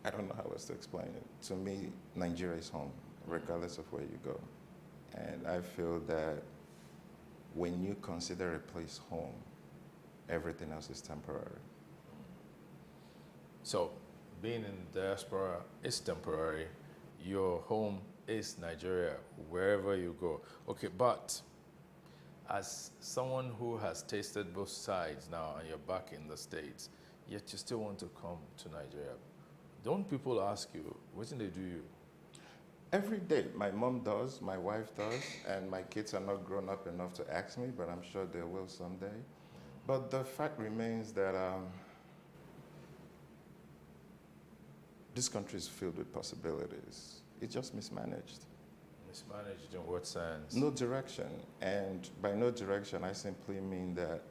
I don't know how else to explain it. To me, Nigeria is home, regardless of where you go. And I feel that when you consider a place home, everything else is temporary.
So, being in diaspora is temporary. Your home is Nigeria, wherever you go. Okay, but as someone who has tasted both sides now and you're back in the States, yet you still want to come to Nigeria, don't people ask you, what do they do you?
Every day, my mom does, my wife does, and my kids are not grown up enough to ask me, but I'm sure they will someday. But the fact remains that this country is filled with possibilities. It's just mismanaged.
Mismanaged in what sense?
No direction. And by no direction, I simply mean that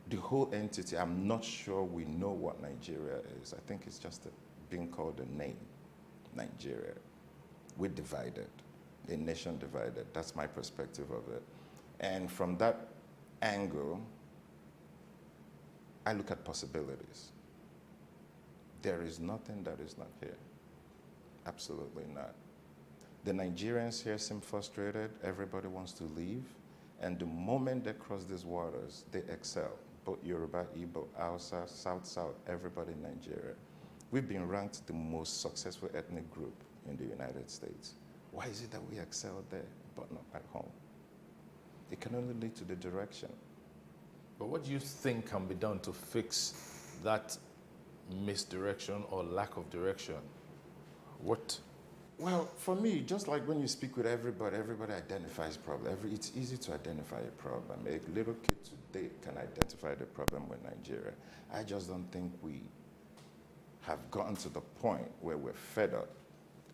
the whole entity, I'm not sure we know what Nigeria is. I think it's just being called a name, Nigeria. We're divided, a nation divided. That's my perspective of it. And from that angle, I look at possibilities. There is nothing that is not here. Absolutely not. The Nigerians here seem frustrated. Everybody wants to leave. And the moment they cross these waters, they excel. Both Yoruba, Igbo, Hausa, South, everybody in Nigeria. We've been ranked the most successful ethnic group in the United States. Why is it that we excel there, but not at home? It can only lead to the direction.
But what do you think can be done to fix that misdirection or lack of direction? What?
Well, for me, just like when you speak with everybody, everybody identifies problem. It's easy to identify a problem. A little kid today can identify the problem with Nigeria. I just don't think we have gotten to the point where we're fed up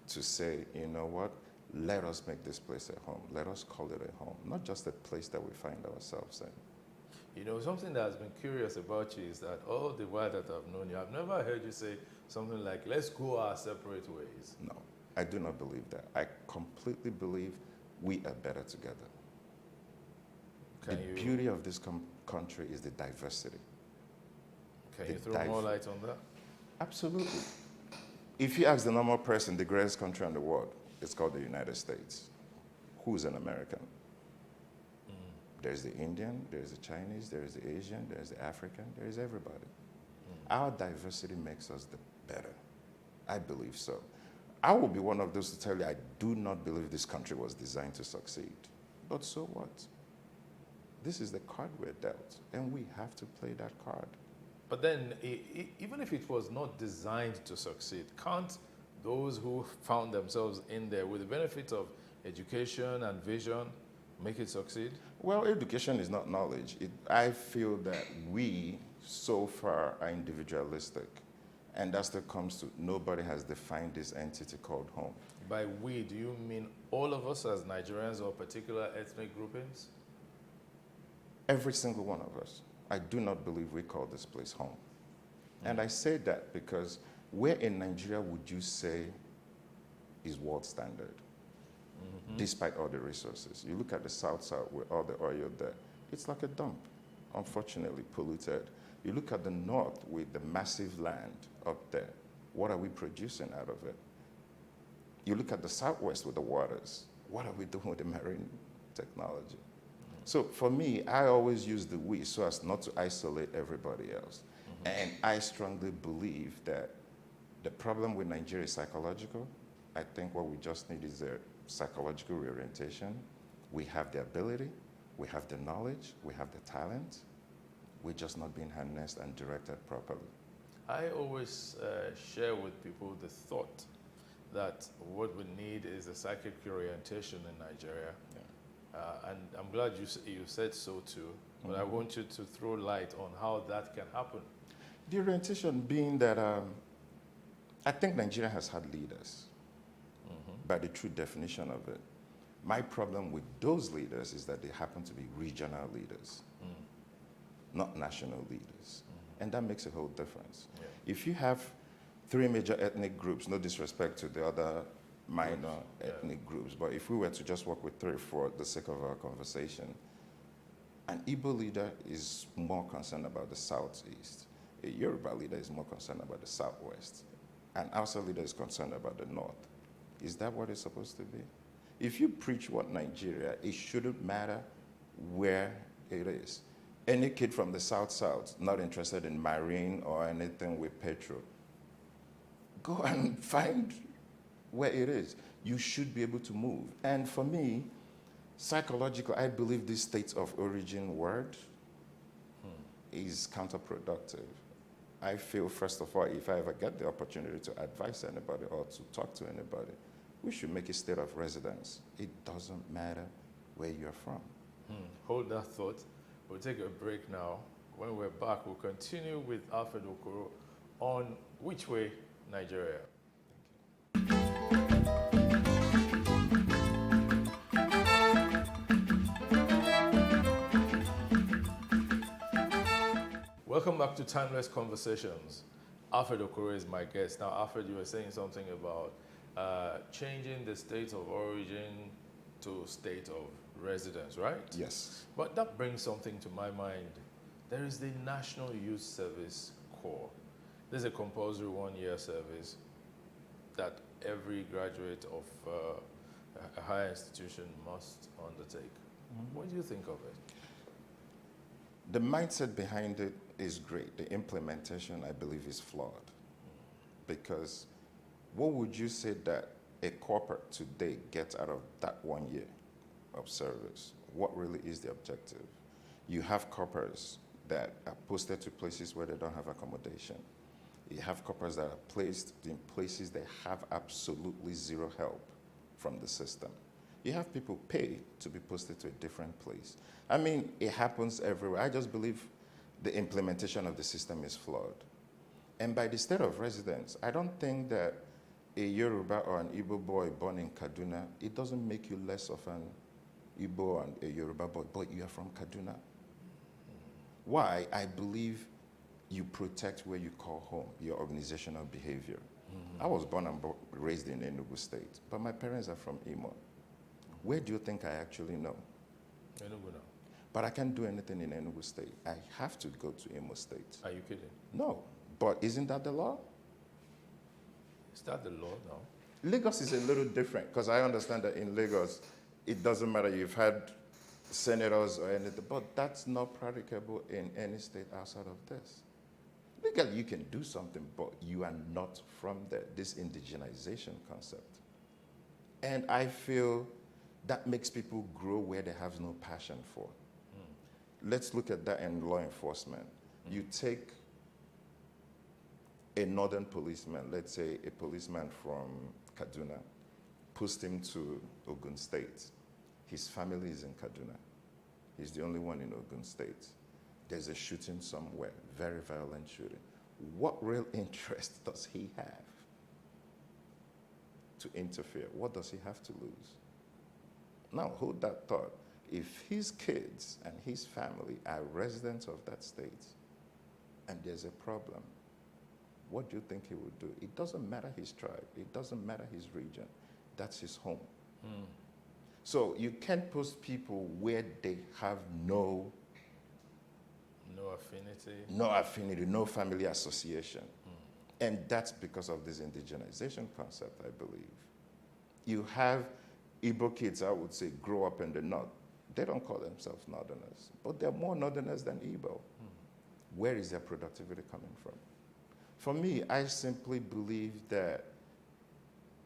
to say, you know what, let us make this place a home. Let us call it a home, not just a place that we find ourselves in.
You know, something that has been curious about you is that all the while that I've known you, I've never heard you say something like, let's go our separate ways.
No, I do not believe that. I completely believe we are better together. The beauty of this country is the diversity.
Can you throw more light on that?
Absolutely. If you ask the normal person, the greatest country in the world, it's called the United States. Who's an American? There's the Indian, there's the Chinese, there's the Asian, there's the African, there's everybody. Our diversity makes us the better. I believe so. I will be one of those to tell you I do not believe this country was designed to succeed. But so what? This is the card we're dealt, and we have to play that card.
But then, even if it was not designed to succeed, can't those who found themselves in there with the benefit of education and vision make it succeed?
Well, education is not knowledge. I feel that we, so far, are individualistic. And that still comes to nobody has defined this entity called home.
By we, do you mean all of us as Nigerians or particular ethnic groupings?
Every single one of us. I do not believe we call this place home. And I say that because where in Nigeria would you say is world standard, despite all the resources? You look at the South with all the oil there, it's like a dump, unfortunately polluted. You look at the North with the massive land up there, what are we producing out of it? You look at the Southwest with the waters, what are we doing with the marine technology? So for me, I always use the we so as not to isolate everybody else. And I strongly believe that the problem with Nigeria is psychological. I think what we just need is a psychological reorientation. We have the ability, we have the knowledge, we have the talent. We're just not being harnessed and directed properly.
I always share with people the thought that what we need is a psychic orientation in Nigeria. And I'm glad you said so too, but I want you to throw light on how that can happen.
The orientation being that I think Nigeria has had leaders by the true definition of it. My problem with those leaders is that they happen to be regional leaders, not national leaders. And that makes a whole difference. If you have 3 major ethnic groups, no disrespect to the other minor ethnic groups, but if we were to just work with 3 for the sake of our conversation, an Igbo leader is more concerned about the Southeast. A Yoruba leader is more concerned about the Southwest. An Hausa leader is concerned about the North. Is that what it's supposed to be? If you preach what Nigeria, it shouldn't matter where it is. Any kid from the South, not interested in marine or anything with petrol, go and find where it is. You should be able to move. And for me, psychological, I believe this state of origin word is counterproductive. I feel, first of all, if I ever get the opportunity to advise anybody or to talk to anybody, we should make a state of residence. It doesn't matter where you're from.
Hold that thought. We'll take a break now. When we're back, we'll continue with Alfred Okoro on Which Way, Nigeria. Welcome back to Timeless Conversations. Alfred Okoro is my guest. Now, Alfred, you were saying something about changing the state of origin to state of residence, right?
Yes.
But that brings something to my mind. There is the National Youth Service Corps. There's a compulsory 1-year service that every graduate of a higher institution must undertake. What do you think of it?
The mindset behind it is great. The implementation, I believe, is flawed. Because what would you say that a corporate today gets out of that 1 year of service? What really is the objective? You have corporates that are posted to places where they don't have accommodation. You have corporates that are placed in places that have absolutely zero help from the system. You have people pay to be posted to a different place. I mean, it happens everywhere. I just believe the implementation of the system is flawed. And by the state of residence, I don't think that a Yoruba or an Igbo boy born in Kaduna, it doesn't make you less of an Igbo and a Yoruba boy, but you are from Kaduna. Why? I believe you protect where you call home, your organizational behavior. I was born and raised in Enugu State, but my parents are from Imo. Where do you think I actually know?
Enugu now.
But I can't do anything in Enugu State. I have to go to Imo State.
Are you kidding?
No, but isn't that the law?
Is that the law now?
Lagos is a little different because I understand that in Lagos, it doesn't matter you've had senators or anything, but that's not practicable in any state outside of this. Legally, you can do something, but you are not from there, this indigenization concept. And I feel that makes people grow where they have no passion for. Let's look at that in law enforcement. You take a northern policeman, let's say a policeman from Kaduna, post him to Ogun State. His family is in Kaduna. He's the only one in Ogun State. There's a shooting somewhere, very violent shooting. What real interest does he have to interfere? What does he have to lose? Now, hold that thought. If his kids and his family are residents of that state and there's a problem, what do you think he would do? It doesn't matter his tribe. It doesn't matter his region. That's his home. So you can't post people where they have no affinity, no family association. And that's because of this indigenization concept, I believe. You have Igbo kids, I would say, grow up in the north. They don't call themselves northerners, but they're more northerners than Igbo. Where is their productivity coming from? For me, I simply believe that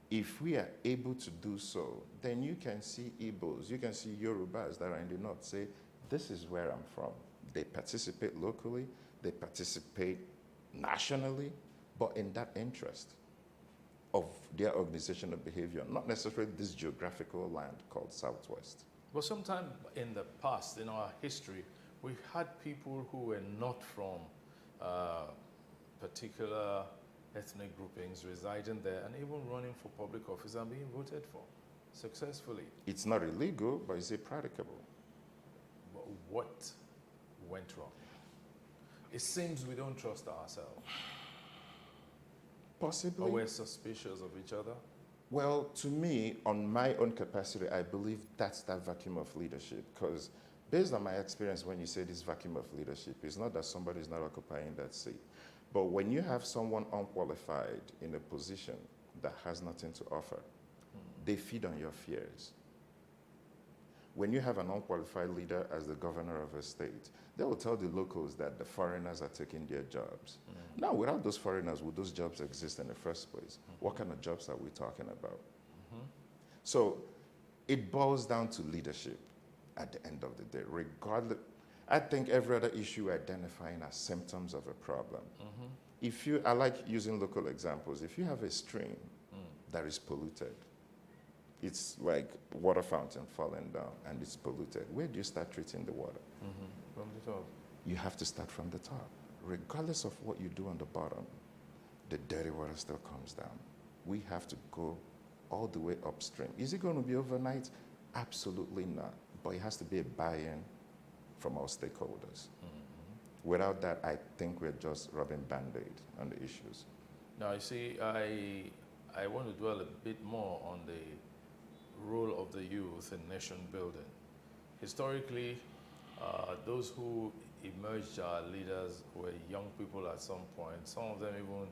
if we are able to do so, then you can see Igbos, you can see Yorubas that are in the north say, this is where I'm from. They participate locally, they participate nationally, but in that interest of their organizational behavior, not necessarily this geographical land called Southwest.
But sometime in the past, in our history, we've had people who were not from particular ethnic groupings residing there and even running for public office and being voted for successfully.
It's not illegal, but is it practicable?
But what went wrong? It seems we don't trust ourselves.
Possibly.
Or we're suspicious of each other.
Well, to me, on my own capacity, I believe that's that vacuum of leadership. Because based on my experience, when you say this vacuum of leadership, it's not that somebody is not occupying that seat. But when you have someone unqualified in a position that has nothing to offer, they feed on your fears. When you have an unqualified leader as the governor of a state, they will tell the locals that the foreigners are taking their jobs. Now, without those foreigners, would those jobs exist in the first place? What kind of jobs are we talking about? So it boils down to leadership at the end of the day, regardless. I think every other issue we're identifying as symptoms of a problem. If you, I like using local examples. If you have a stream that is polluted, it's like water fountain falling down and it's polluted. Where do you start treating the water?
From the top.
You have to start from the top. Regardless of what you do on the bottom, the dirty water still comes down. We have to go all the way upstream. Is it going to be overnight? Absolutely not. But it has to be a buy-in from our stakeholders. Without that, I think we're just rubbing Band-Aid on the issues.
Now, you see, I want to dwell a bit more on the role of the youth in nation building. Historically, those who emerged our leaders were young people at some point, some of them even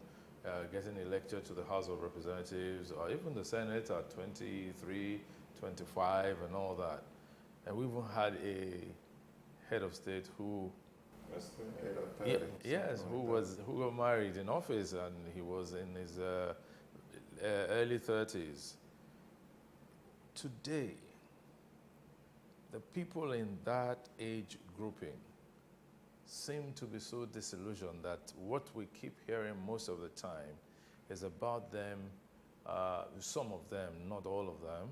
getting elected to the House of Representatives or even the Senate at 23, 25 and all that. And we even had a head of state who who got married in office and he was in his early 30s. Today, the people in that age grouping seem to be so disillusioned that what we keep hearing most of the time is about them, some of them, not all of them,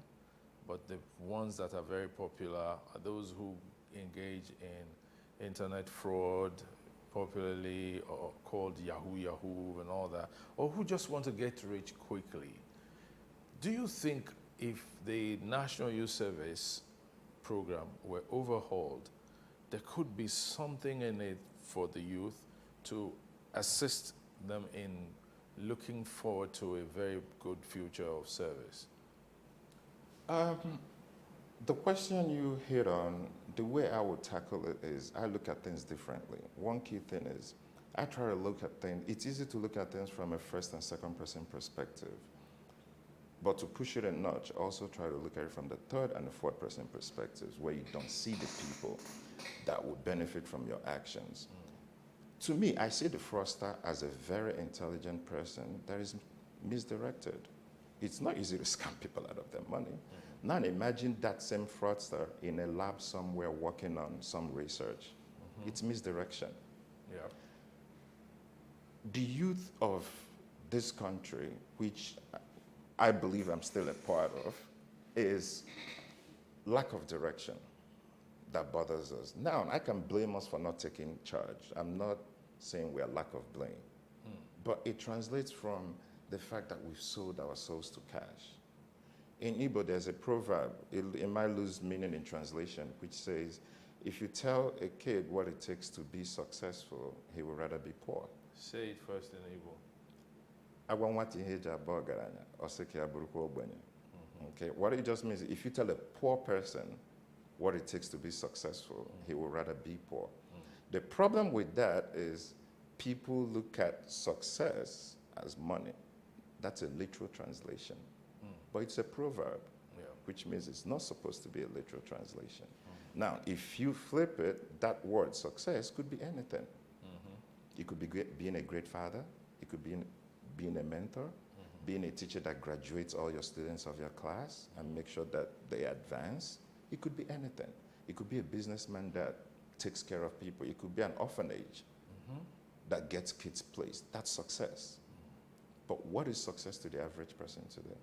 but the ones that are very popular are those who engage in internet fraud, popularly called Yahoo and all that, or who just want to get rich quickly. Do you think if the National Youth Service program were overhauled, there could be something in it for the youth to assist them in looking forward to a very good future of service?
The question you hit on, the way I would tackle it is I look at things differently. One key thing is I try to look at things, it's easy to look at things from a first and second person perspective. But to push it a notch, also try to look at it from the third and the fourth person perspectives where you don't see the people that would benefit from your actions. To me, I see the fraudster as a very intelligent person that is misdirected. It's not easy to scam people out of their money. Now imagine that same fraudster in a lab somewhere working on some research. It's misdirection. The youth of this country, which I believe I'm still a part of, is lack of direction. that bothers us. Now, I can blame us for not taking charge. I'm not saying we're lack of blame. But it translates from the fact that we've sold our souls to cash. In Igbo, there's a proverb, it might lose meaning in translation, which says, if you tell a kid what it takes to be successful, he will rather be poor.
Say it first in Igbo.
Okay, what it just means, if you tell a poor person what it takes to be successful, he will rather be poor. The problem with that is people look at success as money. That's a literal translation. But it's a proverb, which means it's not supposed to be a literal translation. Now, if you flip it, that word success could be anything. It could be being a great father. It could be being a mentor, being a teacher that graduates all your students of your class and make sure that they advance. It could be anything. It could be a businessman that takes care of people. It could be an orphanage that gets kids placed. That's success. But what is success to the average person today?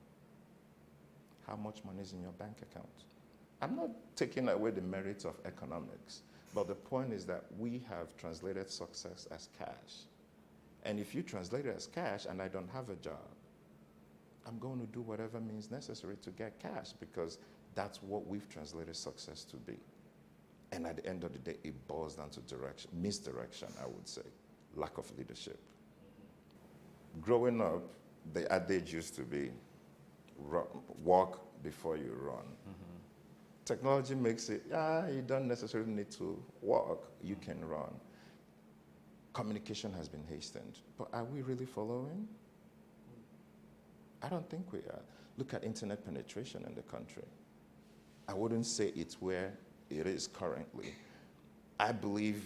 How much money is in your bank account? I'm not taking away the merits of economics, but the point is that we have translated success as cash. And if you translate it as cash and I don't have a job, I'm going to do whatever means necessary to get cash because that's what we've translated success to be. And at the end of the day, it boils down to direction, misdirection, I would say, lack of leadership. Growing up, the adage used to be, walk before you run. Technology makes it, you don't necessarily need to walk, you can run. Communication has been hastened, but are we really following? I don't think we are. Look at internet penetration in the country. I wouldn't say it's where it is currently. I believe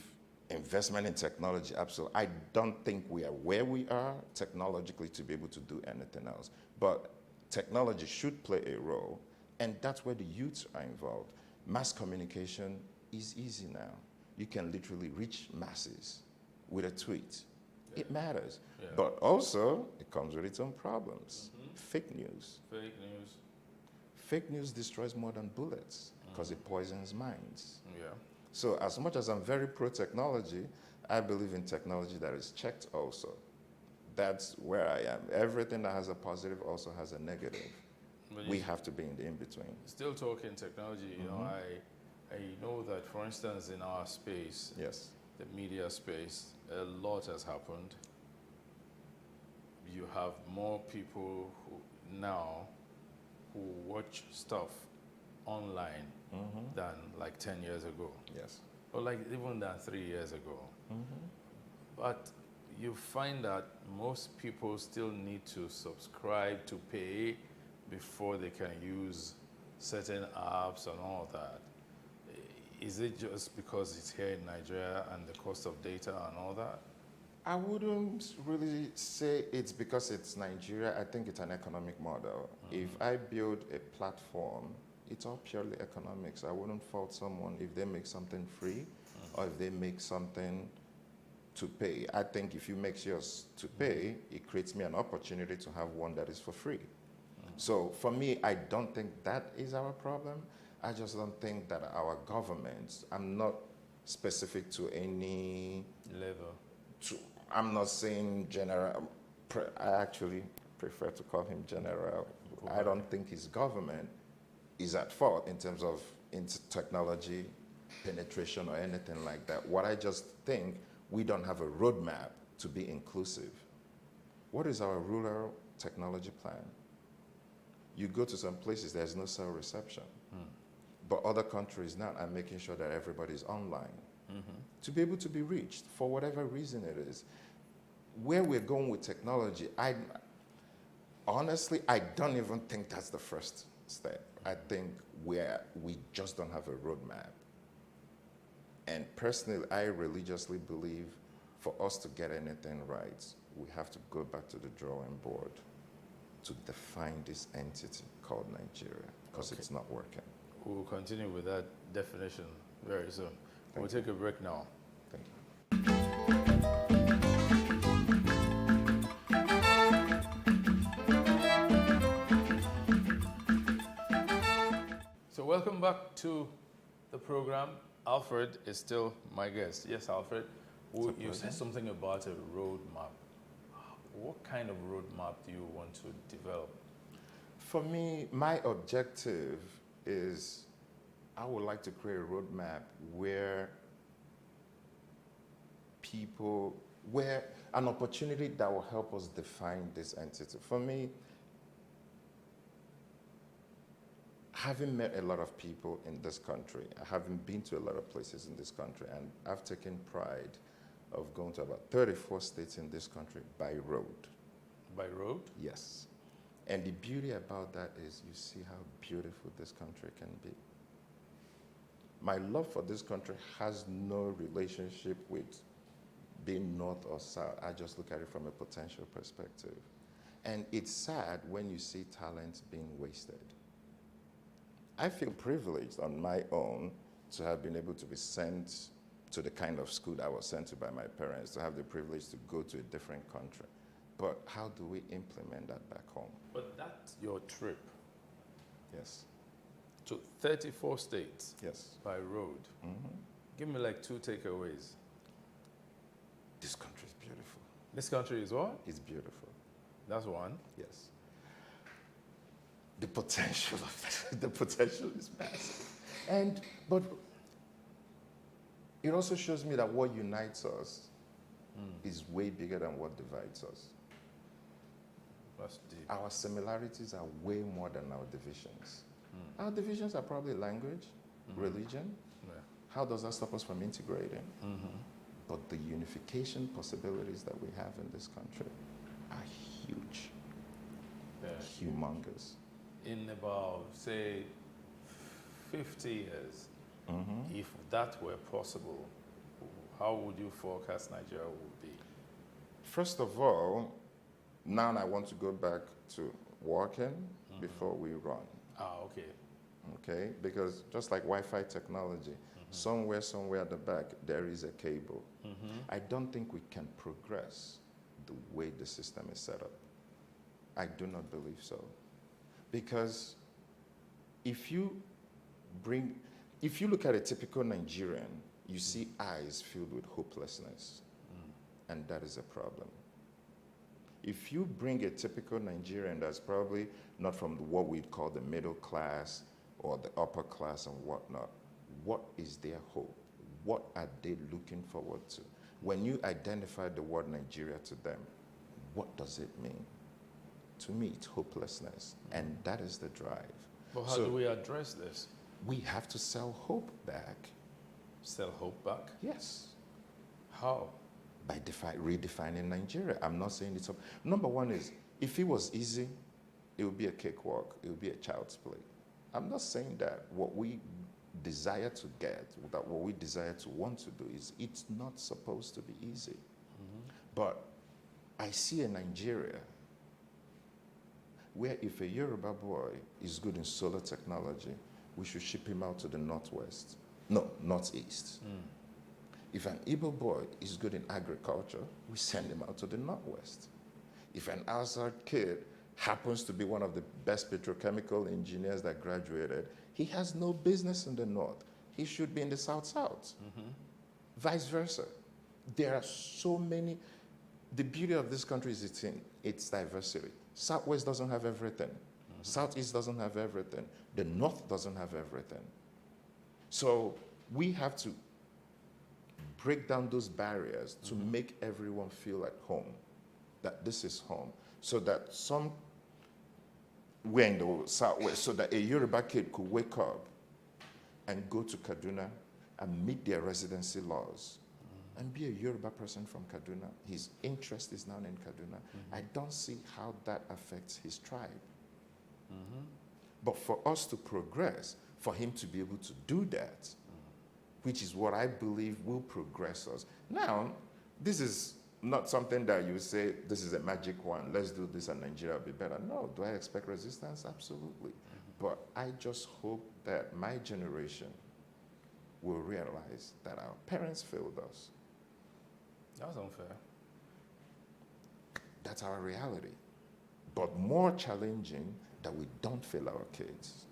investment in technology, absolutely. I don't think we are where we are technologically to be able to do anything else. But technology should play a role, and that's where the youths are involved. Mass communication is easy now. You can literally reach masses with a tweet. It matters. But also, it comes with its own problems. Fake news.
Fake news.
Fake news destroys more than bullets because it poisons minds. So as much as I'm very pro-technology, I believe in technology that is checked also. That's where I am. Everything that has a positive also has a negative. We have to be in the in-between.
Still talking technology, you know, I know that, for instance, in our space, the media space, a lot has happened. You have more people now who watch stuff online than like 10 years ago. Or like even than 3 years ago. But you find that most people still need to subscribe to pay before they can use certain apps and all that. Is it just because it's here in Nigeria and the cost of data and all that?
I wouldn't really say it's because it's Nigeria. I think it's an economic model. If I build a platform, it's all purely economics. I wouldn't fault someone if they make something free or if they make something to pay. I think if you make yours to pay, it creates me an opportunity to have one that is for free. So for me, I don't think that is our problem. I just don't think that our governments, I'm not specific to any
level.
I'm not saying general, I actually prefer to call him general. I don't think his government is at fault in terms of technology penetration or anything like that. What I just think, we don't have a roadmap to be inclusive. What is our rural technology plan? You go to some places, there's no cell reception. But other countries now are making sure that everybody's online to be able to be reached for whatever reason it is. Where we're going with technology, honestly, I don't even think that's the first step. I think we just don't have a roadmap. And personally, I religiously believe for us to get anything right, we have to go back to the drawing board to define this entity called Nigeria, because it's not working.
We'll continue with that definition very soon. We'll take a break now.
Thank you.
So welcome back to the program. Alfred is still my guest. Yes, Alfred. You
pleasure.
said something about a roadmap. What kind of roadmap do you want to develop?
For me, my objective is I would like to create a roadmap where an opportunity that will help us define this entity. For me, having met a lot of people in this country, having been to a lot of places in this country, and I've taken pride of going to about 34 states in this country by road.
By road?
Yes. And the beauty about that is you see how beautiful this country can be. My love for this country has no relationship with being north or south. I just look at it from a potential perspective. And it's sad when you see talent being wasted. I feel privileged on my own to have been able to be sent to the kind of school that I was sent to by my parents, to have the privilege to go to a different country. But how do we implement that back home?
But that's your trip.
Yes.
To 34 states.
Yes.
By road.
Mm-hmm.
Give me like 2 takeaways.
This country is beautiful.
This country is what?
It's beautiful.
That's one.
Yes. The potential of it, the potential is massive. But it also shows me that what unites us is way bigger than what divides us.
That's deep.
Our similarities are way more than our divisions. Our divisions are probably language, religion.
Yeah.
How does that stop us from integrating?
Mm-hmm.
But the unification possibilities that we have in this country are huge, humongous.
In about, say, 50 years,
Mm-hmm.
if that were possible, how would you forecast Nigeria would be?
First of all, now I want to go back to walking before we run.
Ah, okay.
Okay, because just like Wi-Fi technology, somewhere at the back, there is a cable. I don't think we can progress the way the system is set up. I do not believe so. Because if you look at a typical Nigerian, you see eyes filled with hopelessness, and that is a problem. If you bring a typical Nigerian that's probably not from what we'd call the middle class or the upper class and whatnot, what is their hope? What are they looking forward to? When you identify the word Nigeria to them, what does it mean? To me, it's hopelessness, and that is the drive.
But how do we address this?
We have to sell hope back.
Sell hope back?
Yes.
How?
By redefining Nigeria. I'm not saying it's up. Number one is, if it was easy, it would be a cakewalk. It would be a child's play. I'm not saying that what we desire to get, that what we desire to want to do is, it's not supposed to be easy. But I see a Nigeria where if a Yoruba boy is good in solar technology, we should ship him out to the northwest. No, northeast. If an Igbo boy is good in agriculture, we send him out to the northwest. If an outside kid happens to be one of the best petrochemical engineers that graduated, he has no business in the north. He should be in the south-south. Vice versa. There are so many. The beauty of this country is its diversity. Southwest doesn't have everything. Southeast doesn't have everything. The north doesn't have everything. So we have to break down those barriers to make everyone feel at home, that this is home, so that we're in the southwest, so that a Yoruba kid could wake up and go to Kaduna and meet their residency laws and be a Yoruba person from Kaduna. His interest is now in Kaduna. I don't see how that affects his tribe. But for us to progress, for him to be able to do that, which is what I believe will progress us. Now, this is not something that you say, this is a magic one, let's do this and Nigeria will be better. No, do I expect resistance? Absolutely. But I just hope that my generation will realize that our parents failed us.
That's unfair.
That's our reality. But more challenging that we don't fail our kids.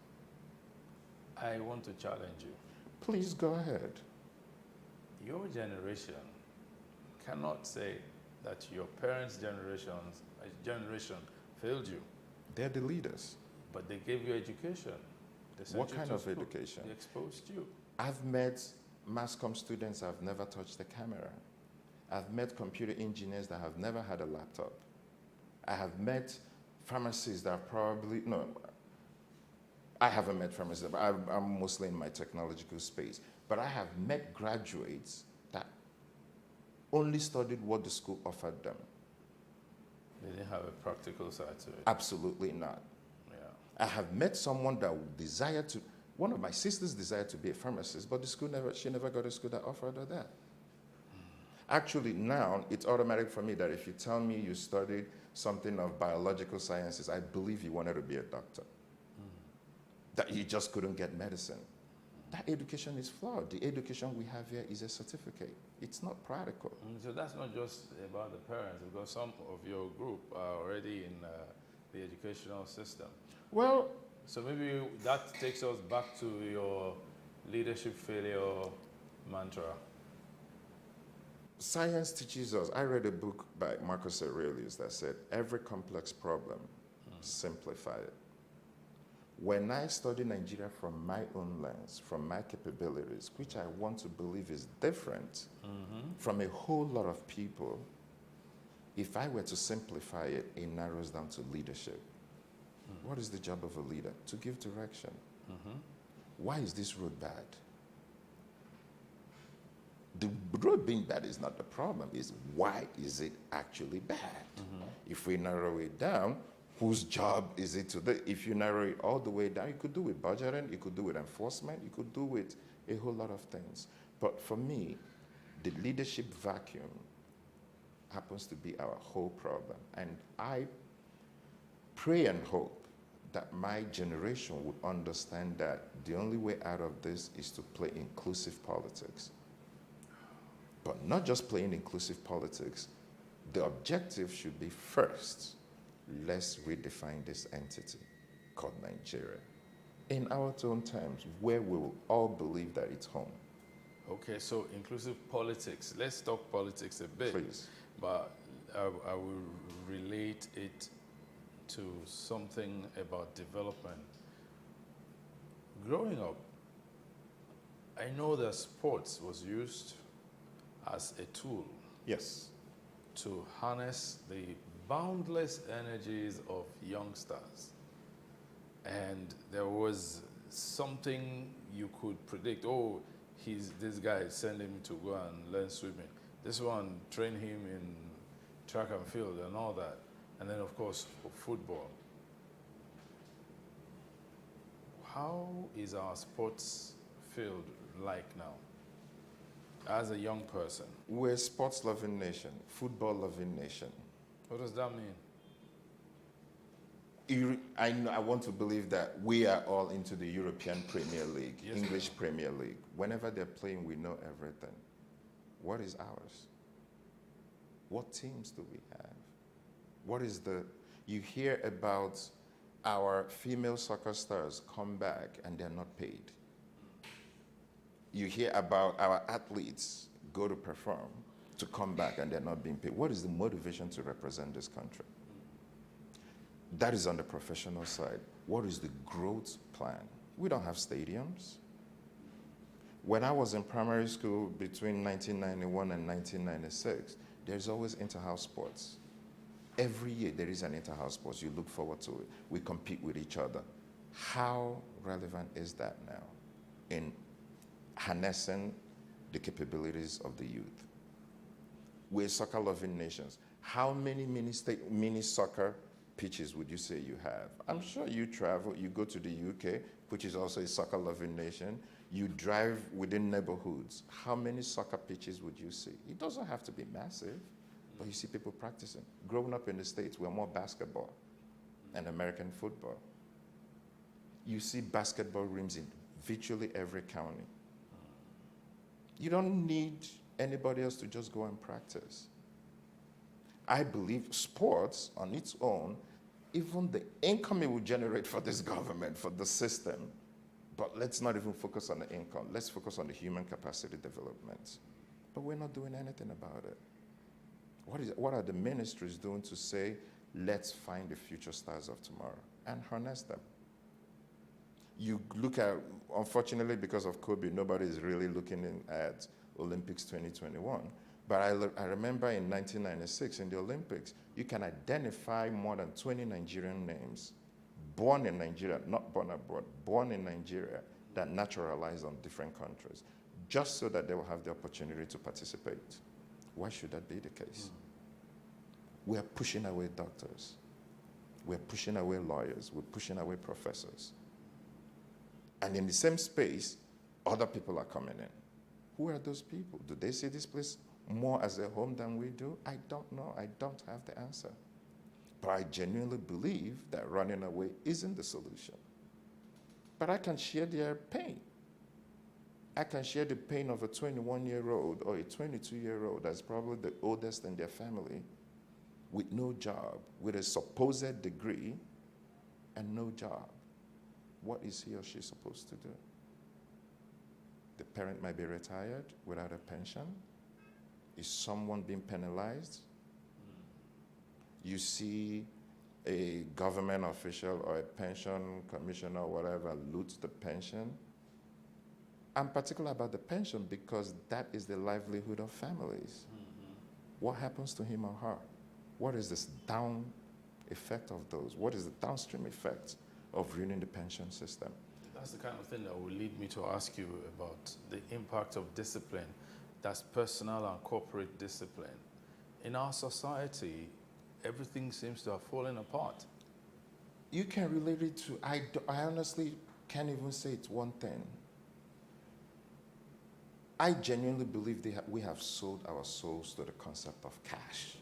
I want to challenge you.
Please go ahead.
Your generation cannot say that your parents' generation failed you.
They're the leaders.
But they gave you education. They sent
What
you
kind
to
of
school.
education?
They exposed you.
I've met mass comm students that have never touched the camera. I've met computer engineers that have never had a laptop. I have met pharmacists that probably, no, I haven't met pharmacists, but I'm mostly in my technological space. But I have met graduates that only studied what the school offered them.
They didn't have a practical side to it.
Absolutely not.
Yeah.
I have met someone that desired to, one of my sisters desired to be a pharmacist, but the school she never got a school that offered her that. Actually, now it's automatic for me that if you tell me you studied something of biological sciences, I believe you wanted to be a doctor. That you just couldn't get medicine. That education is flawed. The education we have here is a certificate. It's not practical.
So that's not just about the parents, because some of your group are already in the educational system.
Well,
so maybe that takes us back to your leadership failure mantra.
Science teaches us. I read a book by Marcus Aurelius that said, every complex problem, simplify it. When I study Nigeria from my own lens, from my capabilities, which I want to believe is different from a whole lot of people, if I were to simplify it, it narrows down to leadership. What is the job of a leader? To give direction. Why is this road bad? The road being bad is not the problem, it's why is it actually bad? If we narrow it down, whose job is it to do? If you narrow it all the way down, you could do with budgeting, you could do with enforcement, you could do with a whole lot of things. But for me, the leadership vacuum happens to be our whole problem. And I pray and hope that my generation would understand that the only way out of this is to play inclusive politics. But not just playing inclusive politics, the objective should be first, let's redefine this entity called Nigeria in our own terms, where we will all believe that it's home.
Okay, so inclusive politics. Let's talk politics a bit.
Please.
But I will relate it to something about development. Growing up, I know that sports was used as a tool.
Yes.
To harness the boundless energies of youngsters. And there was something you could predict. Oh, this guy, send him to go and learn swimming. This one, train him in track and field and all that. And then, of course, football. How is our sports field like now, as a young person?
We're a sports-loving nation, football-loving nation.
What does that mean?
I want to believe that we are all into the European Premier League,
Yes,
English Premier League. Whenever they're playing, we know everything. What is ours? What teams do we have? What is you hear about our female soccer stars come back and they're not paid. You hear about our athletes go to perform to come back and they're not being paid. What is the motivation to represent this country? That is on the professional side. What is the growth plan? We don't have stadiums. When I was in primary school between 1991 and 1996, there's always inter-house sports. Every year there is an inter-house sports. You look forward to it. We compete with each other. How relevant is that now in harnessing the capabilities of the youth? We're soccer-loving nations. How many mini soccer pitches would you say you have? I'm sure you travel, you go to the UK, which is also a soccer-loving nation. You drive within neighborhoods. How many soccer pitches would you see? It doesn't have to be massive, but you see people practicing. Growing up in the States, we're more basketball and American football. You see basketball rims in virtually every county. You don't need anybody else to just go and practice. I believe sports on its own, even the income it will generate for this government, for the system, But let's not even focus on the income. Let's focus on the human capacity development. But we're not doing anything about it. What are the ministries doing to say, let's find the future stars of tomorrow and harness them? You look at, unfortunately, because of COVID, nobody is really looking at Olympics 2021. But I remember in 1996 in the Olympics, you can identify more than 20 Nigerian names born in Nigeria, not born abroad, born in Nigeria, that naturalized on different countries, just so that they will have the opportunity to participate. Why should that be the case? We are pushing away doctors. We're pushing away lawyers. We're pushing away professors. And in the same space, other people are coming in. Who are those people? Do they see this place more as a home than we do? I don't know. I don't have the answer. But I genuinely believe that running away isn't the solution. But I can share their pain. I can share the pain of a 21-year-old or a 22-year-old that's probably the oldest in their family with no job, with a supposed degree and no job. What is he or she supposed to do? The parent might be retired without a pension. Is someone being penalized? You see a government official or a pension commissioner or whatever loot the pension. I'm particular about the pension because that is the livelihood of families. What happens to him or her? What is this down effect of those? What is the downstream effect of ruining the pension system?
That's the kind of thing that will lead me to ask you about the impact of discipline. That's personal and corporate discipline. In our society, everything seems to have fallen apart.
You can relate it to, I honestly can't even say it's one thing. I genuinely believe we have sold our souls to the concept of cash.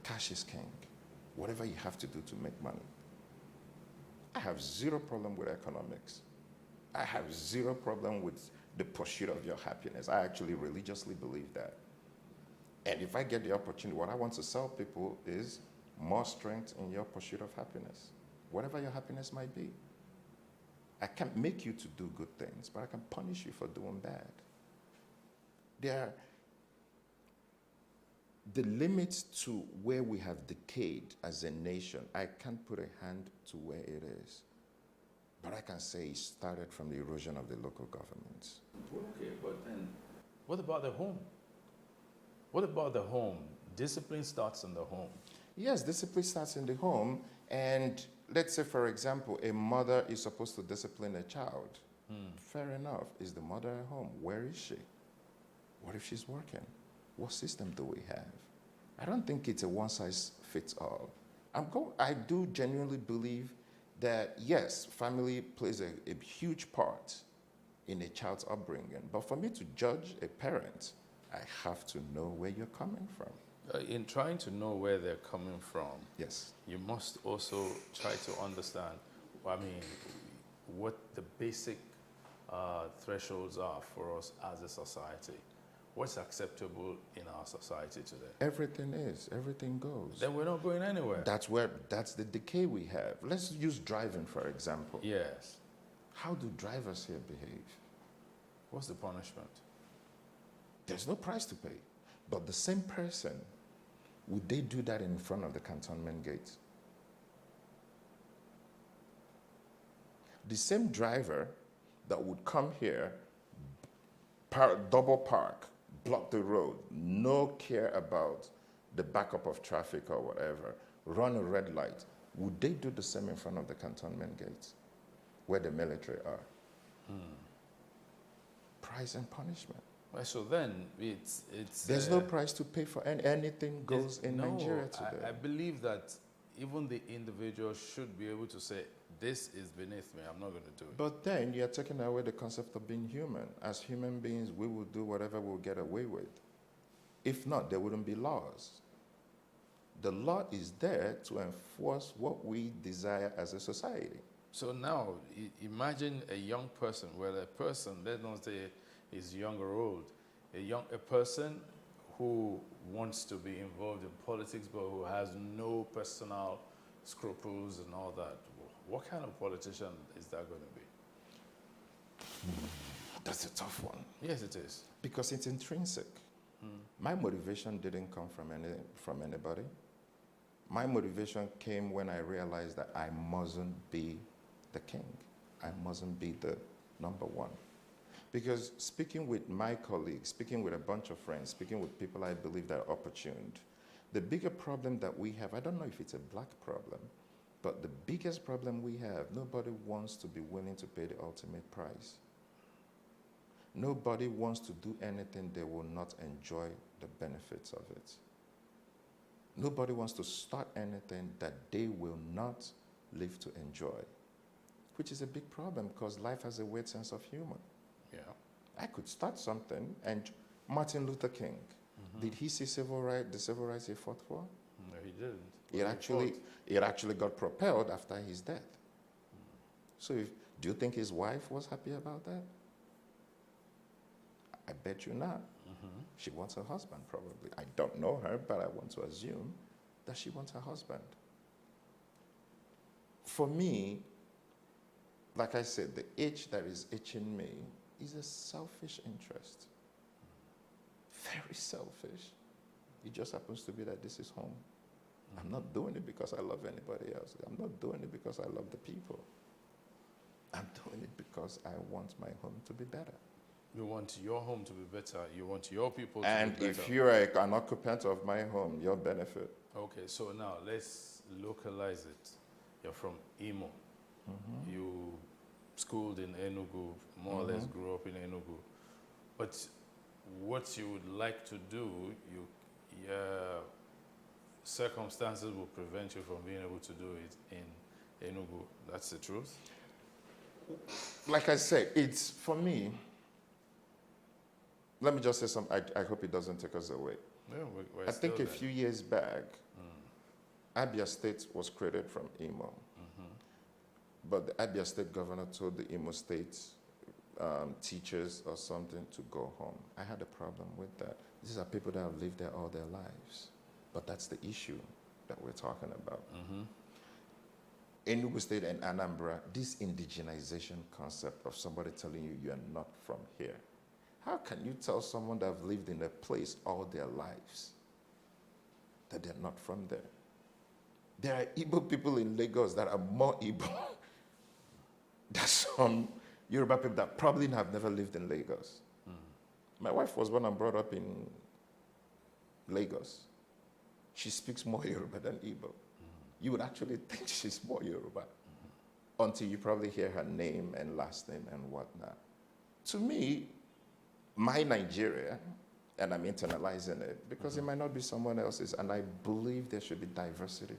Cash is king. Whatever you have to do to make money. I have zero problem with economics. I have zero problem with the pursuit of your happiness. I actually religiously believe that. And if I get the opportunity, what I want to sell people is more strength in your pursuit of happiness, whatever your happiness might be. I can't make you to do good things, but I can punish you for doing bad. The limits to where we have decayed as a nation, I can't put a hand to where it is. But I can say it started from the erosion of the local governments.
Okay, but then what about the home? What about the home? Discipline starts in the home.
Yes, discipline starts in the home. And let's say, for example, a mother is supposed to discipline a child. Fair enough. Is the mother at home? Where is she? What if she's working? What system do we have? I don't think it's a one-size-fits-all. I do genuinely believe that, yes, family plays a huge part in a child's upbringing. But for me to judge a parent, I have to know where you're coming from.
In trying to know where they're coming from,
yes,
you must also try to understand, what the basic thresholds are for us as a society. What's acceptable in our society today?
Everything is. Everything goes.
Then we're not going anywhere.
That's the decay we have. Let's use driving, for example.
Yes.
How do drivers here behave?
What's the punishment?
There's no price to pay. But the same person, would they do that in front of the cantonment gate? The same driver that would come here, double park, block the road, no care about the backup of traffic or whatever, run a red light, would they do the same in front of the cantonment gates where the military are? Price and punishment.
Well, so then it's
there's no price to pay for anything goes in Nigeria today.
I believe that even the individual should be able to say, this is beneath me, I'm not going to do it.
But then you're taking away the concept of being human. As human beings, we will do whatever we'll get away with. If not, there wouldn't be laws. The law is there to enforce what we desire as a society.
So now, imagine a young person, a person, let's not say is young or old, a person who wants to be involved in politics but who has no personal scruples and all that. What kind of politician is that going to be?
That's a tough one.
Yes, it is.
Because it's intrinsic. My motivation didn't come from anybody. My motivation came when I realized that I mustn't be the king. I mustn't be the number one. Because speaking with my colleagues, speaking with a bunch of friends, speaking with people I believe that are opportuned, the bigger problem that we have, I don't know if it's a black problem, but the biggest problem we have, nobody wants to be willing to pay the ultimate price. Nobody wants to do anything they will not enjoy the benefits of it. Nobody wants to start anything that they will not live to enjoy, which is a big problem because life has a weird sense of humor.
Yeah.
I could start something, and Martin Luther King, did he see the civil rights he fought for?
No, he didn't.
It actually got propelled after his death. So do you think his wife was happy about that? I bet you not. She wants her husband, probably. I don't know her, but I want to assume that she wants her husband. For me, like I said, the itch that is itching me is a selfish interest. Very selfish. It just happens to be that this is home. I'm not doing it because I love anybody else. I'm not doing it because I love the people. I'm doing it because I want my home to be better.
You want your home to be better. You want your people to
And
be better.
if you're an occupant of my home, your benefit.
Okay, so now let's localize it. You're from Imo. You schooled in Enugu, more or less grew up in Enugu. But what you would like to do, your circumstances will prevent you from being able to do it in Enugu. That's the truth?
Like I said, it's, for me, let me just say something. I hope it doesn't take us away.
Yeah, we're
I think
still
a
there.
few years back, Abia State was created from Imo. But the Abia State governor told the Imo State teachers or something to go home. I had a problem with that. These are people that have lived there all their lives. But that's the issue that we're talking about. Enugu State and Anambra, this indigenization concept of somebody telling you you're not from here. How can you tell someone that have lived in a place all their lives that they're not from there? There are Igbo people in Lagos that are more Igbo than some Yoruba people that probably have never lived in Lagos. My wife was born and brought up in Lagos. She speaks more Yoruba than Igbo. You would actually think she's more Yoruba until you probably hear her name and last name and whatnot. To me, my Nigeria, and I'm internalizing it because it might not be someone else's, and I believe there should be diversity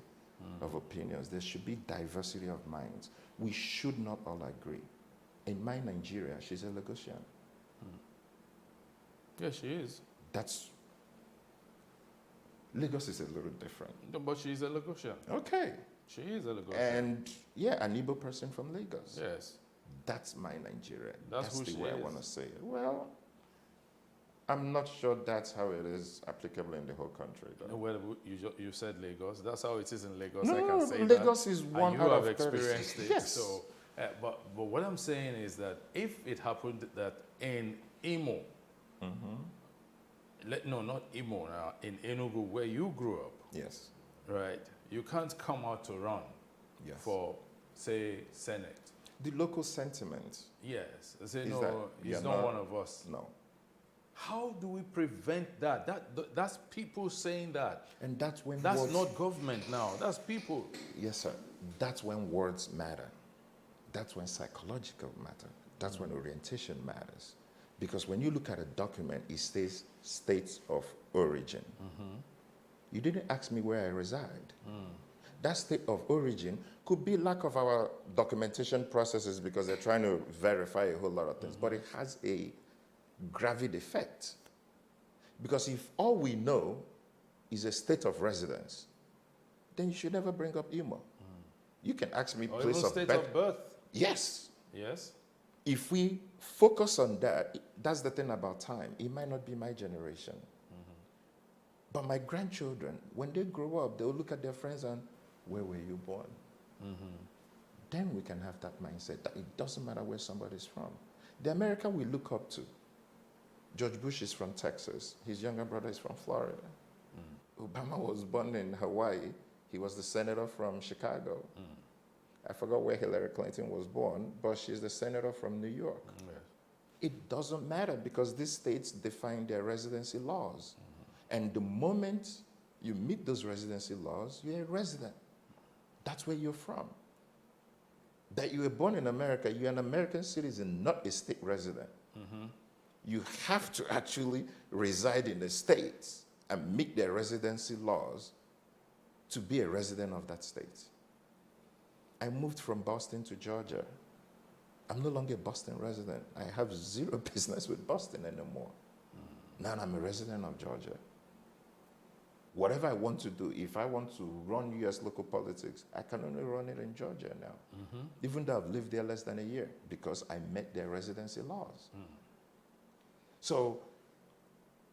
of opinions. There should be diversity of minds. We should not all agree. In my Nigeria, she's a Lagosian.
Yes, she is.
Lagos is a little different.
No, but she's a Lagosian.
Okay.
She is a Lagosian.
And yeah, an Igbo person from Lagos.
Yes.
That's my Nigeria.
That's who
the
she
way I
is.
want to say it. Well, I'm not sure that's how it is applicable in the whole country. Though.
Well, you said Lagos. That's how it is in Lagos.
No,
I can say
Lagos
that.
is one
and
out
you have
of 30.
experienced it.
Yes.
So, but what I'm saying is that if it happened that in Imo, no, not Imo now, in Enugu, where you grew up,
yes,
right, you can't come out to run for, say, Senate.
The local sentiment.
Yes. Say,
is
no,
that
he's
you're
not one of us.
No.
How do we prevent that? That's people saying that.
And that's when
That's
words,
not government now. That's people.
Yes, sir. That's when words matter. That's when psychological matter. That's when orientation matters. Because when you look at a document, it says states of origin. You didn't ask me where I reside. That state of origin could be lack of our documentation processes because they're trying to verify a whole lot of things, but it has a gravid effect. Because if all we know is a state of residence, then you should never bring up Imo. You can ask me
Or
place
even
of
state
birth.
of birth.
Yes.
Yes.
If we focus on that, that's the thing about time. It might not be my generation. But my grandchildren, when they grow up, they'll look at their friends and, where were you born? Then we can have that mindset that it doesn't matter where somebody's from. The America we look up to. George Bush is from Texas. His younger brother is from Florida. Obama was born in Hawaii. He was the senator from Chicago. I forgot where Hillary Clinton was born, but she's the senator from New York.
Yes.
It doesn't matter because these states define their residency laws. And the moment you meet those residency laws, you're a resident. That's where you're from. That you were born in America, you're an American citizen, not a state resident. You have to actually reside in the states and meet their residency laws to be a resident of that state. I moved from Boston to Georgia. I'm no longer a Boston resident. I have zero business with Boston anymore. Now I'm a resident of Georgia. Whatever I want to do, if I want to run U.S. local politics, I can only run it in Georgia now, even though I've lived there less than a year, because I met their residency laws. So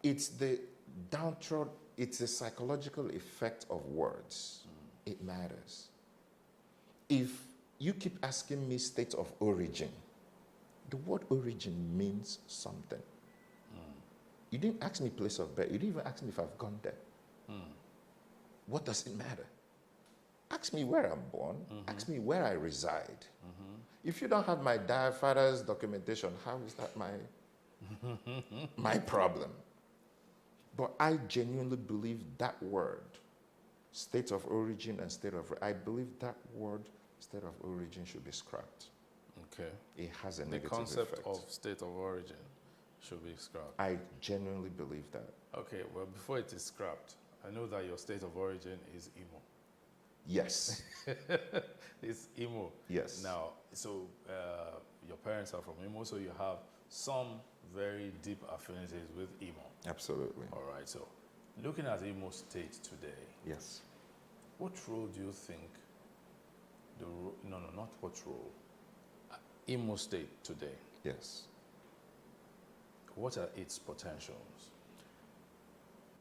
it's the downtrodden, it's the psychological effect of words. It matters. If you keep asking me state of origin, the word origin means something. You didn't ask me place of birth. You didn't even ask me if I've gone there. What does it matter? Ask me where I'm born. Ask me where I reside. If you don't have my father's documentation, how is that my problem? But I genuinely believe that word, state of origin and state of, I believe that word, state of origin, should be scrapped.
Okay.
It has a negative
The concept
effect.
of state of origin should be scrapped.
I genuinely believe that.
Okay, well, before it is scrapped, I know that your state of origin is Imo.
Yes.
It's Imo.
Yes.
Now, so your parents are from Imo, so you have some very deep affinities with Imo.
Absolutely.
All right, so looking at Imo State today,
yes,
what role do you think not what role, Imo State today,
yes,
what are its potentials?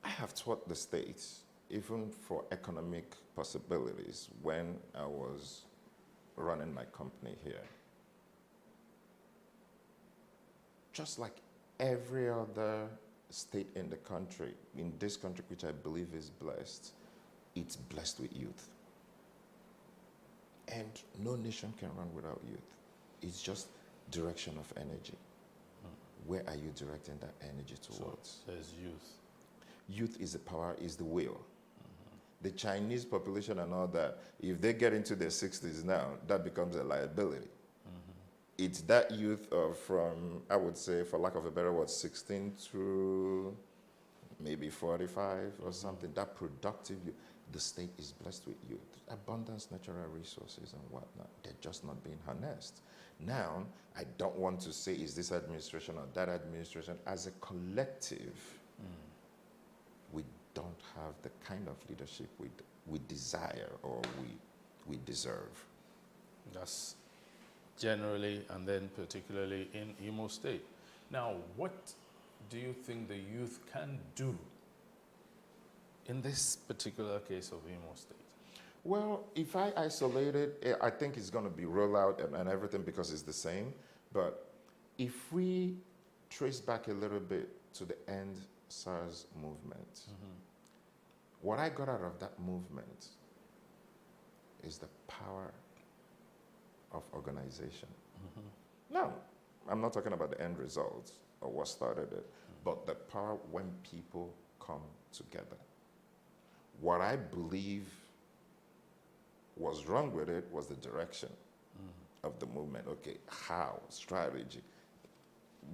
I have taught the states, even for economic possibilities, when I was running my company here. Just like every other state in the country, in this country, which I believe is blessed, it's blessed with youth. And no nation can run without youth. It's just direction of energy. Where are you directing that energy towards?
So there's youth.
Youth is the power, is the will. The Chinese population and all that, if they get into their 60s now, that becomes a liability. It's that youth from, I would say, for lack of a better word, 16 to maybe 45 or something, that productive youth. The state is blessed with youth. Abundance, natural resources and whatnot. They're just not being harnessed. Now, I don't want to say is this administration or that administration. As a collective, we don't have the kind of leadership we desire or we deserve.
That's generally and then particularly in Imo State. Now, what do you think the youth can do in this particular case of Imo State?
Well, if I isolate it, I think it's going to be rolled out and everything because it's the same. But if we trace back a little bit to the End SARS movement, what I got out of that movement is the power of organization. Now, I'm not talking about the end results or what started it, but the power when people come together. What I believe was wrong with it was the direction of the movement. Okay, how, strategy,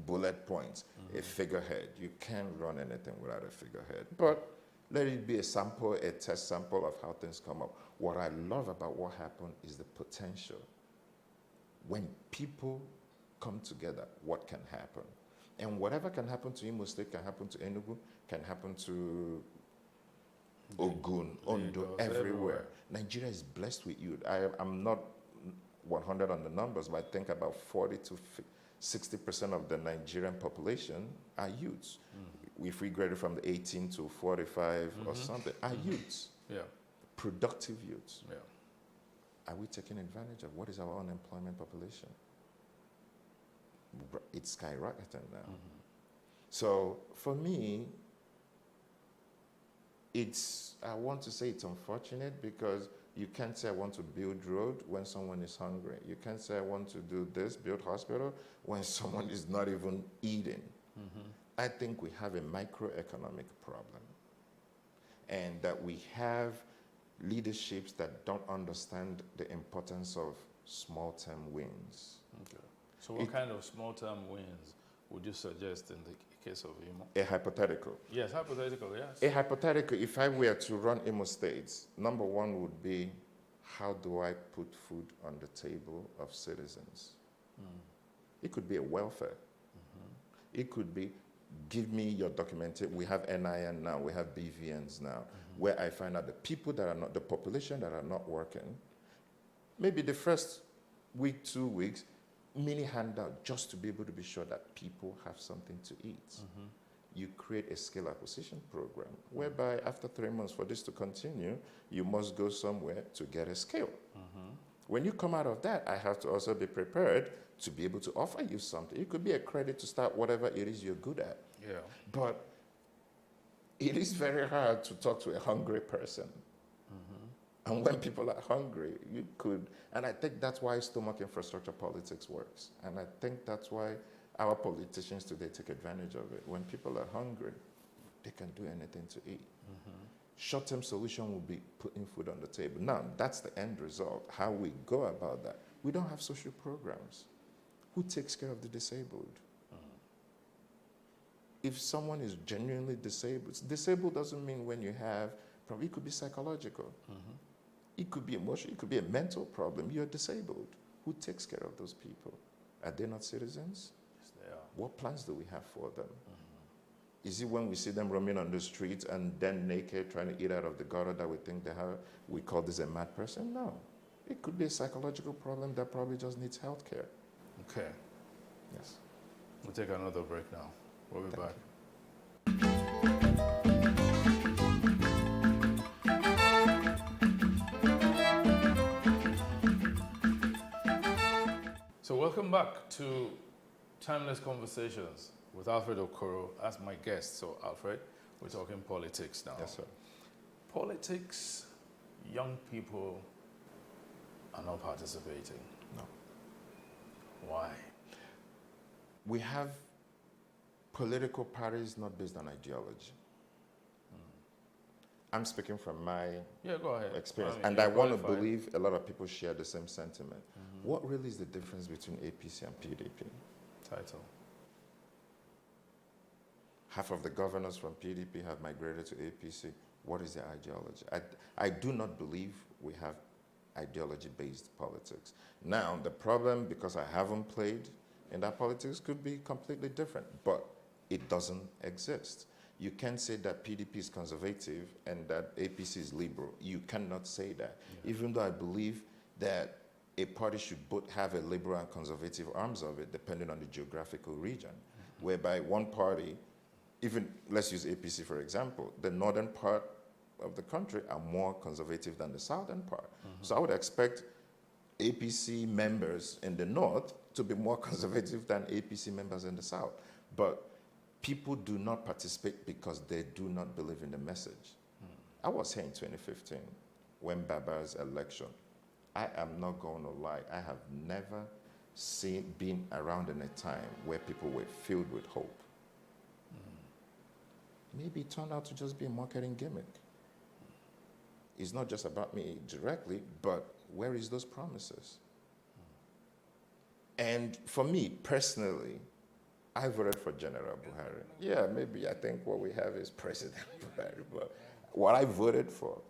bullet points, a figurehead. You can't run anything without a figurehead. But let it be a sample, a test sample of how things come up. What I love about what happened is the potential. When people come together, what can happen? And whatever can happen to Imo State can happen to Enugu, can happen to Ogun, Ondo, everywhere. Nigeria is blessed with youth. I'm not 100 on the numbers, but I think about 40 to 60% of the Nigerian population are youths. If we grade it from the 18 to 45 or something, are youths.
Yeah.
Productive youths.
Yeah.
Are we taking advantage of what is our unemployment population? it's skyrocketing now. So for me, I want to say it's unfortunate because you can't say I want to build road when someone is hungry. You can't say I want to do this, build hospital, when someone is not even eating. I think we have a microeconomic problem, and that we have leaderships that don't understand the importance of small-term wins.
Okay. So what kind of small-term wins would you suggest in the case of Imo?
A hypothetical.
Yes, hypothetical, yes.
A hypothetical, if I were to run Imo State, number one would be, how do I put food on the table of citizens? It could be a welfare. It could be, give me your documentation. We have NIN now, we have BVNs now, where I find out the people that are not, the population that are not working, maybe the first week, 2 weeks, mini handout just to be able to be sure that people have something to eat. You create a skill acquisition program whereby after 3 months for this to continue, you must go somewhere to get a skill. When you come out of that, I have to also be prepared to be able to offer you something. It could be a credit to start whatever it is you're good at.
Yeah.
But it is very hard to talk to a hungry person. And when people are hungry, you could, and I think that's why stomach infrastructure politics works. And I think that's why our politicians today take advantage of it. When people are hungry, they can do anything to eat. Short-term solution will be putting food on the table. Now, that's the end result. How we go about that. We don't have social programs. Who takes care of the disabled? If someone is genuinely disabled doesn't mean when you have, it could be psychological. It could be emotional, it could be a mental problem. You're disabled. Who takes care of those people? Are they not citizens?
Yes, they are.
What plans do we have for them? Is it when we see them roaming on the streets and then naked trying to eat out of the gutter that we think they have, we call this a mad person? No. It could be a psychological problem that probably just needs health care.
Okay.
Yes.
We'll take another break now. We'll be back. So welcome back to Timeless Conversations with Alfred Okoro as my guest. So Alfred, we're talking politics now.
Yes, sir.
Politics, young people are not participating.
No.
Why?
We have political parties not based on ideology. I'm speaking from my
go ahead.
experience,
I mean,
and I want to
qualified.
believe a lot of people share the same sentiment. What really is the difference between APC and PDP?
Title.
Half of the governors from PDP have migrated to APC. What is their ideology? I do not believe we have ideology-based politics. Now, the problem, because I haven't played in that politics, could be completely different, but it doesn't exist. You can't say that PDP is conservative and that APC is liberal. You cannot say that. Even though I believe that a party should both have a liberal and conservative arms of it, depending on the geographical region, whereby one party, even let's use APC for example, the northern part of the country are more conservative than the southern part. So I would expect APC members in the north to be more conservative than APC members in the south. But people do not participate because they do not believe in the message. I was here in 2015 when Baba's election. I am not going to lie. I have never been around in a time where people were filled with hope. Maybe it turned out to just be a marketing gimmick. It's not just about me directly, but where is those promises? And for me personally, I voted for General Buhari. Yeah, maybe I think what we have is President Buhari, but what I voted for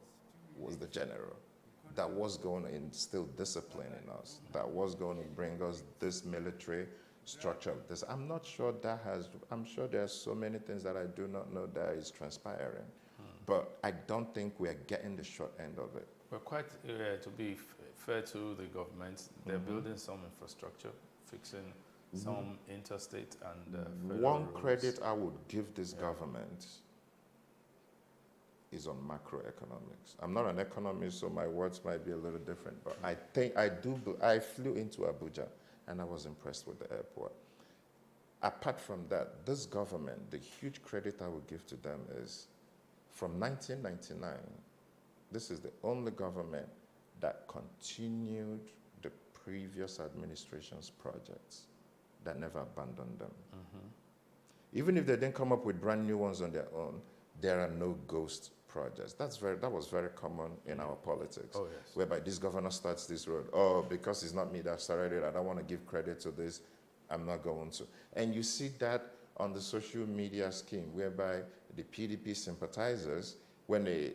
was the general that was going to instill discipline in us, that was going to bring us this military structure of this. I'm not sure that has, I'm sure there are so many things that I do not know that is transpiring, but I don't think we're getting the short end of it.
Well, quite to be fair to the government, they're building some infrastructure, fixing some interstate and federal
One
roads.
credit I would give this government is on macroeconomics. I'm not an economist, so my words might be a little different, but I think I flew into Abuja and I was impressed with the airport. apart from that, this government, the huge credit I would give to them is from 1999, this is the only government that continued the previous administration's projects, that never abandoned them. Even if they didn't come up with brand new ones on their own, there are no ghost projects. That was very common in our politics,
Oh, yes.
whereby this governor starts this road. Oh, because it's not me that started it, I don't want to give credit to this, I'm not going to. And you see that on the social media scheme, whereby the PDP sympathizers, when a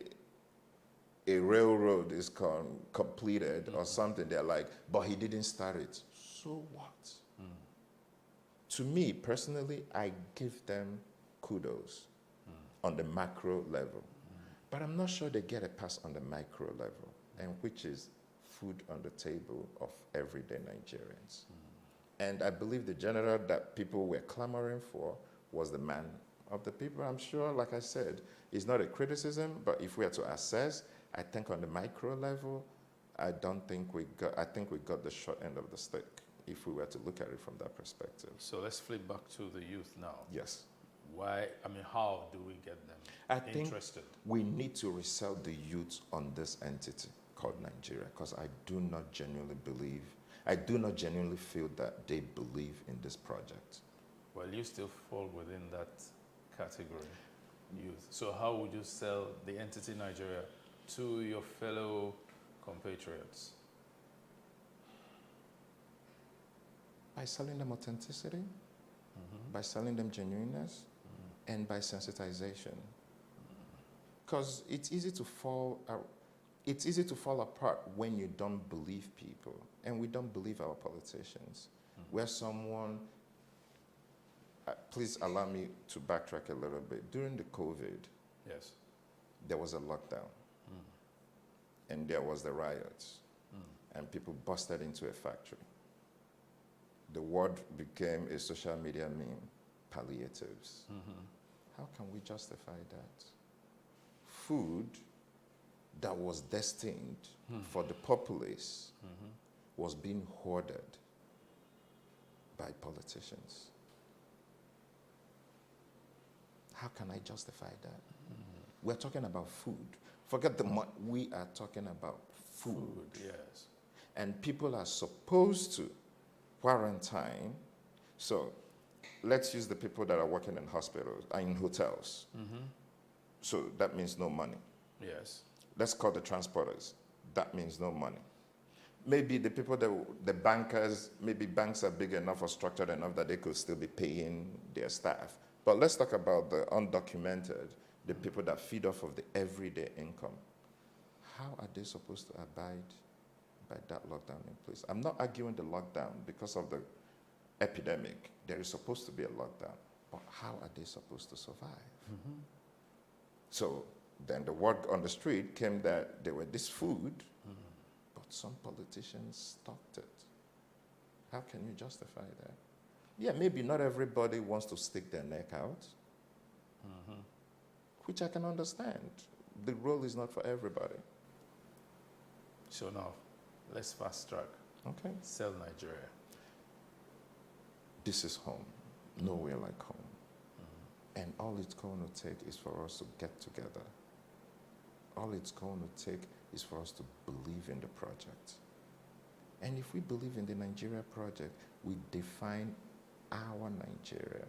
railroad is completed or something, they're like, but he didn't start it. So what? To me, personally, I give them kudos on the macro level. But I'm not sure they get a pass on the micro level, and which is food on the table of everyday Nigerians. And I believe the general that people were clamoring for was the man of the people. I'm sure, like I said, it's not a criticism, but if we are to assess, I think on the micro level, I think we got the short end of the stick, if we were to look at it from that perspective.
So let's flip back to the youth now.
Yes.
Why, how do we get them interested?
We need to resell the youth on this entity called Nigeria, because I do not genuinely feel that they believe in this project.
Well, you still fall within that category, youth. So how would you sell the entity Nigeria to your fellow compatriots?
By selling them authenticity, by selling them genuineness, and by sensitization. Because it's easy to fall apart when you don't believe people, and we don't believe our politicians. Where someone, please allow me to backtrack a little bit. During the COVID,
yes,
there was a lockdown, and there was the riots, and people busted into a factory. The word became a social media meme, palliatives. How can we justify that? Food that was destined for the populace was being hoarded by politicians. How can I justify that? We're talking about food. Forget the money. We are talking about food.
Yes.
And people are supposed to quarantine. So let's use the people that are working in hospitals, in hotels. So that means no money.
Yes.
Let's call the transporters. That means no money. Maybe the people the bankers, maybe banks are big enough or structured enough that they could still be paying their staff. But let's talk about the undocumented, the people that feed off of the everyday income. How are they supposed to abide by that lockdown in place? I'm not arguing the lockdown because of the epidemic. There is supposed to be a lockdown. But how are they supposed to survive? So then the word on the street came that there were this food, but some politicians stocked it. How can you justify that? Yeah, maybe not everybody wants to stick their neck out, which I can understand. The role is not for everybody.
So now, let's fast track.
Okay.
Sell Nigeria.
This is home. Nowhere like home. And all it's going to take is for us to get together. All it's going to take is for us to believe in the project. And if we believe in the Nigeria project, we define our Nigeria,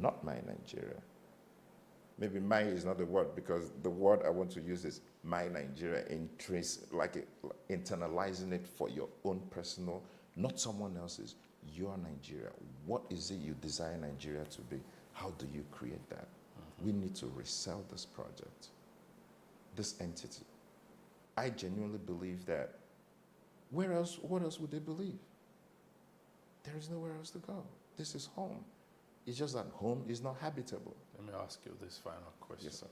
not my Nigeria. Maybe my is not the word, because the word I want to use is my Nigeria, internalizing it for your own personal, not someone else's, your Nigeria. What is it you desire Nigeria to be? How do you create that? We need to resell this project, this entity. I genuinely believe that what else would they believe? There is nowhere else to go. This is home. It's just that home is not habitable.
Let me ask you this final question.
Yes, sir.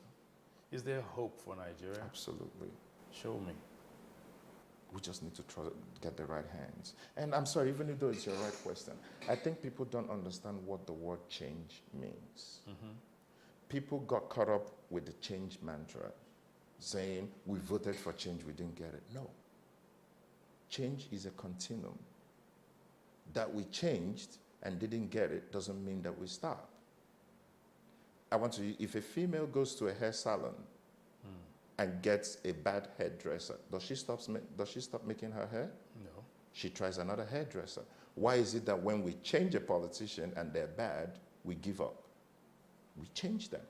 Is there hope for Nigeria?
Absolutely.
Show me.
We just need to get the right hands. And I'm sorry, even though it's your right question, I think people don't understand what the word change means. People got caught up with the change mantra, saying, we voted for change, we didn't get it. No. Change is a continuum that we changed, and didn't get it doesn't mean that we stop. If a female goes to a hair salon and gets a bad hairdresser, does she stop making her hair?
No.
She tries another hairdresser. Why is it that when we change a politician and they're bad, we give up? We change them.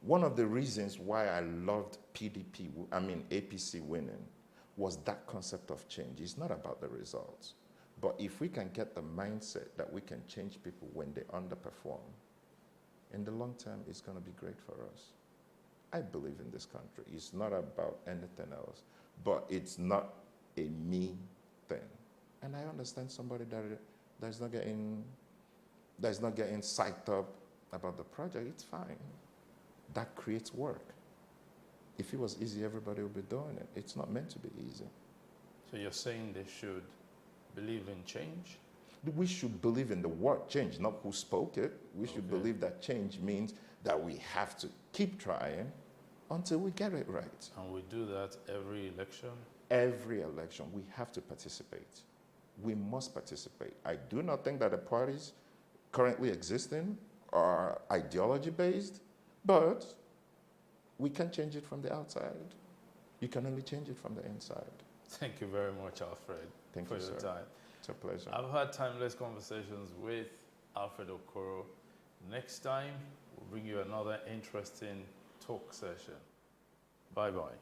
One of the reasons why I loved APC winning was that concept of change. It's not about the results. But if we can get the mindset that we can change people when they underperform, in the long term, it's going to be great for us. I believe in this country. It's not about anything else, but it's not a me thing. And I understand somebody that's not getting psyched up about the project. It's fine. That creates work. If it was easy, everybody would be doing it. It's not meant to be easy.
So you're saying they should believe in change?
We should believe in the word change, not who spoke it. We should believe that change means that we have to keep trying until we get it right.
And we do that every election?
Every election, we have to participate. We must participate. I do not think that the parties currently existing are ideology-based, but we can change it from the outside. You can only change it from the inside.
Thank you very much, Alfred, for your time.
It's a pleasure.
I've had timeless conversations with Alfred Okoro. Next time, we'll bring you another interesting talk session. Bye-bye.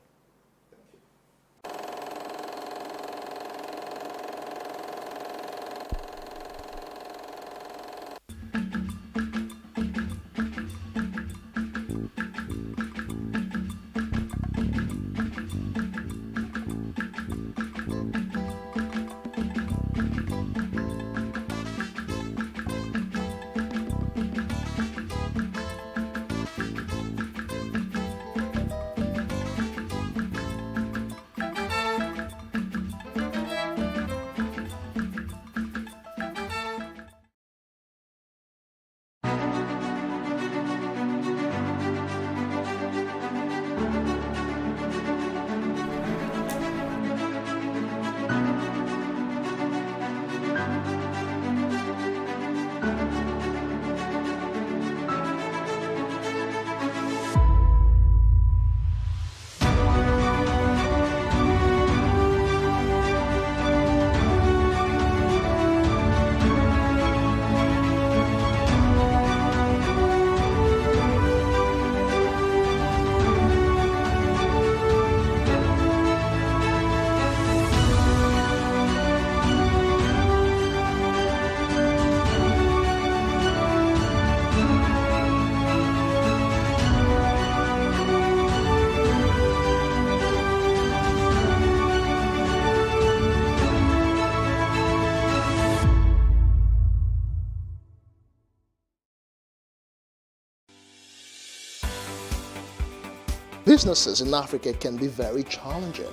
Businesses in Africa can be very challenging.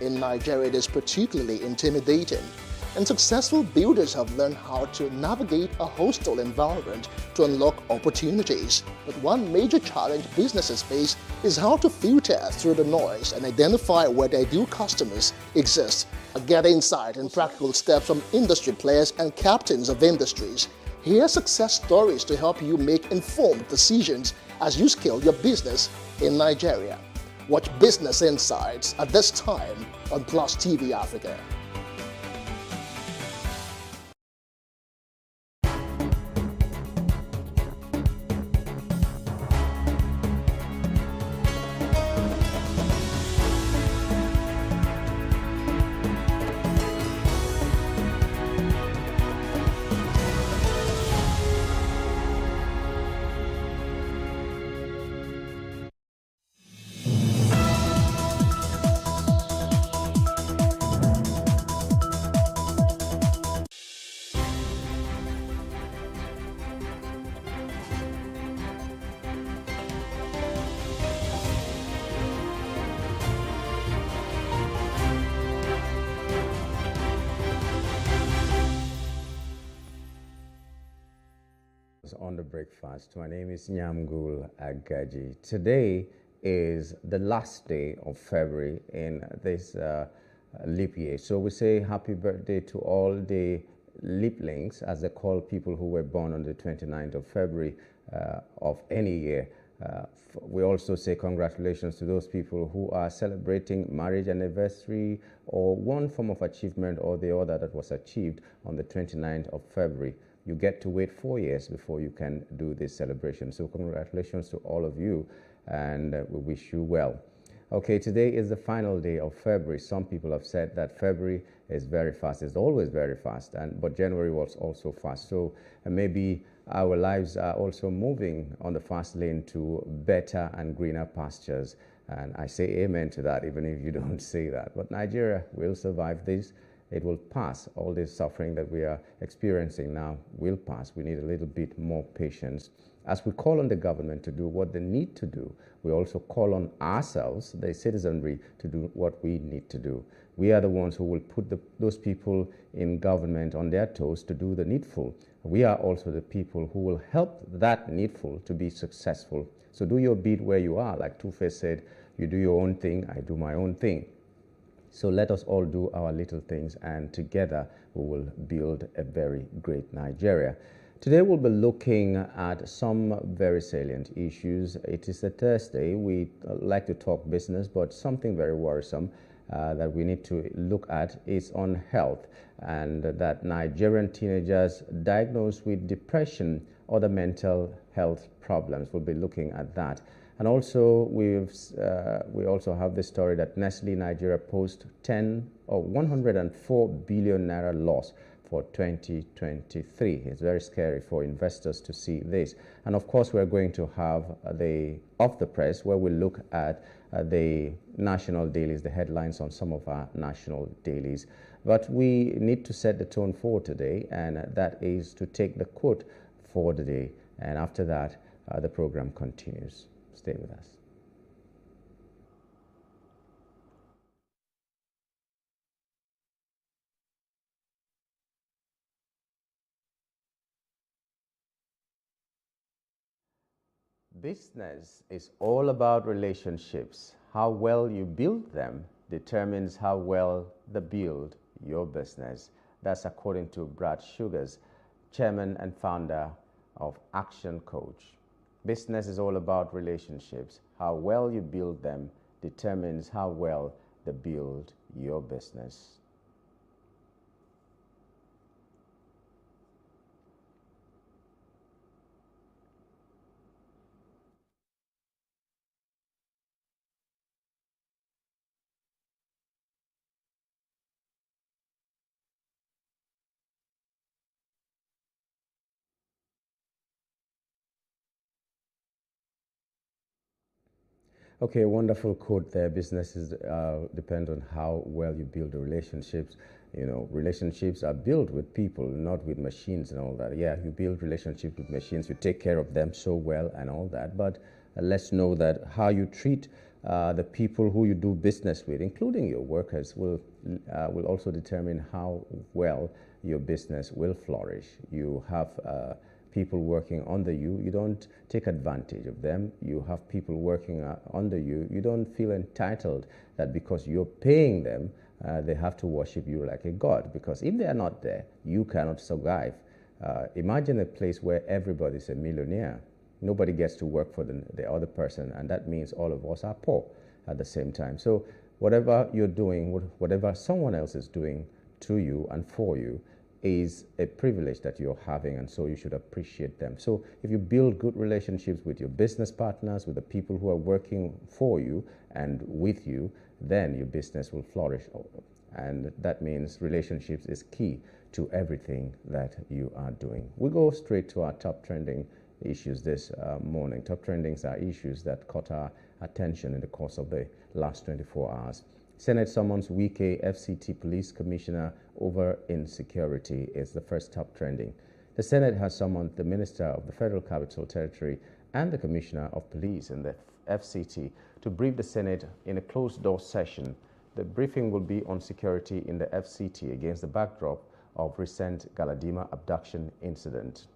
In Nigeria, it is particularly intimidating, and successful builders have learned how to navigate a hostile environment to unlock opportunities. But one major challenge businesses face is how to filter through the noise and identify where their ideal customers exist. Get insight and practical steps from industry players and captains of industries. Hear success stories to help you make informed decisions as you scale your business in Nigeria. Watch Business Insights at this time on Plus TV Africa.
On the breakfast. My name is Nyamgul Agaji. Today is the last day of February in this leap year. So we say happy birthday to all the leaplings, as they call people who were born on the 29th of February of any year. We also say congratulations to those people who are celebrating marriage anniversary or one form of achievement or the other that was achieved on the 29th of February. You get to wait 4 years before you can do this celebration. So congratulations to all of you, and we wish you well. Okay, today is the final day of February. Some people have said that February is very fast. It's always very fast, but January was also fast. So maybe our lives are also moving on the fast lane to better and greener pastures. And I say amen to that, even if you don't say that. But Nigeria will survive this. It will pass. All this suffering that we are experiencing now will pass. We need a little bit more patience. As we call on the government to do what they need to do, we also call on ourselves, the citizenry, to do what we need to do. We are the ones who will put those people in government on their toes to do the needful. We are also the people who will help that needful to be successful. So do your bit where you are. Like Two-Face said, you do your own thing, I do my own thing. So let us all do our little things, and together we will build a very great Nigeria. Today we'll be looking at some very salient issues. It is a Thursday. We like to talk business, but something very worrisome that we need to look at is on health, and that Nigerian teenagers diagnosed with depression or other mental health problems. We'll be looking at that. And also, we also have the story that Nestle Nigeria posts 104 billion naira loss for 2023. It's very scary for investors to see this. And of course, we're going to have the Off the Press, where we look at the national dailies, the headlines on some of our national dailies. But we need to set the tone for today, and that is to take the quote for the day. And after that, the program continues. Stay with us. Business is all about relationships. How well you build them determines how well they build your business. That's according to Brad Sugars, chairman and founder of Action Coach. Business is all about relationships. How well you build them determines how well they build your business. Okay, wonderful quote there. Businesses depend on how well you build the relationships. You know, relationships are built with people, not with machines and all that. Yeah, you build relationships with machines, you take care of them so well and all that. But let's know that how you treat the people who you do business with, including your workers, will also determine how well your business will flourish. You have people working under you, you don't take advantage of them. You have people working under you, you don't feel entitled that because you're paying them, they have to worship you like a god, because if they are not there, you cannot survive. Imagine a place where everybody's a millionaire. Nobody gets to work for the other person, and that means all of us are poor at the same time. So whatever you're doing, whatever someone else is doing to you and for you, is a privilege that you're having, and so you should appreciate them. So if you build good relationships with your business partners, with the people who are working for you and with you, then your business will flourish. And that means relationships is key to everything that you are doing. We go straight to our top trending issues this morning. Top trendings are issues that caught our attention in the course of the last 24 hours. Senate summons Wike FCT Police Commissioner over insecurity is the first top trending. The Senate has summoned the Minister of the Federal Capital Territory and the Commissioner of Police in the FCT to brief the Senate in a closed-door session. The briefing will be on security in the FCT against the backdrop of recent Galadima abduction incident.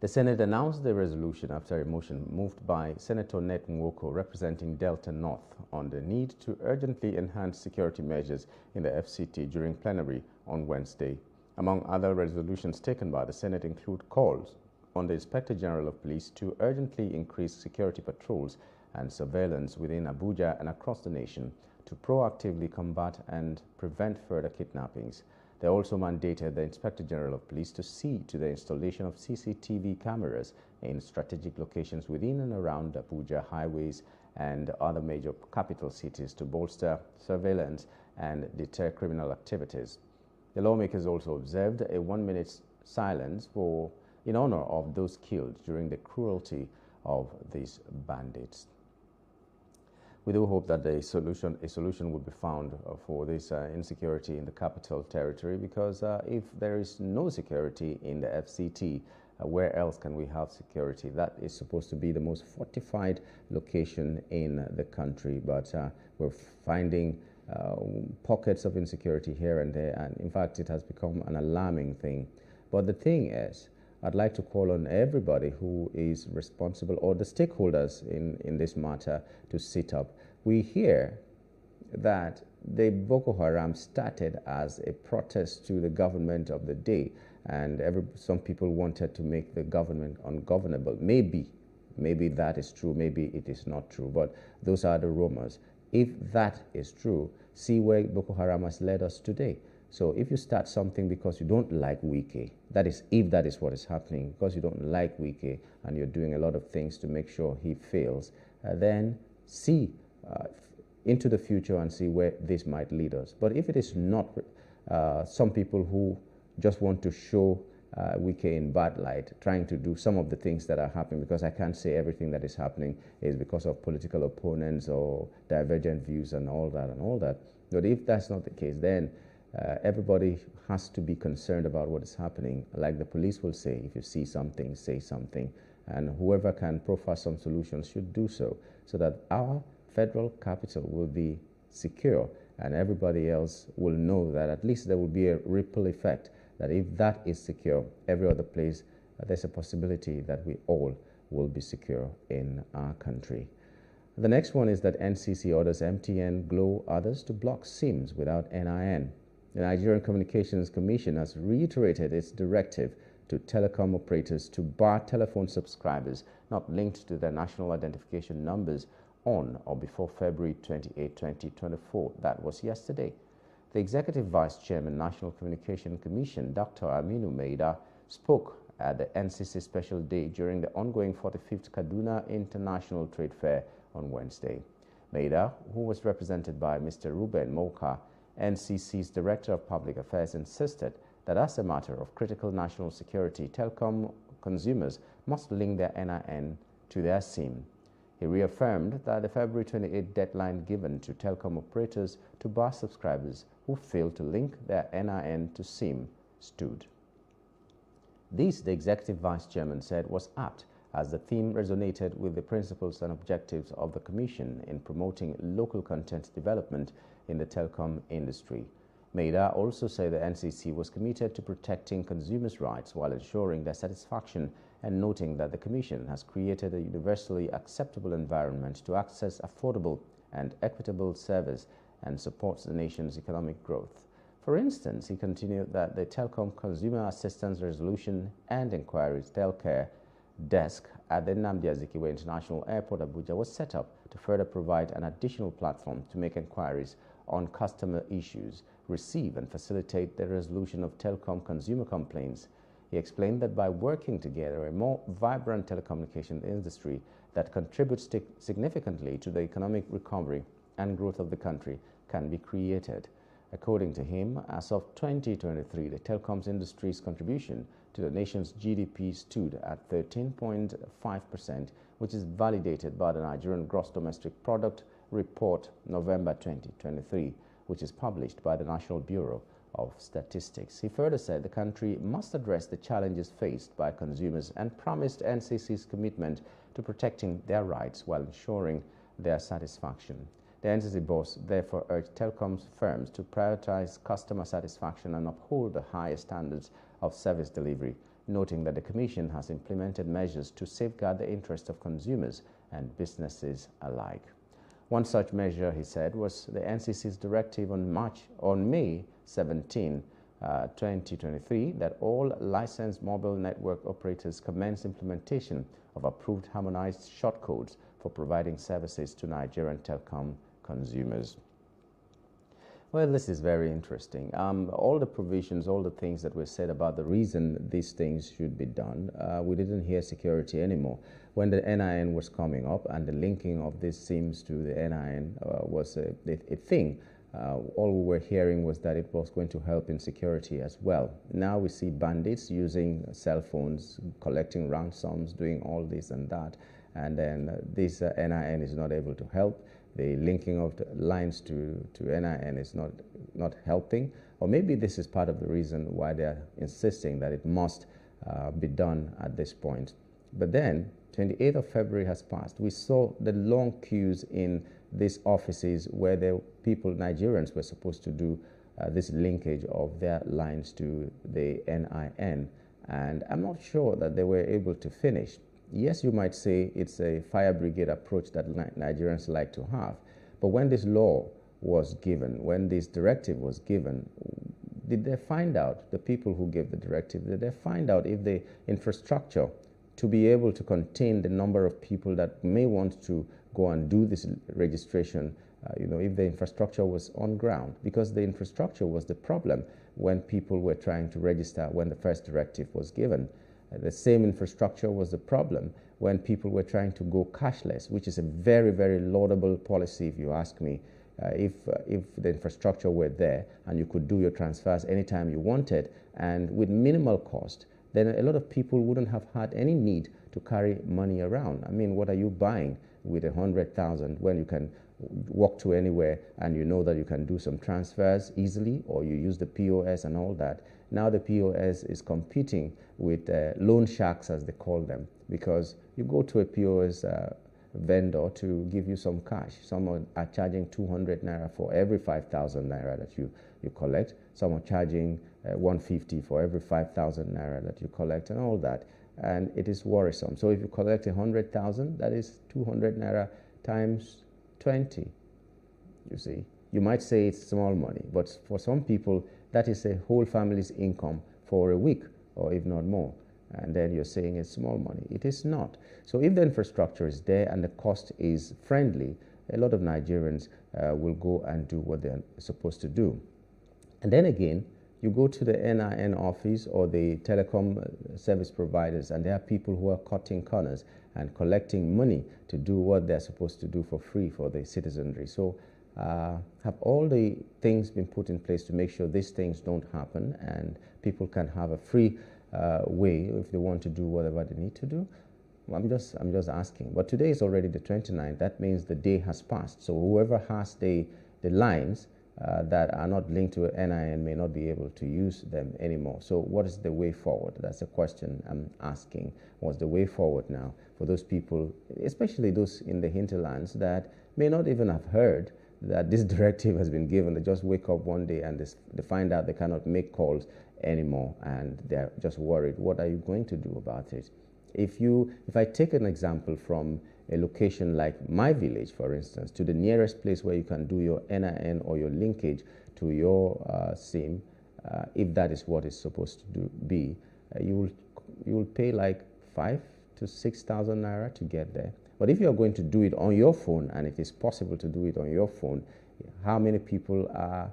The Senate announced the resolution after a motion moved by Senator Ned Nwoko representing Delta North on the need to urgently enhance security measures in the FCT during plenary on Wednesday. Among other resolutions taken by the Senate include calls on the Inspector General of Police to urgently increase security patrols and surveillance within Abuja and across the nation to proactively combat and prevent further kidnappings. They also mandated the Inspector General of Police to see to the installation of CCTV cameras in strategic locations within and around Abuja highways and other major capital cities to bolster surveillance and deter criminal activities. The lawmakers also observed a 1-minute silence in honor of those killed during the cruelty of these bandits. We do hope that a solution will be found for this insecurity in the capital territory, because if there is no security in the FCT, where else can we have security? That is supposed to be the most fortified location in the country, but we're finding pockets of insecurity here and there, and in fact it has become an alarming thing. But the thing is, I'd like to call on everybody who is responsible, or the stakeholders in this matter, to sit up. We hear that the Boko Haram started as a protest to the government of the day, and some people wanted to make the government ungovernable. Maybe that is true, maybe it is not true, but those are the rumors. If that is true, see where Boko Haram has led us today. So if you start something because you don't like Wike, that is, if that is what is happening, because you don't like Wike and you're doing a lot of things to make sure he fails, then see into the future and see where this might lead us. But if it is not some people who just want to show Wike in bad light, trying to do some of the things that are happening, because I can't say everything that is happening is because of political opponents or divergent views and all that. But if that's not the case, then everybody has to be concerned about what is happening. Like the police will say, if you see something, say something. And whoever can proffer some solutions should do so that our federal capital will be secure and everybody else will know that at least there will be a ripple effect, that if that is secure, every other place, there's a possibility that we all will be secure in our country. The next one is that NCC orders MTN, Glo, others to block SIMs without NIN. The Nigerian Communications Commission has reiterated its directive to telecom operators to bar telephone subscribers not linked to their national identification numbers on or before February 28, 2024. That was yesterday. The Executive Vice Chairman, National Communication Commission, Dr. Aminu Maida, spoke at the NCC Special Day during the ongoing 45th Kaduna International Trade Fair on Wednesday. Maida, who was represented by Mr. Ruben Moka, NCC's Director of Public Affairs, insisted that as a matter of critical national security, telecom consumers must link their NIN to their SIM. He reaffirmed that the February 28 deadline given to telecom operators to bar subscribers who fail to link their NIN to SIM stood. This, the Executive Vice Chairman said, was apt, as the theme resonated with the principles and objectives of the Commission in promoting local content development in the telecom industry. Maida also said the NCC was committed to protecting consumers' rights while ensuring their satisfaction, and noting that the Commission has created a universally acceptable environment to access affordable and equitable service and supports the nation's economic growth. For instance, he continued that the Telecom Consumer Assistance Resolution and Inquiries Telcare desk at the Nnamdi Azikiwe International Airport, Abuja, was set up to further provide an additional platform to make inquiries on customer issues, receive and facilitate the resolution of telecom consumer complaints. He explained that by working together, a more vibrant telecommunication industry that contributes significantly to the economic recovery and growth of the country can be created. According to him, as of 2023, the telecoms industry's contribution to the nation's GDP stood at 13.5%, which is validated by the Nigerian Gross Domestic Product Report November 2023, which is published by the National Bureau of Statistics. He further said the country must address the challenges faced by consumers and promised NCC's commitment to protecting their rights while ensuring their satisfaction. The NCC boss therefore urged telecoms firms to prioritize customer satisfaction and uphold the highest standards of service delivery, noting that the Commission has implemented measures to safeguard the interests of consumers and businesses alike. One such measure, he said, was the NCC's directive on May 17 2023 that all licensed mobile network operators commence implementation of approved harmonized shortcodes for providing services to Nigerian telecom consumers. Well, this is very interesting. All the provisions, all the things that were said about the reason these things should be done, we didn't hear security anymore. When the NIN was coming up and the linking of these SIMs to the NIN was a thing, all we were hearing was that it was going to help in security as well. Now we see bandits using cell phones, collecting ransoms, doing all this and that, and then this NIN is not able to help. The linking of the lines to NIN is not helping, or maybe this is part of the reason why they're insisting that it must be done at this point. But then, 28th of February has passed. We saw the long queues in these offices where the people, Nigerians, were supposed to do this linkage of their lines to the NIN, and I'm not sure that they were able to finish. Yes, you might say it's a fire brigade approach that Nigerians like to have, but when this law was given, when this directive was given, did they find out, the people who gave the directive, did they find out if the infrastructure to be able to contain the number of people that may want to go and do this registration, if the infrastructure was on ground? Because the infrastructure was the problem when people were trying to register when the first directive was given. The same infrastructure was the problem when people were trying to go cashless, which is a very, very laudable policy, if you ask me. If the infrastructure were there and you could do your transfers anytime you wanted and with minimal cost, then a lot of people wouldn't have had any need to carry money around. I mean, what are you buying with 100,000 when you can walk to anywhere and you know that you can do some transfers easily, or you use the POS and all that? Now the POS is competing with loan sharks, as they call them, because you go to a POS vendor to give you some cash. Some are charging 200 naira for every 5,000 naira that you collect. Some are charging 150 for every 5,000 naira that you collect and all that. And it is worrisome. So if you collect 100,000, that is 200 naira times 20. You see, you might say it's small money, but for some people, that is a whole family's income for a week, or if not more. And then you're saying it's small money. It is not. So if the infrastructure is there and the cost is friendly, a lot of Nigerians will go and do what they're supposed to do. And then again, you go to the NIN office or the telecom service providers, and there are people who are cutting corners and collecting money to do what they're supposed to do for free for the citizenry. So have all the things been put in place to make sure these things don't happen and people can have a free way if they want to do whatever they need to do? I'm just asking. But today is already the 29th. That means the day has passed. So whoever has the lines that are not linked to NIN may not be able to use them anymore. So what is the way forward? That's a question I'm asking. What's the way forward now for those people, especially those in the hinterlands that may not even have heard that this directive has been given? They just wake up one day and they find out they cannot make calls anymore, and they're just worried. What are you going to do about it? If I take an example from a location like my village, for instance, to the nearest place where you can do your NIN or your linkage to your SIM, if that is what it's supposed to be, you will pay like 5,000 to 6,000 naira to get there. But if you're going to do it on your phone, and it is possible to do it on your phone, how many people are,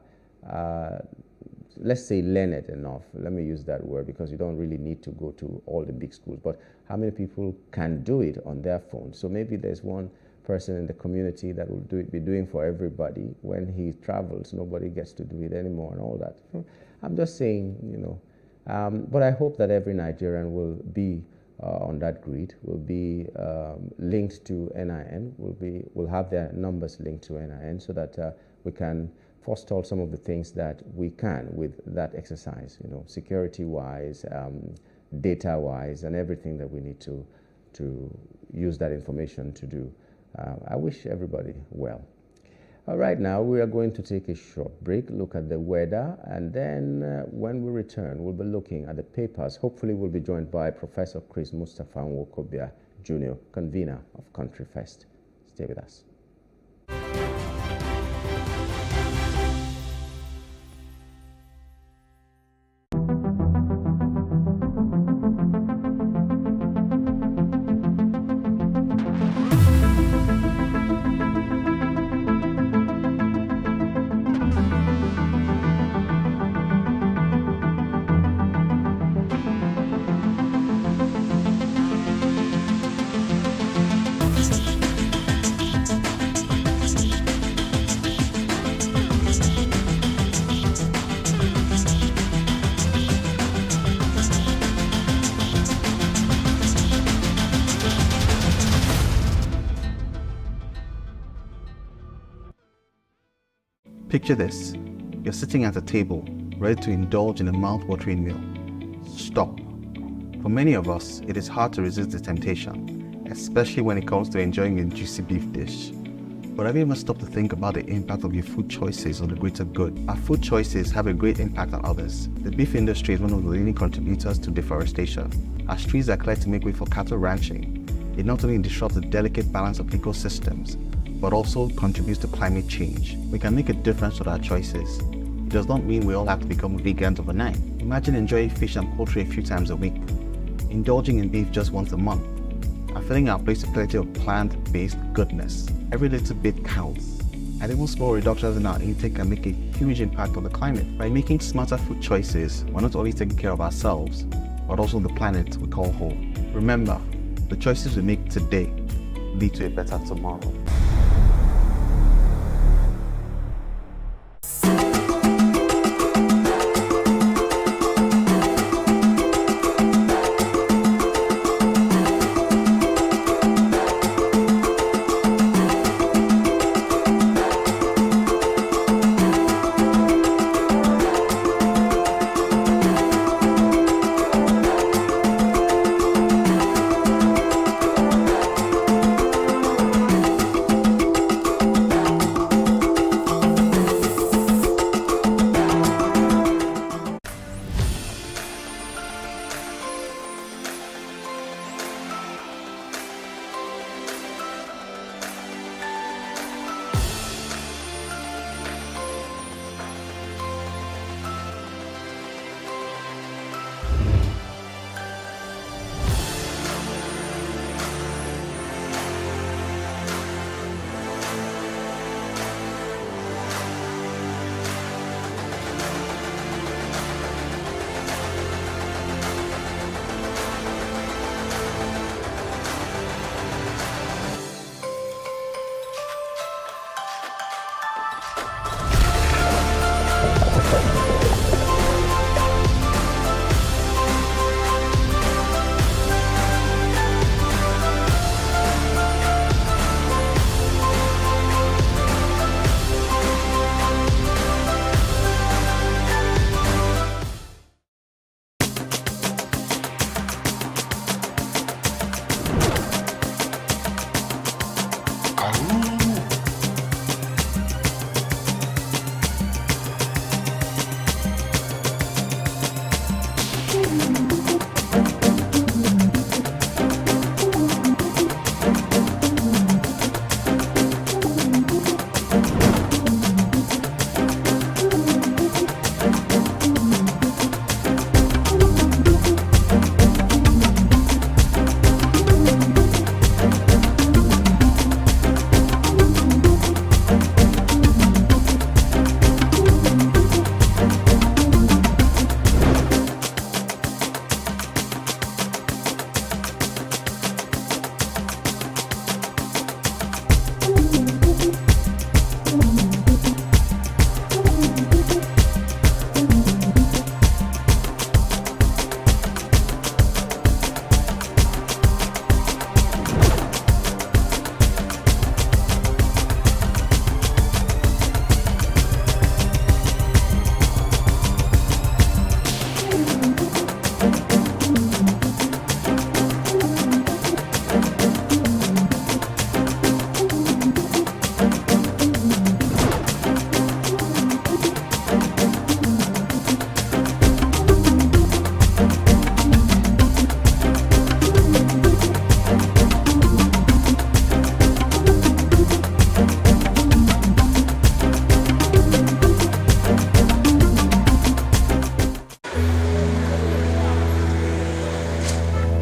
let's say, learned enough? Let me use that word because you don't really need to go to all the big schools. But how many people can do it on their phone? So maybe there's one person in the community that will be doing for everybody. When he travels, nobody gets to do it anymore and all that. I'm just saying, but I hope that every Nigerian will be on that grid, will be linked to NIN, will have their numbers linked to NIN, so that we can forestall some of the things that we can with that exercise, security-wise, data-wise, and everything that we need to use that information to do. I wish everybody well. All right, now we are going to take a short break, look at the weather, and then when we return, we'll be looking at the papers. Hopefully, we'll be joined by Professor Chris Mustapha Nwokobia, Jr., convener of Country Fest. Stay with us.
Picture this. You're sitting at a table, ready to indulge in a mouth-watering meal. Stop. For many of us, it is hard to resist the temptation, especially when it comes to enjoying a juicy beef dish. But have you ever stopped to think about the impact of your food choices on the greater good? Our food choices have a great impact on others. The beef industry is one of the leading contributors to deforestation. As trees are cleared to make way for cattle ranching, it not only disrupts the delicate balance of ecosystems, but also contributes to climate change. We can make a difference with our choices. It does not mean we all have to become vegans overnight. Imagine enjoying fish and poultry a few times a week, indulging in beef just once a month, and filling our plates with plenty of plant-based goodness. Every little bit counts, and even small reductions in our intake can make a huge impact on the climate. By making smarter food choices, we're not only taking care of ourselves, but also the planet we call home. Remember, the choices we make today lead to a better tomorrow.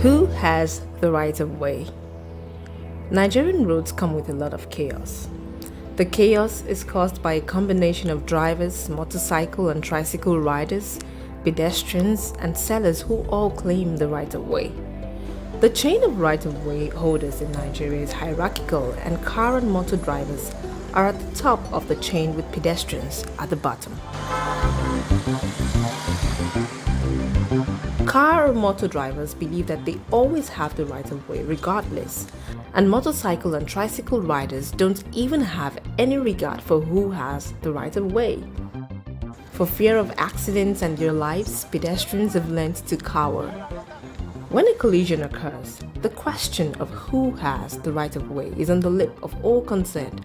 Who has the right of way? Nigerian roads come with a lot of chaos. The chaos is caused by a combination of drivers, motorcycle and tricycle riders, pedestrians, and sellers who all claim the right of way. The chain of right of way holders in Nigeria is hierarchical, and car and motor drivers are at the top of the chain with pedestrians at the bottom. Car or motor drivers believe that they always have the right of way regardless, And motorcycle and tricycle riders don't even have any regard for who has the right of way. For fear of accidents and their lives, pedestrians have learned to cower. When a collision occurs, the question of who has the right of way is on the lip of all concerned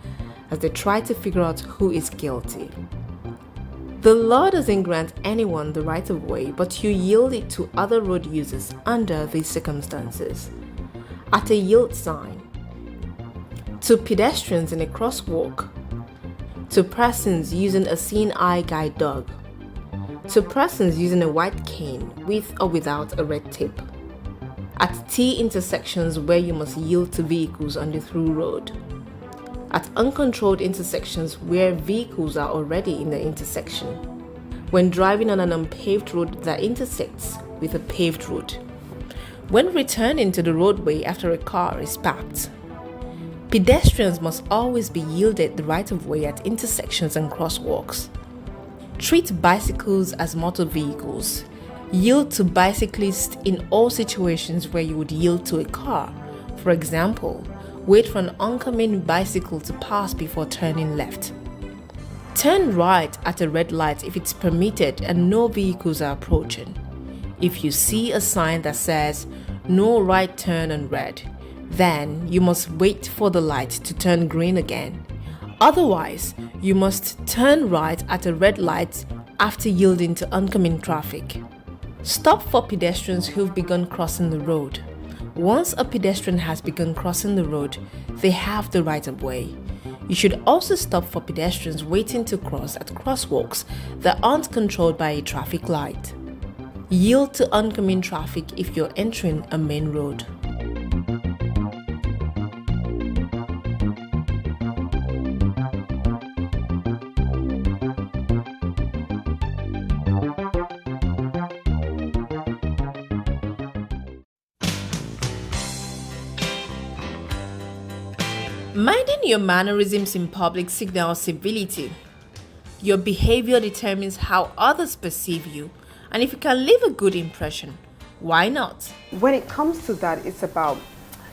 as they try to figure out who is guilty. The law doesn't grant anyone the right of way, but you yield it to other road users under these circumstances. At a yield sign, to pedestrians in a crosswalk, to persons using a seeing eye guide dog, to persons using a white cane with or without a red tip, at T intersections where you must yield to vehicles on the through road, at uncontrolled intersections where vehicles are already in the intersection, when driving on an unpaved road that intersects with a paved road, when returning to the roadway after a car is parked. Pedestrians must always be yielded the right of way at intersections and crosswalks. Treat bicycles as motor vehicles. Yield to bicyclists in all situations where you would yield to a car. For example, wait for an oncoming bicycle to pass before turning left. Turn right at a red light if it's permitted and no vehicles are approaching. If you see a sign that says no right turn on red, then you must wait for the light to turn green again. Otherwise, you must turn right at a red light after yielding to oncoming traffic. Stop for pedestrians who've begun crossing the road. Once a pedestrian has begun crossing the road, they have the right of way. You should also stop for pedestrians waiting to cross at crosswalks that aren't controlled by a traffic light. Yield to oncoming traffic if you're entering a main road. Minding your mannerisms in public signals civility. Your behavior determines how others perceive you, and if you can leave a good impression, why not?
When it comes to that, it's about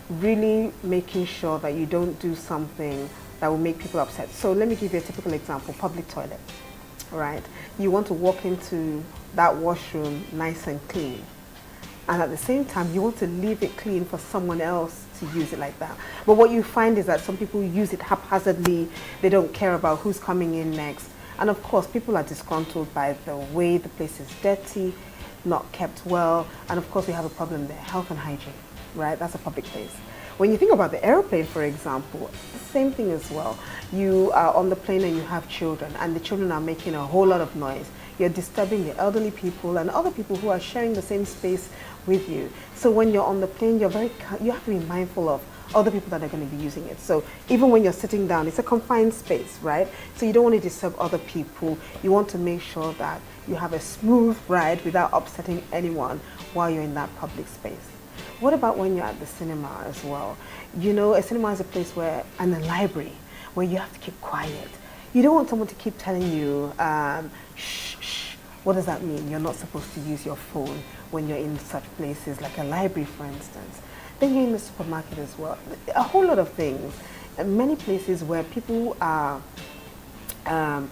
really making sure that you don't do something that will make people upset. So let me give you a typical example, public toilet, right? You want to walk into that washroom nice and clean, and at the same time, you want to leave it clean for someone else to use it like that. But what you find is that some people use it haphazardly. They don't care about who's coming in next. And of course, people are disgruntled by the way the place is dirty, not kept well. And of course, we have a problem there, health and hygiene, right? That's a public place. When you think about the airplane, for example, the same thing as well. You are on the plane and you have children, and the children are making a whole lot of noise. You're disturbing the elderly people and other people who are sharing the same space with you. So when you're on the plane, you have to be mindful of other people that are going to be using it. So even when you're sitting down, it's a confined space, right? So you don't want to disturb other people. You want to make sure that you have a smooth ride without upsetting anyone while you're in that public space. What about when you're at the cinema as well? You know, a cinema is a place where, and a library, where you have to keep quiet. You don't want someone to keep telling you, shh, shh. What does that mean? You're not supposed to use your phone when you're in such places, like a library, for instance. Then you're in the supermarket as well. A whole lot of things. And many places where people are, I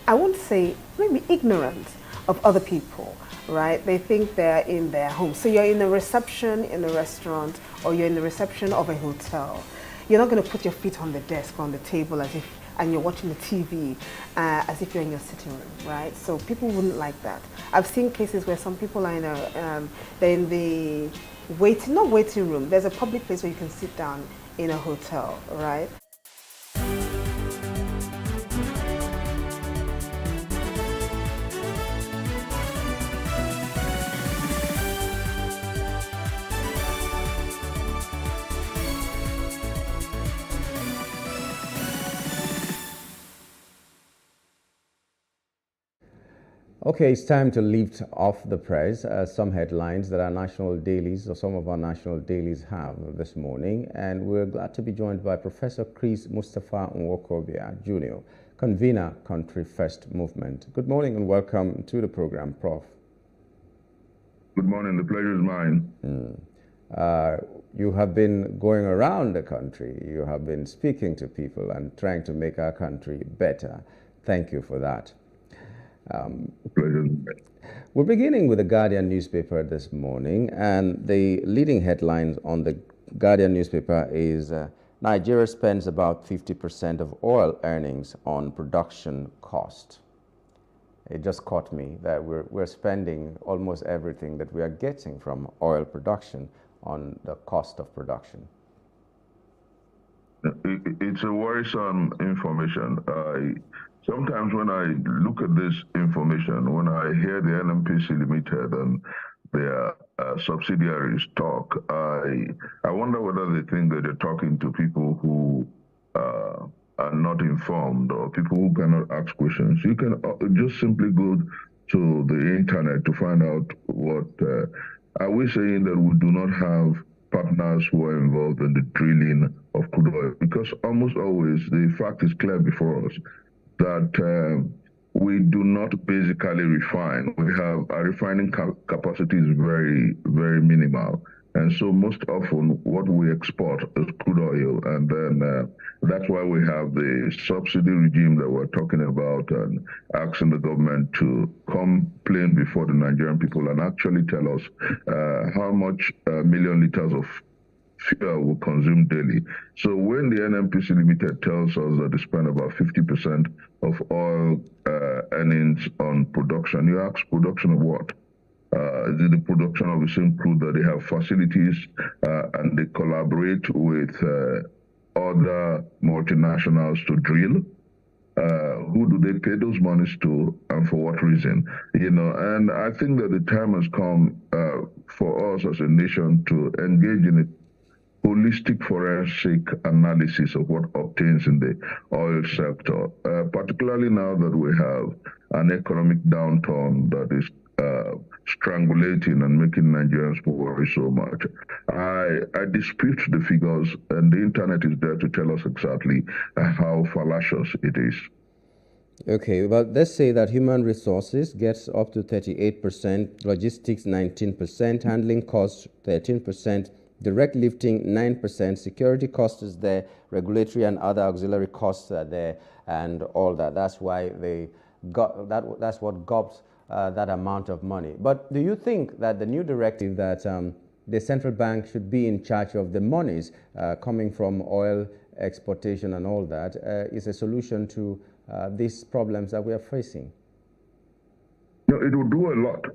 won't say maybe ignorant of other people, right? They think they're in their home. So you're in a reception in a restaurant, or you're in the reception of a hotel. You're not going to put your feet on the desk or on the table as if, and you're watching the TV as if you're in your sitting room, right? So people wouldn't like that. I've seen cases where some people are in they're in the not waiting room. There's a public place where you can sit down in a hotel, right?
Okay, it's time to lift off the press some headlines that our national dailies or some of our national dailies have this morning. And we're glad to be joined by Professor Chris Mustapha Nwokobia, Jr., convener, Country First Movement. Good morning and welcome to the program, Prof.
Good morning. The pleasure is mine.
You have been going around the country. You have been speaking to people and trying to make our country better. Thank you for that. We're beginning with the Guardian newspaper this morning, and the leading headlines on the Guardian newspaper is Nigeria spends about 50% of oil earnings on production cost. It just caught me that we're spending almost everything that we are getting from oil production on the cost of production.
It's a worrisome information. Sometimes when I look at this information, when I hear the NNPC Limited and their subsidiaries talk, I wonder whether they think that they're talking to people who are not informed or people who cannot ask questions. You can just simply go to the internet to find out what, are we saying that we do not have partners who are involved in the drilling of crude oil? Because almost always the fact is clear before us that we do not basically refine. We have our refining capacity is very, very minimal. And so most often what we export is crude oil. And then that's why we have the subsidy regime that we're talking about and asking the government to come plain before the Nigerian people and actually tell us how much million liters of fuel we consume daily. So when the NNPC Limited tells us that they spend about 50% of oil earnings on production, you ask production of what? Is it the production of the same crude that they have facilities and they collaborate with other multinationals to drill? Who do they pay those monies to and for what reason? You know, and I think that the time has come for us as a nation to engage in a holistic forensic analysis of what obtains in the oil sector, particularly now that we have an economic downturn that is strangulating and making Nigerians worry so much. I dispute the figures, and the internet is there to tell us exactly how fallacious it is.
Okay, well, let's say that human resources gets up to 38%, logistics 19%, handling costs 13%, direct lifting 9%, security costs is there, regulatory and other auxiliary costs are there, and all that. That's why they got that. That's what gobs that amount of money. But do you think that the new directive that the central bank should be in charge of the monies coming from oil exportation and all that is a solution to these problems that we are facing?
No, it will do a lot.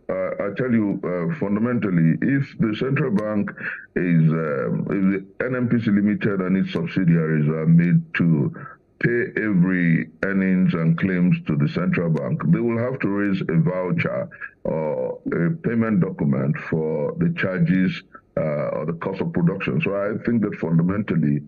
I tell you, fundamentally, if the central bank is, if the NNPC Limited and its subsidiaries are made to pay every earnings and claims to the central bank, they will have to raise a voucher or a payment document for the charges or the cost of production. So I think that fundamentally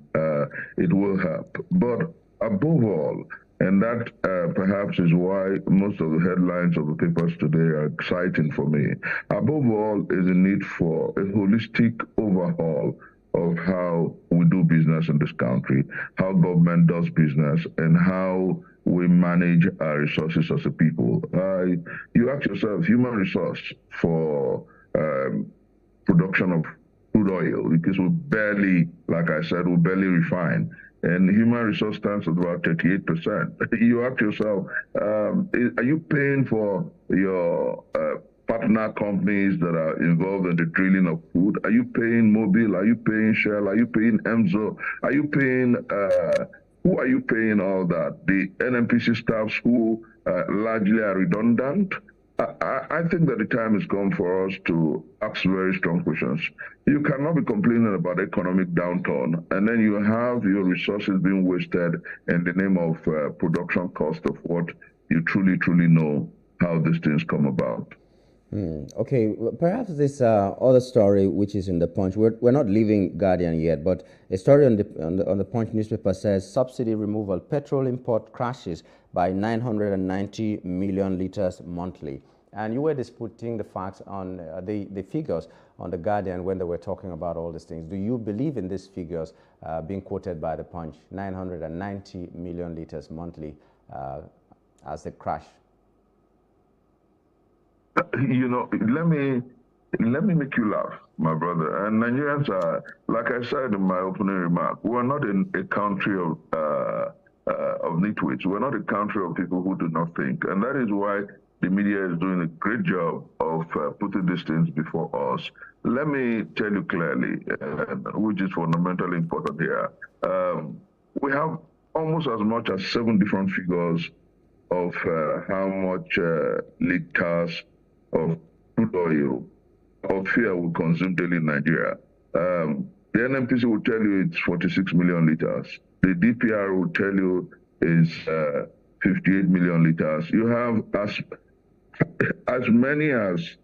it will help. But above all, and that perhaps is why most of the headlines of the papers today are exciting for me. Above all is the need for a holistic overhaul of how we do business in this country, how government does business, and how we manage our resources as a people. You ask yourself, human resource for production of crude oil, because we barely, like I said, we barely refine. And human resource stands at about 38%. You ask yourself, are you paying for your partner companies that are involved in the drilling of crude? Are you paying Mobil? Are you paying Shell? Are you paying Emzo? Are you paying, who are you paying all that? The NNPC staffs who largely are redundant? I think that the time has come for us to ask very strong questions. You cannot be complaining about economic downturn, and then you have your resources being wasted in the name of production cost of what you truly, truly know how these things come about.
Okay, perhaps this other story, which is in the Punch, we're not leaving Guardian yet, but a story on the Punch newspaper says subsidy removal, petrol import crashes by 990 million liters monthly. And you were disputing the facts on the figures on the Guardian when they were talking about all these things. Do you believe in these figures being quoted by the Punch, 990 million liters monthly as the crash?
You know, let me Let me make you laugh, my brother. And Nigerians are, like I said in my opening remark, we're not in a country of nitwits. We're not a country of people who do not think. And that is why the media is doing a great job of putting these things before us. Let me tell you clearly, which is fundamentally important here. We have almost as much as 7 different figures of how much liters of crude oil or fuel we consume daily in Nigeria. The NNPC will tell you it's 46 million liters. The DPR will tell you is 58 million liters. You have as many as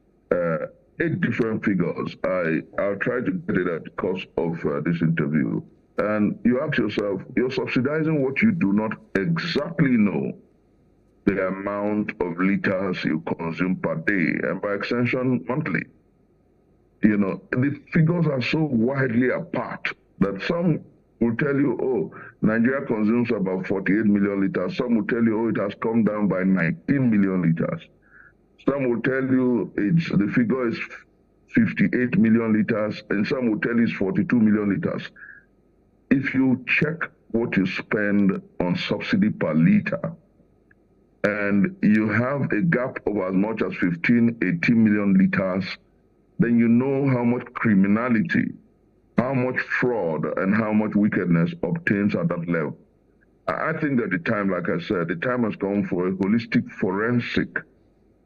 8 different figures. I'll try to get it at the cost of this interview. And you ask yourself, you're subsidizing what you do not exactly know the amount of liters you consume per day, and by extension, monthly. You know, the figures are so widely apart that some will tell you, oh, Nigeria consumes about 48 million liters. Some will tell you, oh, it has come down by 19 million liters. Some will tell you the figure is 58 million liters, and some will tell you it's 42 million liters. If you check what you spend on subsidy per liter, and you have a gap of as much as 15, 18 million liters, then you know how much criminality, how much fraud, and how much wickedness obtains at that level. I think that the time, like I said, the time has come for a holistic forensic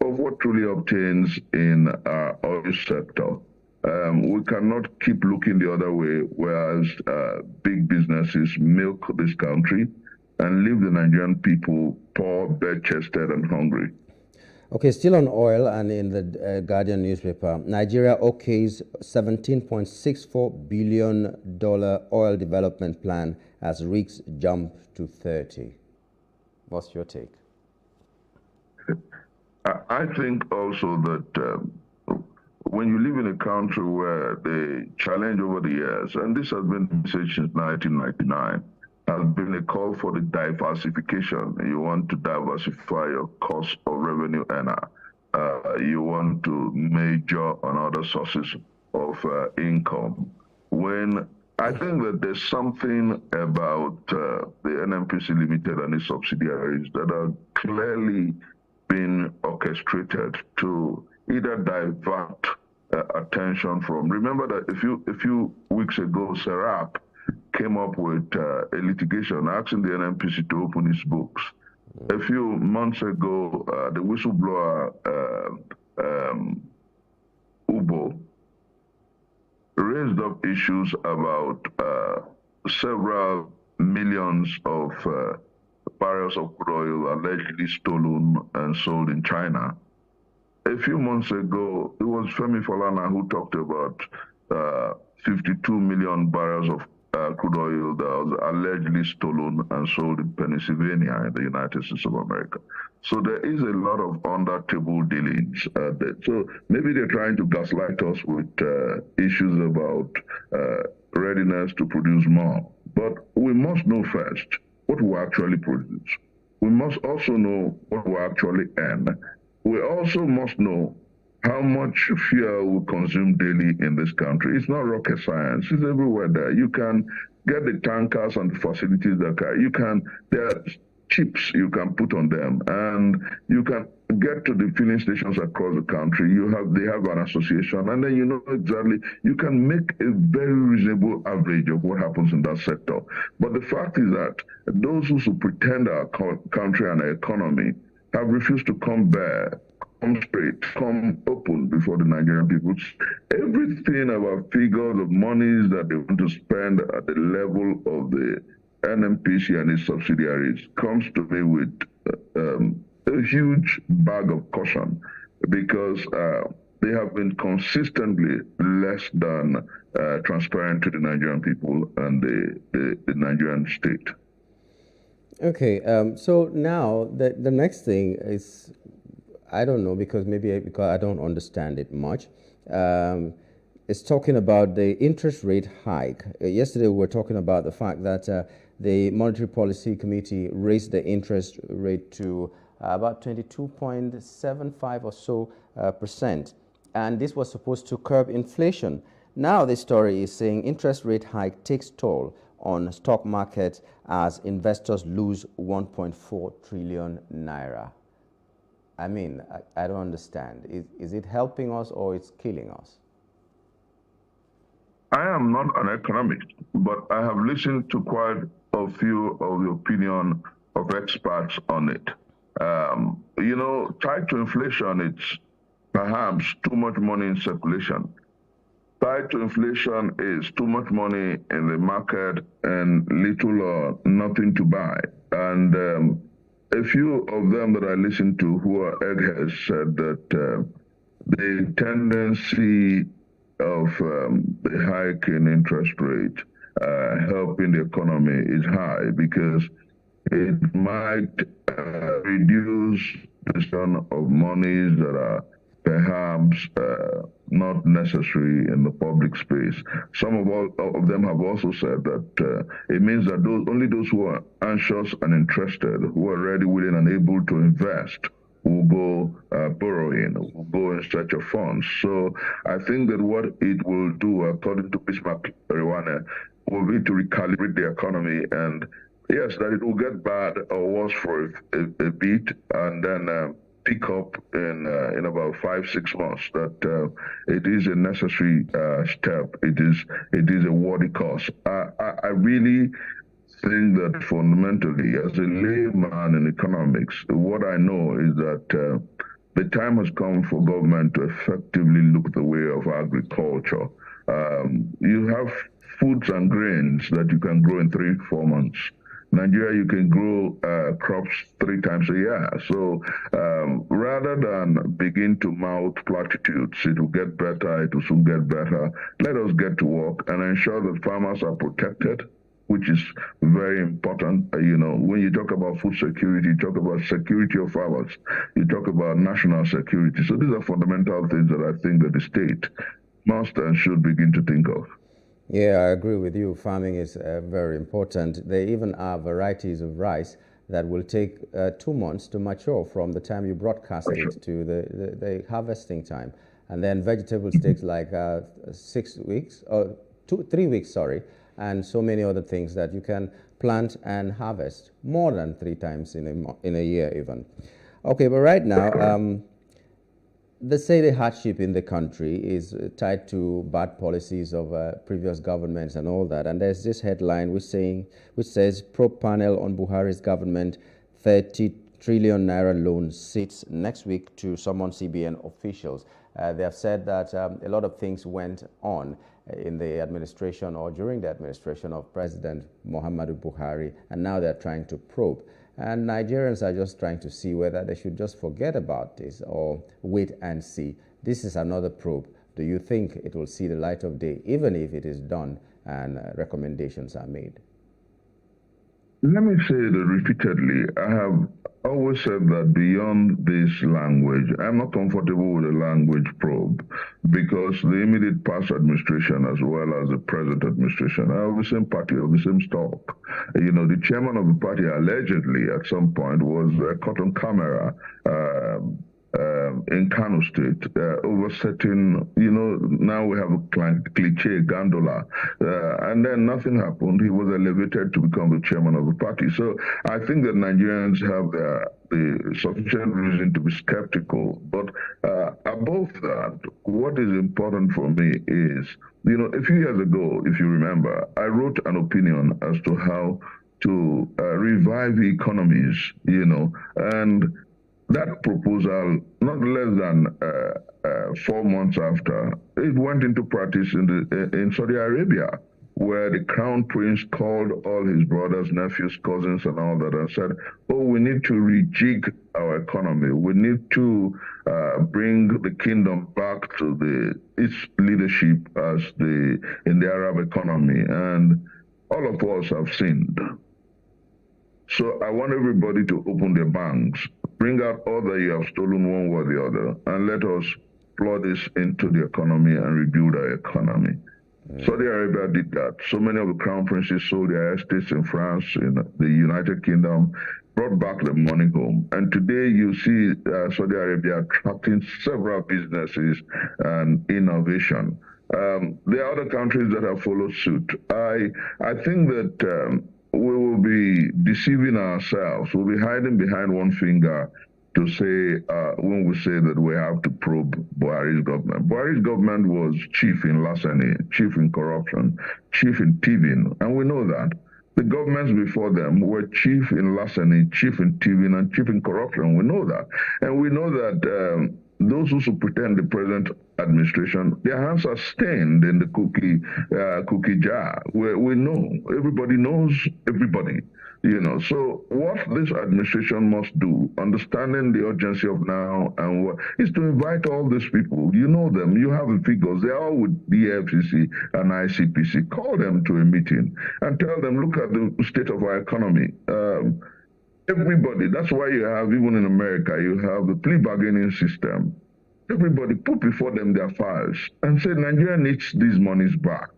of what truly obtains in our oil sector. We cannot keep looking the other way, whereas big businesses milk this country and leave the Nigerian people poor, bare-chested, and hungry.
Okay, still on oil, and in the Guardian newspaper, Nigeria okays $17.64 billion oil development plan as rigs jump to 30. What's your take?
I think also that when you live in a country where the challenge over the years, and this has been since 1999, has been a call for the diversification. You want to diversify your cost of revenue earner. You want to major on other sources of income. When I think that there's something about the NNPC Limited and its subsidiaries that are clearly being orchestrated to either divert attention from. Remember that a few weeks ago, Serap came up with a litigation asking the NNPC to open its books. A few months ago, the whistleblower Ubo raised up issues about several millions of barrels of crude oil allegedly stolen and sold in China. A few months ago, it was Femi Falana who talked about 52 million barrels of crude oil that was allegedly stolen and sold in Pennsylvania in the United States of America. So there is a lot of under-table dealings there. So maybe they're trying to gaslight us with issues about readiness to produce more. But we must know first what we actually produce. We must also know what we actually earn. We also must know how much fuel we consume daily in this country. It's not rocket science. It's everywhere there. You can get the tankers and the facilities that there are chips you can put on them, and you can get to the filling stations across the country. They have an association, and then you know exactly, you can make a very reasonable average of what happens in that sector. But the fact is that those who pretend our country and our economy have refused to come bare, come straight, come open before the Nigerian people. Everything about figures of monies that they want to spend at the level of the NNPC and its subsidiaries comes to me with a huge bag of caution, because they have been consistently less than transparent to the Nigerian people and the Nigerian state.
Okay, so now the next thing is, I don't know, because I don't understand it much. It's talking about the interest rate hike. Yesterday we were talking about the fact that the Monetary Policy Committee raised the interest rate to about 22.75 or so percent. and this was supposed to curb inflation. Now the story is saying interest rate hike takes toll on stock markets as investors lose 1.4 trillion naira. I mean, I don't understand. Is it helping us or it's killing us?
I am not an economist, but I have listened to quite a few of the opinion of experts on it. Tied to inflation, it's perhaps too much money in circulation. Tied to inflation is too much money in the market and little or nothing to buy. And a few of them that I listened to who are eggheads said that the tendency of the hike in interest rate helping the economy is high because it might reduce the sum of monies that are perhaps not necessary in the public space. Some of them have also said that it means that only those who are anxious and interested, who are ready, willing, and able to invest, will go borrowing, will go in search of funds. So I think that what it will do, according to Bismarck Rewane, will be to recalibrate the economy, and yes, that it will get bad or worse for a bit, and then pick up in about 5-6 months. That it is a necessary step. It is a worthy cause. I really think that fundamentally, as a layman in economics, what I know is that the time has come for government to effectively look the way of agriculture. You have foods and grains that you can grow in 3-4 months. Nigeria, you can grow crops 3 times a year. So rather than begin to mouth platitudes, it will get better, it will soon get better. Let us get to work and ensure that farmers are protected, which is very important. When you talk about food security, you talk about security of farmers, you talk about national security. So these are fundamental things that I think that the state must and should begin to think of.
Yeah, I agree with you. Farming is very important. There even are varieties of rice that will take 2 months to mature from the time you broadcast it to the harvesting time. And then vegetables takes like 6 weeks, or 3 weeks, sorry, and so many other things that you can plant and harvest more than 3 times in a year even. Okay, but right now, they say the hardship in the country is tied to bad policies of previous governments and all that. And there's this headline which says, probe panel on Buhari's government, 30 trillion naira loan sits next week to summon CBN officials. They have said that a lot of things went on in the administration or during the administration of President Muhammadu Buhari, and now they're trying to probe. And Nigerians are just trying to see whether they should just forget about this or wait and see. This is another probe. Do you think it will see the light of day, even if it is done and recommendations are made?
Let me say that repeatedly, I have always said that beyond this language, I'm not comfortable with a language probe because the immediate past administration as well as the present administration are of the same party, of the same stock. The chairman of the party allegedly at some point was caught on camera in Kano State, oversetting, now we have a cliche, gondola, and then nothing happened. He was elevated to become the chairman of the party. So I think that Nigerians have the sufficient reason to be skeptical. But above that, what is important for me is, a few years ago, if you remember, I wrote an opinion as to how to revive economies, and that proposal, not less than 4 months after, it went into practice in Saudi Arabia, where the crown prince called all his brothers, nephews, cousins, and all that, and said, we need to rejig our economy. We need to bring the kingdom back to its leadership in the Arab economy. And all of us have sinned. So I want everybody to open their banks, bring out all that you have stolen one way or the other, and let us plug this into the economy and rebuild our economy. Saudi Arabia did that. So many of the crown princes sold their estates in France, in the United Kingdom, brought back the money home. And today you see Saudi Arabia attracting several businesses and innovation. There are other countries that have followed suit. I think that we will be deceiving ourselves. We'll be hiding behind one finger to say, when we say that we have to probe Buhari's government. Buhari's government was chief in larceny, chief in corruption, chief in thieving, and we know that. The governments before them were chief in larceny, chief in thieving, and chief in corruption. We know that. And we know that those who pretend the present administration, their hands are stained in the cookie jar. We know, everybody knows everybody. So what this administration must do, understanding the urgency of now and what, is to invite all these people. You know them, you have the figures, they're all with the FCC and ICPC. Call them to a meeting and tell them, look at the state of our economy. Everybody, that's why you have, even in America, you have the plea bargaining system. Everybody put before them their files and say, Nigeria needs these monies back.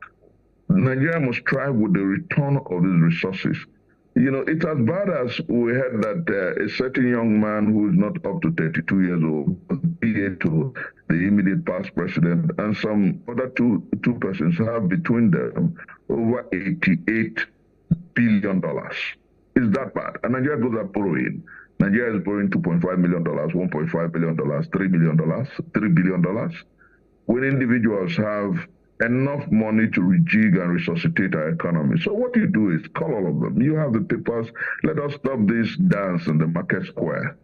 Nigeria must strive with the return of these resources. It's as bad as we heard that a certain young man who is not up to 32 years old, PA to the immediate past president, and some other two persons have between them over $88 billion. It's that bad. And Nigeria goes up borrowing. Nigeria is borrowing $2.5 million, $1.5 billion, $3 million, $3 billion. When individuals have enough money to rejig and resuscitate our economy. So what you do is call all of them. You have the papers. Let us stop this dance in the market square,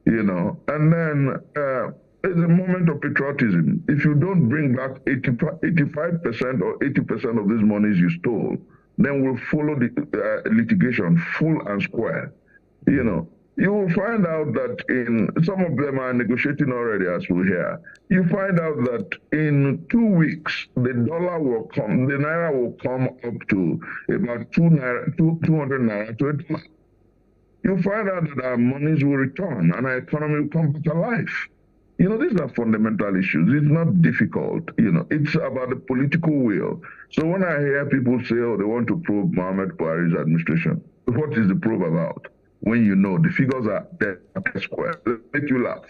And then it's a moment of patriotism. If you don't bring back 85% or 80% of these monies you stole, then we'll follow the litigation full and square. You will find out that in some of them are negotiating already, as we hear. You find out that in 2 weeks, the naira will come up to about 200 naira to $1. You find out that our monies will return and our economy will come back alive. These are fundamental issues. It's not difficult. It's about the political will. So when I hear people say, oh, they want to probe Muhammad Buhari's administration, what is the probe about? When the figures are there at the square, they make you laugh.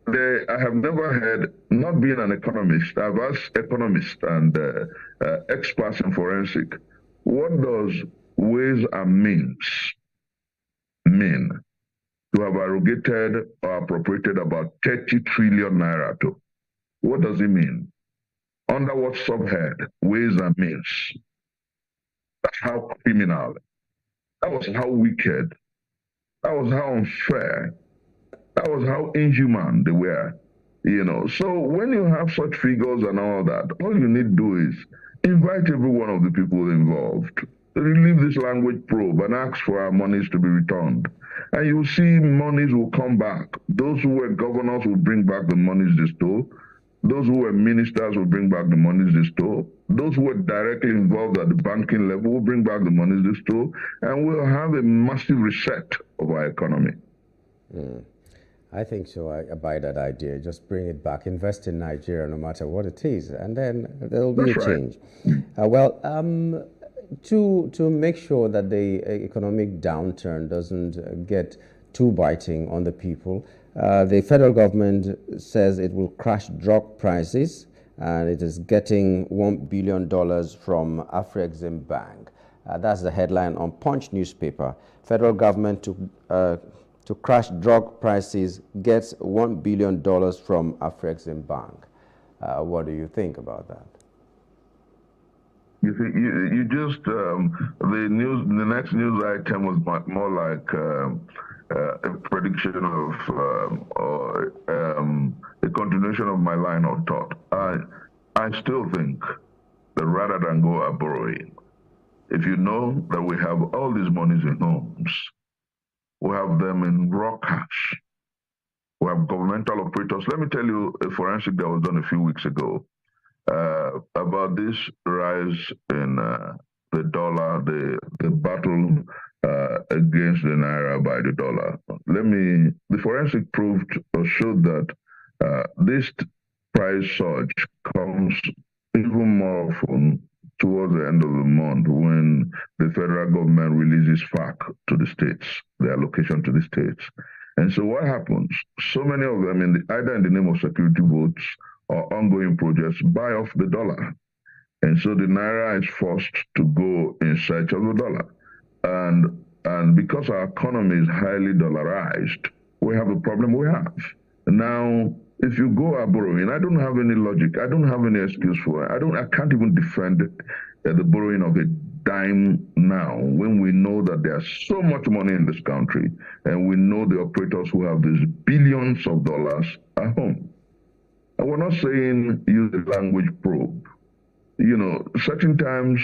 I have never heard, not being an economist, I've asked economists and experts in forensic, what does ways and means mean to have arrogated or appropriated about 30 trillion naira to? What does it mean? Under what subhead? Ways and means. That's how criminal. That was how wicked. That was how unfair. That was how inhuman they were. So when you have such figures and all that, all you need to do is invite every one of the people involved. Relieve this language probe and ask for our monies to be returned. And you'll see monies will come back. Those who were governors will bring back the monies they stole. Those who were ministers will bring back the monies they stole. Those who were directly involved at the banking level will bring back the monies they stole. And we'll have a massive reset of our economy.
I think so. I buy that idea. Just bring it back. Invest in Nigeria no matter what it is. And then there'll be a change. To make sure that the economic downturn doesn't get too biting on the people, the federal government says it will crash drug prices, and it is getting $1 billion from Afrexim Bank. That's the headline on Punch newspaper. Federal government to crash drug prices gets $1 billion from Afrexim Bank. What do you think about that?
You see, you just the next news item was more like a prediction of or a continuation of my line of thought. I still think that rather than go borrowing, if you know that we have all these monies in homes, we have them in raw cash, we have governmental operators. Let me tell you a forensic that was done a few weeks ago. About this rise in the dollar, the battle against the naira by the dollar. The forensic proved or showed that this price surge comes even more often towards the end of the month when the federal government releases FAC to the states, the allocation to the states. And so what happens? So many of them, either in the name of security votes or ongoing projects, buy off the dollar. And so the Naira is forced to go in search of the dollar. And because our economy is highly dollarized, we have the problem we have. Now, if you go are borrowing, I don't have any logic. I don't have any excuse for it. I can't even defend the borrowing of a dime now when we know that there's so much money in this country and we know the operators who have these billions of dollars at home. And we're not saying use the language probe. You know, certain times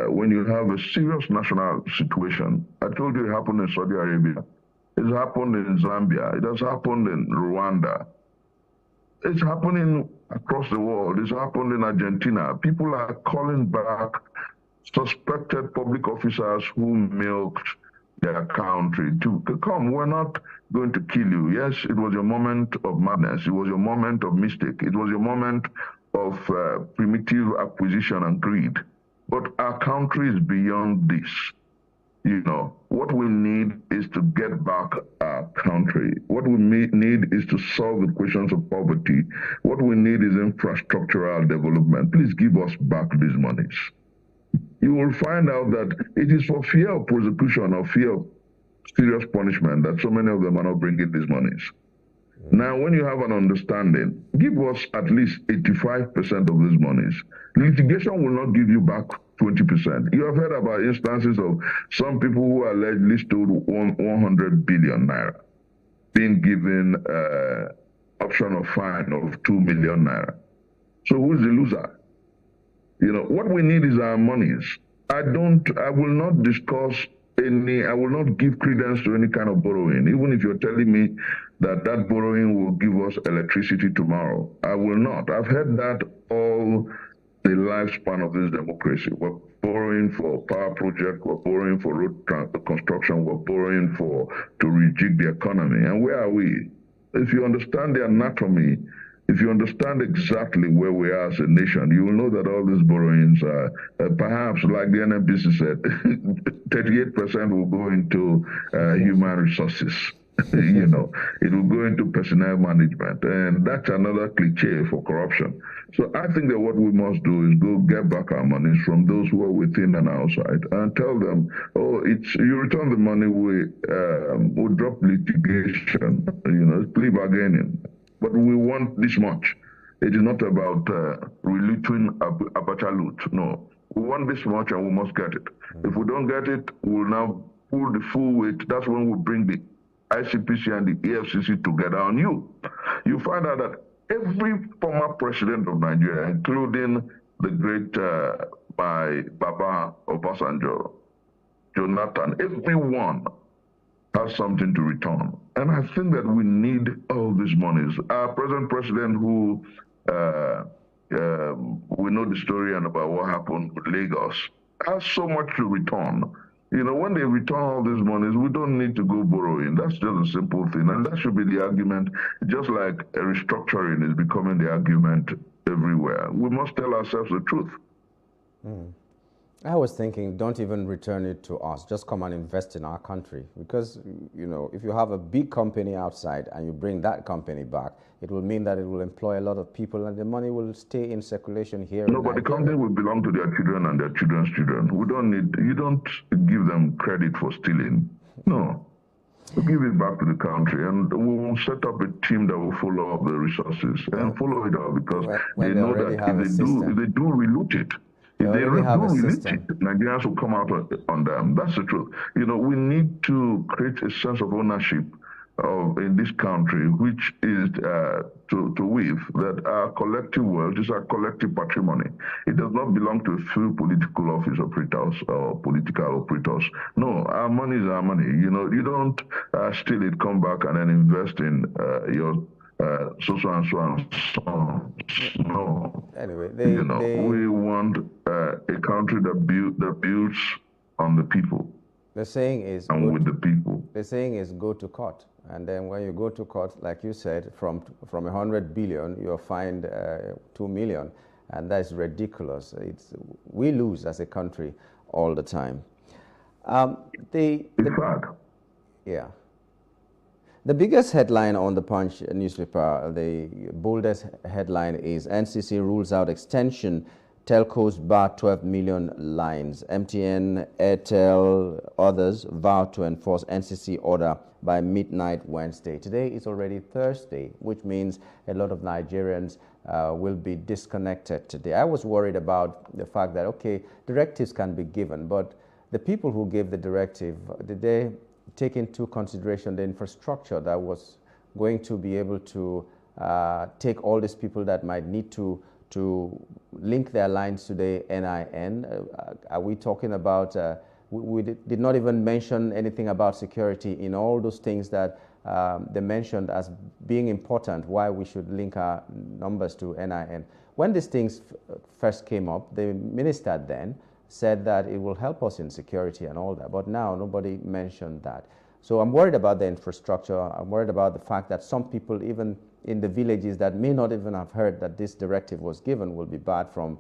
when you have a serious national situation, I told you it happened in Saudi Arabia. It's happened in Zambia. It has happened in Rwanda. It's happening across the world. It's happened in Argentina. People are calling back suspected public officers who milked their country to come. We're not going to kill you. Yes, it was your moment of madness. It was your moment of mistake. It was your moment of primitive acquisition and greed. But our country is beyond this. You know, what we need is to get back our country. What we need is to solve the questions of poverty. What we need is infrastructural development. Please give us back these monies. You will find out that it is for fear of prosecution or fear of serious punishment that so many of them are not bringing these monies. Now, when you have an understanding, give us at least 85% of these monies. Litigation will not give you back 20%. You have heard about instances of some people who allegedly stole 100 billion naira being given option of fine of 2 million naira. So who's the loser? You know, what we need is our monies. I will not discuss I will not give credence to any kind of borrowing, even if you're telling me that borrowing will give us electricity tomorrow. I will not. I've heard that all the lifespan of this democracy. We're borrowing for power project, we're borrowing for road construction, we're borrowing to rejig the economy. And where are we? If you understand the anatomy, if you understand exactly where we are as a nation, you will know that all these borrowings are, perhaps like the NNPC said, 38% will go into human resources. You know, it will go into personnel management. And that's another cliche for corruption. So I think that what we must do is go get back our monies from those who are within and outside and tell them, oh, you return the money, we'll drop litigation, you know, plea bargaining. But we want this much. It is not about reluting Abacha loot. No, we want this much and we must get it. If we don't get it, we'll now pull the full weight. That's when we bring the ICPC and the EFCC together on you. You find out that every former president of Nigeria, including the great Baba Obasanjo, Jonathan, everyone has something to return. And I think that we need all these monies. Our present president, who we know the story and about what happened with Lagos, has so much to return. You know, when they return all these monies, we don't need to go borrowing. That's just a simple thing. And that should be the argument, just like a restructuring is becoming the argument everywhere. We must tell ourselves the truth.
I was thinking, don't even return it to us. Just come and invest in our country. Because, you know, if you have a big company outside and you bring that company back, it will mean that it will employ a lot of people and the money will stay in circulation here.
No, but the company will belong to their children and their children's children. You don't give them credit for stealing. No. We give it back to the country and we will set up a team that will follow up the resources and follow it up because they know that if they do reloot it, if they do relate it, Nigerians will come out on them. That's the truth. You know, we need to create a sense of ownership in this country, which is to weave that our collective wealth is our collective patrimony. It does not belong to a few political office operators or political operators. No, our money is our money. You know, you don't steal it, come back and then invest in your so and so. No.
Anyway,
we want a country that builds on the people.
The saying is,
and with the people.
The saying is, go to court, and then when you go to court, like you said, from 100 billion, you'll find 2 million, and that is ridiculous. We lose as a country all the time. Yeah. The biggest headline on the Punch newspaper, the boldest headline is NCC rules out extension, telcos bar 12 million lines. MTN, Airtel, others vow to enforce NCC order by midnight Wednesday. Today is already Thursday, which means a lot of Nigerians will be disconnected today. I was worried about the fact that, okay, directives can be given, but the people who gave the directive, did they take into consideration the infrastructure that was going to be able to take all these people that might need to link their lines to the NIN? Are we talking about, we did not even mention anything about security in all those things that they mentioned as being important, why we should link our numbers to NIN. When these things first came up, the minister then said that it will help us in security and all that, but now nobody mentioned that. So I'm worried about the infrastructure. I'm worried about the fact that some people, even in the villages that may not even have heard that this directive was given, will be barred from,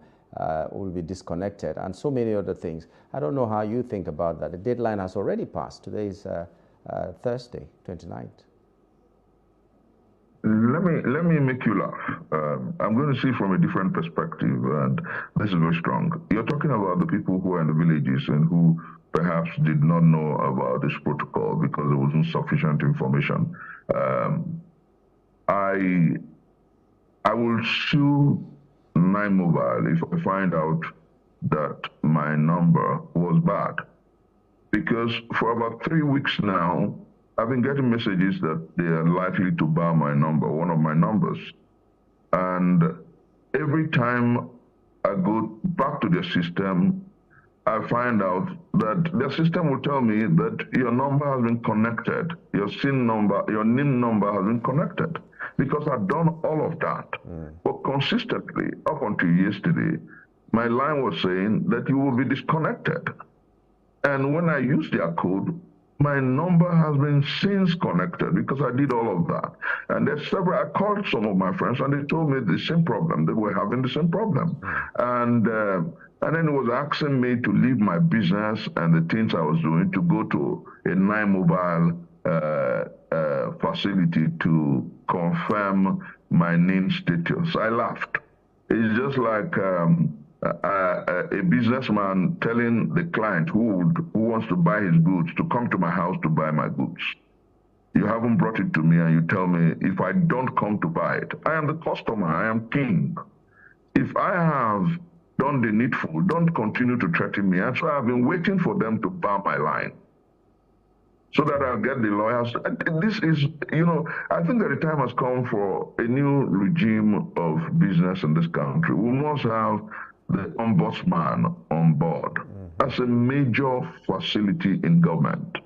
will be disconnected, and so many other things. I don't know how you think about that. The deadline has already passed. Today is Thursday, 29th.
Let me make you laugh. I'm going to see from a different perspective, and this is very strong. You're talking about the people who are in the villages and who perhaps did not know about this protocol because there wasn't sufficient information. I will sue 9Mobile if I find out that my number was bad, because for about 3 weeks now, I've been getting messages that they are likely to bar my number, one of my numbers. And every time I go back to their system, I find out that their system will tell me that your number has been connected, your SIN number, your NIN number has been connected, because I've done all of that. But consistently, up until yesterday, my line was saying that you will be disconnected. And when I use their code, my number has been since connected because I did all of that. And there's several, I called some of my friends and they told me the same problem, they were having the same problem. And then it was asking me to leave my business and the things I was doing to go to a 9Mobile facility to confirm my NIN status. I laughed. It's just like a businessman telling the client who wants to buy his goods to come to my house to buy my goods. You haven't brought it to me and you tell me if I don't come to buy it. I am the customer, I am king. If I have done the needful, don't continue to threaten me. And so I've been waiting for them to bar my line so that I'll get the lawyers. This is, I think that the time has come for a new regime of business in this country. We must have the ombudsman on board as a major facility in government,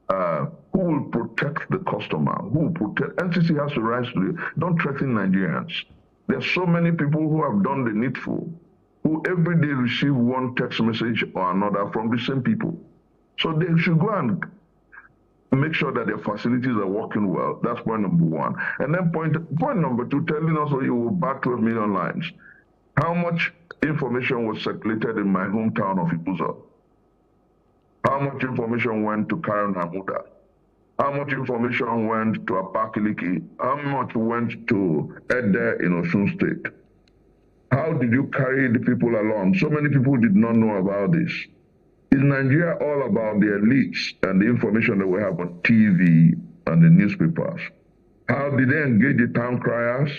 who will protect the customer, who will protect. NCC has the rights to it. Don't threaten Nigerians. There's so many people who have done the needful, who every day receive one text message or another from the same people. So they should go and make sure that their facilities are working well. That's point number one. And then point number two, telling us that you will back 12 million lines. How much information was circulated in my hometown of Ibuza? How much information went to Karen Hamuda? How much information went to Apakiliki? How much went to Ede in Osun State? How did you carry the people along? So many people did not know about this. Is Nigeria all about the elites and the information that we have on TV and the newspapers? How did they engage the town criers?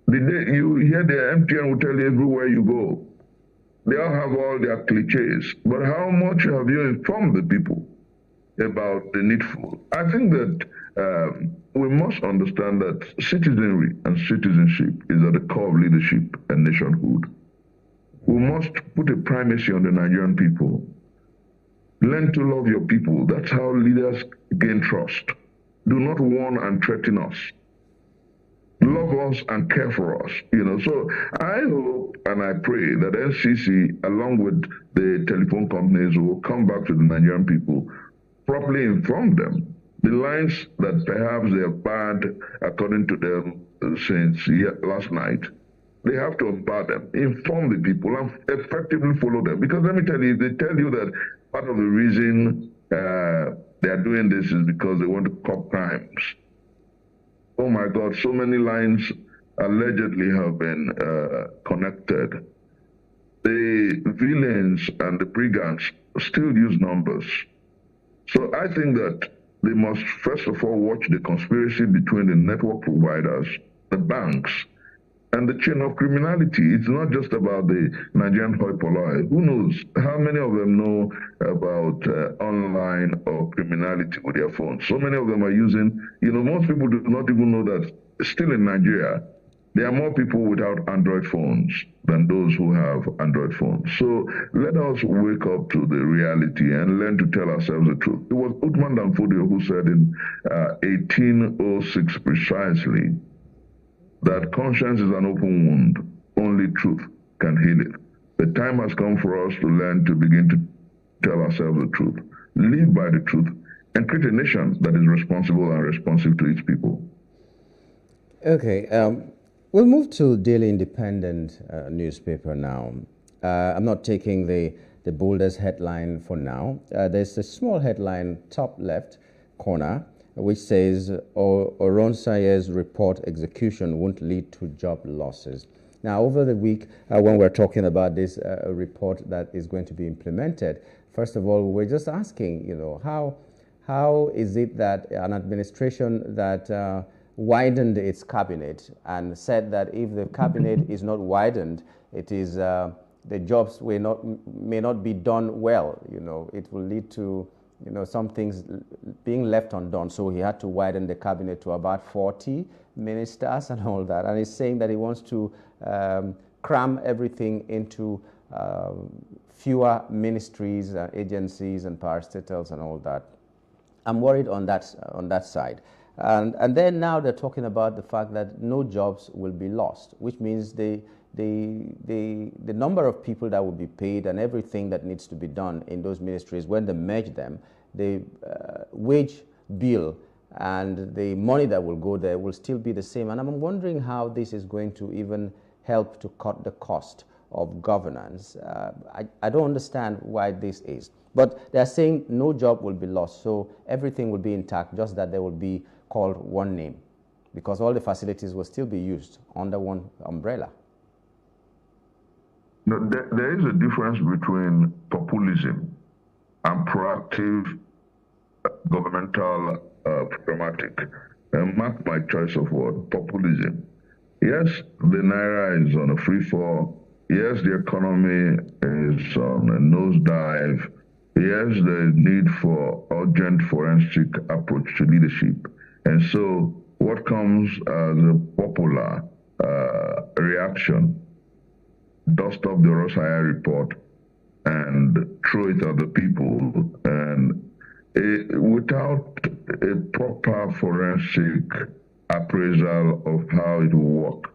You hear the MTN will tell you everywhere you go. They all have all their cliches. But how much have you informed the people about the needful? I think that we must understand that citizenry and citizenship is at the core of leadership and nationhood. We must put a primacy on the Nigerian people. Learn to love your people. That's how leaders gain trust. Do not warn and threaten us. Love us and care for us. So I hope and I pray that NCC, along with the telephone companies, will come back to the Nigerian people, properly inform them the lines that perhaps they have barred, according to them, since last night. they have to empower them, inform the people, and effectively follow them. Because let me tell you, they tell you that part of the reason they are doing this is because they want to curb crimes. Oh my God, so many lines allegedly have been connected. The villains and the brigands still use numbers. So I think that they must first of all watch the conspiracy between the network providers, the banks, and the chain of criminality. It's not just about the Nigerian hoi polloi. Who knows how many of them know about online or criminality with their phones? So many of them are using, most people do not even know that still in Nigeria, there are more people without Android phones than those who have Android phones. So let us wake up to the reality and learn to tell ourselves the truth. It was Uthman Danfodio who said in 1806 precisely that conscience is an open wound. Only truth can heal it. The time has come for us to learn to begin to tell ourselves the truth, live by the truth, and create a nation that is responsible and responsive to its people.
Okay. We'll move to Daily Independent newspaper now. I'm not taking the boldest headline for now. There's a small headline, top left corner, which says, Oronsaye's report execution won't lead to job losses. Now, over the week, when we're talking about this report that is going to be implemented, first of all, we're just asking, how is it that an administration that widened its cabinet and said that if the cabinet is not widened, it is the jobs may not be done well. It will lead to some things being left undone. So he had to widen the cabinet to about 40 ministers and all that. And he's saying that he wants to cram everything into fewer ministries, agencies, and parastatals and all that. I'm worried on that side. And then now they're talking about the fact that no jobs will be lost, which means the number of people that will be paid and everything that needs to be done in those ministries, when they merge them, the wage bill and the money that will go there will still be the same. And I'm wondering how this is going to even help to cut the cost of governance. I don't understand why this is. But they're saying no job will be lost, so everything will be intact, just that there will be called one name, because all the facilities will still be used under one umbrella.
No, there is a difference between populism and proactive governmental programmatic. Mark my choice of word, populism. Yes, the Naira is on a free fall. Yes, the economy is on a nosedive. Yes, there is need for urgent forensic approach to leadership. And so what comes as a popular reaction, dust up the Rosaya report and throw it at the people, and without a proper forensic appraisal of how it will work.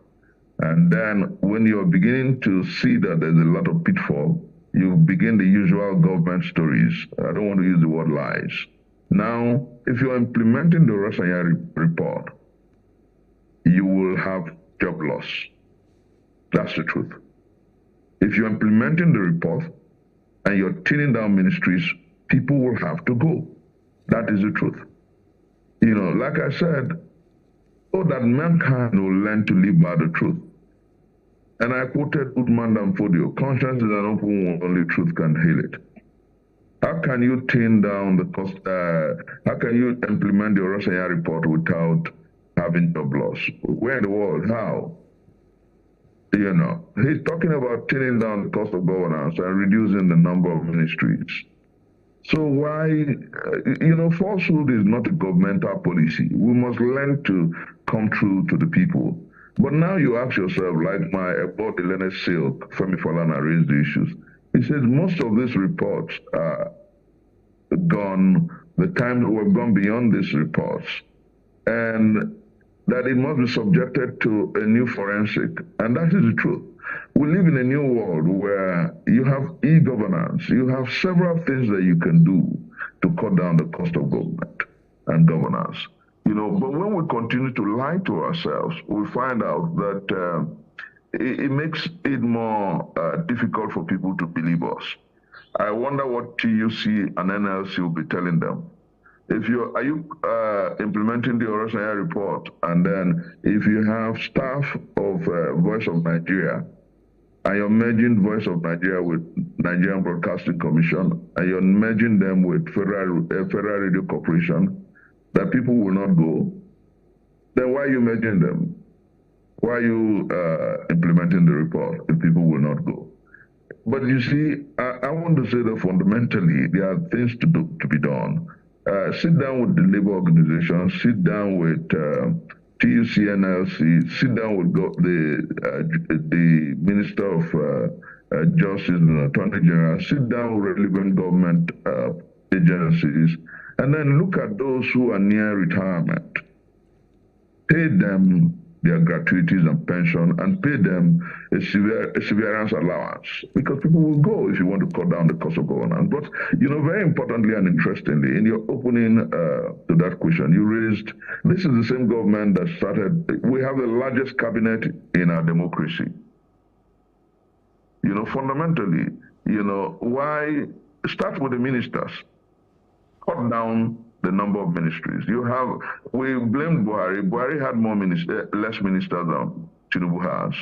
And then when you're beginning to see that there's a lot of pitfall, you begin the usual government stories. I don't want to use the word lies. Now, if you're implementing the Rosaya report, you will have job loss. That's the truth. If you're implementing the report and you're thinning down ministries, people will have to go. That is the truth. Like I said, that mankind will learn to live by the truth. And I quoted Uthman Danfodio, conscience is an open wound, only truth can heal it. How can you thin down the cost? How can you implement the Rosaya report without having job loss? Where in the world? How? He's talking about thinning down the cost of governance and reducing the number of ministries. So why, falsehood is not a governmental policy. We must learn to come true to the people. But now you ask yourself, like my about the Leonard Silk, Femi Falana raised the issues. He says most of these reports are gone, the time we've gone beyond these reports, and that it must be subjected to a new forensic. And that is the truth. We live in a new world where you have e-governance. You have several things that you can do to cut down the cost of government and governance. But when we continue to lie to ourselves, we find out that it makes it more difficult for people to believe us. I wonder what TUC and NLC will be telling them. Are you implementing the Orosanya report, and then if you have staff of Voice of Nigeria, and you're merging Voice of Nigeria with Nigerian Broadcasting Commission, and you're merging them with Federal Radio Corporation, that people will not go, then why are you merging them? Why are you implementing the report if people will not go? But you see, I want to say that fundamentally, there are things to be done. Sit down with the labor organization, sit down with TUC, NLC, sit down with the Minister of Justice and Attorney General, sit down with relevant government agencies, and then look at those who are near retirement. Pay them their gratuities and pension, and pay them a severance allowance, because people will go if you want to cut down the cost of governance. But, very importantly and interestingly, in your opening to that question, you raised, this is the same government that started, we have the largest cabinet in our democracy. Fundamentally, why start with the ministers, cut down the number of ministries. We blamed Buhari. Buhari had less ministers than Tinubu has.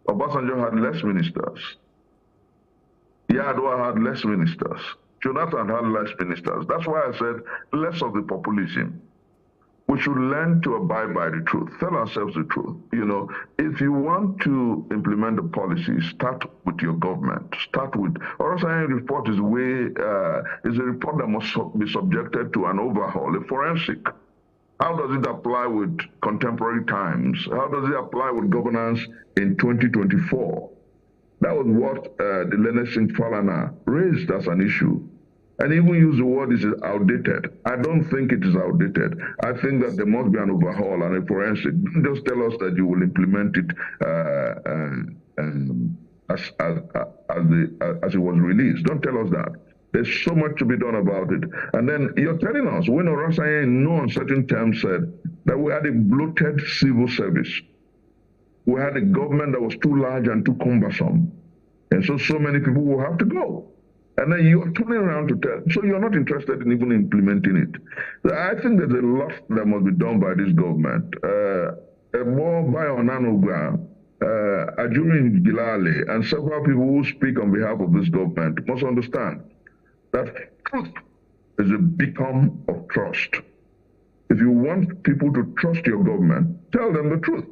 Obasanjo had less ministers. Yar'Adua had less ministers. Jonathan had less ministers. That's why I said less of the populism. We should learn to abide by the truth, tell ourselves the truth. If you want to implement the policy, start with your government. Start with, Orosanya report is a report that must be subjected to an overhaul, a forensic. How does it apply with contemporary times? How does it apply with governance in 2024? That was what the Leonard Singh Falana raised as an issue. And even use the word is outdated. I don't think it is outdated. I think that there must be an overhaul and a forensic. Don't just tell us that you will implement it as it was released. Don't tell us that. There's so much to be done about it. And then you're telling us, when Orosanya in no uncertain terms said that we had a bloated civil service. We had a government that was too large and too cumbersome. And so many people will have to go. And then you're turning around to tell, so you're not interested in even implementing it. I think there's a lot that must be done by this government. More by Onanuga, Ajuri Gilale, and several people who speak on behalf of this government must understand that truth is a beacon of trust. If you want people to trust your government, tell them the truth.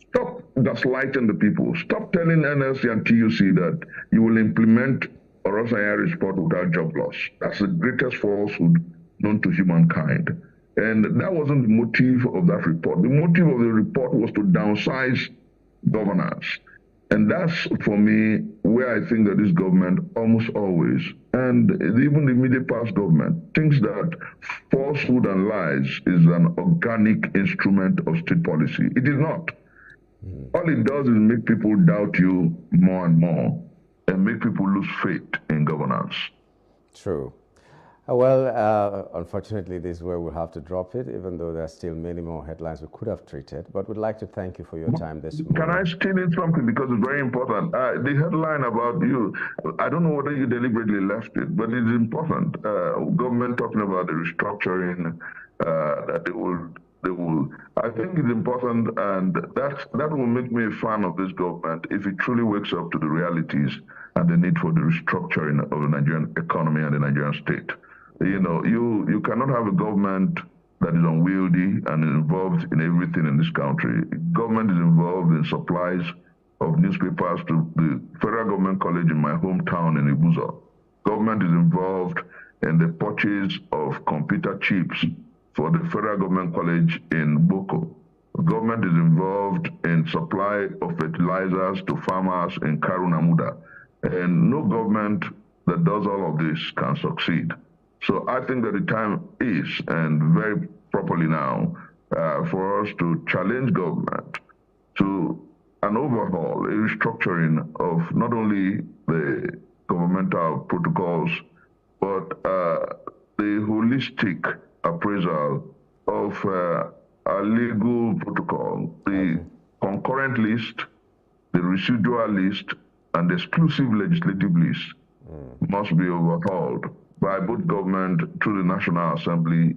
Stop gaslighting the people. Stop telling NLC and TUC that you will implement Orosanya report without job loss. That's the greatest falsehood known to humankind. And that wasn't the motive of that report. The motive of the report was to downsize governance. And that's, for me, where I think that this government almost always, and even the immediate past government, thinks that falsehood and lies is an organic instrument of state policy. It is not. All it does is make people doubt you more and more, and make people lose faith in governance.
True. Well, unfortunately, this is where we'll have to drop it, even though there are still many more headlines we could have treated. But we'd like to thank you for your time this morning.
Can I steal in something, because it's very important? The headline about you, I don't know whether you deliberately left it, but it's important. Government talking about the restructuring, that they will. I think it's important, and that will make me a fan of this government if it truly wakes up to the realities and the need for the restructuring of the Nigerian economy and the Nigerian state. You cannot have a government that is unwieldy and involved in everything in this country. Government is involved in supplies of newspapers to the Federal Government College in my hometown in Ibuzo. Government is involved in the purchase of computer chips for the Federal Government College in Boko. Government is involved in supply of fertilizers to farmers in Karunamuda. And no government that does all of this can succeed. So I think that the time is, and very properly now, for us to challenge government to an overhaul, a restructuring of not only the governmental protocols, but the holistic appraisal of a legal protocol, the concurrent list, the residual list and exclusive legislative list must be overhauled by both government through the National Assembly.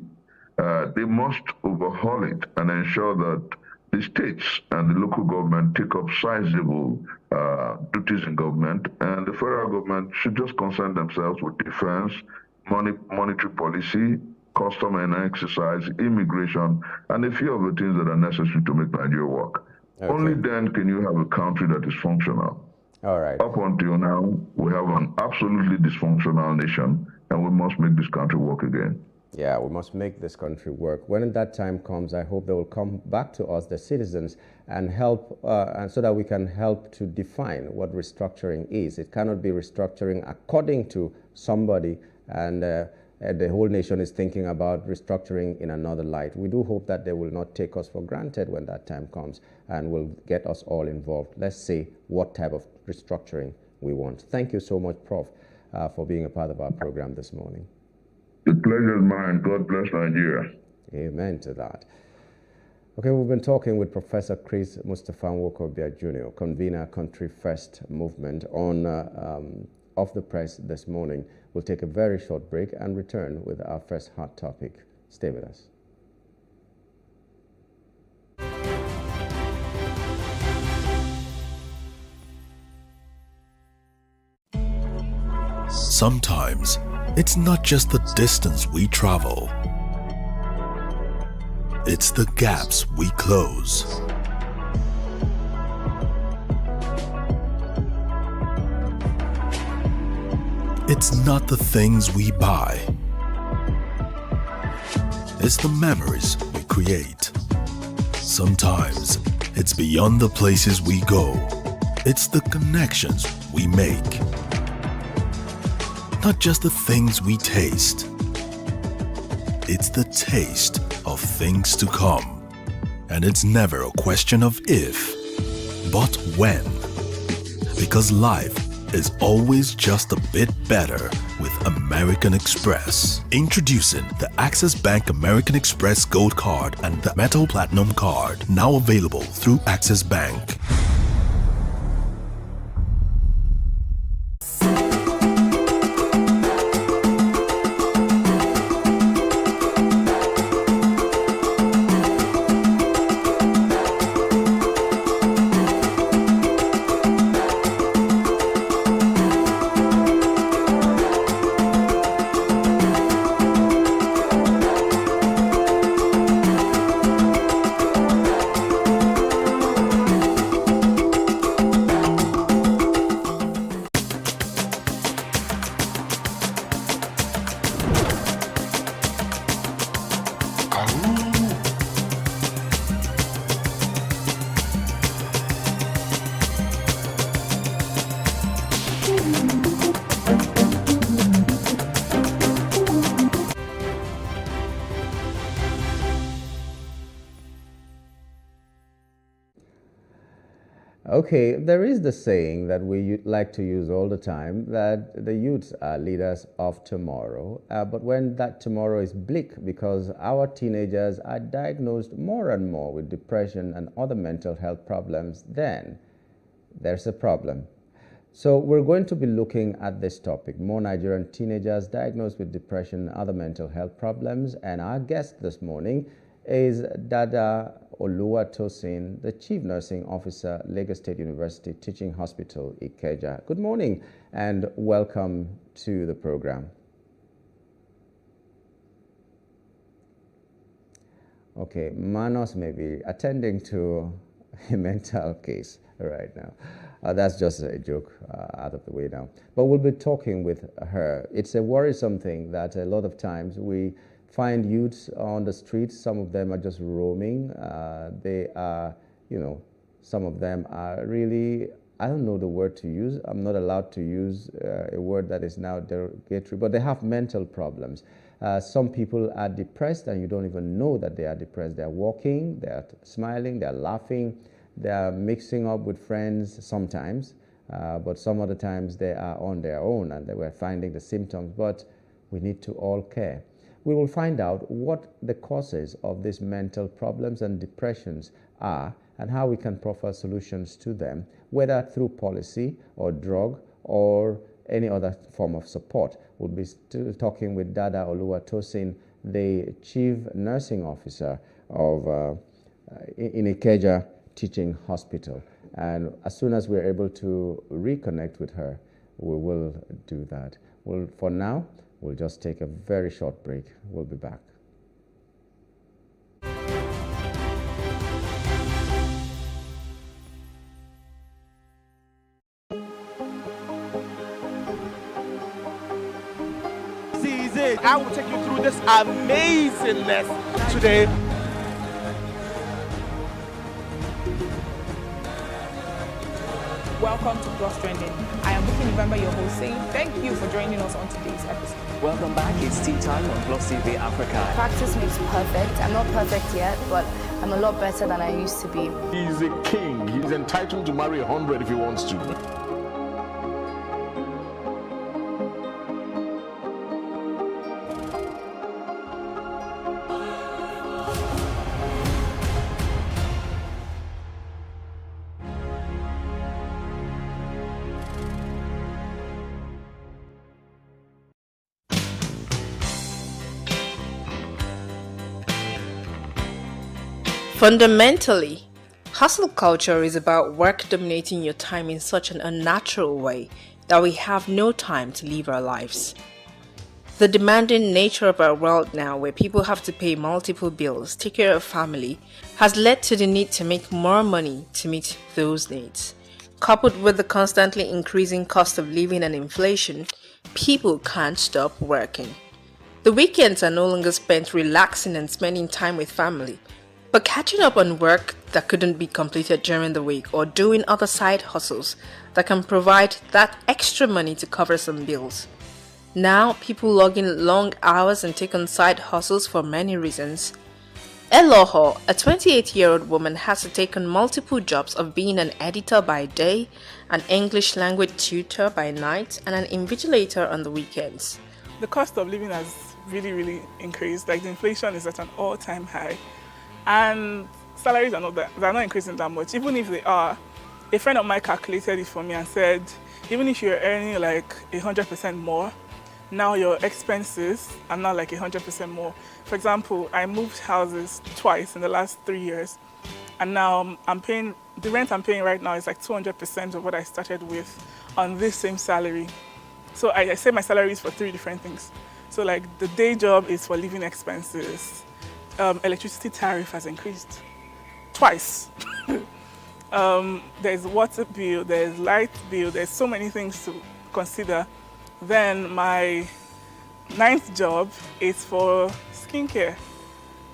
They must overhaul it and ensure that the states and the local government take up sizable duties in government, and the federal government should just concern themselves with defense, monetary policy, custom and exercise, immigration, and a few of the things that are necessary to make Nigeria work.
Okay.
Only then can you have a country that is functional.
All right.
Up until now, we have an absolutely dysfunctional nation, and we must make this country work again.
Yeah, we must make this country work. When that time comes, I hope they will come back to us, the citizens, and help, and so that we can help to define what restructuring is. It cannot be restructuring according to somebody, and the whole nation is thinking about restructuring in another light. We do hope that they will not take us for granted when that time comes and will get us all involved. Let's see what type of restructuring we want. Thank you so much, Prof, for being a part of our program this morning.
The pleasure is mine. God bless Nigeria.
Amen to that. Okay, we've been talking with Professor Chris Mustapha Nwokobia Jr., convener Country First Movement, on Off the Press this morning. We'll take a very short break and return with our first hot topic. Stay with us.
Sometimes, it's not just the distance we travel. It's the gaps we close. It's not the things we buy. It's the memories we create. Sometimes, it's beyond the places we go. It's the connections we make. Not just the things we taste. It's the taste of things to come. And it's never a question of if, but when. Because life is always just a bit better with American Express. Introducing the Access Bank American Express Gold Card and the Metal Platinum Card, now available through Access Bank.
Okay, there is the saying that we like to use all the time, that the youths are leaders of tomorrow. But when that tomorrow is bleak because our teenagers are diagnosed more and more with depression and other mental health problems, then there's a problem. So we're going to be looking at this topic, more Nigerian teenagers diagnosed with depression and other mental health problems. And our guest this morning is Dada Oluwatosin, the Chief Nursing Officer, Lagos State University Teaching Hospital, Ikeja. Good morning and welcome to the program. Okay, Manos may be attending to a mental case right now. That's just a joke out of the way now. But we'll be talking with her. It's a worrisome thing that a lot of times we find youths on the streets. Some of them are just roaming. They are, some of them are really, I don't know the word to use. I'm not allowed to use a word that is now derogatory, but they have mental problems. Some people are depressed and you don't even know that they are depressed. They're walking, they're smiling, they're laughing, they're mixing up with friends sometimes, but some other times they are on their own and they were finding the symptoms, but we need to all care. We will find out what the causes of these mental problems and depressions are and how we can proffer solutions to them, whether through policy or drug or any other form of support. We'll be still talking with Dada Oluwatosin, the Chief Nursing Officer of in Ikeja Teaching Hospital. And as soon as we're able to reconnect with her, we will do that. For now, we'll just take a very short break. We'll be back.
I will take you through this amazingness today.
Welcome to Plus Trending. I am Buki November, your host, saying thank you for joining us on today's episode.
Welcome back. It's tea time on Plus TV Africa.
Practice makes perfect. I'm not perfect yet, but I'm a lot better than I used to be.
He's a king. He's entitled to marry 100 if he wants to.
Fundamentally, hustle culture is about work dominating your time in such an unnatural way that we have no time to live our lives. The demanding nature of our world now, where people have to pay multiple bills, take care of family, has led to the need to make more money to meet those needs. Coupled with the constantly increasing cost of living and inflation, people can't stop working. The weekends are no longer spent relaxing and spending time with family, but catching up on work that couldn't be completed during the week or doing other side hustles that can provide that extra money to cover some bills. Now, people log in long hours and take on side hustles for many reasons. Eloho, a 28-year-old woman, has to take on multiple jobs of being an editor by day, an English language tutor by night, and an invigilator on the weekends.
The cost of living has really increased. Like, the inflation is at an all-time high. And salaries are not increasing that much. Even if they are, a friend of mine calculated it for me and said, even if you're earning like 100% more, now your expenses are not like 100% more. For example, I moved houses twice in the last 3 years, and now the rent I'm paying right now is like 200% of what I started with on this same salary. So I say my salary is for 3 different things. So like the day job is for living expenses. Electricity tariff has increased twice. There's water bill, there's light bill, there's so many things to consider. Then my 9th job is for skincare.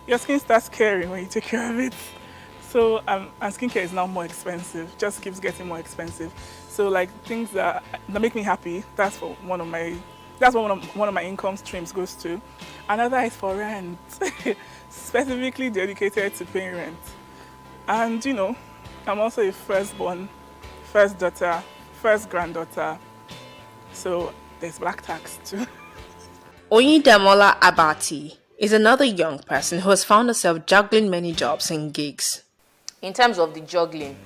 Your skin starts caring when you take care of it. So and skincare is now more expensive, just keeps getting more expensive. So like things that make me happy, that's what one of my income streams goes to. Another is for rent. Specifically dedicated to paying rent. And you know, I'm also a firstborn, first daughter, first granddaughter, so there's black tax too.
Oyidamola Abati is another young person who has found herself juggling many jobs and gigs.
In terms of the juggling,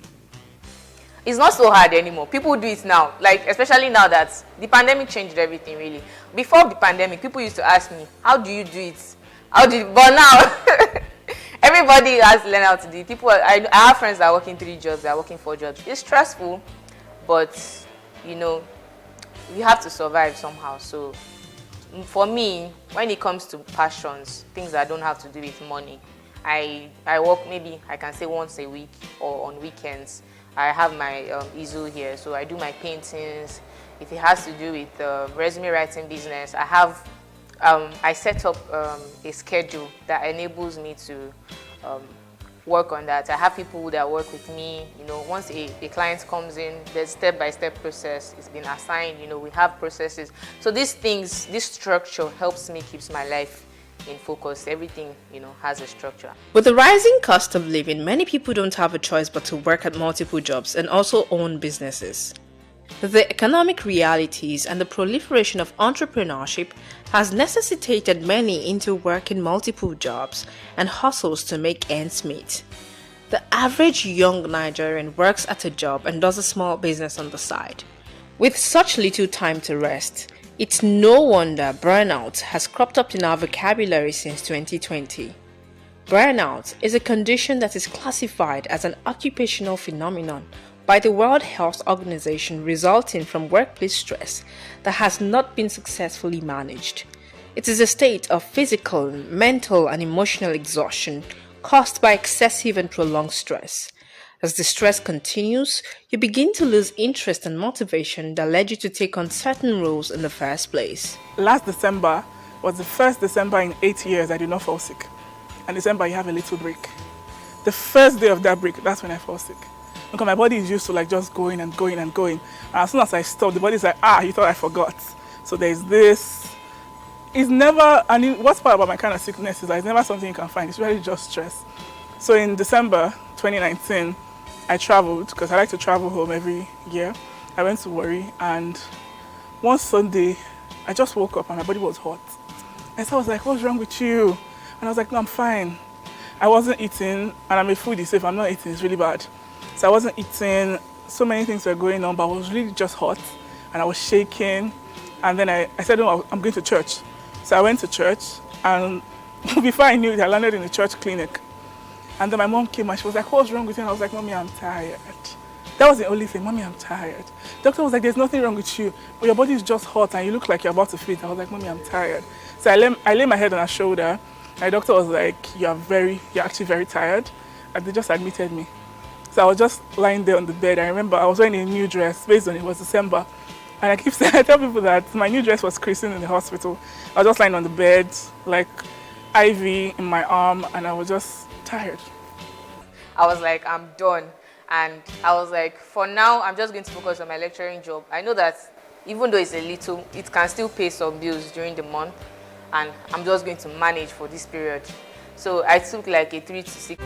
it's not so hard anymore. People do it now, like especially now that the pandemic changed everything really. Before the pandemic, people used to ask me, how do you do it? But now, everybody has to learn how to do it. I have friends that are working 3 jobs, they are working 4 jobs. It's stressful, but you know, you have to survive somehow. So for me, when it comes to passions, things that don't have to do with money, I work maybe, I can say once a week or on weekends. I have my easel here, so I do my paintings. If it has to do with resume writing business, I set up a schedule that enables me to work on that. I have people that work with me. You know, once a client comes in, there's step-by-step process. It's been assigned. You know, we have processes. So these things, this structure helps me, keeps my life in focus. Everything, you know, has a structure.
With the rising cost of living, many people don't have a choice but to work at multiple jobs and also own businesses. The economic realities and the proliferation of entrepreneurship has necessitated many into working multiple jobs and hustles to make ends meet. The average young Nigerian works at a job and does a small business on the side. With such little time to rest, it's no wonder burnout has cropped up in our vocabulary since 2020. Burnout is a condition that is classified as an occupational phenomenon by the World Health Organization resulting from workplace stress that has not been successfully managed. It is a state of physical, mental, and emotional exhaustion caused by excessive and prolonged stress. As the stress continues, you begin to lose interest and motivation that led you to take on certain roles in the first place.
Last December was the first December in 8 years I did not fall sick. And December, you have a little break. The first day of that break, that's when I fall sick. Because my body is used to like just going and going and going. And as soon as I stop, the body's like, you thought I forgot. So there's this. It's never, and what's part about my kind of sickness is that it's never something you can find. It's really just stress. So in December 2019, I traveled because I like to travel home every year. I went to Warri, and one Sunday, I just woke up and my body was hot. And so I was like, what's wrong with you? And I was like, no, I'm fine. I wasn't eating, and I'm a foodie, so if I'm not eating, it's really bad. So I wasn't eating, so many things were going on, but I was really just hot, and I was shaking. And then I said, no, I'm going to church. So I went to church, and before I knew it, I landed in a church clinic. And then my mom came and she was like, what's wrong with you? And I was like, Mommy, I'm tired. That was the only thing, Mommy, I'm tired. The doctor was like, there's nothing wrong with you, but your body is just hot and you look like you're about to faint. I was like, Mommy, I'm tired. So I lay my head on her shoulder. My doctor was like, you're actually very tired. And they just admitted me. So I was just lying there on the bed. I remember I was wearing a new dress based on it was December. And I keep saying, I tell people that my new dress was christened in the hospital. I was just lying on the bed, like IV in my arm, and I was just tired.
I was like, I'm done. And I was like, for now, I'm just going to focus on my lecturing job. I know that even though it's a little, it can still pay some bills during the month. And I'm just going to manage for this period. So I took like a 3 to 6.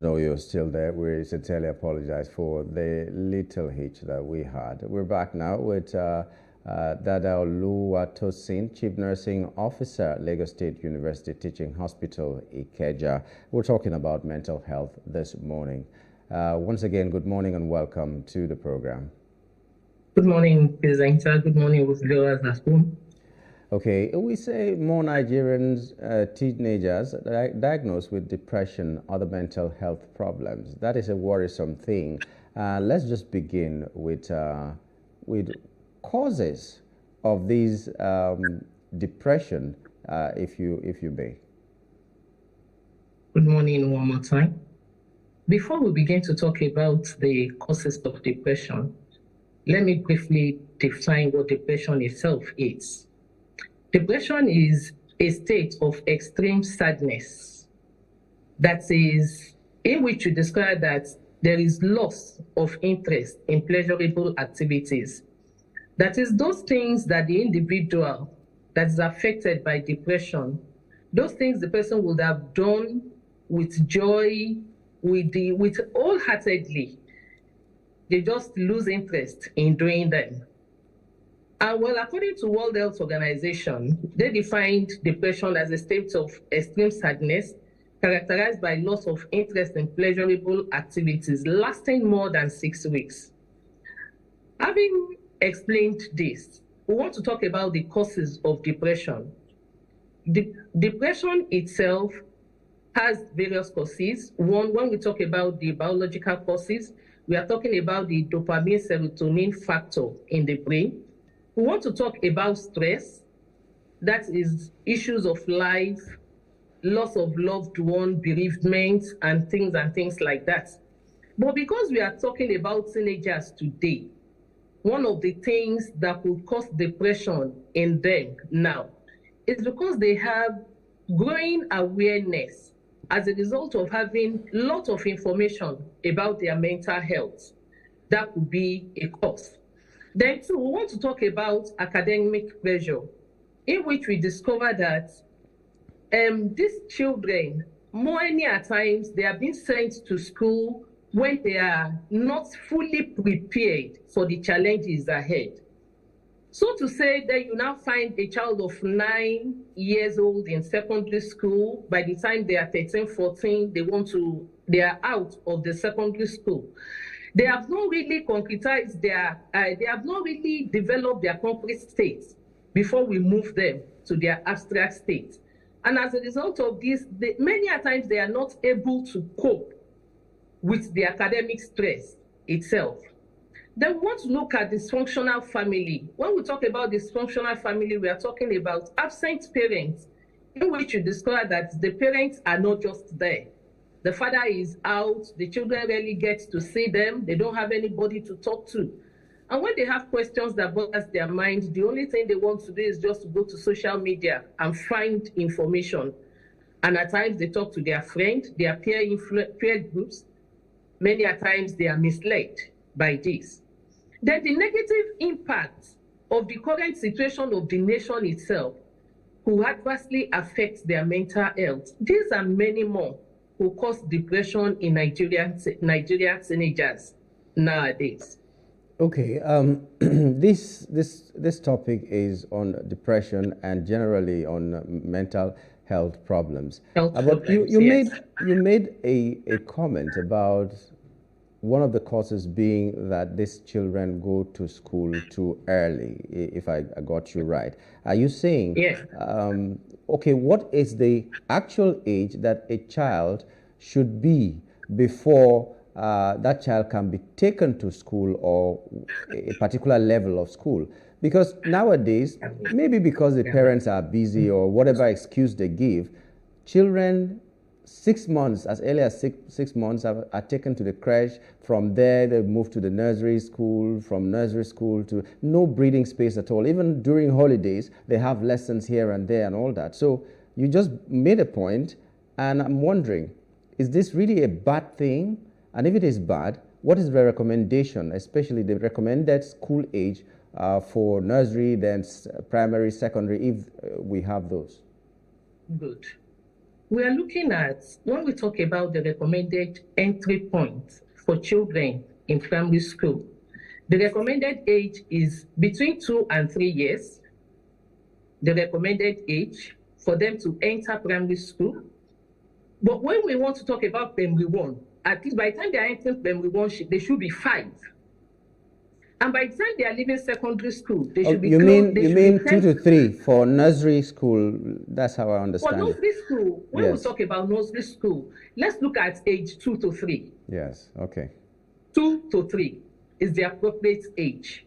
No, you're still there. We sincerely apologize for the little hitch that we had. We're back now with Dada Oluwatosin, Chief Nursing Officer, Lagos State University Teaching Hospital, Ikeja. We're talking about mental health this morning. Once again, good morning and welcome to the program.
Good morning, presenter. Good morning, with viewers at home.
Okay, we say more Nigerians, teenagers diagnosed with depression, other mental health problems. That is a worrisome thing. Let's just begin with causes of these depression, if you may.
Good morning one more time. Before we begin to talk about the causes of depression, let me briefly define what depression itself is. Depression is a state of extreme sadness that is in which you describe that there is loss of interest in pleasurable activities. That is those things that the individual that is affected by depression, those things the person would have done with joy, with wholeheartedly, they just lose interest in doing them. Well, according to World Health Organization, they defined depression as a state of extreme sadness characterized by loss of interest in pleasurable activities lasting more than 6 weeks. Having explained this, we want to talk about the causes of depression. Depression itself has various causes. One, when we talk about the biological causes, we are talking about the dopamine serotonin factor in the brain. We want to talk about stress, that is issues of life, loss of loved one, bereavement, and things like that. But because we are talking about teenagers today, one of the things that could cause depression in them now is because they have growing awareness as a result of having a lot of information about their mental health. That could be a cause. Then too, we want to talk about academic pressure, in which we discover that these children, many a times, they are being sent to school when they are not fully prepared for the challenges ahead. So to say that you now find a child of 9 years old in secondary school, by the time they are 13, 14, they are out of the secondary school. They have not really concretized they have not really developed their concrete states before we move them to their abstract state. And as a result of this, many a times they are not able to cope with the academic stress itself. Then we want to look at dysfunctional family. When we talk about dysfunctional family, we are talking about absent parents, in which you discover that the parents are not just there. The father is out, the children rarely get to see them, they don't have anybody to talk to. And when they have questions that bother their mind, the only thing they want to do is just to go to social media and find information. And at times they talk to their friend, their peer groups. Many a times they are misled by this. Then the negative impact of the current situation of the nation itself will adversely affect their mental health. These are many more who cause depression in Nigerian teenagers nowadays.
Okay, this topic is on depression and generally on mental health problems. But you made a comment about one of the causes being that these children go to school too early, if I got you right. Are you saying, okay, what is the actual age that a child should be before that child can be taken to school or a particular level of school? Because nowadays, maybe because the parents are busy or whatever excuse they give, children 6 months, as early as six months, are taken to the crèche. From there, they move to the nursery school. From nursery school to no breathing space at all. Even during holidays, they have lessons here and there and all that. So you just made a point, and I'm wondering, is this really a bad thing? And if it is bad, what is the recommendation, especially the recommended school age for nursery, then primary, secondary, if we have those?
Good. We are looking at, when we talk about the recommended entry point for children in primary school, the recommended age is between 2 and 3 years, the recommended age for them to enter primary school. But when we want to talk about primary 1, at least by the time they are entering primary 1, they should be 5. And by the time they are leaving secondary school, they should be
You mean 2 to 3 for nursery school? That's how I understand
for nursery
it.
school, when we talk about nursery school, let's look at age 2 to 3.
Yes, okay.
2 to 3 is the appropriate age.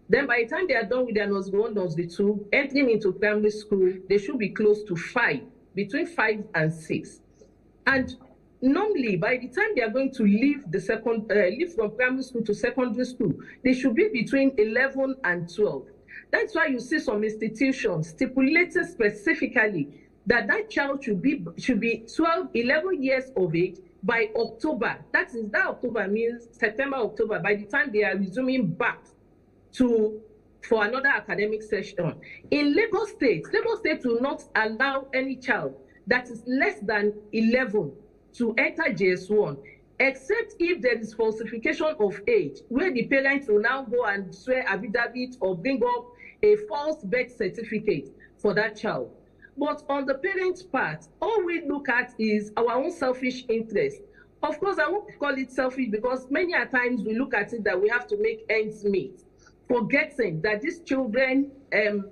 Then by the time they are done with their nursery 1, nursery 2, entering into primary school, they should be close to 5, between 5 and 6. And normally, by the time they are going to leave leave from primary school to secondary school, they should be between 11 and 12. That's why you see some institutions stipulated specifically that child should be 11 years of age by October. That October means September, October, by the time they are resuming back for another academic session. In Lagos State will not allow any child that is less than 11 to enter JS1, except if there is falsification of age, where the parents will now go and swear affidavit or bring up a false birth certificate for that child. But on the parents' part, all we look at is our own selfish interest. Of course, I won't call it selfish because many a times we look at it that we have to make ends meet, forgetting that these children's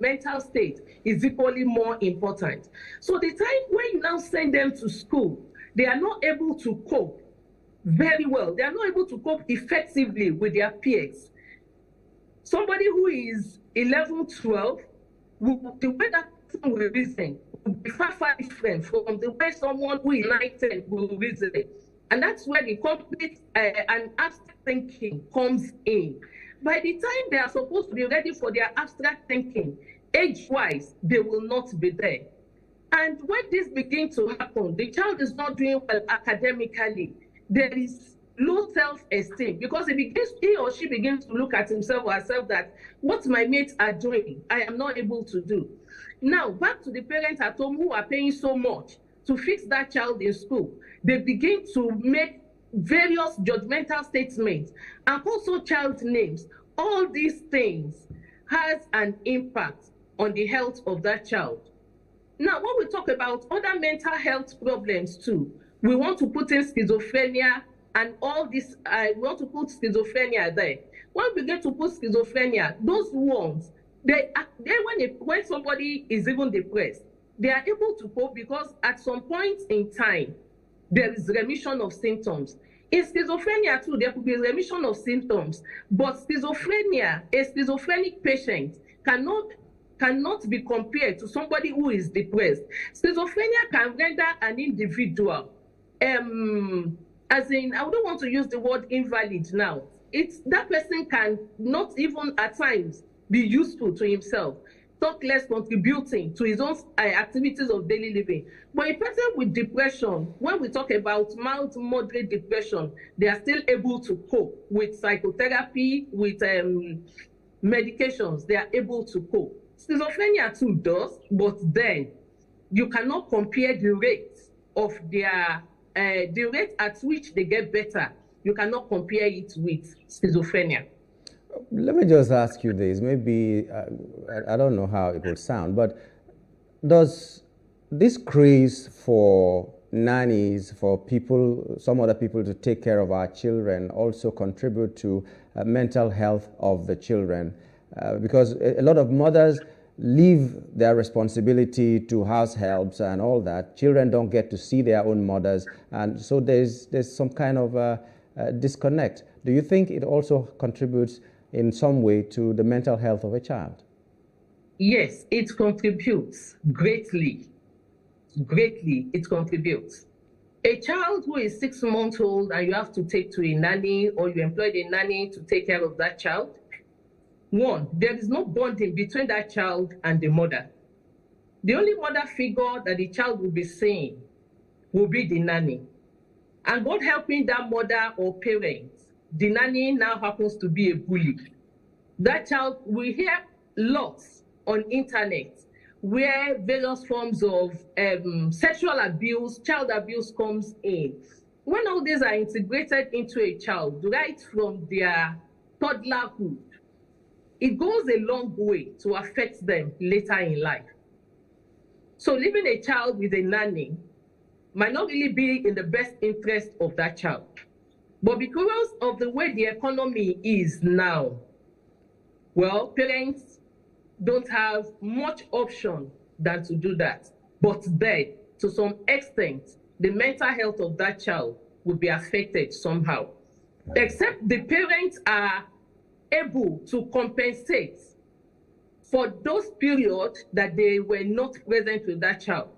mental state is equally more important. So the time when you now send them to school, they are not able to cope very well. They are not able to cope effectively with their peers. Somebody who is 11, 12, the way that person will reason will be far different from the way someone who is 9, 10 will reason. And that's where the complete and abstract thinking comes in. By the time they are supposed to be ready for their abstract thinking, age-wise, they will not be there. And when this begins to happen, the child is not doing well academically. There is low self-esteem because he or she begins to look at himself or herself that what my mates are doing, I am not able to do. Now, back to the parents at home who are paying so much to fix that child in school. They begin to make various judgmental statements and also child names. All these things has an impact on the health of that child. Now, when we talk about other mental health problems too, we want to put in schizophrenia and all this, we want to put schizophrenia there. When we get to put schizophrenia, those ones, when somebody is even depressed, they are able to cope because at some point in time, there is remission of symptoms. In schizophrenia too, there could be remission of symptoms, but schizophrenia, a schizophrenic patient cannot be compared to somebody who is depressed. Schizophrenia can render an individual, as in, I don't want to use the word invalid now. That person can not even at times be useful to himself, talk less contributing to his own activities of daily living. But a person with depression, when we talk about mild, moderate depression, they are still able to cope with psychotherapy, with medications, they are able to cope. Schizophrenia too does, but then you cannot compare the rate of their, the rate at which they get better. You cannot compare it with schizophrenia.
Let me just ask you this. Maybe, I don't know how it will sound, but does this craze for nannies, for people, some other people to take care of our children also contribute to mental health of the children? Because a lot of mothers leave their responsibility to house helps and all that. Children don't get to see their own mothers, and so there's some kind of disconnect. Do you think it also contributes in some way to the mental health of a child?
Yes, it contributes greatly. Greatly, it contributes. A child who is 6 months old and you have to take to a nanny, or you employed a nanny to take care of that child, one, there is no bonding between that child and the mother. The only mother figure that the child will be seeing will be the nanny. And God helping that mother or parent, the nanny now happens to be a bully. That child, we hear lots on internet where various forms of sexual abuse, child abuse comes in. When all these are integrated into a child, right from their toddlerhood, it goes a long way to affect them later in life. So leaving a child with a nanny might not really be in the best interest of that child. But because of the way the economy is now, well, parents don't have much option than to do that. But then, to some extent, the mental health of that child will be affected somehow. Except the parents are able to compensate for those periods that they were not present with that child.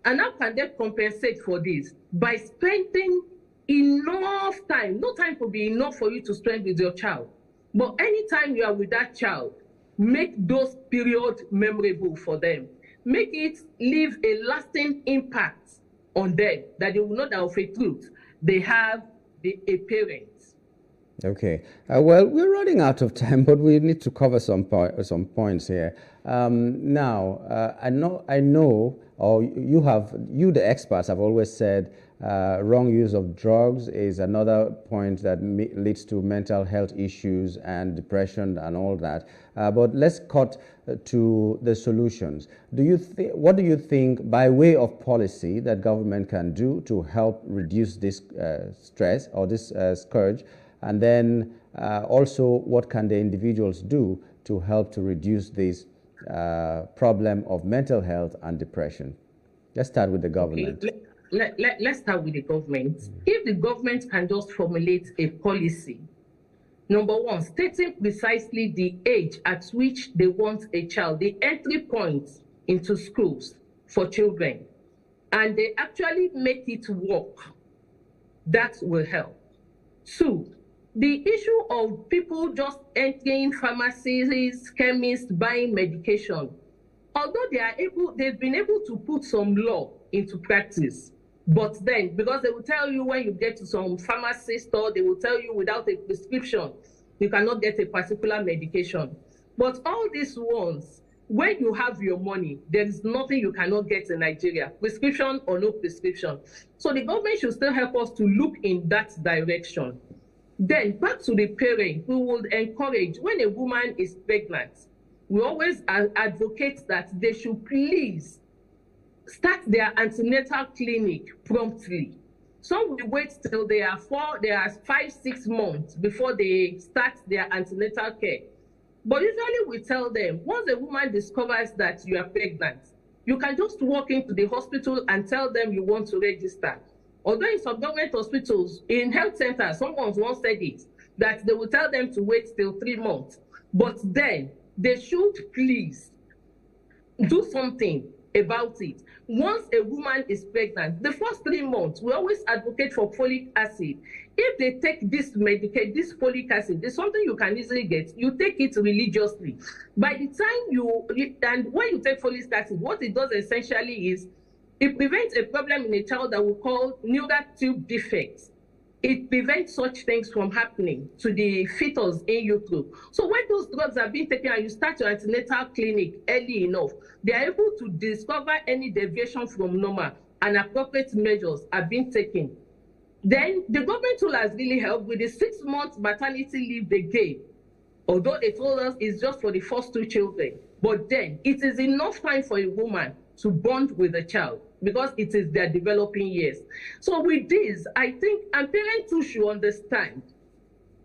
And how can they compensate for this? By spending enough time. No time could be enough for you to spend with your child. But anytime you are with that child, make those periods memorable for them. Make it leave a lasting impact on them, that they will know that of a truth they have a parent.
Okay. Well, we're running out of time, but we need to cover some points here. Now, I know, or you the experts have always said wrong use of drugs is another point that leads to mental health issues and depression and all that. But let's cut to the solutions. What do you think, by way of policy, that government can do to help reduce this stress or this scourge? And then also, what can the individuals do to help to reduce this problem of mental health and depression? Let's start with the government.
Okay. Let's start with the government. If the government can just formulate a policy, number one, stating precisely the age at which they want a child, the entry point into schools for children, and they actually make it work, that will help. Two, the issue of people just entering pharmacies, chemists, buying medication, although they've been able to put some law into practice, but then, because they will tell you when you get to some pharmacy store, they will tell you without a prescription, you cannot get a particular medication. But all these ones, when you have your money, there is nothing you cannot get in Nigeria, prescription or no prescription. So the government should still help us to look in that direction. Then back to the parent, we would encourage, when a woman is pregnant, we always advocate that they should please start their antenatal clinic promptly. Some will wait till they are 5, 6 months before they start their antenatal care. But usually we tell them, once a woman discovers that you are pregnant, you can just walk into the hospital and tell them you want to register. Although in some government hospitals, in health centers, someone once said it, that they will tell them to wait till 3 months. But then they should please do something about it. Once a woman is pregnant, the first 3 months, we always advocate for folic acid. If they take this folic acid, it's something you can easily get. You take it religiously. By the time when you take folic acid, what it does essentially is it prevents a problem in a child that we call neural tube defects. It prevents such things from happening to the fetus in utero. So when those drugs are being taken and you start your antenatal clinic early enough, they are able to discover any deviation from normal and appropriate measures are being taken. Then the government tool has really helped with the 6-month maternity leave they gave. Although they told us it's just for the first 2 children, but then it is enough time for a woman to bond with a child because it is their developing years. So with this, I think, and parents too should understand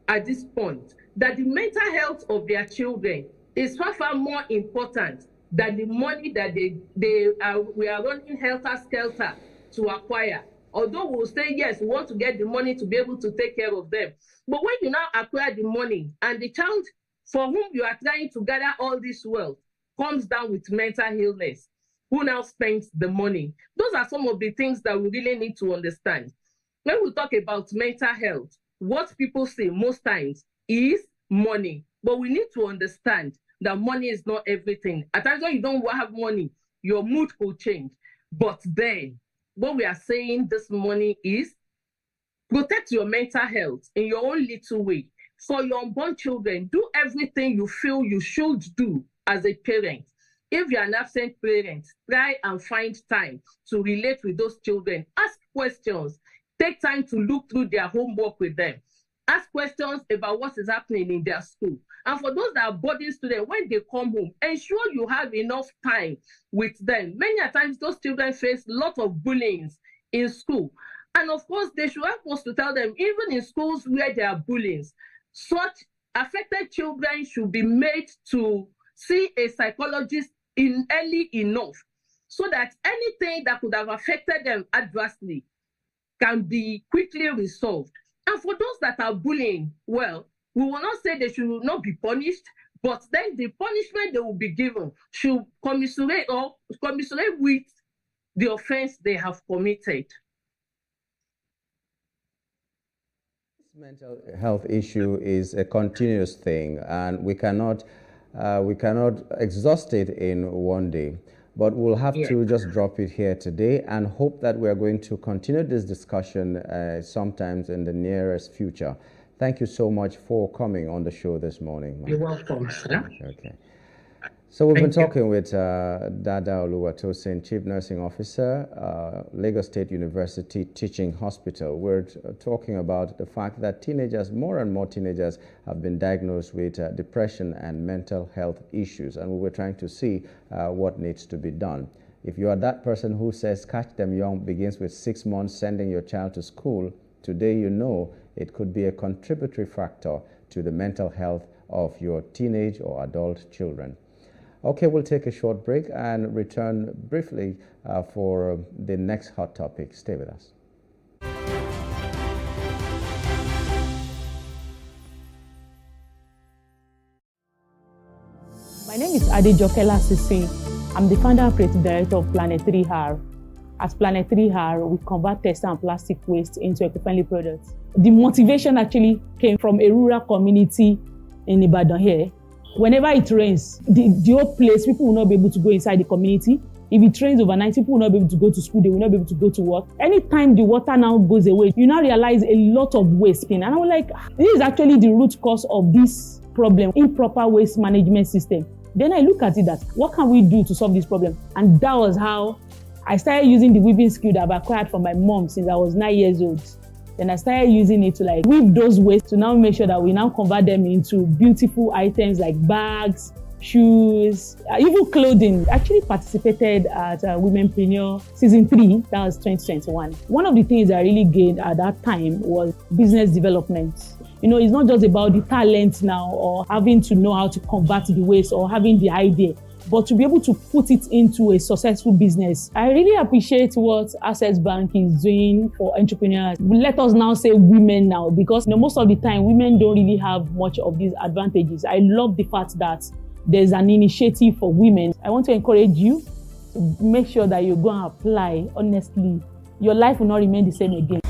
at this point that the mental health of their children is far, far more important than the money that we are running helter-skelter to acquire. Although we'll say, yes, we want to get the money to be able to take care of them. But when you now acquire the money and the child for whom you are trying to gather all this wealth comes down with mental illness, who now spends the money? Those are some of the things that we really need to understand. When we talk about mental health, what people say most times is money. But we need to understand that money is not everything. At times when you don't have money, your mood could change. But then, what we are saying this morning is protect your mental health in your own little way. For your unborn children, do everything you feel you should do as a parent. If you're an absent parent, try and find time to relate with those children. Ask questions. Take time to look through their homework with them. Ask questions about what is happening in their school. And for those that are boarding students, when they come home, ensure you have enough time with them. Many times, those children face a lot of bullying in school. And of course, they should help us to tell them, even in schools where there are bullies, such affected children should be made to see a psychologist early enough so that anything that could have affected them adversely can be quickly resolved. And for those that are bullying, well, we will not say they should not be punished, but then the punishment they will be given should commiserate with the offense they have committed.
This mental health issue is a continuous thing, and we cannot exhaust it in one day. But we'll have to just drop it here today and hope that we are going to continue this discussion sometimes in the nearest future. Thank you so much for coming on the show this morning.
You're welcome, sir.
Okay. So we've been talking with Dada Oluwatosin, Chief Nursing Officer, Lagos State University Teaching Hospital. We're talking about the fact that more and more teenagers have been diagnosed with depression and mental health issues, and we were trying to see what needs to be done. If you are that person who says catch them young begins with 6 months sending your child to school, today you know it could be a contributory factor to the mental health of your teenage or adult children. Okay, we'll take a short break and return briefly for the next hot topic. Stay with us.
My name is Adejoke Lasisi. I'm the founder and creative director of Planet 3R. At Planet 3R, we convert textile and plastic waste into eco-friendly products. The motivation actually came from a rural community in Ibadan here. Whenever it rains, the whole place, people will not be able to go inside the community. If it rains overnight, people will not be able to go to school, they will not be able to go to work. Anytime the water now goes away, you now realize a lot of waste. And I was like, this is actually the root cause of this problem, improper waste management system. Then I look at it that, what can we do to solve this problem? And that was how I started using the weaving skill that I've acquired from my mom since I was 9 years old. Then I started using it to weave those waste to now make sure that we now convert them into beautiful items like bags, shoes, even clothing. Actually participated at Womenpreneur Season 3, that was 2021. One of the things I really gained at that time was business development. You know, it's not just about the talent now or having to know how to convert the waste or having the idea, but to be able to put it into a successful business. I really appreciate what Access Bank is doing for entrepreneurs. Let us now say women now, because most of the time women don't really have much of these advantages. I love the fact that there's an initiative for women. I want to encourage you to make sure that you go and apply honestly. Your life will not remain the same again.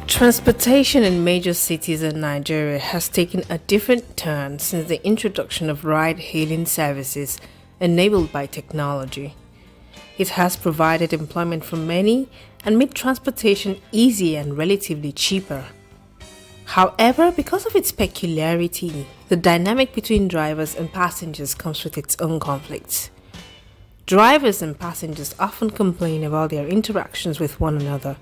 Transportation in major cities in Nigeria has taken a different turn since the introduction of ride-hailing services enabled by technology. It has provided employment for many and made transportation easier and relatively cheaper. However, because of its peculiarity, the dynamic between drivers and passengers comes with its own conflicts. Drivers and passengers often complain about their interactions with one another.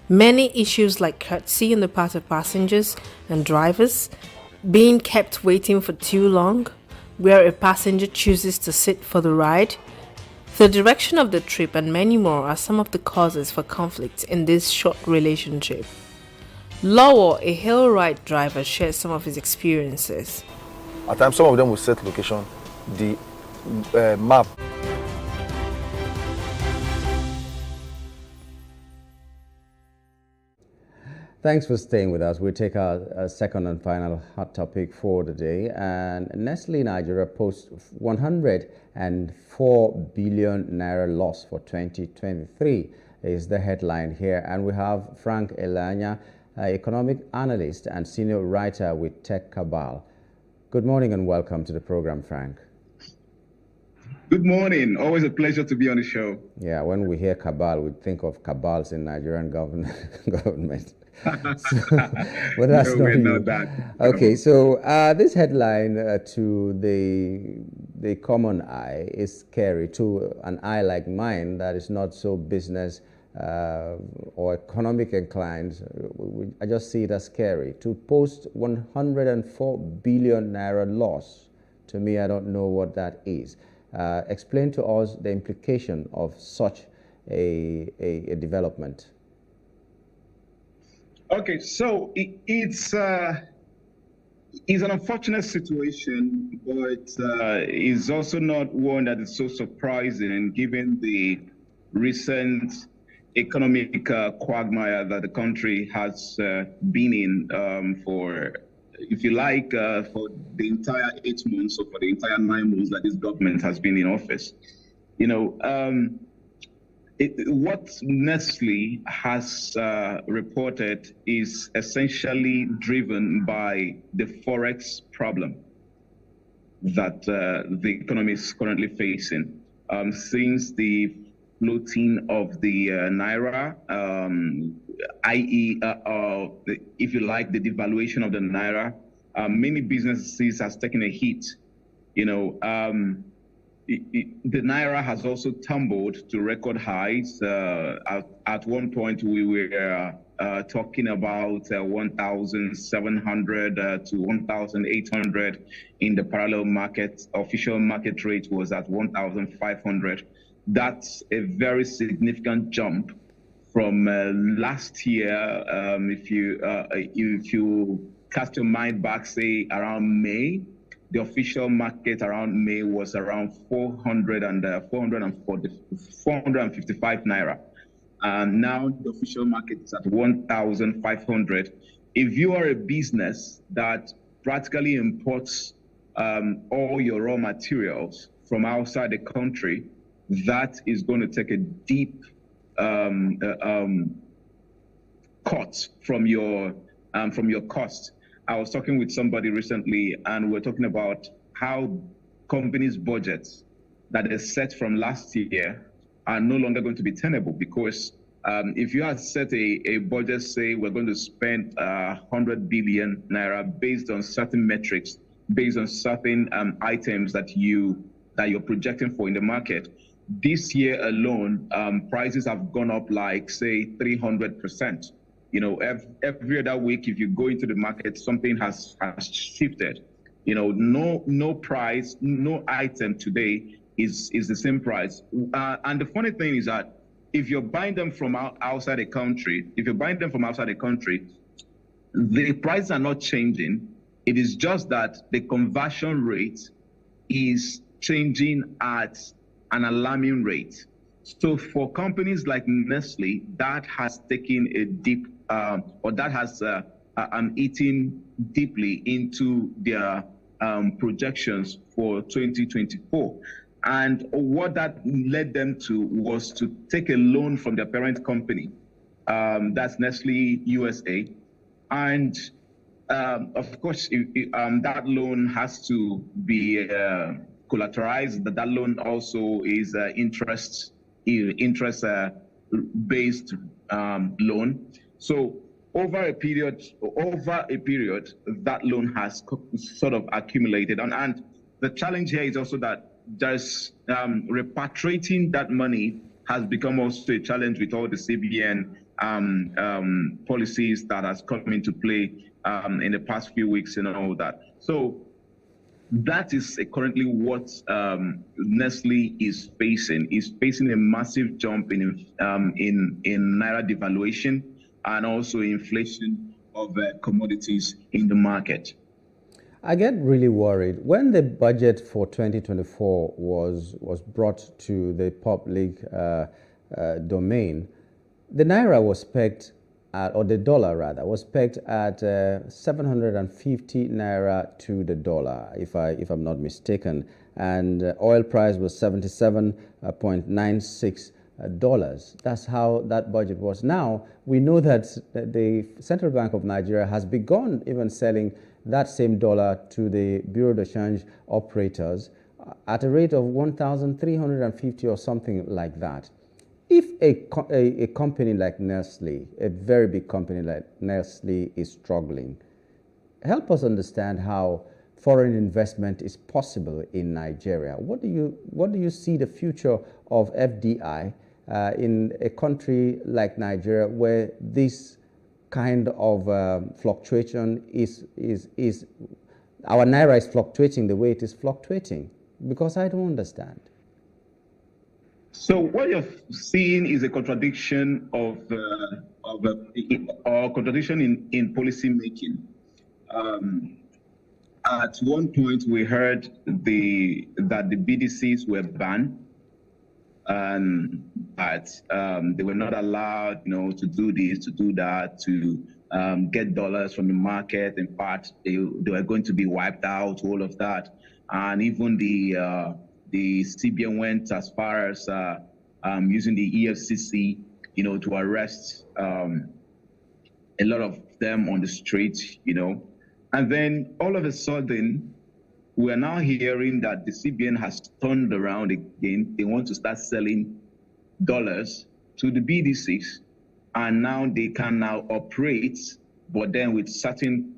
Many issues like courtesy on the part of passengers and drivers, being kept waiting for too long, where a passenger chooses to sit for the ride, the direction of the trip, and many more are some of the causes for conflict in this short relationship. Lawa, a hail ride driver, shares some of his experiences.
At times, some of them will set location, the map.
Thanks for staying with us. We'll take our second and final hot topic for the day. And Nestle Nigeria posts 104 billion naira loss for 2023 is the headline here. And we have Frank Elanya, economic analyst and senior writer with Tech Cabal. Good morning and welcome to the program, Frank.
Good morning. Always a pleasure to be on the show.
Yeah, when we hear cabal, we think of cabals in Nigerian government. But that's
No,
not
we're
you.
not that.
Okay, so this headline to the common eye is scary. To an eye like mine that is not so business or economic inclined, I just see it as scary. To post 104 billion naira loss, to me, I don't know what that is. Explain to us the implication of such a development.
Okay, so it's an unfortunate situation, but it's also not one that is so surprising given the recent economic quagmire that the country has been in for, if you like, for the entire 8 months or for the entire 9 months that this government has been in office. You know, what Nestle has reported is essentially driven by the forex problem that the economy is currently facing. Since the floating of the naira, i.e., if you like, the devaluation of the naira, many businesses has taken a hit. You know, the naira has also tumbled to record highs. At one point, we were talking about 1,700 to 1,800 in the parallel market. Official market rate was at 1,500. That's a very significant jump from last year. If you cast your mind back, say around May, the official market around May was around 455 naira. And now the official market is at 1,500. If you are a business that practically imports all your raw materials from outside the country, that is going to take a deep cut from your cost. I was talking with somebody recently, and we're talking about how companies' budgets that are set from last year are no longer going to be tenable, because if you had set a budget, say we're going to spend 100 billion naira based on certain metrics, based on certain items that you're projecting for in the market, this year alone, prices have gone up like, say, 300%. You know, every other week, if you go into the market, something has shifted. You know, no price, no item today is the same price. And the funny thing is that if you're buying them from outside the country, the prices are not changing. It is just that the conversion rate is changing at an alarming rate. So for companies like Nestle, that has taken a deep, or that has eaten deeply into their projections for 2024. And what that led them to was to take a loan from their parent company, that's Nestle USA. And of course, that loan has to be collateralized. That loan also is interest-based loan. So over a period, that loan has sort of accumulated. And the challenge here is also that there's repatriating that money has become also a challenge with all the CBN policies that has come into play in the past few weeks and all that. So that is currently what Nestle is facing. Is facing a massive jump in naira devaluation and also inflation of commodities in the market.
I get really worried. When the budget for 2024 was brought to the public domain, the naira was pegged at, or the dollar rather, was pegged at 750 naira to the dollar, if I'm not mistaken, and oil price was $77.96. That's how that budget was. Now we know that the Central Bank of Nigeria has begun even selling that same dollar to the Bureau de Change operators at a rate of 1,350 or something like that. If a company like Nestle, a very big company like Nestle, is struggling, help us understand how foreign investment is possible in Nigeria. What do you see the future of FDI in a country like Nigeria, where this kind of fluctuation is our naira is fluctuating the way it is fluctuating? Because I don't understand.
So what you're seeing is a contradiction or contradiction in policy making. At one point, we heard that the BDCs were banned, and that they were not allowed, to do this, to do that, to get dollars from the market. In fact, they were going to be wiped out, all of that, and even the CBN went as far as using the EFCC, to arrest a lot of them on the street, And then all of a sudden, we're now hearing that the CBN has turned around again. They want to start selling dollars to the BDCs, and now they can now operate, but then with certain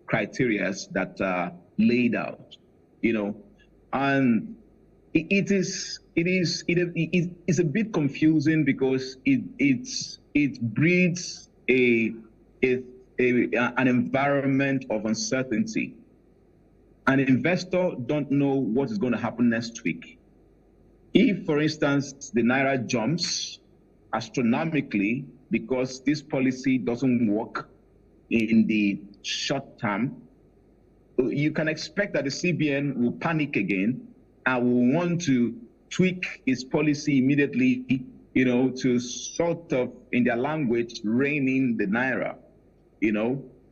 criteria that are laid out, and it is a bit confusing because it breeds an environment of uncertainty. An investor don't know what is going to happen next week. If, for instance, the naira jumps astronomically because this policy doesn't work in the short term, you can expect that the CBN will panic again and will want to tweak its policy immediately, to sort of, in their language, rein in the naira.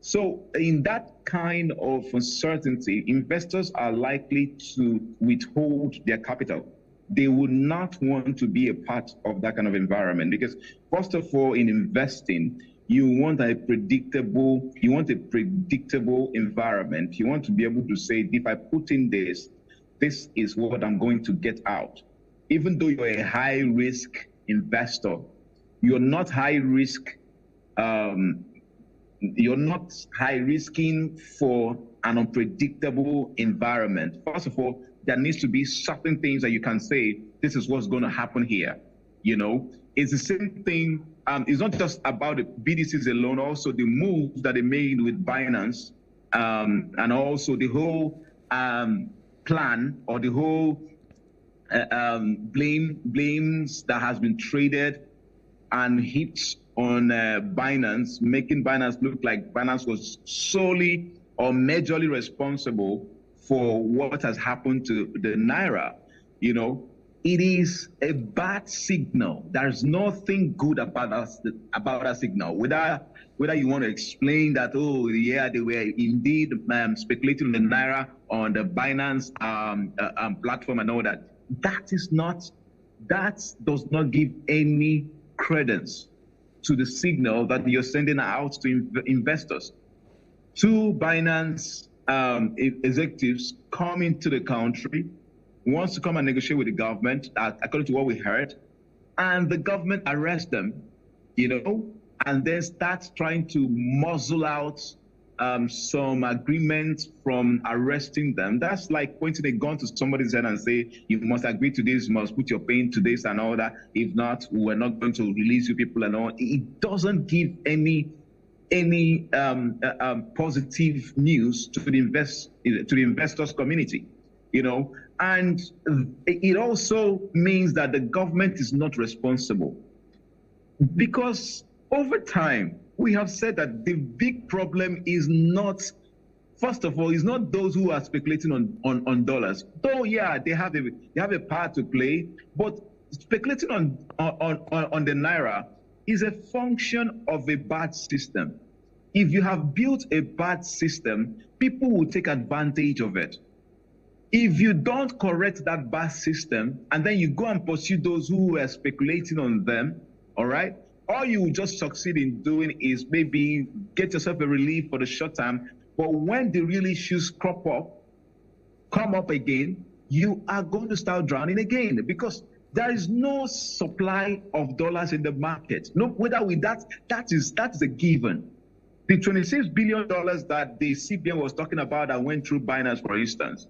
So in that kind of uncertainty, investors are likely to withhold their capital. They would not want to be a part of that kind of environment because, first of all, in investing, you want a predictable environment. You want to be able to say, if I put in this is what I'm going to get out. Even though you're a high risk investor, you're not high risk. You're not high risking for an unpredictable environment. First of all, there needs to be certain things that you can say, this is what's going to happen here. It's the same thing. It's not just about the BDCs alone, also the moves that they made with Binance, and also the whole plan or the whole blames that has been traded and hit on Binance, making Binance look like Binance was solely or majorly responsible for what has happened to the naira. It is a bad signal. There's nothing good about that signal. Whether you want to explain that, oh yeah, they were indeed speculating on the naira on the Binance platform and all that. That does not give any credence to the signal that you're sending out to investors. Two Binance executives come into the country, wants to come and negotiate with the government, according to what we heard, and the government arrests them, and then starts trying to muzzle out some agreement from arresting them. That's like pointing a gun to somebody's head and say, you must agree to this, you must put your pain to this and all that. If not, we're not going to release you people and all. It doesn't give any positive news to the investors community, and it also means that the government is not responsible, because over time, we have said that the big problem is not, first of all, is not those who are speculating on dollars. Though, yeah, they have a part to play, but speculating on the naira is a function of a bad system. If you have built a bad system, people will take advantage of it. If you don't correct that bad system, and then you go and pursue those who are speculating on them, all right? All you will just succeed in doing is maybe get yourself a relief for the short term, but when the real issues come up again, you are going to start drowning again because there is no supply of dollars in the market. No, whether with that is a given. The $26 billion that the CBN was talking about that went through Binance, for instance,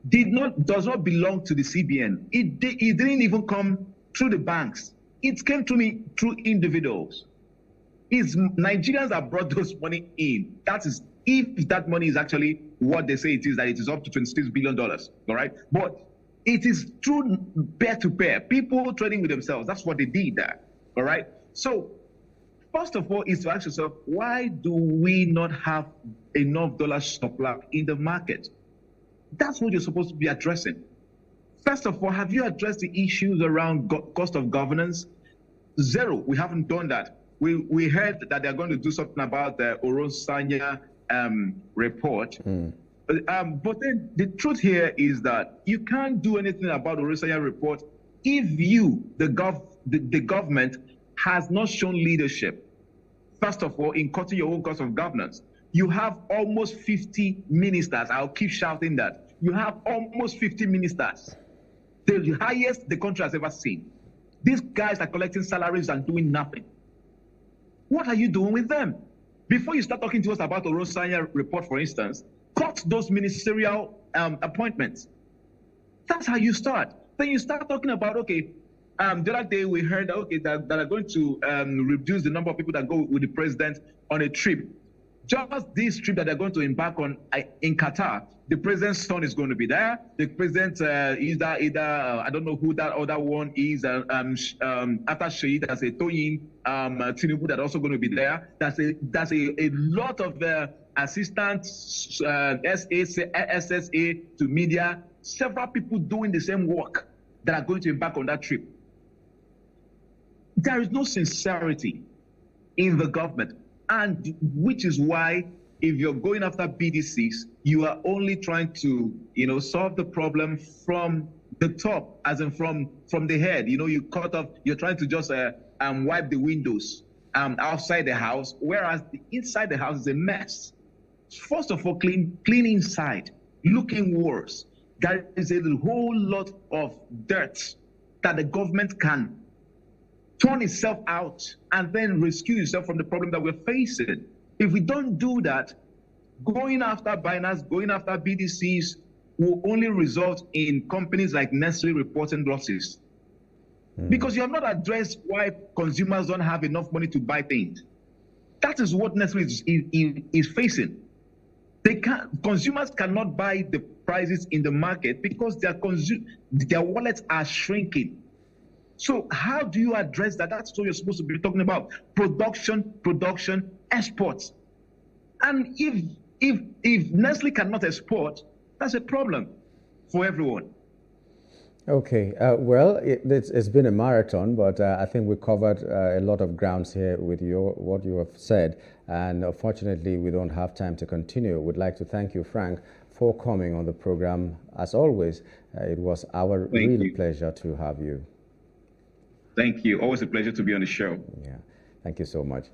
does not belong to the CBN. It didn't even come through the banks. It came to me through individuals. It's Nigerians that brought those money in. That is, if that money is actually what they say it is, that it is up to $26 billion, all right? But it is through peer-to-peer, people trading with themselves. That's what they did there, all right? So first of all is to ask yourself, why do we not have enough dollar supply in the market? That's what you're supposed to be addressing. First of all, have you addressed the issues around cost of governance? Zero, we haven't done that. We heard that they're going to do something about the Oronsanya report. But then the truth here is that you can't do anything about the Oronsanya report if you, the government, has not shown leadership. First of all, in cutting your own cost of governance. You have almost 50 ministers. I'll keep shouting that. You have almost 50 ministers. The highest the country has ever seen. These guys are collecting salaries and doing nothing. What are you doing with them? Before you start talking to us about the Oronsanya report, for instance, cut those ministerial appointments. That's how you start. Then you start talking about, okay, the other day we heard, okay, that are going to reduce the number of people that go with the president on a trip. Just this trip that they're going to embark on in Qatar, the president's son is going to be there. The president I don't know who that other one is. After Sheikh, there's a Toyin Tinubu that's also going to be there. That's a lot of assistants, SSA to media, several people doing the same work that are going to embark on that trip. There is no sincerity in the government, and which is why if you're going after BDCs, you are only trying to, solve the problem from the top, as in from the head. You cut off. You're trying to just wipe the windows outside the house, whereas the inside the house is a mess. First of all, clean inside, looking worse. There is a whole lot of dirt that the government can turn itself out and then rescue itself from the problem that we're facing. If we don't do that, going after Binance, going after BDCs will only result in companies like Nestle reporting losses. Because you have not addressed why consumers don't have enough money to buy things. That is what Nestle is facing. Consumers cannot buy the prices in the market because their wallets are shrinking. So how do you address that? That's what you're supposed to be talking about. Production, exports. And if Nestle cannot export, that's a problem for everyone.
Okay, well, it's been a marathon, but I think we covered a lot of grounds here with what you have said, and unfortunately we don't have time to continue. We'd like to thank you, Frank, for coming on the program. As always, it was our pleasure to have you.
Thank you. Always a pleasure to be on the show.
Yeah, thank you so much.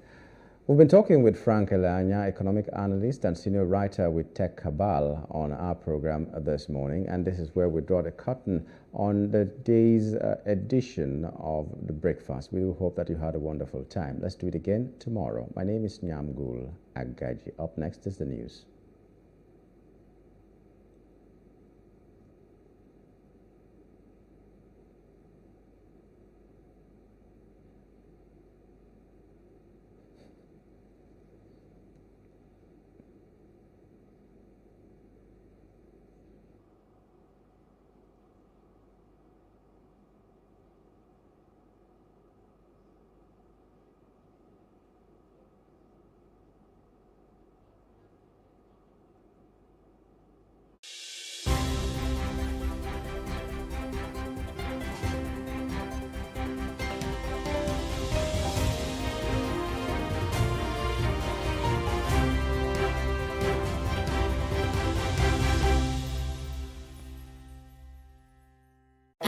We've been talking with Frank Elanya, economic analyst and senior writer with Tech Cabal, on our program this morning. And this is where we draw the curtain on the day's edition of The Breakfast. We do hope that you had a wonderful time. Let's do it again tomorrow. My name is Nyamgul Agaji. Up next is the news.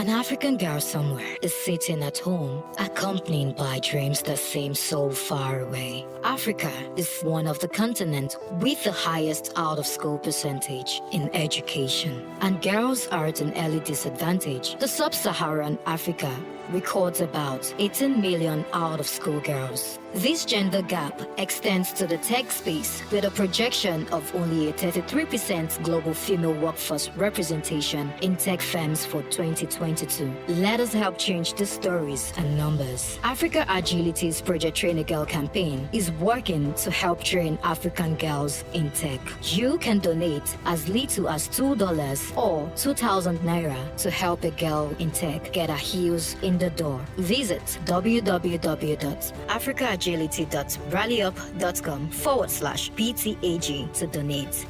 An African girl somewhere is sitting at home, accompanied by dreams that seem so far away. Africa is one of the continents with the highest out-of-school percentage in education, and girls are at an early disadvantage. The sub-Saharan Africa records about 18 million out-of-school girls. This gender gap extends to the tech space with a projection of only a 33% global female workforce representation in tech firms for 2022. Let us help change the stories and numbers. Africa Agility's Project Train a Girl campaign is working to help train African girls in tech. You can donate as little as $2 or 2,000 naira to help a girl in tech get her heels in the door. Visit www.africaagility.rallyup.com/PTAG to donate.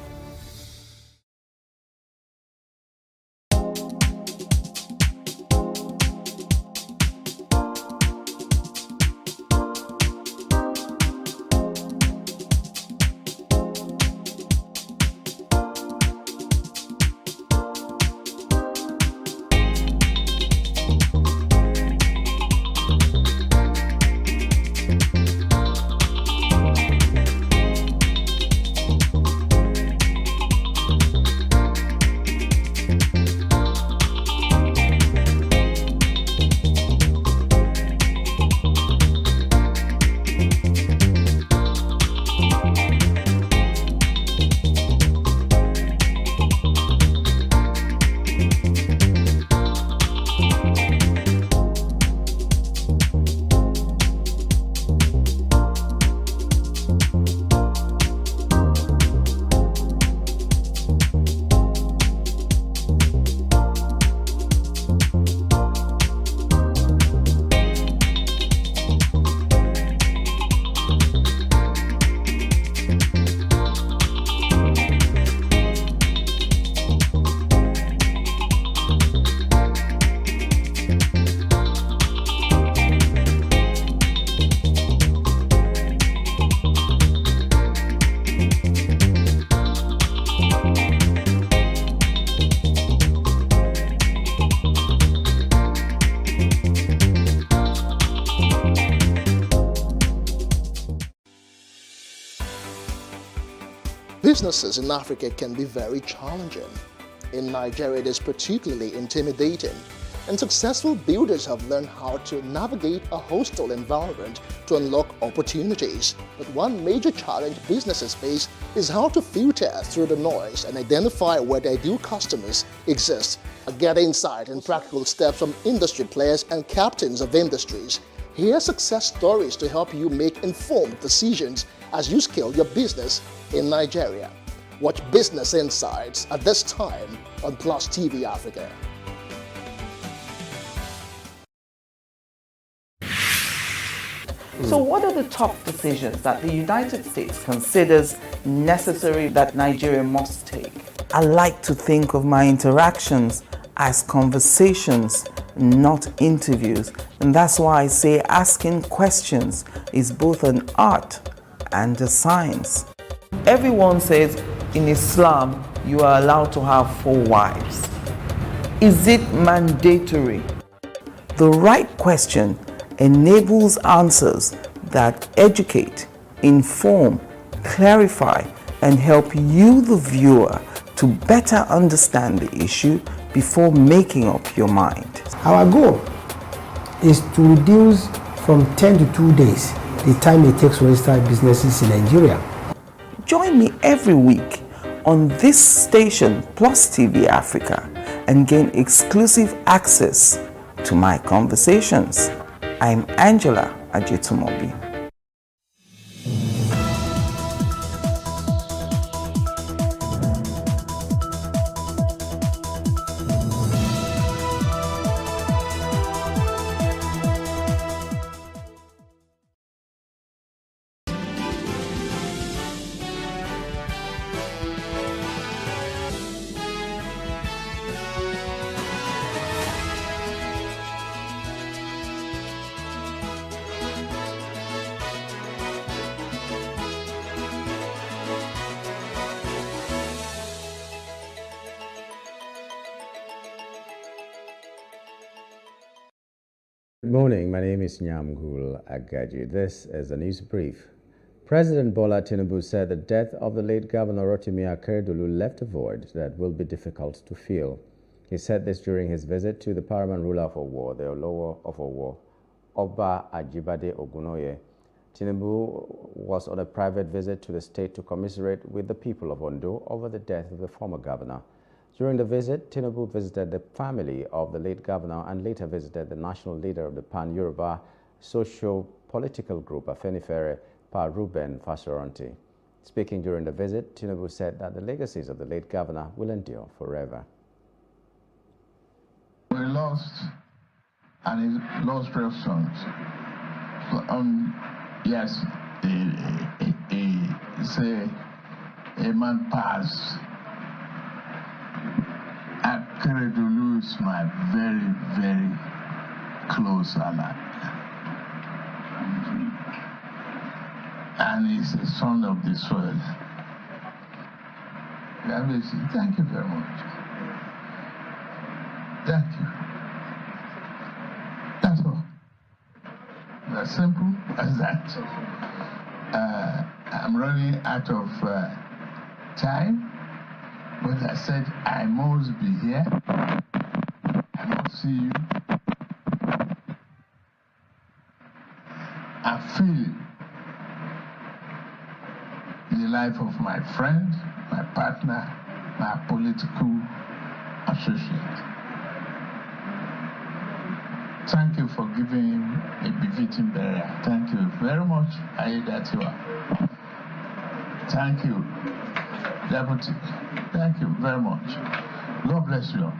Businesses in Africa can be very challenging. In Nigeria, it is particularly intimidating, and successful builders have learned how to navigate a hostile environment to unlock opportunities. But one major challenge businesses face is how to filter through the noise and identify where their ideal customers exist. Get insight and practical steps from industry players and captains of industries. Hear success stories to help you make informed decisions as you scale your business in Nigeria. Watch Business Insights at this time on Plus TV Africa.
So what are the top decisions that the United States considers necessary that Nigeria must take? I like to think of my interactions as conversations, not interviews. And that's why I say asking questions is both an art and a science. Everyone says in Islam you are allowed to have 4 wives. Is it mandatory? The right question enables answers that educate, inform, clarify, and help you, the viewer, to better understand the issue before making up your mind.
Our goal is to reduce from 10 to 2 days the time it takes to register businesses in Nigeria.
Join me every week on this station, Plus TV Africa, and gain exclusive access to my conversations. I'm Angela Ajetumobi.
Good morning. My name is Nyamgul Agaji. This is the news brief. President Bola Tinubu said the death of the late Governor Rotimi Akeredolu left a void that will be difficult to fill. He said this during his visit to the paramount ruler of Owo, the Olowo of Owo, Oba Ajibade Ogunoye. Tinubu was on a private visit to the state to commiserate with the people of Ondo over the death of the former governor. During the visit, Tinubu visited the family of the late governor and later visited the national leader of the Pan-Yoruba socio-political group, Afenifere, Pa Ruben Fasoranti. Speaking during the visit, Tinubu said that the legacies of the late governor will endure forever.
We lost and he lost persons. Yes, say a man passed. Akeredolu is my very, very close ally. And he's a son of the soil. Thank you very much. Thank you. That's all. As simple as that. I'm running out of time, but I said I must be here. I must see you. I feel the life of my friend, my partner, my political associate. Thank you for giving him a befitting burial. Thank you very much, Aiyedatiwa. Thank you, Deputy. Thank you very much. God bless you.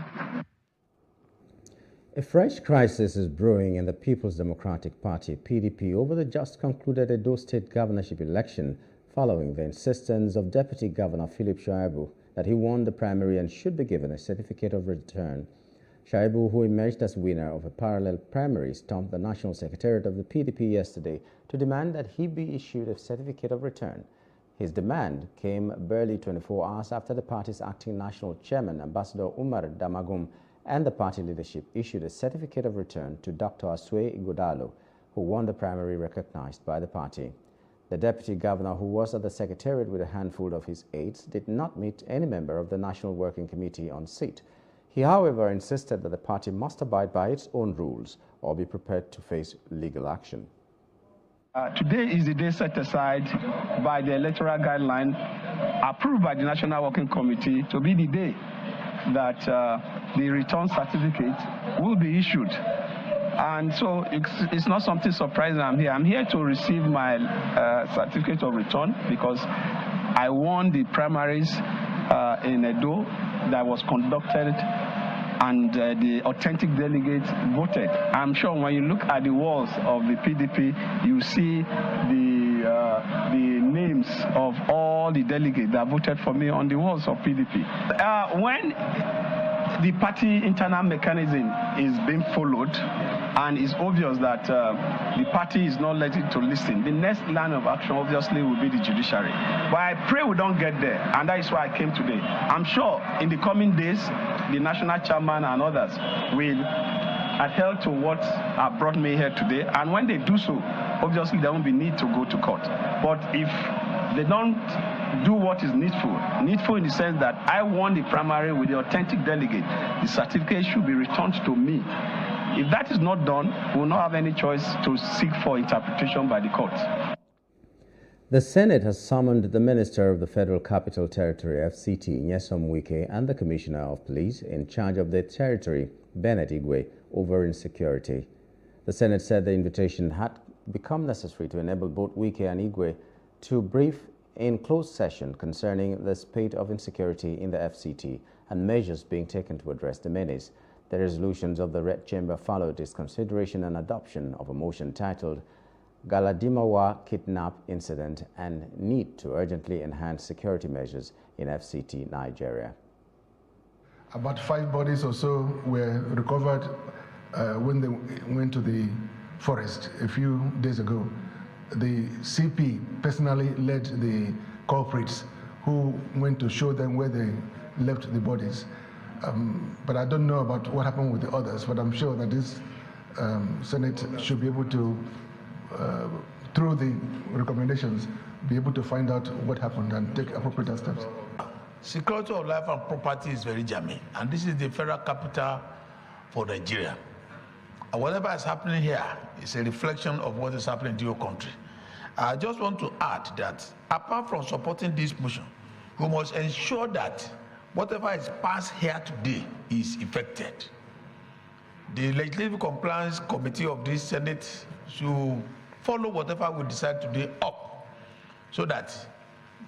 A fresh crisis is brewing in the People's Democratic Party, PDP, over the just concluded Edo State governorship election following the insistence of Deputy Governor Philip Shaibu that he won the primary and should be given a certificate of return. Shaibu, who emerged as winner of a parallel primary, stormed the National Secretariat of the PDP yesterday to demand that he be issued a certificate of return. His demand came barely 24 hours after the party's acting national chairman, Ambassador Umar Damagum, and the party leadership issued a certificate of return to Dr. Asue Ighodalo, who won the primary recognized by the party. The deputy governor, who was at the secretariat with a handful of his aides, did not meet any member of the National Working Committee on seat. He, however, insisted that the party must abide by its own rules or be prepared to face legal action.
Today is the day set aside by the electoral guideline approved by the National Working Committee to be the day that the return certificate will be issued. And so it's not something surprising I'm here. I'm here to receive my certificate of return because I won the primaries in Edo that was conducted and the authentic delegates voted. I'm sure when you look at the walls of the PDP, you see the names of all the delegates that voted for me on the walls of PDP. When the party internal mechanism is being followed, and it's obvious that the party is not likely to listen, the next line of action obviously will be the judiciary. But I pray we don't get there, and that is why I came today. I'm sure in the coming days, the national chairman and others will adhere to what brought me here today, and when they do so, obviously there won't be need to go to court. But if they don't do what is needful in the sense that I won the primary with the authentic delegate, the certificate should be returned to me. If that is not done, we will not have any choice to seek for interpretation by the courts.
The Senate has summoned the Minister of the Federal Capital Territory, FCT, Nyesom Wike, and the Commissioner of Police in charge of the territory, Bennett Igwe, over insecurity. The Senate said the invitation had become necessary to enable both Wike and Igwe to brief in closed session concerning the spate of insecurity in the FCT and measures being taken to address the menace. The resolutions of the Red Chamber followed its consideration and adoption of a motion titled Galadimawa Kidnap Incident and Need to Urgently Enhance Security Measures in FCT, Nigeria.
About 5 bodies or so were recovered when they went to the forest a few days ago. The CP personally led the culprits who went to show them where they left the bodies. But I don't know about what happened with the others, but I'm sure that these Senate should be able to, through the recommendations, be able to find out what happened and take appropriate steps.
Security of life and property is very germane, and this is the federal capital for Nigeria. And whatever is happening here is a reflection of what is happening to your country. I just want to add that apart from supporting this motion, we must ensure that whatever is passed here today is effected. The Legislative Compliance Committee of this Senate should follow whatever we decide today up, so that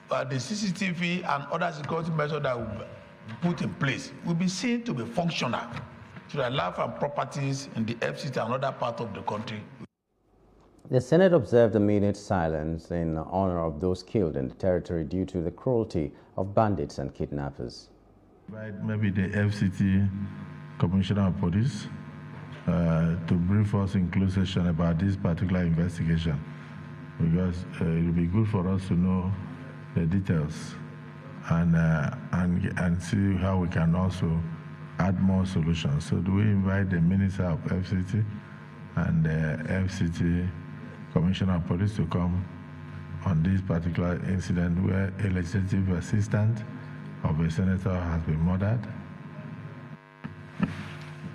the CCTV and other security measures that will be put in place will be seen to be functional, so that life and properties in the FCT and other parts of the country.
The Senate observed a minute's silence in honor of those killed in the territory due to the cruelty of bandits and kidnappers.
Maybe the FCT Commissioner of Police to brief us in closed session about this particular investigation, because it will be good for us to know the details and see how we can also add more solutions. So do we invite the Minister of FCT and the FCT Commissioner of Police to come on this particular incident where a legislative assistant of a senator has been murdered?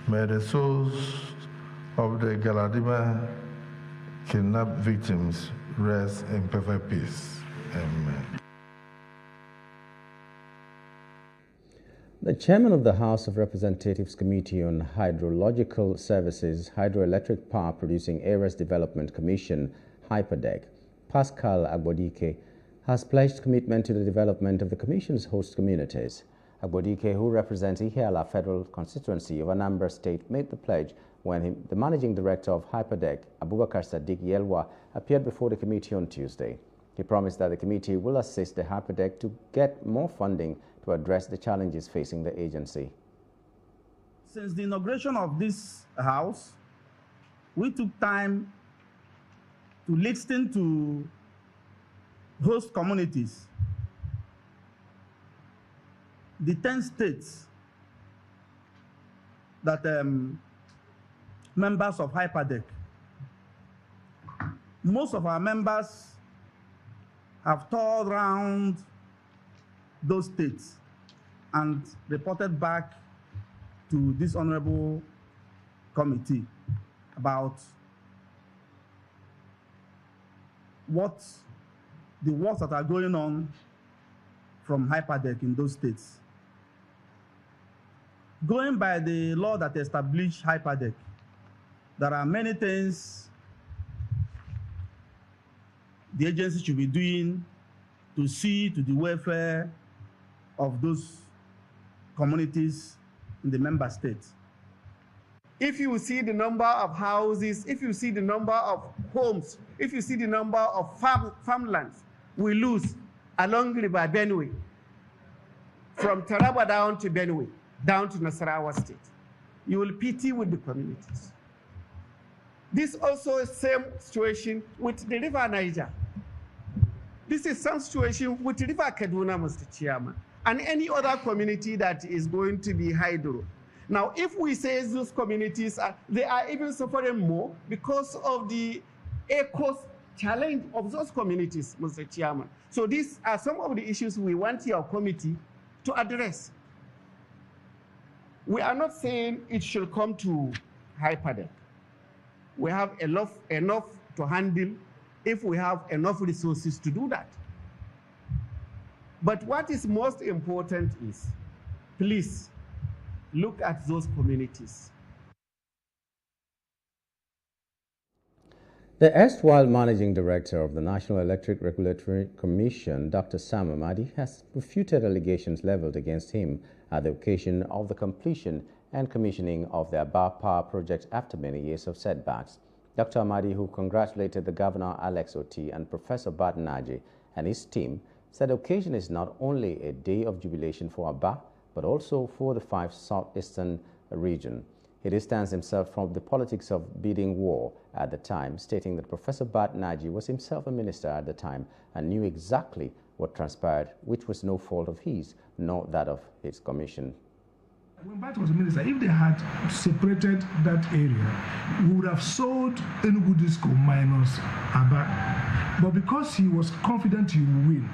May the souls of the Galadima kidnapped victims rest in perfect peace. Amen.
The chairman of the House of Representatives Committee on Hydrological Services, Hydroelectric Power Producing Areas Development Commission, HYPADEC, Pascal Agbodike, has pledged commitment to the development of the Commission's host communities. Agbodike, who represents Ihiala Federal Constituency of Anambra State, made the pledge when the managing director of HYPADEC, Abubakar Sadiq Yelwa, appeared before the committee on Tuesday. He promised that the committee will assist the HYPADEC to get more funding to address the challenges facing the agency.
Since the inauguration of this house, we took time to listen to host communities, the 10 states that members of HYPADEC. Most of our members have toured around those states and reported back to this honorable committee about what the works that are going on from HYPADEC in those states. Going by the law that established HYPADEC, there are many things the agency should be doing to see to the welfare of those communities in the member states.
If you see the number of houses, if you see the number of homes, if you see the number of farmlands we lose along River Benue, from Taraba down to Benue, down to Nasarawa State, you will pity with the communities. This also is same situation with the River Niger. This is some situation with River Kaduna, Mr. Chairman, and any other community that is going to be hydro. Now, if we say those communities they are even suffering more because of the ECOS challenge of those communities, Mr. Chairman. So these are some of the issues we want your committee to address. We are not saying it should come to HYPADEC. We have enough to handle if we have enough resources to do that. But what is most important is, please look at those communities.
The erstwhile managing director of the National Electric Regulatory Commission, Dr. Sam Amadi, has refuted allegations leveled against him at the occasion of the completion and commissioning of the Aba Power project after many years of setbacks. Dr. Amadi, who congratulated the Governor Alex Oti and Professor Bat Naji and his team, said the occasion is not only a day of jubilation for Aba, but also for the 5 southeastern region. He distanced himself from the politics of bidding war at the time, stating that Professor Bat Naji was himself a minister at the time and knew exactly what transpired, which was no fault of his, nor that of his commission.
When Bat was the minister, if they had separated that area, we would have sold Enugu Disco minus Aba. But because he was confident he would win,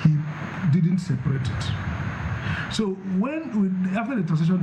he didn't separate it. So after the transition,